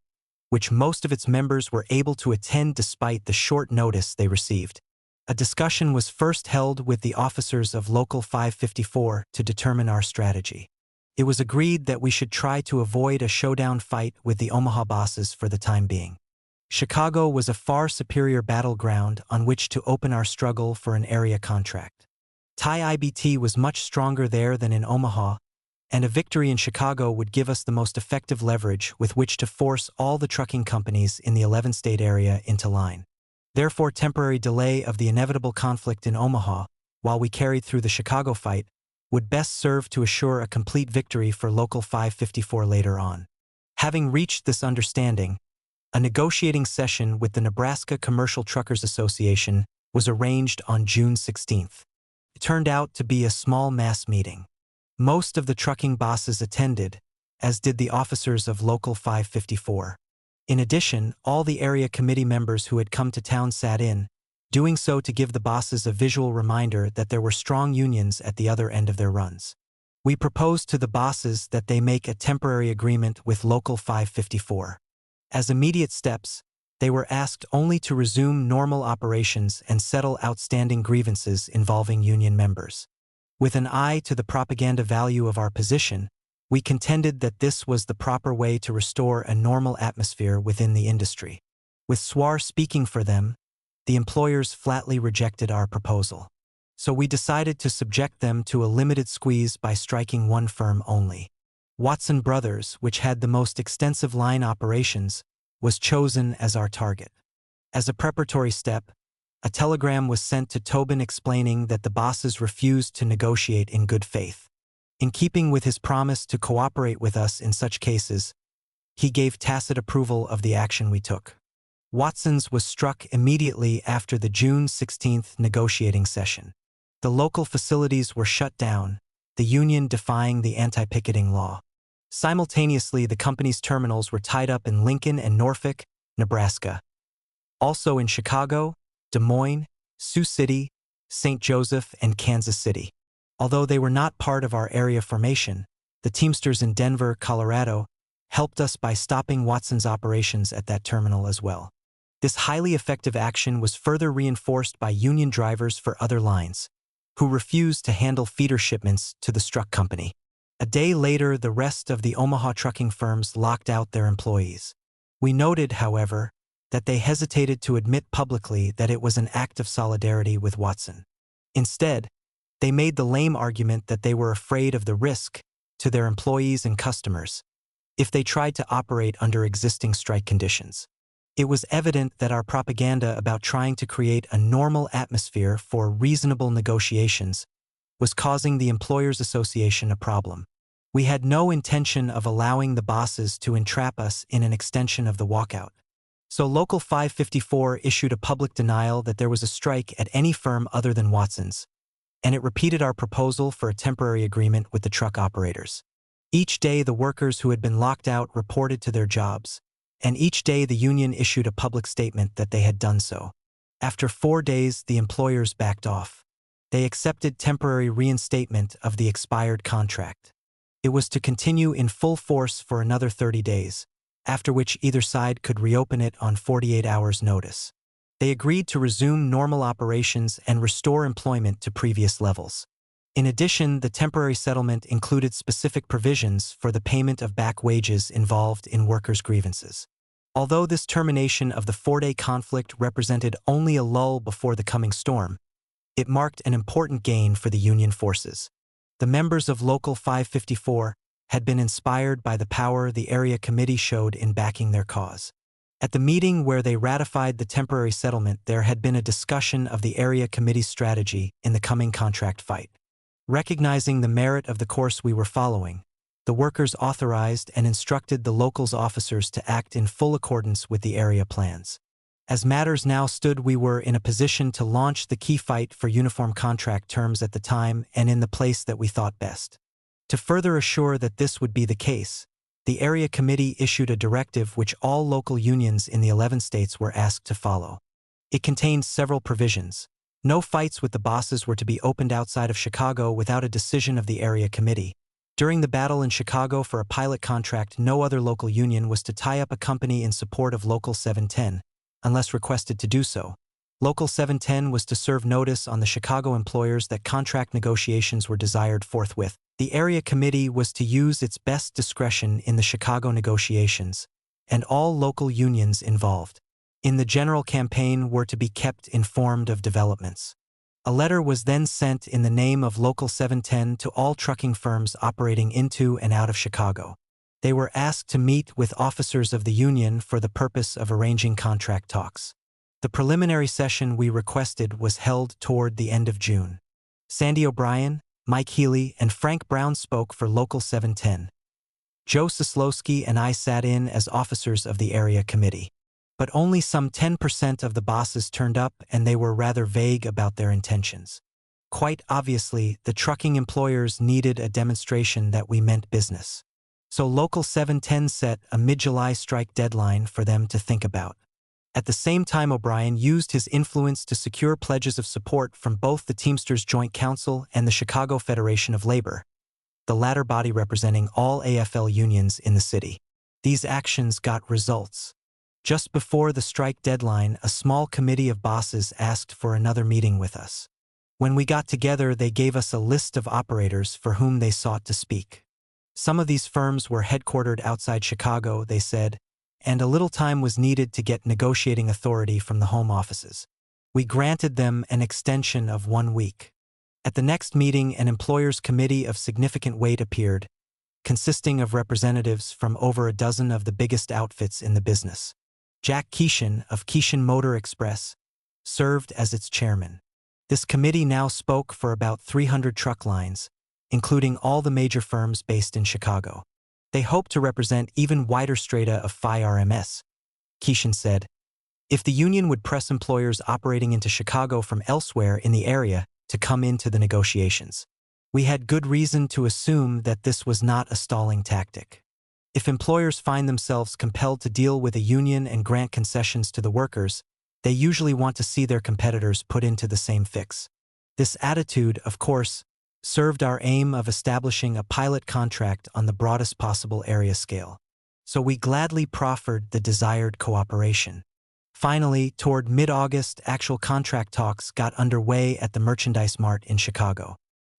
which most of its members were able to attend despite the short notice they received. A discussion was first held with the officers of Local 554 to determine our strategy. It was agreed that we should try to avoid a showdown fight with the Omaha bosses for the time being. Chicago was a far superior battleground on which to open our struggle for an area contract. Thai IBT was much stronger there than in Omaha, and a victory in Chicago would give us the most effective leverage with which to force all the trucking companies in the 11-state area into line. Therefore, temporary delay of the inevitable conflict in Omaha, while we carried through the Chicago fight, would best serve to assure a complete victory for Local 554 later on. Having reached this understanding, a negotiating session with the Nebraska Commercial Truckers Association was arranged on June 16th. It turned out to be a small mass meeting. Most of the trucking bosses attended, as did the officers of Local 554. In addition, all the area committee members who had come to town sat in, doing so to give the bosses a visual reminder that there were strong unions at the other end of their runs. We proposed to the bosses that they make a temporary agreement with Local 554. As immediate steps, they were asked only to resume normal operations and settle outstanding grievances involving union members. With an eye to the propaganda value of our position, we contended that this was the proper way to restore a normal atmosphere within the industry. With Swar speaking for them, the employers flatly rejected our proposal. So we decided to subject them to a limited squeeze by striking one firm only. Watson Brothers, which had the most extensive line operations, was chosen as our target. As a preparatory step, a telegram was sent to Tobin explaining that the bosses refused to negotiate in good faith. In keeping with his promise to cooperate with us in such cases, he gave tacit approval of the action we took. Watson's was struck immediately after the June 16th negotiating session. The local facilities were shut down, the union defying the anti-picketing law. Simultaneously, the company's terminals were tied up in Lincoln and Norfolk, Nebraska. Also in Chicago, Des Moines, Sioux City, St. Joseph, and Kansas City. Although they were not part of our area formation, the Teamsters in Denver, Colorado, helped us by stopping Watson's operations at that terminal as well. This highly effective action was further reinforced by union drivers for other lines, who refused to handle feeder shipments to the struck company. A day later, the rest of the Omaha trucking firms locked out their employees. We noted, however, that they hesitated to admit publicly that it was an act of solidarity with Watson. Instead, they made the lame argument that they were afraid of the risk to their employees and customers if they tried to operate under existing strike conditions. It was evident that our propaganda about trying to create a normal atmosphere for reasonable negotiations was causing the Employers Association a problem. We had no intention of allowing the bosses to entrap us in an extension of the walkout. So Local 554 issued a public denial that there was a strike at any firm other than Watson's, and it repeated our proposal for a temporary agreement with the truck operators. Each day the workers who had been locked out reported to their jobs, and each day the union issued a public statement that they had done so. After 4 days, the employers backed off. They accepted temporary reinstatement of the expired contract. It was to continue in full force for another 30 days, after which either side could reopen it on 48 hours' notice. They agreed to resume normal operations and restore employment to previous levels. In addition, the temporary settlement included specific provisions for the payment of back wages involved in workers' grievances. Although this termination of the 4-day conflict represented only a lull before the coming storm, it marked an important gain for the union forces. The members of Local 554 had been inspired by the power the area committee showed in backing their cause. At the meeting where they ratified the temporary settlement, there had been a discussion of the area committee's strategy in the coming contract fight. Recognizing the merit of the course we were following, the workers authorized and instructed the locals' officers to act in full accordance with the area plans. As matters now stood, we were in a position to launch the key fight for uniform contract terms at the time and in the place that we thought best. To further assure that this would be the case, the area committee issued a directive which all local unions in the 11 states were asked to follow. It contained several provisions. No fights with the bosses were to be opened outside of Chicago without a decision of the area committee. During the battle in Chicago for a pilot contract, no other local union was to tie up a company in support of Local 710, unless requested to do so. Local 710 was to serve notice on the Chicago employers that contract negotiations were desired forthwith. The area committee was to use its best discretion in the Chicago negotiations, and all local unions involved in the general campaign were to be kept informed of developments. A letter was then sent in the name of Local 710 to all trucking firms operating into and out of Chicago. They were asked to meet with officers of the union for the purpose of arranging contract talks. The preliminary session we requested was held toward the end of June. Sandy O'Brien, Mike Healy, and Frank Brown spoke for Local 710. Joe Soslowski and I sat in as officers of the area committee. But only some 10% of the bosses turned up, and they were rather vague about their intentions. Quite obviously, the trucking employers needed a demonstration that we meant business. So Local 710 set a mid-July strike deadline for them to think about. At the same time, O'Brien used his influence to secure pledges of support from both the Teamsters Joint Council and the Chicago Federation of Labor, the latter body representing all AFL unions in the city. These actions got results. Just before the strike deadline, a small committee of bosses asked for another meeting with us. When we got together, they gave us a list of operators for whom they sought to speak. Some of these firms were headquartered outside Chicago, they said, and a little time was needed to get negotiating authority from the home offices. We granted them an extension of 1 week. At the next meeting, an employers' committee of significant weight appeared, consisting of representatives from over a dozen of the biggest outfits in the business. Jack Keeshan of Keeshan Motor Express served as its chairman. This committee now spoke for about 300 truck lines, including all the major firms based in Chicago. They hoped to represent even wider strata of Phi RMS. Keeshan said, if the union would press employers operating into Chicago from elsewhere in the area to come into the negotiations. We had good reason to assume that this was not a stalling tactic. If employers find themselves compelled to deal with a union and grant concessions to the workers, they usually want to see their competitors put into the same fix. This attitude, of course, served our aim of establishing a pilot contract on the broadest possible area scale. So we gladly proffered the desired cooperation. Finally, toward mid-August, actual contract talks got underway at the Merchandise Mart in Chicago.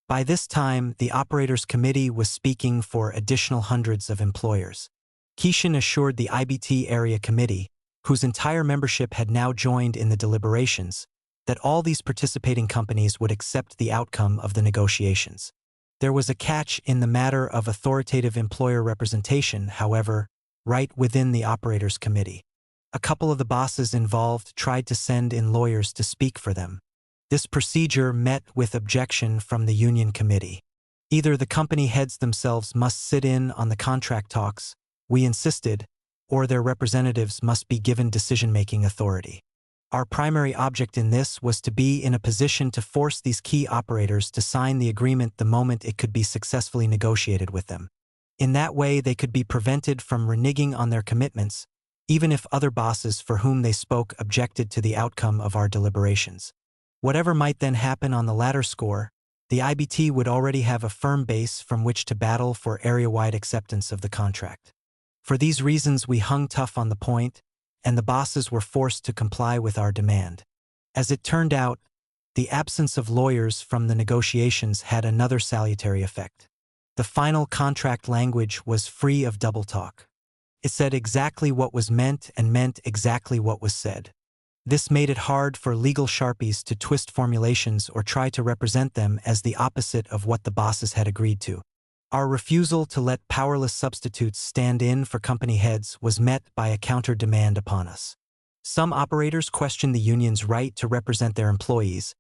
By this time, the Operators Committee was speaking for additional hundreds of employers. Keeshan assured the IBT Area Committee, whose entire membership had now joined in the deliberations, that all these participating companies would accept the outcome of the negotiations. There was a catch in the matter of authoritative employer representation, however, right within the Operators Committee. A couple of the bosses involved tried to send in lawyers to speak for them. This procedure met with objection from the union committee. Either the company heads themselves must sit in on the contract talks, we insisted, or their representatives must be given decision-making authority. Our primary object in this was to be in a position to force these key operators to sign the agreement the moment it could be successfully negotiated with them. In that way, they could be prevented from reneging on their commitments, even if other bosses for whom they spoke objected to the outcome of our deliberations. Whatever might then happen on the latter score, the IBT would already have a firm base from which to battle for area-wide acceptance of the contract. For these reasons, we hung tough on the point, and the bosses were forced to comply with our demand. As it turned out, the absence of lawyers from the negotiations had another salutary effect. The final contract language was free of double talk. It said exactly what was meant and meant exactly what was said. This made it hard for legal sharpies to twist formulations or try to represent them as the opposite of what the bosses had agreed to. Our refusal to let powerless substitutes stand in for company heads was met by a counter-demand upon us. Some operators questioned the union's right to represent their employees,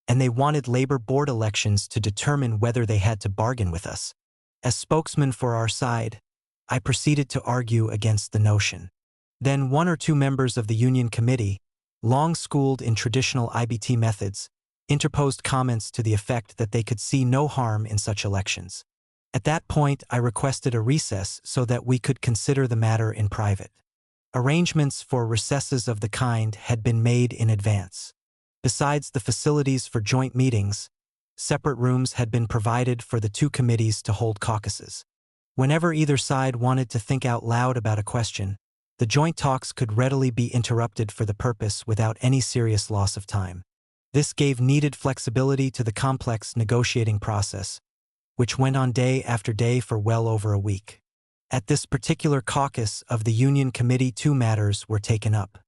and they wanted labor board elections to determine whether they had to bargain with us. As spokesman for our side, I proceeded to argue against the notion. Then one or two members of the union committee, long schooled in traditional IBT methods, interposed comments to the effect that they could see no harm in such elections. At that point, I requested a recess so that we could consider the matter in private. Arrangements for recesses of the kind had been made in advance. Besides the facilities for joint meetings, separate rooms had been provided for the two committees to hold caucuses. Whenever either side wanted to think out loud about a question, the joint talks could readily be interrupted for the purpose without any serious loss of time. This gave needed flexibility to the complex negotiating process, which went on day after day for well over a week. At this particular caucus of the Union Committee, two matters were taken up.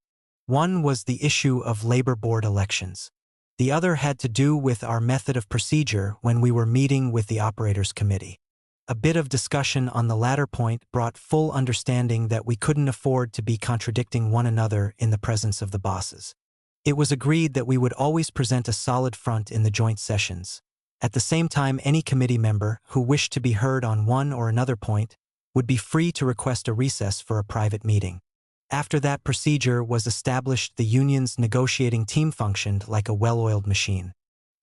One was the issue of labor board elections. The other had to do with our method of procedure when we were meeting with the Operators Committee. A bit of discussion on the latter point brought full understanding that we couldn't afford to be contradicting one another in the presence of the bosses. It was agreed that we would always present a solid front in the joint sessions. At the same time, any committee member who wished to be heard on one or another point would be free to request a recess for a private meeting. After that procedure was established, the union's negotiating team functioned like a well-oiled machine.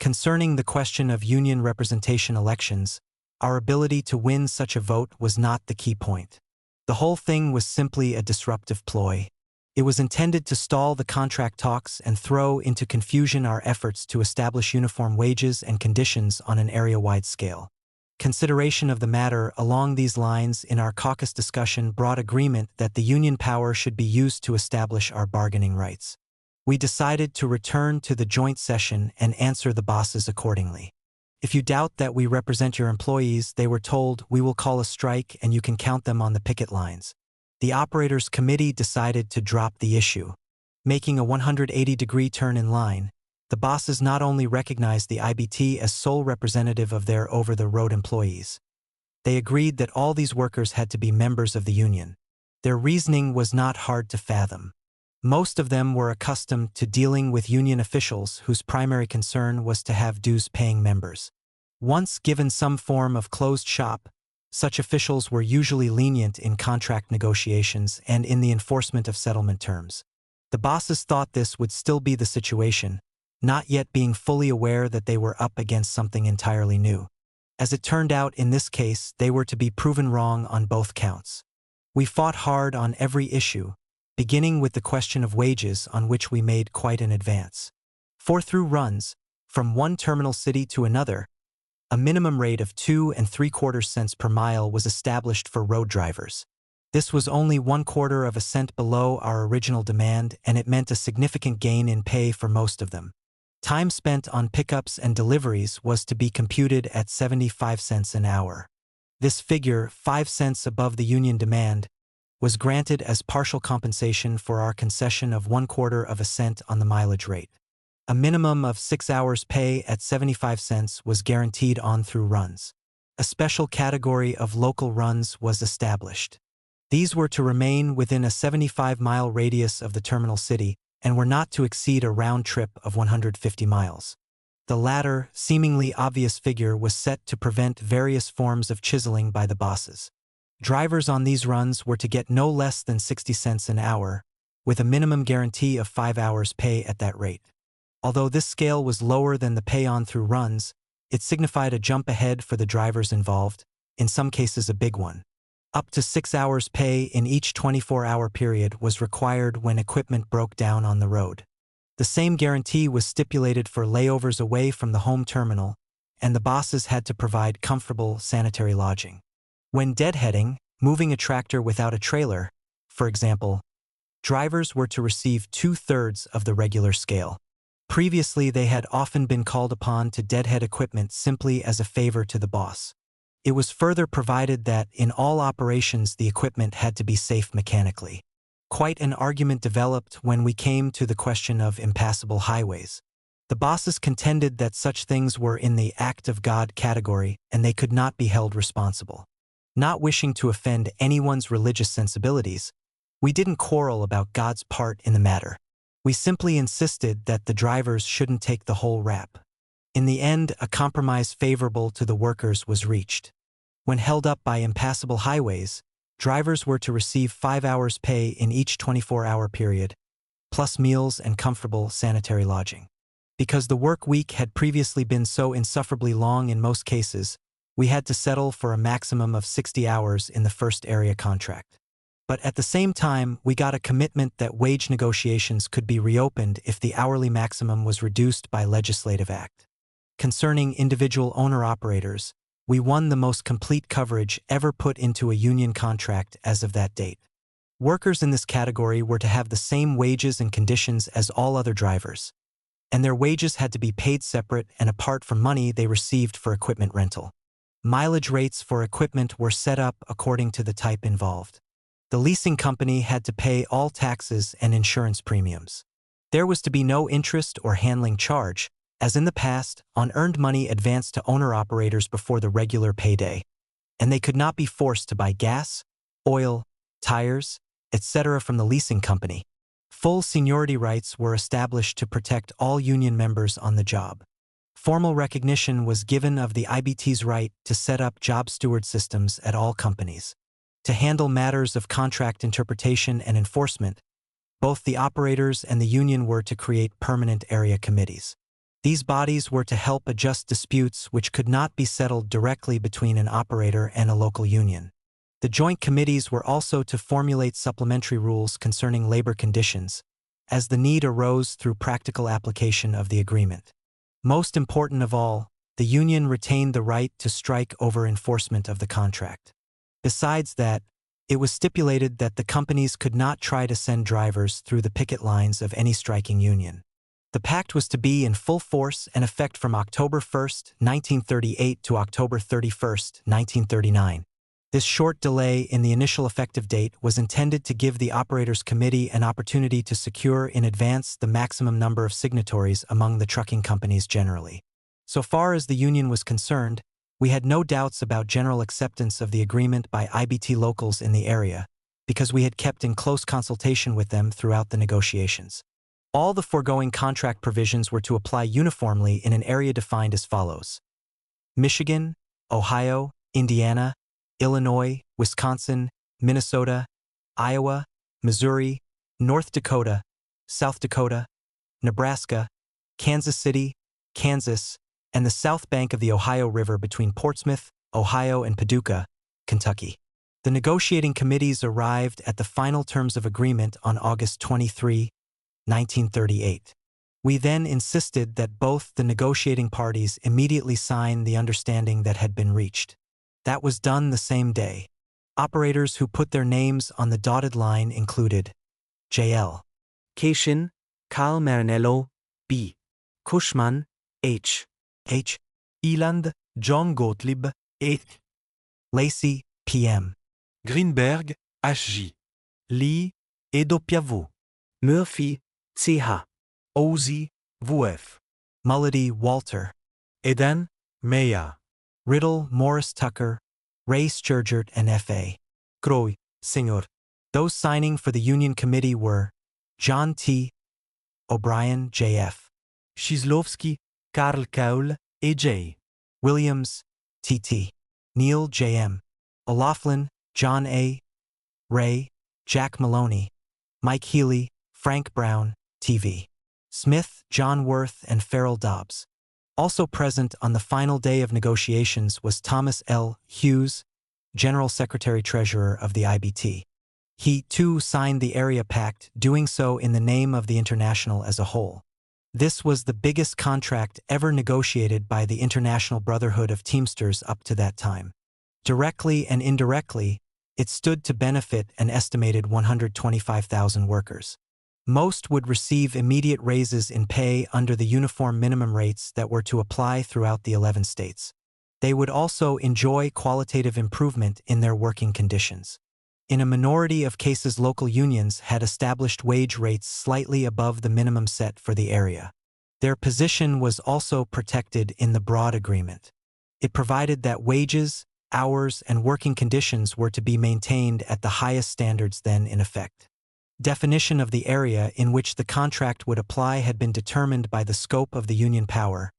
Concerning the question of union representation elections, our ability to win such a vote was not the key point. The whole thing was simply a disruptive ploy. It was intended to stall the contract talks and throw into confusion our efforts to establish uniform wages and conditions on an area-wide scale. Consideration of the matter along these lines in our caucus discussion brought agreement that the union power should be used to establish our bargaining rights. We decided to return to the joint session and answer the bosses accordingly. If you doubt that we represent your employees, they were told, we will call a strike and you can count them on the picket lines. The operators committee decided to drop the issue. Making a 180-degree turn in line, the bosses not only recognized the IBT as sole representative of their over-the-road employees. They agreed that all these workers had to be members of the union. Their reasoning was not hard to fathom. Most of them were accustomed to dealing with union officials whose primary concern was to have dues-paying members. Once given some form of closed shop, such officials were usually lenient in contract negotiations and in the enforcement of settlement terms. The bosses thought this would still be the situation, not yet being fully aware that they were up against something entirely new. As it turned out in this case, they were to be proven wrong on both counts. We fought hard on every issue, beginning with the question of wages on which we made quite an advance. For through runs, from one terminal city to another, a minimum rate of 2 3/4 cents per mile was established for road drivers. This was only 1/4 of a cent below our original demand, and it meant a significant gain in pay for most of them. Time spent on pickups and deliveries was to be computed at 75 cents an hour. This figure, 5 cents above the union demand, was granted as partial compensation for our concession of 1/4 of a cent on the mileage rate. A minimum of 6 hours pay at 75 cents was guaranteed on through runs. A special category of local runs was established. These were to remain within a 75-mile radius of the terminal city and were not to exceed a round trip of 150 miles. The latter, seemingly obvious figure was set to prevent various forms of chiseling by the bosses. Drivers on these runs were to get no less than 60 cents an hour, with a minimum guarantee of 5 hours pay at that rate. Although this scale was lower than the pay on through runs, it signified a jump ahead for the drivers involved, in some cases a big one. Up to 6 hours pay in each 24-hour period was required when equipment broke down on the road. The same guarantee was stipulated for layovers away from the home terminal, and the bosses had to provide comfortable sanitary lodging. When deadheading, moving a tractor without a trailer, for example, drivers were to receive 2/3 of the regular scale. Previously, they had often been called upon to deadhead equipment simply as a favor to the boss. It was further provided that, in all operations, the equipment had to be safe mechanically. Quite an argument developed when we came to the question of impassable highways. The bosses contended that such things were in the act of God category and they could not be held responsible. Not wishing to offend anyone's religious sensibilities, we didn't quarrel about God's part in the matter. We simply insisted that the drivers shouldn't take the whole rap. In the end, a compromise favorable to the workers was reached. When held up by impassable highways, drivers were to receive 5 hours pay in each 24-hour period, plus meals and comfortable sanitary lodging. Because the work week had previously been so insufferably long in most cases, we had to settle for a maximum of 60 hours in the first area contract. But at the same time, we got a commitment that wage negotiations could be reopened if the hourly maximum was reduced by legislative act. Concerning individual owner-operators, we won the most complete coverage ever put into a union contract as of that date. Workers in this category were to have the same wages and conditions as all other drivers, and their wages had to be paid separate and apart from money they received for equipment rental. Mileage rates for equipment were set up according to the type involved. The leasing company had to pay all taxes and insurance premiums. There was to be no interest or handling charge, as in the past, on earned money advanced to owner-operators before the regular payday, and they could not be forced to buy gas, oil, tires, etc. from the leasing company. Full seniority rights were established to protect all union members on the job. Formal recognition was given of the IBT's right to set up job steward systems at all companies. To handle matters of contract interpretation and enforcement, both the operators and the union were to create permanent area committees. These bodies were to help adjust disputes which could not be settled directly between an operator and a local union. The joint committees were also to formulate supplementary rules concerning labor conditions, as the need arose through practical application of the agreement. Most important of all, the union retained the right to strike over enforcement of the contract. Besides that, it was stipulated that the companies could not try to send drivers through the picket lines of any striking union. The pact was to be in full force and effect from October 1, 1938 to October 31, 1939. This short delay in the initial effective date was intended to give the Operators Committee an opportunity to secure in advance the maximum number of signatories among the trucking companies generally. So far as the union was concerned, we had no doubts about general acceptance of the agreement by IBT locals in the area, because we had kept in close consultation with them throughout the negotiations. All the foregoing contract provisions were to apply uniformly in an area defined as follows: Michigan, Ohio, Indiana, Illinois, Wisconsin, Minnesota, Iowa, Missouri, North Dakota, South Dakota, Nebraska, Kansas City, Kansas, and the south bank of the Ohio River between Portsmouth, Ohio, and Paducah, Kentucky. The negotiating committees arrived at the final terms of agreement on August 23, 1938. We then insisted that both the negotiating parties immediately sign the understanding that had been reached. That was done the same day. Operators who put their names on the dotted line included J.L. Cation, Carl Marinello, B. Cushman, H. Eland, John Gottlieb, et Lacey, P.M. Greenberg, H.J. Lee, E.W. Murphy, C.H. Ozzy, V.F. Mulledy, Walter. Eden, Maya. Riddle, Morris Tucker, Ray Sturgert, and F.A. Croy, Sr. Those signing for the Union Committee were John T. O'Brien, J.F. Szysłowski, Karl Kaul, A.J. Williams, T.T. Neal, J.M. O'Laughlin, John A. Ray, Jack Maloney, Mike Healy, Frank Brown, T.V. Smith, John Worth, and Farrell Dobbs. Also present on the final day of negotiations was Thomas L. Hughes, General Secretary-Treasurer of the IBT. He, too, signed the Area Pact, doing so in the name of the International as a whole. This was the biggest contract ever negotiated by the International Brotherhood of Teamsters up to that time. Directly and indirectly, it stood to benefit an estimated 125,000 workers. Most would receive immediate raises in pay under the uniform minimum rates that were to apply throughout the 11 states. They would also enjoy qualitative improvement in their working conditions. In a minority of cases, local unions had established wage rates slightly above the minimum set for the area. Their position was also protected in the broad agreement. It provided that wages, hours, and working conditions were to be maintained at the highest standards then in effect. Definition of the area in which the contract would apply had been determined by the scope of the union power,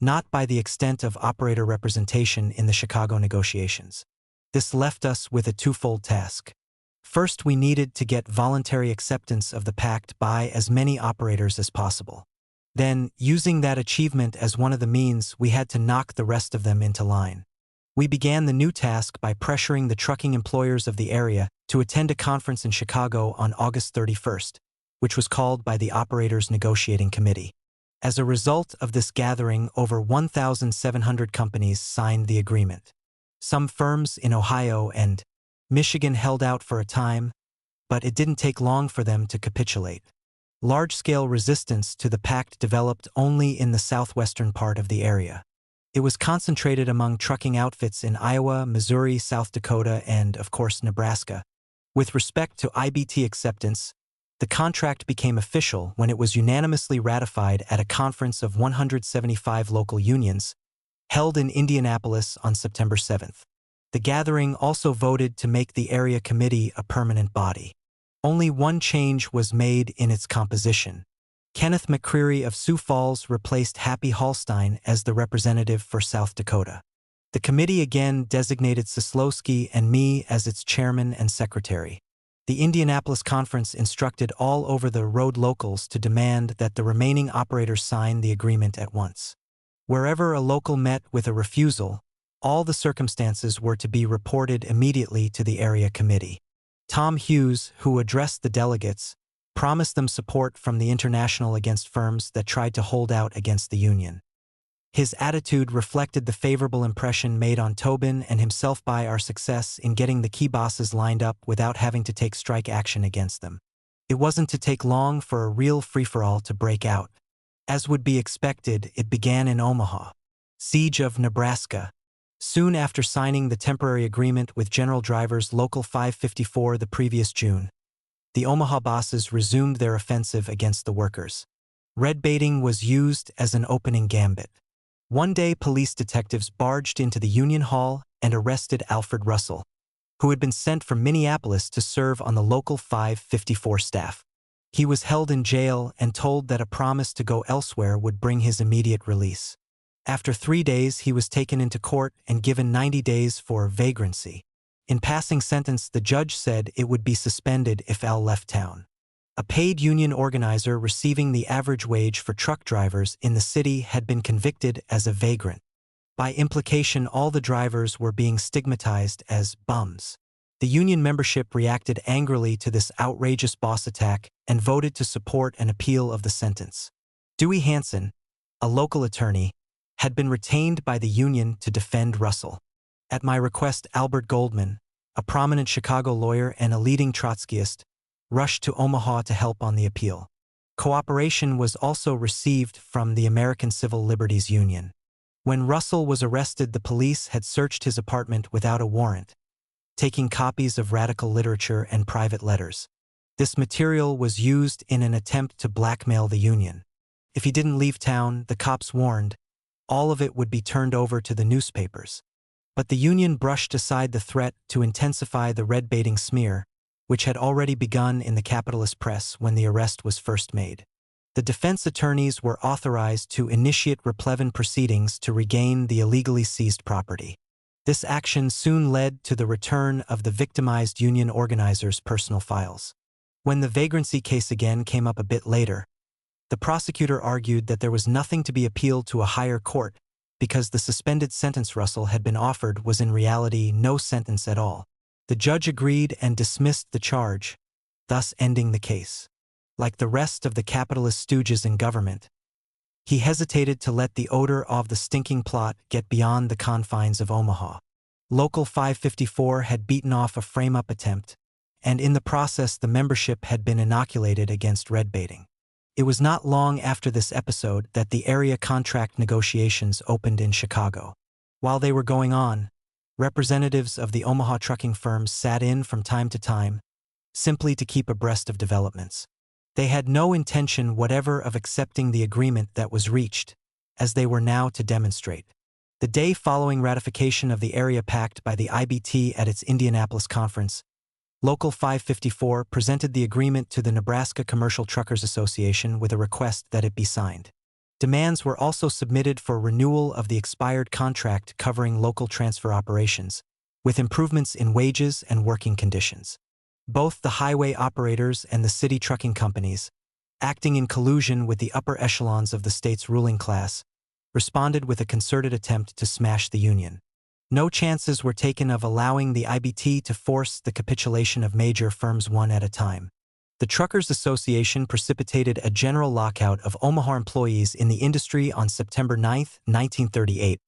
not by the extent of operator representation in the Chicago negotiations. This left us with a twofold task. First, we needed to get voluntary acceptance of the pact by as many operators as possible. Then, using that achievement as one of the means, we had to knock the rest of them into line. We began the new task by pressuring the trucking employers of the area to attend a conference in Chicago on August 31st, which was called by the Operators Negotiating Committee. As a result of this gathering, over 1,700 companies signed the agreement. Some firms in Ohio and Michigan held out for a time, but it didn't take long for them to capitulate. Large-scale resistance to the pact developed only in the southwestern part of the area. It was concentrated among trucking outfits in Iowa, Missouri, South Dakota, and, of course, Nebraska. With respect to IBT acceptance, the contract became official when it was unanimously ratified at a conference of 175 local unions, held in Indianapolis on September 7th. The gathering also voted to make the Area Committee a permanent body. Only one change was made in its composition. Kenneth McCreary of Sioux Falls replaced Happy Hallstein as the representative for South Dakota. The committee again designated Sislowski and me as its chairman and secretary. The Indianapolis Conference instructed all over-the-road locals to demand that the remaining operators sign the agreement at once. Wherever a local met with a refusal, all the circumstances were to be reported immediately to the area committee. Tom Hughes, who addressed the delegates, promised them support from the International against firms that tried to hold out against the union. His attitude reflected the favorable impression made on Tobin and himself by our success in getting the key bosses lined up without having to take strike action against them. It wasn't to take long for a real free-for-all to break out. As would be expected, it began in Omaha. Siege of Nebraska. Soon after signing the temporary agreement with General Drivers Local 554 the previous June, the Omaha bosses resumed their offensive against the workers. Red baiting was used as an opening gambit. One day, police detectives barged into the Union Hall and arrested Alfred Russell, who had been sent from Minneapolis to serve on the Local 554 staff. He was held in jail and told that a promise to go elsewhere would bring his immediate release. After 3 days, he was taken into court and given 90 days for vagrancy. In passing sentence, the judge said it would be suspended if Al left town. A paid union organizer receiving the average wage for truck drivers in the city had been convicted as a vagrant. By implication, all the drivers were being stigmatized as bums. The union membership reacted angrily to this outrageous boss attack and voted to support an appeal of the sentence. Dewey Hansen, a local attorney, had been retained by the union to defend Russell. At my request, Albert Goldman, a prominent Chicago lawyer and a leading Trotskyist, rushed to Omaha to help on the appeal. Cooperation was also received from the American Civil Liberties Union. When Russell was arrested, the police had searched his apartment without a warrant, taking copies of radical literature and private letters. This material was used in an attempt to blackmail the union. If he didn't leave town, the cops warned, all of it would be turned over to the newspapers. But the union brushed aside the threat to intensify the red-baiting smear, which had already begun in the capitalist press when the arrest was first made. The defense attorneys were authorized to initiate replevin proceedings to regain the illegally seized property. This action soon led to the return of the victimized union organizers' personal files. When the vagrancy case again came up a bit later, the prosecutor argued that there was nothing to be appealed to a higher court because the suspended sentence Russell had been offered was in reality no sentence at all. The judge agreed and dismissed the charge, thus ending the case. Like the rest of the capitalist stooges in government, he hesitated to let the odor of the stinking plot get beyond the confines of Omaha. Local 554 had beaten off a frame-up attempt, and in the process the membership had been inoculated against red baiting. It was not long after this episode that the area contract negotiations opened in Chicago. While they were going on, representatives of the Omaha trucking firms sat in from time to time, simply to keep abreast of developments. They had no intention whatever of accepting the agreement that was reached, as they were now to demonstrate. The day following ratification of the area pact by the IBT at its Indianapolis conference, Local 554 presented the agreement to the Nebraska Commercial Truckers Association with a request that it be signed. Demands were also submitted for renewal of the expired contract covering local transfer operations, with improvements in wages and working conditions. Both the highway operators and the city trucking companies, acting in collusion with the upper echelons of the state's ruling class, responded with a concerted attempt to smash the union. No chances were taken of allowing the IBT to force the capitulation of major firms one at a time. The Truckers Association precipitated a general lockout of Omaha employees in the industry on September 9, 1938,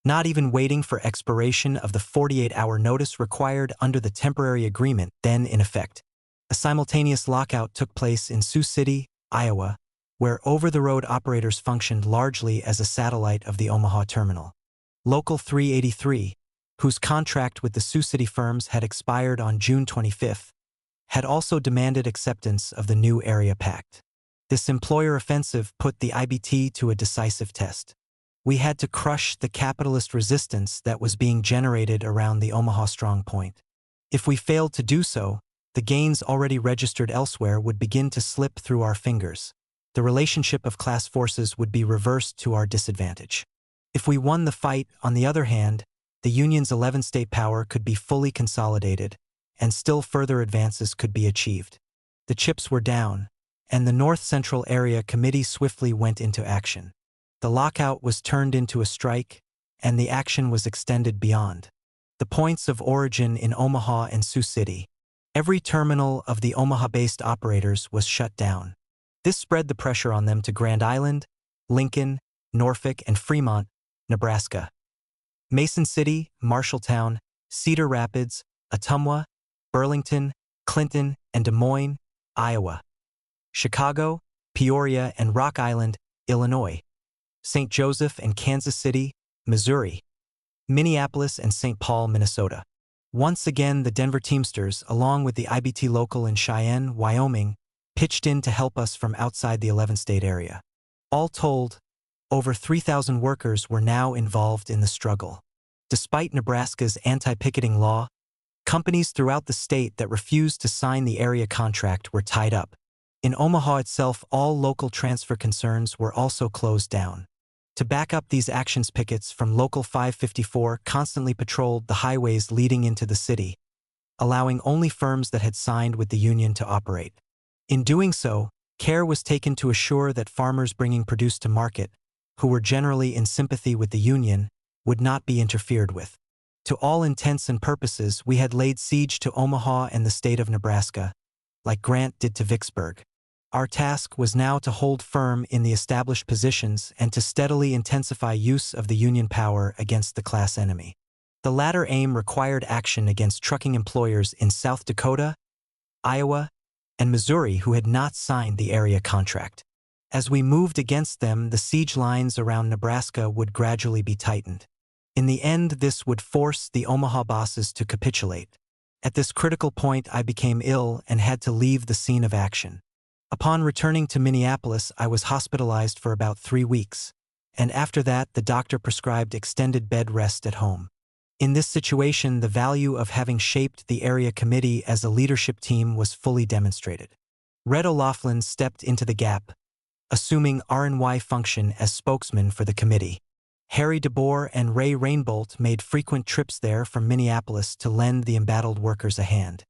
not even waiting for expiration of the 48-hour notice required under the temporary agreement then in effect. A simultaneous lockout took place in Sioux City, Iowa, where over-the-road operators functioned largely as a satellite of the Omaha terminal. Local 383, whose contract with the Sioux City firms had expired on June 25, had also demanded acceptance of the new area pact. This employer offensive put the IBT to a decisive test. We had to crush the capitalist resistance that was being generated around the Omaha strong point. If we failed to do so, the gains already registered elsewhere would begin to slip through our fingers. The relationship of class forces would be reversed to our disadvantage. If we won the fight, on the other hand, the Union's 11-state power could be fully consolidated, and still further advances could be achieved. The chips were down, and the North Central Area Committee swiftly went into action. The lockout was turned into a strike, and the action was extended beyond the points of origin in Omaha and Sioux City. Every terminal of the Omaha-based operators was shut down. This spread the pressure on them to Grand Island, Lincoln, Norfolk, and Fremont, Nebraska. Mason City, Marshalltown, Cedar Rapids, Ottumwa, Burlington, Clinton, and Des Moines, Iowa. Chicago, Peoria, and Rock Island, Illinois. St. Joseph and Kansas City, Missouri. Minneapolis and St. Paul, Minnesota. Once again, the Denver Teamsters, along with the IBT local in Cheyenne, Wyoming, pitched in to help us from outside the 11-state area. All told, over 3,000 workers were now involved in the struggle. Despite Nebraska's anti-picketing law, companies throughout the state that refused to sign the area contract were tied up. In Omaha itself, all local transfer concerns were also closed down. To back up these actions, pickets from Local 554 constantly patrolled the highways leading into the city, allowing only firms that had signed with the union to operate. In doing so, care was taken to assure that farmers bringing produce to market, who were generally in sympathy with the union, would not be interfered with. To all intents and purposes, we had laid siege to Omaha and the state of Nebraska, like Grant did to Vicksburg. Our task was now to hold firm in the established positions and to steadily intensify use of the Union power against the class enemy. The latter aim required action against trucking employers in South Dakota, Iowa, and Missouri who had not signed the area contract. As we moved against them, the siege lines around Nebraska would gradually be tightened. In the end, this would force the Omaha bosses to capitulate. At this critical point, I became ill and had to leave the scene of action. Upon returning to Minneapolis, I was hospitalized for about 3 weeks, and after that, the doctor prescribed extended bed rest at home. In this situation, the value of having shaped the area committee as a leadership team was fully demonstrated. Red O'Loughlin stepped into the gap, assuming R&Y function as spokesman for the committee. Harry DeBoer and Ray Rainbolt made frequent trips there from Minneapolis to lend the embattled workers a hand.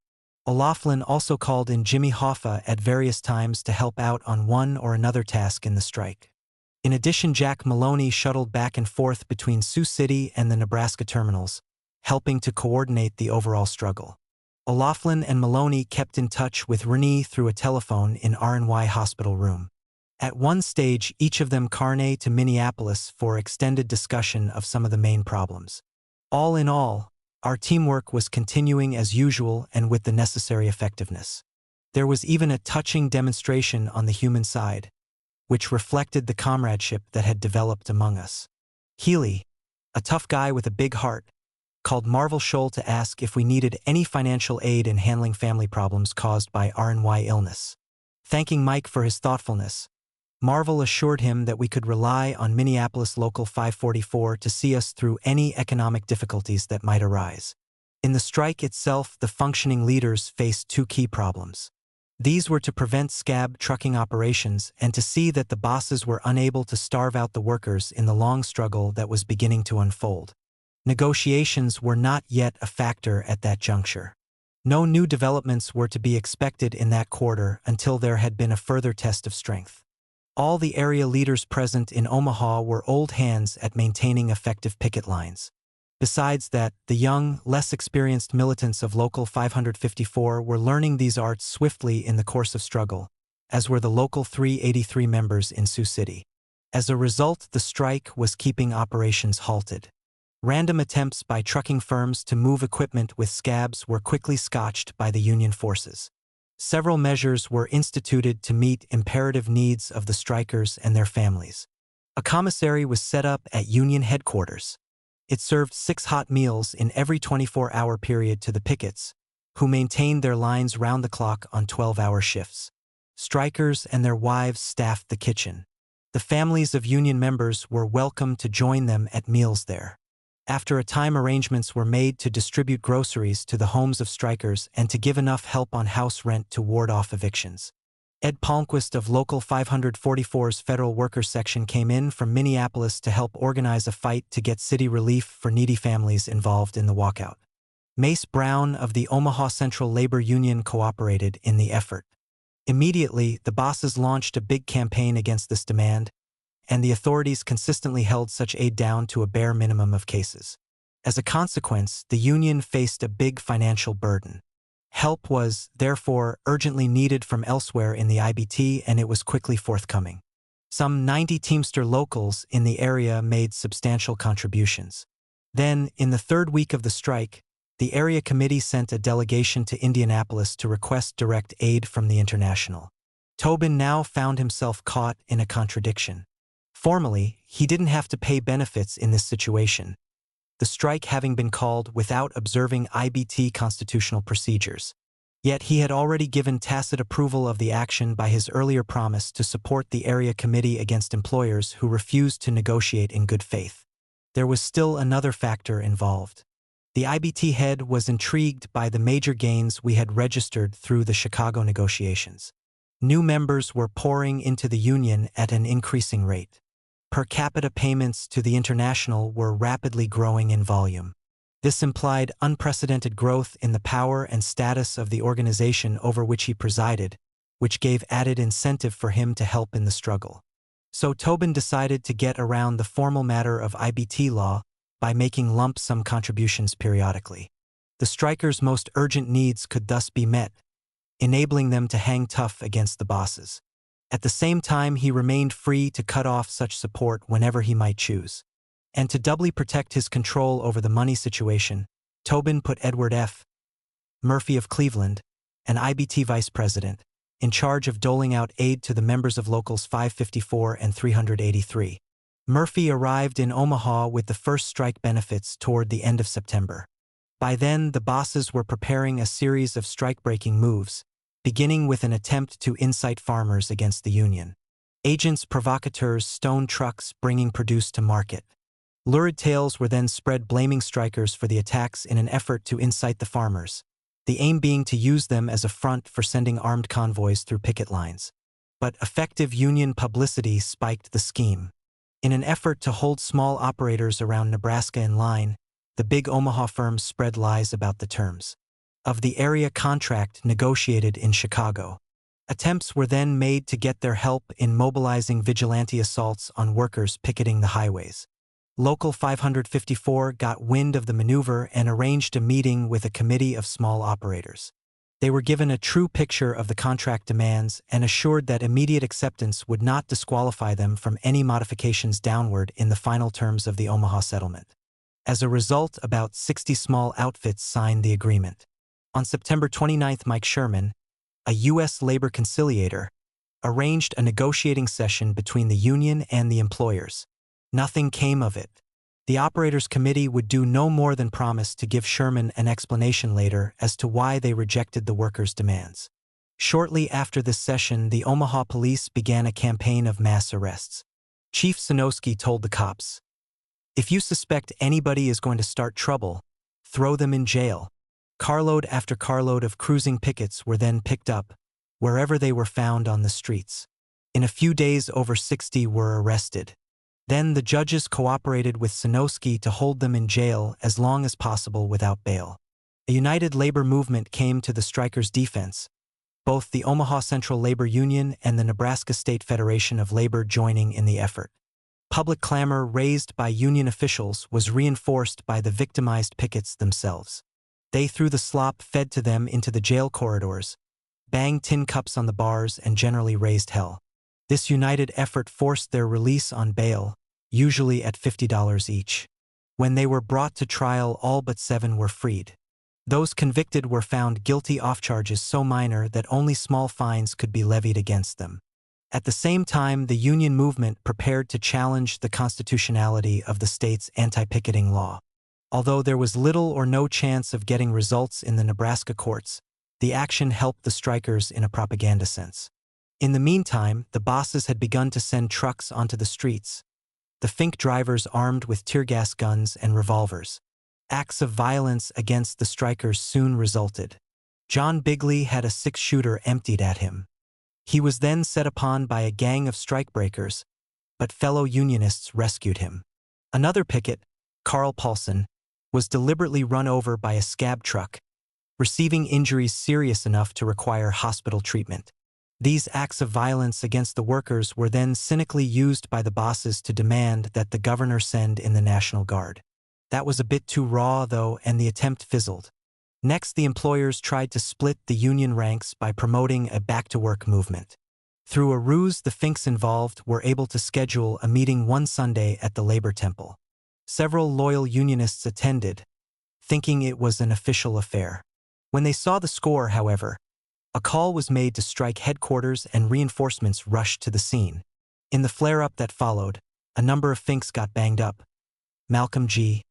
O'Loughlin also called in Gimmie Hoffa at various times to help out on one or another task in the strike. In addition, Jack Maloney shuttled back and forth between Sioux City and the Nebraska terminals, helping to coordinate the overall struggle. O'Loughlin and Maloney kept in touch with Renee through a telephone in R&Y hospital room. At one stage, each of them careened to Minneapolis for extended discussion of some of the main problems. All in all, our teamwork was continuing as usual and with the necessary effectiveness. There was even a touching demonstration on the human side, which reflected the comradeship that had developed among us. Healy, a tough guy with a big heart, called Marvel Scholl to ask if we needed any financial aid in handling family problems caused by R&Y illness. Thanking Mike for his thoughtfulness, Marvel assured him that we could rely on Minneapolis Local 544 to see us through any economic difficulties that might arise. In the strike itself, the functioning leaders faced 2 key problems. These were to prevent scab trucking operations and to see that the bosses were unable to starve out the workers in the long struggle that was beginning to unfold. Negotiations were not yet a factor at that juncture. No new developments were to be expected in that quarter until there had been a further test of strength. All the area leaders present in Omaha were old hands at maintaining effective picket lines. Besides that, the young, less experienced militants of Local 554 were learning these arts swiftly in the course of struggle, as were the Local 383 members in Sioux City. As a result, the strike was keeping operations halted. Random attempts by trucking firms to move equipment with scabs were quickly scotched by the Union forces. Several measures were instituted to meet imperative needs of the strikers and their families. A commissary was set up at Union headquarters. It served 6 hot meals in every 24-hour period to the pickets, who maintained their lines round the clock on 12-hour shifts. Strikers and their wives staffed the kitchen. The families of Union members were welcome to join them at meals there. After a time, arrangements were made to distribute groceries to the homes of strikers and to give enough help on house rent to ward off evictions. Ed Palmquist of Local 544's Federal Workers Section came in from Minneapolis to help organize a fight to get city relief for needy families involved in the walkout. Mace Brown of the Omaha Central Labor Union cooperated in the effort. Immediately, the bosses launched a big campaign against this demand, and the authorities consistently held such aid down to a bare minimum of cases. As a consequence, the union faced a big financial burden. Help was, therefore, urgently needed from elsewhere in the IBT, and it was quickly forthcoming. Some 90 Teamster locals in the area made substantial contributions. Then, in the third week of the strike, the area committee sent a delegation to Indianapolis to request direct aid from the International. Tobin now found himself caught in a contradiction. Formally, he didn't have to pay benefits in this situation, the strike having been called without observing IBT constitutional procedures. Yet he had already given tacit approval of the action by his earlier promise to support the area committee against employers who refused to negotiate in good faith. There was still another factor involved. The IBT head was intrigued by the major gains we had registered through the Chicago negotiations. New members were pouring into the union at an increasing rate. Per capita payments to the International were rapidly growing in volume. This implied unprecedented growth in the power and status of the organization over which he presided, which gave added incentive for him to help in the struggle. So Tobin decided to get around the formal matter of IBT law by making lump sum contributions periodically. The strikers' most urgent needs could thus be met, enabling them to hang tough against the bosses. At the same time, he remained free to cut off such support whenever he might choose. And to doubly protect his control over the money situation, Tobin put Edward F. Murphy of Cleveland, an IBT vice president, in charge of doling out aid to the members of Locals 554 and 383. Murphy arrived in Omaha with the first strike benefits toward the end of September. By then, the bosses were preparing a series of strike-breaking moves, beginning with an attempt to incite farmers against the union. Agents provocateurs stoned trucks bringing produce to market. Lurid tales were then spread blaming strikers for the attacks in an effort to incite the farmers, the aim being to use them as a front for sending armed convoys through picket lines. But effective union publicity spiked the scheme. In an effort to hold small operators around Nebraska in line, the big Omaha firms spread lies about the terms of the area contract negotiated in Chicago. Attempts were then made to get their help in mobilizing vigilante assaults on workers picketing the highways. Local 554 got wind of the maneuver and arranged a meeting with a committee of small operators. They were given a true picture of the contract demands and assured that immediate acceptance would not disqualify them from any modifications downward in the final terms of the Omaha settlement. As a result, about 60 small outfits signed the agreement. On September 29, Mike Sherman, a U.S. labor conciliator, arranged a negotiating session between the union and the employers. Nothing came of it. The operators committee would do no more than promise to give Sherman an explanation later as to why they rejected the workers' demands. Shortly after this session, the Omaha police began a campaign of mass arrests. Chief Sanoski told the cops, "If you suspect anybody is going to start trouble, throw them in jail." Carload after carload of cruising pickets were then picked up, wherever they were found on the streets. In a few days, over 60 were arrested. Then the judges cooperated with Sanoski to hold them in jail as long as possible without bail. A united labor movement came to the strikers' defense, both the Omaha Central Labor Union and the Nebraska State Federation of Labor joining in the effort. Public clamor raised by union officials was reinforced by the victimized pickets themselves. They threw the slop fed to them into the jail corridors, banged tin cups on the bars, and generally raised hell. This united effort forced their release on bail, usually at $50 each. When they were brought to trial, all but 7 were freed. Those convicted were found guilty off charges so minor that only small fines could be levied against them. At the same time, the union movement prepared to challenge the constitutionality of the state's anti-picketing law. Although there was little or no chance of getting results in the Nebraska courts, the action helped the strikers in a propaganda sense. In the meantime, the bosses had begun to send trucks onto the streets, the Fink drivers armed with tear gas guns and revolvers. Acts of violence against the strikers soon resulted. John Bigley had a 6-shooter emptied at him. He was then set upon by a gang of strikebreakers, but fellow unionists rescued him. Another picket, Carl Paulson, was deliberately run over by a scab truck, receiving injuries serious enough to require hospital treatment. These acts of violence against the workers were then cynically used by the bosses to demand that the governor send in the National Guard. That was a bit too raw, though, and the attempt fizzled. Next, the employers tried to split the union ranks by promoting a back-to-work movement. Through a ruse, the finks involved were able to schedule a meeting one Sunday at the Labor Temple. Several loyal unionists attended, thinking it was an official affair. When they saw the score, however, a call was made to strike headquarters and reinforcements rushed to the scene. In the flare-up that followed, a number of finks got banged up. Malcolm G.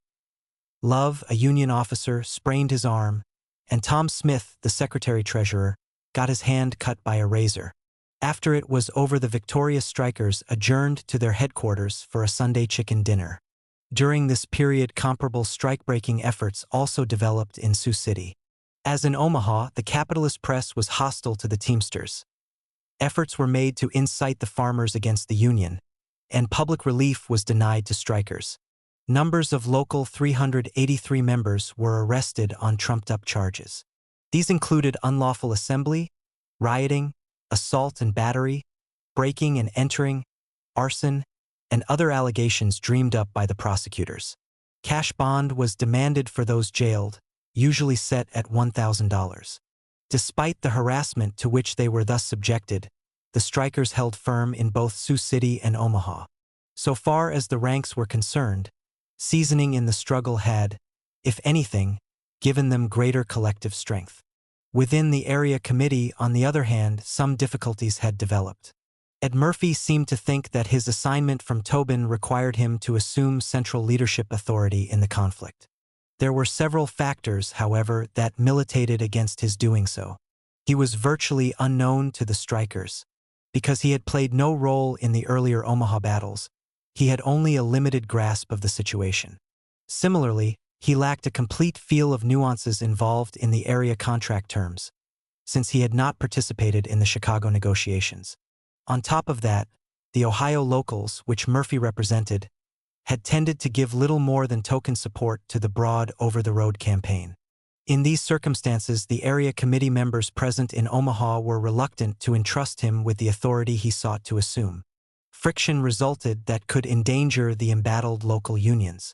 Love, a union officer, sprained his arm, and Tom Smith, the secretary-treasurer, got his hand cut by a razor. After it was over, the victorious strikers adjourned to their headquarters for a Sunday chicken dinner. During this period, comparable strike-breaking efforts also developed in Sioux City. As in Omaha, the capitalist press was hostile to the Teamsters. Efforts were made to incite the farmers against the union, and public relief was denied to strikers. Numbers of local 383 members were arrested on trumped-up charges. These included unlawful assembly, rioting, assault and battery, breaking and entering, arson, and other allegations dreamed up by the prosecutors. Cash bond was demanded for those jailed, usually set at $1,000. Despite the harassment to which they were thus subjected, the strikers held firm in both Sioux City and Omaha. So far as the ranks were concerned, seasoning in the struggle had, if anything, given them greater collective strength. Within the area committee, on the other hand, some difficulties had developed. Ed Murphy seemed to think that his assignment from Tobin required him to assume central leadership authority in the conflict. There were several factors, however, that militated against his doing so. He was virtually unknown to the strikers. Because he had played no role in the earlier Omaha battles, he had only a limited grasp of the situation. Similarly, he lacked a complete feel of nuances involved in the area contract terms, since he had not participated in the Chicago negotiations. On top of that, the Ohio locals, which Murphy represented, had tended to give little more than token support to the broad over-the-road campaign. In these circumstances, the area committee members present in Omaha were reluctant to entrust him with the authority he sought to assume. Friction resulted that could endanger the embattled local unions.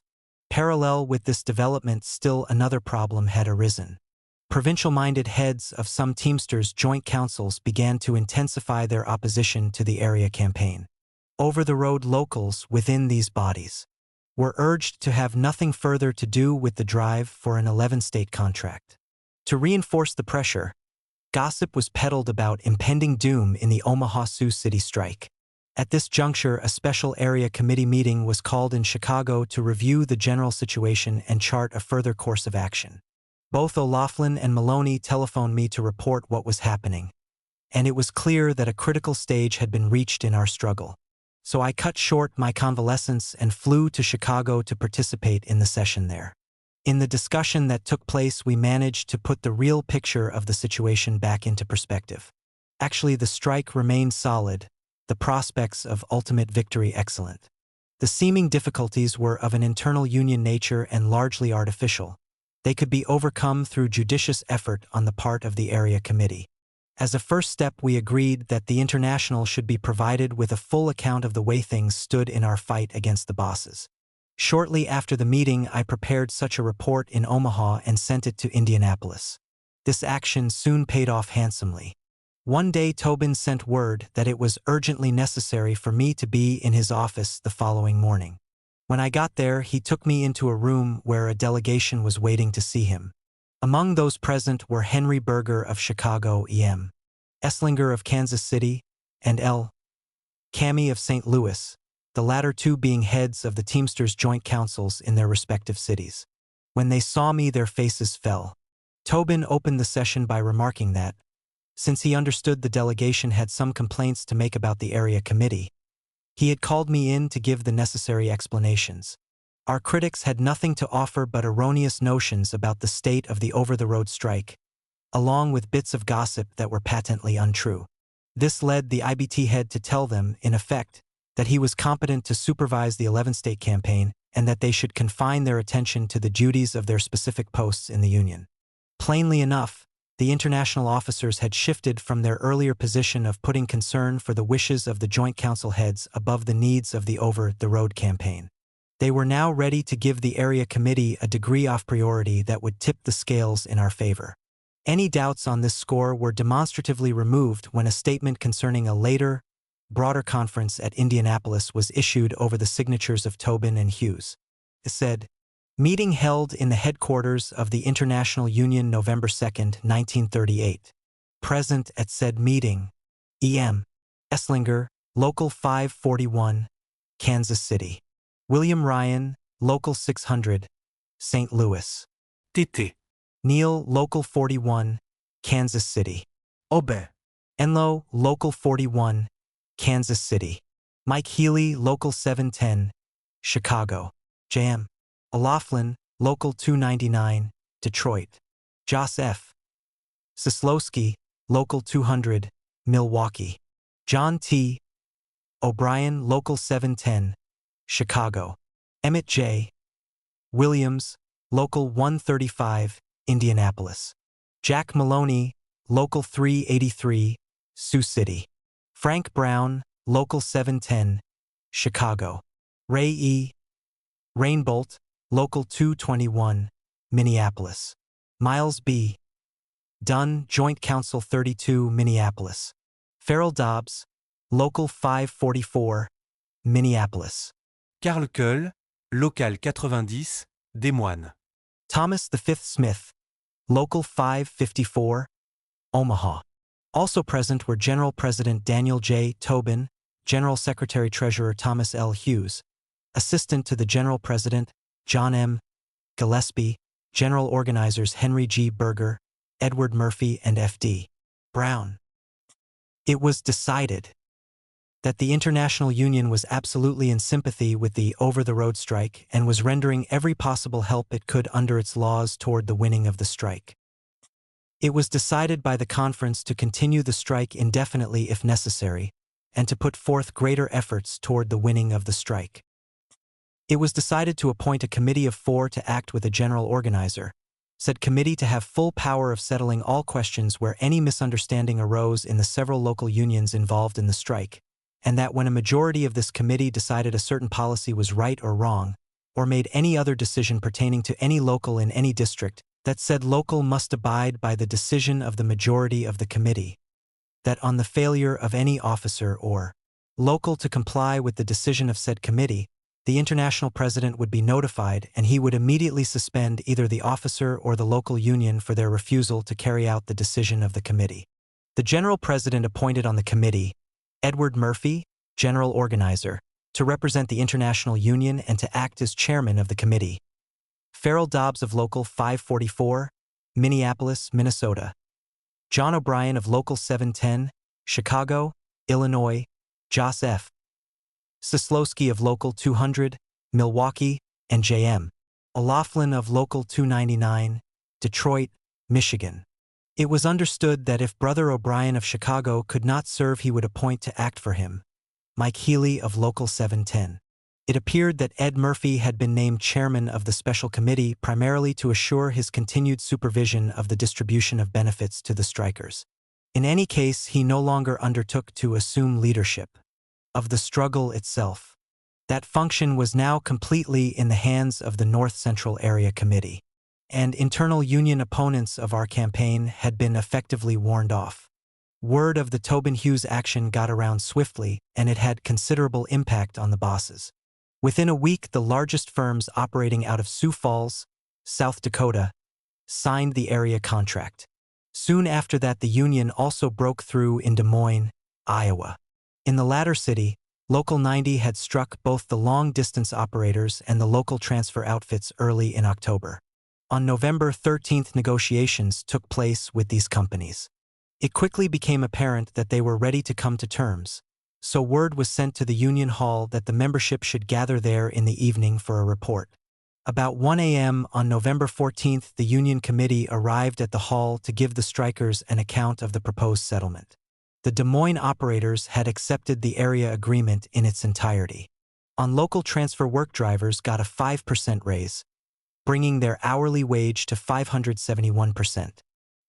Parallel with this development, still another problem had arisen. Provincial-minded heads of some Teamsters joint councils began to intensify their opposition to the area campaign. Over-the-road locals within these bodies were urged to have nothing further to do with the drive for an 11-state contract. To reinforce the pressure, gossip was peddled about impending doom in the Omaha-Sioux City strike. At this juncture, a special area committee meeting was called in Chicago to review the general situation and chart a further course of action. Both O'Laughlin and Maloney telephoned me to report what was happening, and it was clear that a critical stage had been reached in our struggle. So I cut short my convalescence and flew to Chicago to participate in the session there. In the discussion that took place, we managed to put the real picture of the situation back into perspective. Actually, the strike remained solid, the prospects of ultimate victory excellent. The seeming difficulties were of an internal union nature and largely artificial. They could be overcome through judicious effort on the part of the area committee. As a first step, we agreed that the International should be provided with a full account of the way things stood in our fight against the bosses. Shortly after the meeting, I prepared such a report in Omaha and sent it to Indianapolis. This action soon paid off handsomely. One day, Tobin sent word that it was urgently necessary for me to be in his office the following morning. When I got there, he took me into a room where a delegation was waiting to see him. Among those present were Henry Berger of Chicago, E.M. Esslinger of Kansas City, and L. Cammie of St. Louis, the latter two being heads of the Teamsters joint councils in their respective cities. When they saw me, their faces fell. Tobin opened the session by remarking that, since he understood the delegation had some complaints to make about the area committee, he had called me in to give the necessary explanations. Our critics had nothing to offer but erroneous notions about the state of the over-the-road strike, along with bits of gossip that were patently untrue. This led the IBT head to tell them, in effect, that he was competent to supervise the 11-state campaign and that they should confine their attention to the duties of their specific posts in the Union. Plainly enough, the international officers had shifted from their earlier position of putting concern for the wishes of the Joint Council heads above the needs of the over-the-road campaign. They were now ready to give the Area Committee a degree of priority that would tip the scales in our favor. Any doubts on this score were demonstratively removed when a statement concerning a later, broader conference at Indianapolis was issued over the signatures of Tobin and Hughes. It said, "Meeting held in the headquarters of the International Union November 2, 1938. Present at said meeting, E.M. Esslinger, Local 541, Kansas City. William Ryan, Local 600, St. Louis. Tété. Neal, Local 41, Kansas City. Aubet. Enlow, Local 41, Kansas City. Mike Healy, Local 710, Chicago. J.M. O'Laughlin, Local 299, Detroit. Joss F. Sislowski, Local 200, Milwaukee. John T. O'Brien, Local 710, Chicago. Emmett J. Williams, Local 135, Indianapolis. Jack Maloney, Local 383, Sioux City. Frank Brown, Local 710, Chicago. Ray E. Rainbolt, Local 221, Minneapolis. Miles B. Dunne, Joint Council 32, Minneapolis. Farrell Dobbs, Local 544, Minneapolis. Carl Keul, Local 90, Des Moines. Thomas V. Smith, Local 554, Omaha. Also present were General President Daniel J. Tobin, General Secretary-Treasurer Thomas L. Hughes, Assistant to the General President John M. Gillespie, General Organizers Henry G. Berger, Edward Murphy, and F.D. Brown. It was decided that the International Union was absolutely in sympathy with the over-the-road strike and was rendering every possible help it could under its laws toward the winning of the strike. It was decided by the conference to continue the strike indefinitely if necessary, and to put forth greater efforts toward the winning of the strike. It was decided to appoint a committee of 4 to act with a general organizer, said committee to have full power of settling all questions where any misunderstanding arose in the several local unions involved in the strike, and that when a majority of this committee decided a certain policy was right or wrong, or made any other decision pertaining to any local in any district, that said local must abide by the decision of the majority of the committee, that on the failure of any officer or local to comply with the decision of said committee, the international president would be notified and he would immediately suspend either the officer or the local union for their refusal to carry out the decision of the committee. The general president appointed on the committee, Edward Murphy, general organizer, to represent the International Union and to act as chairman of the committee. Farrell Dobbs of Local 544, Minneapolis, Minnesota. John O'Brien of Local 710, Chicago, Illinois. Joss F. Sislowski of Local 200, Milwaukee, and J.M. O'Laughlin of Local 299, Detroit, Michigan. It was understood that if Brother O'Brien of Chicago could not serve, he would appoint to act for him Mike Healy of Local 710. It appeared that Ed Murphy had been named chairman of the special committee primarily to assure his continued supervision of the distribution of benefits to the strikers. In any case, he no longer undertook to assume leadership of the struggle itself. That function was now completely in the hands of the North Central Area Committee, and internal union opponents of our campaign had been effectively warned off. Word of the Tobin-Hughes action got around swiftly, and it had considerable impact on the bosses. Within a week, the largest firms operating out of Sioux Falls, South Dakota, signed the area contract. Soon after that, the union also broke through in Des Moines, Iowa. In the latter city, Local 90 had struck both the long-distance operators and the local transfer outfits early in October. On November 13, negotiations took place with these companies. It quickly became apparent that they were ready to come to terms, so word was sent to the Union Hall that the membership should gather there in the evening for a report. About 1 a.m. on November 14, the Union Committee arrived at the hall to give the strikers an account of the proposed settlement. The Des Moines operators had accepted the area agreement in its entirety. On local transfer work, drivers got a 5% raise, bringing their hourly wage to 571%.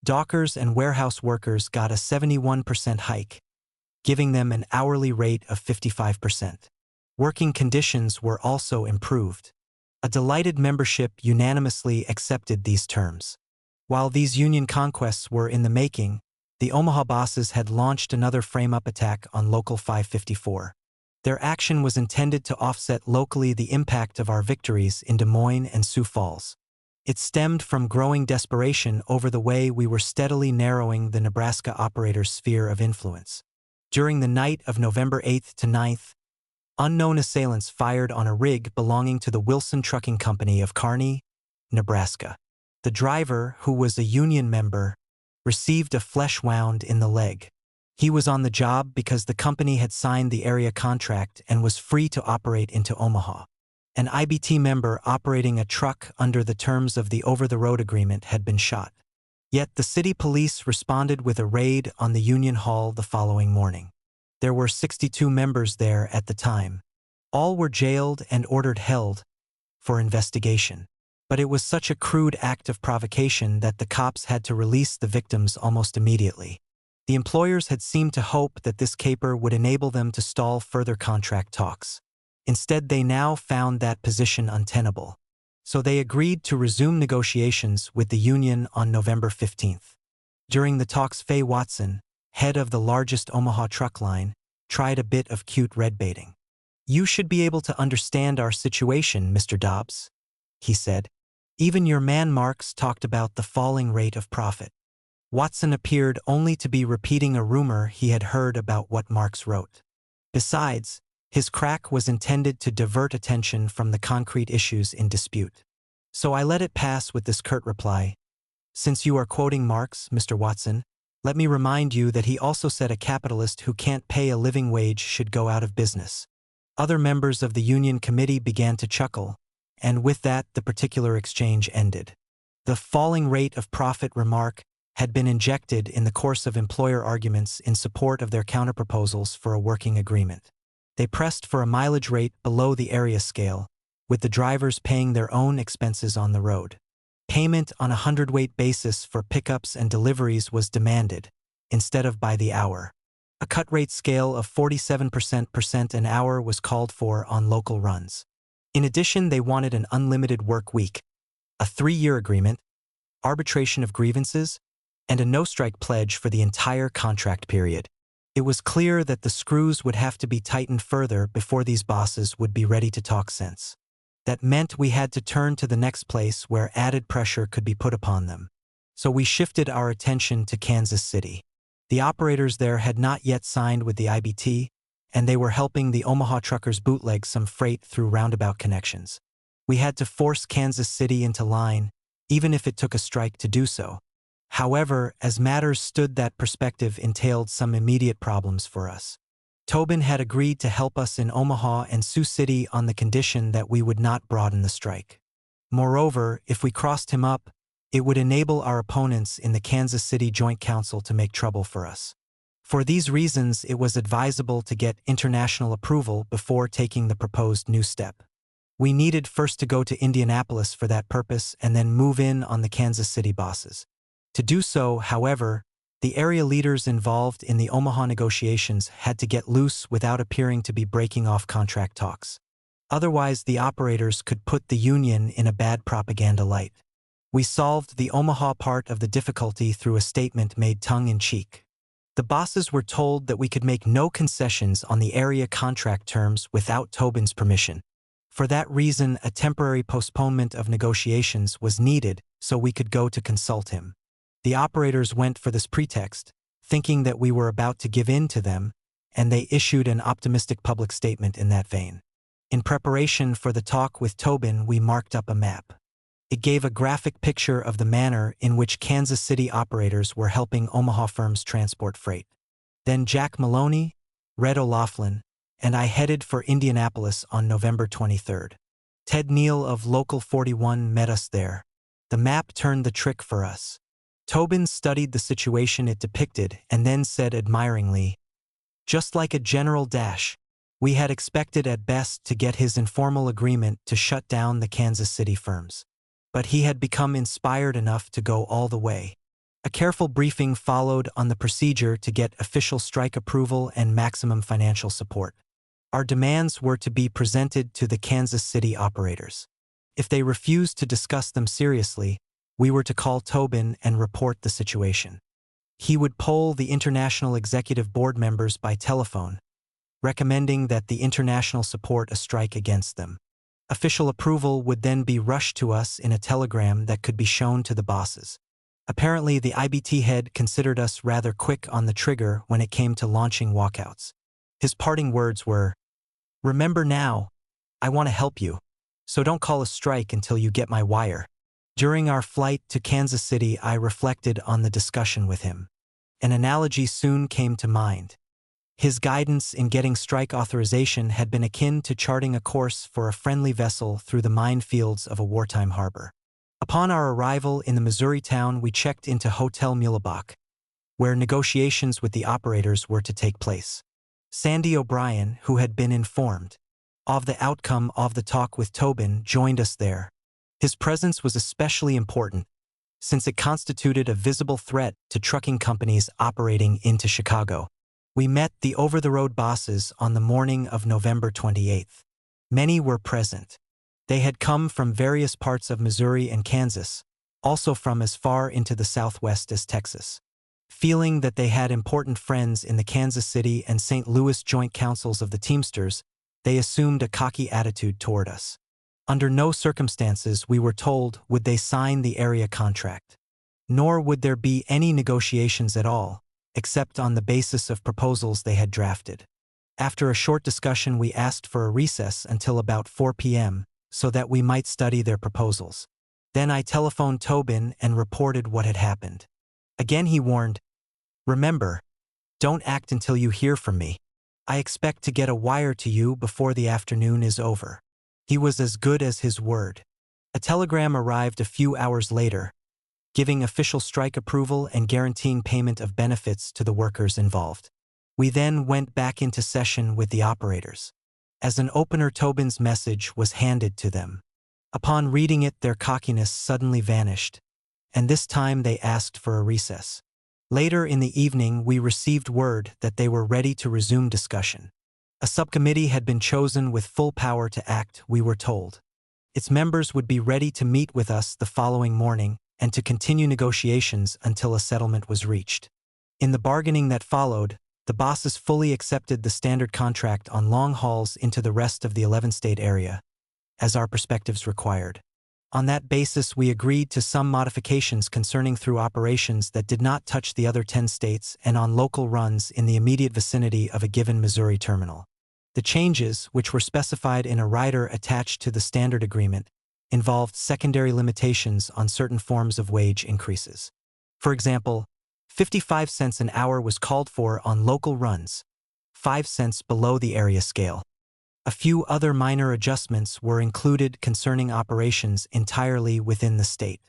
Dockers and warehouse workers got a 71% hike, giving them an hourly rate of 55%. Working conditions were also improved. A delighted membership unanimously accepted these terms. While these union conquests were in the making, the Omaha bosses had launched another frame-up attack on Local 554. Their action was intended to offset locally the impact of our victories in Des Moines and Sioux Falls. It stemmed from growing desperation over the way we were steadily narrowing the Nebraska operators' sphere of influence. During the night of November 8th to 9th, unknown assailants fired on a rig belonging to the Wilson Trucking Company of Kearney, Nebraska. The driver, who was a union member, received a flesh wound in the leg. He was on the job because the company had signed the area contract and was free to operate into Omaha. An IBT member operating a truck under the terms of the over-the-road agreement had been shot. Yet the city police responded with a raid on the Union Hall the following morning. There were 62 members there at the time. All were jailed and ordered held for investigation. But it was such a crude act of provocation that the cops had to release the victims almost immediately. The employers had seemed to hope that this caper would enable them to stall further contract talks. Instead, they now found that position untenable. So they agreed to resume negotiations with the union on November 15th. During the talks, Faye Watson, head of the largest Omaha truck line, tried a bit of cute red baiting. "You should be able to understand our situation, Mr. Dobbs," he said. "Even your man Marks talked about the falling rate of profit." Watson appeared only to be repeating a rumor he had heard about what Marks wrote. Besides, his crack was intended to divert attention from the concrete issues in dispute. So I let it pass with this curt reply. "Since you are quoting Marks, Mr. Watson, let me remind you that he also said a capitalist who can't pay a living wage should go out of business." Other members of the union committee began to chuckle, and with that the particular exchange ended. The falling rate of profit remark had been injected in the course of employer arguments in support of their counterproposals for a working agreement. They pressed for a mileage rate below the area scale, with the drivers paying their own expenses on the road. Payment on a hundredweight basis for pickups and deliveries was demanded, instead of by the hour. A cut rate scale of 47% an hour was called for on local runs. In addition, they wanted an unlimited work week, a 3-year agreement, arbitration of grievances, and a no-strike pledge for the entire contract period. It was clear that the screws would have to be tightened further before these bosses would be ready to talk sense. That meant we had to turn to the next place where added pressure could be put upon them. So we shifted our attention to Kansas City. The operators there had not yet signed with the IBT, and they were helping the Omaha truckers bootleg some freight through roundabout connections. We had to force Kansas City into line, even if it took a strike to do so. However, as matters stood, that perspective entailed some immediate problems for us. Tobin had agreed to help us in Omaha and Sioux City on the condition that we would not broaden the strike. Moreover, if we crossed him up, it would enable our opponents in the Kansas City Joint Council to make trouble for us. For these reasons, it was advisable to get international approval before taking the proposed new step. We needed first to go to Indianapolis for that purpose and then move in on the Kansas City bosses. To do so, however, the area leaders involved in the Omaha negotiations had to get loose without appearing to be breaking off contract talks. Otherwise, the operators could put the union in a bad propaganda light. We solved the Omaha part of the difficulty through a statement made tongue-in-cheek. The bosses were told that we could make no concessions on the area contract terms without Tobin's permission. For that reason, a temporary postponement of negotiations was needed so we could go to consult him. The operators went for this pretext, thinking that we were about to give in to them, and they issued an optimistic public statement in that vein. In preparation for the talk with Tobin, we marked up a map. It gave a graphic picture of the manner in which Kansas City operators were helping Omaha firms transport freight. Then Jack Maloney, Red O'Laughlin, and I headed for Indianapolis on November 23rd. Ted Neal of Local 41 met us there. The map turned the trick for us. Tobin studied the situation it depicted and then said admiringly, "Just like a general dash, We had expected at best to get his informal agreement to shut down the Kansas City firms. But he had become inspired enough to go all the way. A careful briefing followed on the procedure to get official strike approval and maximum financial support. Our demands were to be presented to the Kansas City operators. If they refused to discuss them seriously, we were to call Tobin and report the situation. He would poll the International Executive Board members by telephone, recommending that the international support a strike against them. Official approval would then be rushed to us in a telegram that could be shown to the bosses. Apparently, the IBT head considered us rather quick on the trigger when it came to launching walkouts. His parting words were, "Remember now, I want to help you, so don't call a strike until you get my wire." During our flight to Kansas City, I reflected on the discussion with him. An analogy soon came to mind. His guidance in getting strike authorization had been akin to charting a course for a friendly vessel through the minefields of a wartime harbor. Upon our arrival in the Missouri town, we checked into Hotel Muehlebach, where negotiations with the operators were to take place. Sandy O'Brien, who had been informed of the outcome of the talk with Tobin, joined us there. His presence was especially important, since it constituted a visible threat to trucking companies operating into Chicago. We met the over-the-road bosses on the morning of November 28th. Many were present. They had come from various parts of Missouri and Kansas, also from as far into the Southwest as Texas. Feeling that they had important friends in the Kansas City and St. Louis joint councils of the Teamsters, they assumed a cocky attitude toward us. Under no circumstances, we were told, would they sign the area contract. Nor would there be any negotiations at all, except on the basis of proposals they had drafted. After a short discussion, we asked for a recess until about 4 p.m., so that we might study their proposals. Then I telephoned Tobin and reported what had happened. Again he warned, "Remember, don't act until you hear from me. I expect to get a wire to you before the afternoon is over." He was as good as his word. A telegram arrived a few hours later, giving official strike approval and guaranteeing payment of benefits to the workers involved. We then went back into session with the operators. As an opener, Tobin's message was handed to them. Upon reading it, their cockiness suddenly vanished, and this time they asked for a recess. Later in the evening, we received word that they were ready to resume discussion. A subcommittee had been chosen with full power to act, we were told. Its members would be ready to meet with us the following morning and to continue negotiations until a settlement was reached. In the bargaining that followed, the bosses fully accepted the standard contract on long hauls into the rest of the 11-state area, as our perspectives required. On that basis, we agreed to some modifications concerning through operations that did not touch the other 10 states and on local runs in the immediate vicinity of a given Missouri terminal. The changes, which were specified in a rider attached to the standard agreement, involved secondary limitations on certain forms of wage increases. For example, 55 cents an hour was called for on local runs, 5 cents below the area scale. A few other minor adjustments were included concerning operations entirely within the state.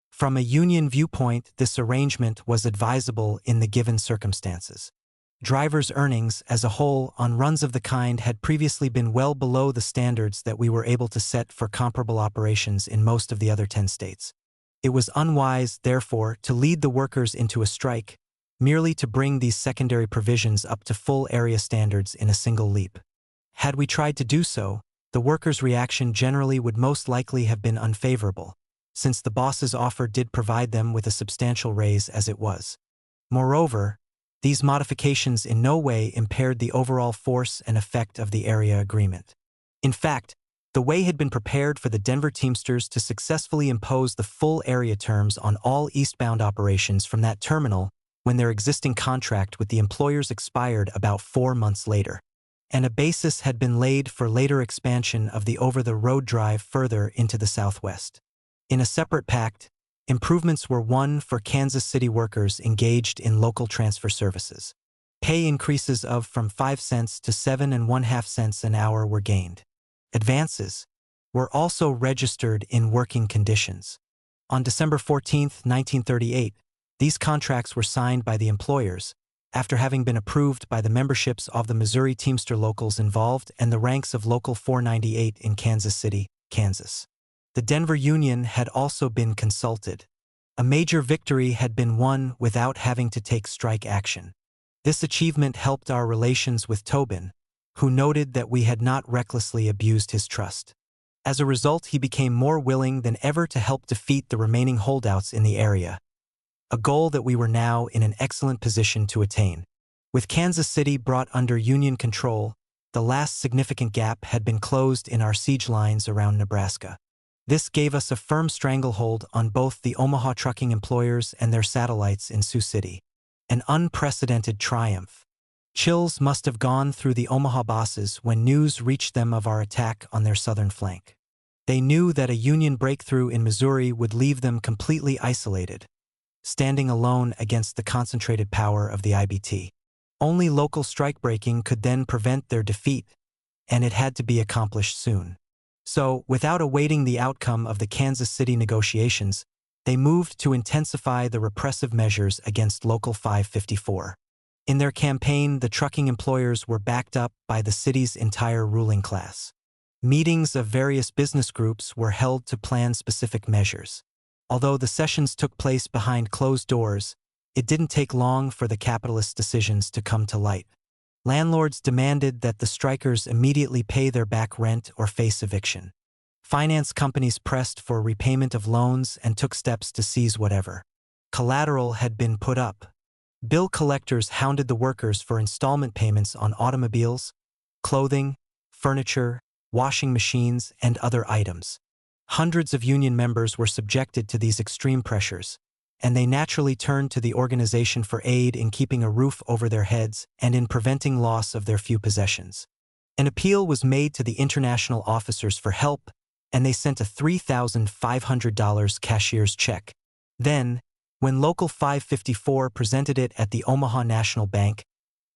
From a union viewpoint, this arrangement was advisable in the given circumstances. Drivers' earnings as a whole on runs of the kind had previously been well below the standards that we were able to set for comparable operations in most of the other 10 states. It was unwise, therefore, to lead the workers into a strike, merely to bring these secondary provisions up to full area standards in a single leap. Had we tried to do so, the workers' reaction generally would most likely have been unfavorable, since the boss's offer did provide them with a substantial raise as it was. Moreover, these modifications in no way impaired the overall force and effect of the area agreement. In fact, the way had been prepared for the Denver Teamsters to successfully impose the full area terms on all eastbound operations from that terminal when their existing contract with the employers expired about 4 months later. And a basis had been laid for later expansion of the over-the-road drive further into the Southwest. In a separate pact, improvements were won for Kansas City workers engaged in local transfer services. Pay increases of from 5 cents to 7.5 cents an hour were gained. Advances were also registered in working conditions. On December 14, 1938, these contracts were signed by the employers, after having been approved by the memberships of the Missouri Teamster locals involved and the ranks of Local 498 in Kansas City, Kansas. The Denver Union had also been consulted. A major victory had been won without having to take strike action. This achievement helped our relations with Tobin, who noted that we had not recklessly abused his trust. As a result, he became more willing than ever to help defeat the remaining holdouts in the area, a goal that we were now in an excellent position to attain. With Kansas City brought under Union control, the last significant gap had been closed in our siege lines around Nebraska. This gave us a firm stranglehold on both the Omaha trucking employers and their satellites in Sioux City. An unprecedented triumph. Chills must have gone through the Omaha bosses when news reached them of our attack on their southern flank. They knew that a Union breakthrough in Missouri would leave them completely isolated, standing alone against the concentrated power of the IBT. Only local strikebreaking could then prevent their defeat, and it had to be accomplished soon. So, without awaiting the outcome of the Kansas City negotiations, they moved to intensify the repressive measures against Local 554. In their campaign, the trucking employers were backed up by the city's entire ruling class. Meetings of various business groups were held to plan specific measures. Although the sessions took place behind closed doors, it didn't take long for the capitalists' decisions to come to light. Landlords demanded that the strikers immediately pay their back rent or face eviction. Finance companies pressed for repayment of loans and took steps to seize whatever collateral had been put up. Bill collectors hounded the workers for installment payments on automobiles, clothing, furniture, washing machines, and other items. Hundreds of union members were subjected to these extreme pressures, and they naturally turned to the organization for aid in keeping a roof over their heads and in preventing loss of their few possessions. An appeal was made to the international officers for help, and they sent a $3,500 cashier's check. Then, when Local 554 presented it at the Omaha National Bank,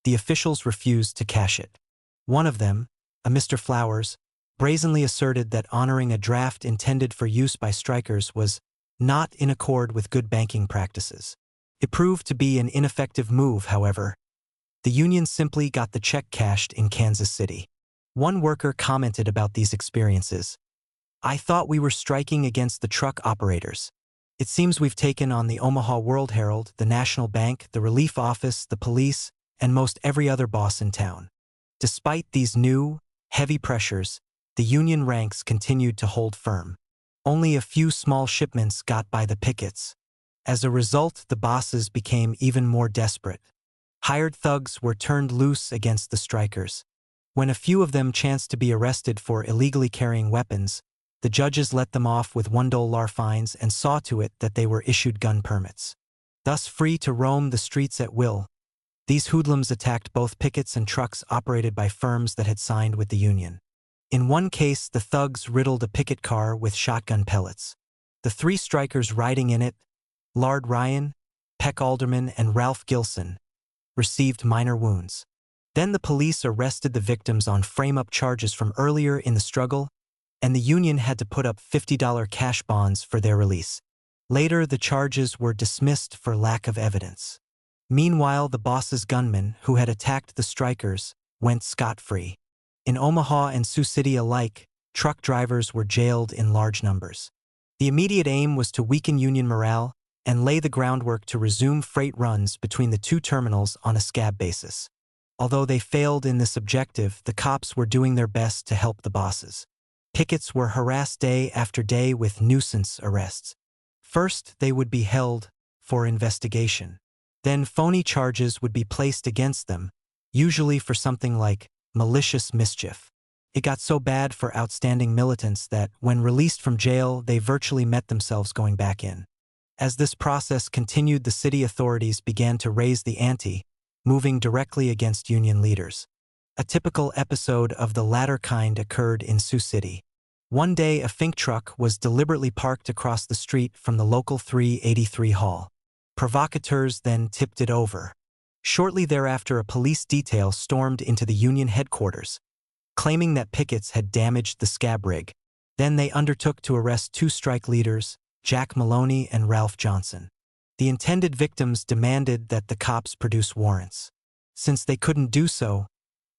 the officials refused to cash it. One of them, a Mr. Flowers, brazenly asserted that honoring a draft intended for use by strikers was not in accord with good banking practices. It proved to be an ineffective move, however. The union simply got the check cashed in Kansas City. One worker commented about these experiences. "I thought we were striking against the truck operators. It seems we've taken on the Omaha World Herald, the National Bank, the Relief Office, the police, and most every other boss in town." Despite these new, heavy pressures, the union ranks continued to hold firm. Only a few small shipments got by the pickets. As a result, the bosses became even more desperate. Hired thugs were turned loose against the strikers. When a few of them chanced to be arrested for illegally carrying weapons, the judges let them off with $1 fines and saw to it that they were issued gun permits. Thus free to roam the streets at will, these hoodlums attacked both pickets and trucks operated by firms that had signed with the union. In one case, the thugs riddled a picket car with shotgun pellets. The three strikers riding in it, Lard Ryan, Peck Alderman, and Ralph Gilson, received minor wounds. Then the police arrested the victims on frame-up charges from earlier in the struggle, and the union had to put up $50 cash bonds for their release. Later, the charges were dismissed for lack of evidence. Meanwhile, the boss's gunmen, who had attacked the strikers, went scot-free. In Omaha and Sioux City alike, truck drivers were jailed in large numbers. The immediate aim was to weaken union morale and lay the groundwork to resume freight runs between the two terminals on a scab basis. Although they failed in this objective, the cops were doing their best to help the bosses. Pickets were harassed day after day with nuisance arrests. First, they would be held for investigation. Then phony charges would be placed against them, usually for something like malicious mischief. It got so bad for outstanding militants that, when released from jail, they virtually met themselves going back in. As this process continued, the city authorities began to raise the ante, moving directly against union leaders. A typical episode of the latter kind occurred in Sioux City. One day, a Fink truck was deliberately parked across the street from the local 383 hall. Provocateurs then tipped it over. Shortly thereafter, a police detail stormed into the union headquarters, claiming that pickets had damaged the scab rig. Then they undertook to arrest two strike leaders, Jack Maloney and Ralph Johnson. The intended victims demanded that the cops produce warrants. Since they couldn't do so,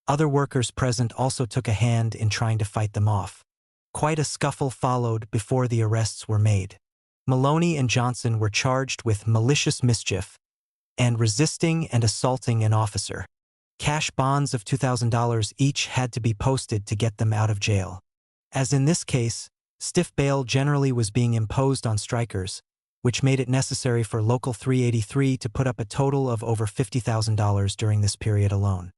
other workers present also took a hand in trying to fight them off. Quite a scuffle followed before the arrests were made. Maloney and Johnson were charged with malicious mischief and resisting and assaulting an officer. Cash bonds of $2,000 each had to be posted to get them out of jail. As in this case, stiff bail generally was being imposed on strikers, which made it necessary for Local 383 to put up a total of over $50,000 during this period alone.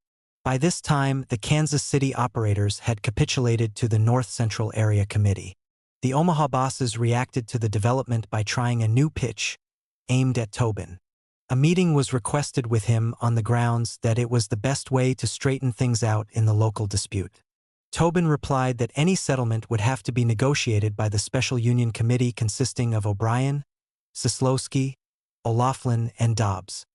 By this time, the Kansas City operators had capitulated to the North Central Area Committee. The Omaha bosses reacted to the development by trying a new pitch, aimed at Tobin. A meeting was requested with him on the grounds that it was the best way to straighten things out in the local dispute. Tobin replied that any settlement would have to be negotiated by the Special Union Committee consisting of O'Brien, Sislowski, O'Laughlin, and Dobbs.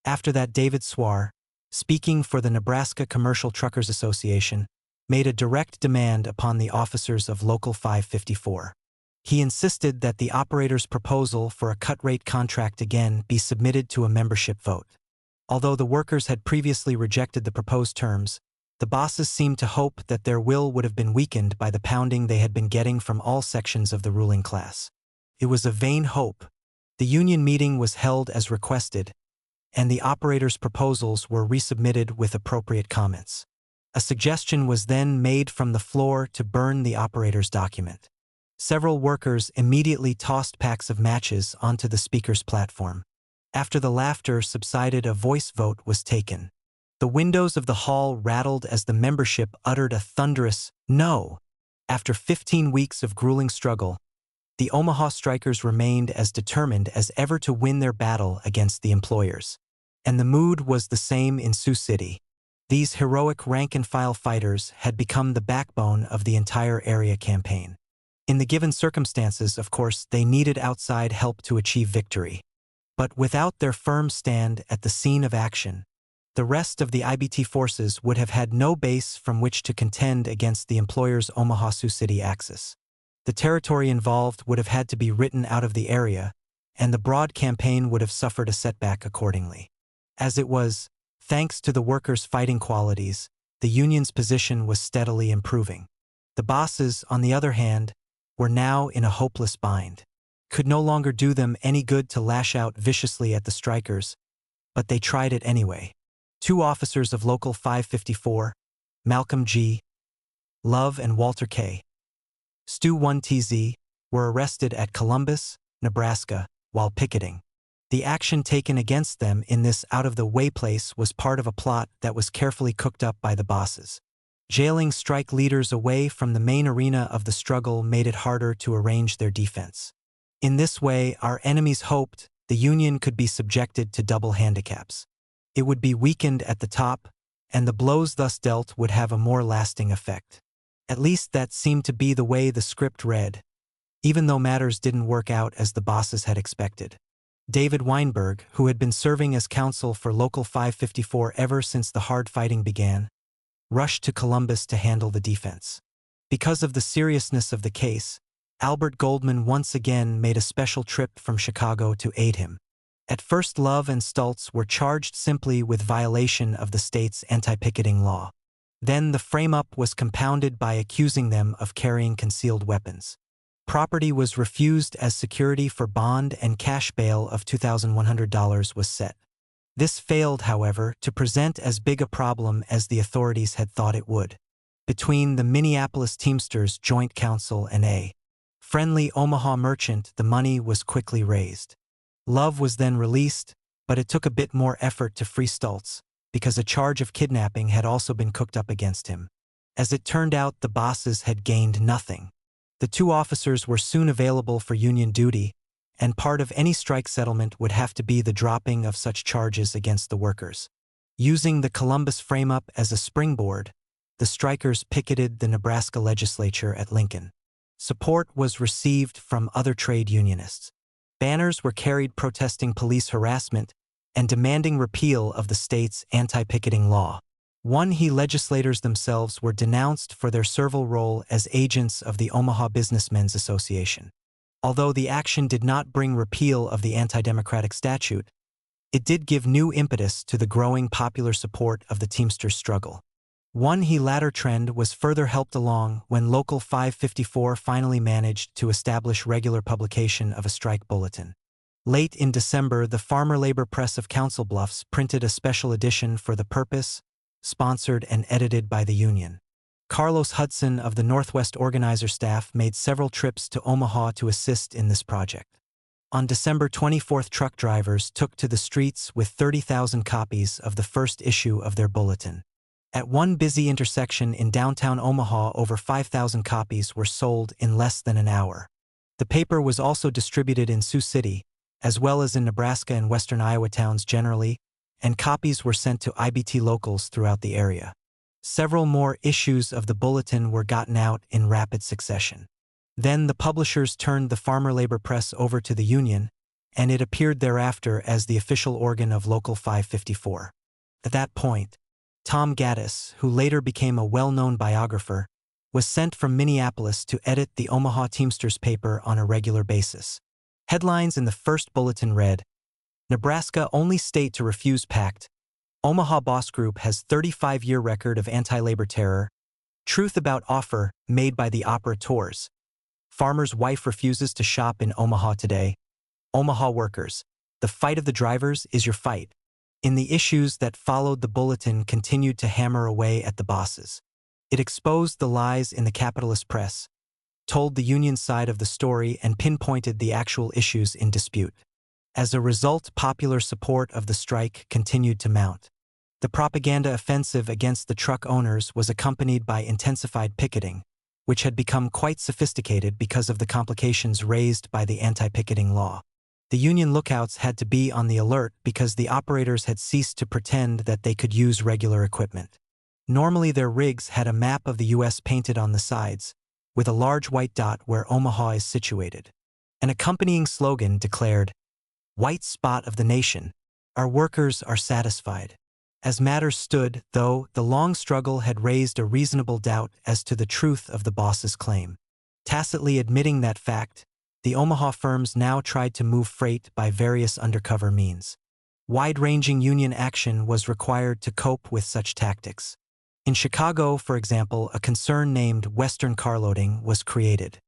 After that, David Swar, speaking for the Nebraska Commercial Truckers Association, made a direct demand upon the officers of Local 554. He insisted that the operators' proposal for a cut-rate contract again be submitted to a membership vote. Although the workers had previously rejected the proposed terms, the bosses seemed to hope that their will would have been weakened by the pounding they had been getting from all sections of the ruling class. It was a vain hope. The union meeting was held as requested, and the operators' proposals were resubmitted with appropriate comments. A suggestion was then made from the floor to burn the operators' document. Several workers immediately tossed packs of matches onto the speaker's platform. After the laughter subsided, a voice vote was taken. The windows of the hall rattled as the membership uttered a thunderous "no." After 15 weeks of grueling struggle, the Omaha strikers remained as determined as ever to win their battle against the employers. And the mood was the same in Sioux City. These heroic rank-and-file fighters had become the backbone of the entire area campaign. In the given circumstances, of course, they needed outside help to achieve victory. But without their firm stand at the scene of action, the rest of the IBT forces would have had no base from which to contend against the employer's Omaha-Sioux City axis. The territory involved would have had to be written out of the area, and the broad campaign would have suffered a setback accordingly. As it was, thanks to the workers' fighting qualities, the union's position was steadily improving. The bosses, on the other hand, were now in a hopeless bind. Could no longer do them any good to lash out viciously at the strikers, but they tried it anyway. 2 officers of Local 554, Malcolm G. Love and Walter K. Stu 1TZ, were arrested at Columbus, Nebraska, while picketing. The action taken against them in this out-of-the-way place was part of a plot that was carefully cooked up by the bosses. Jailing strike leaders away from the main arena of the struggle made it harder to arrange their defense. In this way, our enemies hoped the Union could be subjected to double handicaps. It would be weakened at the top, and the blows thus dealt would have a more lasting effect. At least that seemed to be the way the script read, even though matters didn't work out as the bosses had expected. David Weinberg, who had been serving as counsel for Local 554 ever since the hard fighting began, rushed to Columbus to handle the defense. Because of the seriousness of the case, Albert Goldman once again made a special trip from Chicago to aid him. At first, Love and Stultz were charged simply with violation of the state's anti-picketing law. Then the frame-up was compounded by accusing them of carrying concealed weapons. Property was refused as security for bond, and cash bail of $2,100 was set. This failed, however, to present as big a problem as the authorities had thought it would. Between the Minneapolis Teamsters Joint Council and a friendly Omaha merchant, the money was quickly raised. Love was then released, but it took a bit more effort to free Stultz, because a charge of kidnapping had also been cooked up against him. As it turned out, the bosses had gained nothing. The 2 officers were soon available for union duty, and part of any strike settlement would have to be the dropping of such charges against the workers. Using the Columbus frame-up as a springboard, the strikers picketed the Nebraska legislature at Lincoln. Support was received from other trade unionists. Banners were carried protesting police harassment and demanding repeal of the state's anti-picketing law. Legislators themselves were denounced for their servile role as agents of the Omaha Businessmen's Association. Although the action did not bring repeal of the anti-democratic statute, it did give new impetus to the growing popular support of the Teamsters struggle. One latter trend was further helped along when Local 554 finally managed to establish regular publication of a strike bulletin. Late in December, the Farmer Labor Press of Council Bluffs printed a special edition for the purpose, sponsored and edited by the union. Carlos Hudson of the Northwest organizer staff made several trips to Omaha to assist in this project. On December 24, truck drivers took to the streets with 30,000 copies of the first issue of their bulletin. At one busy intersection in downtown Omaha, over 5,000 copies were sold in less than an hour. The paper was also distributed in Sioux City, as well as in Nebraska and western Iowa towns generally, and copies were sent to IBT locals throughout the area. Several more issues of the bulletin were gotten out in rapid succession. Then the publishers turned the Farmer Labor Press over to the union, and it appeared thereafter as the official organ of Local 554. At that point, Tom Gaddis, who later became a well-known biographer, was sent from Minneapolis to edit the Omaha Teamsters paper on a regular basis. Headlines in the first bulletin read, "Nebraska only state to refuse pact. Omaha Boss Group has 35-year record of anti-labor terror. Truth about offer made by the operators. Farmer's wife refuses to shop in Omaha today. Omaha workers, the fight of the drivers is your fight." In the issues that followed, the bulletin continued to hammer away at the bosses. It exposed the lies in the capitalist press, told the union side of the story, and pinpointed the actual issues in dispute. As a result, popular support of the strike continued to mount. The propaganda offensive against the truck owners was accompanied by intensified picketing, which had become quite sophisticated because of the complications raised by the anti-picketing law. The union lookouts had to be on the alert because the operators had ceased to pretend that they could use regular equipment. Normally their rigs had a map of the U.S. painted on the sides, with a large white dot where Omaha is situated. An accompanying slogan declared, "White spot of the nation, our workers are satisfied." As matters stood, though, the long struggle had raised a reasonable doubt as to the truth of the boss's claim. Tacitly admitting that fact, the Omaha firms now tried to move freight by various undercover means. Wide-ranging union action was required to cope with such tactics. In Chicago, for example, a concern named Western Carloading was created.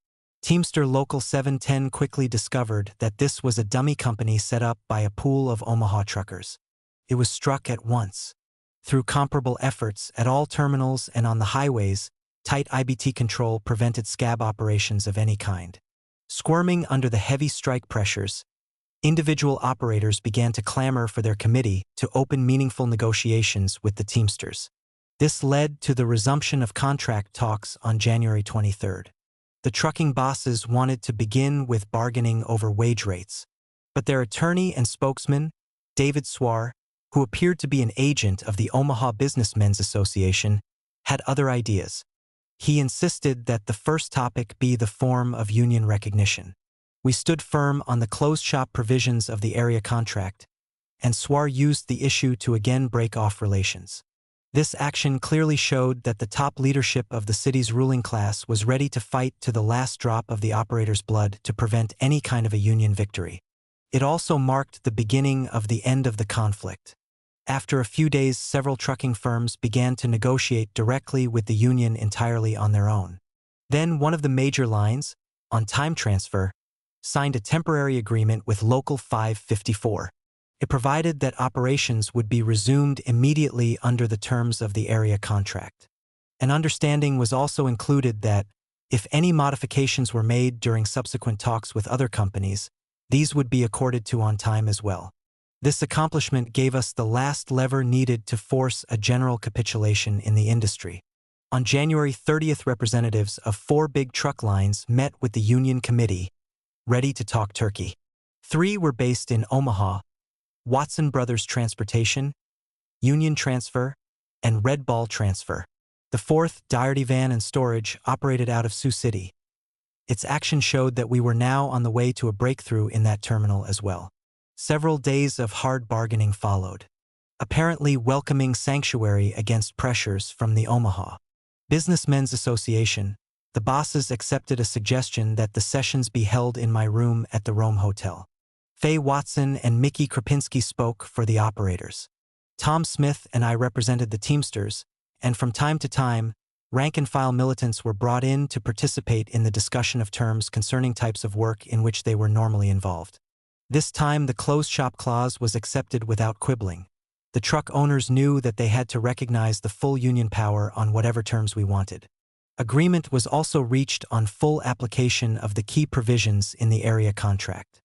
Teamster Local 710 quickly discovered that this was a dummy company set up by a pool of Omaha truckers. It was struck at once. Through comparable efforts at all terminals and on the highways, tight IBT control prevented scab operations of any kind. Squirming under the heavy strike pressures, individual operators began to clamor for their committee to open meaningful negotiations with the Teamsters. This led to the resumption of contract talks on January 23. The trucking bosses wanted to begin with bargaining over wage rates, but their attorney and spokesman, David Swar, who appeared to be an agent of the Omaha Businessmen's Association, had other ideas. He insisted that the first topic be the form of union recognition. We stood firm on the closed-shop provisions of the area contract, and Swar used the issue to again break off relations. This action clearly showed that the top leadership of the city's ruling class was ready to fight to the last drop of the operators' blood to prevent any kind of a union victory. It also marked the beginning of the end of the conflict. After a few days, several trucking firms began to negotiate directly with the union entirely on their own. Then one of the major lines, on time transfer, signed a temporary agreement with Local 554. It provided that operations would be resumed immediately under the terms of the area contract. An understanding was also included that, if any modifications were made during subsequent talks with other companies, these would be accorded to on time as well. This accomplishment gave us the last lever needed to force a general capitulation in the industry. On January 30th, representatives of 4 big truck lines met with the union committee, ready to talk turkey. 3 were based in Omaha: Watson Brothers Transportation, Union Transfer, and Red Ball Transfer. The 4th, Doherty Van and Storage, operated out of Sioux City. Its action showed that we were now on the way to a breakthrough in that terminal as well. Several days of hard bargaining followed, apparently welcoming sanctuary against pressures from the Omaha Businessmen's Association, the bosses accepted a suggestion that the sessions be held in my room at the Rome Hotel. Faye Watson and Mickey Krapinski spoke for the operators. Tom Smith and I represented the Teamsters, and from time to time, rank-and-file militants were brought in to participate in the discussion of terms concerning types of work in which they were normally involved. This time the closed-shop clause was accepted without quibbling. The truck owners knew that they had to recognize the full union power on whatever terms we wanted. Agreement was also reached on full application of the key provisions in the area contract.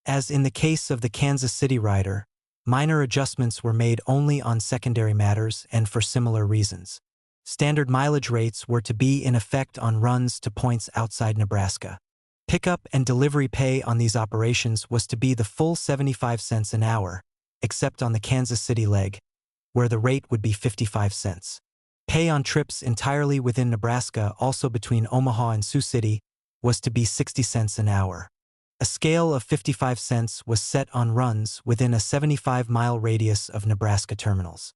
As in the case of the Kansas City rider, minor adjustments were made only on secondary matters and for similar reasons. Standard mileage rates were to be in effect on runs to points outside Nebraska. Pickup and delivery pay on these operations was to be the full 75 cents an hour, except on the Kansas City leg, where the rate would be 55 cents. Pay on trips entirely within Nebraska, also between Omaha and Sioux City, was to be 60 cents an hour. A scale of 55 cents was set on runs within a 75-mile radius of Nebraska terminals.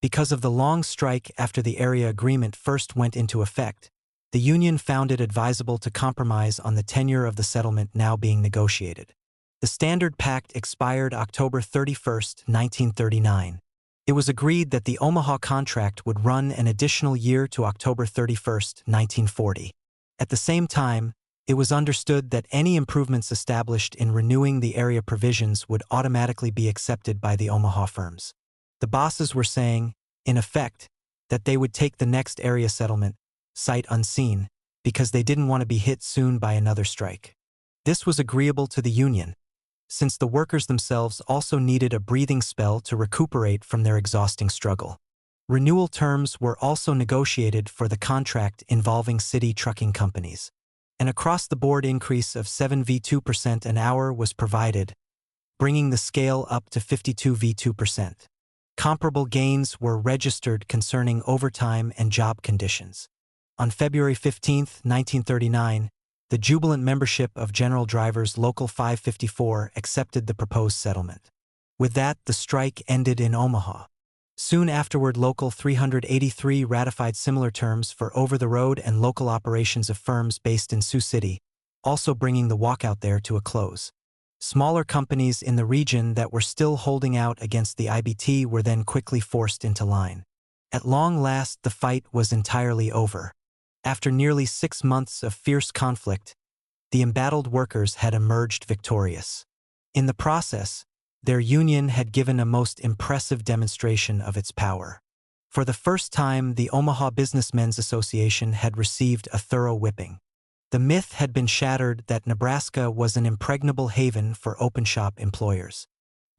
Because of the long strike after the area agreement first went into effect, the union found it advisable to compromise on the tenure of the settlement now being negotiated. The Standard Pact expired October 31, 1939. It was agreed that the Omaha contract would run an additional year to October 31, 1940. At the same time, it was understood that any improvements established in renewing the area provisions would automatically be accepted by the Omaha firms. The bosses were saying, in effect, that they would take the next area settlement, sight unseen, because they didn't want to be hit soon by another strike. This was agreeable to the union, since the workers themselves also needed a breathing spell to recuperate from their exhausting struggle. Renewal terms were also negotiated for the contract involving city trucking companies. An across-the-board increase of 7v2% an hour was provided, bringing the scale up to 52v2%. Comparable gains were registered concerning overtime and job conditions. On February 15, 1939, the jubilant membership of General Drivers Local 554 accepted the proposed settlement. With that, the strike ended in Omaha. Soon afterward, Local 383 ratified similar terms for over-the-road and local operations of firms based in Sioux City, also bringing the walkout there to a close. Smaller companies in the region that were still holding out against the IBT were then quickly forced into line. At long last, the fight was entirely over. After nearly 6 months of fierce conflict, the embattled workers had emerged victorious. In the process, their union had given a most impressive demonstration of its power. For the first time, the Omaha Businessmen's Association had received a thorough whipping. The myth had been shattered that Nebraska was an impregnable haven for open-shop employers.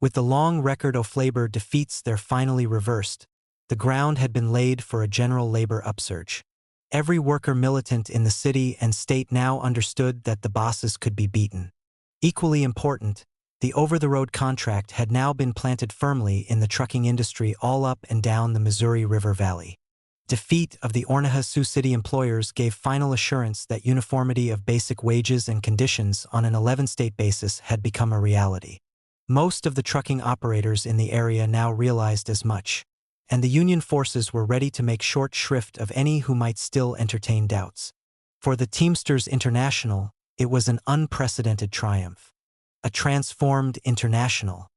With the long record of labor defeats there finally reversed, the ground had been laid for a general labor upsurge. Every worker militant in the city and state now understood that the bosses could be beaten. Equally important, the over-the-road contract had now been planted firmly in the trucking industry all up and down the Missouri River Valley. Defeat of the Ornaha-Sioux City employers gave final assurance that uniformity of basic wages and conditions on an 11-state basis had become a reality. Most of the trucking operators in the area now realized as much, and the union forces were ready to make short shrift of any who might still entertain doubts. For the Teamsters International, it was an unprecedented triumph. A transformed international.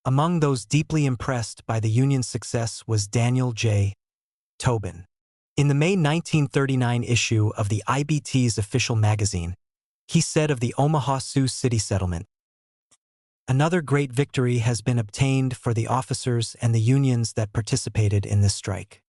Among those deeply impressed by the union's success was Daniel J. Tobin. In the May 1939 issue of the IBT's official magazine, he said of the Omaha-Sioux City settlement, "Another great victory has been obtained for the officers and the unions that participated in this strike.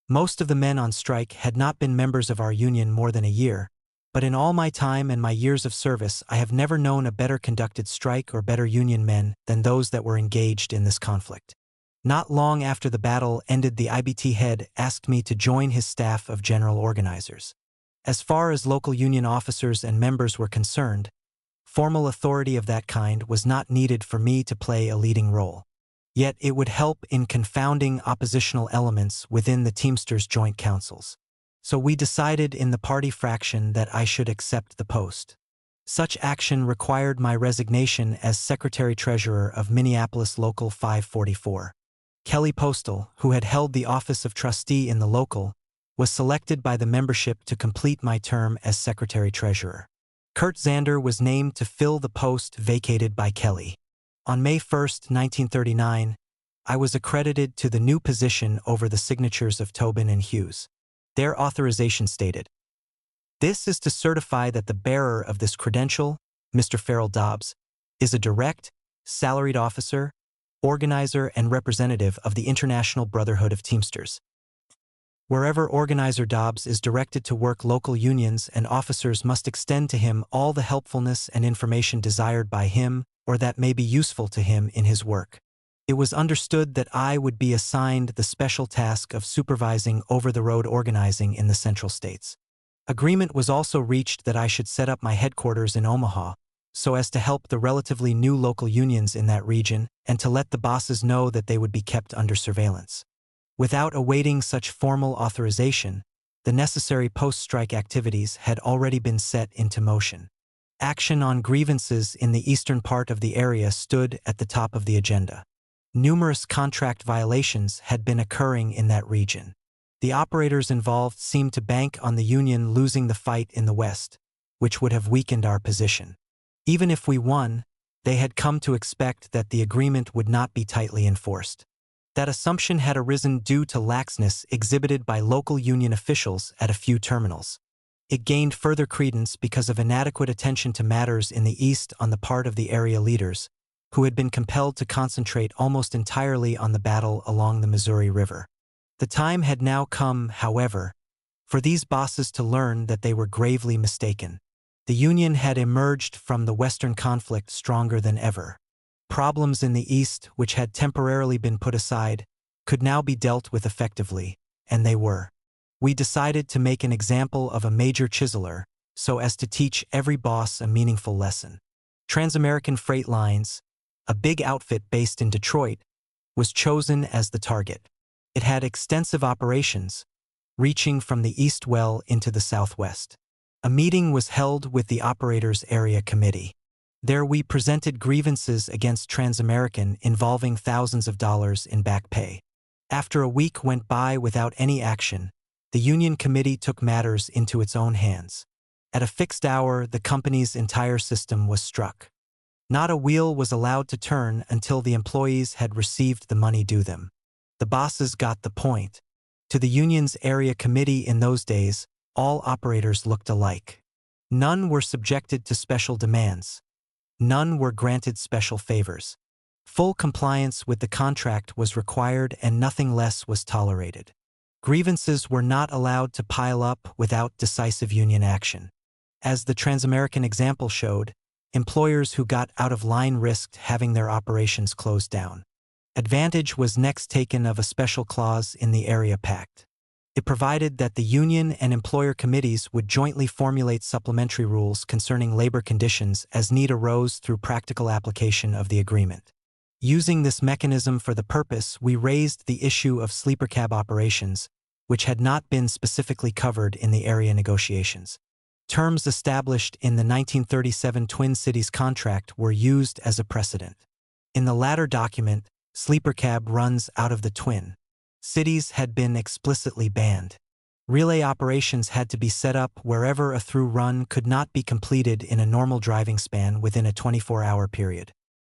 Most of the men on strike had not been members of our union more than a year, but in all my time and my years of service I have never known a better conducted strike or better union men than those that were engaged in this conflict. Not long after the battle ended, the IBT head asked me to join his staff of general organizers. As far as local union officers and members were concerned, formal authority of that kind was not needed for me to play a leading role. Yet it would help in confounding oppositional elements within the Teamsters joint councils. So we decided in the party fraction that I should accept the post. Such action required my resignation as Secretary-Treasurer of Minneapolis Local 544. Kelly Postal, who had held the office of trustee in the local, was selected by the membership to complete my term as Secretary-Treasurer. Kurt Zander was named to fill the post vacated by Kelly. On May 1, 1939, I was accredited to the new position over the signatures of Tobin and Hughes. Their authorization stated, "This is to certify that the bearer of this credential, Mr. Farrell Dobbs, is a direct, salaried officer, organizer and representative of the International Brotherhood of Teamsters. Wherever Organizer Dobbs is directed to work, local unions and officers must extend to him all the helpfulness and information desired by him or that may be useful to him in his work. It was understood that I would be assigned the special task of supervising over-the-road organizing in the Central States. Agreement was also reached that I should set up my headquarters in Omaha, so as to help the relatively new local unions in that region and to let the bosses know that they would be kept under surveillance. Without awaiting such formal authorization, the necessary post-strike activities had already been set into motion. Action on grievances in the eastern part of the area stood at the top of the agenda. Numerous contract violations had been occurring in that region. The operators involved seemed to bank on the union losing the fight in the West, which would have weakened our position. Even if we won, they had come to expect that the agreement would not be tightly enforced. That assumption had arisen due to laxness exhibited by local union officials at a few terminals. It gained further credence because of inadequate attention to matters in the East on the part of the area leaders, who had been compelled to concentrate almost entirely on the battle along the Missouri River. The time had now come, however, for these bosses to learn that they were gravely mistaken. The Union had emerged from the Western conflict stronger than ever. Problems in the East, which had temporarily been put aside, could now be dealt with effectively, and they were. We decided to make an example of a major chiseler, so as to teach every boss a meaningful lesson. Transamerican Freight Lines, a big outfit based in Detroit, was chosen as the target. It had extensive operations, reaching from the East well into the Southwest. A meeting was held with the Operators Area Committee. There we presented grievances against Transamerican involving thousands of dollars in back pay. After a week went by without any action, the Union Committee took matters into its own hands. At a fixed hour, the company's entire system was struck. Not a wheel was allowed to turn until the employees had received the money due them. The bosses got the point. To the Union's area committee in those days, all operators looked alike. None were subjected to special demands. None were granted special favors. Full compliance with the contract was required and nothing less was tolerated. Grievances were not allowed to pile up without decisive union action. As the Transamerican example showed, employers who got out of line risked having their operations closed down. Advantage was next taken of a special clause in the Area Pact. It provided that the union and employer committees would jointly formulate supplementary rules concerning labor conditions as need arose through practical application of the agreement. Using this mechanism for the purpose, we raised the issue of sleeper cab operations, which had not been specifically covered in the area negotiations. Terms established in the 1937 Twin Cities contract were used as a precedent. In the latter document, sleeper cab runs out of the Twin Cities had been explicitly banned. Relay operations had to be set up wherever a through run could not be completed in a normal driving span within a 24-hour period.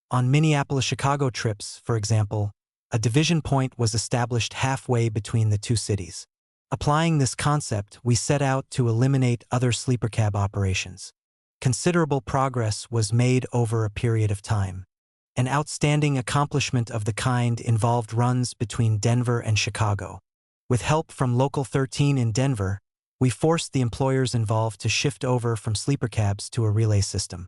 On Minneapolis-Chicago trips, for example, a division point was established halfway between the two cities. Applying this concept, we set out to eliminate other sleeper cab operations. Considerable progress was made over a period of time. An outstanding accomplishment of the kind involved runs between Denver and Chicago. With help from Local 13 in Denver, we forced the employers involved to shift over from sleeper cabs to a relay system.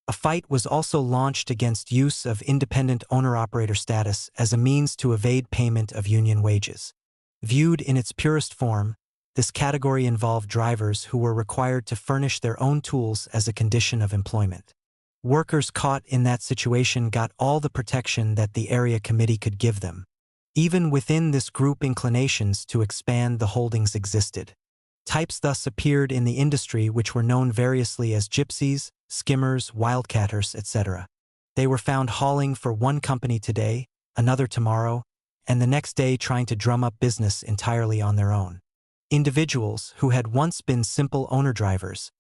A fight was also launched against use of independent owner-operator status as a means to evade payment of union wages. Viewed in its purest form, this category involved drivers who were required to furnish their own tools as a condition of employment. Workers caught in that situation got all the protection that the area committee could give them. Even within this group, inclinations to expand the holdings existed. Types thus appeared in the industry which were known variously as gypsies, skimmers, wildcatters, etc. They were found hauling for one company today, another tomorrow, and the next day trying to drum up business entirely on their own. Individuals who had once been simple owner-drivers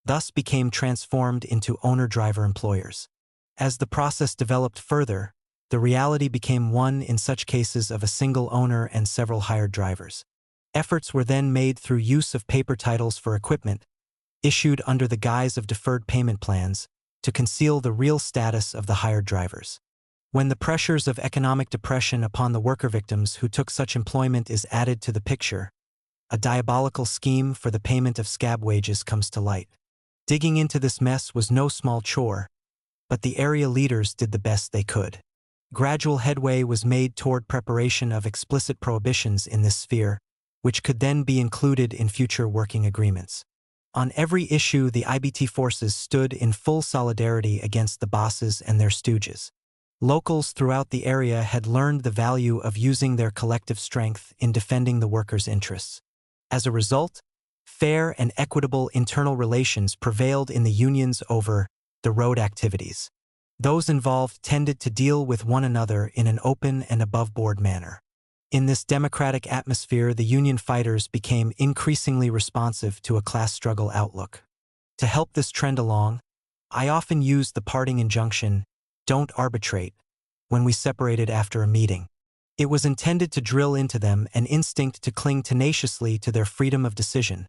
thus became transformed into owner-driver employers. As the process developed further, the reality became one in such cases of a single owner and several hired drivers. Efforts were then made through use of paper titles for equipment, issued under the guise of deferred payment plans, to conceal the real status of the hired drivers. When the pressures of economic depression upon the worker victims who took such employment is added to the picture, a diabolical scheme for the payment of scab wages comes to light. Digging into this mess was no small chore, but the area leaders did the best they could. Gradual headway was made toward preparation of explicit prohibitions in this sphere, which could then be included in future working agreements. On every issue, the IBT forces stood in full solidarity against the bosses and their stooges. Locals throughout the area had learned the value of using their collective strength in defending the workers' interests. As a result, fair and equitable internal relations prevailed in the unions over the road activities. Those involved tended to deal with one another in an open and above-board manner. In this democratic atmosphere, the union fighters became increasingly responsive to a class struggle outlook. To help this trend along, I often used the parting injunction, "Don't arbitrate," when we separated after a meeting. It was intended to drill into them an instinct to cling tenaciously to their freedom of decision,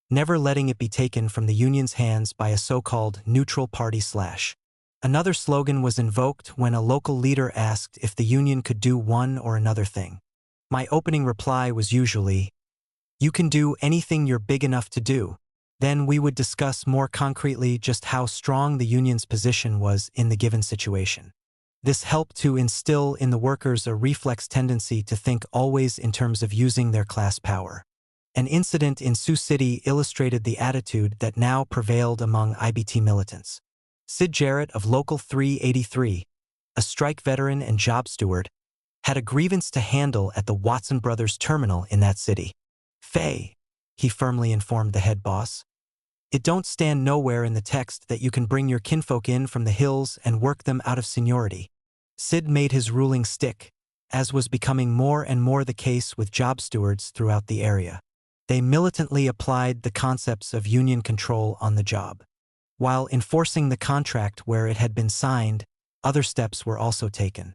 never letting it be taken from the union's hands by a so-called neutral party /. Another slogan was invoked when a local leader asked if the union could do one or another thing. My opening reply was usually, "You can do anything you're big enough to do." Then we would discuss more concretely just how strong the union's position was in the given situation. This helped to instill in the workers a reflex tendency to think always in terms of using their class power. An incident in Sioux City illustrated the attitude that now prevailed among IBT militants. Sid Jarrett of Local 383, a strike veteran and job steward, had a grievance to handle at the Watson Brothers terminal in that city. "Faye," he firmly informed the head boss, "it don't stand nowhere in the text that you can bring your kinfolk in from the hills and work them out of seniority." Sid made his ruling stick, as was becoming more and more the case with job stewards throughout the area. They militantly applied the concepts of union control on the job. While enforcing the contract where it had been signed, other steps were also taken.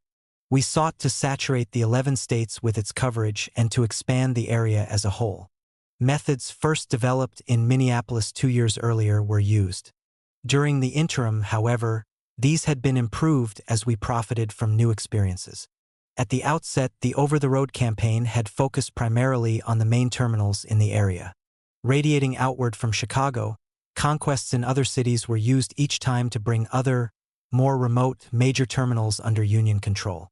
We sought to saturate the 11 states with its coverage and to expand the area as a whole. Methods first developed in Minneapolis 2 years earlier were used. During the interim, however, these had been improved as we profited from new experiences. At the outset, the over-the-road campaign had focused primarily on the main terminals in the area. Radiating outward from Chicago, conquests in other cities were used each time to bring other, more remote, major terminals under Union control.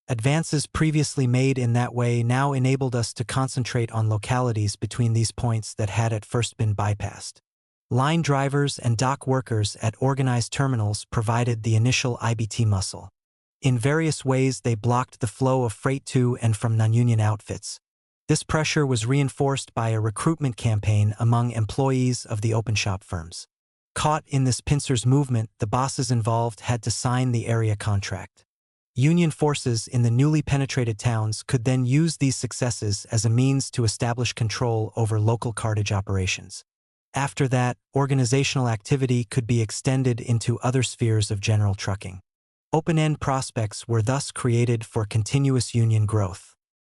Advances previously made in that way now enabled us to concentrate on localities between these points that had at first been bypassed. Line drivers and dock workers at organized terminals provided the initial IBT muscle. In various ways, they blocked the flow of freight to and from non-union outfits. This pressure was reinforced by a recruitment campaign among employees of the open shop firms. Caught in this pincers movement, the bosses involved had to sign the area contract. Union forces in the newly penetrated towns could then use these successes as a means to establish control over local cartage operations. After that, organizational activity could be extended into other spheres of general trucking. Open-end prospects were thus created for continuous union growth.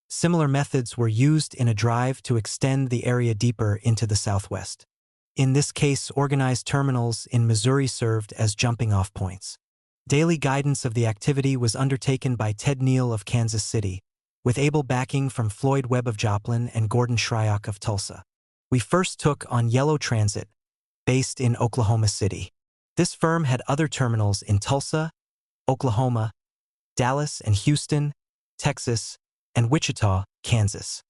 Similar methods were used in a drive to extend the area deeper into the Southwest. In this case, organized terminals in Missouri served as jumping-off points. Daily guidance of the activity was undertaken by Ted Neal of Kansas City, with able backing from Floyd Webb of Joplin and Gordon Shryock of Tulsa. We first took on Yellow Transit, based in Oklahoma City. This firm had other terminals in Tulsa, Oklahoma, Dallas and Houston, Texas, and Wichita, Kansas.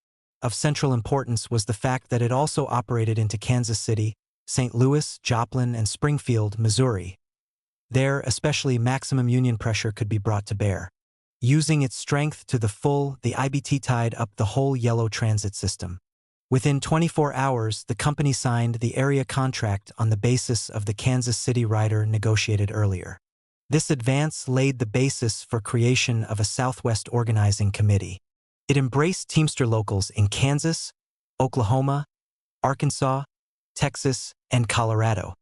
Of central importance was the fact that it also operated into Kansas City, St. Louis, Joplin, and Springfield, Missouri. There, especially, maximum union pressure could be brought to bear. Using its strength to the full, the IBT tied up the whole Yellow Transit system. Within 24 hours, the company signed the area contract on the basis of the Kansas City rider negotiated earlier. This advance laid the basis for creation of a Southwest Organizing Committee. It embraced Teamster locals in Kansas, Oklahoma, Arkansas, Texas, and Colorado.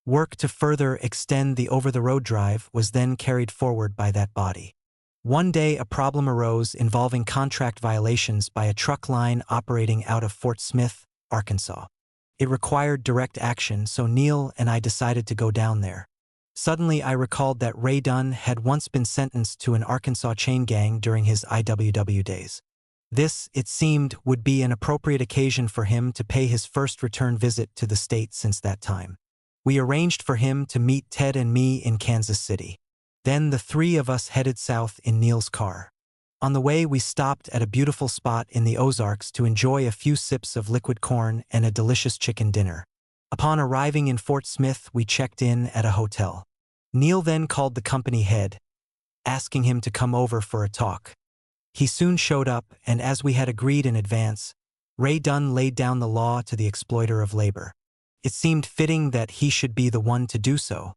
Work to further extend the over-the-road drive was then carried forward by that body. One day a problem arose involving contract violations by a truck line operating out of Fort Smith, Arkansas. It required direct action, so Neil and I decided to go down there. Suddenly I recalled that Ray Dunne had once been sentenced to an Arkansas chain gang during his IWW days. This, it seemed, would be an appropriate occasion for him to pay his first return visit to the state since that time. We arranged for him to meet Ted and me in Kansas City. Then the three of us headed south in Neil's car. On the way we stopped at a beautiful spot in the Ozarks to enjoy a few sips of liquid corn and a delicious chicken dinner. Upon arriving in Fort Smith, we checked in at a hotel. Neil then called the company head, asking him to come over for a talk. He soon showed up, and as we had agreed in advance, Ray Dunne laid down the law to the exploiter of labor. It seemed fitting that he should be the one to do so.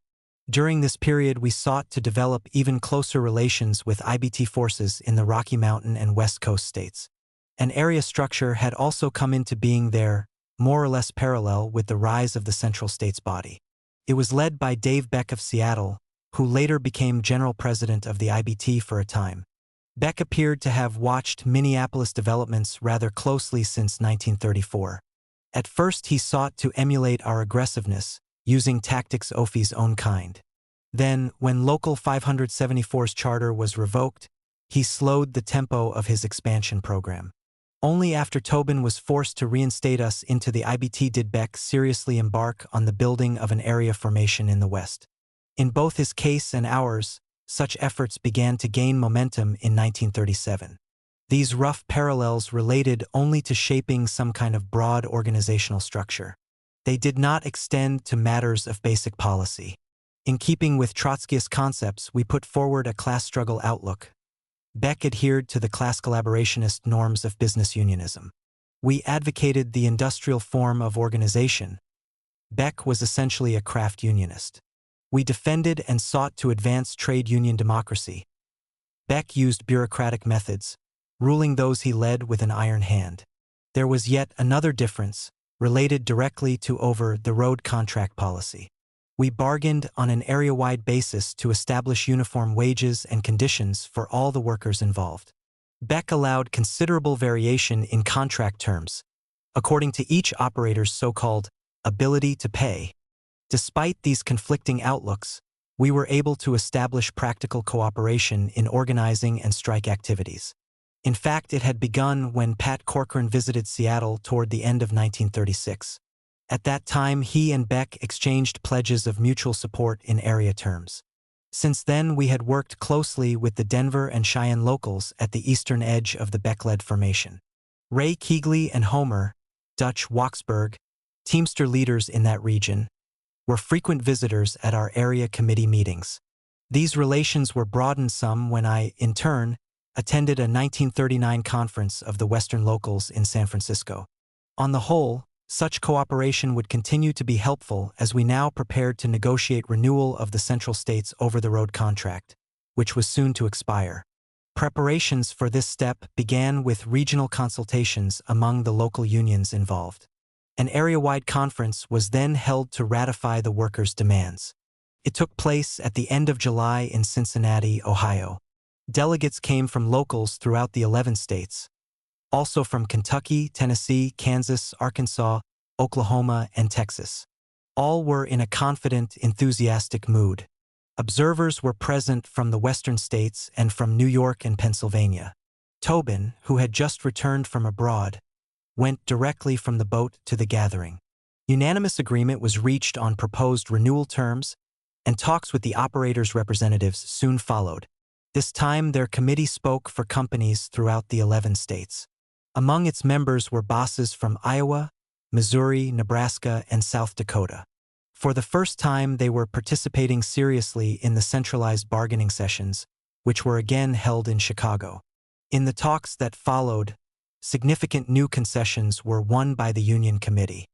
During this period, we sought to develop even closer relations with IBT forces in the Rocky Mountain and West Coast states. An area structure had also come into being there, more or less parallel with the rise of the Central States body. It was led by Dave Beck of Seattle, who later became general president of the IBT for a time. Beck appeared to have watched Minneapolis developments rather closely since 1934. At first he sought to emulate our aggressiveness, using tactics Ophi's own kind. Then, when Local 574's charter was revoked, he slowed the tempo of his expansion program. Only after Tobin was forced to reinstate us into the IBT did Beck seriously embark on the building of an area formation in the West. In both his case and ours, such efforts began to gain momentum in 1937. These rough parallels related only to shaping some kind of broad organizational structure. They did not extend to matters of basic policy. In keeping with Trotskyist concepts, we put forward a class struggle outlook. Beck adhered to the class collaborationist norms of business unionism. We advocated the industrial form of organization. Beck was essentially a craft unionist. We defended and sought to advance trade union democracy. Beck used bureaucratic methods, ruling those he led with an iron hand. There was yet another difference, related directly to over-the-road contract policy. We bargained on an area-wide basis to establish uniform wages and conditions for all the workers involved. Beck allowed considerable variation in contract terms, according to each operator's so-called ability to pay. Despite these conflicting outlooks, we were able to establish practical cooperation in organizing and strike activities. In fact, it had begun when Pat Corcoran visited Seattle toward the end of 1936. At that time, he and Beck exchanged pledges of mutual support in area terms. Since then, we had worked closely with the Denver and Cheyenne locals at the eastern edge of the Beck-led formation. Ray Keegley and Homer, Dutch Waksberg, Teamster leaders in that region, were frequent visitors at our area committee meetings. These relations were broadened some when I, in turn, attended a 1939 conference of the Western locals in San Francisco. On the whole, such cooperation would continue to be helpful as we now prepared to negotiate renewal of the Central States over-the-road contract, which was soon to expire. Preparations for this step began with regional consultations among the local unions involved. An area-wide conference was then held to ratify the workers' demands. It took place at the end of July in Cincinnati, Ohio. Delegates came from locals throughout the 11 states, also from Kentucky, Tennessee, Kansas, Arkansas, Oklahoma, and Texas. All were in a confident, enthusiastic mood. Observers were present from the western states and from New York and Pennsylvania. Tobin, who had just returned from abroad, went directly from the boat to the gathering. Unanimous agreement was reached on proposed renewal terms, and talks with the operators' representatives soon followed. This time, their committee spoke for companies throughout the 11 states. Among its members were bosses from Iowa, Missouri, Nebraska, and South Dakota. For the first time, they were participating seriously in the centralized bargaining sessions, which were again held in Chicago. In the talks that followed, significant new concessions were won by the union committee.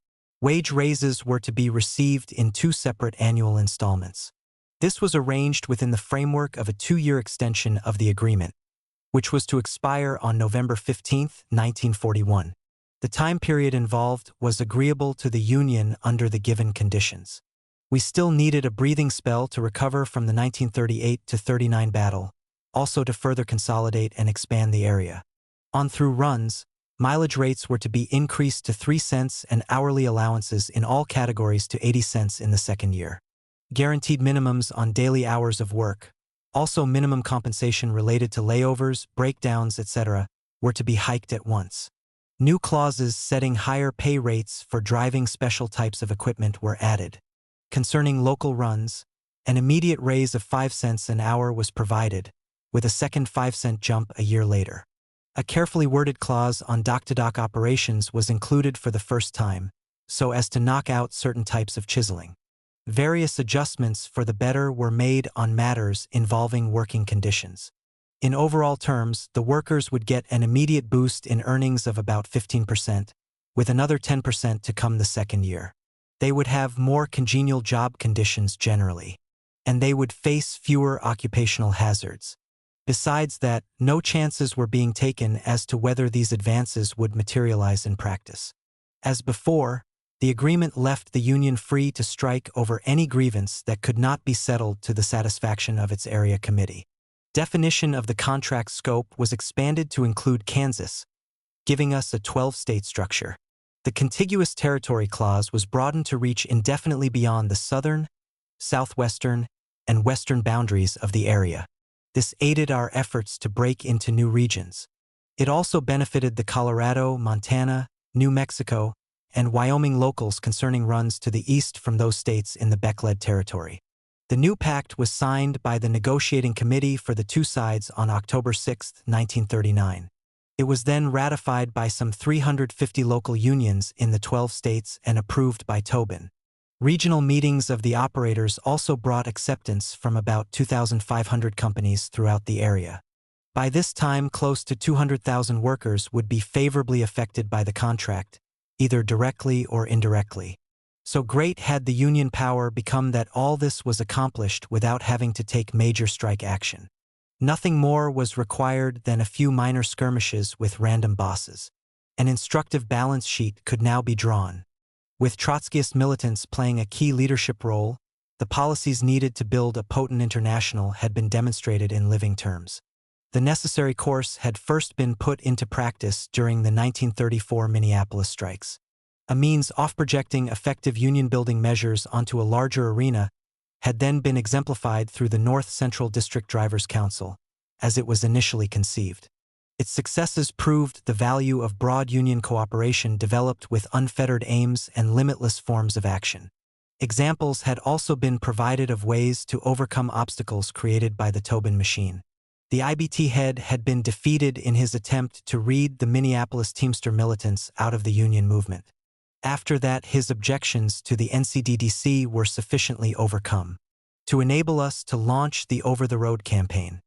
Wage raises were to be received in 2 separate annual installments. This was arranged within the framework of a 2-year extension of the agreement, which was to expire on November 15, 1941. The time period involved was agreeable to the Union under the given conditions. We still needed a breathing spell to recover from the 1938-39 battle, also to further consolidate and expand the area. On through runs, mileage rates were to be increased to 3 cents and hourly allowances in all categories to 80 cents in the second year. Guaranteed minimums on daily hours of work, also minimum compensation related to layovers, breakdowns, etc., were to be hiked at once. New clauses setting higher pay rates for driving special types of equipment were added. Concerning local runs, an immediate raise of 5 cents an hour was provided, with a second 5-cent jump a year later. A carefully worded clause on dock-to-dock operations was included for the first time, so as to knock out certain types of chiseling. Various adjustments for the better were made on matters involving working conditions. In overall terms, the workers would get an immediate boost in earnings of about 15%, with another 10% to come the second year. They would have more congenial job conditions generally, and they would face fewer occupational hazards. Besides that, no chances were being taken as to whether these advances would materialize in practice. As before, the agreement left the Union free to strike over any grievance that could not be settled to the satisfaction of its area committee. Definition of the contract scope was expanded to include Kansas, giving us a 12-state structure. The contiguous territory clause was broadened to reach indefinitely beyond the southern, southwestern, and western boundaries of the area. This aided our efforts to break into new regions. It also benefited the Colorado, Montana, New Mexico, and Wyoming locals concerning runs to the east from those states in the Beck-led territory. The new pact was signed by the negotiating committee for the two sides on October 6, 1939. It was then ratified by some 350 local unions in the 12 states and approved by Tobin. Regional meetings of the operators also brought acceptance from about 2,500 companies throughout the area. By this time, close to 200,000 workers would be favorably affected by the contract, either directly or indirectly. So great had the Union power become that all this was accomplished without having to take major strike action. Nothing more was required than a few minor skirmishes with random bosses. An instructive balance sheet could now be drawn. With Trotskyist militants playing a key leadership role, the policies needed to build a potent international had been demonstrated in living terms. The necessary course had first been put into practice during the 1934 Minneapolis strikes. A means of projecting effective union-building measures onto a larger arena had then been exemplified through the North Central District Drivers' Council, as it was initially conceived. Its successes proved the value of broad union cooperation developed with unfettered aims and limitless forms of action. Examples had also been provided of ways to overcome obstacles created by the Tobin machine. The IBT head had been defeated in his attempt to read the Minneapolis Teamster militants out of the union movement. After that, his objections to the NCDDC were sufficiently overcome to enable us to launch the Over-the-Road campaign.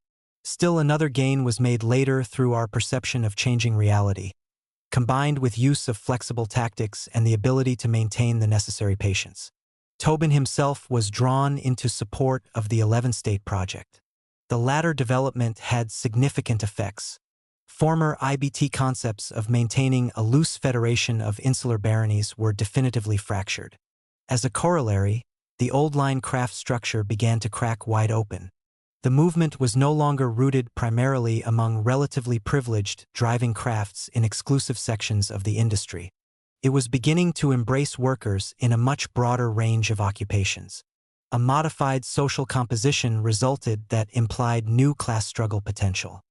Still another gain was made later through our perception of changing reality, combined with use of flexible tactics and the ability to maintain the necessary patience. Tobin himself was drawn into support of the 11-state project. The latter development had significant effects. Former IBT concepts of maintaining a loose federation of insular baronies were definitively fractured. As a corollary, the old-line craft structure began to crack wide open. The movement was no longer rooted primarily among relatively privileged driving crafts in exclusive sections of the industry. It was beginning to embrace workers in a much broader range of occupations. A modified social composition resulted that implied new class struggle potential.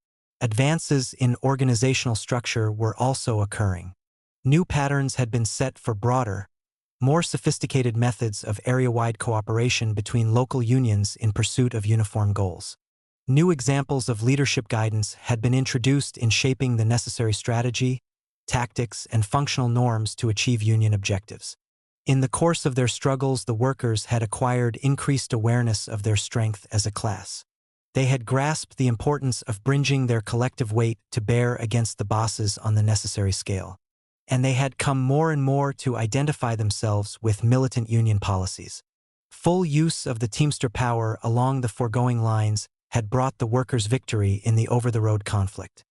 Advances in organizational structure were also occurring. New patterns had been set for broader, more sophisticated methods of area-wide cooperation between local unions in pursuit of uniform goals. New examples of leadership guidance had been introduced in shaping the necessary strategy, tactics, and functional norms to achieve union objectives. In the course of their struggles, the workers had acquired increased awareness of their strength as a class. They had grasped the importance of bringing their collective weight to bear against the bosses on the necessary scale. And they had come more and more to identify themselves with militant union policies. Full use of the Teamster Power along the foregoing lines had brought the workers' victory in the over-the-road conflict.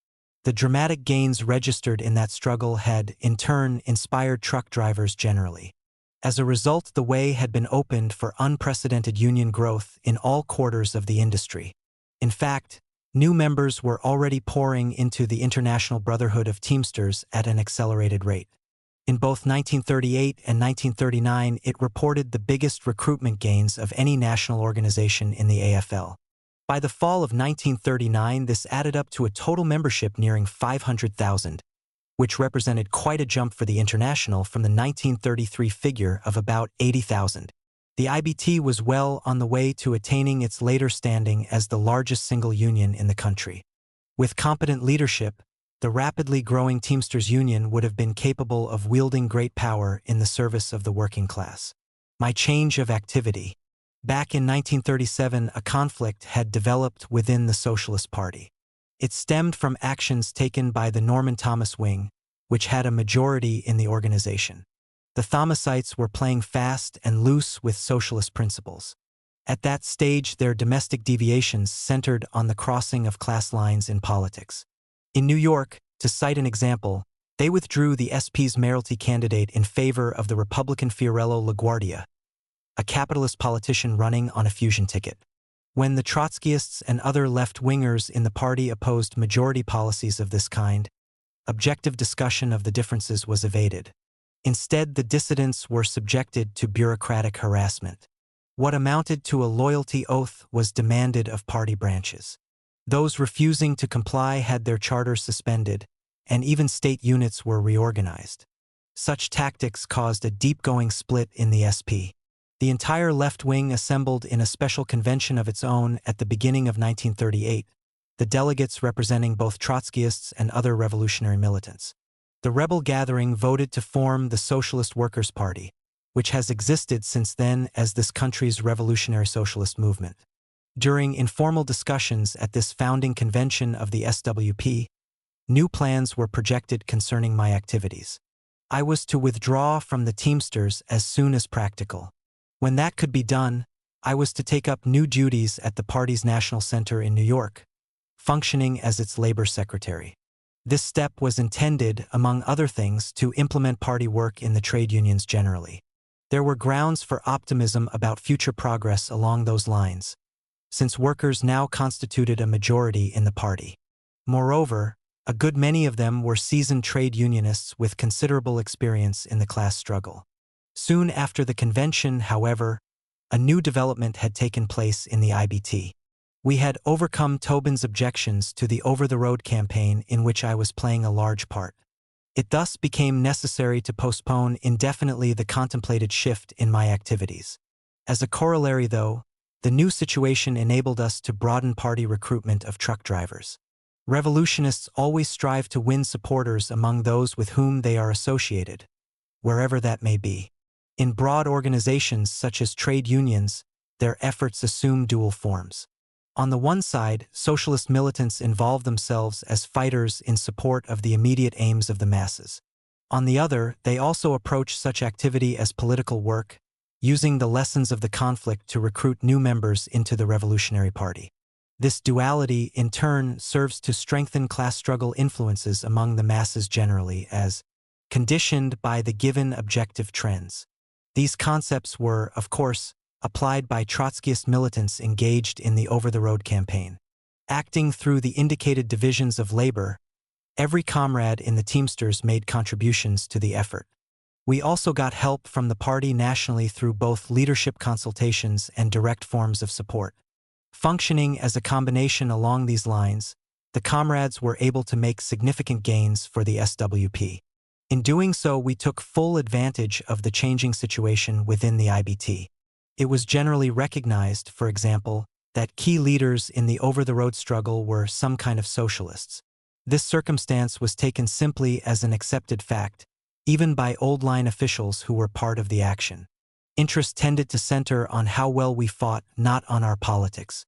The dramatic gains registered in that struggle had, in turn, inspired truck drivers generally. As a result, the way had been opened for unprecedented union growth in all quarters of the industry. In fact, new members were already pouring into the International Brotherhood of Teamsters at an accelerated rate. In both 1938 and 1939, it reported the biggest recruitment gains of any national organization in the AFL. By the fall of 1939, this added up to a total membership nearing 500,000, which represented quite a jump for the International from the 1933 figure of about 80,000. The IBT was well on the way to attaining its later standing as the largest single union in the country. With competent leadership, the rapidly growing Teamsters Union would have been capable of wielding great power in the service of the working class. My change of activity. Back in 1937, a conflict had developed within the Socialist Party. It stemmed from actions taken by the Norman Thomas wing, which had a majority in the organization. The Thomasites were playing fast and loose with socialist principles. At that stage, their domestic deviations centered on the crossing of class lines in politics. In New York, to cite an example, they withdrew the SP's mayoralty candidate in favor of the Republican Fiorello LaGuardia, a capitalist politician running on a fusion ticket. When the Trotskyists and other left-wingers in the party opposed majority policies of this kind, objective discussion of the differences was evaded. Instead, the dissidents were subjected to bureaucratic harassment. What amounted to a loyalty oath was demanded of party branches. Those refusing to comply had their charters suspended, and even state units were reorganized. Such tactics caused a deep-going split in the SP. The entire left wing assembled in a special convention of its own at the beginning of 1938, the delegates representing both Trotskyists and other revolutionary militants. The rebel gathering voted to form the Socialist Workers' Party, which has existed since then as this country's revolutionary socialist movement. During informal discussions at this founding convention of the SWP, new plans were projected concerning my activities. I was to withdraw from the Teamsters as soon as practical. When that could be done, I was to take up new duties at the party's national center in New York, functioning as its labor secretary. This step was intended, among other things, to implement party work in the trade unions generally. There were grounds for optimism about future progress along those lines, since workers now constituted a majority in the party. Moreover, a good many of them were seasoned trade unionists with considerable experience in the class struggle. Soon after the convention, however, a new development had taken place in the IBT. We had overcome Tobin's objections to the over-the-road campaign in which I was playing a large part. It thus became necessary to postpone indefinitely the contemplated shift in my activities. As a corollary, though, the new situation enabled us to broaden party recruitment of truck drivers. Revolutionists always strive to win supporters among those with whom they are associated, wherever that may be. In broad organizations such as trade unions, their efforts assume dual forms. On the one side, socialist militants involve themselves as fighters in support of the immediate aims of the masses. On the other, they also approach such activity as political work, using the lessons of the conflict to recruit new members into the Revolutionary Party. This duality, in turn, serves to strengthen class struggle influences among the masses generally as conditioned by the given objective trends. These concepts were, of course, applied by Trotskyist militants engaged in the over-the-road campaign. Acting through the indicated divisions of labor, every comrade in the Teamsters made contributions to the effort. We also got help from the party nationally through both leadership consultations and direct forms of support. Functioning as a combination along these lines, the comrades were able to make significant gains for the SWP. In doing so, we took full advantage of the changing situation within the IBT. It was generally recognized, for example, that key leaders in the over-the-road struggle were some kind of socialists. This circumstance was taken simply as an accepted fact, even by old-line officials who were part of the action. Interest tended to center on how well we fought, not on our politics.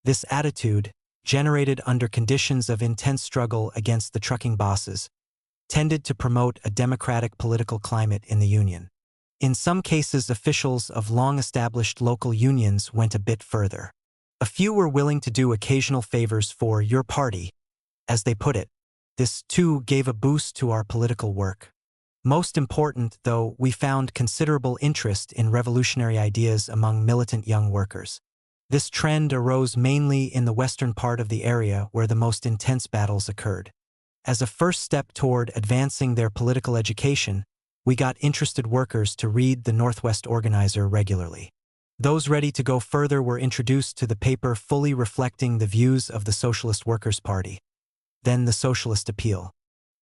This attitude, generated under conditions of intense struggle against the trucking bosses, tended to promote a democratic political climate in the union. In some cases, officials of long-established local unions went a bit further. A few were willing to do occasional favors for your party, as they put it, This, too, gave a boost to our political work. Most important, though, we found considerable interest in revolutionary ideas among militant young workers. This trend arose mainly in the western part of the area where the most intense battles occurred. As a first step toward advancing their political education, we got interested workers to read the Northwest Organizer regularly. Those ready to go further were introduced to the paper fully reflecting the views of the Socialist Workers' Party. Then the Socialist Appeal.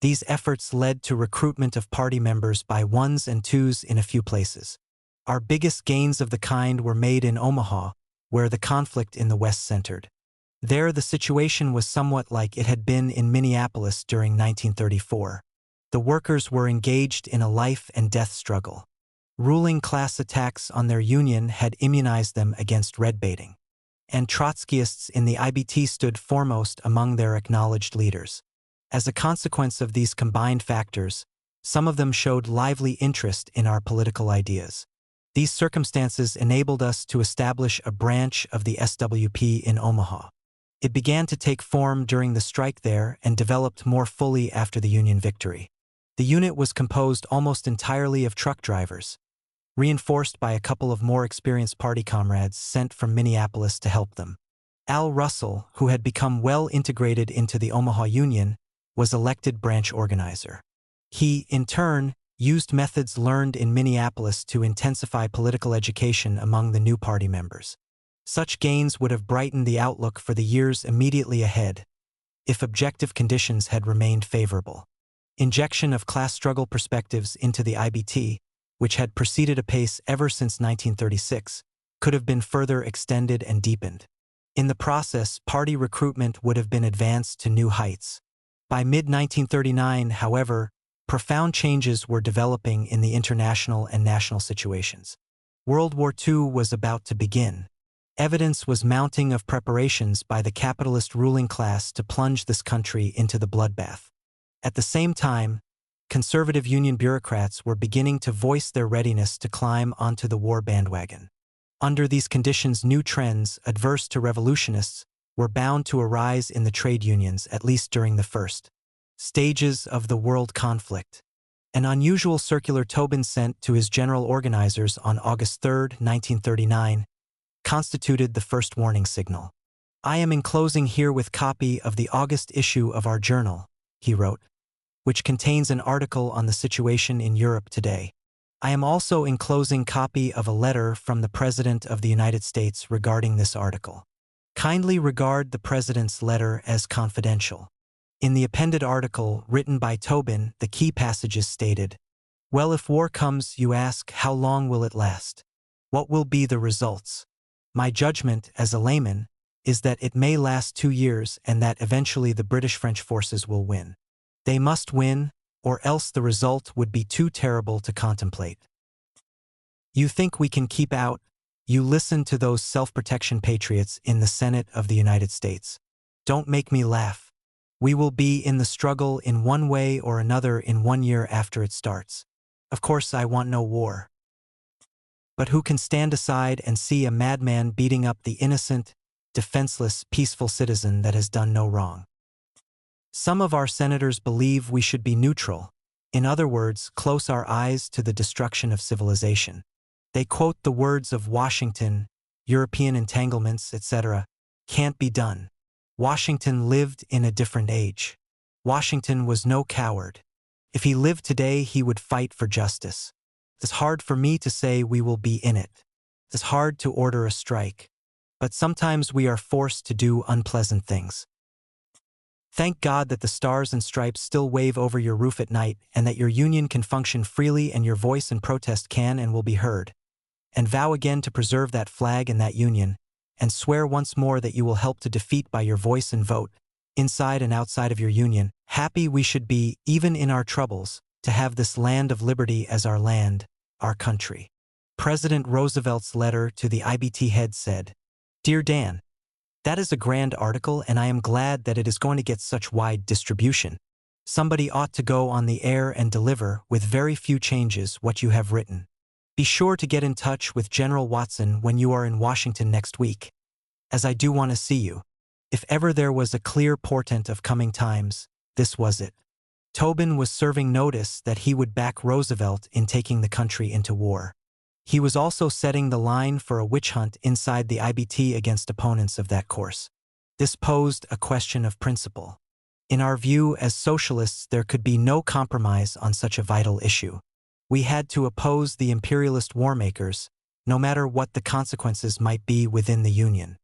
These efforts led to recruitment of party members by ones and twos in a few places. Our biggest gains of the kind were made in Omaha, where the conflict in the West centered. There the situation was somewhat like it had been in Minneapolis during 1934. The workers were engaged in a life and death struggle. Ruling class attacks on their union had immunized them against red baiting. And Trotskyists in the IBT stood foremost among their acknowledged leaders. As a consequence of these combined factors, some of them showed lively interest in our political ideas. These circumstances enabled us to establish a branch of the SWP in Omaha. It began to take form during the strike there and developed more fully after the Union victory. The unit was composed almost entirely of truck drivers, reinforced by a couple of more experienced party comrades sent from Minneapolis to help them. Al Russell, who had become well integrated into the Omaha Union, was elected branch organizer. He, in turn, used methods learned in Minneapolis to intensify political education among the new party members. Such gains would have brightened the outlook for the years immediately ahead, if objective conditions had remained favorable. Injection of class struggle perspectives into the IBT, which had proceeded apace ever since 1936, could have been further extended and deepened. In the process, party recruitment would have been advanced to new heights. By mid-1939, however, profound changes were developing in the international and national situations. World War II was about to begin. Evidence was mounting of preparations by the capitalist ruling class to plunge this country into the bloodbath. At the same time, conservative union bureaucrats were beginning to voice their readiness to climb onto the war bandwagon. Under these conditions, new trends, adverse to revolutionists, were bound to arise in the trade unions, at least during the first stages of the world conflict. An unusual circular Tobin sent to his general organizers on August 3, 1939, constituted the first warning signal. "I am enclosing herewith copy of the August issue of our journal," he wrote, "which contains an article on the situation in Europe today. I am also enclosing copy of a letter from the President of the United States regarding this article. Kindly regard the President's letter as confidential." In the appended article written by Tobin, the key passages stated, "Well, if war comes, you ask, how long will it last? What will be the results? My judgment, as a layman, is that it may last 2 years and that eventually the British-French forces will win. They must win, or else the result would be too terrible to contemplate. You think we can keep out? You listen to those self-protection patriots in the Senate of the United States. Don't make me laugh. We will be in the struggle in one way or another in 1 year after it starts. Of course, I want no war. But who can stand aside and see a madman beating up the innocent, defenseless, peaceful citizen that has done no wrong? Some of our senators believe we should be neutral, in other words, close our eyes to the destruction of civilization. They quote the words of Washington, European entanglements, etc. Can't be done. Washington lived in a different age. Washington was no coward. If he lived today, he would fight for justice. It's hard for me to say we will be in it. It's hard to order a strike. But sometimes we are forced to do unpleasant things. Thank God that the stars and stripes still wave over your roof at night and that your union can function freely and your voice in protest can and will be heard. And vow again to preserve that flag and that union, and swear once more that you will help to defeat by your voice and vote, inside and outside of your union. Happy we should be, even in our troubles, to have this land of liberty as our land, our country. President Roosevelt's letter to the IBT head said, "Dear Dan, that is a grand article and I am glad that it is going to get such wide distribution. Somebody ought to go on the air and deliver, with very few changes, what you have written. Be sure to get in touch with General Watson when you are in Washington next week, as I do want to see you. If ever there was a clear portent of coming times, This was it. Tobin was serving notice that he would back Roosevelt in taking the country into war. He was also setting the line for a witch hunt inside the IBT against opponents of that course. This posed a question of principle. In our view as socialists, there could be no compromise on such a vital issue. We had to oppose the imperialist warmakers, no matter what the consequences might be within the Union.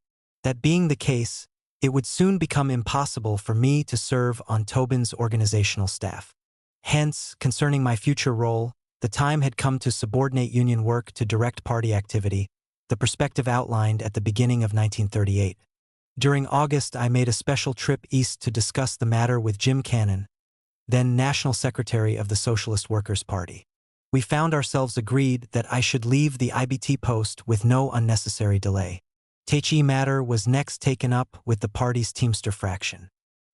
That being the case, it would soon become impossible for me to serve on Tobin's organizational staff. Hence, concerning my future role, the time had come to subordinate Union work to direct party activity, the perspective outlined at the beginning of 1938. During August, I made a special trip east to discuss the matter with Jim Cannon, then National Secretary of the Socialist Workers' Party. We found ourselves agreed that I should leave the IBT post with no unnecessary delay. Techi matter was next taken up with the party's Teamster fraction.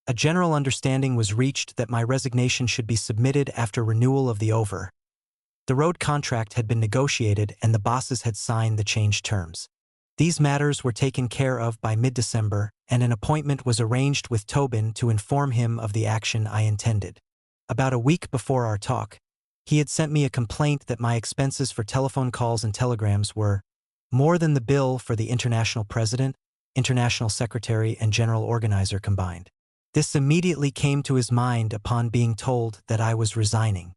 A general understanding was reached that my resignation should be submitted after renewal of the over. The road contract had been negotiated and the bosses had signed the changed terms. These matters were taken care of by mid-December, and an appointment was arranged with Tobin to inform him of the action I intended. About a week before our talk, he had sent me a complaint that my expenses for telephone calls and telegrams were more than the bill for the international president, international secretary, and general organizer combined. This immediately came to his mind upon being told that I was resigning.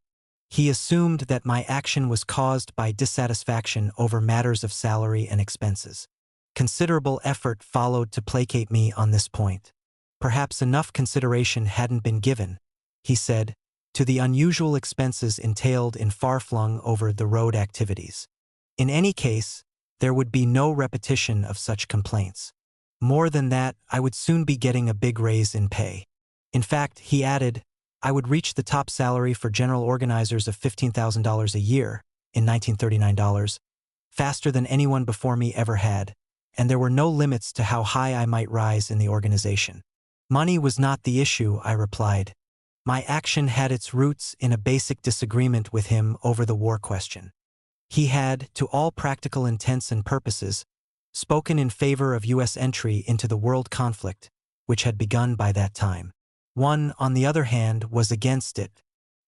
He assumed that my action was caused by dissatisfaction over matters of salary and expenses. Considerable effort followed to placate me on this point. Perhaps enough consideration hadn't been given, he said, to the unusual expenses entailed in far-flung over-the-road activities. In any case, there would be no repetition of such complaints. More than that, I would soon be getting a big raise in pay. In fact, he added, I would reach the top salary for general organizers of $15,000 a year, in 1939 dollars, faster than anyone before me ever had, and there were no limits to how high I might rise in the organization. Money was not the issue, I replied. My action had its roots in a basic disagreement with him over the war question. He had, to all practical intents and purposes, spoken in favor of U.S. entry into the world conflict, which had begun by that time. One, on the other hand, was against it.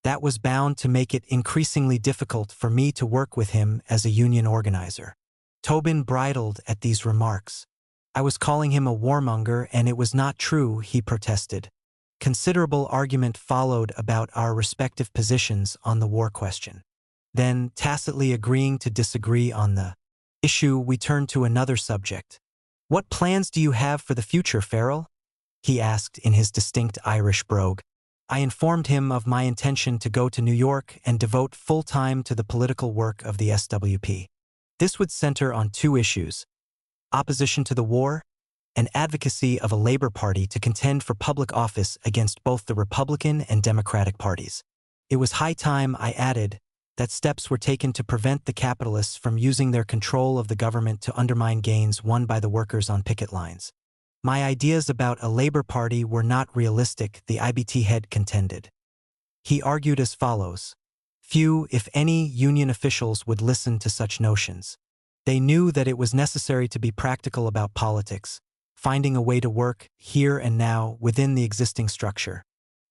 That was bound to make it increasingly difficult for me to work with him as a union organizer. Tobin bridled at these remarks. I was calling him a warmonger, and it was not true, he protested. Considerable argument followed about our respective positions on the war question. Then, tacitly agreeing to disagree on the issue, we turned to another subject. What plans do you have for the future, Farrell? He asked in his distinct Irish brogue. I informed him of my intention to go to New York and devote full time to the political work of the SWP. This would center on two issues: opposition to the war and advocacy of a Labor Party to contend for public office against both the Republican and Democratic parties. It was high time, I added, that steps were taken to prevent the capitalists from using their control of the government to undermine gains won by the workers on picket lines. My ideas about a Labor Party were not realistic, the IBT head contended. He argued as follows. Few, if any, union officials would listen to such notions. They knew that it was necessary to be practical about politics, finding a way to work, here and now, within the existing structure.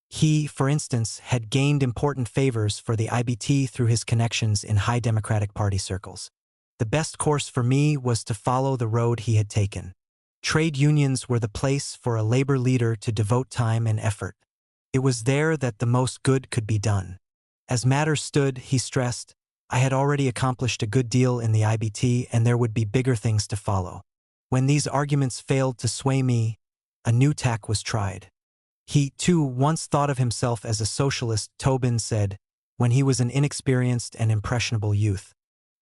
He, for instance, had gained important favors for the IBT through his connections in high Democratic Party circles. The best course for me was to follow the road he had taken. Trade unions were the place for a labor leader to devote time and effort. It was there that the most good could be done. As matters stood, he stressed, I had already accomplished a good deal in the IBT and there would be bigger things to follow. When these arguments failed to sway me, a new tack was tried. He, too, once thought of himself as a socialist, Tobin said, when he was an inexperienced and impressionable youth.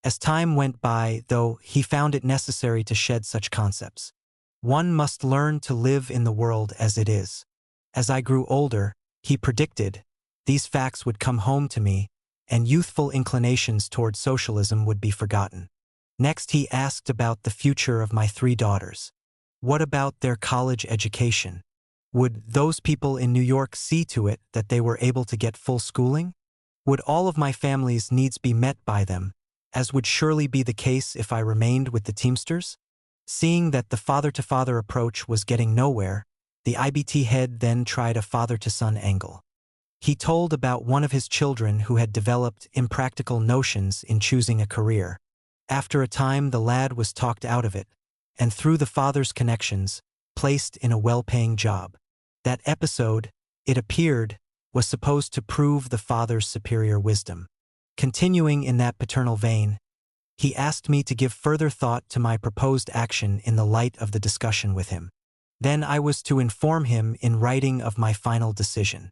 As time went by, though, he found it necessary to shed such concepts. One must learn to live in the world as it is. As I grew older, he predicted, these facts would come home to me, and youthful inclinations toward socialism would be forgotten. Next, he asked about the future of my 3 daughters. What about their college education? Would those people in New York see to it that they were able to get full schooling? Would all of my family's needs be met by them, as would surely be the case if I remained with the Teamsters? Seeing that the father-to-father approach was getting nowhere, The IBT head then tried a father-to-son angle. He told about one of his children who had developed impractical notions in choosing a career. After a time, the lad was talked out of it, and through the father's connections, placed in a well-paying job. That episode, it appeared, was supposed to prove the father's superior wisdom. Continuing in that paternal vein, he asked me to give further thought to my proposed action in the light of the discussion with him. Then I was to inform him in writing of my final decision.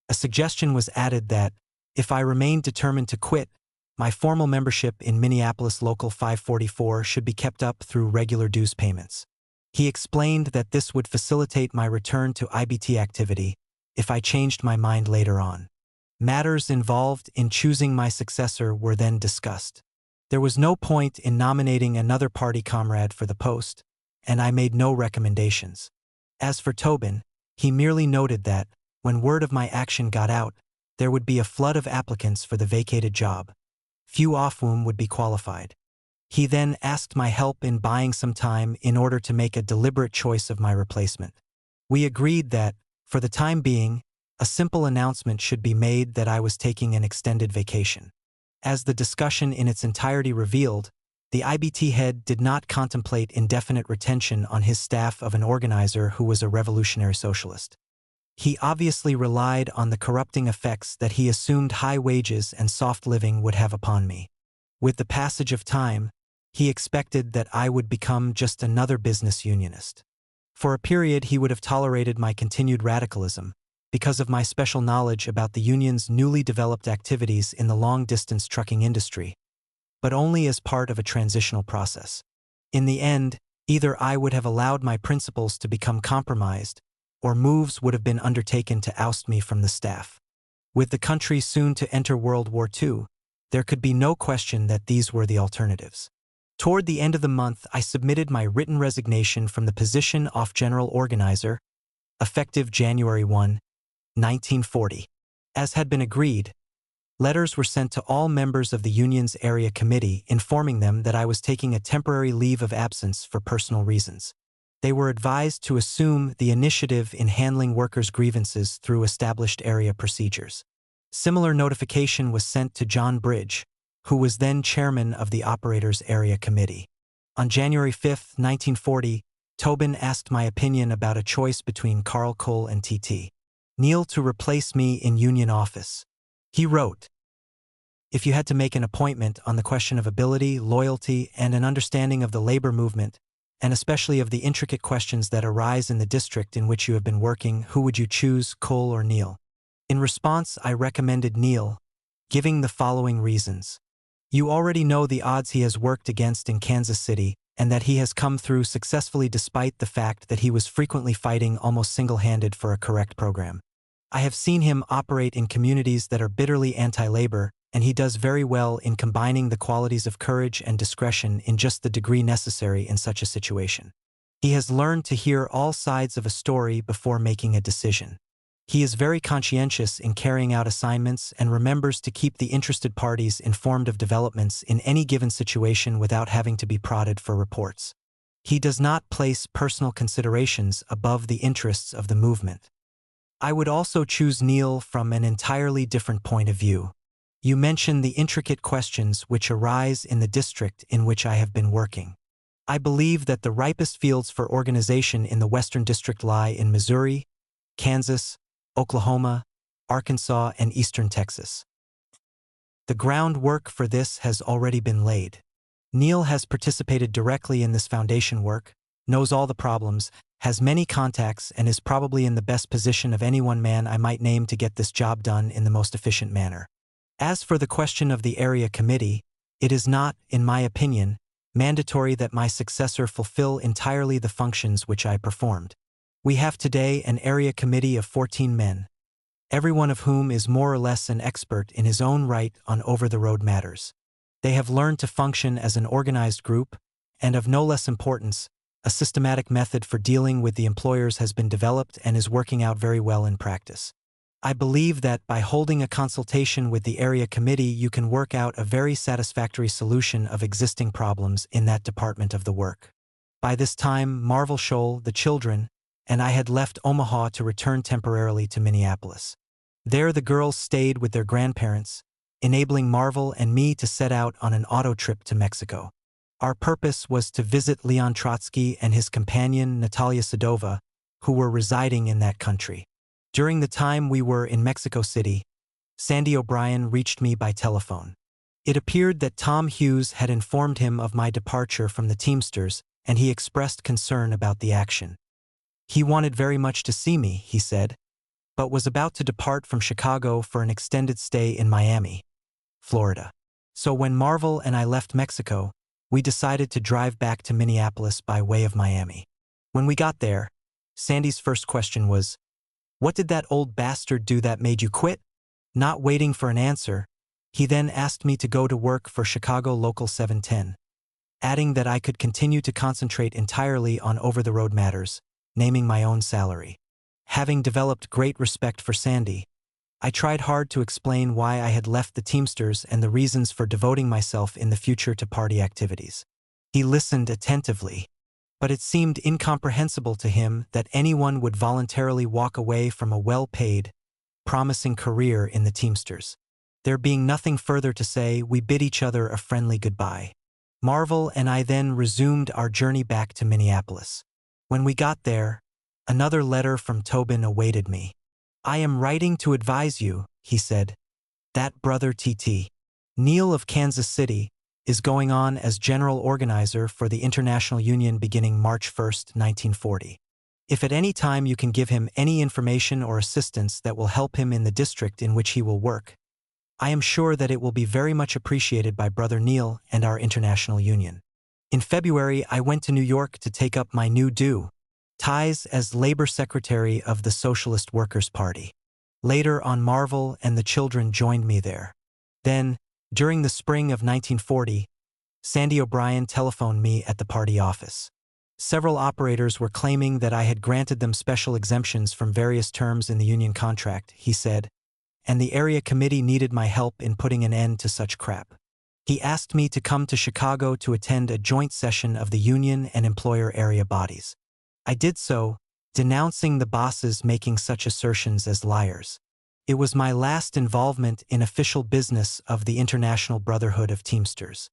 A suggestion was added that, if I remained determined to quit, my formal membership in Minneapolis Local 544 should be kept up through regular dues payments. He explained that this would facilitate my return to IBT activity if I changed my mind later on. Matters involved in choosing my successor were then discussed. There was no point in nominating another party comrade for the post, and I made no recommendations. As for Tobin, he merely noted that, when word of my action got out, there would be a flood of applicants for the vacated job, few of whom would be qualified. He then asked my help in buying some time in order to make a deliberate choice of my replacement. We agreed that, for the time being, a simple announcement should be made that I was taking an extended vacation. As the discussion in its entirety revealed, the IBT head did not contemplate indefinite retention on his staff of an organizer who was a revolutionary socialist. He obviously relied on the corrupting effects that he assumed high wages and soft living would have upon me. With the passage of time, he expected that I would become just another business unionist. For a period, he would have tolerated my continued radicalism, because of my special knowledge about the union's newly developed activities in the long-distance trucking industry, but only as part of a transitional process. In the end, either I would have allowed my principles to become compromised, or moves would have been undertaken to oust me from the staff. With the country soon to enter World War II, there could be no question that these were the alternatives. Toward the end of the month, I submitted my written resignation from the position of General Organizer, effective January 1, 1940. As had been agreed, letters were sent to all members of the union's area committee informing them that I was taking a temporary leave of absence for personal reasons. They were advised to assume the initiative in handling workers' grievances through established area procedures. Similar notification was sent to John Bridge, who was then chairman of the Operators Area Committee. On January 5, 1940, Tobin asked my opinion about a choice between Carl Cole and T.T. Neal to replace me in union office. He wrote, "If you had to make an appointment on the question of ability, loyalty, and an understanding of the labor movement, and especially of the intricate questions that arise in the district in which you have been working, who would you choose, Cole or Neal?" In response, I recommended Neal, giving the following reasons. You already know the odds he has worked against in Kansas City, and that he has come through successfully despite the fact that he was frequently fighting almost single-handed for a correct program. I have seen him operate in communities that are bitterly anti-labor, and he does very well in combining the qualities of courage and discretion in just the degree necessary in such a situation. He has learned to hear all sides of a story before making a decision. He is very conscientious in carrying out assignments and remembers to keep the interested parties informed of developments in any given situation without having to be prodded for reports. He does not place personal considerations above the interests of the movement. I would also choose Neal from an entirely different point of view. You mention the intricate questions which arise in the district in which I have been working. I believe that the ripest fields for organization in the Western District lie in Missouri, Kansas, Oklahoma, Arkansas, and Eastern Texas. The groundwork for this has already been laid. Neal has participated directly in this foundation work, knows all the problems, has many contacts, and is probably in the best position of any one man I might name to get this job done in the most efficient manner. As for the question of the area committee, it is not, in my opinion, mandatory that my successor fulfill entirely the functions which I performed. We have today an area committee of 14 men, every one of whom is more or less an expert in his own right on over-the-road matters. They have learned to function as an organized group, and of no less importance, a systematic method for dealing with the employers has been developed and is working out very well in practice. I believe that by holding a consultation with the area committee you can work out a very satisfactory solution of existing problems in that department of the work. By this time, Marvel Shoal, the children, and I had left Omaha to return temporarily to Minneapolis. There the girls stayed with their grandparents, enabling Marvel and me to set out on an auto trip to Mexico. Our purpose was to visit Leon Trotsky and his companion Natalia Sadova, who were residing in that country. During the time we were in Mexico City, Sandy O'Brien reached me by telephone. It appeared that Tom Hughes had informed him of my departure from the Teamsters, and he expressed concern about the action. He wanted very much to see me, he said, but was about to depart from Chicago for an extended stay in Miami, Florida. So when Marvel and I left Mexico, we decided to drive back to Minneapolis by way of Miami. When we got there, Sandy's first question was, "What did that old bastard do that made you quit?" Not waiting for an answer, he then asked me to go to work for Chicago Local 710, adding that I could continue to concentrate entirely on over-the-road matters, naming my own salary. Having developed great respect for Sandy, I tried hard to explain why I had left the Teamsters and the reasons for devoting myself in the future to party activities. He listened attentively, but it seemed incomprehensible to him that anyone would voluntarily walk away from a well-paid, promising career in the Teamsters. There being nothing further to say, we bid each other a friendly goodbye. Marvel and I then resumed our journey back to Minneapolis. When we got there, another letter from Tobin awaited me. "I am writing to advise you," he said, "that Brother T.T. Neal of Kansas City is going on as general organizer for the International Union beginning March 1, 1940. If at any time you can give him any information or assistance that will help him in the district in which he will work, I am sure that it will be very much appreciated by Brother Neal and our International Union." In February, I went to New York to take up my new ties as Labor Secretary of the Socialist Workers' Party. Later on, Marvel and the children joined me there. Then, during the spring of 1940, Sandy O'Brien telephoned me at the party office. Several operators were claiming that I had granted them special exemptions from various terms in the union contract, he said, and the area committee needed my help in putting an end to such crap. He asked me to come to Chicago to attend a joint session of the union and employer area bodies. I did so, denouncing the bosses making such assertions as liars. It was my last involvement in official business of the International Brotherhood of Teamsters.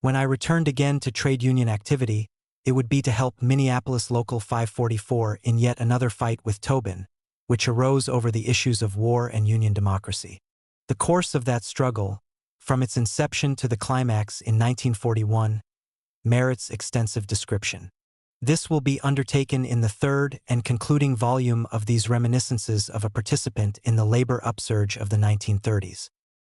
When I returned again to trade union activity, it would be to help Minneapolis Local 544 in yet another fight with Tobin, which arose over the issues of war and union democracy. The course of that struggle, from its inception to the climax in 1941, merits extensive description. This will be undertaken in the third and concluding volume of these reminiscences of a participant in the labor upsurge of the 1930s.